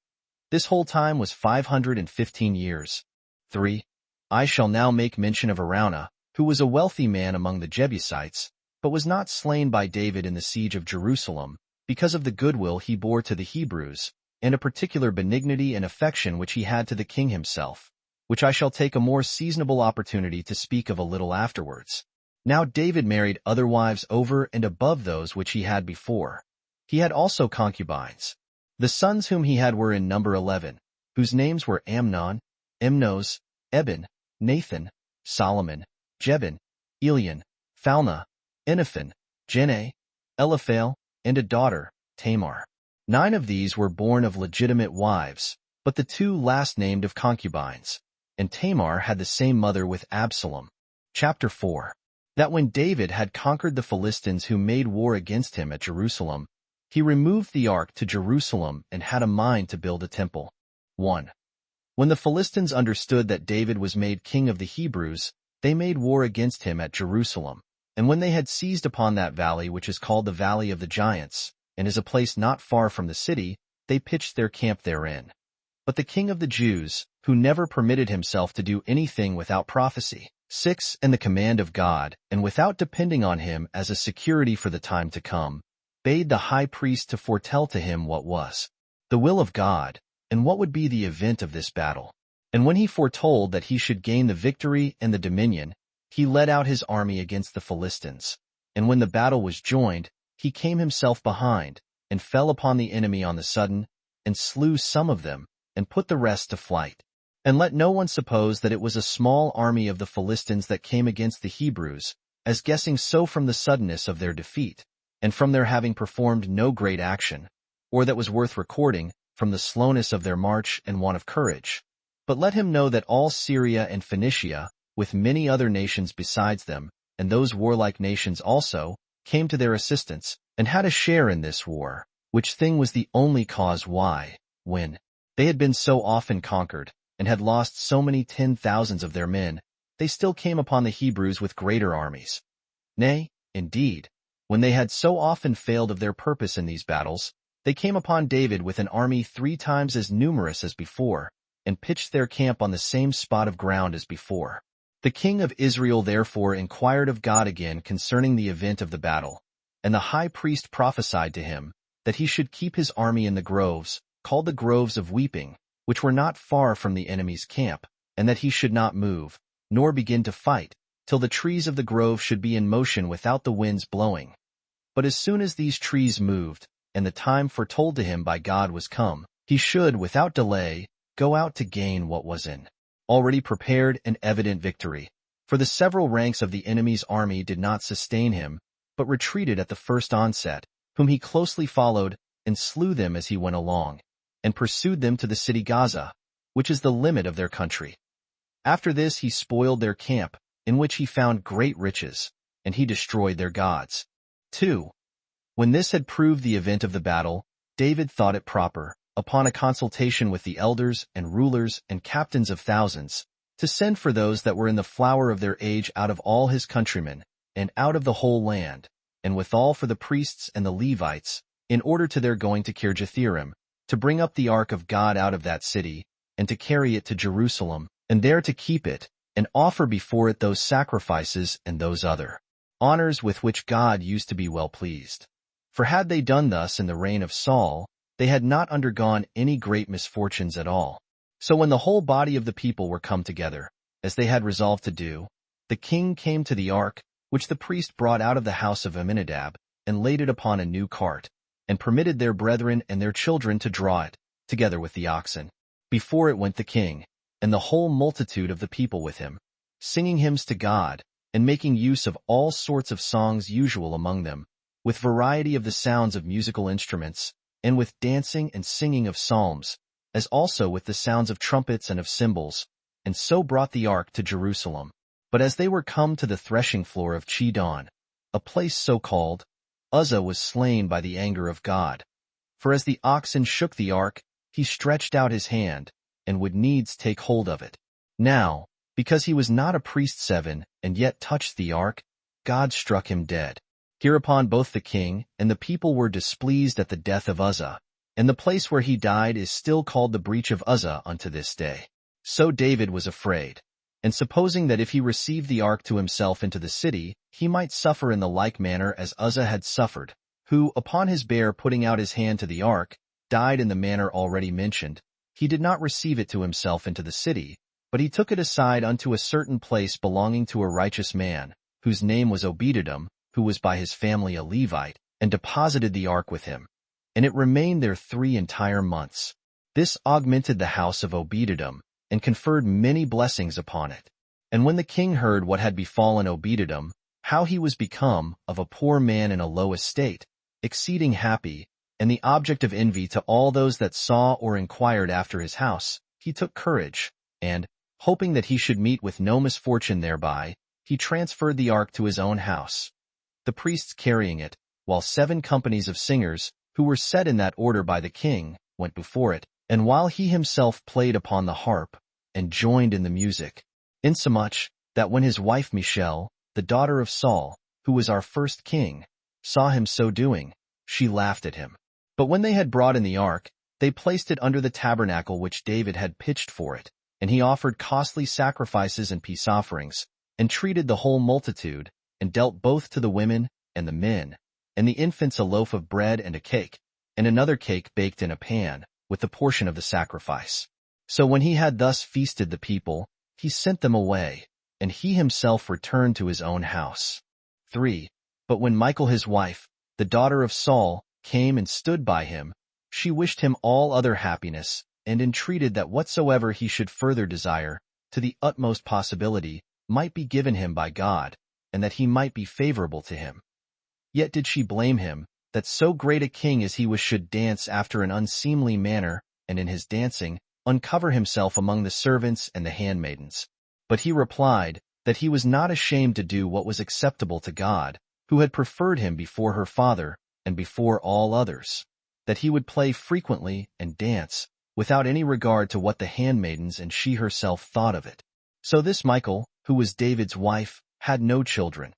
This whole time was 515 years. 3. I shall now make mention of Araunah, who was a wealthy man among the Jebusites, but was not slain by David in the siege of Jerusalem, because of the goodwill he bore to the Hebrews, and a particular benignity and affection which he had to the king himself, which I shall take a more seasonable opportunity to speak of a little afterwards. Now David married other wives over and above those which he had before. He had also concubines. The sons whom he had were in number 11, whose names were Amnon, Emnos, Eben, Nathan, Solomon, Jebin, Elian, Phalna, Enephan, Jeneh, Eliphal, and a daughter, Tamar. 9 of these were born of legitimate wives, but the 2 last named of concubines, and Tamar had the same mother with Absalom. Chapter 4. That when David had conquered the Philistines who made war against him at Jerusalem, he removed the ark to Jerusalem and had a mind to build a temple. 1. When the Philistines understood that David was made king of the Hebrews, they made war against him at Jerusalem. And when they had seized upon that valley which is called the Valley of the Giants, and is a place not far from the city, they pitched their camp therein. But the king of the Jews, who never permitted himself to do anything without prophecy, 6 and the command of God, and without depending on him as a security for the time to come, bade the high priest to foretell to him what was the will of God, and what would be the event of this battle. And when he foretold that he should gain the victory and the dominion, he led out his army against the Philistines. And when the battle was joined, he came himself behind, and fell upon the enemy on the sudden, and slew some of them, and put the rest to flight. And let no one suppose that it was a small army of the Philistines that came against the Hebrews, as guessing so from the suddenness of their defeat, and from their having performed no great action, or that was worth recording, from the slowness of their march and want of courage. But let him know that all Syria and Phoenicia, with many other nations besides them, and those warlike nations also, came to their assistance, and had a share in this war, which thing was the only cause why, when they had been so often conquered, and had lost so many 10,000s of their men, they still came upon the Hebrews with greater armies. Nay, indeed, when they had so often failed of their purpose in these battles, they came upon David with an army 3 times as numerous as before, and pitched their camp on the same spot of ground as before. The king of Israel therefore inquired of God again concerning the event of the battle, and the high priest prophesied to him that he should keep his army in the groves, called the groves of weeping, which were not far from the enemy's camp, and that he should not move, nor begin to fight, till the trees of the grove should be in motion without the winds blowing. But as soon as these trees moved, and the time foretold to him by God was come, he should, without delay, go out to gain what was in already prepared and evident victory. For the several ranks of the enemy's army did not sustain him, but retreated at the first onset, whom he closely followed, and slew them as he went along, and pursued them to the city Gaza, which is the limit of their country. After this he spoiled their camp, in which he found great riches, and he destroyed their gods. 2. When this had proved the event of the battle, David thought it proper, upon a consultation with the elders and rulers and captains of thousands, to send for those that were in the flower of their age out of all his countrymen, and out of the whole land, and withal for the priests and the Levites, in order to their going to Kirjathjearim, to bring up the ark of God out of that city, and to carry it to Jerusalem, and there to keep it, and offer before it those sacrifices and those other honors with which God used to be well pleased. For had they done thus in the reign of Saul, they had not undergone any great misfortunes at all. So when the whole body of the people were come together, as they had resolved to do, the king came to the ark, which the priest brought out of the house of Amminadab, and laid it upon a new cart, and permitted their brethren and their children to draw it, together with the oxen. Before it went the king, and the whole multitude of the people with him, singing hymns to God, and making use of all sorts of songs usual among them, with variety of the sounds of musical instruments, and with dancing and singing of psalms, as also with the sounds of trumpets and of cymbals, and so brought the ark to Jerusalem. But as they were come to the threshing floor of Chidon, a place so called, Uzzah was slain by the anger of God. For as the oxen shook the ark, he stretched out his hand, and would needs take hold of it. Now, because he was not a priest 7, and yet touched the ark, God struck him dead. Hereupon both the king and the people were displeased at the death of Uzzah, and the place where he died is still called the breach of Uzzah unto this day. So David was afraid, and supposing that if he received the ark to himself into the city, he might suffer in the like manner as Uzzah had suffered, who, upon his bear putting out his hand to the ark, died in the manner already mentioned, he did not receive it to himself into the city, but he took it aside unto a certain place belonging to a righteous man, whose name was Obededom, who was by his family a Levite, and deposited the ark with him. And it remained there 3 entire months. This augmented the house of Obededom, and conferred many blessings upon it. And when the king heard what had befallen Obededom, how he was become of a poor man in a low estate, exceeding happy, and the object of envy to all those that saw or inquired after his house, he took courage, and, hoping that he should meet with no misfortune thereby, he transferred the ark to his own house, the priests carrying it, while 7 companies of singers, who were set in that order by the king, went before it, and while he himself played upon the harp, and joined in the music, insomuch that when his wife Michal, the daughter of Saul, who was our first king, saw him so doing, she laughed at him. But when they had brought in the ark, they placed it under the tabernacle which David had pitched for it, and he offered costly sacrifices and peace offerings, and treated the whole multitude, and dealt both to the women and the men, and the infants a loaf of bread and a cake, and another cake baked in a pan, with the portion of the sacrifice. So when he had thus feasted the people, he sent them away, and he himself returned to his own house. 3. But when Michal his wife, the daughter of Saul, came and stood by him, she wished him all other happiness, and entreated that whatsoever he should further desire, to the utmost possibility, might be given him by God, and that he might be favorable to him. Yet did she blame him, that so great a king as he was should dance after an unseemly manner, and in his dancing, uncover himself among the servants and the handmaidens. But he replied, that he was not ashamed to do what was acceptable to God, who had preferred him before her father, and before all others, that he would play frequently and dance, without any regard to what the handmaidens and she herself thought of it. So this Michal, who was David's wife, had no children.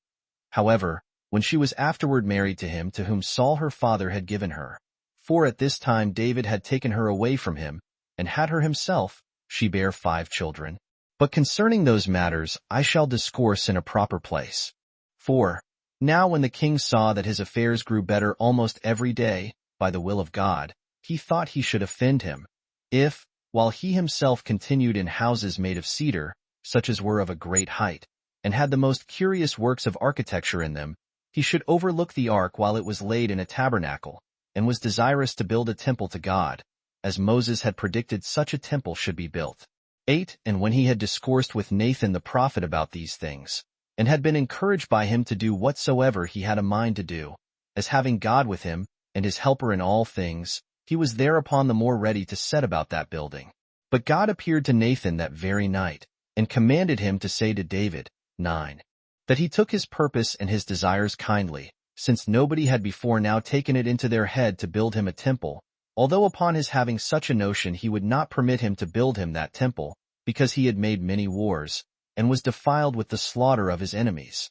However, when she was afterward married to him to whom Saul her father had given her, for at this time David had taken her away from him, and had her himself, she bare 5 children. But concerning those matters I shall discourse in a proper place. 4. Now when the king saw that his affairs grew better almost every day, by the will of God, he thought he should offend him, if, while he himself continued in houses made of cedar, such as were of a great height, and had the most curious works of architecture in them, he should overlook the ark while it was laid in a tabernacle, and was desirous to build a temple to God, as Moses had predicted such a temple should be built. 8. And when he had discoursed with Nathan the prophet about these things, and had been encouraged by him to do whatsoever he had a mind to do, as having God with him, and his helper in all things, he was thereupon the more ready to set about that building. But God appeared to Nathan that very night, and commanded him to say to David, 9. That he took his purpose and his desires kindly, since nobody had before now taken it into their head to build him a temple, although upon his having such a notion he would not permit him to build him that temple, because he had made many wars, and was defiled with the slaughter of his enemies.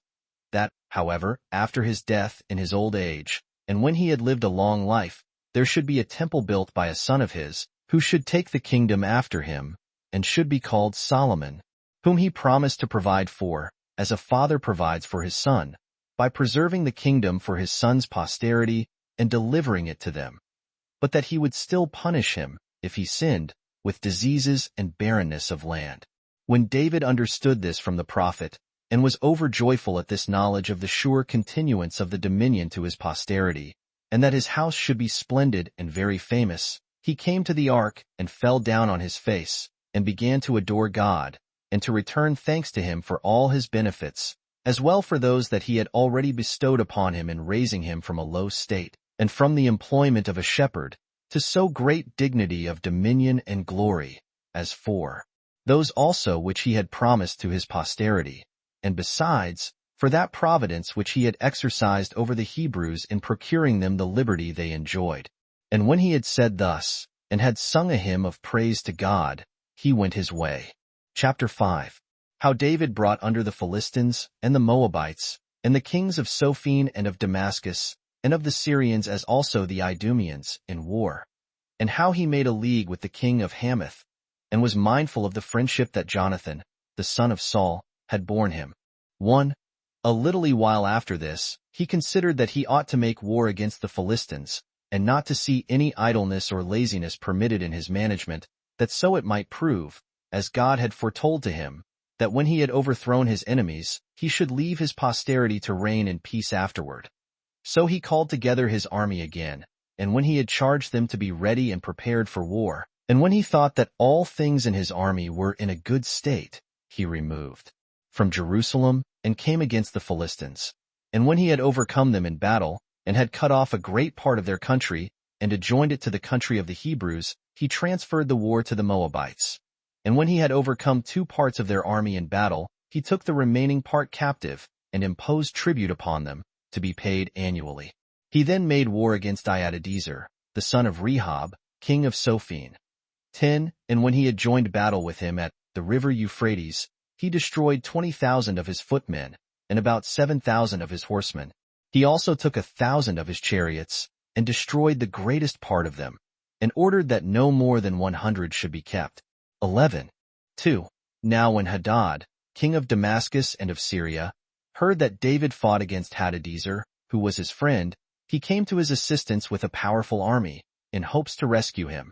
That, however, after his death in his old age, and when he had lived a long life, there should be a temple built by a son of his, who should take the kingdom after him, and should be called Solomon, whom he promised to provide for, as a father provides for his son, by preserving the kingdom for his son's posterity and delivering it to them. But that he would still punish him, if he sinned, with diseases and barrenness of land. When David understood this from the prophet, and was overjoyful at this knowledge of the sure continuance of the dominion to his posterity, and that his house should be splendid and very famous, he came to the ark and fell down on his face, and began to adore God, and to return thanks to him for all his benefits, as well for those that he had already bestowed upon him in raising him from a low state, and from the employment of a shepherd, to so great dignity of dominion and glory, as for those also which he had promised to his posterity, and besides, for that providence which he had exercised over the Hebrews in procuring them the liberty they enjoyed. And when he had said thus, and had sung a hymn of praise to God, he went his way. Chapter 5. How David brought under the Philistines, and the Moabites, and the kings of Sophene and of Damascus, and of the Syrians as also the Idumeans, in war. And how he made a league with the king of Hamath, and was mindful of the friendship that Jonathan, the son of Saul, had borne him. 1. A little while after this, he considered that he ought to make war against the Philistines, and not to see any idleness or laziness permitted in his management, that so it might prove, as God had foretold to him, that when he had overthrown his enemies, he should leave his posterity to reign in peace afterward. So he called together his army again, and when he had charged them to be ready and prepared for war, and when he thought that all things in his army were in a good state, he removed from Jerusalem, and came against the Philistines. And when he had overcome them in battle, and had cut off a great part of their country, and adjoined it to the country of the Hebrews, he transferred the war to the Moabites. And when he had overcome 2 parts of their army in battle, he took the remaining part captive, and imposed tribute upon them, to be paid annually. He then made war against Iadadezer, the son of Rehob, king of Sophene. 10. And when he had joined battle with him at the river Euphrates, he destroyed 20,000 of his footmen, and about 7,000 of his horsemen. He also took 1,000 of his chariots, and destroyed the greatest part of them, and ordered that no more than 100 should be kept. 11. 2. Now when Hadad, king of Damascus and of Syria, heard that David fought against Hadadezer, who was his friend, he came to his assistance with a powerful army, in hopes to rescue him.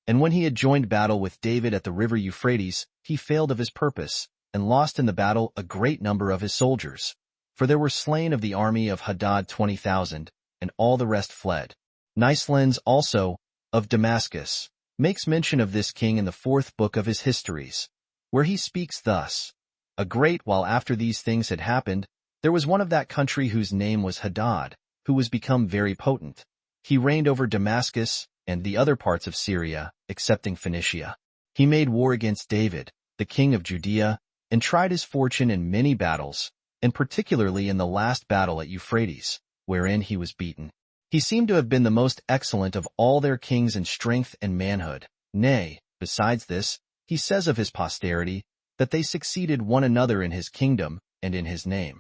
And when he had joined battle with David at the river Euphrates, he failed of his purpose, and lost in the battle a great number of his soldiers. For there were slain of the army of Hadad 20,000, and all the rest fled. Nicelens also, of Damascus, makes mention of this king in the 4th book of his Histories, where he speaks thus: A great while after these things had happened, there was one of that country whose name was Hadad, who was become very potent. He reigned over Damascus and the other parts of Syria, excepting Phoenicia. He made war against David, the king of Judea, and tried his fortune in many battles, and particularly in the last battle at Euphrates, wherein he was beaten. He seemed to have been the most excellent of all their kings in strength and manhood. Nay, besides this, he says of his posterity, that they succeeded one another in his kingdom and in his name.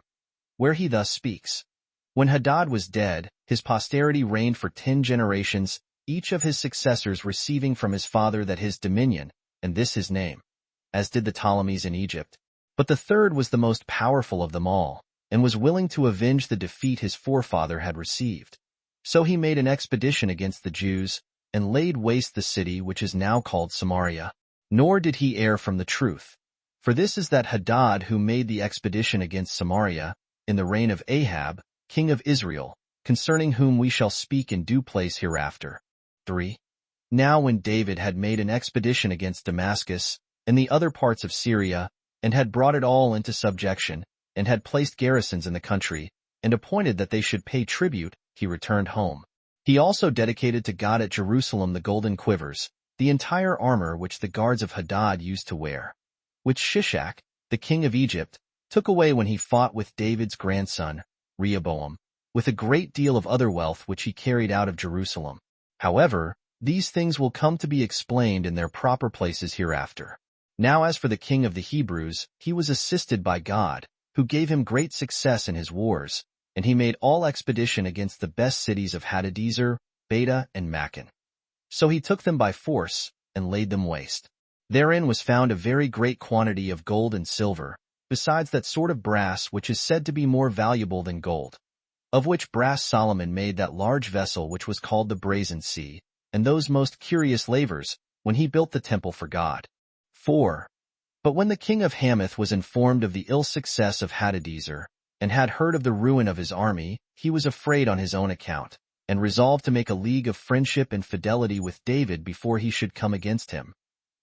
Where he thus speaks: When Hadad was dead, his posterity reigned for 10 generations, each of his successors receiving from his father that his dominion, and this his name, as did the Ptolemies in Egypt. But the third was the most powerful of them all, and was willing to avenge the defeat his forefather had received. So he made an expedition against the Jews, and laid waste the city which is now called Samaria. Nor did he err from the truth. For this is that Hadad who made the expedition against Samaria, in the reign of Ahab, king of Israel, concerning whom we shall speak in due place hereafter. 3. Now when David had made an expedition against Damascus, and the other parts of Syria, and had brought it all into subjection, and had placed garrisons in the country, and appointed that they should pay tribute, he returned home. He also dedicated to God at Jerusalem the golden quivers, the entire armor which the guards of Hadad used to wear, which Shishak, the king of Egypt, took away when he fought with David's grandson, Rehoboam, with a great deal of other wealth which he carried out of Jerusalem. However, these things will come to be explained in their proper places hereafter. Now as for the king of the Hebrews, he was assisted by God, who gave him great success in his wars, and he made all expedition against the best cities of Hadadezer, Beta, and Makkah. So he took them by force, and laid them waste. Therein was found a very great quantity of gold and silver, besides that sort of brass which is said to be more valuable than gold. Of which brass Solomon made that large vessel which was called the Brazen Sea, and those most curious lavers, when he built the temple for God. 4. But when the king of Hamath was informed of the ill success of Hadadezer, and had heard of the ruin of his army, he was afraid on his own account, and resolved to make a league of friendship and fidelity with David before he should come against him.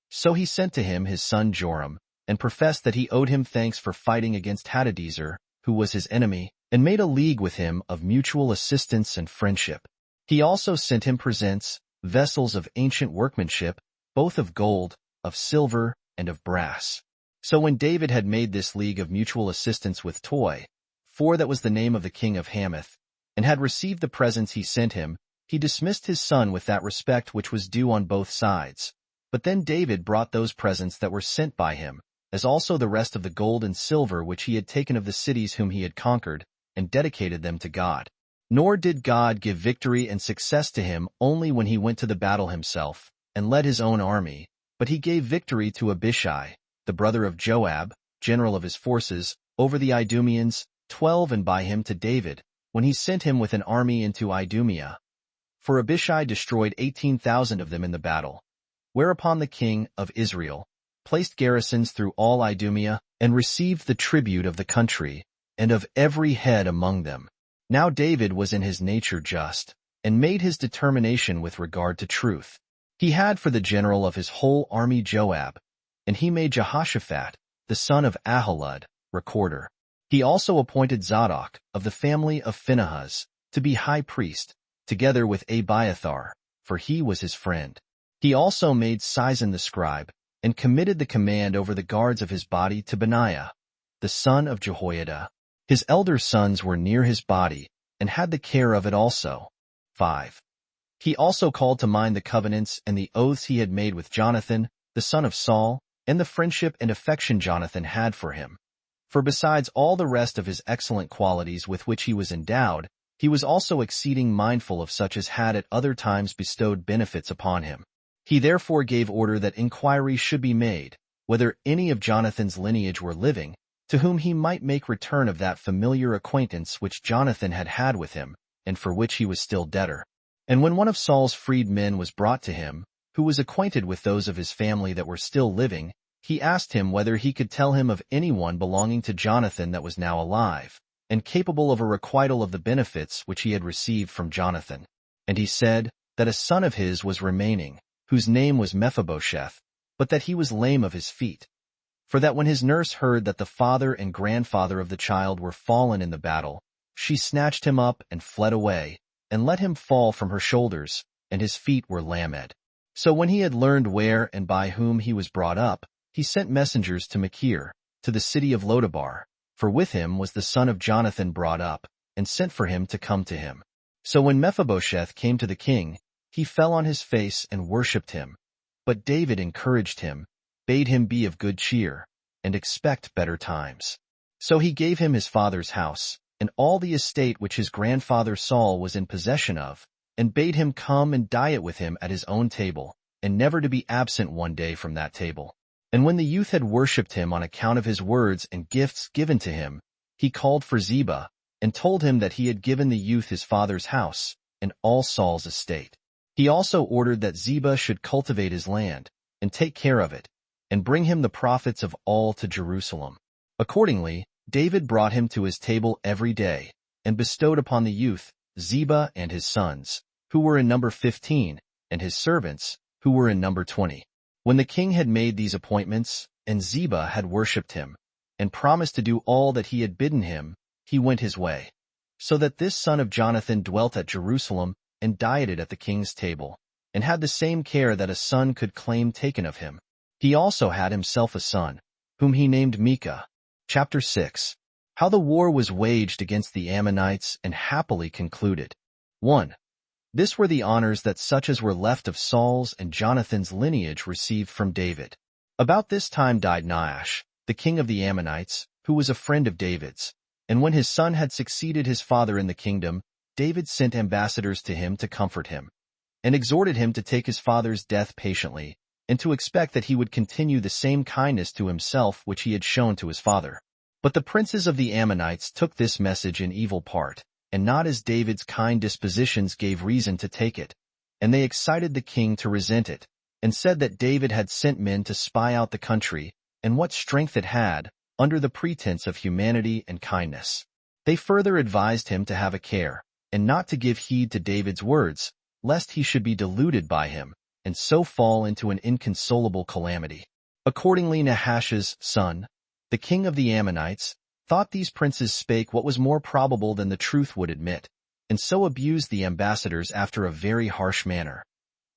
So he sent to him his son Joram, and professed that he owed him thanks for fighting against Hadadezer, who was his enemy, and made a league with him of mutual assistance and friendship. He also sent him presents, vessels of ancient workmanship, both of gold, of silver, and of brass. So when David had made this league of mutual assistance with Toi, for that was the name of the king of Hamath, and had received the presents he sent him, he dismissed his son with that respect which was due on both sides. But then David brought those presents that were sent by him, as also the rest of the gold and silver which he had taken of the cities whom he had conquered, and dedicated them to God. Nor did God give victory and success to him only when he went to the battle himself, and led his own army, but he gave victory to Abishai, the brother of Joab, general of his forces, over the Idumeans, 12, and by him to David, when he sent him with an army into Idumea. For Abishai destroyed 18,000 of them in the battle. Whereupon the king of Israel placed garrisons through all Idumea, and received the tribute of the country, and of every head among them. Now David was in his nature just, and made his determination with regard to truth. He had for the general of his whole army Joab, and he made Jehoshaphat, the son of Ahilud, recorder. He also appointed Zadok, of the family of Phinehas, to be high priest, together with Abiathar, for he was his friend. He also made Sison the scribe, and committed the command over the guards of his body to Benaiah, the son of Jehoiada. His elder sons were near his body, and had the care of it also. 5. He also called to mind the covenants and the oaths he had made with Jonathan, the son of Saul, and the friendship and affection Jonathan had for him. For besides all the rest of his excellent qualities with which he was endowed, he was also exceeding mindful of such as had at other times bestowed benefits upon him. He therefore gave order that inquiry should be made, whether any of Jonathan's lineage were living, to whom he might make return of that familiar acquaintance which Jonathan had had with him, and for which he was still debtor. And when one of Saul's freed men was brought to him, who was acquainted with those of his family that were still living, he asked him whether he could tell him of anyone belonging to Jonathan that was now alive, and capable of a requital of the benefits which he had received from Jonathan. And he said that a son of his was remaining, whose name was Mephibosheth, but that he was lame of his feet. For that when his nurse heard that the father and grandfather of the child were fallen in the battle, she snatched him up and fled away, and let him fall from her shoulders, and his feet were lamed. So when he had learned where and by whom he was brought up, he sent messengers to Machir, to the city of Lodabar, for with him was the son of Jonathan brought up, and sent for him to come to him. So when Mephibosheth came to the king, he fell on his face and worshipped him. But David encouraged him, bade him be of good cheer, and expect better times. So he gave him his father's house, and all the estate which his grandfather Saul was in possession of, and bade him come and diet with him at his own table, and never to be absent one day from that table. And when the youth had worshipped him on account of his words and gifts given to him, he called for Ziba, and told him that he had given the youth his father's house, and all Saul's estate. He also ordered that Ziba should cultivate his land, and take care of it, and bring him the prophets of all to Jerusalem. Accordingly, David brought him to his table every day, and bestowed upon the youth Ziba and his sons, who were in number 15, and his servants, who were in number 20. When the king had made these appointments, and Ziba had worshipped him, and promised to do all that he had bidden him, he went his way. So that this son of Jonathan dwelt at Jerusalem, and dieted at the king's table, and had the same care that a son could claim taken of him. He also had himself a son, whom he named Micah. Chapter 6. How the war was waged against the Ammonites and happily concluded. 1. This were the honors that such as were left of Saul's and Jonathan's lineage received from David. About this time died Nahash, the king of the Ammonites, who was a friend of David's. And when his son had succeeded his father in the kingdom, David sent ambassadors to him to comfort him, and exhorted him to take his father's death patiently, and to expect that he would continue the same kindness to himself which he had shown to his father. But the princes of the Ammonites took this message in evil part, and not as David's kind dispositions gave reason to take it, and they excited the king to resent it, and said that David had sent men to spy out the country, and what strength it had, under the pretense of humanity and kindness. They further advised him to have a care, and not to give heed to David's words, lest he should be deluded by him, and so fall into an inconsolable calamity. Accordingly Nahash's son, the king of the Ammonites, thought these princes spake what was more probable than the truth would admit, and so abused the ambassadors after a very harsh manner.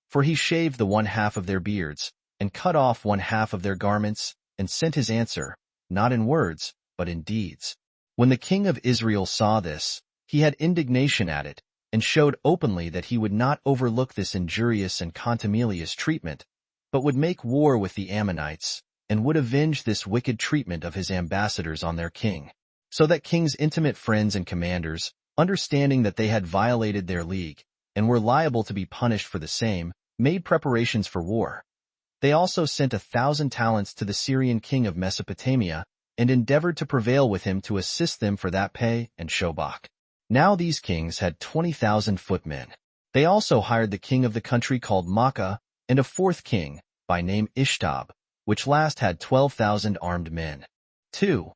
For he shaved the one half of their beards, and cut off one half of their garments, and sent his answer, not in words, but in deeds. When the king of Israel saw this, he had indignation at it, and showed openly that he would not overlook this injurious and contumelious treatment, but would make war with the Ammonites, and would avenge this wicked treatment of his ambassadors on their king. So that king's intimate friends and commanders, understanding that they had violated their league, and were liable to be punished for the same, made preparations for war. They also sent 1,000 talents to the Syrian king of Mesopotamia, and endeavored to prevail with him to assist them for that pay and shobach. Now these kings had 20,000 footmen. They also hired the king of the country called Maacah, and a fourth king, by name Ishtab, which last had 12,000 armed men. 2.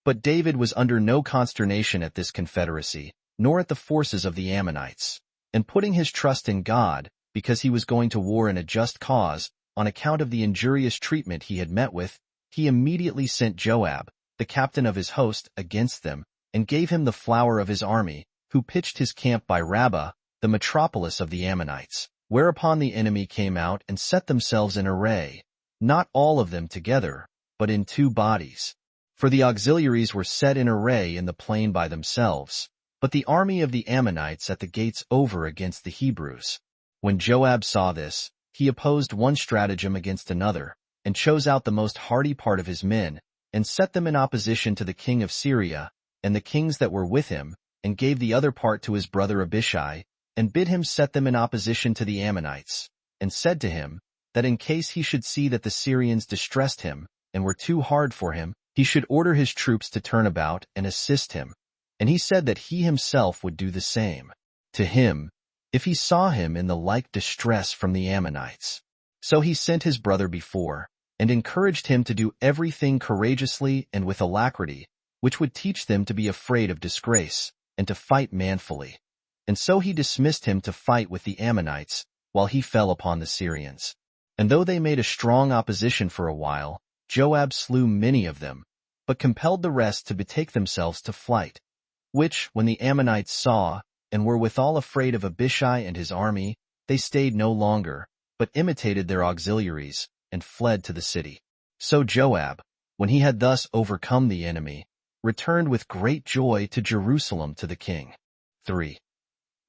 But David was under no consternation at this confederacy, nor at the forces of the Ammonites, and putting his trust in God, because he was going to war in a just cause, on account of the injurious treatment he had met with, he immediately sent Joab, the captain of his host, against them, and gave him the flower of his army, who pitched his camp by Rabbah, the metropolis of the Ammonites. Whereupon the enemy came out and set themselves in array, not all of them together, but in 2 bodies. For the auxiliaries were set in array in the plain by themselves, but the army of the Ammonites at the gates over against the Hebrews. When Joab saw this, he opposed one stratagem against another, and chose out the most hardy part of his men, and set them in opposition to the king of Syria, and the kings that were with him, and gave the other part to his brother Abishai, and bid him set them in opposition to the Ammonites, and said to him, that in case he should see that the Syrians distressed him, and were too hard for him, he should order his troops to turn about and assist him. And he said that he himself would do the same to him, if he saw him in the like distress from the Ammonites. So he sent his brother before, and encouraged him to do everything courageously and with alacrity, which would teach them to be afraid of disgrace, and to fight manfully. And so he dismissed him to fight with the Ammonites, while he fell upon the Syrians. And though they made a strong opposition for a while, Joab slew many of them, but compelled the rest to betake themselves to flight, which, when the Ammonites saw, and were withal afraid of Abishai and his army, they stayed no longer, but imitated their auxiliaries, and fled to the city. So Joab, when he had thus overcome the enemy, returned with great joy to Jerusalem to the king. 3.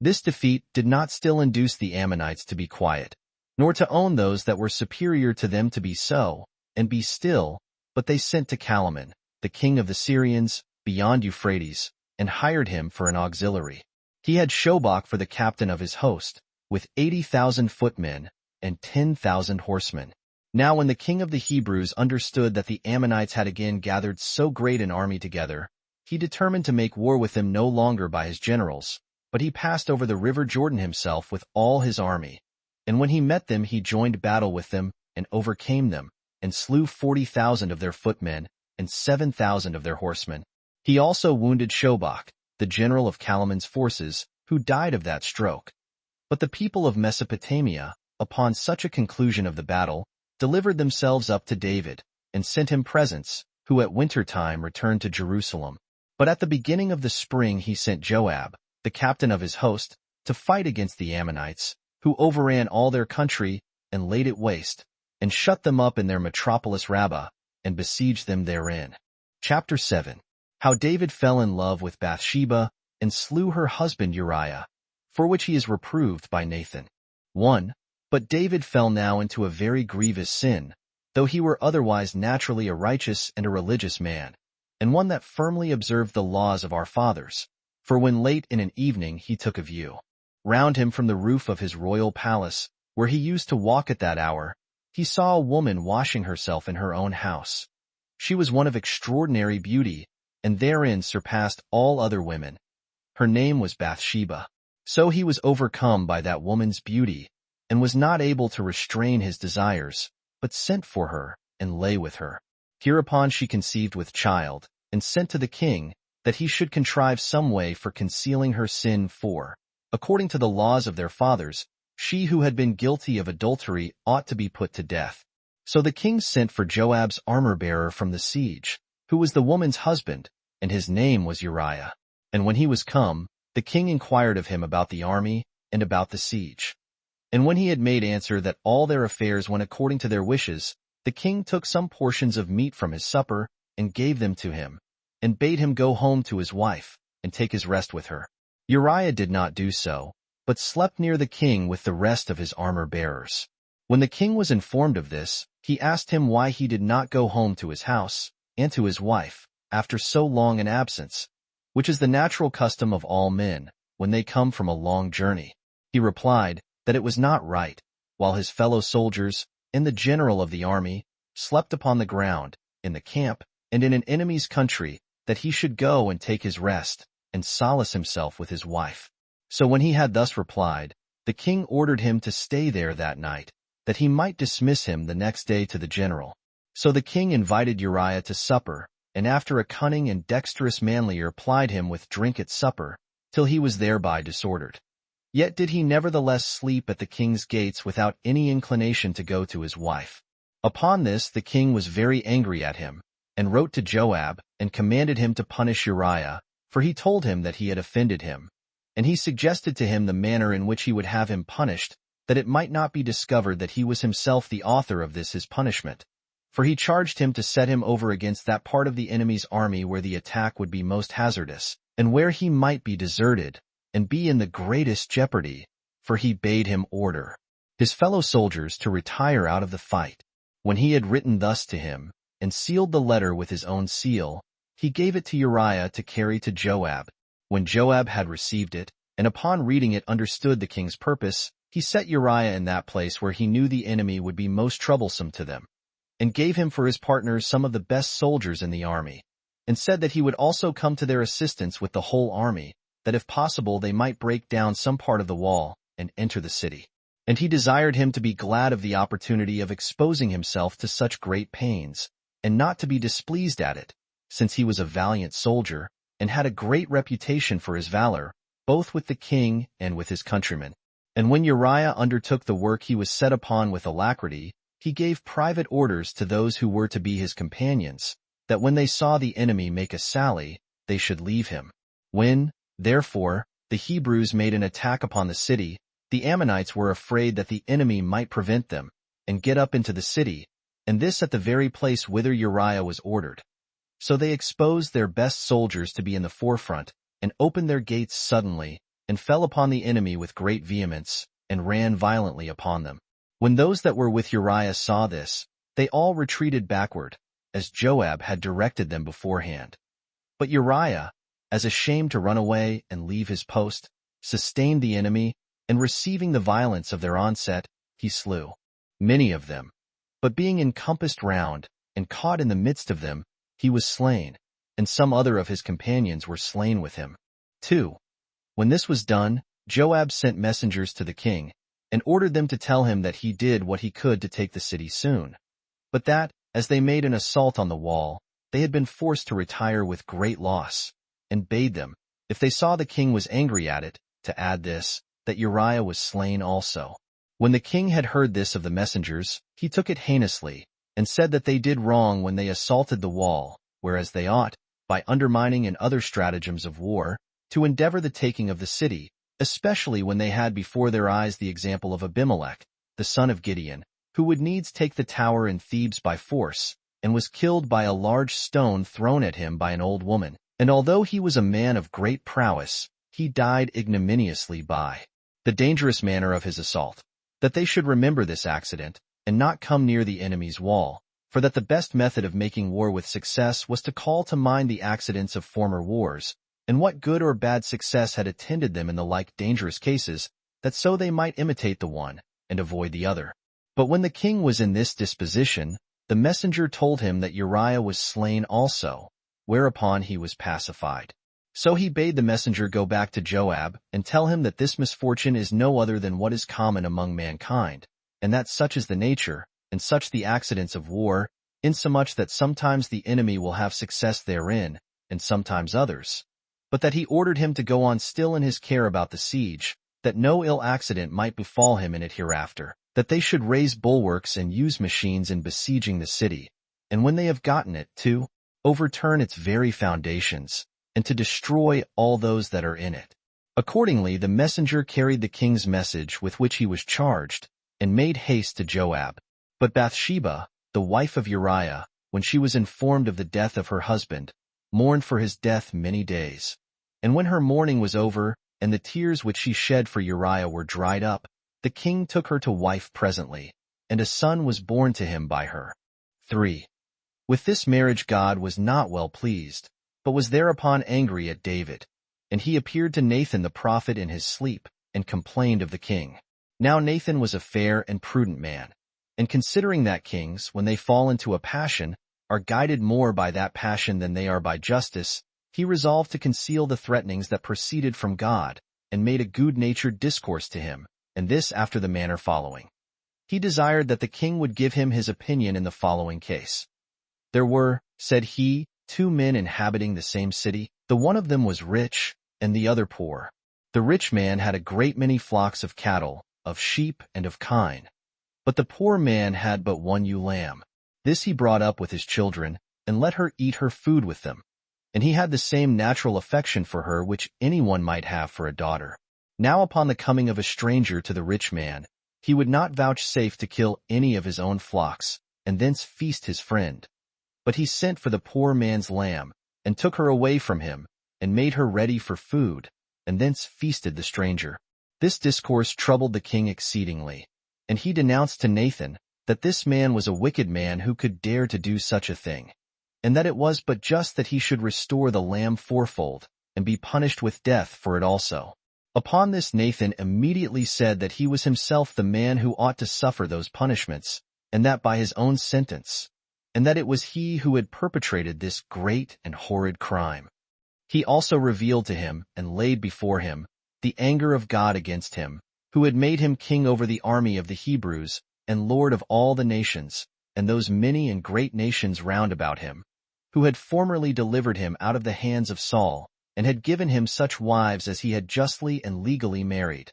This defeat did not still induce the Ammonites to be quiet, nor to own those that were superior to them to be so, and be still, but they sent to Calaman, the king of the Syrians, beyond Euphrates, and hired him for an auxiliary. He had Shobach for the captain of his host, with 80,000 footmen, and 10,000 horsemen. Now when the king of the Hebrews understood that the Ammonites had again gathered so great an army together, he determined to make war with them no longer by his generals, but he passed over the river Jordan himself with all his army. And when he met them, he joined battle with them, and overcame them, and slew 40,000 of their footmen, and 7,000 of their horsemen. He also wounded Shobach, the general of Calaman's forces, who died of that stroke. But the people of Mesopotamia, upon such a conclusion of the battle, delivered themselves up to David, and sent him presents, who at winter time returned to Jerusalem. But at the beginning of the spring he sent Joab, the captain of his host, to fight against the Ammonites, who overran all their country, and laid it waste, and shut them up in their metropolis Rabbah, and besieged them therein. Chapter 7. How David fell in love with Bathsheba, and slew her husband Uriah, for which he is reproved by Nathan. 1. But David fell now into a very grievous sin, though he were otherwise naturally a righteous and a religious man, and one that firmly observed the laws of our fathers. For when late in an evening he took a view round him from the roof of his royal palace, where he used to walk at that hour, he saw a woman washing herself in her own house. She was one of extraordinary beauty, and therein surpassed all other women. Her name was Bathsheba. So he was overcome by that woman's beauty, and was not able to restrain his desires, but sent for her, and lay with her. Hereupon she conceived with child, and sent to the king, that he should contrive some way for concealing her sin, for, according to the laws of their fathers, she who had been guilty of adultery ought to be put to death. So the king sent for Joab's armor-bearer from the siege, who was the woman's husband, and his name was Uriah. And when he was come, the king inquired of him about the army, and about the siege. And when he had made answer that all their affairs went according to their wishes, the king took some portions of meat from his supper, and gave them to him, and bade him go home to his wife, and take his rest with her. Uriah did not do so, but slept near the king with the rest of his armor-bearers. When the king was informed of this, he asked him why he did not go home to his house, and to his wife, after so long an absence, which is the natural custom of all men, when they come from a long journey. He replied, that it was not right, while his fellow soldiers, and the general of the army, slept upon the ground, in the camp, and in an enemy's country, that he should go and take his rest, and solace himself with his wife. So when he had thus replied, the king ordered him to stay there that night, that he might dismiss him the next day to the general. So the king invited Uriah to supper, and after a cunning and dexterous manlier plied him with drink at supper, till he was thereby disordered. Yet did he nevertheless sleep at the king's gates without any inclination to go to his wife. Upon this the king was very angry at him, and wrote to Joab, and commanded him to punish Uriah, for he told him that he had offended him. And he suggested to him the manner in which he would have him punished, that it might not be discovered that he was himself the author of this his punishment. For he charged him to set him over against that part of the enemy's army where the attack would be most hazardous, and where he might be deserted, and be in the greatest jeopardy, for he bade him order his fellow soldiers to retire out of the fight. When he had written thus to him, and sealed the letter with his own seal, he gave it to Uriah to carry to Joab. When Joab had received it, and upon reading it understood the king's purpose, he set Uriah in that place where he knew the enemy would be most troublesome to them, and gave him for his partners some of the best soldiers in the army, and said that he would also come to their assistance with the whole army, that if possible they might break down some part of the wall and enter the city. And he desired him to be glad of the opportunity of exposing himself to such great pains, and not to be displeased at it, since he was a valiant soldier, and had a great reputation for his valor, both with the king and with his countrymen. And when Uriah undertook the work he was set upon with alacrity, he gave private orders to those who were to be his companions, that when they saw the enemy make a sally, they should leave him. When, therefore, the Hebrews made an attack upon the city, the Ammonites were afraid that the enemy might prevent them, and get up into the city, and this at the very place whither Uriah was ordered. So they exposed their best soldiers to be in the forefront, and opened their gates suddenly, and fell upon the enemy with great vehemence, and ran violently upon them. When those that were with Uriah saw this, they all retreated backward, as Joab had directed them beforehand. But Uriah, as ashamed to run away and leave his post, sustained the enemy, and receiving the violence of their onset, he slew many of them. But being encompassed round, and caught in the midst of them, he was slain, and some other of his companions were slain with him. 2. When this was done, Joab sent messengers to the king, and ordered them to tell him that he did what he could to take the city soon, but that, as they made an assault on the wall, they had been forced to retire with great loss, and bade them, if they saw the king was angry at it, to add this, that Uriah was slain also. When the king had heard this of the messengers, he took it heinously, and said that they did wrong when they assaulted the wall, whereas they ought, by undermining and other stratagems of war, to endeavor the taking of the city, especially when they had before their eyes the example of Abimelech, the son of Gideon, who would needs take the tower in Thebes by force, and was killed by a large stone thrown at him by an old woman. And although he was a man of great prowess, he died ignominiously by the dangerous manner of his assault, that they should remember this accident, and not come near the enemy's wall, for that the best method of making war with success was to call to mind the accidents of former wars, and what good or bad success had attended them in the like dangerous cases, that so they might imitate the one, and avoid the other. But when the king was in this disposition, the messenger told him that Uriah was slain also, whereupon he was pacified. So he bade the messenger go back to Joab, and tell him that this misfortune is no other than what is common among mankind, and that such is the nature, and such the accidents of war, insomuch that sometimes the enemy will have success therein, and sometimes others. But that he ordered him to go on still in his care about the siege, that no ill accident might befall him in it hereafter, that they should raise bulwarks and use machines in besieging the city, and when they have gotten it, to overturn its very foundations, and to destroy all those that are in it. Accordingly, the messenger carried the king's message with which he was charged, and made haste to Joab. But Bathsheba, the wife of Uriah, when she was informed of the death of her husband, mourned for his death many days. And when her mourning was over, and the tears which she shed for Uriah were dried up, the king took her to wife presently, and a son was born to him by her. 3. With this marriage God was not well pleased, but was thereupon angry at David. And he appeared to Nathan the prophet in his sleep, and complained of the king. Now Nathan was a fair and prudent man, and considering that kings, when they fall into a passion, are guided more by that passion than they are by justice, he resolved to conceal the threatenings that proceeded from God, and made a good-natured discourse to him, and this after the manner following. He desired that the king would give him his opinion in the following case. There were, said he, 2 men inhabiting the same city. The one of them was rich, and the other poor. The rich man had a great many flocks of cattle, of sheep, and of kine. But the poor man had but 1 ewe lamb. This he brought up with his children, and let her eat her food with them. And he had the same natural affection for her which anyone might have for a daughter. Now upon the coming of a stranger to the rich man, he would not vouchsafe to kill any of his own flocks, and thence feast his friend. But he sent for the poor man's lamb, and took her away from him, and made her ready for food, and thence feasted the stranger. This discourse troubled the king exceedingly, and he denounced to Nathan that this man was a wicked man who could dare to do such a thing, and that it was but just that he should restore the lamb fourfold, and be punished with death for it also. Upon this Nathan immediately said that he was himself the man who ought to suffer those punishments, and that by his own sentence, and that it was he who had perpetrated this great and horrid crime. He also revealed to him and laid before him the anger of God against him, who had made him king over the army of the Hebrews, and Lord of all the nations, and those many and great nations round about him, who had formerly delivered him out of the hands of Saul, and had given him such wives as he had justly and legally married.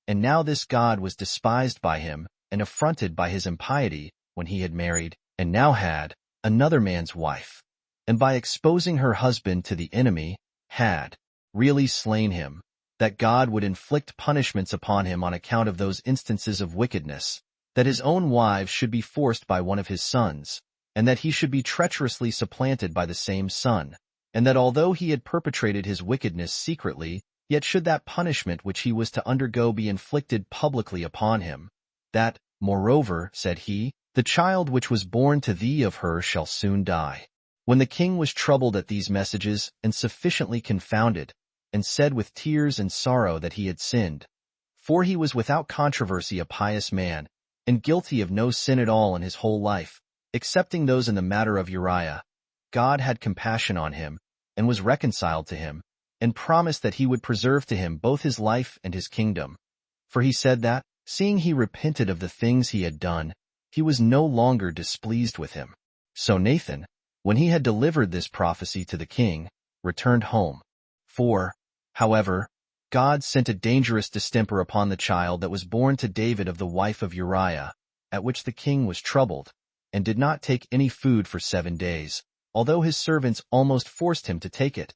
And now this God was despised by him, and affronted by his impiety, when he had married, and now had, another man's wife, and by exposing her husband to the enemy, had really slain him, that God would inflict punishments upon him on account of those instances of wickedness, that his own wives should be forced by one of his sons, and that he should be treacherously supplanted by the same son, and that although he had perpetrated his wickedness secretly, yet should that punishment which he was to undergo be inflicted publicly upon him, that, moreover, said he, the child which was born to thee of her shall soon die. When the king was troubled at these messages, and sufficiently confounded, and said with tears and sorrow that he had sinned, for he was without controversy a pious man, and guilty of no sin at all in his whole life, excepting those in the matter of Uriah, God had compassion on him, and was reconciled to him, and promised that he would preserve to him both his life and his kingdom. For he said that, seeing he repented of the things he had done, he was no longer displeased with him. So Nathan, when he had delivered this prophecy to the king, returned home. However, God sent a dangerous distemper upon the child that was born to David of the wife of Uriah, at which the king was troubled, and did not take any food for 7 days, although his servants almost forced him to take it.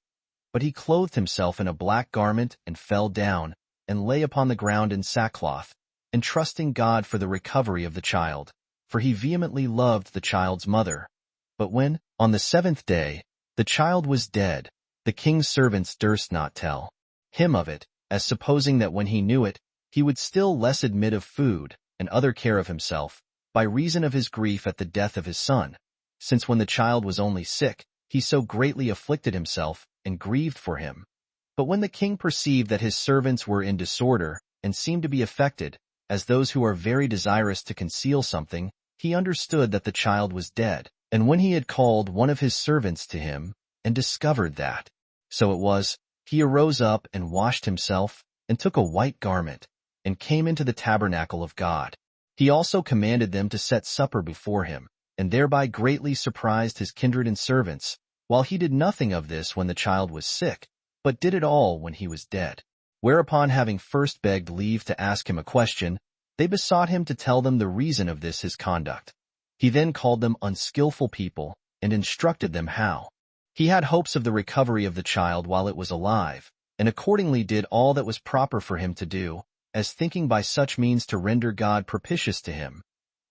But he clothed himself in a black garment and fell down, and lay upon the ground in sackcloth, entrusting God for the recovery of the child, for he vehemently loved the child's mother. But when, on the 7th day, the child was dead, the king's servants durst not tell him of it, as supposing that when he knew it, he would still less admit of food and other care of himself, by reason of his grief at the death of his son, since when the child was only sick, he so greatly afflicted himself and grieved for him. But when the king perceived that his servants were in disorder, and seemed to be affected, as those who are very desirous to conceal something, he understood that the child was dead. And when he had called one of his servants to him, and discovered that so it was, he arose up and washed himself, and took a white garment, and came into the tabernacle of God. He also commanded them to set supper before him, and thereby greatly surprised his kindred and servants, while he did nothing of this when the child was sick, but did it all when he was dead. Whereupon, having first begged leave to ask him a question, they besought him to tell them the reason of this his conduct. He then called them unskillful people, and instructed them how. He had hopes of the recovery of the child while it was alive, and accordingly did all that was proper for him to do, as thinking by such means to render God propitious to him.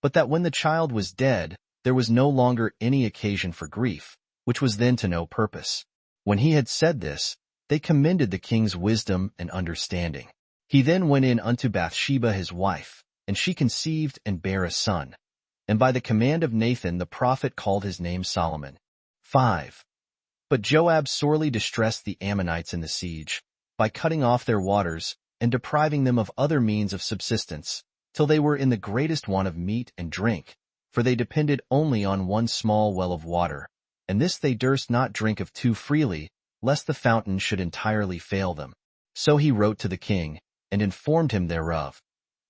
But that when the child was dead, there was no longer any occasion for grief, which was then to no purpose. When he had said this, they commended the king's wisdom and understanding. He then went in unto Bathsheba his wife, and she conceived and bare a son. And by the command of Nathan the prophet called his name Solomon. 5. But Joab sorely distressed the Ammonites in the siege, by cutting off their waters, and depriving them of other means of subsistence, till they were in the greatest want of meat and drink, for they depended only on one small well of water, and this they durst not drink of too freely, lest the fountain should entirely fail them. So he wrote to the king, and informed him thereof,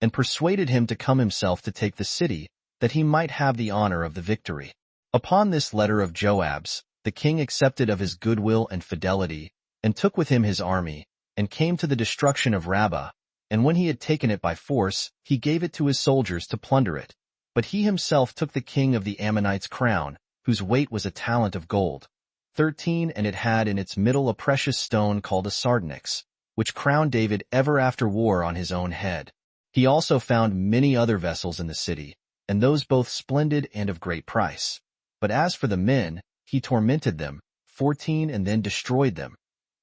and persuaded him to come himself to take the city, that he might have the honor of the victory. Upon this letter of Joab's, the king accepted of his goodwill and fidelity, and took with him his army, and came to the destruction of Rabbah, and when he had taken it by force, he gave it to his soldiers to plunder it. But he himself took the king of the Ammonites' crown, whose weight was a talent of gold, 13, and it had in its middle a precious stone called a sardonyx, which crowned David ever after war on his own head. He also found many other vessels in the city, and those both splendid and of great price. But as for the men, he tormented them, 14, and then destroyed them.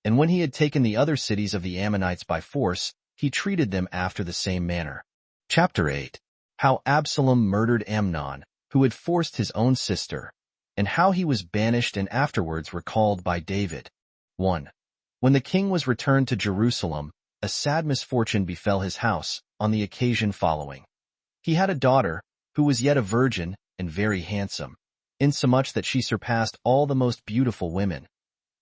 And when he had taken the other cities of the Ammonites by force, he treated them after the same manner. Chapter 8. How Absalom murdered Amnon, who had forced his own sister, and how he was banished and afterwards recalled by David. 1. When the king was returned to Jerusalem, a sad misfortune befell his house on the occasion following. He had a daughter, who was yet a virgin and very handsome, insomuch that she surpassed all the most beautiful women.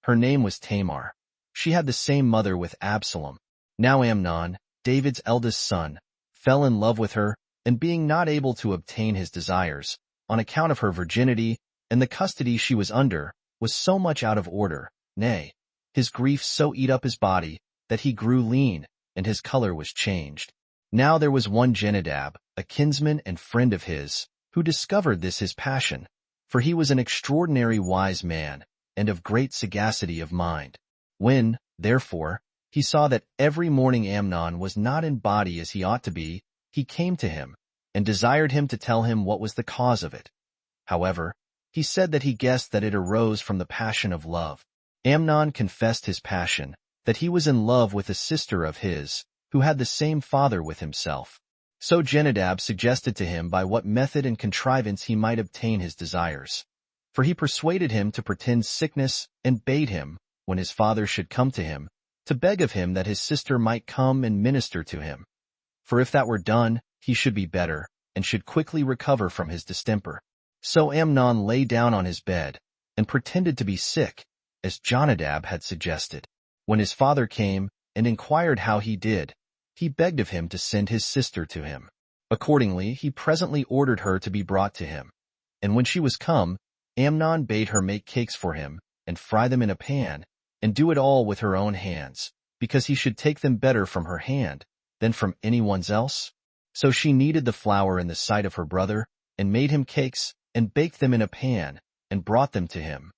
Her name was Tamar. She had the same mother with Absalom. Now Amnon, David's eldest son, fell in love with her, and being not able to obtain his desires, on account of her virginity and the custody she was under, was so much out of order, nay, his grief so eat up his body, that he grew lean, and his color was changed. Now there was one Jenadab, a kinsman and friend of his, who discovered this his passion, for he was an extraordinary wise man, and of great sagacity of mind. When, therefore, he saw that every morning Amnon was not in body as he ought to be, he came to him, and desired him to tell him what was the cause of it. However, he said that he guessed that it arose from the passion of love. Amnon confessed his passion, that he was in love with a sister of his, who had the same father with himself. So Jenadab suggested to him by what method and contrivance he might obtain his desires. For he persuaded him to pretend sickness, and bade him, when his father should come to him, to beg of him that his sister might come and minister to him. For if that were done, he should be better, and should quickly recover from his distemper. So Amnon lay down on his bed, and pretended to be sick, as Jonadab had suggested. When his father came, and inquired how he did, he begged of him to send his sister to him. Accordingly, he presently ordered her to be brought to him. And when she was come, Amnon bade her make cakes for him, and fry them in a pan, and do it all with her own hands, because he should take them better from her hand than from anyone's else. So she kneaded the flour in the sight of her brother, and made him cakes, and baked them in a pan, and brought them to him.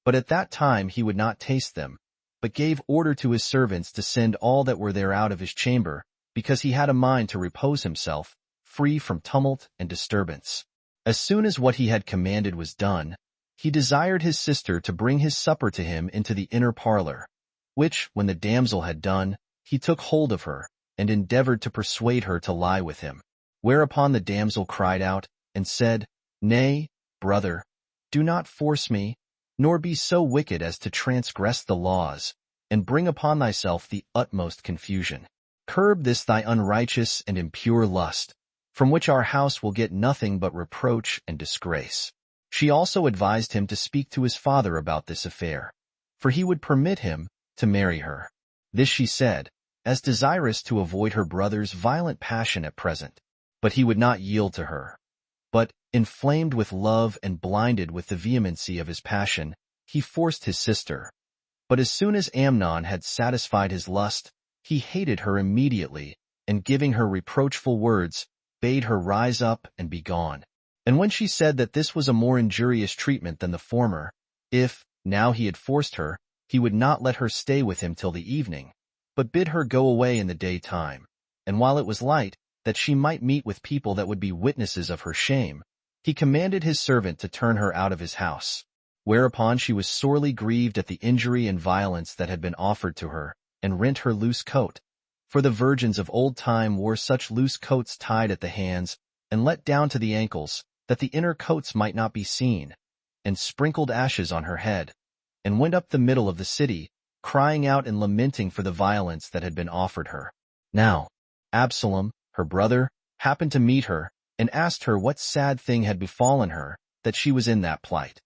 But at that time he would not taste them, but gave order to his servants to send all that were there out of his chamber, because he had a mind to repose himself, free from tumult and disturbance. As soon as what he had commanded was done, he desired his sister to bring his supper to him into the inner parlor, which, when the damsel had done, he took hold of her, and endeavored to persuade her to lie with him. Whereupon the damsel cried out, and said, Nay, brother, do not force me, nor be so wicked as to transgress the laws, and bring upon thyself the utmost confusion. Curb this thy unrighteous and impure lust, from which our house will get nothing but reproach and disgrace. She also advised him to speak to his father about this affair, for he would permit him to marry her. This she said, as desirous to avoid her brother's violent passion at present. But he would not yield to her. But, inflamed with love and blinded with the vehemency of his passion, he forced his sister. But as soon as Amnon had satisfied his lust, he hated her immediately, and giving her reproachful words, bade her rise up and be gone. And when she said that this was a more injurious treatment than the former, if, now he had forced her, he would not let her stay with him till the evening, but bid her go away in the daytime, and while it was light, that she might meet with people that would be witnesses of her shame, he commanded his servant to turn her out of his house. Whereupon she was sorely grieved at the injury and violence that had been offered to her, and rent her loose coat. For the virgins of old time wore such loose coats tied at the hands, and let down to the ankles, that the inner coats might not be seen, and sprinkled ashes on her head, and went up the middle of the city, crying out and lamenting for the violence that had been offered her. Now, Absalom, her brother, happened to meet her, and asked her what sad thing had befallen her, that she was in that plight.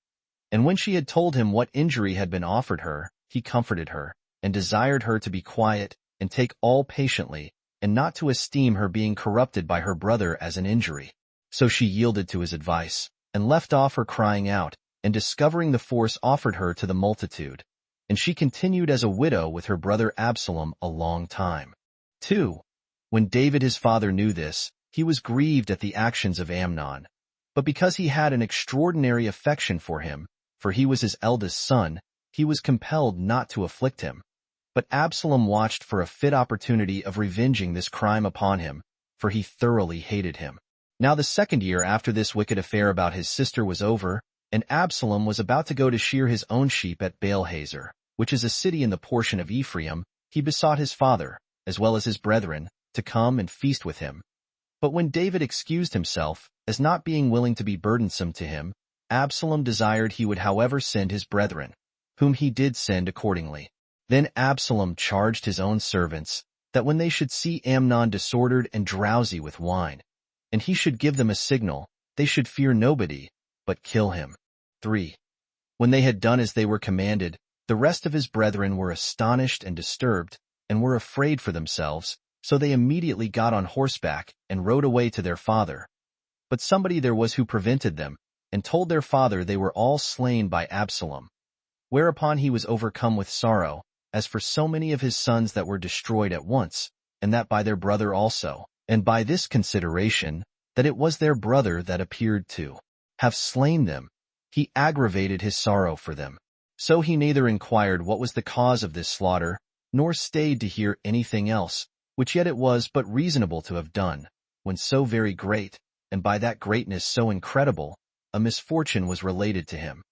And when she had told him what injury had been offered her, he comforted her, and desired her to be quiet, and take all patiently, and not to esteem her being corrupted by her brother as an injury. So she yielded to his advice, and left off her crying out, and discovering the force offered her to the multitude. And she continued as a widow with her brother Absalom a long time. 2. When David his father knew this, he was grieved at the actions of Amnon. But because he had an extraordinary affection for him, for he was his eldest son, he was compelled not to afflict him. But Absalom watched for a fit opportunity of revenging this crime upon him, for he thoroughly hated him. Now the second year after this wicked affair about his sister was over, and Absalom was about to go to shear his own sheep at Baal-Hazor, which is a city in the portion of Ephraim, he besought his father, as well as his brethren, to come and feast with him. But when David excused himself, as not being willing to be burdensome to him, Absalom desired he would however send his brethren, whom he did send accordingly. Then Absalom charged his own servants, that when they should see Amnon disordered and drowsy with wine, and he should give them a signal, they should fear nobody, but kill him. 3. When they had done as they were commanded, the rest of his brethren were astonished and disturbed, and were afraid for themselves, so they immediately got on horseback and rode away to their father. But somebody there was who prevented them, and told their father they were all slain by Absalom. Whereupon he was overcome with sorrow, as for so many of his sons that were destroyed at once, and that by their brother also, and by this consideration, that it was their brother that appeared to have slain them, he aggravated his sorrow for them. So he neither inquired what was the cause of this slaughter, nor stayed to hear anything else, which yet it was but reasonable to have done, when so very great, and by that greatness so incredible, a misfortune was related to him.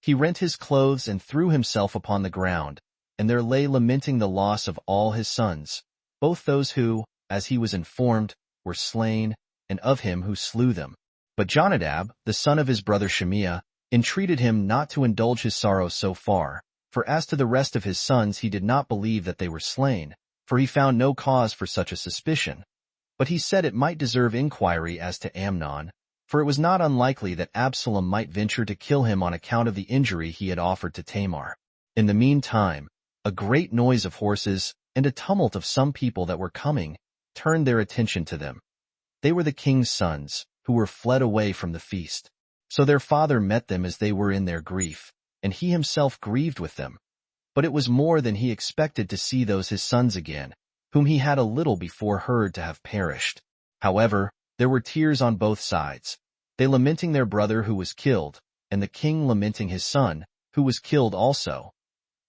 He rent his clothes and threw himself upon the ground, and there lay lamenting the loss of all his sons, both those who, as he was informed, were slain, and of him who slew them. But Jonadab, the son of his brother Shimea, entreated him not to indulge his sorrow so far, for as to the rest of his sons he did not believe that they were slain, for he found no cause for such a suspicion. But he said it might deserve inquiry as to Amnon, for it was not unlikely that Absalom might venture to kill him on account of the injury he had offered to Tamar. In the meantime, a great noise of horses and a tumult of some people that were coming turned their attention to them. They were the king's sons, who were fled away from the feast. So their father met them as they were in their grief, and he himself grieved with them. But it was more than he expected to see those his sons again, whom he had a little before heard to have perished. However, there were tears on both sides, they lamenting their brother who was killed, and the king lamenting his son, who was killed also.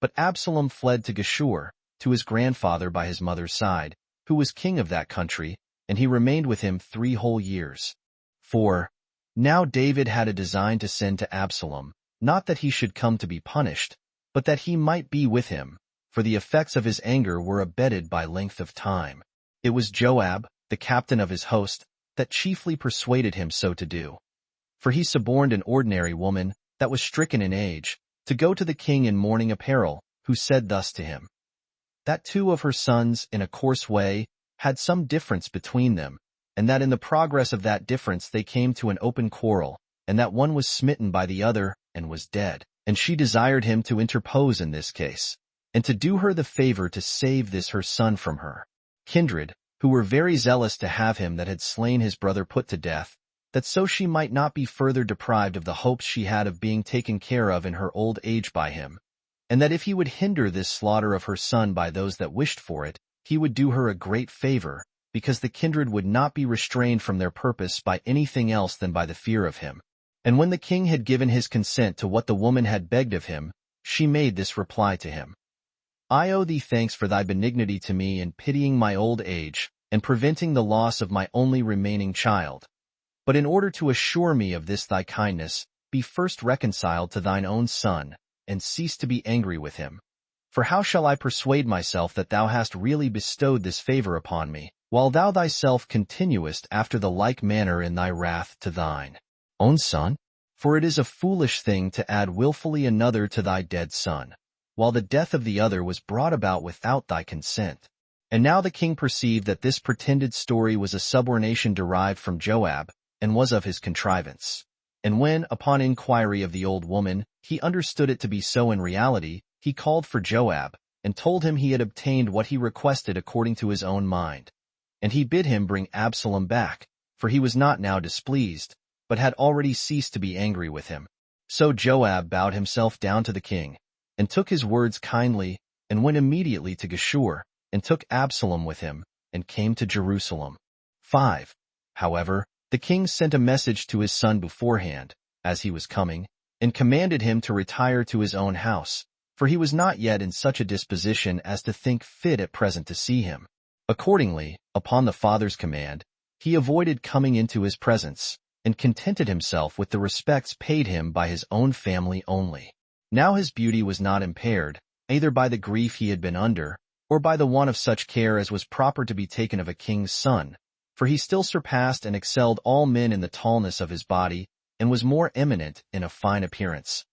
But Absalom fled to Geshur, to his grandfather by his mother's side, who was king of that country, and he remained with him 3 whole years. 4. Now David had a design to send to Absalom, not that he should come to be punished, but that he might be with him, for the effects of his anger were abated by length of time. It was Joab, the captain of his host, that chiefly persuaded him so to do. For he suborned an ordinary woman, that was stricken in age, to go to the king in mourning apparel, who said thus to him, that 2 of her sons, in a coarse way, had some difference between them, and that in the progress of that difference they came to an open quarrel, and that one was smitten by the other, and was dead. And she desired him to interpose in this case, and to do her the favor to save this her son from her kindred, who were very zealous to have him that had slain his brother put to death, that so she might not be further deprived of the hopes she had of being taken care of in her old age by him, and that if he would hinder this slaughter of her son by those that wished for it, he would do her a great favor, because the kindred would not be restrained from their purpose by anything else than by the fear of him. And when the king had given his consent to what the woman had begged of him, she made this reply to him. I owe thee thanks for thy benignity to me in pitying my old age, and preventing the loss of my only remaining child. But in order to assure me of this thy kindness, be first reconciled to thine own son, and cease to be angry with him. For how shall I persuade myself that thou hast really bestowed this favor upon me, while thou thyself continuest after the like manner in thy wrath to thine own son? For it is a foolish thing to add willfully another to thy dead son, while the death of the other was brought about without thy consent. And now the king perceived that this pretended story was a subornation derived from Joab, and was of his contrivance. And when, upon inquiry of the old woman, he understood it to be so in reality, he called for Joab, and told him he had obtained what he requested according to his own mind. And he bid him bring Absalom back, for he was not now displeased, but had already ceased to be angry with him. So Joab bowed himself down to the king, and took his words kindly, and went immediately to Geshur, and took Absalom with him, and came to Jerusalem. 5. However, the king sent a message to his son beforehand, as he was coming, and commanded him to retire to his own house, for he was not yet in such a disposition as to think fit at present to see him. Accordingly, upon the father's command, he avoided coming into his presence, and contented himself with the respects paid him by his own family only. Now his beauty was not impaired, either by the grief he had been under, or by the want of such care as was proper to be taken of a king's son, for he still surpassed and excelled all men in the tallness of his body, and was more eminent in a fine appearance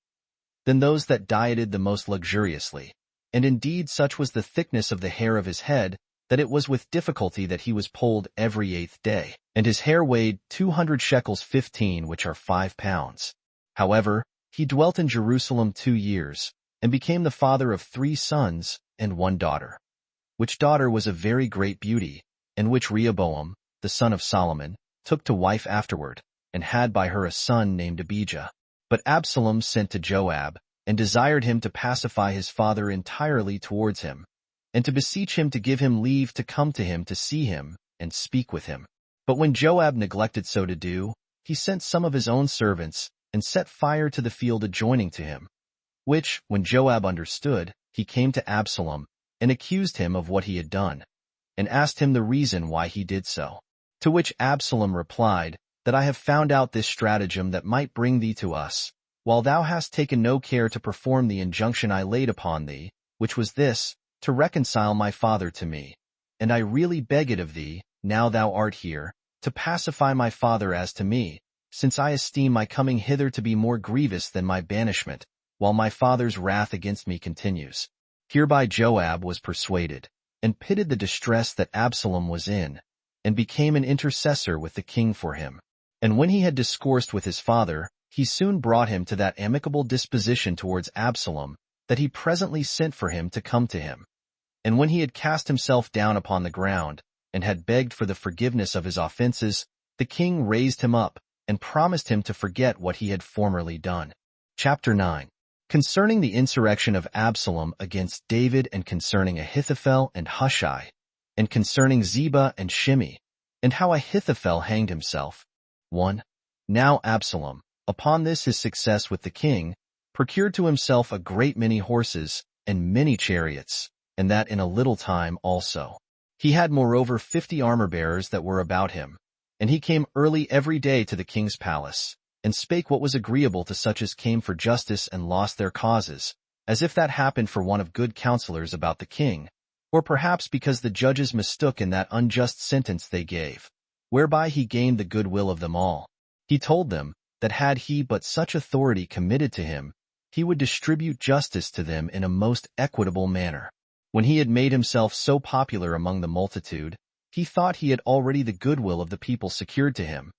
than those that dieted the most luxuriously. And indeed such was the thickness of the hair of his head, that it was with difficulty that he was polled every 8th day, and his hair weighed 200 shekels 15, which are 5 pounds. However, he dwelt in Jerusalem 2 years, and became the father of 3 sons and 1 daughter, which daughter was a very great beauty, and which Rehoboam, the son of Solomon, took to wife afterward, and had by her a son named Abijah. But Absalom sent to Joab, and desired him to pacify his father entirely towards him, and to beseech him to give him leave to come to him to see him, and speak with him. But when Joab neglected so to do, he sent some of his own servants, and set fire to the field adjoining to him. Which, when Joab understood, he came to Absalom, and accused him of what he had done, and asked him the reason why he did so. To which Absalom replied, that I have found out this stratagem that might bring thee to us, while thou hast taken no care to perform the injunction I laid upon thee, which was this, to reconcile my father to me. And I really beg it of thee, now thou art here, to pacify my father as to me, since I esteem my coming hither to be more grievous than my banishment, while my father's wrath against me continues. Hereby Joab was persuaded, and pitied the distress that Absalom was in, and became an intercessor with the king for him. And when he had discoursed with his father, he soon brought him to that amicable disposition towards Absalom, that he presently sent for him to come to him. And when he had cast himself down upon the ground, and had begged for the forgiveness of his offenses, the king raised him up, and promised him to forget what he had formerly done. Chapter 9. Concerning the insurrection of Absalom against David, and concerning Ahithophel and Hushai, and concerning Ziba and Shimei, and how Ahithophel hanged himself. 1. Now Absalom, upon this his success with the king, procured to himself a great many horses, and many chariots, and that in a little time also. He had moreover 50 armor-bearers that were about him. And he came early every day to the king's palace, and spake what was agreeable to such as came for justice and lost their causes, as if that happened for want of good counselors about the king, or perhaps because the judges mistook in that unjust sentence they gave, whereby he gained the goodwill of them all. He told them, that had he but such authority committed to him, he would distribute justice to them in a most equitable manner. When he had made himself so popular among the multitude, he thought he had already the goodwill of the people secured to him.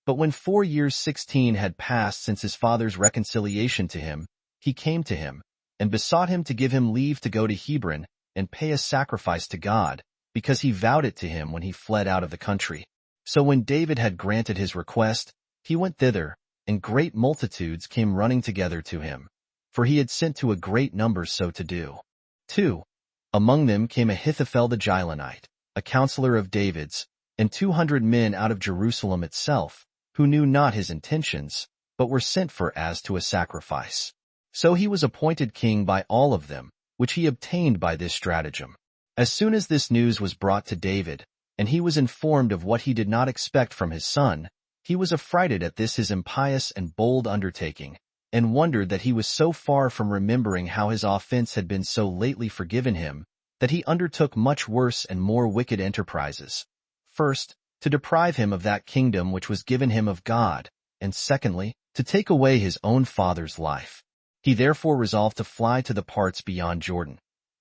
But when 4 years 16 had passed since his father's reconciliation to him, he came to him, and besought him to give him leave to go to Hebron, and pay a sacrifice to God, because he vowed it to him when he fled out of the country. So when David had granted his request, he went thither, and great multitudes came running together to him, for he had sent to a great number so to do. 2. Among them came Ahithophel the Gilonite, a counselor of David's, and 200 men out of Jerusalem itself, who knew not his intentions, but were sent for as to a sacrifice. So he was appointed king by all of them, which he obtained by this stratagem. As soon as this news was brought to David, and he was informed of what he did not expect from his son, he was affrighted at this his impious and bold undertaking, and wondered that he was so far from remembering how his offense had been so lately forgiven him, that he undertook much worse and more wicked enterprises. First, to deprive him of that kingdom which was given him of God, and secondly, to take away his own father's life. He therefore resolved to fly to the parts beyond Jordan.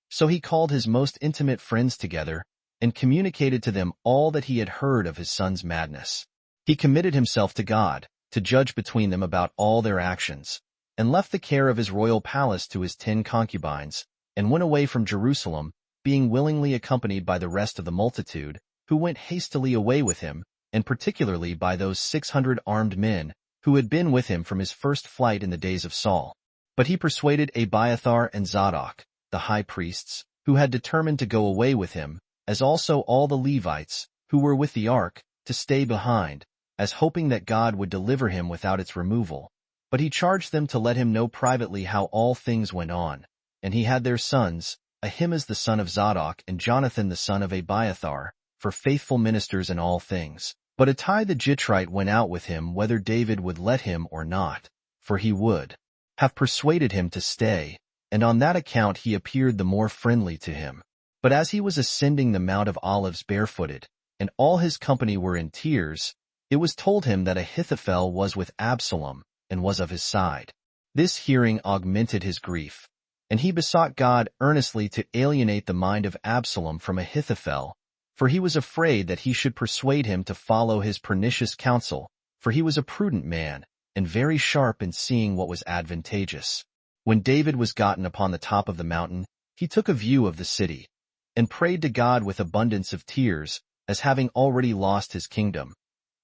So he called his most intimate friends together, and communicated to them all that he had heard of his son's madness. He committed himself to God, to judge between them about all their actions, and left the care of his royal palace to his 10 concubines, and went away from Jerusalem, being willingly accompanied by the rest of the multitude, who went hastily away with him, and particularly by those 600 armed men, who had been with him from his first flight in the days of Saul. But he persuaded Abiathar and Zadok, the high priests, who had determined to go away with him, as also all the Levites, who were with the ark, to stay behind, as hoping that God would deliver him without its removal. But he charged them to let him know privately how all things went on. And he had their sons, Ahimaaz the son of Zadok and Jonathan the son of Abiathar, for faithful ministers in all things. But Ittai the Gitrite went out with him whether David would let him or not, for he would have persuaded him to stay, and on that account he appeared the more friendly to him. But as he was ascending the Mount of Olives barefooted, and all his company were in tears, it was told him that Ahithophel was with Absalom, and was of his side. This hearing augmented his grief, and he besought God earnestly to alienate the mind of Absalom from Ahithophel, for he was afraid that he should persuade him to follow his pernicious counsel, for he was a prudent man, and very sharp in seeing what was advantageous. When David was gotten upon the top of the mountain, he took a view of the city, and prayed to God with abundance of tears, as having already lost his kingdom.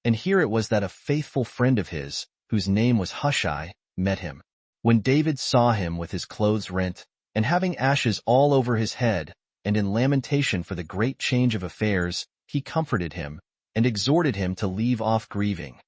And here it was that a faithful friend of his, whose name was Hushai, met him. When David saw him with his clothes rent, and having ashes all over his head, and in lamentation for the great change of affairs, he comforted him, and exhorted him to leave off grieving.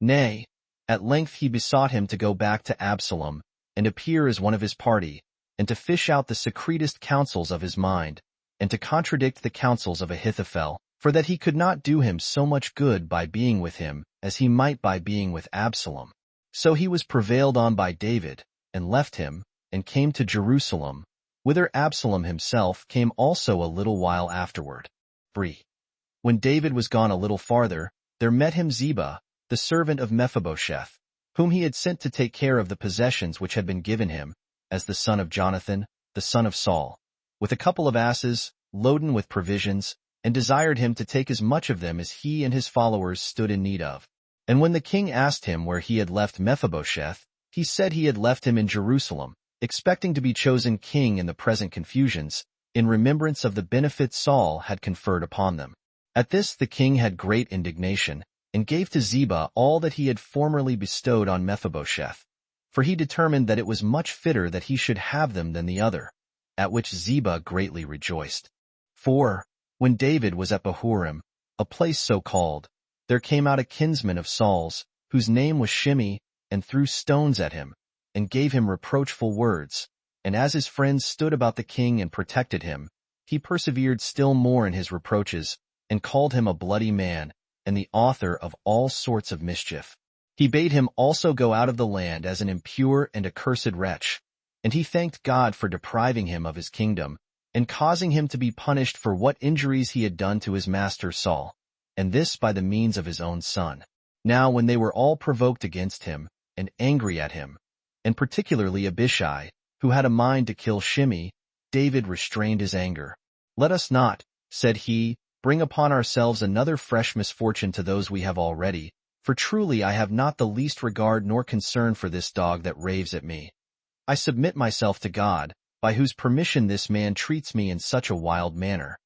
Nay, at length he besought him to go back to Absalom, and appear as one of his party, and to fish out the secretest counsels of his mind, and to contradict the counsels of Ahithophel, for that he could not do him so much good by being with him, as he might by being with Absalom. So he was prevailed on by David, and left him, and came to Jerusalem, whither Absalom himself came also a little while afterward. 3. When David was gone a little farther, there met him Ziba, the servant of Mephibosheth, whom he had sent to take care of the possessions which had been given him, as the son of Jonathan, the son of Saul, with a couple of asses, loaden with provisions, and desired him to take as much of them as he and his followers stood in need of. And when the king asked him where he had left Mephibosheth, he said he had left him in Jerusalem, expecting to be chosen king in the present confusions, in remembrance of the benefit Saul had conferred upon them. At this the king had great indignation, and gave to Ziba all that he had formerly bestowed on Mephibosheth, for he determined that it was much fitter that he should have them than the other, at which Ziba greatly rejoiced. 4. When David was at Bahurim, a place so called, there came out a kinsman of Saul's, whose name was Shimei, and threw stones at him, and gave him reproachful words. And as his friends stood about the king and protected him, he persevered still more in his reproaches, and called him a bloody man, and the author of all sorts of mischief. He bade him also go out of the land as an impure and accursed wretch, and he thanked God for depriving him of his kingdom, and causing him to be punished for what injuries he had done to his master Saul, and this by the means of his own son. Now when they were all provoked against him, and angry at him, and particularly Abishai, who had a mind to kill Shimei, David restrained his anger. Let us not, said he, bring upon ourselves another fresh misfortune to those we have already, for truly I have not the least regard nor concern for this dog that raves at me. I submit myself to God, by whose permission this man treats me in such a wild manner.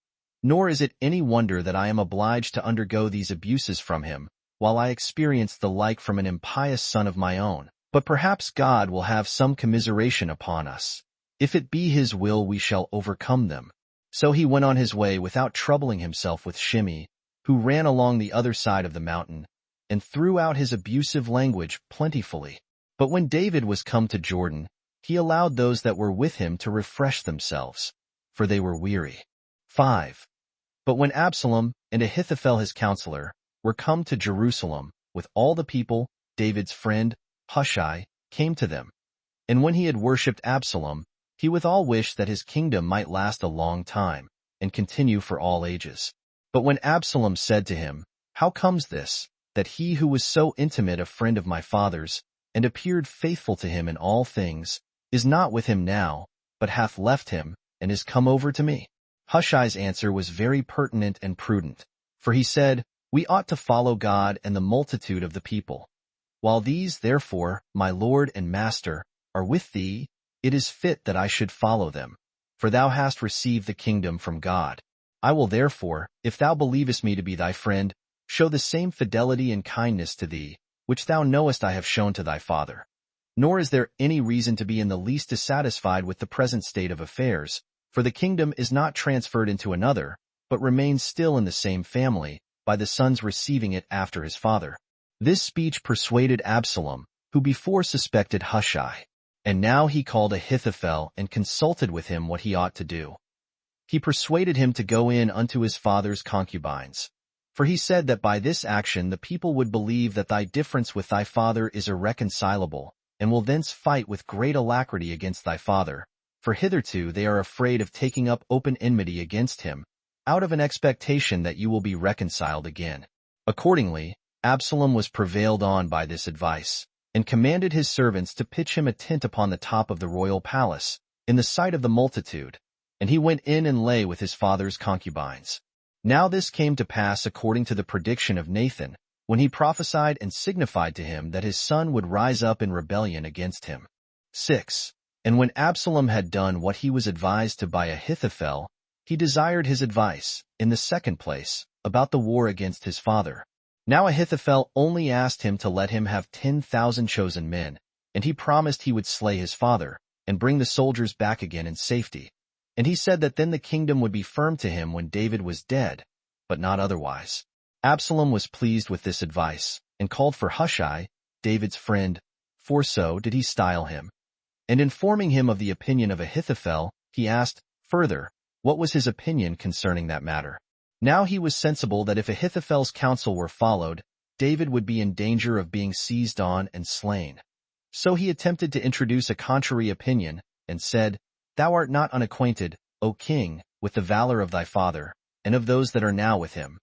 Nor is it any wonder that I am obliged to undergo these abuses from him, while I experience the like from an impious son of my own. But perhaps God will have some commiseration upon us. If it be his will, we shall overcome them. So he went on his way without troubling himself with Shimei, who ran along the other side of the mountain, and threw out his abusive language plentifully. But when David was come to Jordan, he allowed those that were with him to refresh themselves, for they were weary. 5. But when Absalom and Ahithophel his counselor were come to Jerusalem, with all the people, David's friend, Hushai, came to them. And when he had worshipped Absalom, he withal wished that his kingdom might last a long time, and continue for all ages. But when Absalom said to him, How comes this, that he who was so intimate a friend of my father's, and appeared faithful to him in all things, is not with him now, but hath left him, and is come over to me? Hushai's answer was very pertinent and prudent, for he said, We ought to follow God and the multitude of the people. While these, therefore, my lord and master, are with thee, it is fit that I should follow them, for thou hast received the kingdom from God. I will therefore, if thou believest me to be thy friend, show the same fidelity and kindness to thee, which thou knowest I have shown to thy father. Nor is there any reason to be in the least dissatisfied with the present state of affairs, for the kingdom is not transferred into another, but remains still in the same family, by the son's receiving it after his father. This speech persuaded Absalom, who before suspected Hushai. And now he called Ahithophel and consulted with him what he ought to do. He persuaded him to go in unto his father's concubines. For he said that by this action the people would believe that thy difference with thy father is irreconcilable, and will thence fight with great alacrity against thy father, for hitherto they are afraid of taking up open enmity against him, out of an expectation that you will be reconciled again. Accordingly, Absalom was prevailed on by this advice, and commanded his servants to pitch him a tent upon the top of the royal palace, in the sight of the multitude, and he went in and lay with his father's concubines. Now this came to pass according to the prediction of Nathan, when he prophesied and signified to him that his son would rise up in rebellion against him. 6. And when Absalom had done what he was advised to by Ahithophel, he desired his advice, in the second place, about the war against his father. Now Ahithophel only asked him to let him have 10,000 chosen men, and he promised he would slay his father, and bring the soldiers back again in safety. And he said that then the kingdom would be firm to him when David was dead, but not otherwise. Absalom was pleased with this advice, and called for Hushai, David's friend, for so did he style him. And informing him of the opinion of Ahithophel, he asked, further, what was his opinion concerning that matter. Now he was sensible that if Ahithophel's counsel were followed, David would be in danger of being seized on and slain. So he attempted to introduce a contrary opinion, and said, Thou art not unacquainted, O king, with the valor of thy father, and of those that are now with him,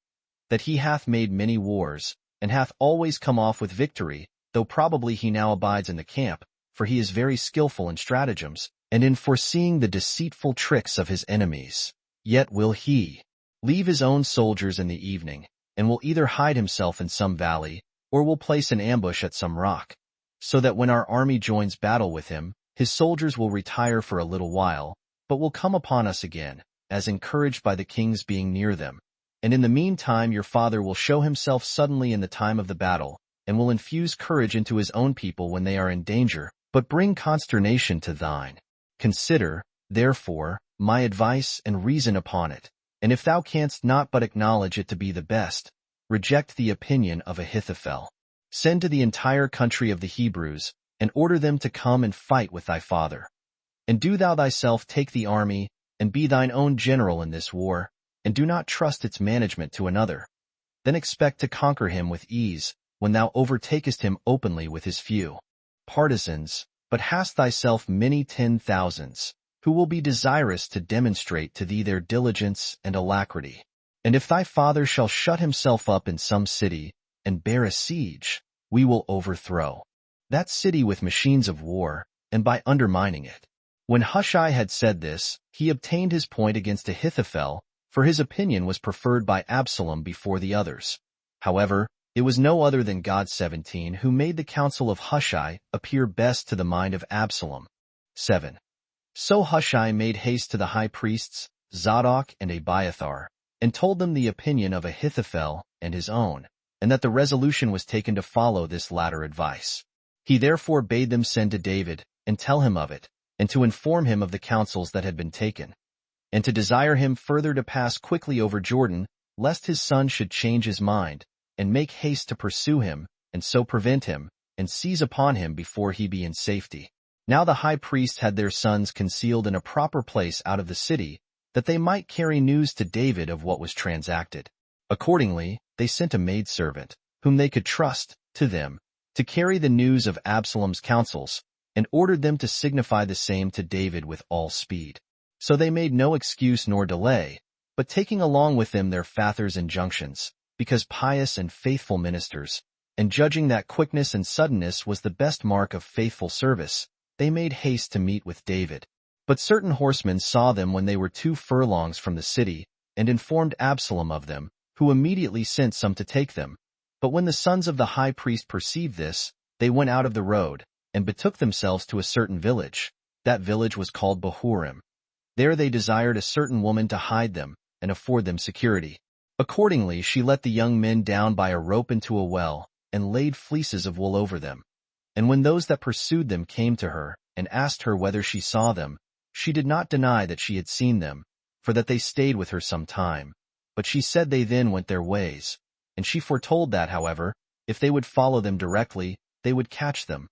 that he hath made many wars, and hath always come off with victory, though probably he now abides in the camp, for he is very skillful in stratagems, and in foreseeing the deceitful tricks of his enemies. Yet will he leave his own soldiers in the evening, and will either hide himself in some valley, or will place an ambush at some rock, so that when our army joins battle with him, his soldiers will retire for a little while, but will come upon us again, as encouraged by the king's being near them. And in the meantime your father will show himself suddenly in the time of the battle, and will infuse courage into his own people when they are in danger, but bring consternation to thine. Consider, therefore, my advice and reason upon it, and if thou canst not but acknowledge it to be the best, reject the opinion of Ahithophel. Send to the entire country of the Hebrews, and order them to come and fight with thy father. And do thou thyself take the army, and be thine own general in this war, and do not trust its management to another. Then expect to conquer him with ease, when thou overtakest him openly with his few partisans, but hast thyself many 10,000s, who will be desirous to demonstrate to thee their diligence and alacrity. And if thy father shall shut himself up in some city, and bear a siege, we will overthrow that city with machines of war, and by undermining it. When Hushai had said this, he obtained his point against Ahithophel, for his opinion was preferred by Absalom before the others. However, it was no other than God 17 who made the counsel of Hushai appear best to the mind of Absalom. 7. So Hushai made haste to the high priests, Zadok and Abiathar, and told them the opinion of Ahithophel and his own, and that the resolution was taken to follow this latter advice. He therefore bade them send to David, and tell him of it, and to inform him of the counsels that had been taken, and to desire him further to pass quickly over Jordan, lest his son should change his mind, and make haste to pursue him, and so prevent him, and seize upon him before he be in safety. Now the high priests had their sons concealed in a proper place out of the city, that they might carry news to David of what was transacted. Accordingly, they sent a maidservant, whom they could trust, to them, to carry the news of Absalom's counsels, and ordered them to signify the same to David with all speed. So they made no excuse nor delay, but taking along with them their father's injunctions, because pious and faithful ministers, and judging that quickness and suddenness was the best mark of faithful service, they made haste to meet with David. But certain horsemen saw them when they were 2 furlongs from the city, and informed Absalom of them, who immediately sent some to take them. But when the sons of the high priest perceived this, they went out of the road, and betook themselves to a certain village. That village was called Bahurim. There they desired a certain woman to hide them, and afford them security. Accordingly she let the young men down by a rope into a well, and laid fleeces of wool over them. And when those that pursued them came to her, and asked her whether she saw them, she did not deny that she had seen them, for that they stayed with her some time. But she said they then went their ways. And she foretold that, however, if they would follow them directly, they would catch them.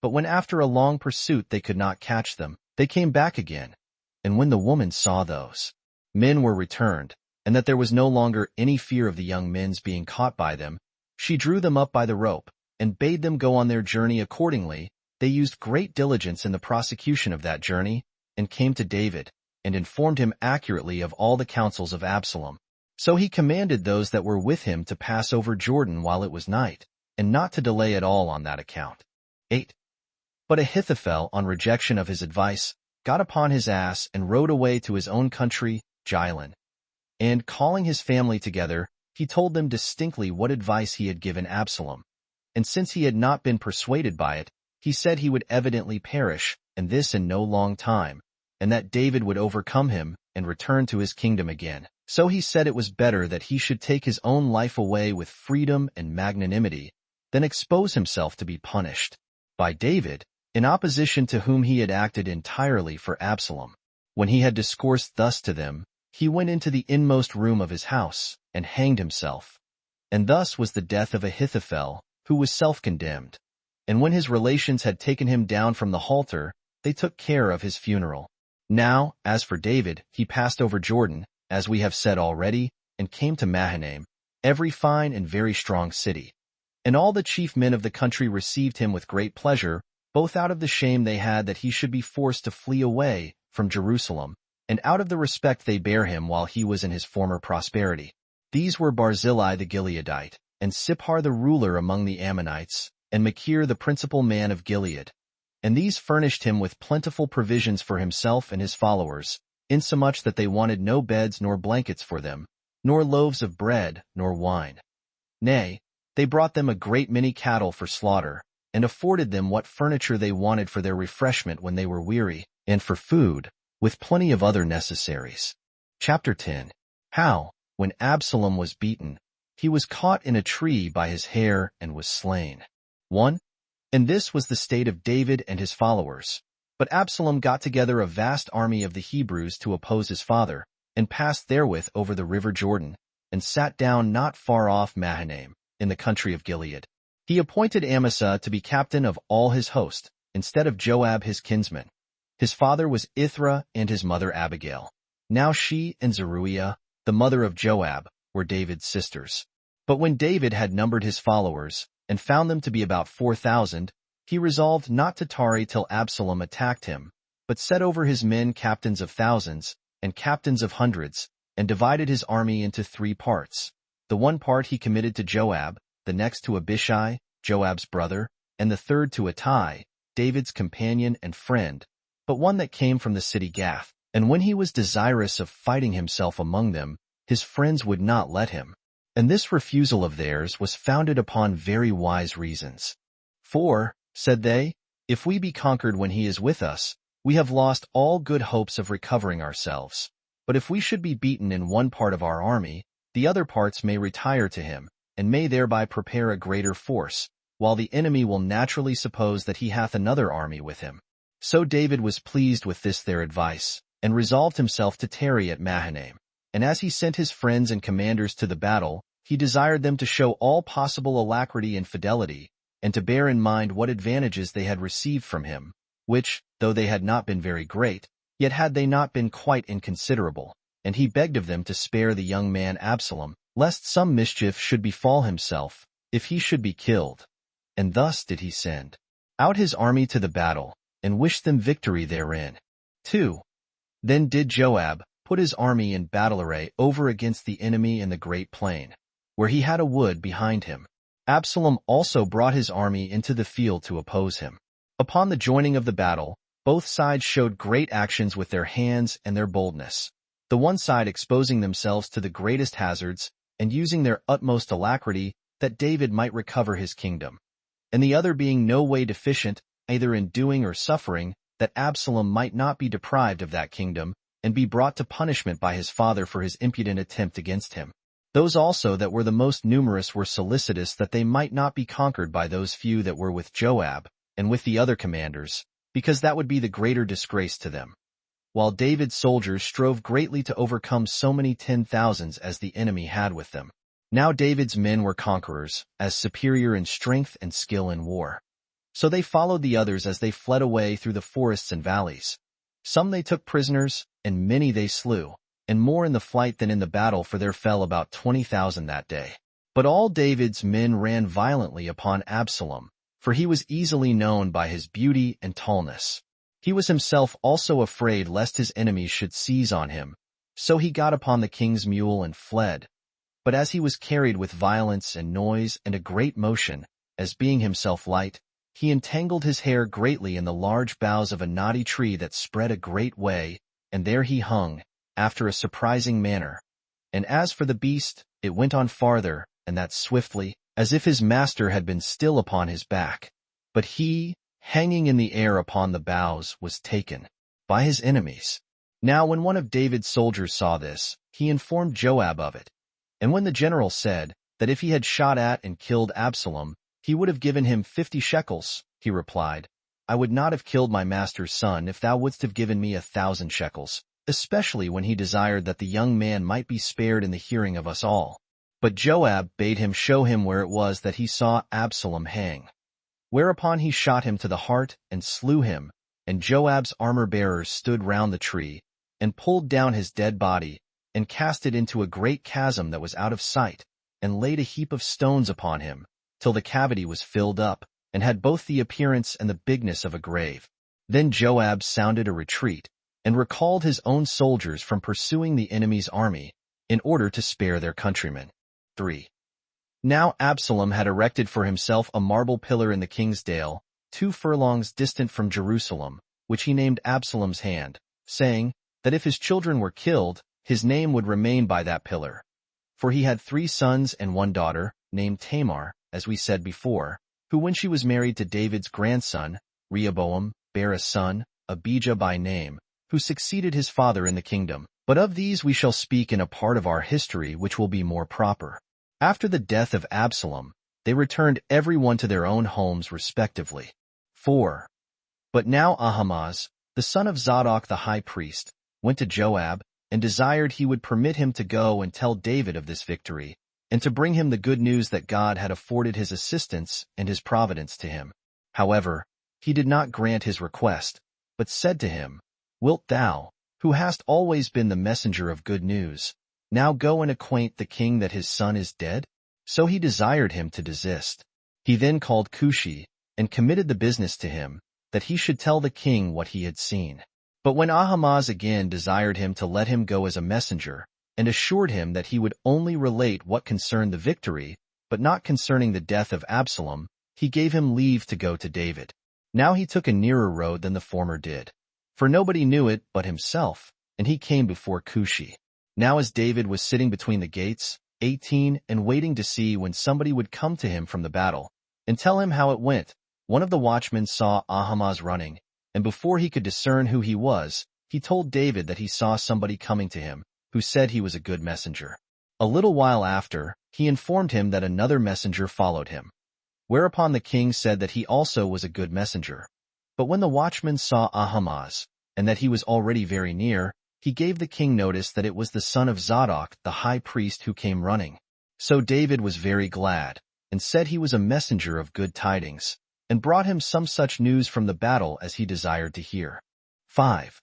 But when after a long pursuit they could not catch them, they came back again. And when the woman saw those men were returned, and that there was no longer any fear of the young men's being caught by them, she drew them up by the rope, and bade them go on their journey accordingly. They used great diligence in the prosecution of that journey, and came to David, and informed him accurately of all the counsels of Absalom. So he commanded those that were with him to pass over Jordan while it was night, and not to delay at all on that account. 8. But Ahithophel, on rejection of his advice, got upon his ass and rode away to his own country, Gilan. And, calling his family together, he told them distinctly what advice he had given Absalom. And since he had not been persuaded by it, he said he would evidently perish, and this in no long time, and that David would overcome him and return to his kingdom again. So he said it was better that he should take his own life away with freedom and magnanimity than expose himself to be punished by David, in opposition to whom he had acted entirely for Absalom. When he had discoursed thus to them, he went into the inmost room of his house and hanged himself. And thus was the death of Ahithophel, who was self-condemned. And when his relations had taken him down from the halter, they took care of his funeral. Now, as for David, he passed over Jordan, as we have said already, and came to Mahanaim, every fine and very strong city. And all the chief men of the country received him with great pleasure, both out of the shame they had that he should be forced to flee away from Jerusalem, and out of the respect they bare him while he was in his former prosperity. These were Barzillai the Gileadite, and Siphar the ruler among the Ammonites, and Machir the principal man of Gilead. And these furnished him with plentiful provisions for himself and his followers, insomuch that they wanted no beds nor blankets for them, nor loaves of bread, nor wine. Nay, they brought them a great many cattle for slaughter, and afforded them what furniture they wanted for their refreshment when they were weary, and for food, with plenty of other necessaries. Chapter 10. How, when Absalom was beaten, he was caught in a tree by his hair and was slain. 1. And this was the state of David and his followers. But Absalom got together a vast army of the Hebrews to oppose his father, and passed therewith over the river Jordan, and sat down not far off Mahanaim, in the country of Gilead. He appointed Amasa to be captain of all his host, instead of Joab his kinsman. His father was Ithra and his mother Abigail. Now she and Zeruiah, the mother of Joab, were David's sisters. But when David had numbered his followers, and found them to be about 4,000, he resolved not to tarry till Absalom attacked him, but set over his men captains of thousands, and captains of hundreds, and divided his army into 3 parts. The one part he committed to Joab, the next to Abishai, Joab's brother, and the third to Ittai, David's companion and friend, but one that came from the city Gath. And when he was desirous of fighting himself among them, his friends would not let him. And this refusal of theirs was founded upon very wise reasons. For, said they, if we be conquered when he is with us, we have lost all good hopes of recovering ourselves. But if we should be beaten in one part of our army, the other parts may retire to him, and may thereby prepare a greater force, while the enemy will naturally suppose that he hath another army with him. So David was pleased with this their advice, and resolved himself to tarry at Mahanaim. And as he sent his friends and commanders to the battle, he desired them to show all possible alacrity and fidelity, and to bear in mind what advantages they had received from him, which, though they had not been very great, yet had they not been quite inconsiderable. And he begged of them to spare the young man Absalom, lest some mischief should befall himself, if he should be killed. And thus did he send out his army to the battle, and wish them victory therein. 2. Then did Joab put his army in battle array over against the enemy in the great plain, where he had a wood behind him. Absalom also brought his army into the field to oppose him. Upon the joining of the battle, both sides showed great actions with their hands and their boldness, the one side exposing themselves to the greatest hazards, and using their utmost alacrity, that David might recover his kingdom, and the other being no way deficient, either in doing or suffering, that Absalom might not be deprived of that kingdom, and be brought to punishment by his father for his impudent attempt against him. Those also that were the most numerous were solicitous that they might not be conquered by those few that were with Joab, and with the other commanders, because that would be the greater disgrace to them. While David's soldiers strove greatly to overcome so many 10,000s as the enemy had with them. Now David's men were conquerors, as superior in strength and skill in war. So they followed the others as they fled away through the forests and valleys. Some they took prisoners, and many they slew, and more in the flight than in the battle, for there fell about 20,000 that day. But all David's men ran violently upon Absalom, for he was easily known by his beauty and tallness. He was himself also afraid lest his enemies should seize on him, so he got upon the king's mule and fled. But as he was carried with violence and noise and a great motion, as being himself light, he entangled his hair greatly in the large boughs of a knotty tree that spread a great way, and there he hung, after a surprising manner. And as for the beast, it went on farther, and that swiftly, as if his master had been still upon his back. But he, hanging in the air upon the boughs, was taken by his enemies. Now when one of David's soldiers saw this, he informed Joab of it. And when the general said that if he had shot at and killed Absalom, he would have given him 50 shekels, he replied, I would not have killed my master's son if thou wouldst have given me 1,000 shekels, especially when he desired that the young man might be spared in the hearing of us all. But Joab bade him show him where it was that he saw Absalom hang. Whereupon he shot him to the heart and slew him, and Joab's armor-bearers stood round the tree, and pulled down his dead body, and cast it into a great chasm that was out of sight, and laid a heap of stones upon him, till the cavity was filled up, and had both the appearance and the bigness of a grave. Then Joab sounded a retreat, and recalled his own soldiers from pursuing the enemy's army, in order to spare their countrymen. 3. Now Absalom had erected for himself a marble pillar in the king's dale, 2 furlongs distant from Jerusalem, which he named Absalom's hand, saying that if his children were killed, his name would remain by that pillar. For he had 3 sons and 1 daughter, named Tamar, as we said before, who when she was married to David's grandson, Rehoboam, bare a son, Abijah by name, who succeeded his father in the kingdom. But of these we shall speak in a part of our history which will be more proper. After the death of Absalom, they returned every one to their own homes respectively. 4. But now Ahimaaz, the son of Zadok the high priest, went to Joab, and desired he would permit him to go and tell David of this victory, and to bring him the good news that God had afforded his assistance and his providence to him. However, he did not grant his request, but said to him, Wilt thou, who hast always been the messenger of good news, now go and acquaint the king that his son is dead? So he desired him to desist. He then called Cushi, and committed the business to him, that he should tell the king what he had seen. But when Ahimaaz again desired him to let him go as a messenger, and assured him that he would only relate what concerned the victory, but not concerning the death of Absalom, he gave him leave to go to David. Now he took a nearer road than the former did, for nobody knew it but himself, and he came before Cushi. Now as David was sitting between the gates, 18, and waiting to see when somebody would come to him from the battle, and tell him how it went, one of the watchmen saw Ahimaaz running, and before he could discern who he was, he told David that he saw somebody coming to him, who said he was a good messenger. A little while after, he informed him that another messenger followed him. Whereupon the king said that he also was a good messenger. But when the watchman saw Ahimaaz, and that he was already very near, he gave the king notice that it was the son of Zadok, the high priest, who came running. So David was very glad, and said he was a messenger of good tidings, and brought him some such news from the battle as he desired to hear. 5.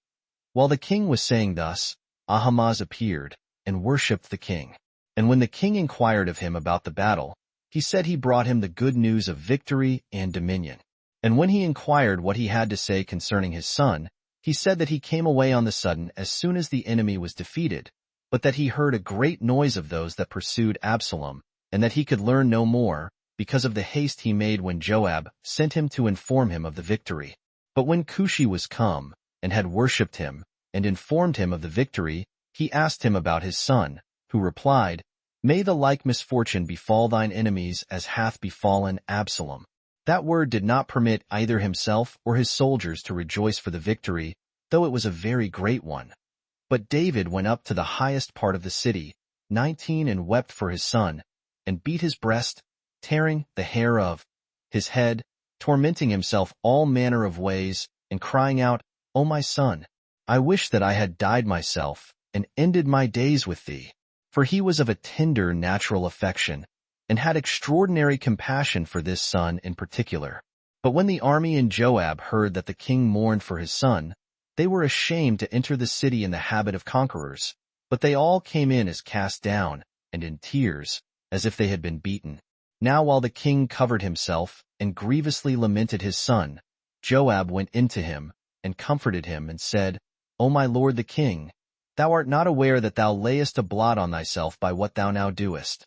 While the king was saying thus, Ahimaaz appeared, and worshipped the king. And when the king inquired of him about the battle, he said he brought him the good news of victory and dominion. And when he inquired what he had to say concerning his son, he said that he came away on the sudden as soon as the enemy was defeated, but that he heard a great noise of those that pursued Absalom, and that he could learn no more, because of the haste he made when Joab sent him to inform him of the victory. But when Cushi was come, and had worshipped him, and informed him of the victory, he asked him about his son, who replied, May the like misfortune befall thine enemies as hath befallen Absalom. That word did not permit either himself or his soldiers to rejoice for the victory, though it was a very great one. But David went up to the highest part of the city, 19, and wept for his son, and beat his breast, tearing the hair of his head, tormenting himself all manner of ways, and crying out, O my son, I wish that I had died myself, and ended my days with thee. For he was of a tender natural affection, and had extraordinary compassion for this son in particular. But when the army and Joab heard that the king mourned for his son, they were ashamed to enter the city in the habit of conquerors, but they all came in as cast down, and in tears, as if they had been beaten. Now while the king covered himself, and grievously lamented his son, Joab went in to him, and comforted him, and said, O my lord the king, thou art not aware that thou layest a blot on thyself by what thou now doest.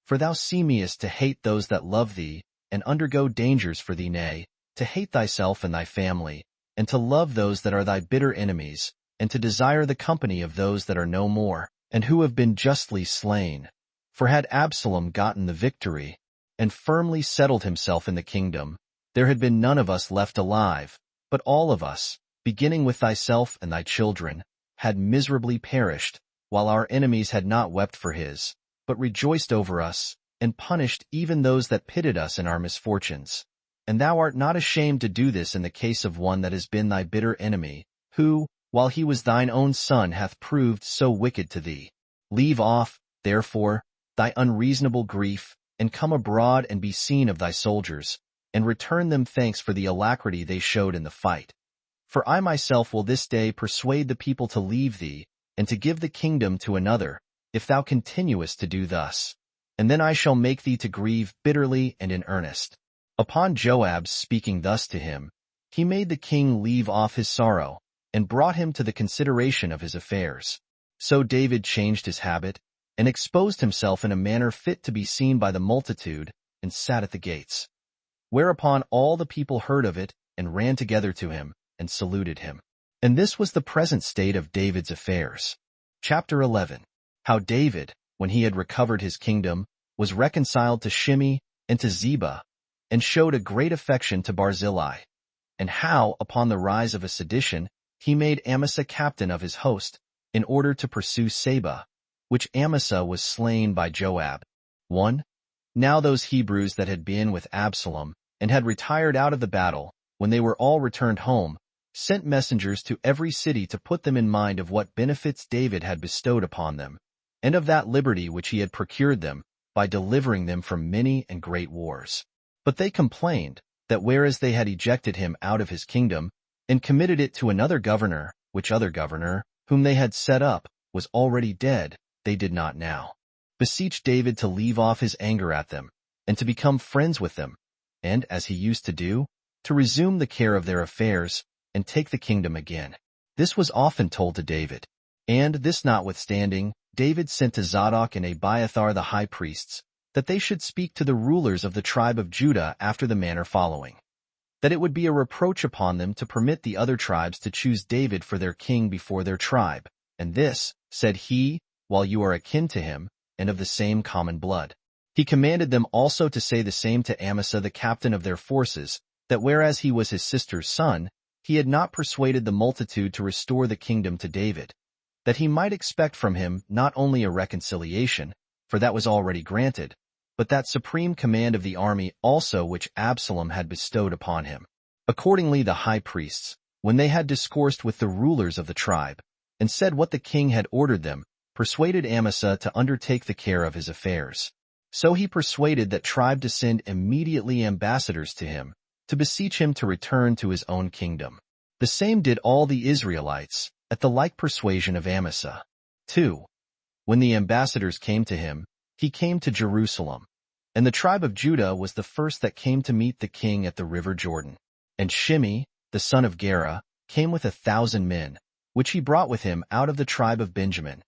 For thou seemest to hate those that love thee, and undergo dangers for thee, nay, to hate thyself and thy family, and to love those that are thy bitter enemies, and to desire the company of those that are no more, and who have been justly slain. For had Absalom gotten the victory, and firmly settled himself in the kingdom, there had been none of us left alive, but all of us, beginning with thyself and thy children, had miserably perished, while our enemies had not wept for his, but rejoiced over us, and punished even those that pitied us in our misfortunes. And thou art not ashamed to do this in the case of one that has been thy bitter enemy, who, while he was thine own son, hath proved so wicked to thee. Leave off, therefore, thy unreasonable grief, and come abroad and be seen of thy soldiers, and return them thanks for the alacrity they showed in the fight. For I myself will this day persuade the people to leave thee, and to give the kingdom to another, if thou continuest to do thus. And then I shall make thee to grieve bitterly and in earnest. Upon Joab's speaking thus to him, he made the king leave off his sorrow, and brought him to the consideration of his affairs. So David changed his habit, and exposed himself in a manner fit to be seen by the multitude, and sat at the gates. Whereupon all the people heard of it, and ran together to him, and saluted him. And this was the present state of David's affairs. Chapter 11. How David, when he had recovered his kingdom, was reconciled to Shimei and to Ziba, and showed a great affection to Barzillai. And how, upon the rise of a sedition, he made Amasa captain of his host, in order to pursue Seba, which Amasa was slain by Joab. 1. Now those Hebrews that had been with Absalom, and had retired out of the battle, when they were all returned home, sent messengers to every city to put them in mind of what benefits David had bestowed upon them, and of that liberty which he had procured them, by delivering them from many and great wars. But they complained, that whereas they had ejected him out of his kingdom, and committed it to another governor, which other governor, whom they had set up, was already dead, they did not now beseech David to leave off his anger at them, and to become friends with them, and, as he used to do, to resume the care of their affairs, and take the kingdom again. This was often told to David. And this notwithstanding, David sent to Zadok and Abiathar the high priests, that they should speak to the rulers of the tribe of Judah after the manner following: that it would be a reproach upon them to permit the other tribes to choose David for their king before their tribe. And this, said he, while you are akin to him, and of the same common blood. He commanded them also to say the same to Amasa the captain of their forces, that whereas he was his sister's son, he had not persuaded the multitude to restore the kingdom to David, that he might expect from him not only a reconciliation, for that was already granted, but that supreme command of the army also which Absalom had bestowed upon him. Accordingly the high priests, when they had discoursed with the rulers of the tribe, and said what the king had ordered them, persuaded Amasa to undertake the care of his affairs. So he persuaded that tribe to send immediately ambassadors to him, to beseech him to return to his own kingdom. The same did all the Israelites, at the like persuasion of Amasa. 2. When the ambassadors came to him, he came to Jerusalem, and the tribe of Judah was the first that came to meet the king at the river Jordan. And Shimei, the son of Gera, came with 1,000 men, which he brought with him out of the tribe of Benjamin.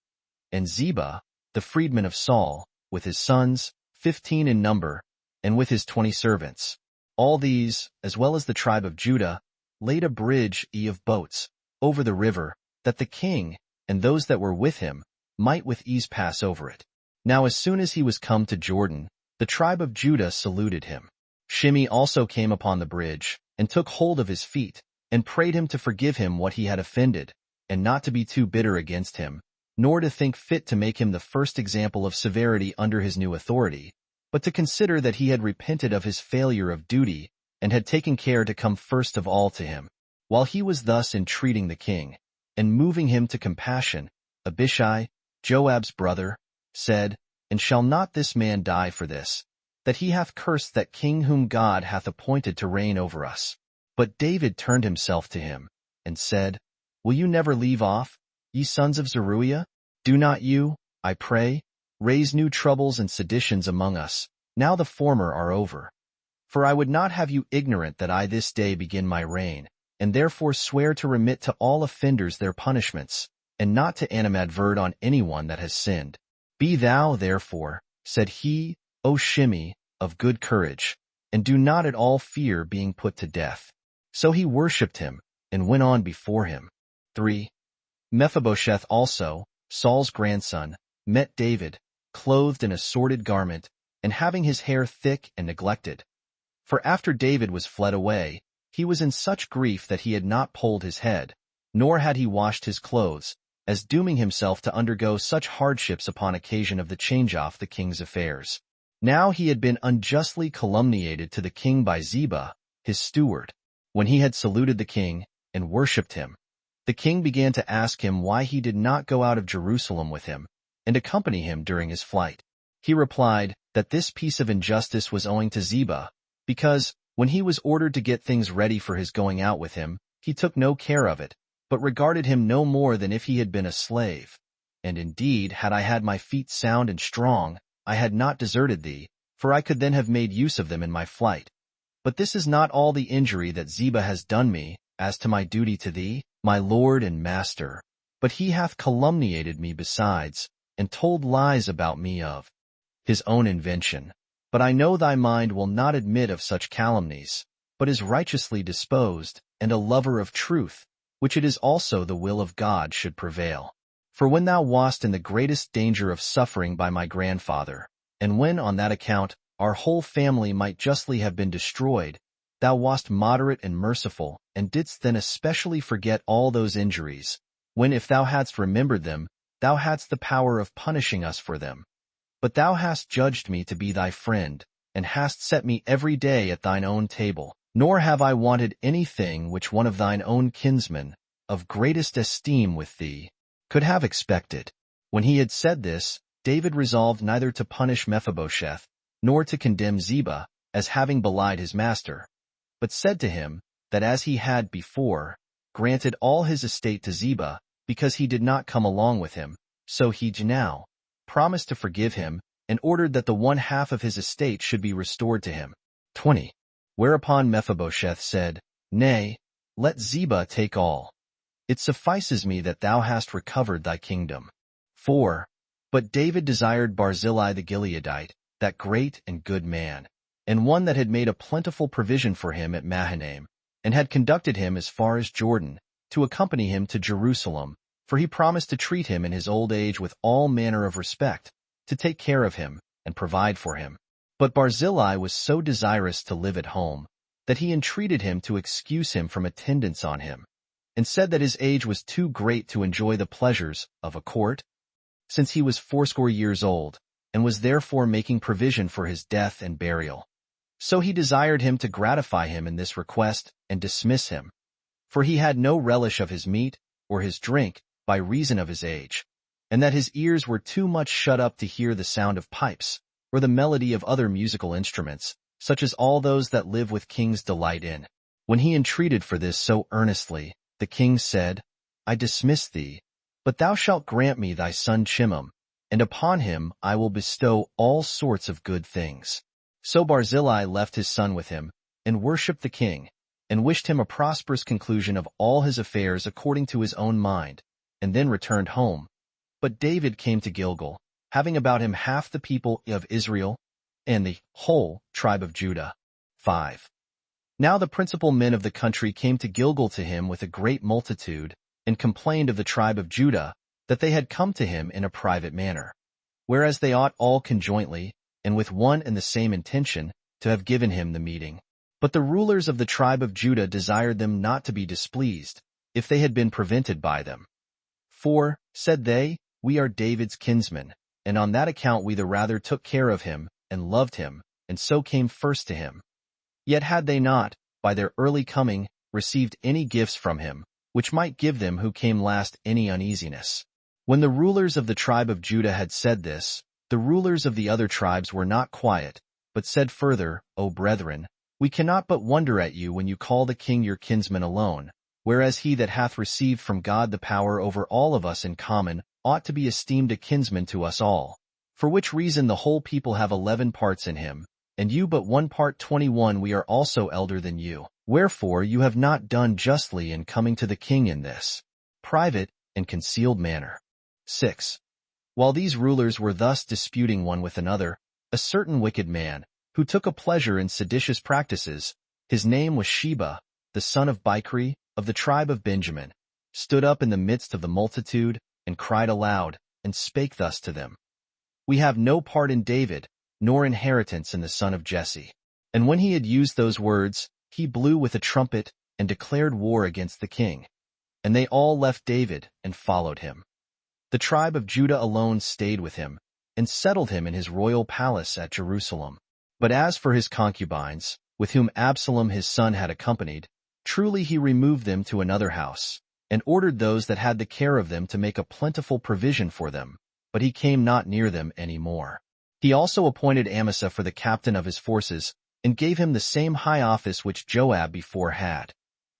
And Ziba, the freedman of Saul, with his sons, 15 in number, and with his 20 servants. All these, as well as the tribe of Judah, laid a bridge of boats over the river, that the king, and those that were with him, might with ease pass over it. Now as soon as he was come to Jordan, the tribe of Judah saluted him. Shimei also came upon the bridge, and took hold of his feet, and prayed him to forgive him what he had offended, and not to be too bitter against him, nor to think fit to make him the first example of severity under his new authority, but to consider that he had repented of his failure of duty, and had taken care to come first of all to him. While he was thus entreating the king, and moving him to compassion, Abishai, Joab's brother, said, And shall not this man die for this, that he hath cursed that king whom God hath appointed to reign over us? But David turned himself to him, and said, Will you never leave off, ye sons of Zeruiah? Do not you, I pray, raise new troubles and seditions among us, now the former are over. For I would not have you ignorant that I this day begin my reign, and therefore swear to remit to all offenders their punishments, and not to animadvert on anyone that has sinned. Be thou, therefore, said he, O Shimei, of good courage, and do not at all fear being put to death. So he worshipped him, and went on before him. 3. Mephibosheth also, Saul's grandson, met David, clothed in a sordid garment, and having his hair thick and neglected. For after David was fled away, he was in such grief that he had not polled his head, nor had he washed his clothes, as dooming himself to undergo such hardships upon occasion of the change-off the king's affairs. Now he had been unjustly calumniated to the king by Ziba, his steward. When he had saluted the king, and worshipped him, the king began to ask him why he did not go out of Jerusalem with him, and accompany him during his flight. He replied that this piece of injustice was owing to Ziba, because, when he was ordered to get things ready for his going out with him, he took no care of it, but regarded him no more than if he had been a slave. And indeed, had I had my feet sound and strong, I had not deserted thee, for I could then have made use of them in my flight. But this is not all the injury that Ziba has done me, as to my duty to thee, my lord and master, but he hath calumniated me besides, and told lies about me of his own invention. But I know thy mind will not admit of such calumnies, but is righteously disposed, and a lover of truth, which it is also the will of God should prevail. For when thou wast in the greatest danger of suffering by my grandfather, and when on that account our whole family might justly have been destroyed, thou wast moderate and merciful, and didst then especially forget all those injuries, when if thou hadst remembered them, thou hadst the power of punishing us for them. But thou hast judged me to be thy friend, and hast set me every day at thine own table, nor have I wanted anything which one of thine own kinsmen, of greatest esteem with thee, could have expected. When he had said this, David resolved neither to punish Mephibosheth, nor to condemn Ziba, as having belied his master, but said to him, that as he had before granted all his estate to Ziba, because he did not come along with him, so he now promised to forgive him, and ordered that the one half of his estate should be restored to him. 20. Whereupon Mephibosheth said, Nay, let Ziba take all. It suffices me that thou hast recovered thy kingdom. 4. But David desired Barzillai the Gileadite, that great and good man, and one that had made a plentiful provision for him at Mahanaim, and had conducted him as far as Jordan, to accompany him to Jerusalem, for he promised to treat him in his old age with all manner of respect, to take care of him, and provide for him. But Barzillai was so desirous to live at home, that he entreated him to excuse him from attendance on him, and said that his age was too great to enjoy the pleasures of a court, since he was 80 years old, and was therefore making provision for his death and burial. So he desired him to gratify him in this request, and dismiss him. For he had no relish of his meat, or his drink, by reason of his age, and that his ears were too much shut up to hear the sound of pipes, or the melody of other musical instruments, such as all those that live with kings delight in. When he entreated for this so earnestly, the king said, I dismiss thee, but thou shalt grant me thy son Chimham, and upon him I will bestow all sorts of good things. So Barzillai left his son with him, and worshipped the king, and wished him a prosperous conclusion of all his affairs according to his own mind, and then returned home. But David came to Gilgal, having about him half the people of Israel, and the whole tribe of Judah. 5. Now the principal men of the country came to Gilgal to him with a great multitude, and complained of the tribe of Judah, that they had come to him in a private manner, whereas they ought all conjointly, and with one and the same intention, to have given him the meeting. But the rulers of the tribe of Judah desired them not to be displeased, if they had been prevented by them. For, said they, we are David's kinsmen, and on that account we the rather took care of him, and loved him, and so came first to him. Yet had they not, by their early coming, received any gifts from him, which might give them who came last any uneasiness. When the rulers of the tribe of Judah had said this, the rulers of the other tribes were not quiet, but said further, O brethren, we cannot but wonder at you when you call the king your kinsman alone, whereas he that hath received from God the power over all of us in common ought to be esteemed a kinsman to us all, for which reason the whole people have 11 parts in him, and you but 1 part 21. We are also elder than you. Wherefore you have not done justly in coming to the king in this private and concealed manner. 6. While these rulers were thus disputing one with another, a certain wicked man, who took a pleasure in seditious practices, his name was Sheba, the son of Bichri, of the tribe of Benjamin, stood up in the midst of the multitude, and cried aloud, and spake thus to them: We have no part in David, nor inheritance in the son of Jesse. And when he had used those words, he blew with a trumpet, and declared war against the king. And they all left David, and followed him. The tribe of Judah alone stayed with him, and settled him in his royal palace at Jerusalem. But as for his concubines, with whom Absalom his son had accompanied, truly he removed them to another house, and ordered those that had the care of them to make a plentiful provision for them, but he came not near them any more. He also appointed Amasa for the captain of his forces, and gave him the same high office which Joab before had.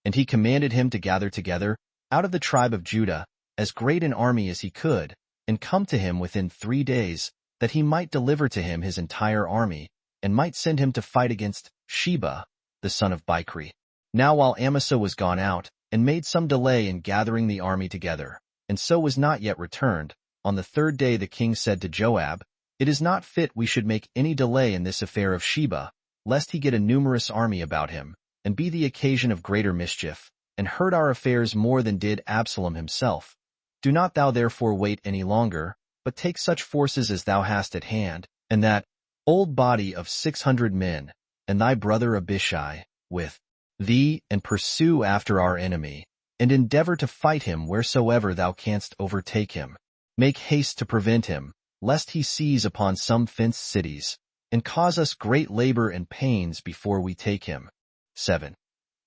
And he commanded him to gather together, out of the tribe of Judah, as great an army as he could, and come to him within 3 days, that he might deliver to him his entire army, and might send him to fight against Sheba, the son of Bichri. Now while Amasa was gone out, and made some delay in gathering the army together, and so was not yet returned, on the 3rd day the king said to Joab, It is not fit we should make any delay in this affair of Sheba, lest he get a numerous army about him, and be the occasion of greater mischief, and hurt our affairs more than did Absalom himself. Do not thou therefore wait any longer, but take such forces as thou hast at hand, and that old body of 600 men, and thy brother Abishai, with thee, and pursue after our enemy, and endeavor to fight him wheresoever thou canst overtake him. Make haste to prevent him, lest he seize upon some fenced cities, and cause us great labor and pains before we take him. 7.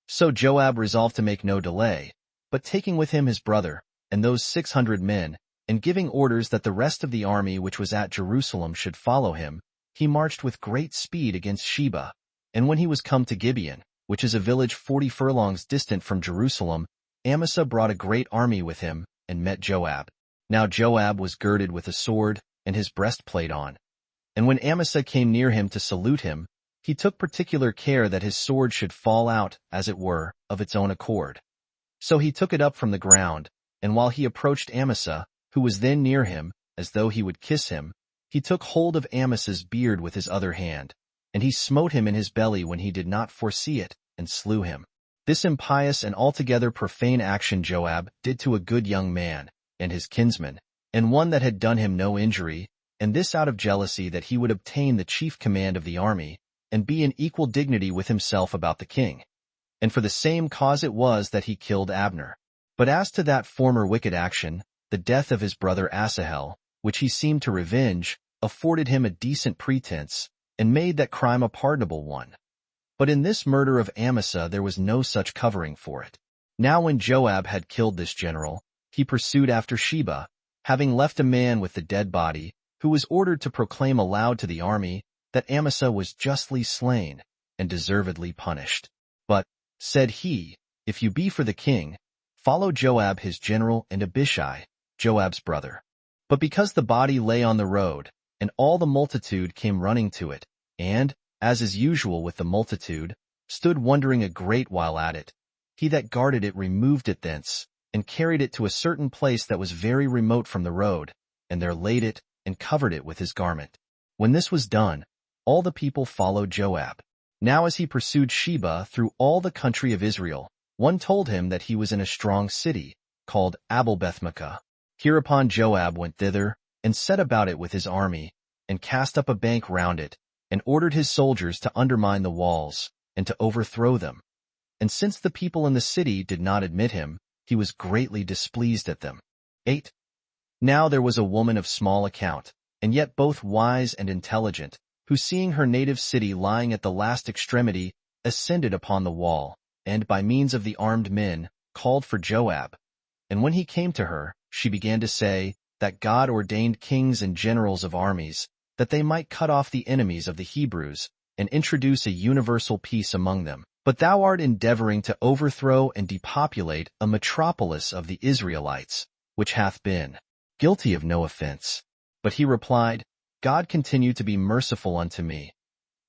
So Joab resolved to make no delay, but taking with him his brother, and those 600 men, and giving orders that the rest of the army which was at Jerusalem should follow him, he marched with great speed against Sheba. And when he was come to Gibeon, which is a village 40 furlongs distant from Jerusalem, Amasa brought a great army with him, and met Joab. Now Joab was girded with a sword, and his breastplate on. And when Amasa came near him to salute him, he took particular care that his sword should fall out, as it were, of its own accord. So he took it up from the ground, and while he approached Amasa, who was then near him, as though he would kiss him, he took hold of Amasa's beard with his other hand, and he smote him in his belly when he did not foresee it, and slew him. This impious and altogether profane action Joab did to a good young man, and his kinsman, and one that had done him no injury, and this out of jealousy that he would obtain the chief command of the army, and be in equal dignity with himself about the king. And for the same cause it was that he killed Abner. But as to that former wicked action, the death of his brother Asahel, which he seemed to revenge, afforded him a decent pretense, and made that crime a pardonable one. But in this murder of Amasa there was no such covering for it. Now when Joab had killed this general, he pursued after Sheba, having left a man with the dead body, who was ordered to proclaim aloud to the army that Amasa was justly slain, and deservedly punished. But, said he, if you be for the king, follow Joab his general and Abishai, Joab's brother. But because the body lay on the road, and all the multitude came running to it, and, as is usual with the multitude, stood wondering a great while at it, he that guarded it removed it thence, and carried it to a certain place that was very remote from the road, and there laid it, and covered it with his garment. When this was done, all the people followed Joab. Now as he pursued Sheba through all the country of Israel, one told him that he was in a strong city, called Abel-Beth-maachah. Hereupon Joab went thither, and set about it with his army, and cast up a bank round it, and ordered his soldiers to undermine the walls, and to overthrow them. And since the people in the city did not admit him, he was greatly displeased at them. 8. Now there was a woman of small account, and yet both wise and intelligent, who seeing her native city lying at the last extremity, ascended upon the wall, and by means of the armed men, called for Joab. And when he came to her, she began to say, that God ordained kings and generals of armies, that they might cut off the enemies of the Hebrews, and introduce a universal peace among them. But thou art endeavoring to overthrow and depopulate a metropolis of the Israelites, which hath been guilty of no offense. But he replied, God continue to be merciful unto me.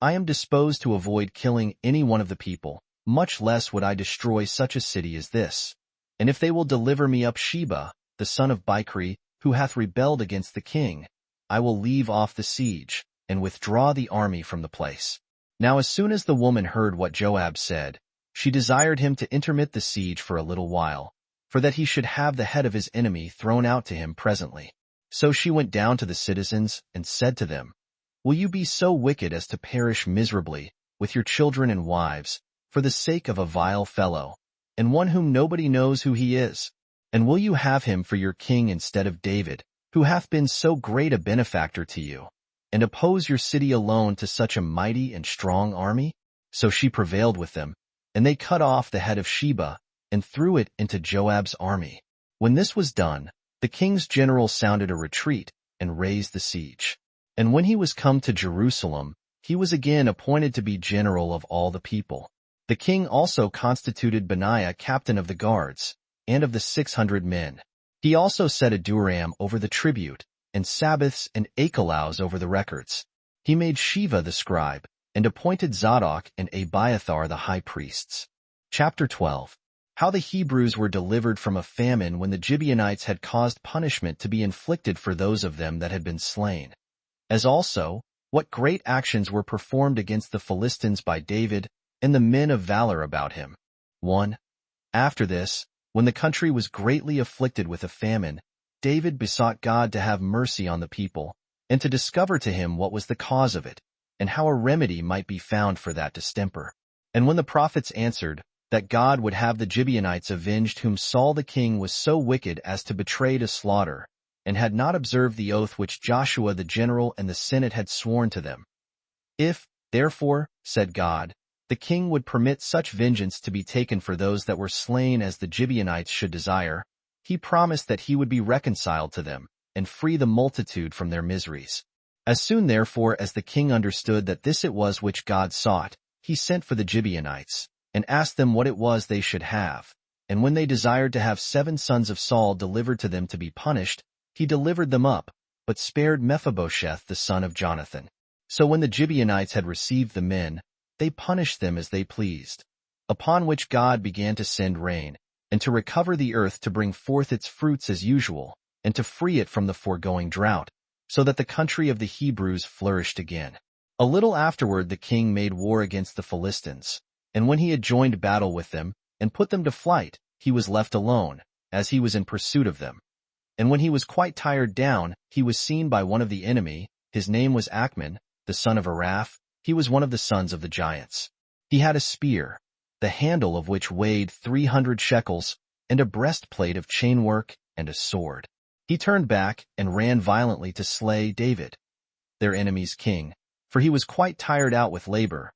I am disposed to avoid killing any one of the people, much less would I destroy such a city as this. And if they will deliver me up Sheba, the son of Bichri, who hath rebelled against the king, I will leave off the siege, and withdraw the army from the place. Now as soon as the woman heard what Joab said, she desired him to intermit the siege for a little while, for that he should have the head of his enemy thrown out to him presently. So she went down to the citizens, and said to them, Will you be so wicked as to perish miserably, with your children and wives, for the sake of a vile fellow, and one whom nobody knows who he is? And will you have him for your king instead of David, who hath been so great a benefactor to you, and oppose your city alone to such a mighty and strong army? So she prevailed with them, and they cut off the head of Sheba, and threw it into Joab's army. When this was done, the king's general sounded a retreat, and raised the siege. And when he was come to Jerusalem, he was again appointed to be general of all the people. The king also constituted Benaiah captain of the guards, and of the 600 men. He also set Aduram over the tribute, and Sabbaths and Achalaus over the records. He made Shiva the scribe, and appointed Zadok and Abiathar the high priests. Chapter 12. How the Hebrews were delivered from a famine when the Gibeonites had caused punishment to be inflicted for those of them that had been slain. As also, what great actions were performed against the Philistines by David and the men of valor about him. 1. After this, when the country was greatly afflicted with a famine, David besought God to have mercy on the people, and to discover to him what was the cause of it, and how a remedy might be found for that distemper. And when the prophets answered, that God would have the Gibeonites avenged whom Saul the king was so wicked as to betray to slaughter, and had not observed the oath which Joshua the general and the Senate had sworn to them. If, therefore, said God, the king would permit such vengeance to be taken for those that were slain as the Gibeonites should desire, he promised that he would be reconciled to them, and free the multitude from their miseries. As soon therefore as the king understood that this it was which God sought, he sent for the Gibeonites, and asked them what it was they should have. And when they desired to have 7 sons of Saul delivered to them to be punished, he delivered them up, but spared Mephibosheth the son of Jonathan. So when the Gibeonites had received the men, they punished them as they pleased. Upon which God began to send rain, and to recover the earth to bring forth its fruits as usual, and to free it from the foregoing drought, so that the country of the Hebrews flourished again. A little afterward the king made war against the Philistines, and when he had joined battle with them, and put them to flight, he was left alone, as he was in pursuit of them. And when he was quite tired down, he was seen by one of the enemy. His name was Achman, the son of Araph. He was one of the sons of the giants. He had a spear, the handle of which weighed 300 shekels, and a breastplate of chainwork, and a sword. He turned back, and ran violently to slay David, their enemy's king, for he was quite tired out with labor.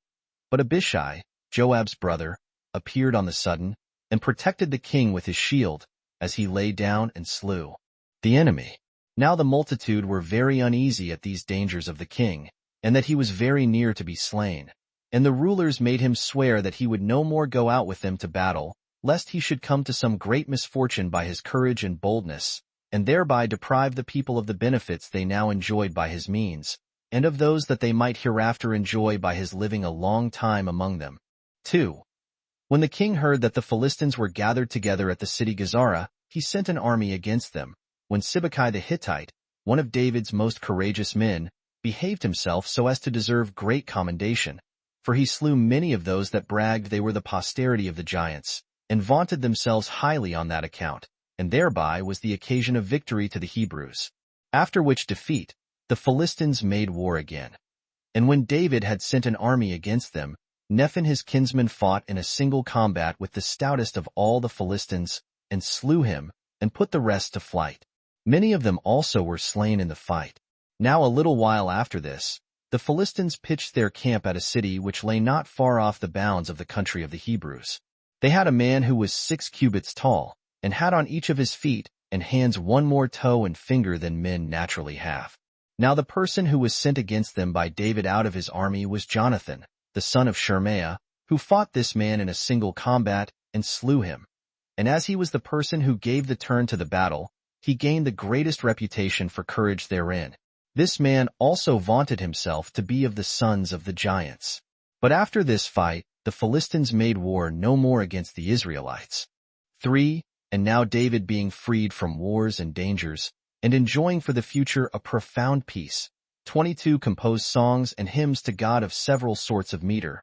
But Abishai, Joab's brother, appeared on the sudden, and protected the king with his shield, as he lay down and slew the enemy. Now the multitude were very uneasy at these dangers of the king, and that he was very near to be slain. And the rulers made him swear that he would no more go out with them to battle, lest he should come to some great misfortune by his courage and boldness, and thereby deprive the people of the benefits they now enjoyed by his means, and of those that they might hereafter enjoy by his living a long time among them. 2. When the king heard that the Philistines were gathered together at the city Gazara, he sent an army against them, when Sibbecai the Hittite, one of David's most courageous men, behaved himself so as to deserve great commendation, for he slew many of those that bragged they were the posterity of the giants, and vaunted themselves highly on that account, and thereby was the occasion of victory to the Hebrews. After which defeat, the Philistines made war again. And when David had sent an army against them, Nephan his kinsman fought in a single combat with the stoutest of all the Philistines, and slew him, and put the rest to flight. Many of them also were slain in the fight. Now a little while after this, the Philistines pitched their camp at a city which lay not far off the bounds of the country of the Hebrews. They had a man who was 6 cubits tall, and had on each of his feet and hands 1 more toe and finger than men naturally have. Now the person who was sent against them by David out of his army was Jonathan, the son of Shirmaiah, who fought this man in a single combat, and slew him. And as he was the person who gave the turn to the battle, he gained the greatest reputation for courage therein. This man also vaunted himself to be of the sons of the giants. But after this fight, the Philistines made war no more against the Israelites. 3. And now David, being freed from wars and dangers, and enjoying for the future a profound peace, 22 composed songs and hymns to God of several sorts of meter.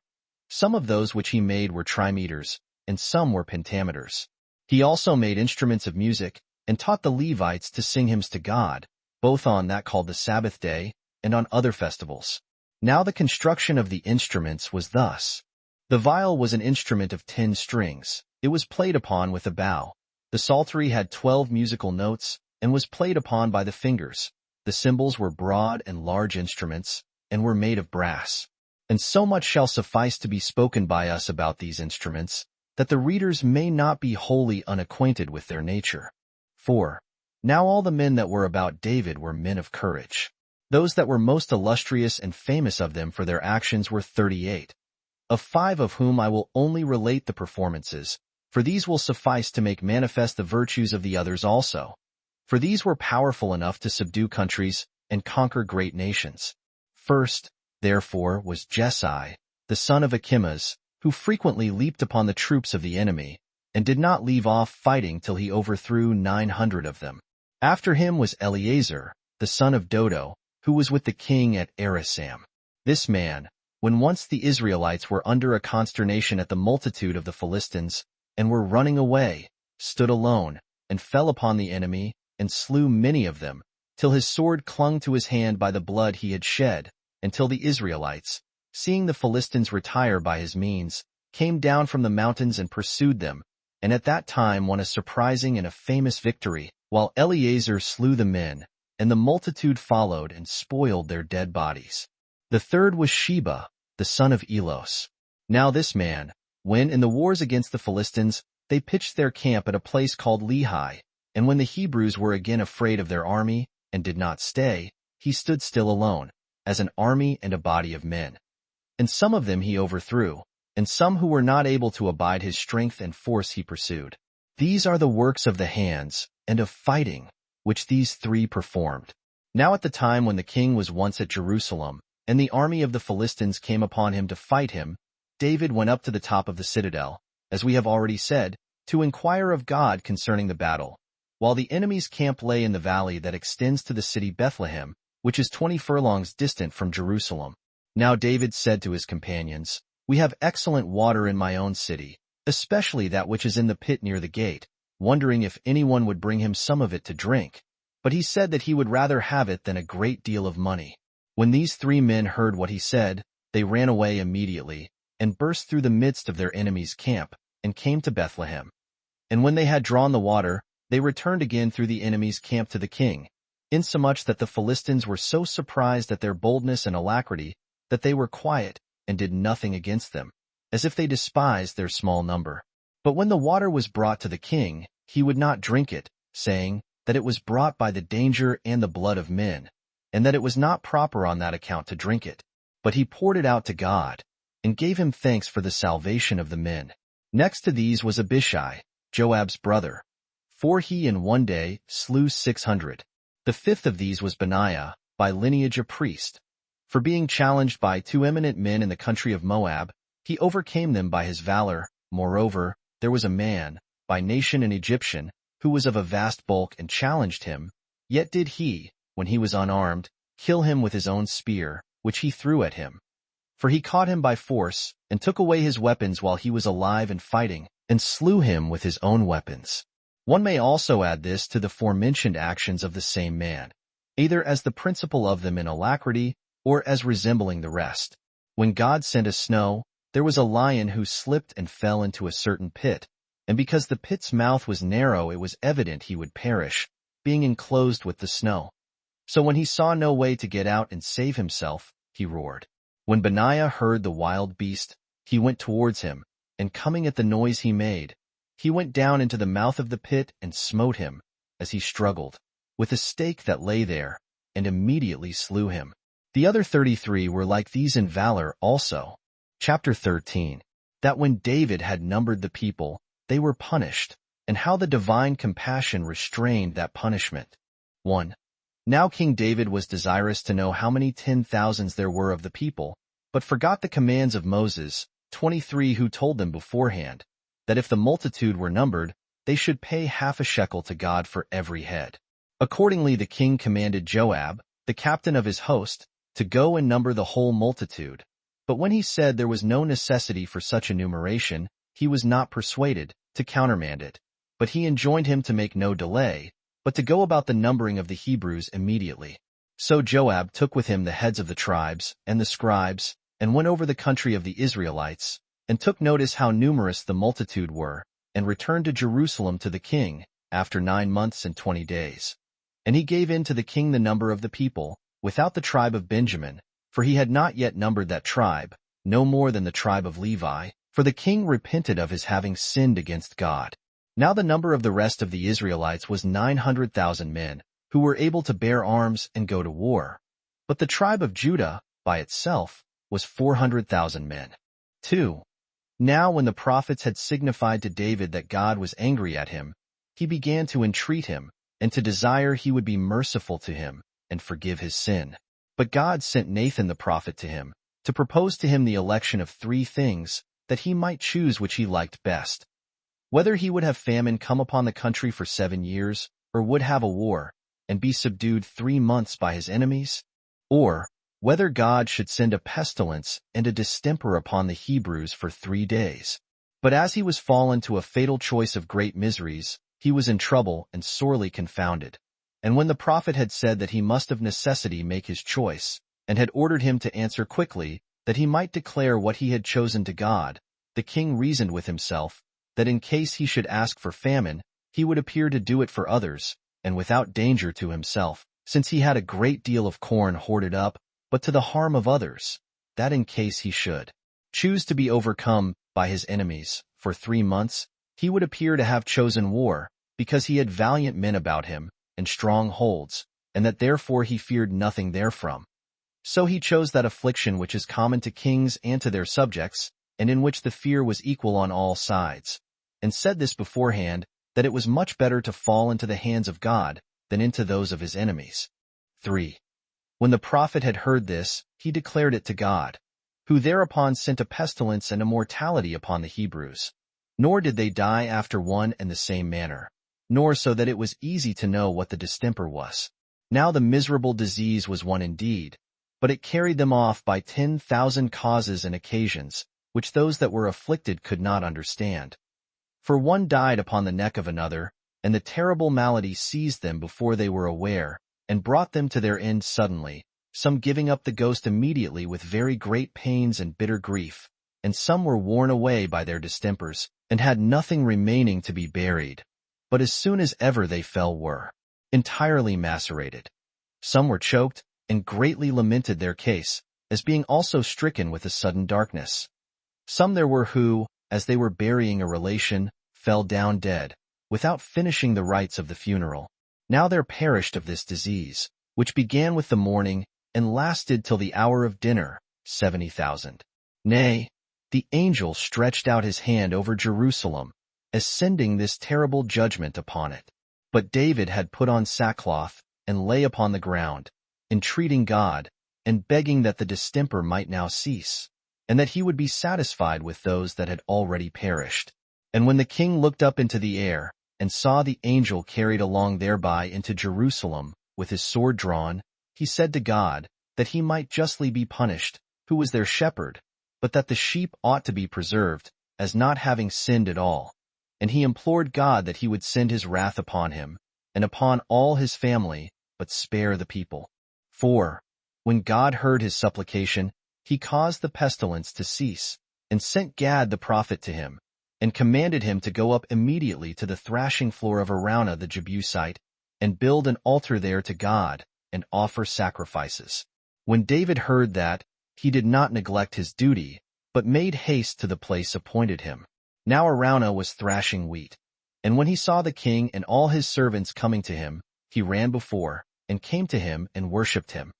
Some of those which he made were trimeters, and some were pentameters. He also made instruments of music, and taught the Levites to sing hymns to God, both on that called the Sabbath day, and on other festivals. Now the construction of the instruments was thus. The viol was an instrument of 10 strings. It was played upon with a bow. The psaltery had 12 musical notes, and was played upon by the fingers. The cymbals were broad and large instruments, and were made of brass. And so much shall suffice to be spoken by us about these instruments, that the readers may not be wholly unacquainted with their nature. 4. Now all the men that were about David were men of courage. Those that were most illustrious and famous of them for their actions were 38. Of 5 of whom I will only relate the performances, for these will suffice to make manifest the virtues of the others also. For these were powerful enough to subdue countries and conquer great nations. First, therefore, was Jesse, the son of Achimaas, who frequently leaped upon the troops of the enemy, and did not leave off fighting till he overthrew 900 of them. After him was Eleazar, the son of Dodo, who was with the king at Arisam. This man, when once the Israelites were under a consternation at the multitude of the Philistines, and were running away, stood alone, and fell upon the enemy, and slew many of them, till his sword clung to his hand by the blood he had shed, until the Israelites, seeing the Philistines retire by his means, came down from the mountains and pursued them, and at that time won a surprising and a famous victory, while Eleazar slew the men, and the multitude followed and spoiled their dead bodies. The third was Sheba, the son of Elos. Now this man, when in the wars against the Philistines, they pitched their camp at a place called Lehi, and when the Hebrews were again afraid of their army, and did not stay, he stood still alone, as an army and a body of men. And some of them he overthrew, and some who were not able to abide his strength and force he pursued. These are the works of the hands, and of fighting, which these 3 performed. Now at the time when the king was once at Jerusalem, and the army of the Philistines came upon him to fight him, David went up to the top of the citadel, as we have already said, to inquire of God concerning the battle, while the enemy's camp lay in the valley that extends to the city Bethlehem, which is 20 furlongs distant from Jerusalem. Now David said to his companions, We have excellent water in my own city, especially that which is in the pit near the gate, wondering if anyone would bring him some of it to drink. But he said that he would rather have it than a great deal of money. When these 3 men heard what he said, they ran away immediately, and burst through the midst of their enemy's camp, and came to Bethlehem. And when they had drawn the water, they returned again through the enemy's camp to the king, insomuch that the Philistines were so surprised at their boldness and alacrity, that they were quiet, and did nothing against them, as if they despised their small number. But when the water was brought to the king, he would not drink it, saying that it was brought by the danger and the blood of men, and that it was not proper on that account to drink it. But he poured it out to God, and gave him thanks for the salvation of the men. Next to these was Abishai, Joab's brother, for he in one day slew 600. The 5th of these was Benaiah, by lineage a priest. For being challenged by 2 eminent men in the country of Moab, he overcame them by his valor. Moreover, there was a man, by nation an Egyptian, who was of a vast bulk and challenged him, yet did he, when he was unarmed, kill him with his own spear, which he threw at him. For he caught him by force, and took away his weapons while he was alive and fighting, and slew him with his own weapons. One may also add this to the forementioned actions of the same man, either as the principal of them in alacrity, or as resembling the rest. When God sent a snow, there was a lion who slipped and fell into a certain pit, and because the pit's mouth was narrow, it was evident he would perish, being enclosed with the snow. So when he saw no way to get out and save himself, he roared. When Benaiah heard the wild beast, he went towards him, and coming at the noise he made, he went down into the mouth of the pit and smote him, as he struggled, with a stake that lay there, and immediately slew him. The other 33 were like these in valor also. Chapter 13. That when David had numbered the people, they were punished, and how the divine compassion restrained that punishment. 1. Now King David was desirous to know how many 10,000s there were of the people, but forgot the commands of Moses, 23, who told them beforehand that if the multitude were numbered, they should pay half a shekel to God for every head. Accordingly the king commanded Joab, the captain of his host, to go and number the whole multitude. But when he said there was no necessity for such enumeration, he was not persuaded to countermand it. But he enjoined him to make no delay, but to go about the numbering of the Hebrews immediately. So Joab took with him the heads of the tribes and the scribes, and went over the country of the Israelites, and took notice how numerous the multitude were, and returned to Jerusalem to the king, after 9 months and 20 days. And he gave in to the king the number of the people, without the tribe of Benjamin, for he had not yet numbered that tribe, no more than the tribe of Levi, for the king repented of his having sinned against God. Now the number of the rest of the Israelites was 900,000 men, who were able to bear arms and go to war. But the tribe of Judah, by itself, was 400,000 men. 2. Now when the prophets had signified to David that God was angry at him, he began to entreat him, and to desire he would be merciful to him, and forgive his sin. But God sent Nathan the prophet to him, to propose to him the election of 3 things, that he might choose which he liked best. Whether he would have famine come upon the country for 7 years, or would have a war, and be subdued 3 months by his enemies, or whether God should send a pestilence and a distemper upon the Hebrews for 3 days. But as he was fallen to a fatal choice of great miseries, he was in trouble and sorely confounded. And when the prophet had said that he must of necessity make his choice, and had ordered him to answer quickly, that he might declare what he had chosen to God, the king reasoned with himself, that in case he should ask for famine, he would appear to do it for others, and without danger to himself, since he had a great deal of corn hoarded up, but to the harm of others, that in case he should choose to be overcome by his enemies for 3 months, he would appear to have chosen war, because he had valiant men about him, and strong holds, and that therefore he feared nothing therefrom. So he chose that affliction which is common to kings and to their subjects, and in which the fear was equal on all sides, and said this beforehand, that it was much better to fall into the hands of God than into those of his enemies. 3. When the prophet had heard this, he declared it to God, who thereupon sent a pestilence and a mortality upon the Hebrews. Nor did they die after one and the same manner, nor so that it was easy to know what the distemper was. Now the miserable disease was one indeed, but it carried them off by 10,000 causes and occasions, which those that were afflicted could not understand. For one died upon the neck of another, and the terrible malady seized them before they were aware, and brought them to their end suddenly, some giving up the ghost immediately with very great pains and bitter grief, and some were worn away by their distempers, and had nothing remaining to be buried, but as soon as ever they fell were entirely macerated. Some were choked, and greatly lamented their case, as being also stricken with a sudden darkness. Some there were who, as they were burying a relation, fell down dead, without finishing the rites of the funeral. Now there perished of this disease, which began with the morning, and lasted till the hour of dinner, 70,000. Nay, the angel stretched out his hand over Jerusalem, as sending this terrible judgment upon it. But David had put on sackcloth, and lay upon the ground, entreating God, and begging that the distemper might now cease, and that he would be satisfied with those that had already perished. And when the king looked up into the air, and saw the angel carried along thereby into Jerusalem, with his sword drawn, he said to God, that he might justly be punished, who was their shepherd, but that the sheep ought to be preserved, as not having sinned at all. And he implored God that he would send his wrath upon him, and upon all his family, but spare the people. 4. When God heard his supplication, he caused the pestilence to cease, and sent Gad the prophet to him, and commanded him to go up immediately to the thrashing floor of Araunah the Jebusite, and build an altar there to God, and offer sacrifices. When David heard that, he did not neglect his duty, but made haste to the place appointed him. Now Araunah was thrashing wheat, and when he saw the king and all his servants coming to him, he ran before, and came to him and worshipped him.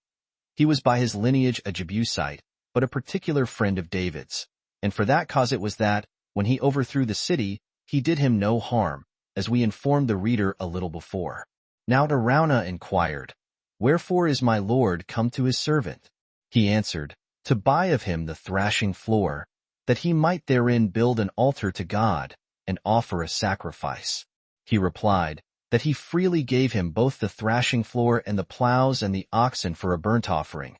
He was by his lineage a Jebusite, but a particular friend of David's, and for that cause it was that, when he overthrew the city, he did him no harm, as we informed the reader a little before. Now Araunah inquired, "Wherefore is my lord come to his servant?" He answered, "To buy of him the thrashing floor, that he might therein build an altar to God and offer a sacrifice. He replied, that he freely gave him both the thrashing floor and the plows and the oxen for a burnt offering.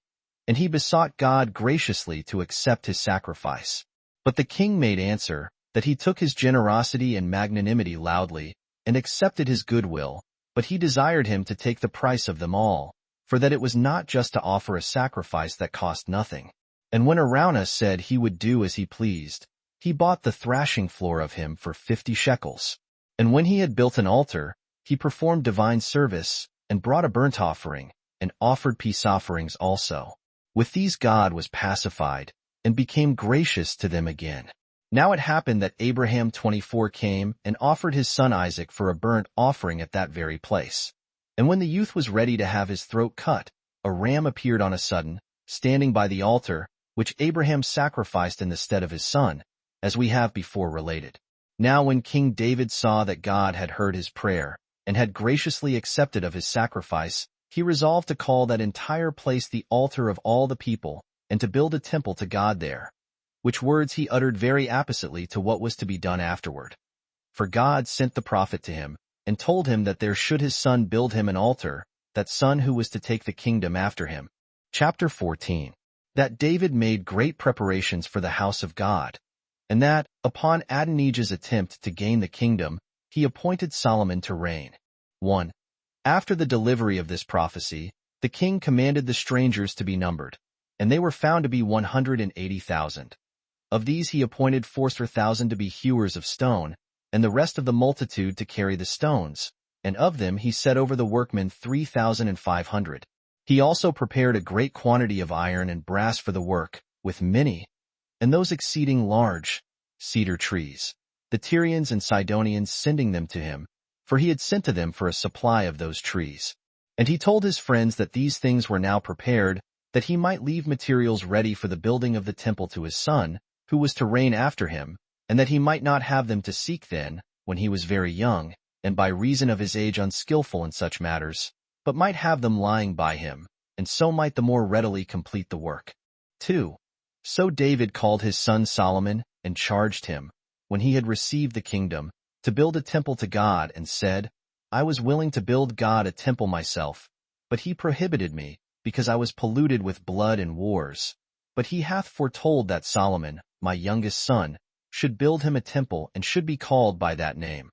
And he besought God graciously to accept his sacrifice. But the king made answer, that he took his generosity and magnanimity loudly, and accepted his goodwill, but he desired him to take the price of them all, for that it was not just to offer a sacrifice that cost nothing. And when Araunah said he would do as he pleased, he bought the thrashing floor of him for 50 shekels. And when he had built an altar, he performed divine service, and brought a burnt offering, and offered peace offerings also. With these God was pacified, and became gracious to them again. Now it happened that Abraham 24 came and offered his son Isaac for a burnt offering at that very place. And when the youth was ready to have his throat cut, a ram appeared on a sudden, standing by the altar, which Abraham sacrificed in the stead of his son, as we have before related. Now when King David saw that God had heard his prayer, and had graciously accepted of his sacrifice, he resolved to call that entire place the altar of all the people, and to build a temple to God there. Which words he uttered very appositely to what was to be done afterward. For God sent the prophet to him, and told him that there should his son build him an altar, that son who was to take the kingdom after him. Chapter 14. That David made great preparations for the house of God, and that, upon Adonijah's attempt to gain the kingdom, he appointed Solomon to reign. 1. After the delivery of this prophecy, the king commanded the strangers to be numbered, and they were found to be 180,000. Of these he appointed 4,000 to be hewers of stone, and the rest of the multitude to carry the stones, and of them he set over the workmen 3,500. He also prepared a great quantity of iron and brass for the work, with many, and those exceeding large, cedar trees, the Tyrians and Sidonians sending them to him, for he had sent to them for a supply of those trees. And he told his friends that these things were now prepared, that he might leave materials ready for the building of the temple to his son, who was to reign after him, and that he might not have them to seek then, when he was very young, and by reason of his age unskillful in such matters, but might have them lying by him, and so might the more readily complete the work. 2. So David called his son Solomon, and charged him, when he had received the kingdom, to build a temple to God, and said, I was willing to build God a temple myself, but he prohibited me, because I was polluted with blood and wars. But he hath foretold that Solomon, my youngest son, should build him a temple and should be called by that name,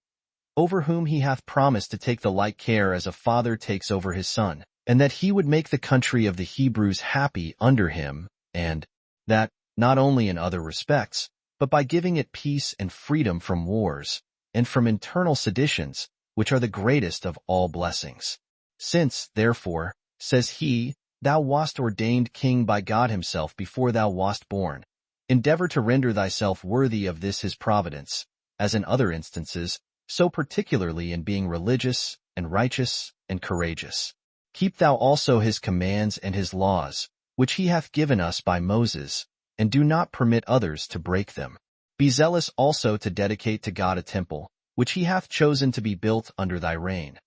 over whom he hath promised to take the like care as a father takes over his son, and that he would make the country of the Hebrews happy under him, and that, not only in other respects, but by giving it peace and freedom from wars, and from internal seditions, which are the greatest of all blessings. Since, therefore, says he, thou wast ordained king by God himself before thou wast born, endeavor to render thyself worthy of this his providence, as in other instances, so particularly in being religious, and righteous, and courageous. Keep thou also his commands and his laws, which he hath given us by Moses, and do not permit others to break them. Be zealous also to dedicate to God a temple, which he hath chosen to be built under thy reign.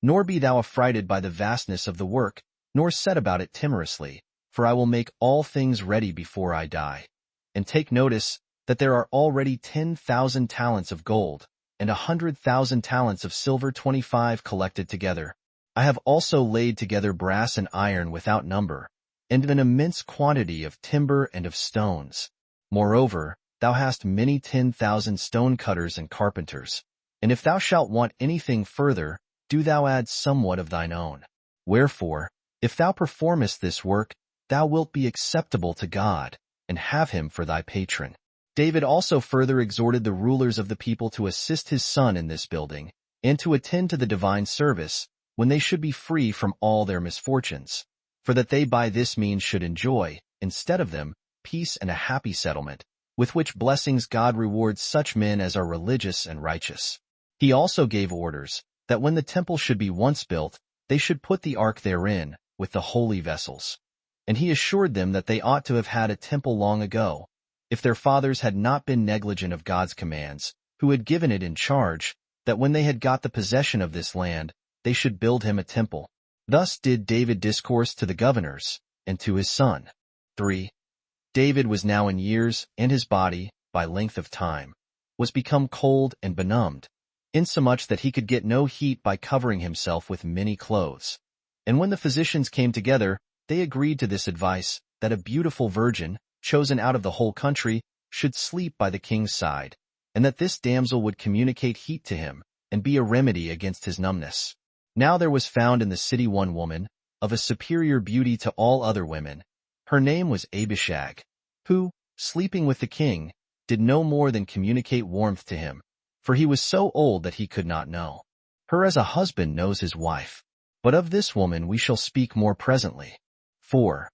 Nor be thou affrighted by the vastness of the work, nor set about it timorously, for I will make all things ready before I die. And take notice that there are already 10,000 talents of gold, and 100,000 talents of silver 25 collected together. I have also laid together brass and iron without number, and an immense quantity of timber and of stones. Moreover, thou hast many 10,000 stone cutters and carpenters. And if thou shalt want anything further, do thou add somewhat of thine own. Wherefore, if thou performest this work, thou wilt be acceptable to God, and have him for thy patron. David also further exhorted the rulers of the people to assist his son in this building, and to attend to the divine service, when they should be free from all their misfortunes, for that they by this means should enjoy, instead of them, peace and a happy settlement, with which blessings God rewards such men as are religious and righteous. He also gave orders, that when the temple should be once built, they should put the ark therein, with the holy vessels. And he assured them that they ought to have had a temple long ago, if their fathers had not been negligent of God's commands, who had given it in charge, that when they had got the possession of this land, they should build him a temple. Thus did David discourse to the governors, and to his son. 3. David was now in years, and his body, by length of time, was become cold and benumbed, insomuch that he could get no heat by covering himself with many clothes. And when the physicians came together, they agreed to this advice, that a beautiful virgin, chosen out of the whole country, should sleep by the king's side, and that this damsel would communicate heat to him, and be a remedy against his numbness. Now there was found in the city one woman, of a superior beauty to all other women. Her name was Abishag, who, sleeping with the king, did no more than communicate warmth to him, for he was so old that he could not know her as a husband knows his wife. But of this woman we shall speak more presently. 4.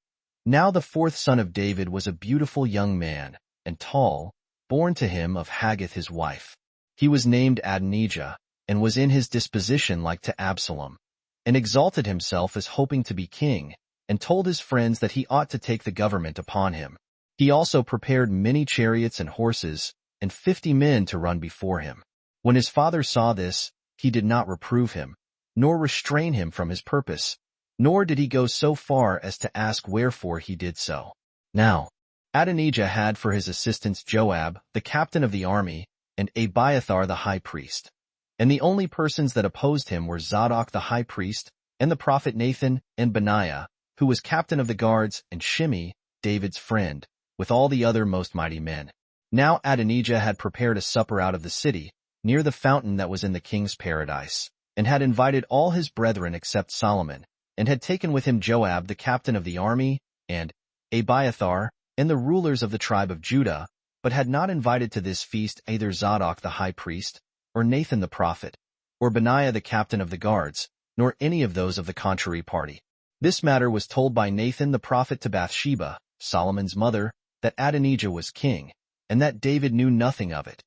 Now the fourth son of David was a beautiful young man, and tall, born to him of Haggith his wife. He was named Adonijah, and was in his disposition like to Absalom, and exalted himself as hoping to be king, and told his friends that he ought to take the government upon him. He also prepared many chariots and horses, and 50 men to run before him. When his father saw this, he did not reprove him, nor restrain him from his purpose, nor did he go so far as to ask wherefore he did so. Now, Adonijah had for his assistants Joab, the captain of the army, and Abiathar the high priest. And the only persons that opposed him were Zadok the high priest, and the prophet Nathan, and Benaiah, who was captain of the guards, and Shimei, David's friend, with all the other most mighty men. Now Adonijah had prepared a supper out of the city, near the fountain that was in the king's paradise, and had invited all his brethren except Solomon, and had taken with him Joab the captain of the army, and Abiathar, and the rulers of the tribe of Judah, but had not invited to this feast either Zadok the high priest, or Nathan the prophet, or Benaiah the captain of the guards, nor any of those of the contrary party. This matter was told by Nathan the prophet to Bathsheba, Solomon's mother, that Adonijah was king, and that David knew nothing of it.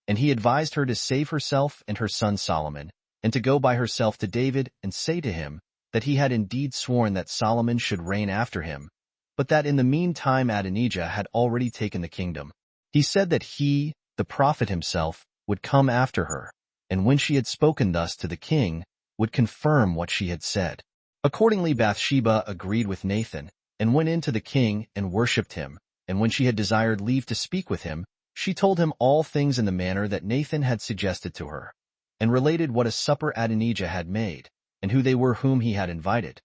And he advised her to save herself and her son Solomon, and to go by herself to David and say to him that he had indeed sworn that Solomon should reign after him, but that in the meantime Adonijah had already taken the kingdom. He said that he, the prophet himself, would come after her, and when she had spoken thus to the king, would confirm what she had said. Accordingly Bathsheba agreed with Nathan, and went in to the king and worshipped him, and when she had desired leave to speak with him, she told him all things in the manner that Nathan had suggested to her, and related what a supper Adonijah had made, and who they were whom he had invited,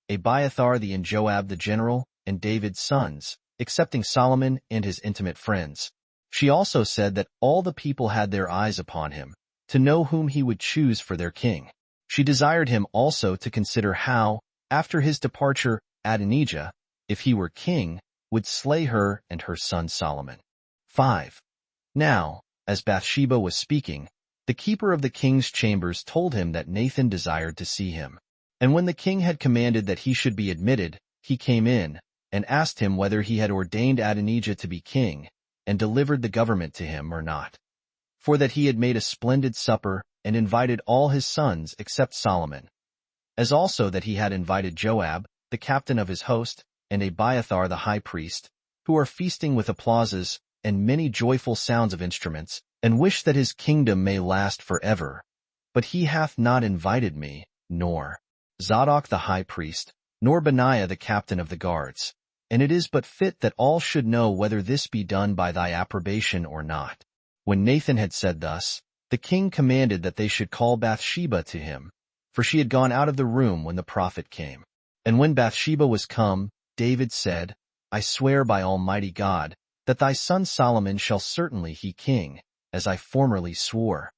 Abiathar and Joab the general, and David's sons, excepting Solomon and his intimate friends. She also said that all the people had their eyes upon him, to know whom he would choose for their king. She desired him also to consider how, after his departure, Adonijah, if he were king, would slay her and her son Solomon. 5. Now, as Bathsheba was speaking, the keeper of the king's chambers told him that Nathan desired to see him. And when the king had commanded that he should be admitted, he came in, and asked him whether he had ordained Adonijah to be king, and delivered the government to him or not. For that he had made a splendid supper, and invited all his sons except Solomon. As also that he had invited Joab, the captain of his host, and Abiathar the high priest, who are feasting with applauses, and many joyful sounds of instruments, and wish that his kingdom may last forever. But he hath not invited me, nor Zadok the high priest, nor Benaiah the captain of the guards. And it is but fit that all should know whether this be done by thy approbation or not. When Nathan had said thus, the king commanded that they should call Bathsheba to him, for she had gone out of the room when the prophet came. And when Bathsheba was come, David said, I swear by Almighty God, that thy son Solomon shall certainly he king, as I formerly swore,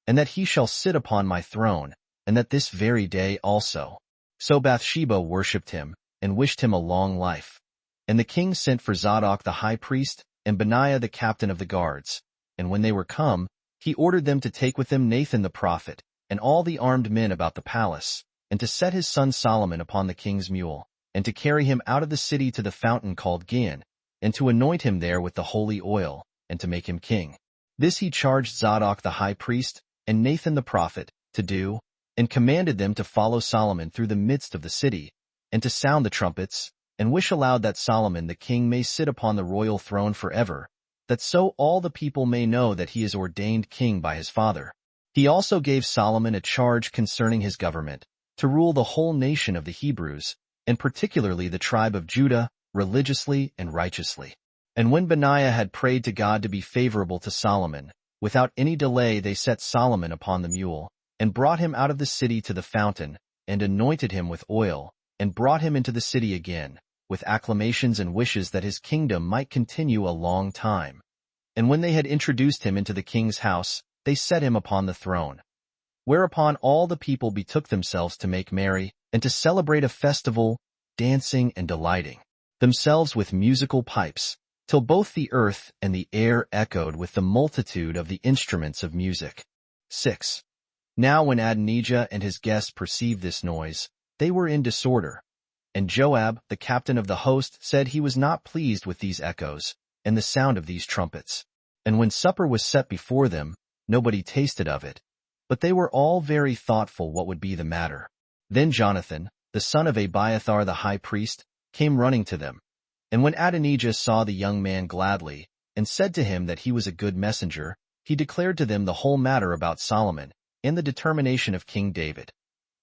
and that he shall sit upon my throne, and that this very day also. So Bathsheba worshipped him, and wished him a long life. And the king sent for Zadok the high priest, and Benaiah the captain of the guards. And when they were come, he ordered them to take with them Nathan the prophet, and all the armed men about the palace, and to set his son Solomon upon the king's mule, and to carry him out of the city to the fountain called Gihon, and to anoint him there with the holy oil, and to make him king. This he charged Zadok the high priest, and Nathan the prophet, to do, and commanded them to follow Solomon through the midst of the city, and to sound the trumpets, and wish aloud that Solomon the king may sit upon the royal throne forever, that so all the people may know that he is ordained king by his father. He also gave Solomon a charge concerning his government, to rule the whole nation of the Hebrews, and particularly the tribe of Judah, religiously and righteously. And when Benaiah had prayed to God to be favorable to Solomon, without any delay they set Solomon upon the mule, and brought him out of the city to the fountain, and anointed him with oil, and brought him into the city again, with acclamations and wishes that his kingdom might continue a long time. And when they had introduced him into the king's house, they set him upon the throne. Whereupon all the people betook themselves to make merry, and to celebrate a festival, dancing and delighting themselves with musical pipes, till both the earth and the air echoed with the multitude of the instruments of music. 6. Now when Adonijah and his guests perceived this noise, they were in disorder. And Joab, the captain of the host, said he was not pleased with these echoes, and the sound of these trumpets. And when supper was set before them, nobody tasted of it. But they were all very thoughtful what would be the matter. Then Jonathan, the son of Abiathar the high priest, came running to them. And when Adonijah saw the young man gladly, and said to him that he was a good messenger, he declared to them the whole matter about Solomon, and the determination of King David.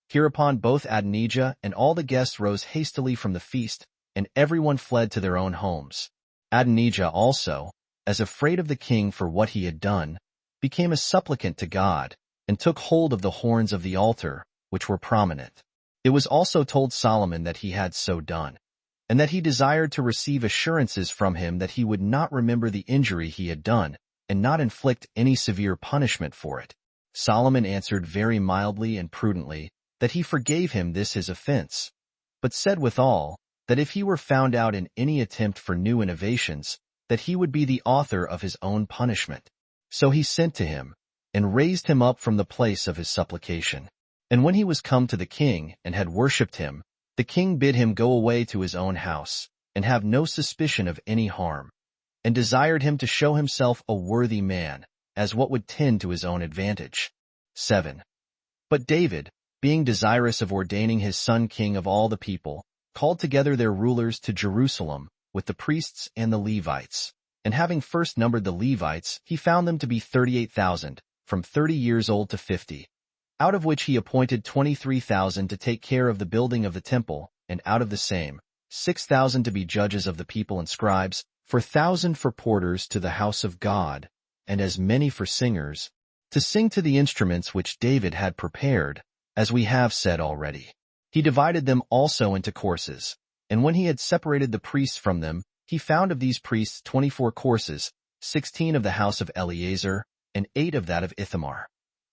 Hereupon both Adonijah and all the guests rose hastily from the feast, and everyone fled to their own homes. Adonijah also, as afraid of the king for what he had done, became a supplicant to God, and took hold of the horns of the altar, which were prominent. It was also told Solomon that he had so done, and that he desired to receive assurances from him that he would not remember the injury he had done, and not inflict any severe punishment for it. Solomon answered very mildly and prudently that he forgave him this his offense, but said withal that if he were found out in any attempt for new innovations, that he would be the author of his own punishment. So he sent to him, and raised him up from the place of his supplication. And when he was come to the king, and had worshipped him, the king bid him go away to his own house, and have no suspicion of any harm, and desired him to show himself a worthy man, as what would tend to his own advantage. 7. But David, being desirous of ordaining his son king of all the people, called together their rulers to Jerusalem, with the priests and the Levites. And having first numbered the Levites, he found them to be 38,000, from 30 years old to 50. Out of which he appointed 23,000 to take care of the building of the temple, and out of the same, 6,000 to be judges of the people and scribes, 4,000 for porters to the house of God, and as many for singers, to sing to the instruments which David had prepared, as we have said already. He divided them also into courses, and when he had separated the priests from them, he found of these priests 24 courses, 16 of the house of Eleazar, and 8 of that of Ithamar.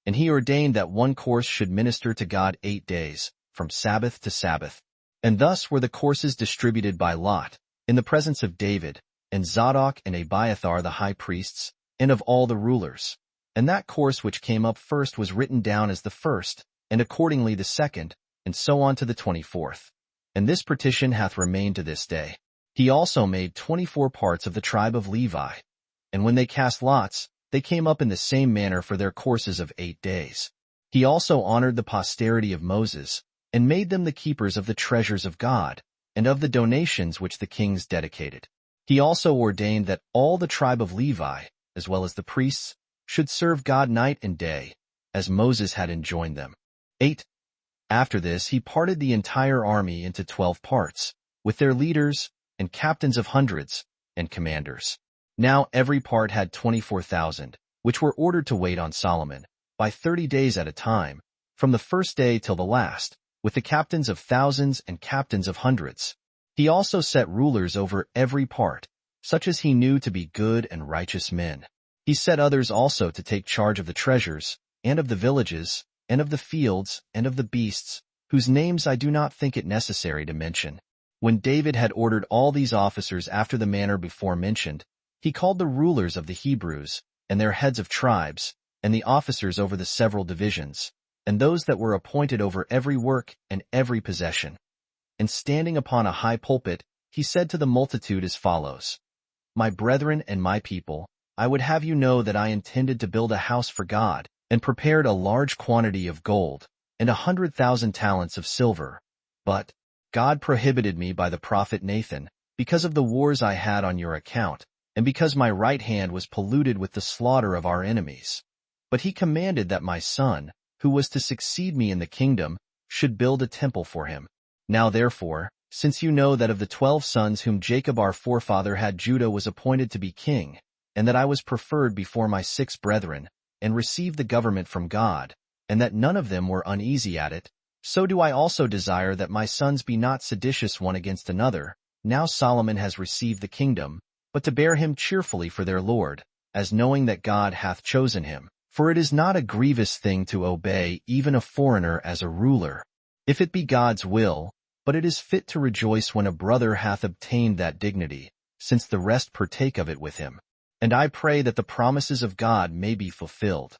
And he ordained that one course should minister to God 8 days, from Sabbath to Sabbath. And thus were the courses distributed by lot, in the presence of David, and Zadok and Abiathar the high priests, and of all the rulers. And that course which came up first was written down as the first, and accordingly the second, and so on to the 24th. And this partition hath remained to this day. He also made 24 parts of the tribe of Levi. And when they cast lots, they came up in the same manner for their courses of 8 days. He also honored the posterity of Moses, and made them the keepers of the treasures of God, and of the donations which the kings dedicated. He also ordained that all the tribe of Levi, as well as the priests, should serve God night and day, as Moses had enjoined them. 8. After this he parted the entire army into 12 parts, with their leaders, and captains of hundreds, and commanders. Now every part had 24,000, which were ordered to wait on Solomon, by 30 days at a time, from the first day till the last, with the captains of thousands and captains of hundreds. He also set rulers over every part, such as he knew to be good and righteous men. He set others also to take charge of the treasures, and of the villages, and of the fields, and of the beasts, whose names I do not think it necessary to mention. When David had ordered all these officers after the manner before mentioned, he called the rulers of the Hebrews, and their heads of tribes, and the officers over the several divisions, and those that were appointed over every work and every possession. And standing upon a high pulpit, he said to the multitude as follows: My brethren and my people, I would have you know that I intended to build a house for God, and prepared a large quantity of gold, and 100,000 talents of silver. But God prohibited me by the prophet Nathan, because of the wars I had on your account, and because my right hand was polluted with the slaughter of our enemies. But he commanded that my son, who was to succeed me in the kingdom, should build a temple for him. Now therefore, since you know that of the 12 sons whom Jacob our forefather had, Judah was appointed to be king, and that I was preferred before my 6 brethren, and received the government from God, and that none of them were uneasy at it, so do I also desire that my sons be not seditious one against another. Now Solomon has received the kingdom, but to bear him cheerfully for their Lord, as knowing that God hath chosen him. For it is not a grievous thing to obey even a foreigner as a ruler, if it be God's will, but it is fit to rejoice when a brother hath obtained that dignity, since the rest partake of it with him. And I pray that the promises of God may be fulfilled,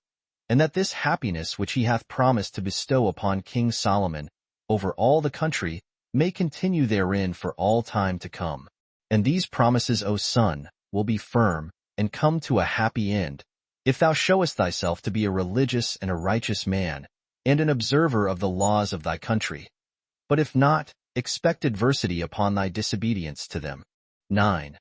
and that this happiness which he hath promised to bestow upon King Solomon over all the country may continue therein for all time to come. And these promises, O son, will be firm, and come to a happy end, if thou showest thyself to be a religious and a righteous man, and an observer of the laws of thy country. But if not, expect adversity upon thy disobedience to them. 9.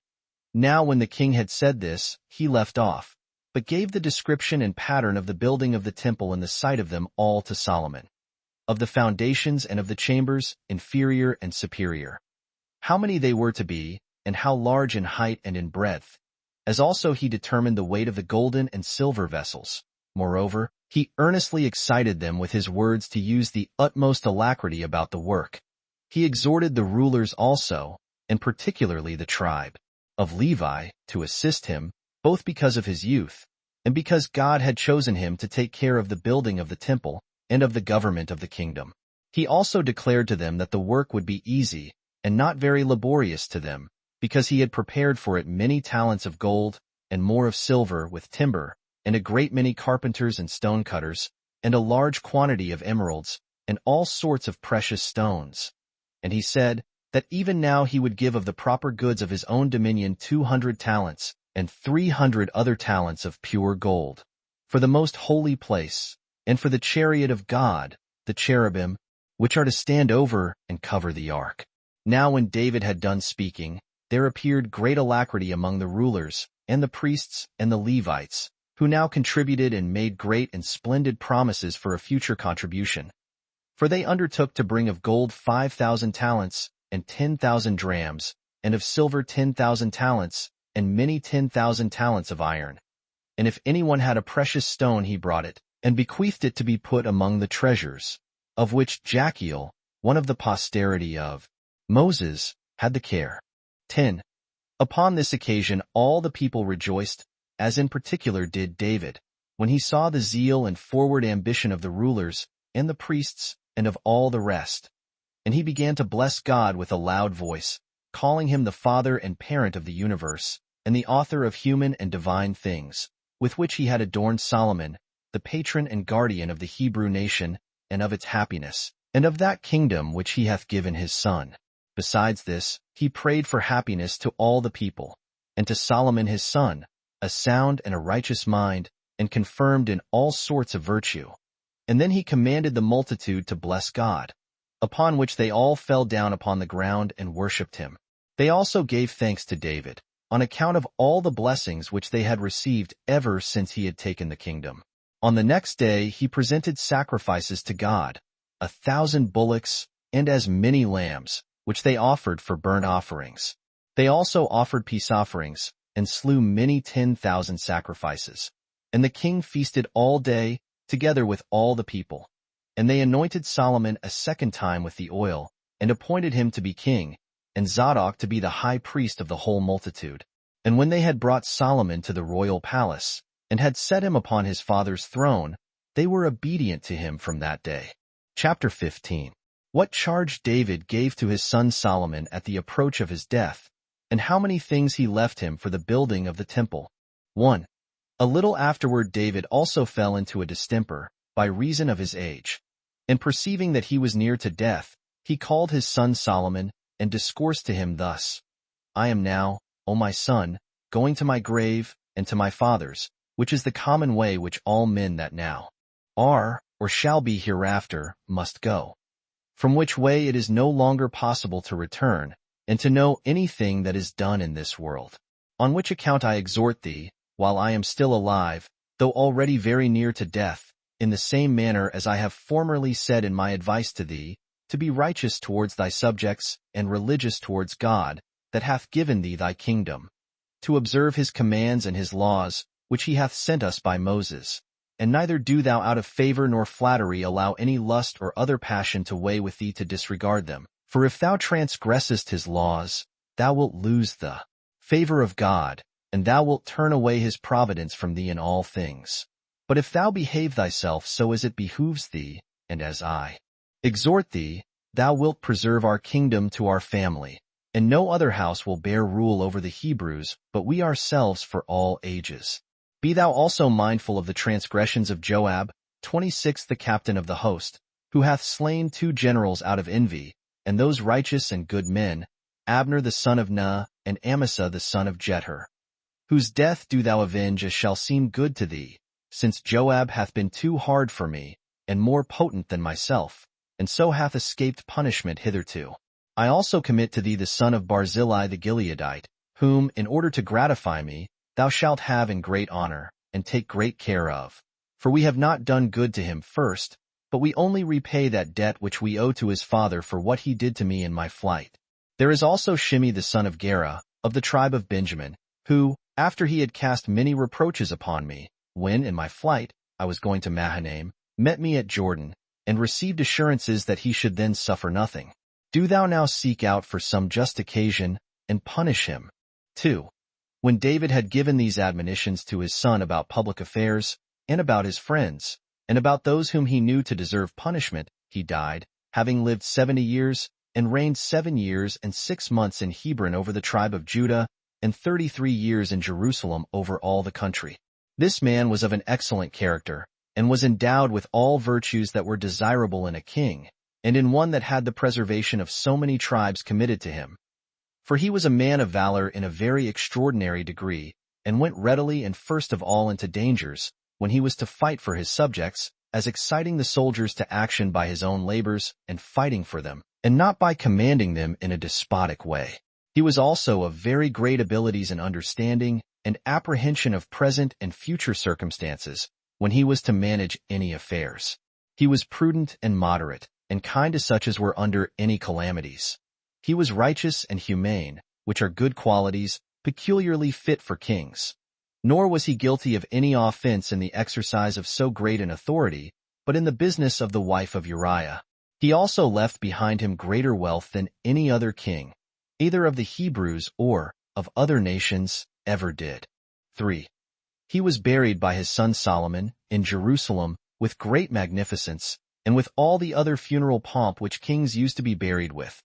Now when the king had said this, he left off, but gave the description and pattern of the building of the temple in the sight of them all to Solomon, of the foundations and of the chambers, inferior and superior, how many they were to be, and how large in height and in breadth, as also he determined the weight of the golden and silver vessels. Moreover, he earnestly excited them with his words to use the utmost alacrity about the work. He exhorted the rulers also, and particularly the tribe of Levi, to assist him, both because of his youth, and because God had chosen him to take care of the building of the temple and of the government of the kingdom. He also declared to them that the work would be easy and not very laborious to them, because he had prepared for it many talents of gold, and more of silver with timber, and a great many carpenters and stone cutters, and a large quantity of emeralds, and all sorts of precious stones. And he said that even now he would give of the proper goods of his own dominion 200 talents, and 300 other talents of pure gold, for the most holy place, and for the chariot of God, the cherubim, which are to stand over and cover the ark. Now when David had done speaking, there appeared great alacrity among the rulers, and the priests, and the Levites, who now contributed and made great and splendid promises for a future contribution. For they undertook to bring of gold 5,000 talents, and 10,000 drams, and of silver 10,000 talents, and many 10,000 talents of iron. And if anyone had a precious stone, he brought it, and bequeathed it to be put among the treasures, of which Jachiel, one of the posterity of Moses, had the care. 10. Upon this occasion all the people rejoiced, as in particular did David, when he saw the zeal and forward ambition of the rulers, and the priests, and of all the rest. And he began to bless God with a loud voice, calling him the Father and Parent of the universe, and the author of human and divine things, with which he had adorned Solomon, the patron and guardian of the Hebrew nation, and of its happiness, and of that kingdom which he hath given his son. Besides this, he prayed for happiness to all the people, and to Solomon his son, a sound and a righteous mind, and confirmed in all sorts of virtue. And then he commanded the multitude to bless God, upon which they all fell down upon the ground and worshipped him. They also gave thanks to David, on account of all the blessings which they had received ever since he had taken the kingdom. On the next day he presented sacrifices to God, 1,000 bullocks, and as many lambs, which they offered for burnt offerings. They also offered peace offerings, and slew many 10,000 sacrifices. And the king feasted all day, together with all the people. And they anointed Solomon a second time with the oil, and appointed him to be king, and Zadok to be the high priest of the whole multitude. And when they had brought Solomon to the royal palace, and had set him upon his father's throne, they were obedient to him from that day. Chapter 15. What charge David gave to his son Solomon at the approach of his death, and how many things he left him for the building of the temple. 1. A little afterward David also fell into a distemper, by reason of his age. And perceiving that he was near to death, he called his son Solomon, and discoursed to him thus: I am now, O my son, going to my grave, and to my father's, which is the common way which all men that now are, or shall be hereafter, must go. From which way it is no longer possible to return, and to know anything that is done in this world. On which account I exhort thee, while I am still alive, though already very near to death, in the same manner as I have formerly said in my advice to thee, to be righteous towards thy subjects, and religious towards God, that hath given thee thy kingdom, to observe his commands and his laws, which he hath sent us by Moses. And neither do thou out of favor nor flattery allow any lust or other passion to weigh with thee to disregard them. For if thou transgressest his laws, thou wilt lose the favor of God, and thou wilt turn away his providence from thee in all things. But if thou behave thyself so as it behooves thee, and as I exhort thee, thou wilt preserve our kingdom to our family, and no other house will bear rule over the Hebrews, but we ourselves for all ages. Be thou also mindful of the transgressions of Joab, 26th the captain of the host, who hath slain 2 generals out of envy, and those righteous and good men, Abner the son of Ner, and Amasa the son of Jether, whose death do thou avenge as shall seem good to thee, since Joab hath been too hard for me, and more potent than myself, and so hath escaped punishment hitherto. I also commit to thee the son of Barzillai the Gileadite, whom, in order to gratify me, thou shalt have in great honor, and take great care of. For we have not done good to him first, but we only repay that debt which we owe to his father for what he did to me in my flight. There is also Shimei the son of Gera, of the tribe of Benjamin, who, after he had cast many reproaches upon me, when, in my flight, I was going to Mahanaim, met me at Jordan, and received assurances that he should then suffer nothing. Do thou now seek out for some just occasion, and punish him. 2. When David had given these admonitions to his son about public affairs, and about his friends, and about those whom he knew to deserve punishment, he died, having lived 70 years, and reigned 7 years and 6 months in Hebron over the tribe of Judah, and 33 years in Jerusalem over all the country. This man was of an excellent character, and was endowed with all virtues that were desirable in a king, and in one that had the preservation of so many tribes committed to him. For he was a man of valor in a very extraordinary degree, and went readily and first of all into dangers, when he was to fight for his subjects, as exciting the soldiers to action by his own labors, and fighting for them, and not by commanding them in a despotic way. He was also of very great abilities in understanding and apprehension of present and future circumstances, when he was to manage any affairs. He was prudent and moderate, and kind to such as were under any calamities. He was righteous and humane, which are good qualities, peculiarly fit for kings. Nor was he guilty of any offense in the exercise of so great an authority, but in the business of the wife of Uriah. He also left behind him greater wealth than any other king, either of the Hebrews or of other nations, ever did. 3. He was buried by his son Solomon in Jerusalem with great magnificence, and with all the other funeral pomp which kings used to be buried with.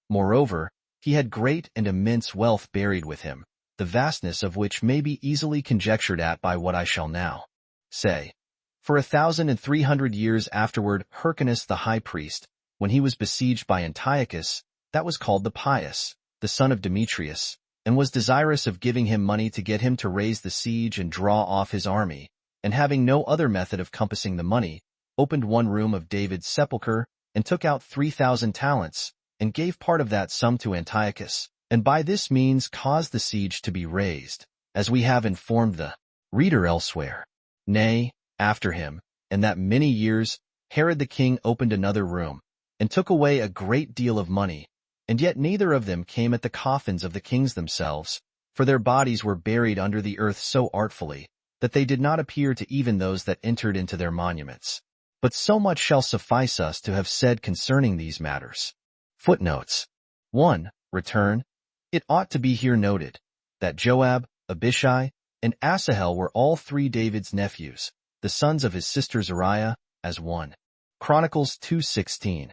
Moreover, he had great and immense wealth buried with him, the vastness of which may be easily conjectured at by what I shall now say. For 1,300 years afterward, Hyrcanus the high priest, when he was besieged by Antiochus, that was called the Pious, the son of Demetrius, and was desirous of giving him money to get him to raise the siege and draw off his army, and having no other method of compassing the money, opened one room of David's sepulchre, and took out 3,000 talents, and gave part of that sum to Antiochus, and by this means caused the siege to be raised, as we have informed the reader elsewhere. Nay, after him, and that many years, Herod the king opened another room, and took away a great deal of money, and yet neither of them came at the coffins of the kings themselves, for their bodies were buried under the earth so artfully, that they did not appear to even those that entered into their monuments. But so much shall suffice us to have said concerning these matters. Footnotes. 1. Return. It ought to be here noted that Joab, Abishai, and Asahel were all 3 David's nephews, the sons of his sister Zeruiah, as 1 Chronicles 2:16,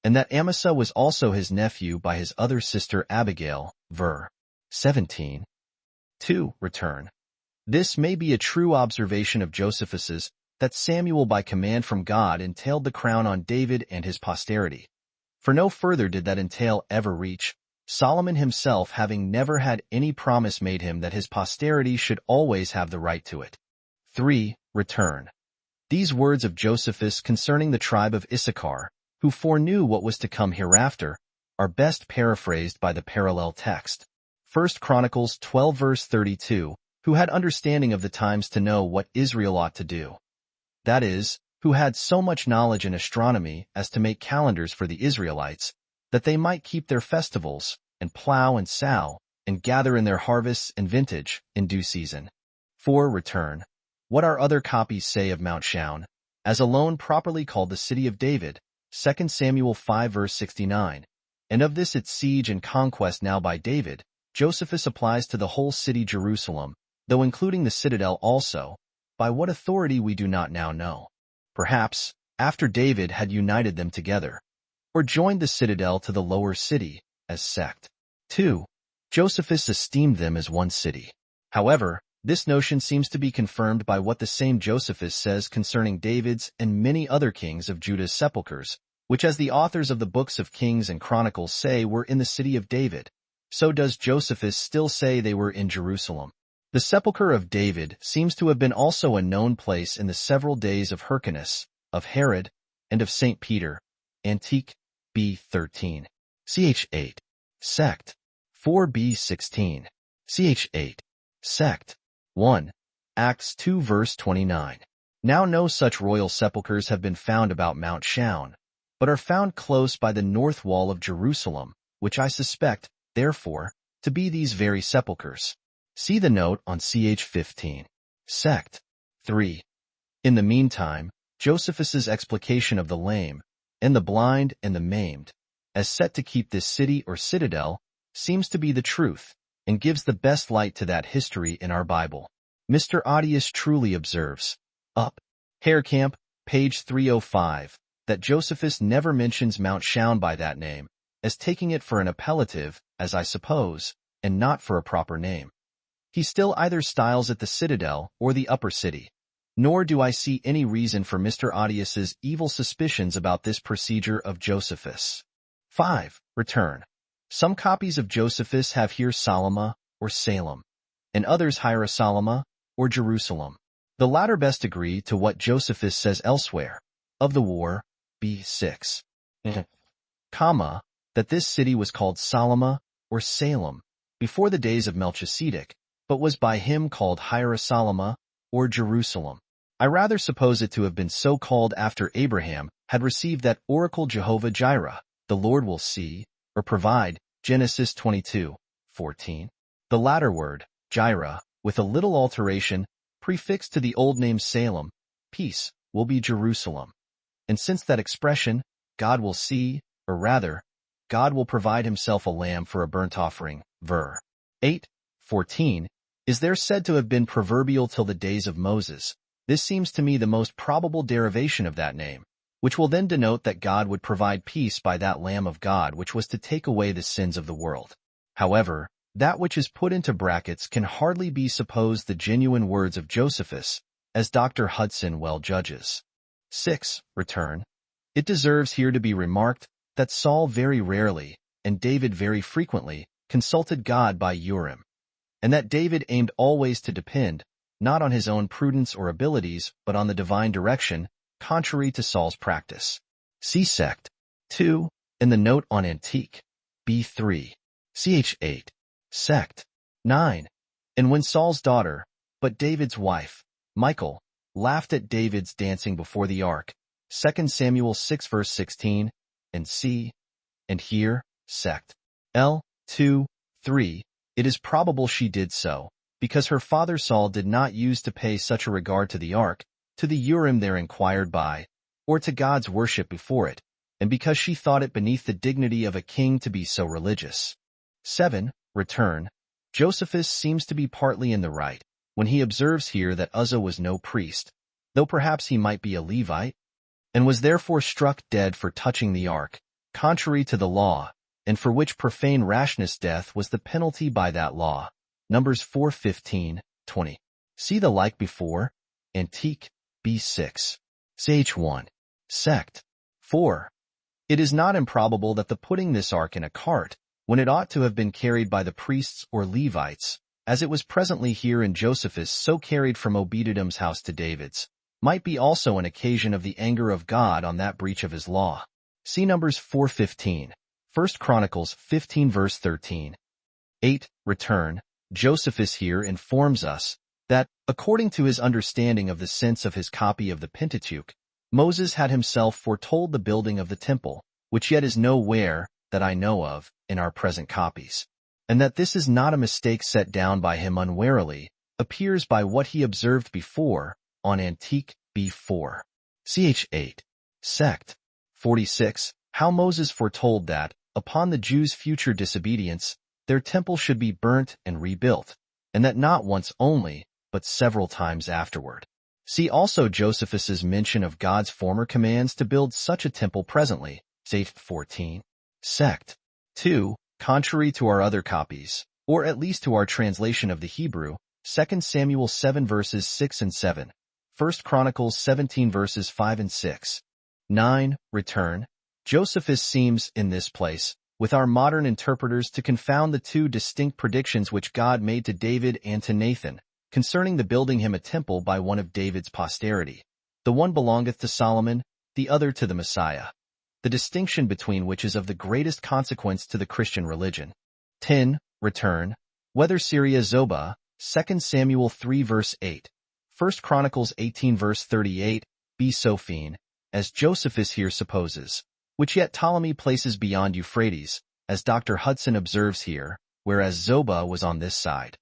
and that Amasa was also his nephew by his other sister Abigail, ver. 17. 2. Return. This may be a true observation of Josephus's, that Samuel by command from God entailed the crown on David and his posterity. For no further did that entail ever reach, Solomon himself having never had any promise made him that his posterity should always have the right to it. 3. Return. These words of Josephus concerning the tribe of Issachar, who foreknew what was to come hereafter, are best paraphrased by the parallel text. 1 Chronicles 12 verse 32, who had understanding of the times to know what Israel ought to do. That is, who had so much knowledge in astronomy as to make calendars for the Israelites, that they might keep their festivals, and plow and sow, and gather in their harvests and vintage in due season. 4. Return. What our other copies say of Mount Shaun, as alone properly called the city of David, 2 Samuel 5 verse 69, and of this its siege and conquest now by David, Josephus applies to the whole city Jerusalem, though including the citadel also, by what authority we do not now know. Perhaps, after David had united them together, or joined the citadel to the lower city, as sect. 2. Josephus esteemed them as one city. However, this notion seems to be confirmed by what the same Josephus says concerning David's and many other kings of Judah's sepulchres, which as the authors of the books of Kings and Chronicles say were in the city of David, so does Josephus still say they were in Jerusalem. The sepulchre of David seems to have been also a known place in the several days of Hyrcanus, of Herod, and of St. Peter. Antique, B. 13. Ch. 8. Sect. 4 B. 16. Ch. 8. Sect. 1. Acts 2 verse 29. Now no such royal sepulchres have been found about Mount Shaun, but are found close by the north wall of Jerusalem, which I suspect, therefore, to be these very sepulchres. See the note on ch. 15. Sect. 3. In the meantime, Josephus's explication of the lame, and the blind and the maimed, as set to keep this city or citadel, seems to be the truth, and gives the best light to that history in our Bible. Mr. Audius truly observes, up, Haircamp, page 305, that Josephus never mentions Mount Shaun by that name, as taking it for an appellative, as I suppose, and not for a proper name. He still either styles it the citadel or the upper city, nor do I see any reason for Mr. Audius's evil suspicions about this procedure of Josephus. 5. Return. Some copies of Josephus have here Salama or Salem, and others Hierosalama or Jerusalem. The latter best agree to what Josephus says elsewhere, of the war, B. 6. Comma, that this city was called Salama or Salem, before the days of Melchizedek, but was by him called Hierosalama or Jerusalem. I rather suppose it to have been so called after Abraham had received that oracle Jehovah Jireh, the Lord will see, or provide, Genesis 22:14. The latter word, Jireh, with a little alteration, prefixed to the old name Salem, peace, will be Jerusalem. And since that expression, God will see, or rather, God will provide himself a lamb for a burnt offering, ver. 8:14, is there said to have been proverbial till the days of Moses. This seems to me the most probable derivation of that name, which will then denote that God would provide peace by that Lamb of God which was to take away the sins of the world. However, that which is put into brackets can hardly be supposed the genuine words of Josephus, as Dr. Hudson well judges. 6. Return. It deserves here to be remarked that Saul very rarely, and David very frequently, consulted God by Urim, and that David aimed always to depend, not on his own prudence or abilities, but on the divine direction, contrary to Saul's practice. See Sect. 2, in the note on Antique, B. 3. Ch. 8. Sect. 9. And when Saul's daughter, but David's wife, Michal, laughed at David's dancing before the ark, 2 Samuel 6 verse 16, and c. And here, Sect. L. 2, 3, it is probable she did so, because her father Saul did not use to pay such a regard to the ark, to the Urim there inquired by, or to God's worship before it, and because she thought it beneath the dignity of a king to be so religious. 7. Return. Josephus seems to be partly in the right, when he observes here that Uzzah was no priest, though perhaps he might be a Levite, and was therefore struck dead for touching the ark, contrary to the law, and for which profane rashness death was the penalty by that law. Numbers 4:15-20. See the like before, Antique, B. 6. Ch. 1. Sect. 4. It is not improbable that the putting this ark in a cart, when it ought to have been carried by the priests or Levites, as it was presently here in Josephus so carried from Obed-Edom's house to David's, might be also an occasion of the anger of God on that breach of his law. See Numbers 4:15, 1 Chronicles 15 verse 13. 8. Return. Josephus here informs us that, according to his understanding of the sense of his copy of the Pentateuch, Moses had himself foretold the building of the temple, which yet is nowhere, that I know of, in our present copies. And that this is not a mistake set down by him unwarily, appears by what he observed before, on Antique B4. Ch. 8. Sect. 46. How Moses foretold that, upon the Jews' future disobedience, their temple should be burnt and rebuilt, and that not once only, but several times afterward. See also Josephus's mention of God's former commands to build such a temple presently, Ch. 14. Sect. 2. Contrary to our other copies, or at least to our translation of the Hebrew, 2 Samuel 7 verses 6 and 7, 1 Chronicles 17 verses 5 and 6. 9. Return. Josephus seems, in this place, with our modern interpreters to confound the two distinct predictions which God made to David and to Nathan, concerning the building him a temple by one of David's posterity. The one belongeth to Solomon, the other to the Messiah. The distinction between which is of the greatest consequence to the Christian religion. 10. Return. Whether Syria Zobah, 2 Samuel 3 verse 8, 1 Chronicles 18 verse 38, be Sophene, as Josephus here supposes, which yet Ptolemy places beyond Euphrates, as Dr. Hudson observes here, whereas Zobah was on this side.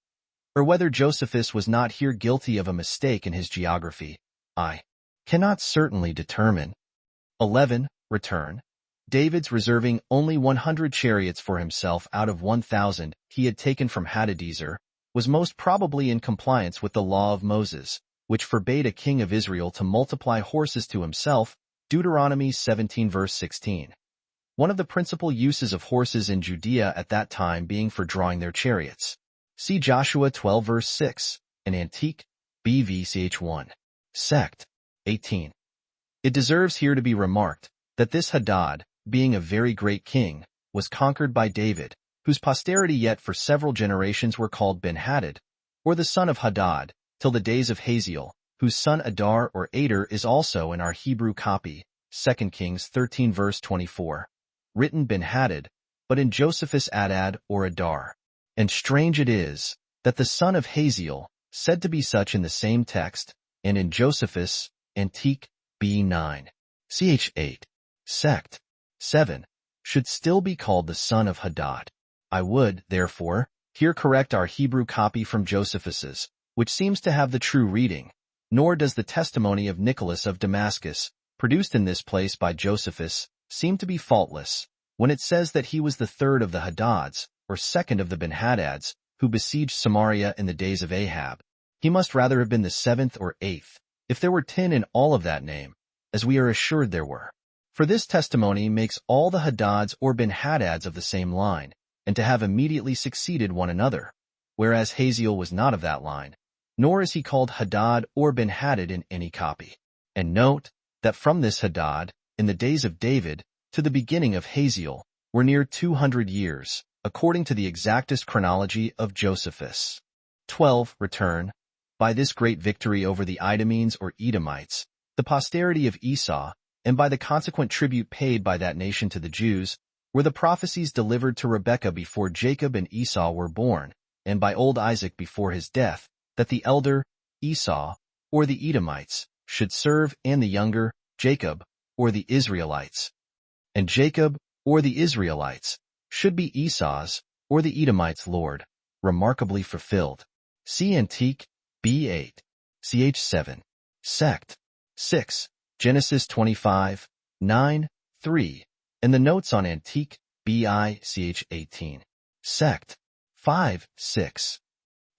Or whether Josephus was not here guilty of a mistake in his geography, I cannot certainly determine. 11. Return. David's reserving only 100 chariots for himself out of 1,000 he had taken from Hadadezer, was most probably in compliance with the law of Moses, which forbade a king of Israel to multiply horses to himself, Deuteronomy 17 verse 16. One of the principal uses of horses in Judea at that time being for drawing their chariots. See Joshua 12 verse 6, an Antique, BVCH 1. Sect. 18. It deserves here to be remarked that this Hadad, being a very great king, was conquered by David, whose posterity yet for several generations were called Ben-Hadad, or the son of Hadad, till the days of Hazael, whose son Adar or Ader is also in our Hebrew copy, 2 Kings 13 verse 24, written Ben-Hadad, but in Josephus Adad or Adar. And strange it is, that the son of Hazael, said to be such in the same text, and in Josephus, Antique, B9. Ch. 8. Sect. 7. Should still be called the son of Hadad. I would, therefore, here correct our Hebrew copy from Josephus's, which seems to have the true reading, nor does the testimony of Nicholas of Damascus, produced in this place by Josephus, seem to be faultless, when it says that he was the third of the Hadads, or second of the Ben-Hadads, who besieged Samaria in the days of Ahab. He must rather have been the seventh or eighth, if there were 10 in all of that name, as we are assured there were. For this testimony makes all the Hadads or Ben-Hadads of the same line, and to have immediately succeeded one another, whereas Hazael was not of that line, nor is he called Hadad or Ben-Hadad in any copy. And note, that from this Hadad, in the days of David, to the beginning of Hazael, were near 200 years, according to the exactest chronology of Josephus. 12. Return. By this great victory over the Idumeans or Edomites, the posterity of Esau, and by the consequent tribute paid by that nation to the Jews, were the prophecies delivered to Rebekah before Jacob and Esau were born, and by old Isaac before his death, that the elder, Esau, or the Edomites, should serve, and the younger, Jacob, or the Israelites. And Jacob, or the Israelites, should be Esau's, or the Edomites' Lord, remarkably fulfilled. See Antique, B8, Ch. 7. Sect. 6. Genesis 25, 9, 3, and the notes on Antique, B.I. Ch. 18. Sect. 5, 6.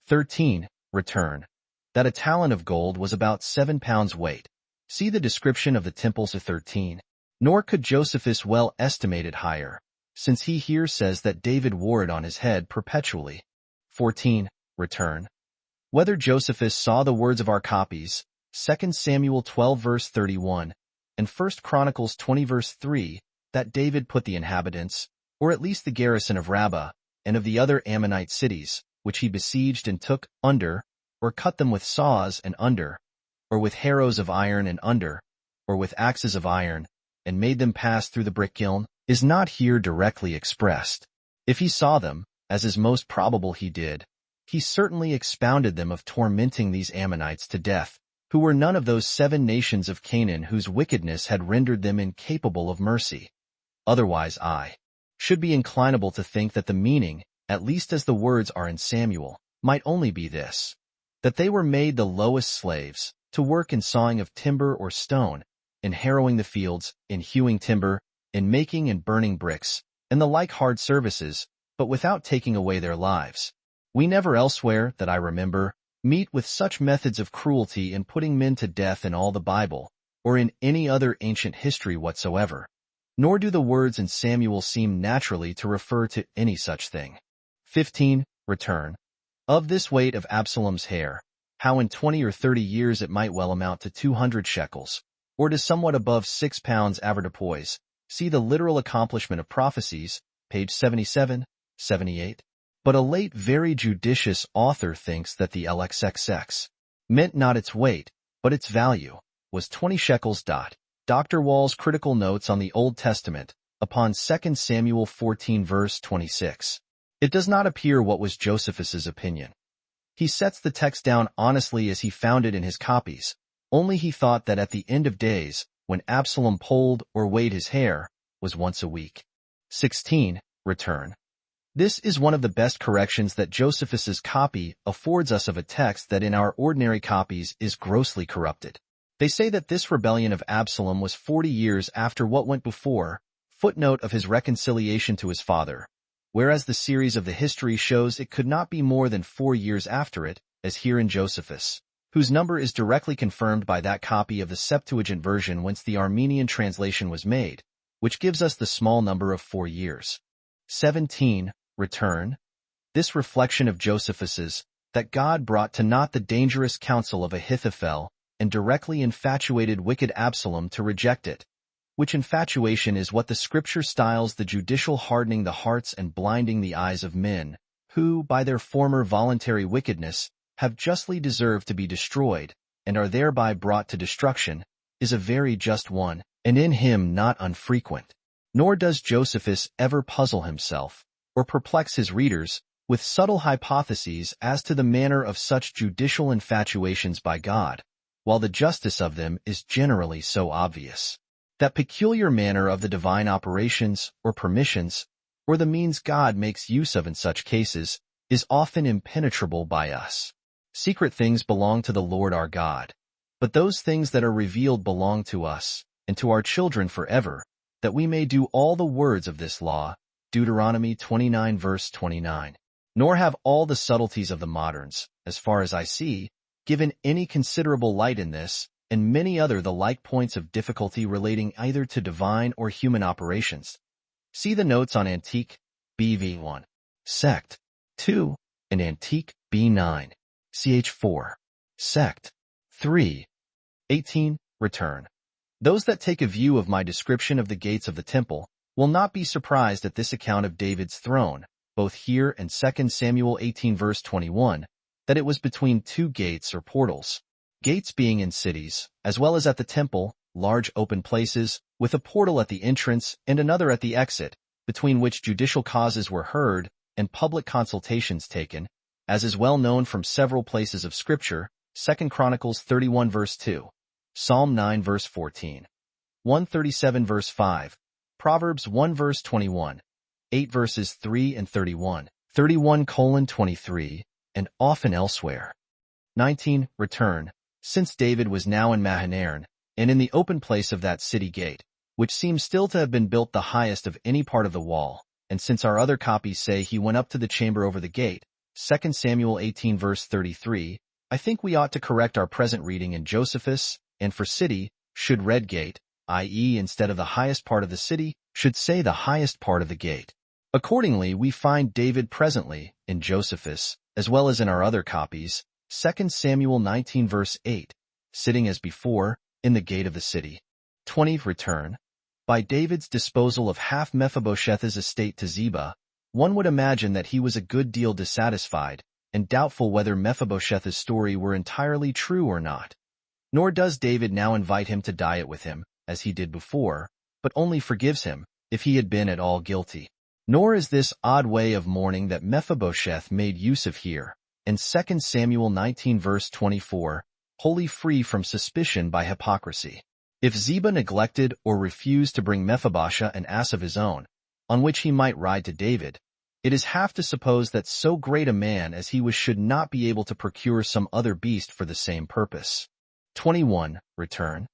13. Return. That a talent of gold was about 7 pounds weight. See the description of the temples of 13. Nor could Josephus well estimate it higher, since he here says that David wore it on his head perpetually. 14. Return. Whether Josephus saw the words of our copies, 2 Samuel 12 verse 31, and 1 Chronicles 20 verse 3, that David put the inhabitants, or at least the garrison of Rabbah, and of the other Ammonite cities, which he besieged and took, under, or cut them with saws and under, or with harrows of iron and under, or with axes of iron, and made them pass through the brick kiln, is not here directly expressed. If he saw them, as is most probable he did, he certainly expounded them of tormenting these Ammonites to death, who were none of those 7 nations of Canaan whose wickedness had rendered them incapable of mercy. Otherwise I should be inclinable to think that the meaning, at least as the words are in Samuel, might only be this, that they were made the lowest slaves, to work in sawing of timber or stone, in harrowing the fields, in hewing timber, in making and burning bricks, and the like hard services, but without taking away their lives. We never elsewhere, that I remember, meet with such methods of cruelty in putting men to death in all the Bible, or in any other ancient history whatsoever. Nor do the words in Samuel seem naturally to refer to any such thing. 15. Return. Of this weight of Absalom's hair, how in 20 or 30 years it might well amount to 200 shekels, or to somewhat above 6 pounds avoirdupois. See the literal accomplishment of prophecies, page 77, 78. But a late very judicious author thinks that the LXXX meant not its weight, but its value, was 20 shekels. Dr. Wall's critical notes on the Old Testament, upon 2 Samuel 14 verse 26. It does not appear what was Josephus's opinion. He sets the text down honestly as he found it in his copies, only he thought that at the end of days, when Absalom polled or weighed his hair, was once a week. 16. Return. This is one of the best corrections that Josephus's copy affords us of a text that in our ordinary copies is grossly corrupted. They say that this rebellion of Absalom was 40 years after what went before, footnote of his reconciliation to his father, whereas the series of the history shows it could not be more than 4 years after it, as here in Josephus, whose number is directly confirmed by that copy of the Septuagint version whence the Armenian translation was made, which gives us the small number of 4 years. 17. Return. This reflection of Josephus's, that God brought to naught the dangerous counsel of Ahithophel, and directly infatuated wicked Absalom to reject it, which infatuation is what the Scripture styles the judicial hardening the hearts and blinding the eyes of men, who, by their former voluntary wickedness, have justly deserved to be destroyed, and are thereby brought to destruction, is a very just one, and in him not unfrequent. Nor does Josephus ever puzzle himself, or perplex his readers, with subtle hypotheses as to the manner of such judicial infatuations by God, while the justice of them is generally so obvious. That peculiar manner of the divine operations, or permissions, or the means God makes use of in such cases, is often impenetrable by us. Secret things belong to the Lord our God, but those things that are revealed belong to us, and to our children forever, that we may do all the words of this law, Deuteronomy 29 verse 29. Nor have all the subtleties of the moderns, as far as I see, given any considerable light in this, and many other the like points of difficulty relating either to divine or human operations. See the notes on Antique, BV 1, Sect 2, and Antique, B9, ch 4, Sect 3. 18. Return. Those that take a view of my description of the gates of the temple will not be surprised at this account of David's throne, both here and 2 Samuel 18 verse 21, that it was between 2 gates or portals. Gates being in cities, as well as at the temple, large open places, with a portal at the entrance and another at the exit, between which judicial causes were heard and public consultations taken, as is well known from several places of Scripture, 2 Chronicles 31 verse 2, Psalm 9 verse 14, 137 verse 5, Proverbs 1 verse 21, 8 verses 3 and 31, 31:23, and often elsewhere. 19. Return. Since David was now in Mahanaim, and in the open place of that city gate, which seems still to have been built the highest of any part of the wall, and since our other copies say he went up to the chamber over the gate, 2 Samuel 18 verse 33, I think we ought to correct our present reading in Josephus, and for city, should read gate, i.e. instead of the highest part of the city, should say the highest part of the gate. Accordingly, we find David presently, in Josephus, as well as in our other copies, 2 Samuel 19 verse 8, sitting as before, in the gate of the city. 20. Return. By David's disposal of half Mephibosheth's estate to Ziba, one would imagine that he was a good deal dissatisfied, and doubtful whether Mephibosheth's story were entirely true or not. Nor does David now invite him to diet with him, as he did before, but only forgives him, if he had been at all guilty. Nor is this odd way of mourning that Mephibosheth made use of here, in 2 Samuel 19 verse 24, wholly free from suspicion by hypocrisy. If Ziba neglected or refused to bring Mephibosheth an ass of his own, on which he might ride to David, it is half to suppose that so great a man as he was should not be able to procure some other beast for the same purpose. 21. Return.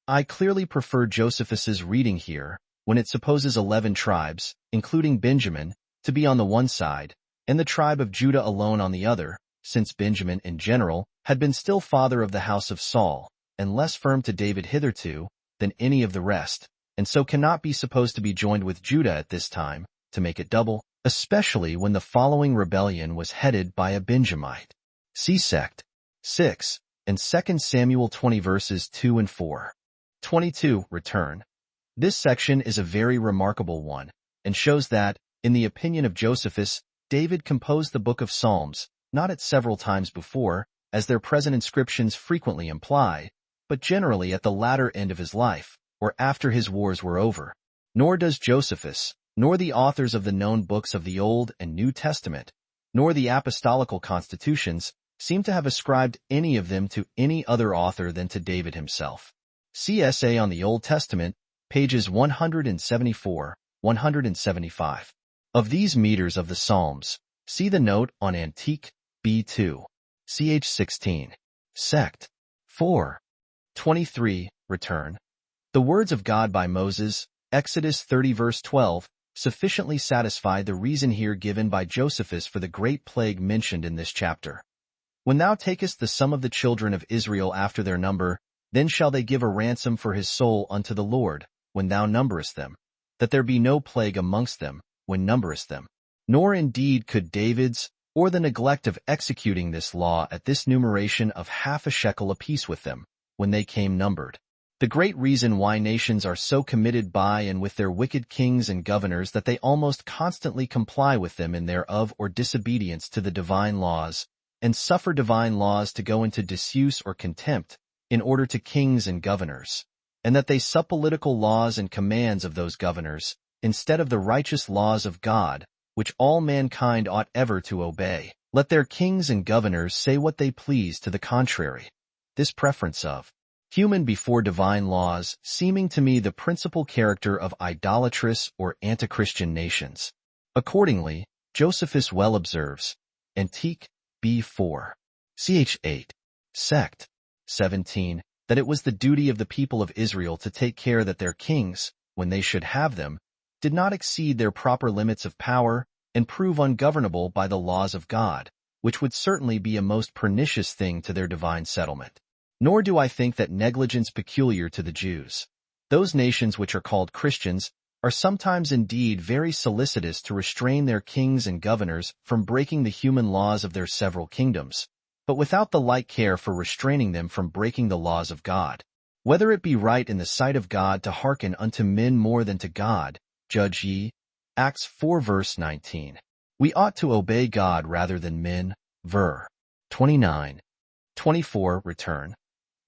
I clearly prefer Josephus's reading here, when it supposes 11 tribes, including Benjamin, to be on the one side, and the tribe of Judah alone on the other, since Benjamin in general had been still father of the house of Saul, and less firm to David hitherto than any of the rest, and so cannot be supposed to be joined with Judah at this time, to make it double, especially when the following rebellion was headed by a Benjamite. See sect. 6, and 2 Samuel 20 verses 2 and 4. 22. Return. This section is a very remarkable one, and shows that, in the opinion of Josephus, David composed the book of Psalms, not at several times before, as their present inscriptions frequently imply, but generally at the latter end of his life, or after his wars were over. Nor does Josephus, nor the authors of the known books of the Old and New Testament, nor the apostolical constitutions, seem to have ascribed any of them to any other author than to David himself. See Essay on the Old Testament, pages 174, 175. Of these meters of the Psalms, see the note on Antique, B2. Ch 16. Sect. 4. 23. Return. The words of God by Moses, Exodus 30 verse 12, sufficiently satisfy the reason here given by Josephus for the great plague mentioned in this chapter. When thou takest the sum of the children of Israel after their number, then shall they give a ransom for his soul unto the Lord, when thou numberest them, that there be no plague amongst them, when numberest them. Nor indeed could David's, or the neglect of executing this law at this numeration of half a shekel apiece with them, when they came numbered. The great reason why nations are so committed by and with their wicked kings and governors that they almost constantly comply with them in their of or disobedience to the divine laws, and suffer divine laws to go into disuse or contempt, in order to kings and governors, and that they suppolitical laws and commands of those governors, instead of the righteous laws of God, which all mankind ought ever to obey. Let their kings and governors say what they please to the contrary. This preference of human before divine laws seeming to me the principal character of idolatrous or anti-Christian nations. Accordingly, Josephus well observes, Antique, B4. Ch 8. Sect. 17, that it was the duty of the people of Israel to take care that their kings, when they should have them, did not exceed their proper limits of power and prove ungovernable by the laws of God, which would certainly be a most pernicious thing to their divine settlement. Nor do I think that negligence peculiar to the Jews. Those nations which are called Christians are sometimes indeed very solicitous to restrain their kings and governors from breaking the human laws of their several kingdoms, but without the like care for restraining them from breaking the laws of God. Whether it be right in the sight of God to hearken unto men more than to God, judge ye. Acts 4 verse 19. We ought to obey God rather than men. Ver. 29. 24. Return.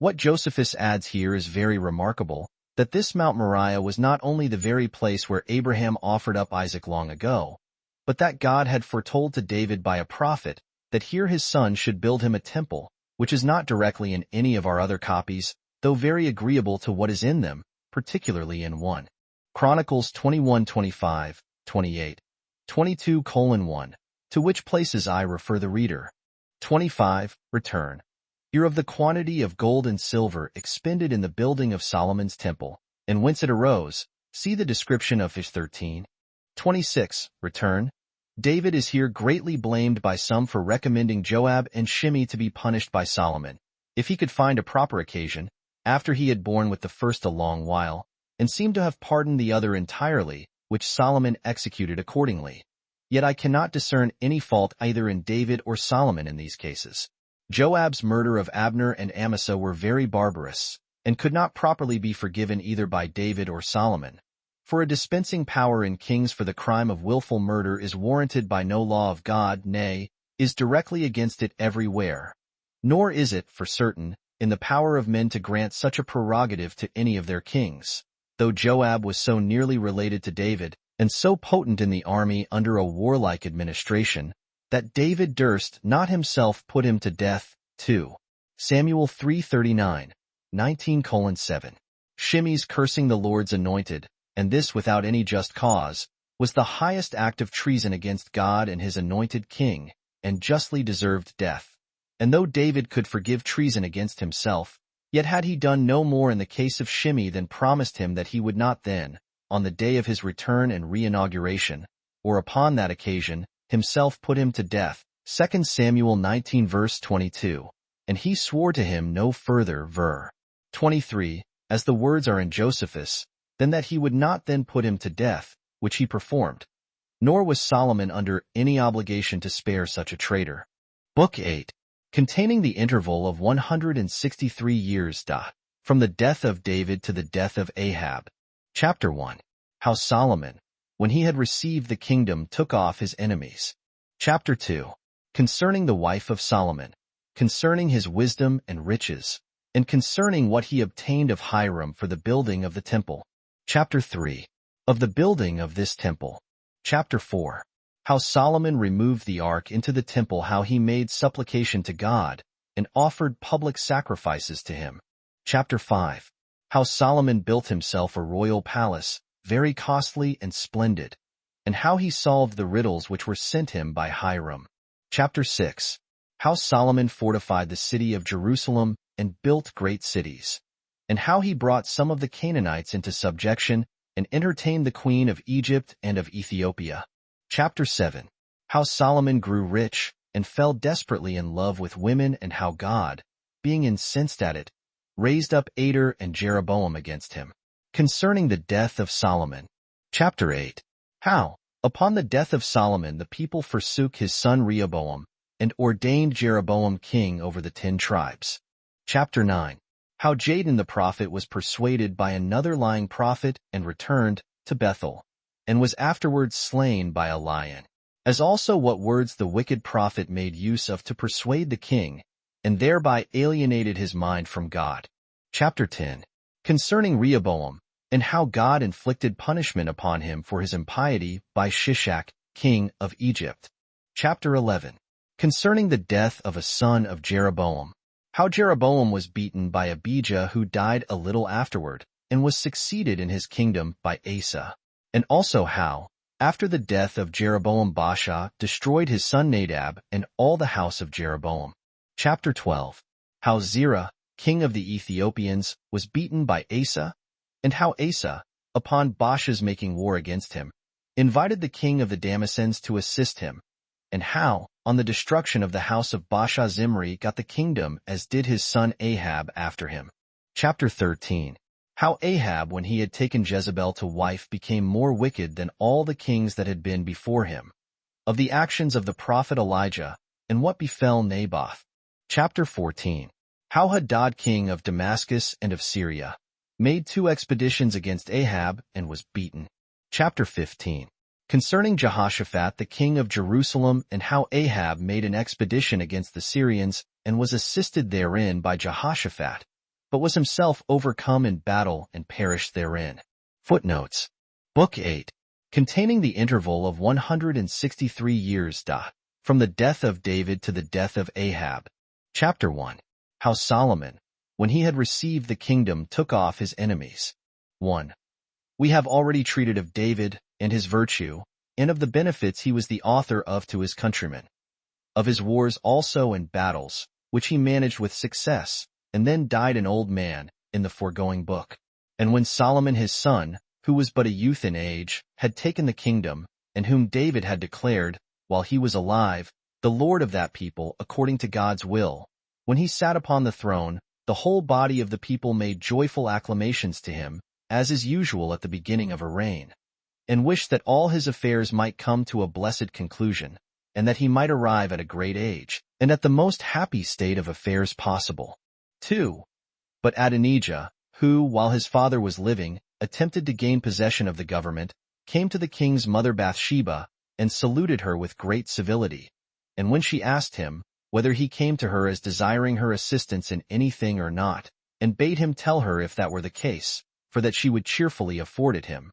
What Josephus adds here is very remarkable, that this Mount Moriah was not only the very place where Abraham offered up Isaac long ago, but that God had foretold to David by a prophet that here his son should build him a temple, which is not directly in any of our other copies, though very agreeable to what is in them, particularly in 1 Chronicles 21:25, 28, 22:1, to which places I refer the reader. 25. Return. Hear of the quantity of gold and silver expended in the building of Solomon's temple, and whence it arose, see the description of Fish 13. 26. Return. David is here greatly blamed by some for recommending Joab and Shimei to be punished by Solomon, if he could find a proper occasion, after he had borne with the first a long while, and seemed to have pardoned the other entirely, which Solomon executed accordingly. Yet I cannot discern any fault either in David or Solomon in these cases. Joab's murder of Abner and Amasa were very barbarous, and could not properly be forgiven either by David or Solomon. For a dispensing power in kings for the crime of willful murder is warranted by no law of God, nay, is directly against it everywhere. Nor is it, for certain, in the power of men to grant such a prerogative to any of their kings, though Joab was so nearly related to David, and so potent in the army under a warlike administration, that David durst not himself put him to death, too. Samuel 3:39, 19:7. Shimei's cursing the Lord's anointed, and this without any just cause, was the highest act of treason against God and his anointed king, and justly deserved death. And though David could forgive treason against himself, yet had he done no more in the case of Shimei than promised him that he would not then, on the day of his return and re-inauguration, or upon that occasion, himself put him to death. 2 Samuel 19 verse 22. And he swore to him no further ver. 23, as the words are in Josephus, than that he would not then put him to death, which he performed. Nor was Solomon under any obligation to spare such a traitor. Book 8, containing the interval of 163 years. From the death of David to the death of Ahab. Chapter 1. How Solomon, when he had received the kingdom, took off his enemies. Chapter 2. Concerning the wife of Solomon, concerning his wisdom and riches, and concerning what he obtained of Hiram for the building of the temple. Chapter 3. Of the building of this temple. Chapter 4. How Solomon removed the ark into the temple, how he made supplication to God, and offered public sacrifices to him. Chapter 5. How Solomon built himself a royal palace, very costly and splendid, and how he solved the riddles which were sent him by Hiram. Chapter 6. How Solomon fortified the city of Jerusalem and built great cities, and how he brought some of the Canaanites into subjection and entertained the queen of Egypt and of Ethiopia. Chapter 7. How Solomon grew rich and fell desperately in love with women, and how God, being incensed at it, raised up Ader and Jeroboam against him. Concerning the death of Solomon. Chapter 8. How, upon the death of Solomon, the people forsook his son Rehoboam, and ordained Jeroboam king over the 10 tribes. Chapter 9. How Jadon the prophet was persuaded by another lying prophet and returned to Bethel, and was afterwards slain by a lion. As also what words the wicked prophet made use of to persuade the king, and thereby alienated his mind from God. Chapter 10. Concerning Rehoboam, and how God inflicted punishment upon him for his impiety by Shishak, king of Egypt. Chapter 11. Concerning the death of a son of Jeroboam, how Jeroboam was beaten by Abijah, who died a little afterward, and was succeeded in his kingdom by Asa. And also how, after the death of Jeroboam, Baasha destroyed his son Nadab and all the house of Jeroboam. Chapter 12. How Zerah, king of the Ethiopians, was beaten by Asa, and how Asa, upon Baasha's making war against him, invited the king of the Damascens to assist him, and how, on the destruction of the house of Baasha, Zimri got the kingdom, as did his son Ahab after him. Chapter 13. How Ahab, when he had taken Jezebel to wife, became more wicked than all the kings that had been before him. Of the actions of the prophet Elijah, and what befell Naboth. Chapter 14. How Hadad, king of Damascus and of Syria, made 2 expeditions against Ahab and was beaten. Chapter 15. Concerning Jehoshaphat, the king of Jerusalem, and how Ahab made an expedition against the Syrians and was assisted therein by Jehoshaphat, but was himself overcome in battle and perished therein. Footnotes. Book 8, containing the interval of 163 years. From the death of David to the death of Ahab. Chapter 1. How Solomon, when he had received the kingdom, took off his enemies. 1. We have already treated of David and his virtue, and of the benefits he was the author of to his countrymen. Of his wars also and battles, which he managed with success, and then died an old man, in the foregoing book. And when Solomon his son, who was but a youth in age, had taken the kingdom, and whom David had declared, while he was alive, the Lord of that people according to God's will, when he sat upon the throne, the whole body of the people made joyful acclamations to him, as is usual at the beginning of a reign, and wished that all his affairs might come to a blessed conclusion, and that he might arrive at a great age, and at the most happy state of affairs possible. 2. But Adonijah, who, while his father was living, attempted to gain possession of the government, came to the king's mother Bathsheba, and saluted her with great civility. And when she asked him, whether he came to her as desiring her assistance in anything or not, and bade him tell her if that were the case, for that she would cheerfully afford it him,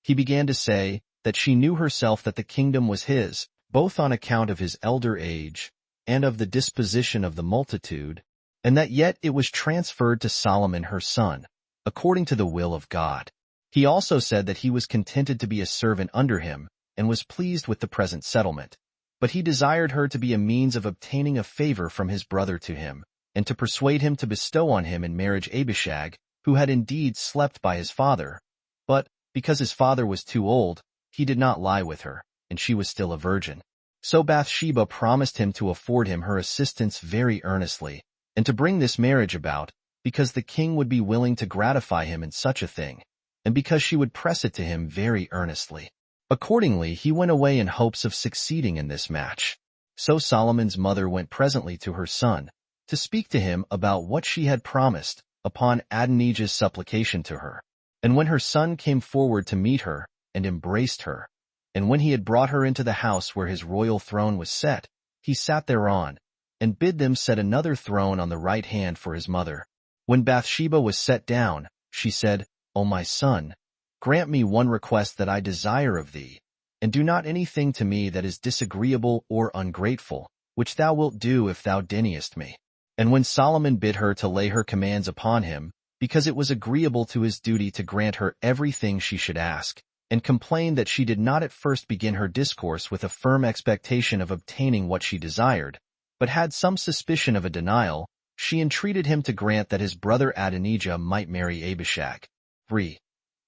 he began to say, that she knew herself that the kingdom was his, both on account of his elder age, and of the disposition of the multitude, and that yet it was transferred to Solomon her son, according to the will of God. He also said that he was contented to be a servant under him, and was pleased with the present settlement. But he desired her to be a means of obtaining a favor from his brother to him, and to persuade him to bestow on him in marriage Abishag, who had indeed slept by his father. But, because his father was too old, he did not lie with her, and she was still a virgin. So Bathsheba promised him to afford him her assistance very earnestly, and to bring this marriage about, because the king would be willing to gratify him in such a thing, and because she would press it to him very earnestly. Accordingly, he went away in hopes of succeeding in this match. So Solomon's mother went presently to her son, to speak to him about what she had promised, upon Adonijah's supplication to her. And when her son came forward to meet her, and embraced her, and when he had brought her into the house where his royal throne was set, he sat thereon, and bid them set another throne on the right hand for his mother. When Bathsheba was set down, she said, O my son, grant me one request that I desire of thee, and do not anything to me that is disagreeable or ungrateful, which thou wilt do if thou deniest me. And when Solomon bid her to lay her commands upon him, because it was agreeable to his duty to grant her everything she should ask, and complained that she did not at first begin her discourse with a firm expectation of obtaining what she desired, but had some suspicion of a denial, she entreated him to grant that his brother Adonijah might marry Abishag. 3.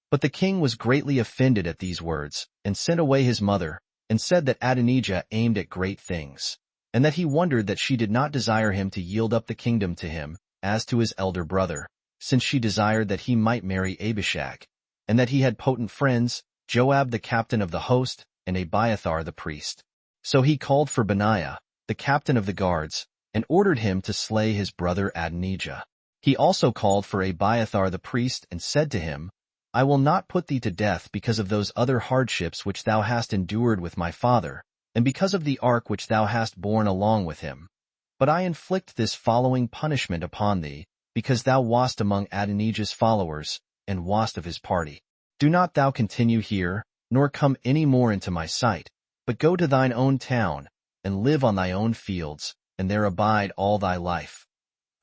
But the king was greatly offended at these words, and sent away his mother, and said that Adonijah aimed at great things, and that he wondered that she did not desire him to yield up the kingdom to him, as to his elder brother, since she desired that he might marry Abishag, and that he had potent friends, Joab the captain of the host, and Abiathar the priest. So he called for Benaiah, the captain of the guards, and ordered him to slay his brother Adonijah. He also called for Abiathar the priest, and said to him, I will not put thee to death because of those other hardships which thou hast endured with my father, and because of the ark which thou hast borne along with him. But I inflict this following punishment upon thee, because thou wast among Adonijah's followers, and wast of his party. Do not thou continue here, nor come any more into my sight, but go to thine own town, and live on thy own fields, and there abide all thy life.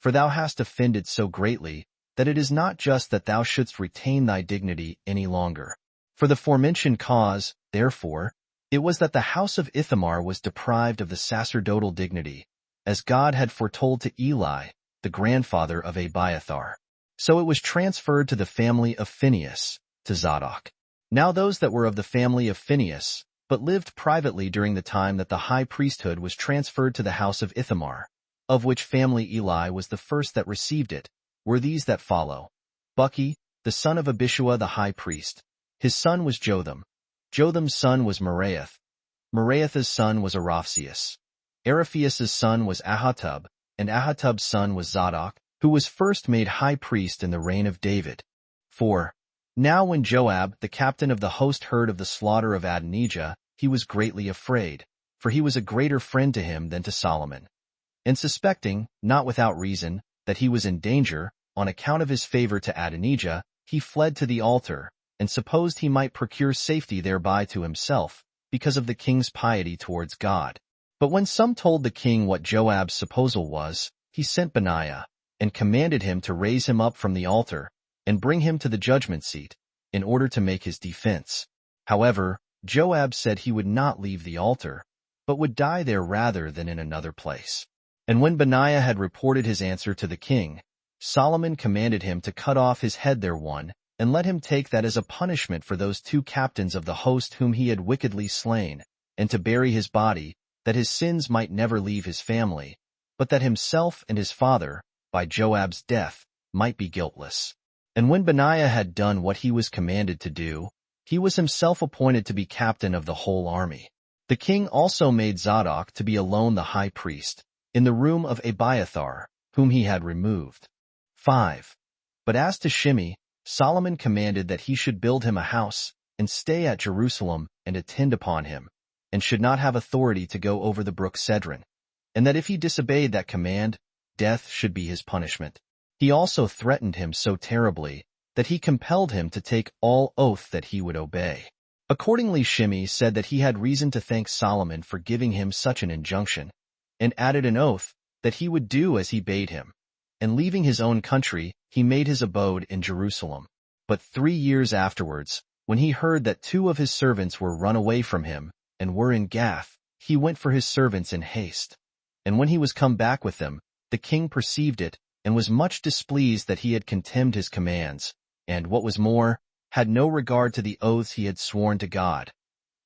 For thou hast offended so greatly, that it is not just that thou shouldst retain thy dignity any longer. For the forementioned cause, therefore, it was that the house of Ithamar was deprived of the sacerdotal dignity, as God had foretold to Eli, the grandfather of Abiathar. So it was transferred to the family of Phinehas, to Zadok. Now those that were of the family of Phinehas, but lived privately during the time that the high priesthood was transferred to the house of Ithamar, of which family Eli was the first that received it, were these that follow. Buki, the son of Abishua the high priest. His son was Jotham. Jotham's son was Meraioth. Meraioth's son was Araphazias. Araphazias' son was Ahitub, and Ahitub's son was Zadok, who was first made high priest in the reign of David. 4. Now when Joab, the captain of the host, heard of the slaughter of Adonijah, he was greatly afraid, for he was a greater friend to him than to Solomon. And suspecting, not without reason, that he was in danger, on account of his favor to Adonijah, he fled to the altar, and supposed he might procure safety thereby to himself, because of the king's piety towards God. But when some told the king what Joab's supposal was, he sent Benaiah, and commanded him to raise him up from the altar, and bring him to the judgment seat, in order to make his defense. However, Joab said he would not leave the altar, but would die there rather than in another place. And when Benaiah had reported his answer to the king, Solomon commanded him to cut off his head thereone, and let him take that as a punishment for those two captains of the host whom he had wickedly slain, and to bury his body, that his sins might never leave his family, but that himself and his father, by Joab's death, might be guiltless. And when Benaiah had done what he was commanded to do, he was himself appointed to be captain of the whole army. The king also made Zadok to be alone the high priest, in the room of Abiathar, whom he had removed. 5. But as to Shimei, Solomon commanded that he should build him a house, and stay at Jerusalem, and attend upon him, and should not have authority to go over the brook Cedron, and that if he disobeyed that command, death should be his punishment. He also threatened him so terribly, that he compelled him to take all oath that he would obey. Accordingly Shimei said that he had reason to thank Solomon for giving him such an injunction, and added an oath that he would do as he bade him. and leaving his own country, he made his abode in Jerusalem. But 3 years afterwards, when he heard that 2 of his servants were run away from him, and were in Gath, he went for his servants in haste. And when he was come back with them, the king perceived it, and was much displeased that he had contemned his commands, and, what was more, had no regard to the oaths he had sworn to God.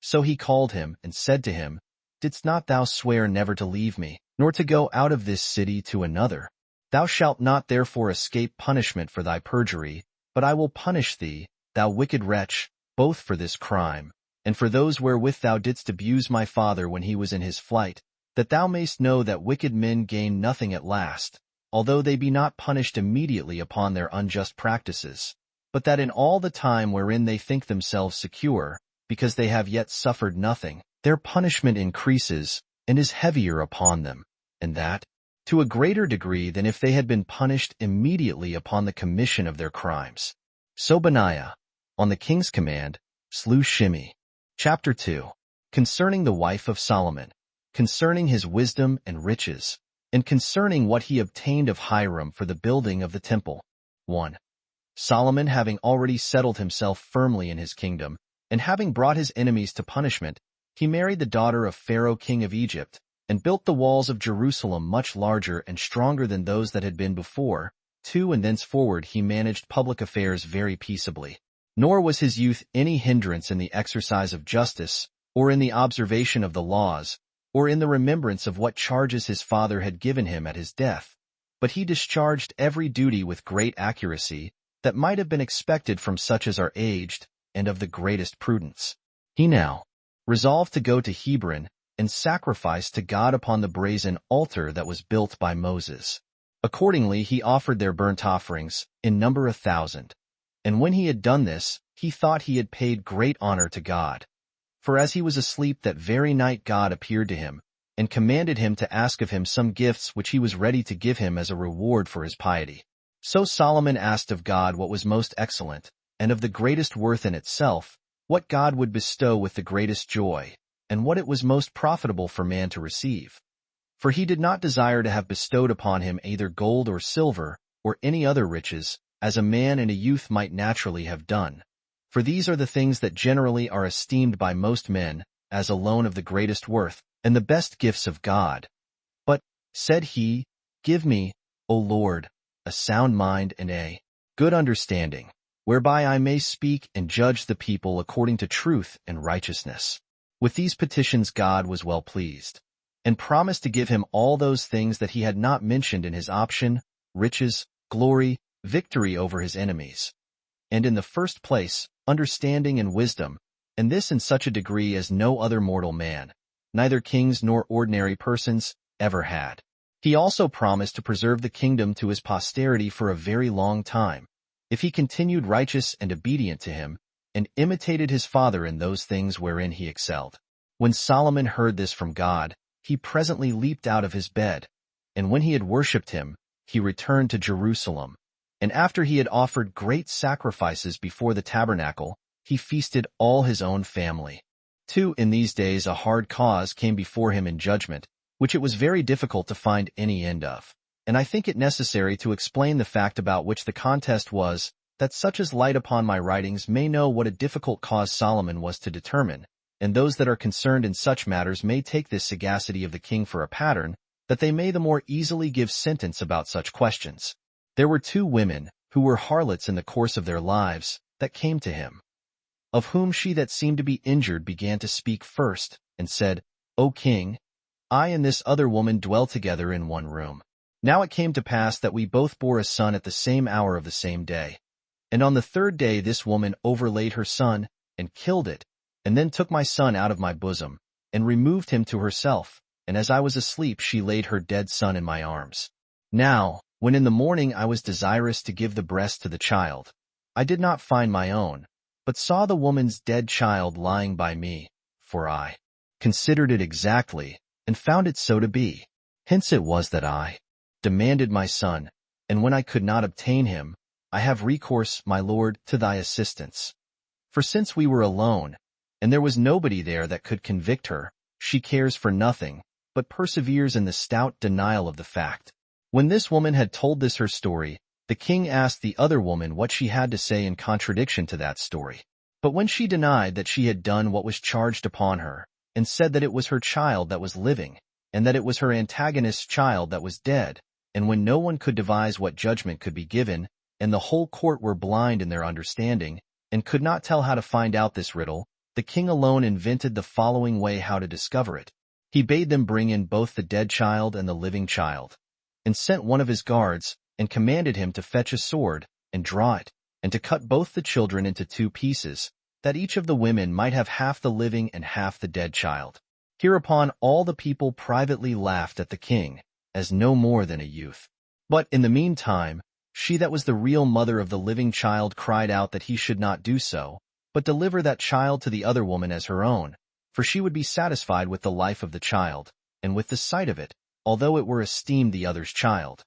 So he called him, and said to him, Didst not thou swear never to leave me, nor to go out of this city to another? Thou shalt not therefore escape punishment for thy perjury, but I will punish thee, thou wicked wretch, both for this crime, and for those wherewith thou didst abuse my father when he was in his flight, that thou mayst know that wicked men gain nothing at last, although they be not punished immediately upon their unjust practices, but that in all the time wherein they think themselves secure, because they have yet suffered nothing, their punishment increases, and is heavier upon them, and that, to a greater degree than if they had been punished immediately upon the commission of their crimes. So Benaiah, on the king's command, slew Shimei. Chapter 2. Concerning the wife of Solomon, concerning his wisdom and riches, and concerning what he obtained of Hiram for the building of the temple. 1. Solomon, having already settled himself firmly in his kingdom, and having brought his enemies to punishment, he married the daughter of Pharaoh king of Egypt, and built the walls of Jerusalem much larger and stronger than those that had been before. 2. And thenceforward he managed public affairs very peaceably. Nor was his youth any hindrance in the exercise of justice, or in the observation of the laws, or in the remembrance of what charges his father had given him at his death. But he discharged every duty with great accuracy, that might have been expected from such as are aged, and of the greatest prudence. He now resolved to go to Hebron, and sacrifice to God upon the brazen altar that was built by Moses. Accordingly he offered their burnt offerings, in number 1,000. And when he had done this, he thought he had paid great honor to God. For as he was asleep that very night God appeared to him, and commanded him to ask of him some gifts which he was ready to give him as a reward for his piety. So Solomon asked of God what was most excellent, and of the greatest worth in itself, what God would bestow with the greatest joy, and what it was most profitable for man to receive. For he did not desire to have bestowed upon him either gold or silver, or any other riches, as a man in a youth might naturally have done. For these are the things that generally are esteemed by most men, as alone of the greatest worth, and the best gifts of God. But, said he, Give me, O Lord, a sound mind and a good understanding, whereby I may speak and judge the people according to truth and righteousness. With these petitions God was well pleased, and promised to give him all those things that he had not mentioned in his option: riches, glory, victory over his enemies. And in the first place, understanding and wisdom, and this in such a degree as no other mortal man, neither kings nor ordinary persons, ever had. He also promised to preserve the kingdom to his posterity for a very long time, if he continued righteous and obedient to him, and imitated his father in those things wherein he excelled. When Solomon heard this from God, he presently leaped out of his bed, and when he had worshipped him, he returned to Jerusalem. And after he had offered great sacrifices before the tabernacle, he feasted all his own family. 2. In these days a hard cause came before him in judgment, which it was very difficult to find any end of. And I think it necessary to explain the fact about which the contest was, that such as light upon my writings may know what a difficult cause Solomon was to determine, and those that are concerned in such matters may take this sagacity of the king for a pattern, that they may the more easily give sentence about such questions. There were 2 women, who were harlots in the course of their lives, that came to him. Of whom she that seemed to be injured began to speak first, and said, O king, I and this other woman dwell together in one room. Now it came to pass that we both bore a son at the same hour of the same day. And on the 3rd day this woman overlaid her son, and killed it, and then took my son out of my bosom, and removed him to herself, and as I was asleep she laid her dead son in my arms. Now, when in the morning I was desirous to give the breast to the child, I did not find my own, but saw the woman's dead child lying by me, for I considered it exactly, and found it so to be. Hence it was that I demanded my son, and when I could not obtain him, I have recourse, my lord, to thy assistance. For since we were alone, and there was nobody there that could convict her, she cares for nothing, but perseveres in the stout denial of the fact. When this woman had told this her story, the king asked the other woman what she had to say in contradiction to that story. But when she denied that she had done what was charged upon her, and said that it was her child that was living, and that it was her antagonist's child that was dead, and when no one could devise what judgment could be given, and the whole court were blind in their understanding, and could not tell how to find out this riddle, the king alone invented the following way how to discover it. He bade them bring in both the dead child and the living child, and sent one of his guards, and commanded him to fetch a sword, and draw it, and to cut both the children into 2 pieces, that each of the women might have half the living and half the dead child. Hereupon all the people privately laughed at the king, as no more than a youth. But in the meantime, she that was the real mother of the living child cried out that he should not do so, but deliver that child to the other woman as her own, for she would be satisfied with the life of the child, and with the sight of it, although it were esteemed the other's child.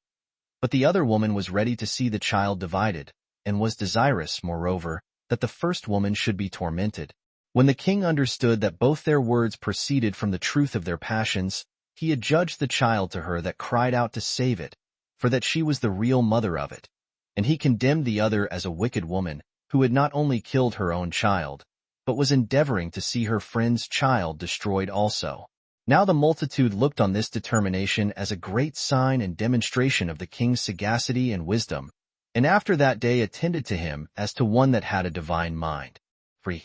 But the other woman was ready to see the child divided, and was desirous, moreover, that the first woman should be tormented. When the king understood that both their words proceeded from the truth of their passions, he adjudged the child to her that cried out to save it, for that she was the real mother of it. And he condemned the other as a wicked woman, who had not only killed her own child, but was endeavoring to see her friend's child destroyed also. Now the multitude looked on this determination as a great sign and demonstration of the king's sagacity and wisdom, and after that day attended to him as to one that had a divine mind. 3.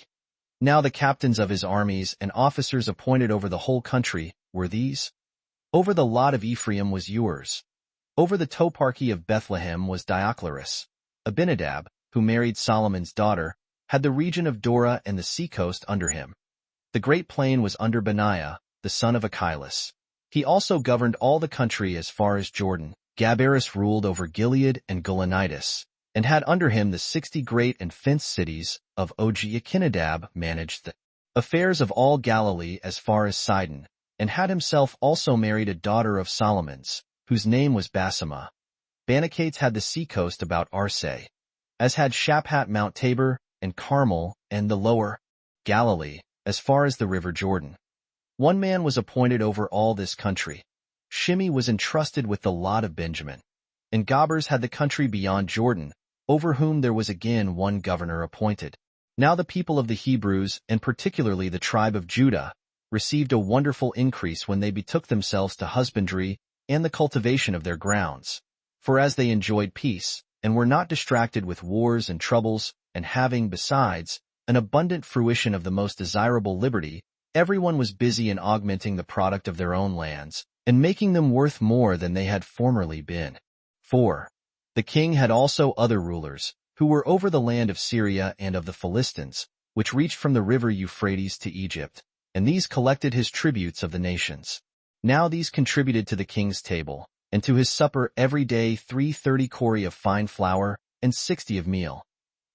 Now the captains of his armies and officers appointed over the whole country were these. Over the lot of Ephraim was yours. Over the toparchy of Bethlehem was Dioclerius. Abinadab, who married Solomon's daughter, had the region of Dora and the seacoast under him. The great plain was under Benaiah, the son of Achilles. He also governed all the country as far as Jordan. Gabarus ruled over Gilead and Golanitis, and had under him the 60 great and fenced cities of Achinadab managed the affairs of all Galilee as far as Sidon, and had himself also married a daughter of Solomon's, whose name was Basema. Banachates had the seacoast about Arsay, as had Shaphat Mount Tabor, and Carmel, and the lower Galilee, as far as the river Jordan. One man was appointed over all this country. Shimei was entrusted with the lot of Benjamin. And Gabers had the country beyond Jordan, over whom there was again one governor appointed. Now the people of the Hebrews, and particularly the tribe of Judah, received a wonderful increase when they betook themselves to husbandry and the cultivation of their grounds. For as they enjoyed peace, and were not distracted with wars and troubles, and having, besides, an abundant fruition of the most desirable liberty, everyone was busy in augmenting the product of their own lands, and making them worth more than they had formerly been. 4. The king had also other rulers, who were over the land of Syria and of the Philistines, which reached from the river Euphrates to Egypt, and these collected his tributes of the nations. Now these contributed to the king's table, and to his supper every day 330 cori of fine flour, and 60 of meal,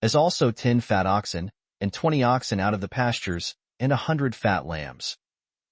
as also 10 fat oxen, and 20 oxen out of the pastures, and 100 fat lambs.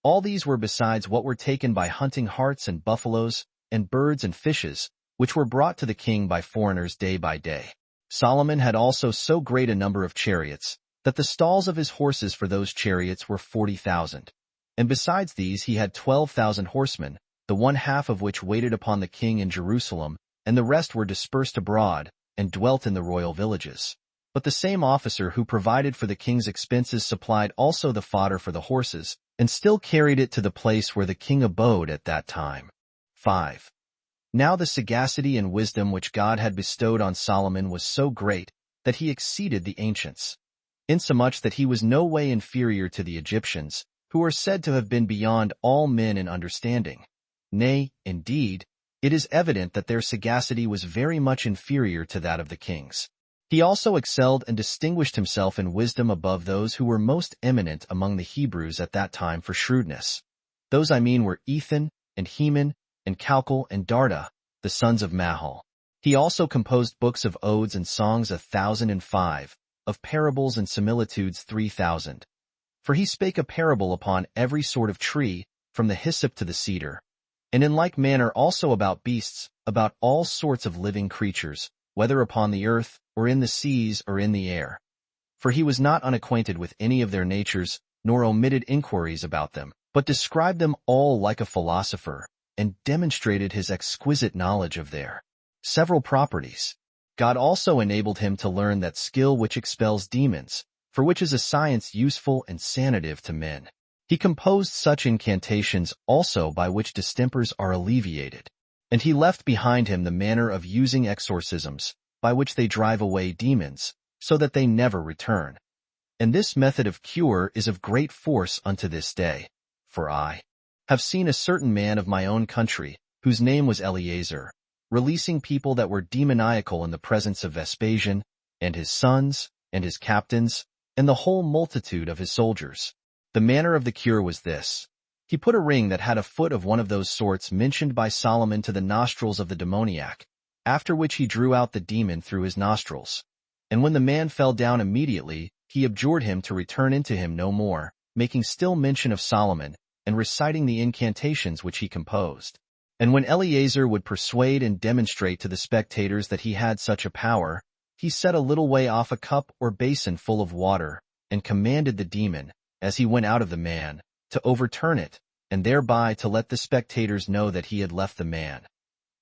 All these were besides what were taken by hunting harts and buffaloes, and birds and fishes, which were brought to the king by foreigners day by day. Solomon had also so great a number of chariots, that the stalls of his horses for those chariots were 40,000. And besides these he had 12,000 horsemen, the 1/2 of which waited upon the king in Jerusalem, and the rest were dispersed abroad, and dwelt in the royal villages. But the same officer who provided for the king's expenses supplied also the fodder for the horses, and still carried it to the place where the king abode at that time. 5. Now the sagacity and wisdom which God had bestowed on Solomon was so great, that he exceeded the ancients, insomuch that he was no way inferior to the Egyptians, who are said to have been beyond all men in understanding. Nay, indeed, it is evident that their sagacity was very much inferior to that of the kings. He also excelled and distinguished himself in wisdom above those who were most eminent among the Hebrews at that time for shrewdness. Those I mean were Ethan, and Heman, and Chalcol, and Darda, the sons of Mahal. He also composed books of odes and songs 1,005, of parables and similitudes 3,000. For he spake a parable upon every sort of tree, from the hyssop to the cedar, and in like manner also about beasts, about all sorts of living creatures, whether upon the earth, or in the seas, or in the air. For he was not unacquainted with any of their natures, nor omitted inquiries about them, but described them all like a philosopher, and demonstrated his exquisite knowledge of their several properties. God also enabled him to learn that skill which expels demons, for which is a science useful and sanative to men. He composed such incantations also by which distempers are alleviated. And he left behind him the manner of using exorcisms, by which they drive away demons, so that they never return. And this method of cure is of great force unto this day. For I have seen a certain man of my own country, whose name was Eleazar, releasing people that were demoniacal in the presence of Vespasian, and his sons, and his captains, and the whole multitude of his soldiers. The manner of the cure was this. He put a ring that had a foot of one of those sorts mentioned by Solomon to the nostrils of the demoniac, after which he drew out the demon through his nostrils. And when the man fell down immediately, he abjured him to return into him no more, making still mention of Solomon, and reciting the incantations which he composed. And when Eleazar would persuade and demonstrate to the spectators that he had such a power, he set a little way off a cup or basin full of water, and commanded the demon, as he went out of the man, to overturn it, and thereby to let the spectators know that he had left the man.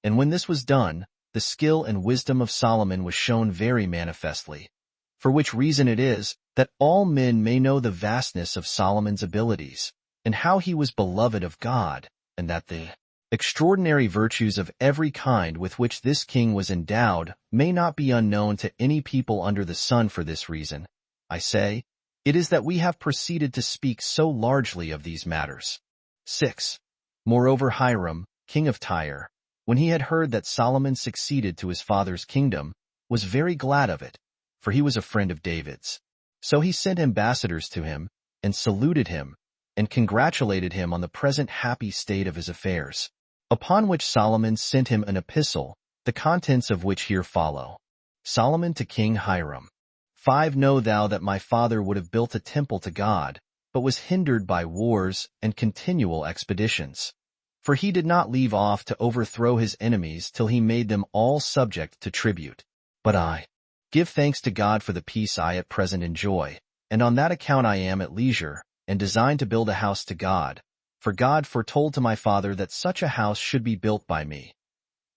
And when this was done, the skill and wisdom of Solomon was shown very manifestly, for which reason it is, that all men may know the vastness of Solomon's abilities, and how he was beloved of God, and that the extraordinary virtues of every kind with which this king was endowed may not be unknown to any people under the sun. For this reason, I say, it is that we have proceeded to speak so largely of these matters. 6. Moreover Hiram, king of Tyre, when he had heard that Solomon succeeded to his father's kingdom, was very glad of it, for he was a friend of David's. So he sent ambassadors to him, and saluted him, and congratulated him on the present happy state of his affairs. Upon which Solomon sent him an epistle, the contents of which here follow. Solomon to King Hiram. 5. Know thou that my father would have built a temple to God, but was hindered by wars and continual expeditions. For he did not leave off to overthrow his enemies till he made them all subject to tribute. But I give thanks to God for the peace I at present enjoy, and on that account I am at leisure, and design to build a house to God. For God foretold to my father that such a house should be built by me.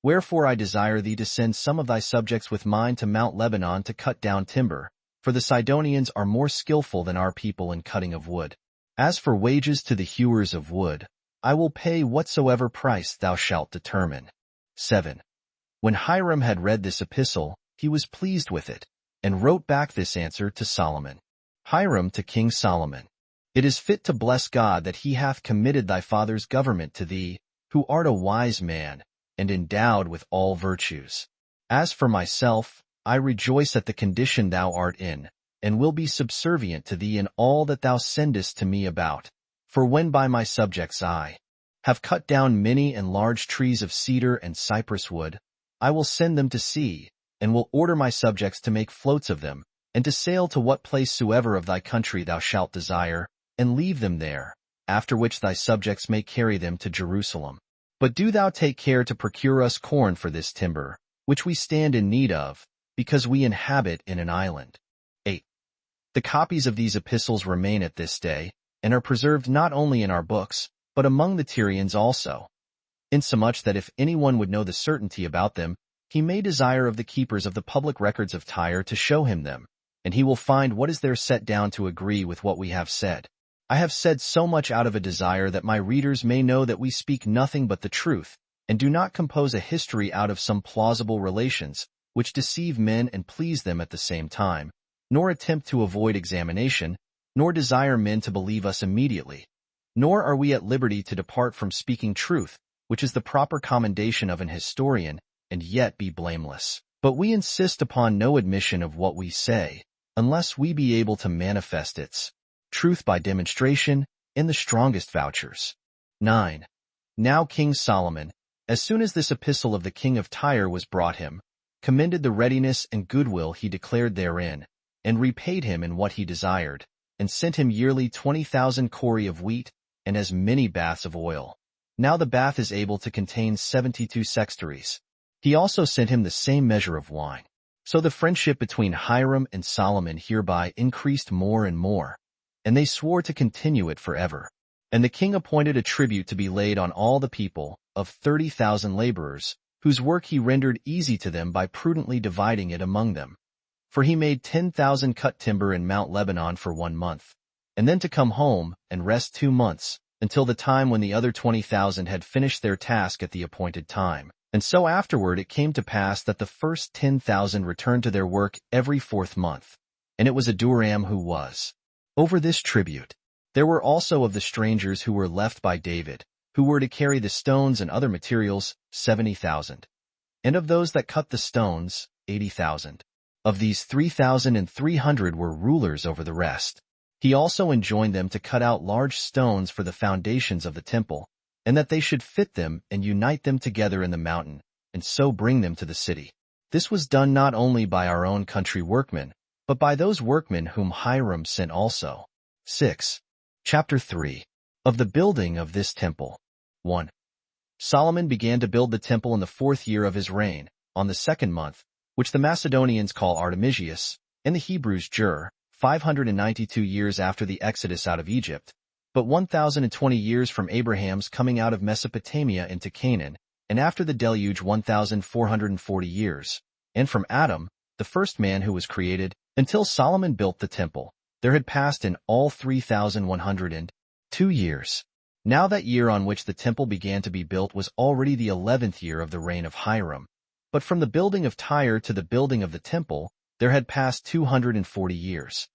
Wherefore I desire thee to send some of thy subjects with mine to Mount Lebanon to cut down timber, for the Sidonians are more skillful than our people in cutting of wood. As for wages to the hewers of wood, I will pay whatsoever price thou shalt determine. 7. When Hiram had read this epistle, he was pleased with it, and wrote back this answer to Solomon. Hiram to King Solomon. It is fit to bless God that he hath committed thy father's government to thee, who art a wise man, and endowed with all virtues. As for myself, I rejoice at the condition thou art in, and will be subservient to thee in all that thou sendest to me about. For when by my subjects I have cut down many and large trees of cedar and cypress wood, I will send them to sea, and will order my subjects to make floats of them, and to sail to what place soever of thy country thou shalt desire, and leave them there, after which thy subjects may carry them to Jerusalem. But do thou take care to procure us corn for this timber, which we stand in need of, because we inhabit in an island. 8. The copies of these epistles remain at this day, and are preserved not only in our books, but among the Tyrians also, insomuch that if anyone would know the certainty about them, he may desire of the keepers of the public records of Tyre to show him them, and he will find what is there set down to agree with what we have said. I have said so much out of a desire that my readers may know that we speak nothing but the truth, and do not compose a history out of some plausible relations, which deceive men and please them at the same time, nor attempt to avoid examination, nor desire men to believe us immediately. Nor are we at liberty to depart from speaking truth, which is the proper commendation of an historian, and yet be blameless. But we insist upon no admission of what we say, unless we be able to manifest its truth by demonstration, in the strongest vouchers. 9. Now King Solomon, as soon as this epistle of the king of Tyre was brought him, commended the readiness and goodwill he declared therein, and repaid him in what he desired, and sent him yearly 20,000 cori of wheat, and as many baths of oil. Now the bath is able to contain 72 sextaries. He also sent him the same measure of wine. So the friendship between Hiram and Solomon hereby increased more and more, and they swore to continue it forever. And the king appointed a tribute to be laid on all the people, of 30,000 laborers, whose work he rendered easy to them by prudently dividing it among them. For he made 10,000 cut timber in Mount Lebanon for 1 month, and then to come home and rest 2 months, until the time when the other 20,000 had finished their task at the appointed time. And so afterward it came to pass that the first 10,000 returned to their work every 4th month. And it was Adoram who was over this tribute. There were also of the strangers who were left by David, who were to carry the stones and other materials, 70,000. And of those that cut the stones, 80,000. Of these 3,300 were rulers over the rest. He also enjoined them to cut out large stones for the foundations of the temple, and that they should fit them and unite them together in the mountain, and so bring them to the city. This was done not only by our own country workmen, but by those workmen whom Hiram sent also. 6. Chapter 3. Of the building of this temple. 1. Solomon began to build the temple in the 4th year of his reign, on the 2nd month, which the Macedonians call Artemisius, and the Hebrews Jur, 592 years after the exodus out of Egypt, but 1,020 years from Abraham's coming out of Mesopotamia into Canaan, and after the deluge 1,440 years, and from Adam, the first man who was created, until Solomon built the temple, there had passed in all 3,102 years. Now that year on which the temple began to be built was already the 11th year of the reign of Hiram. But from the building of Tyre to the building of the temple, there had passed 240 years.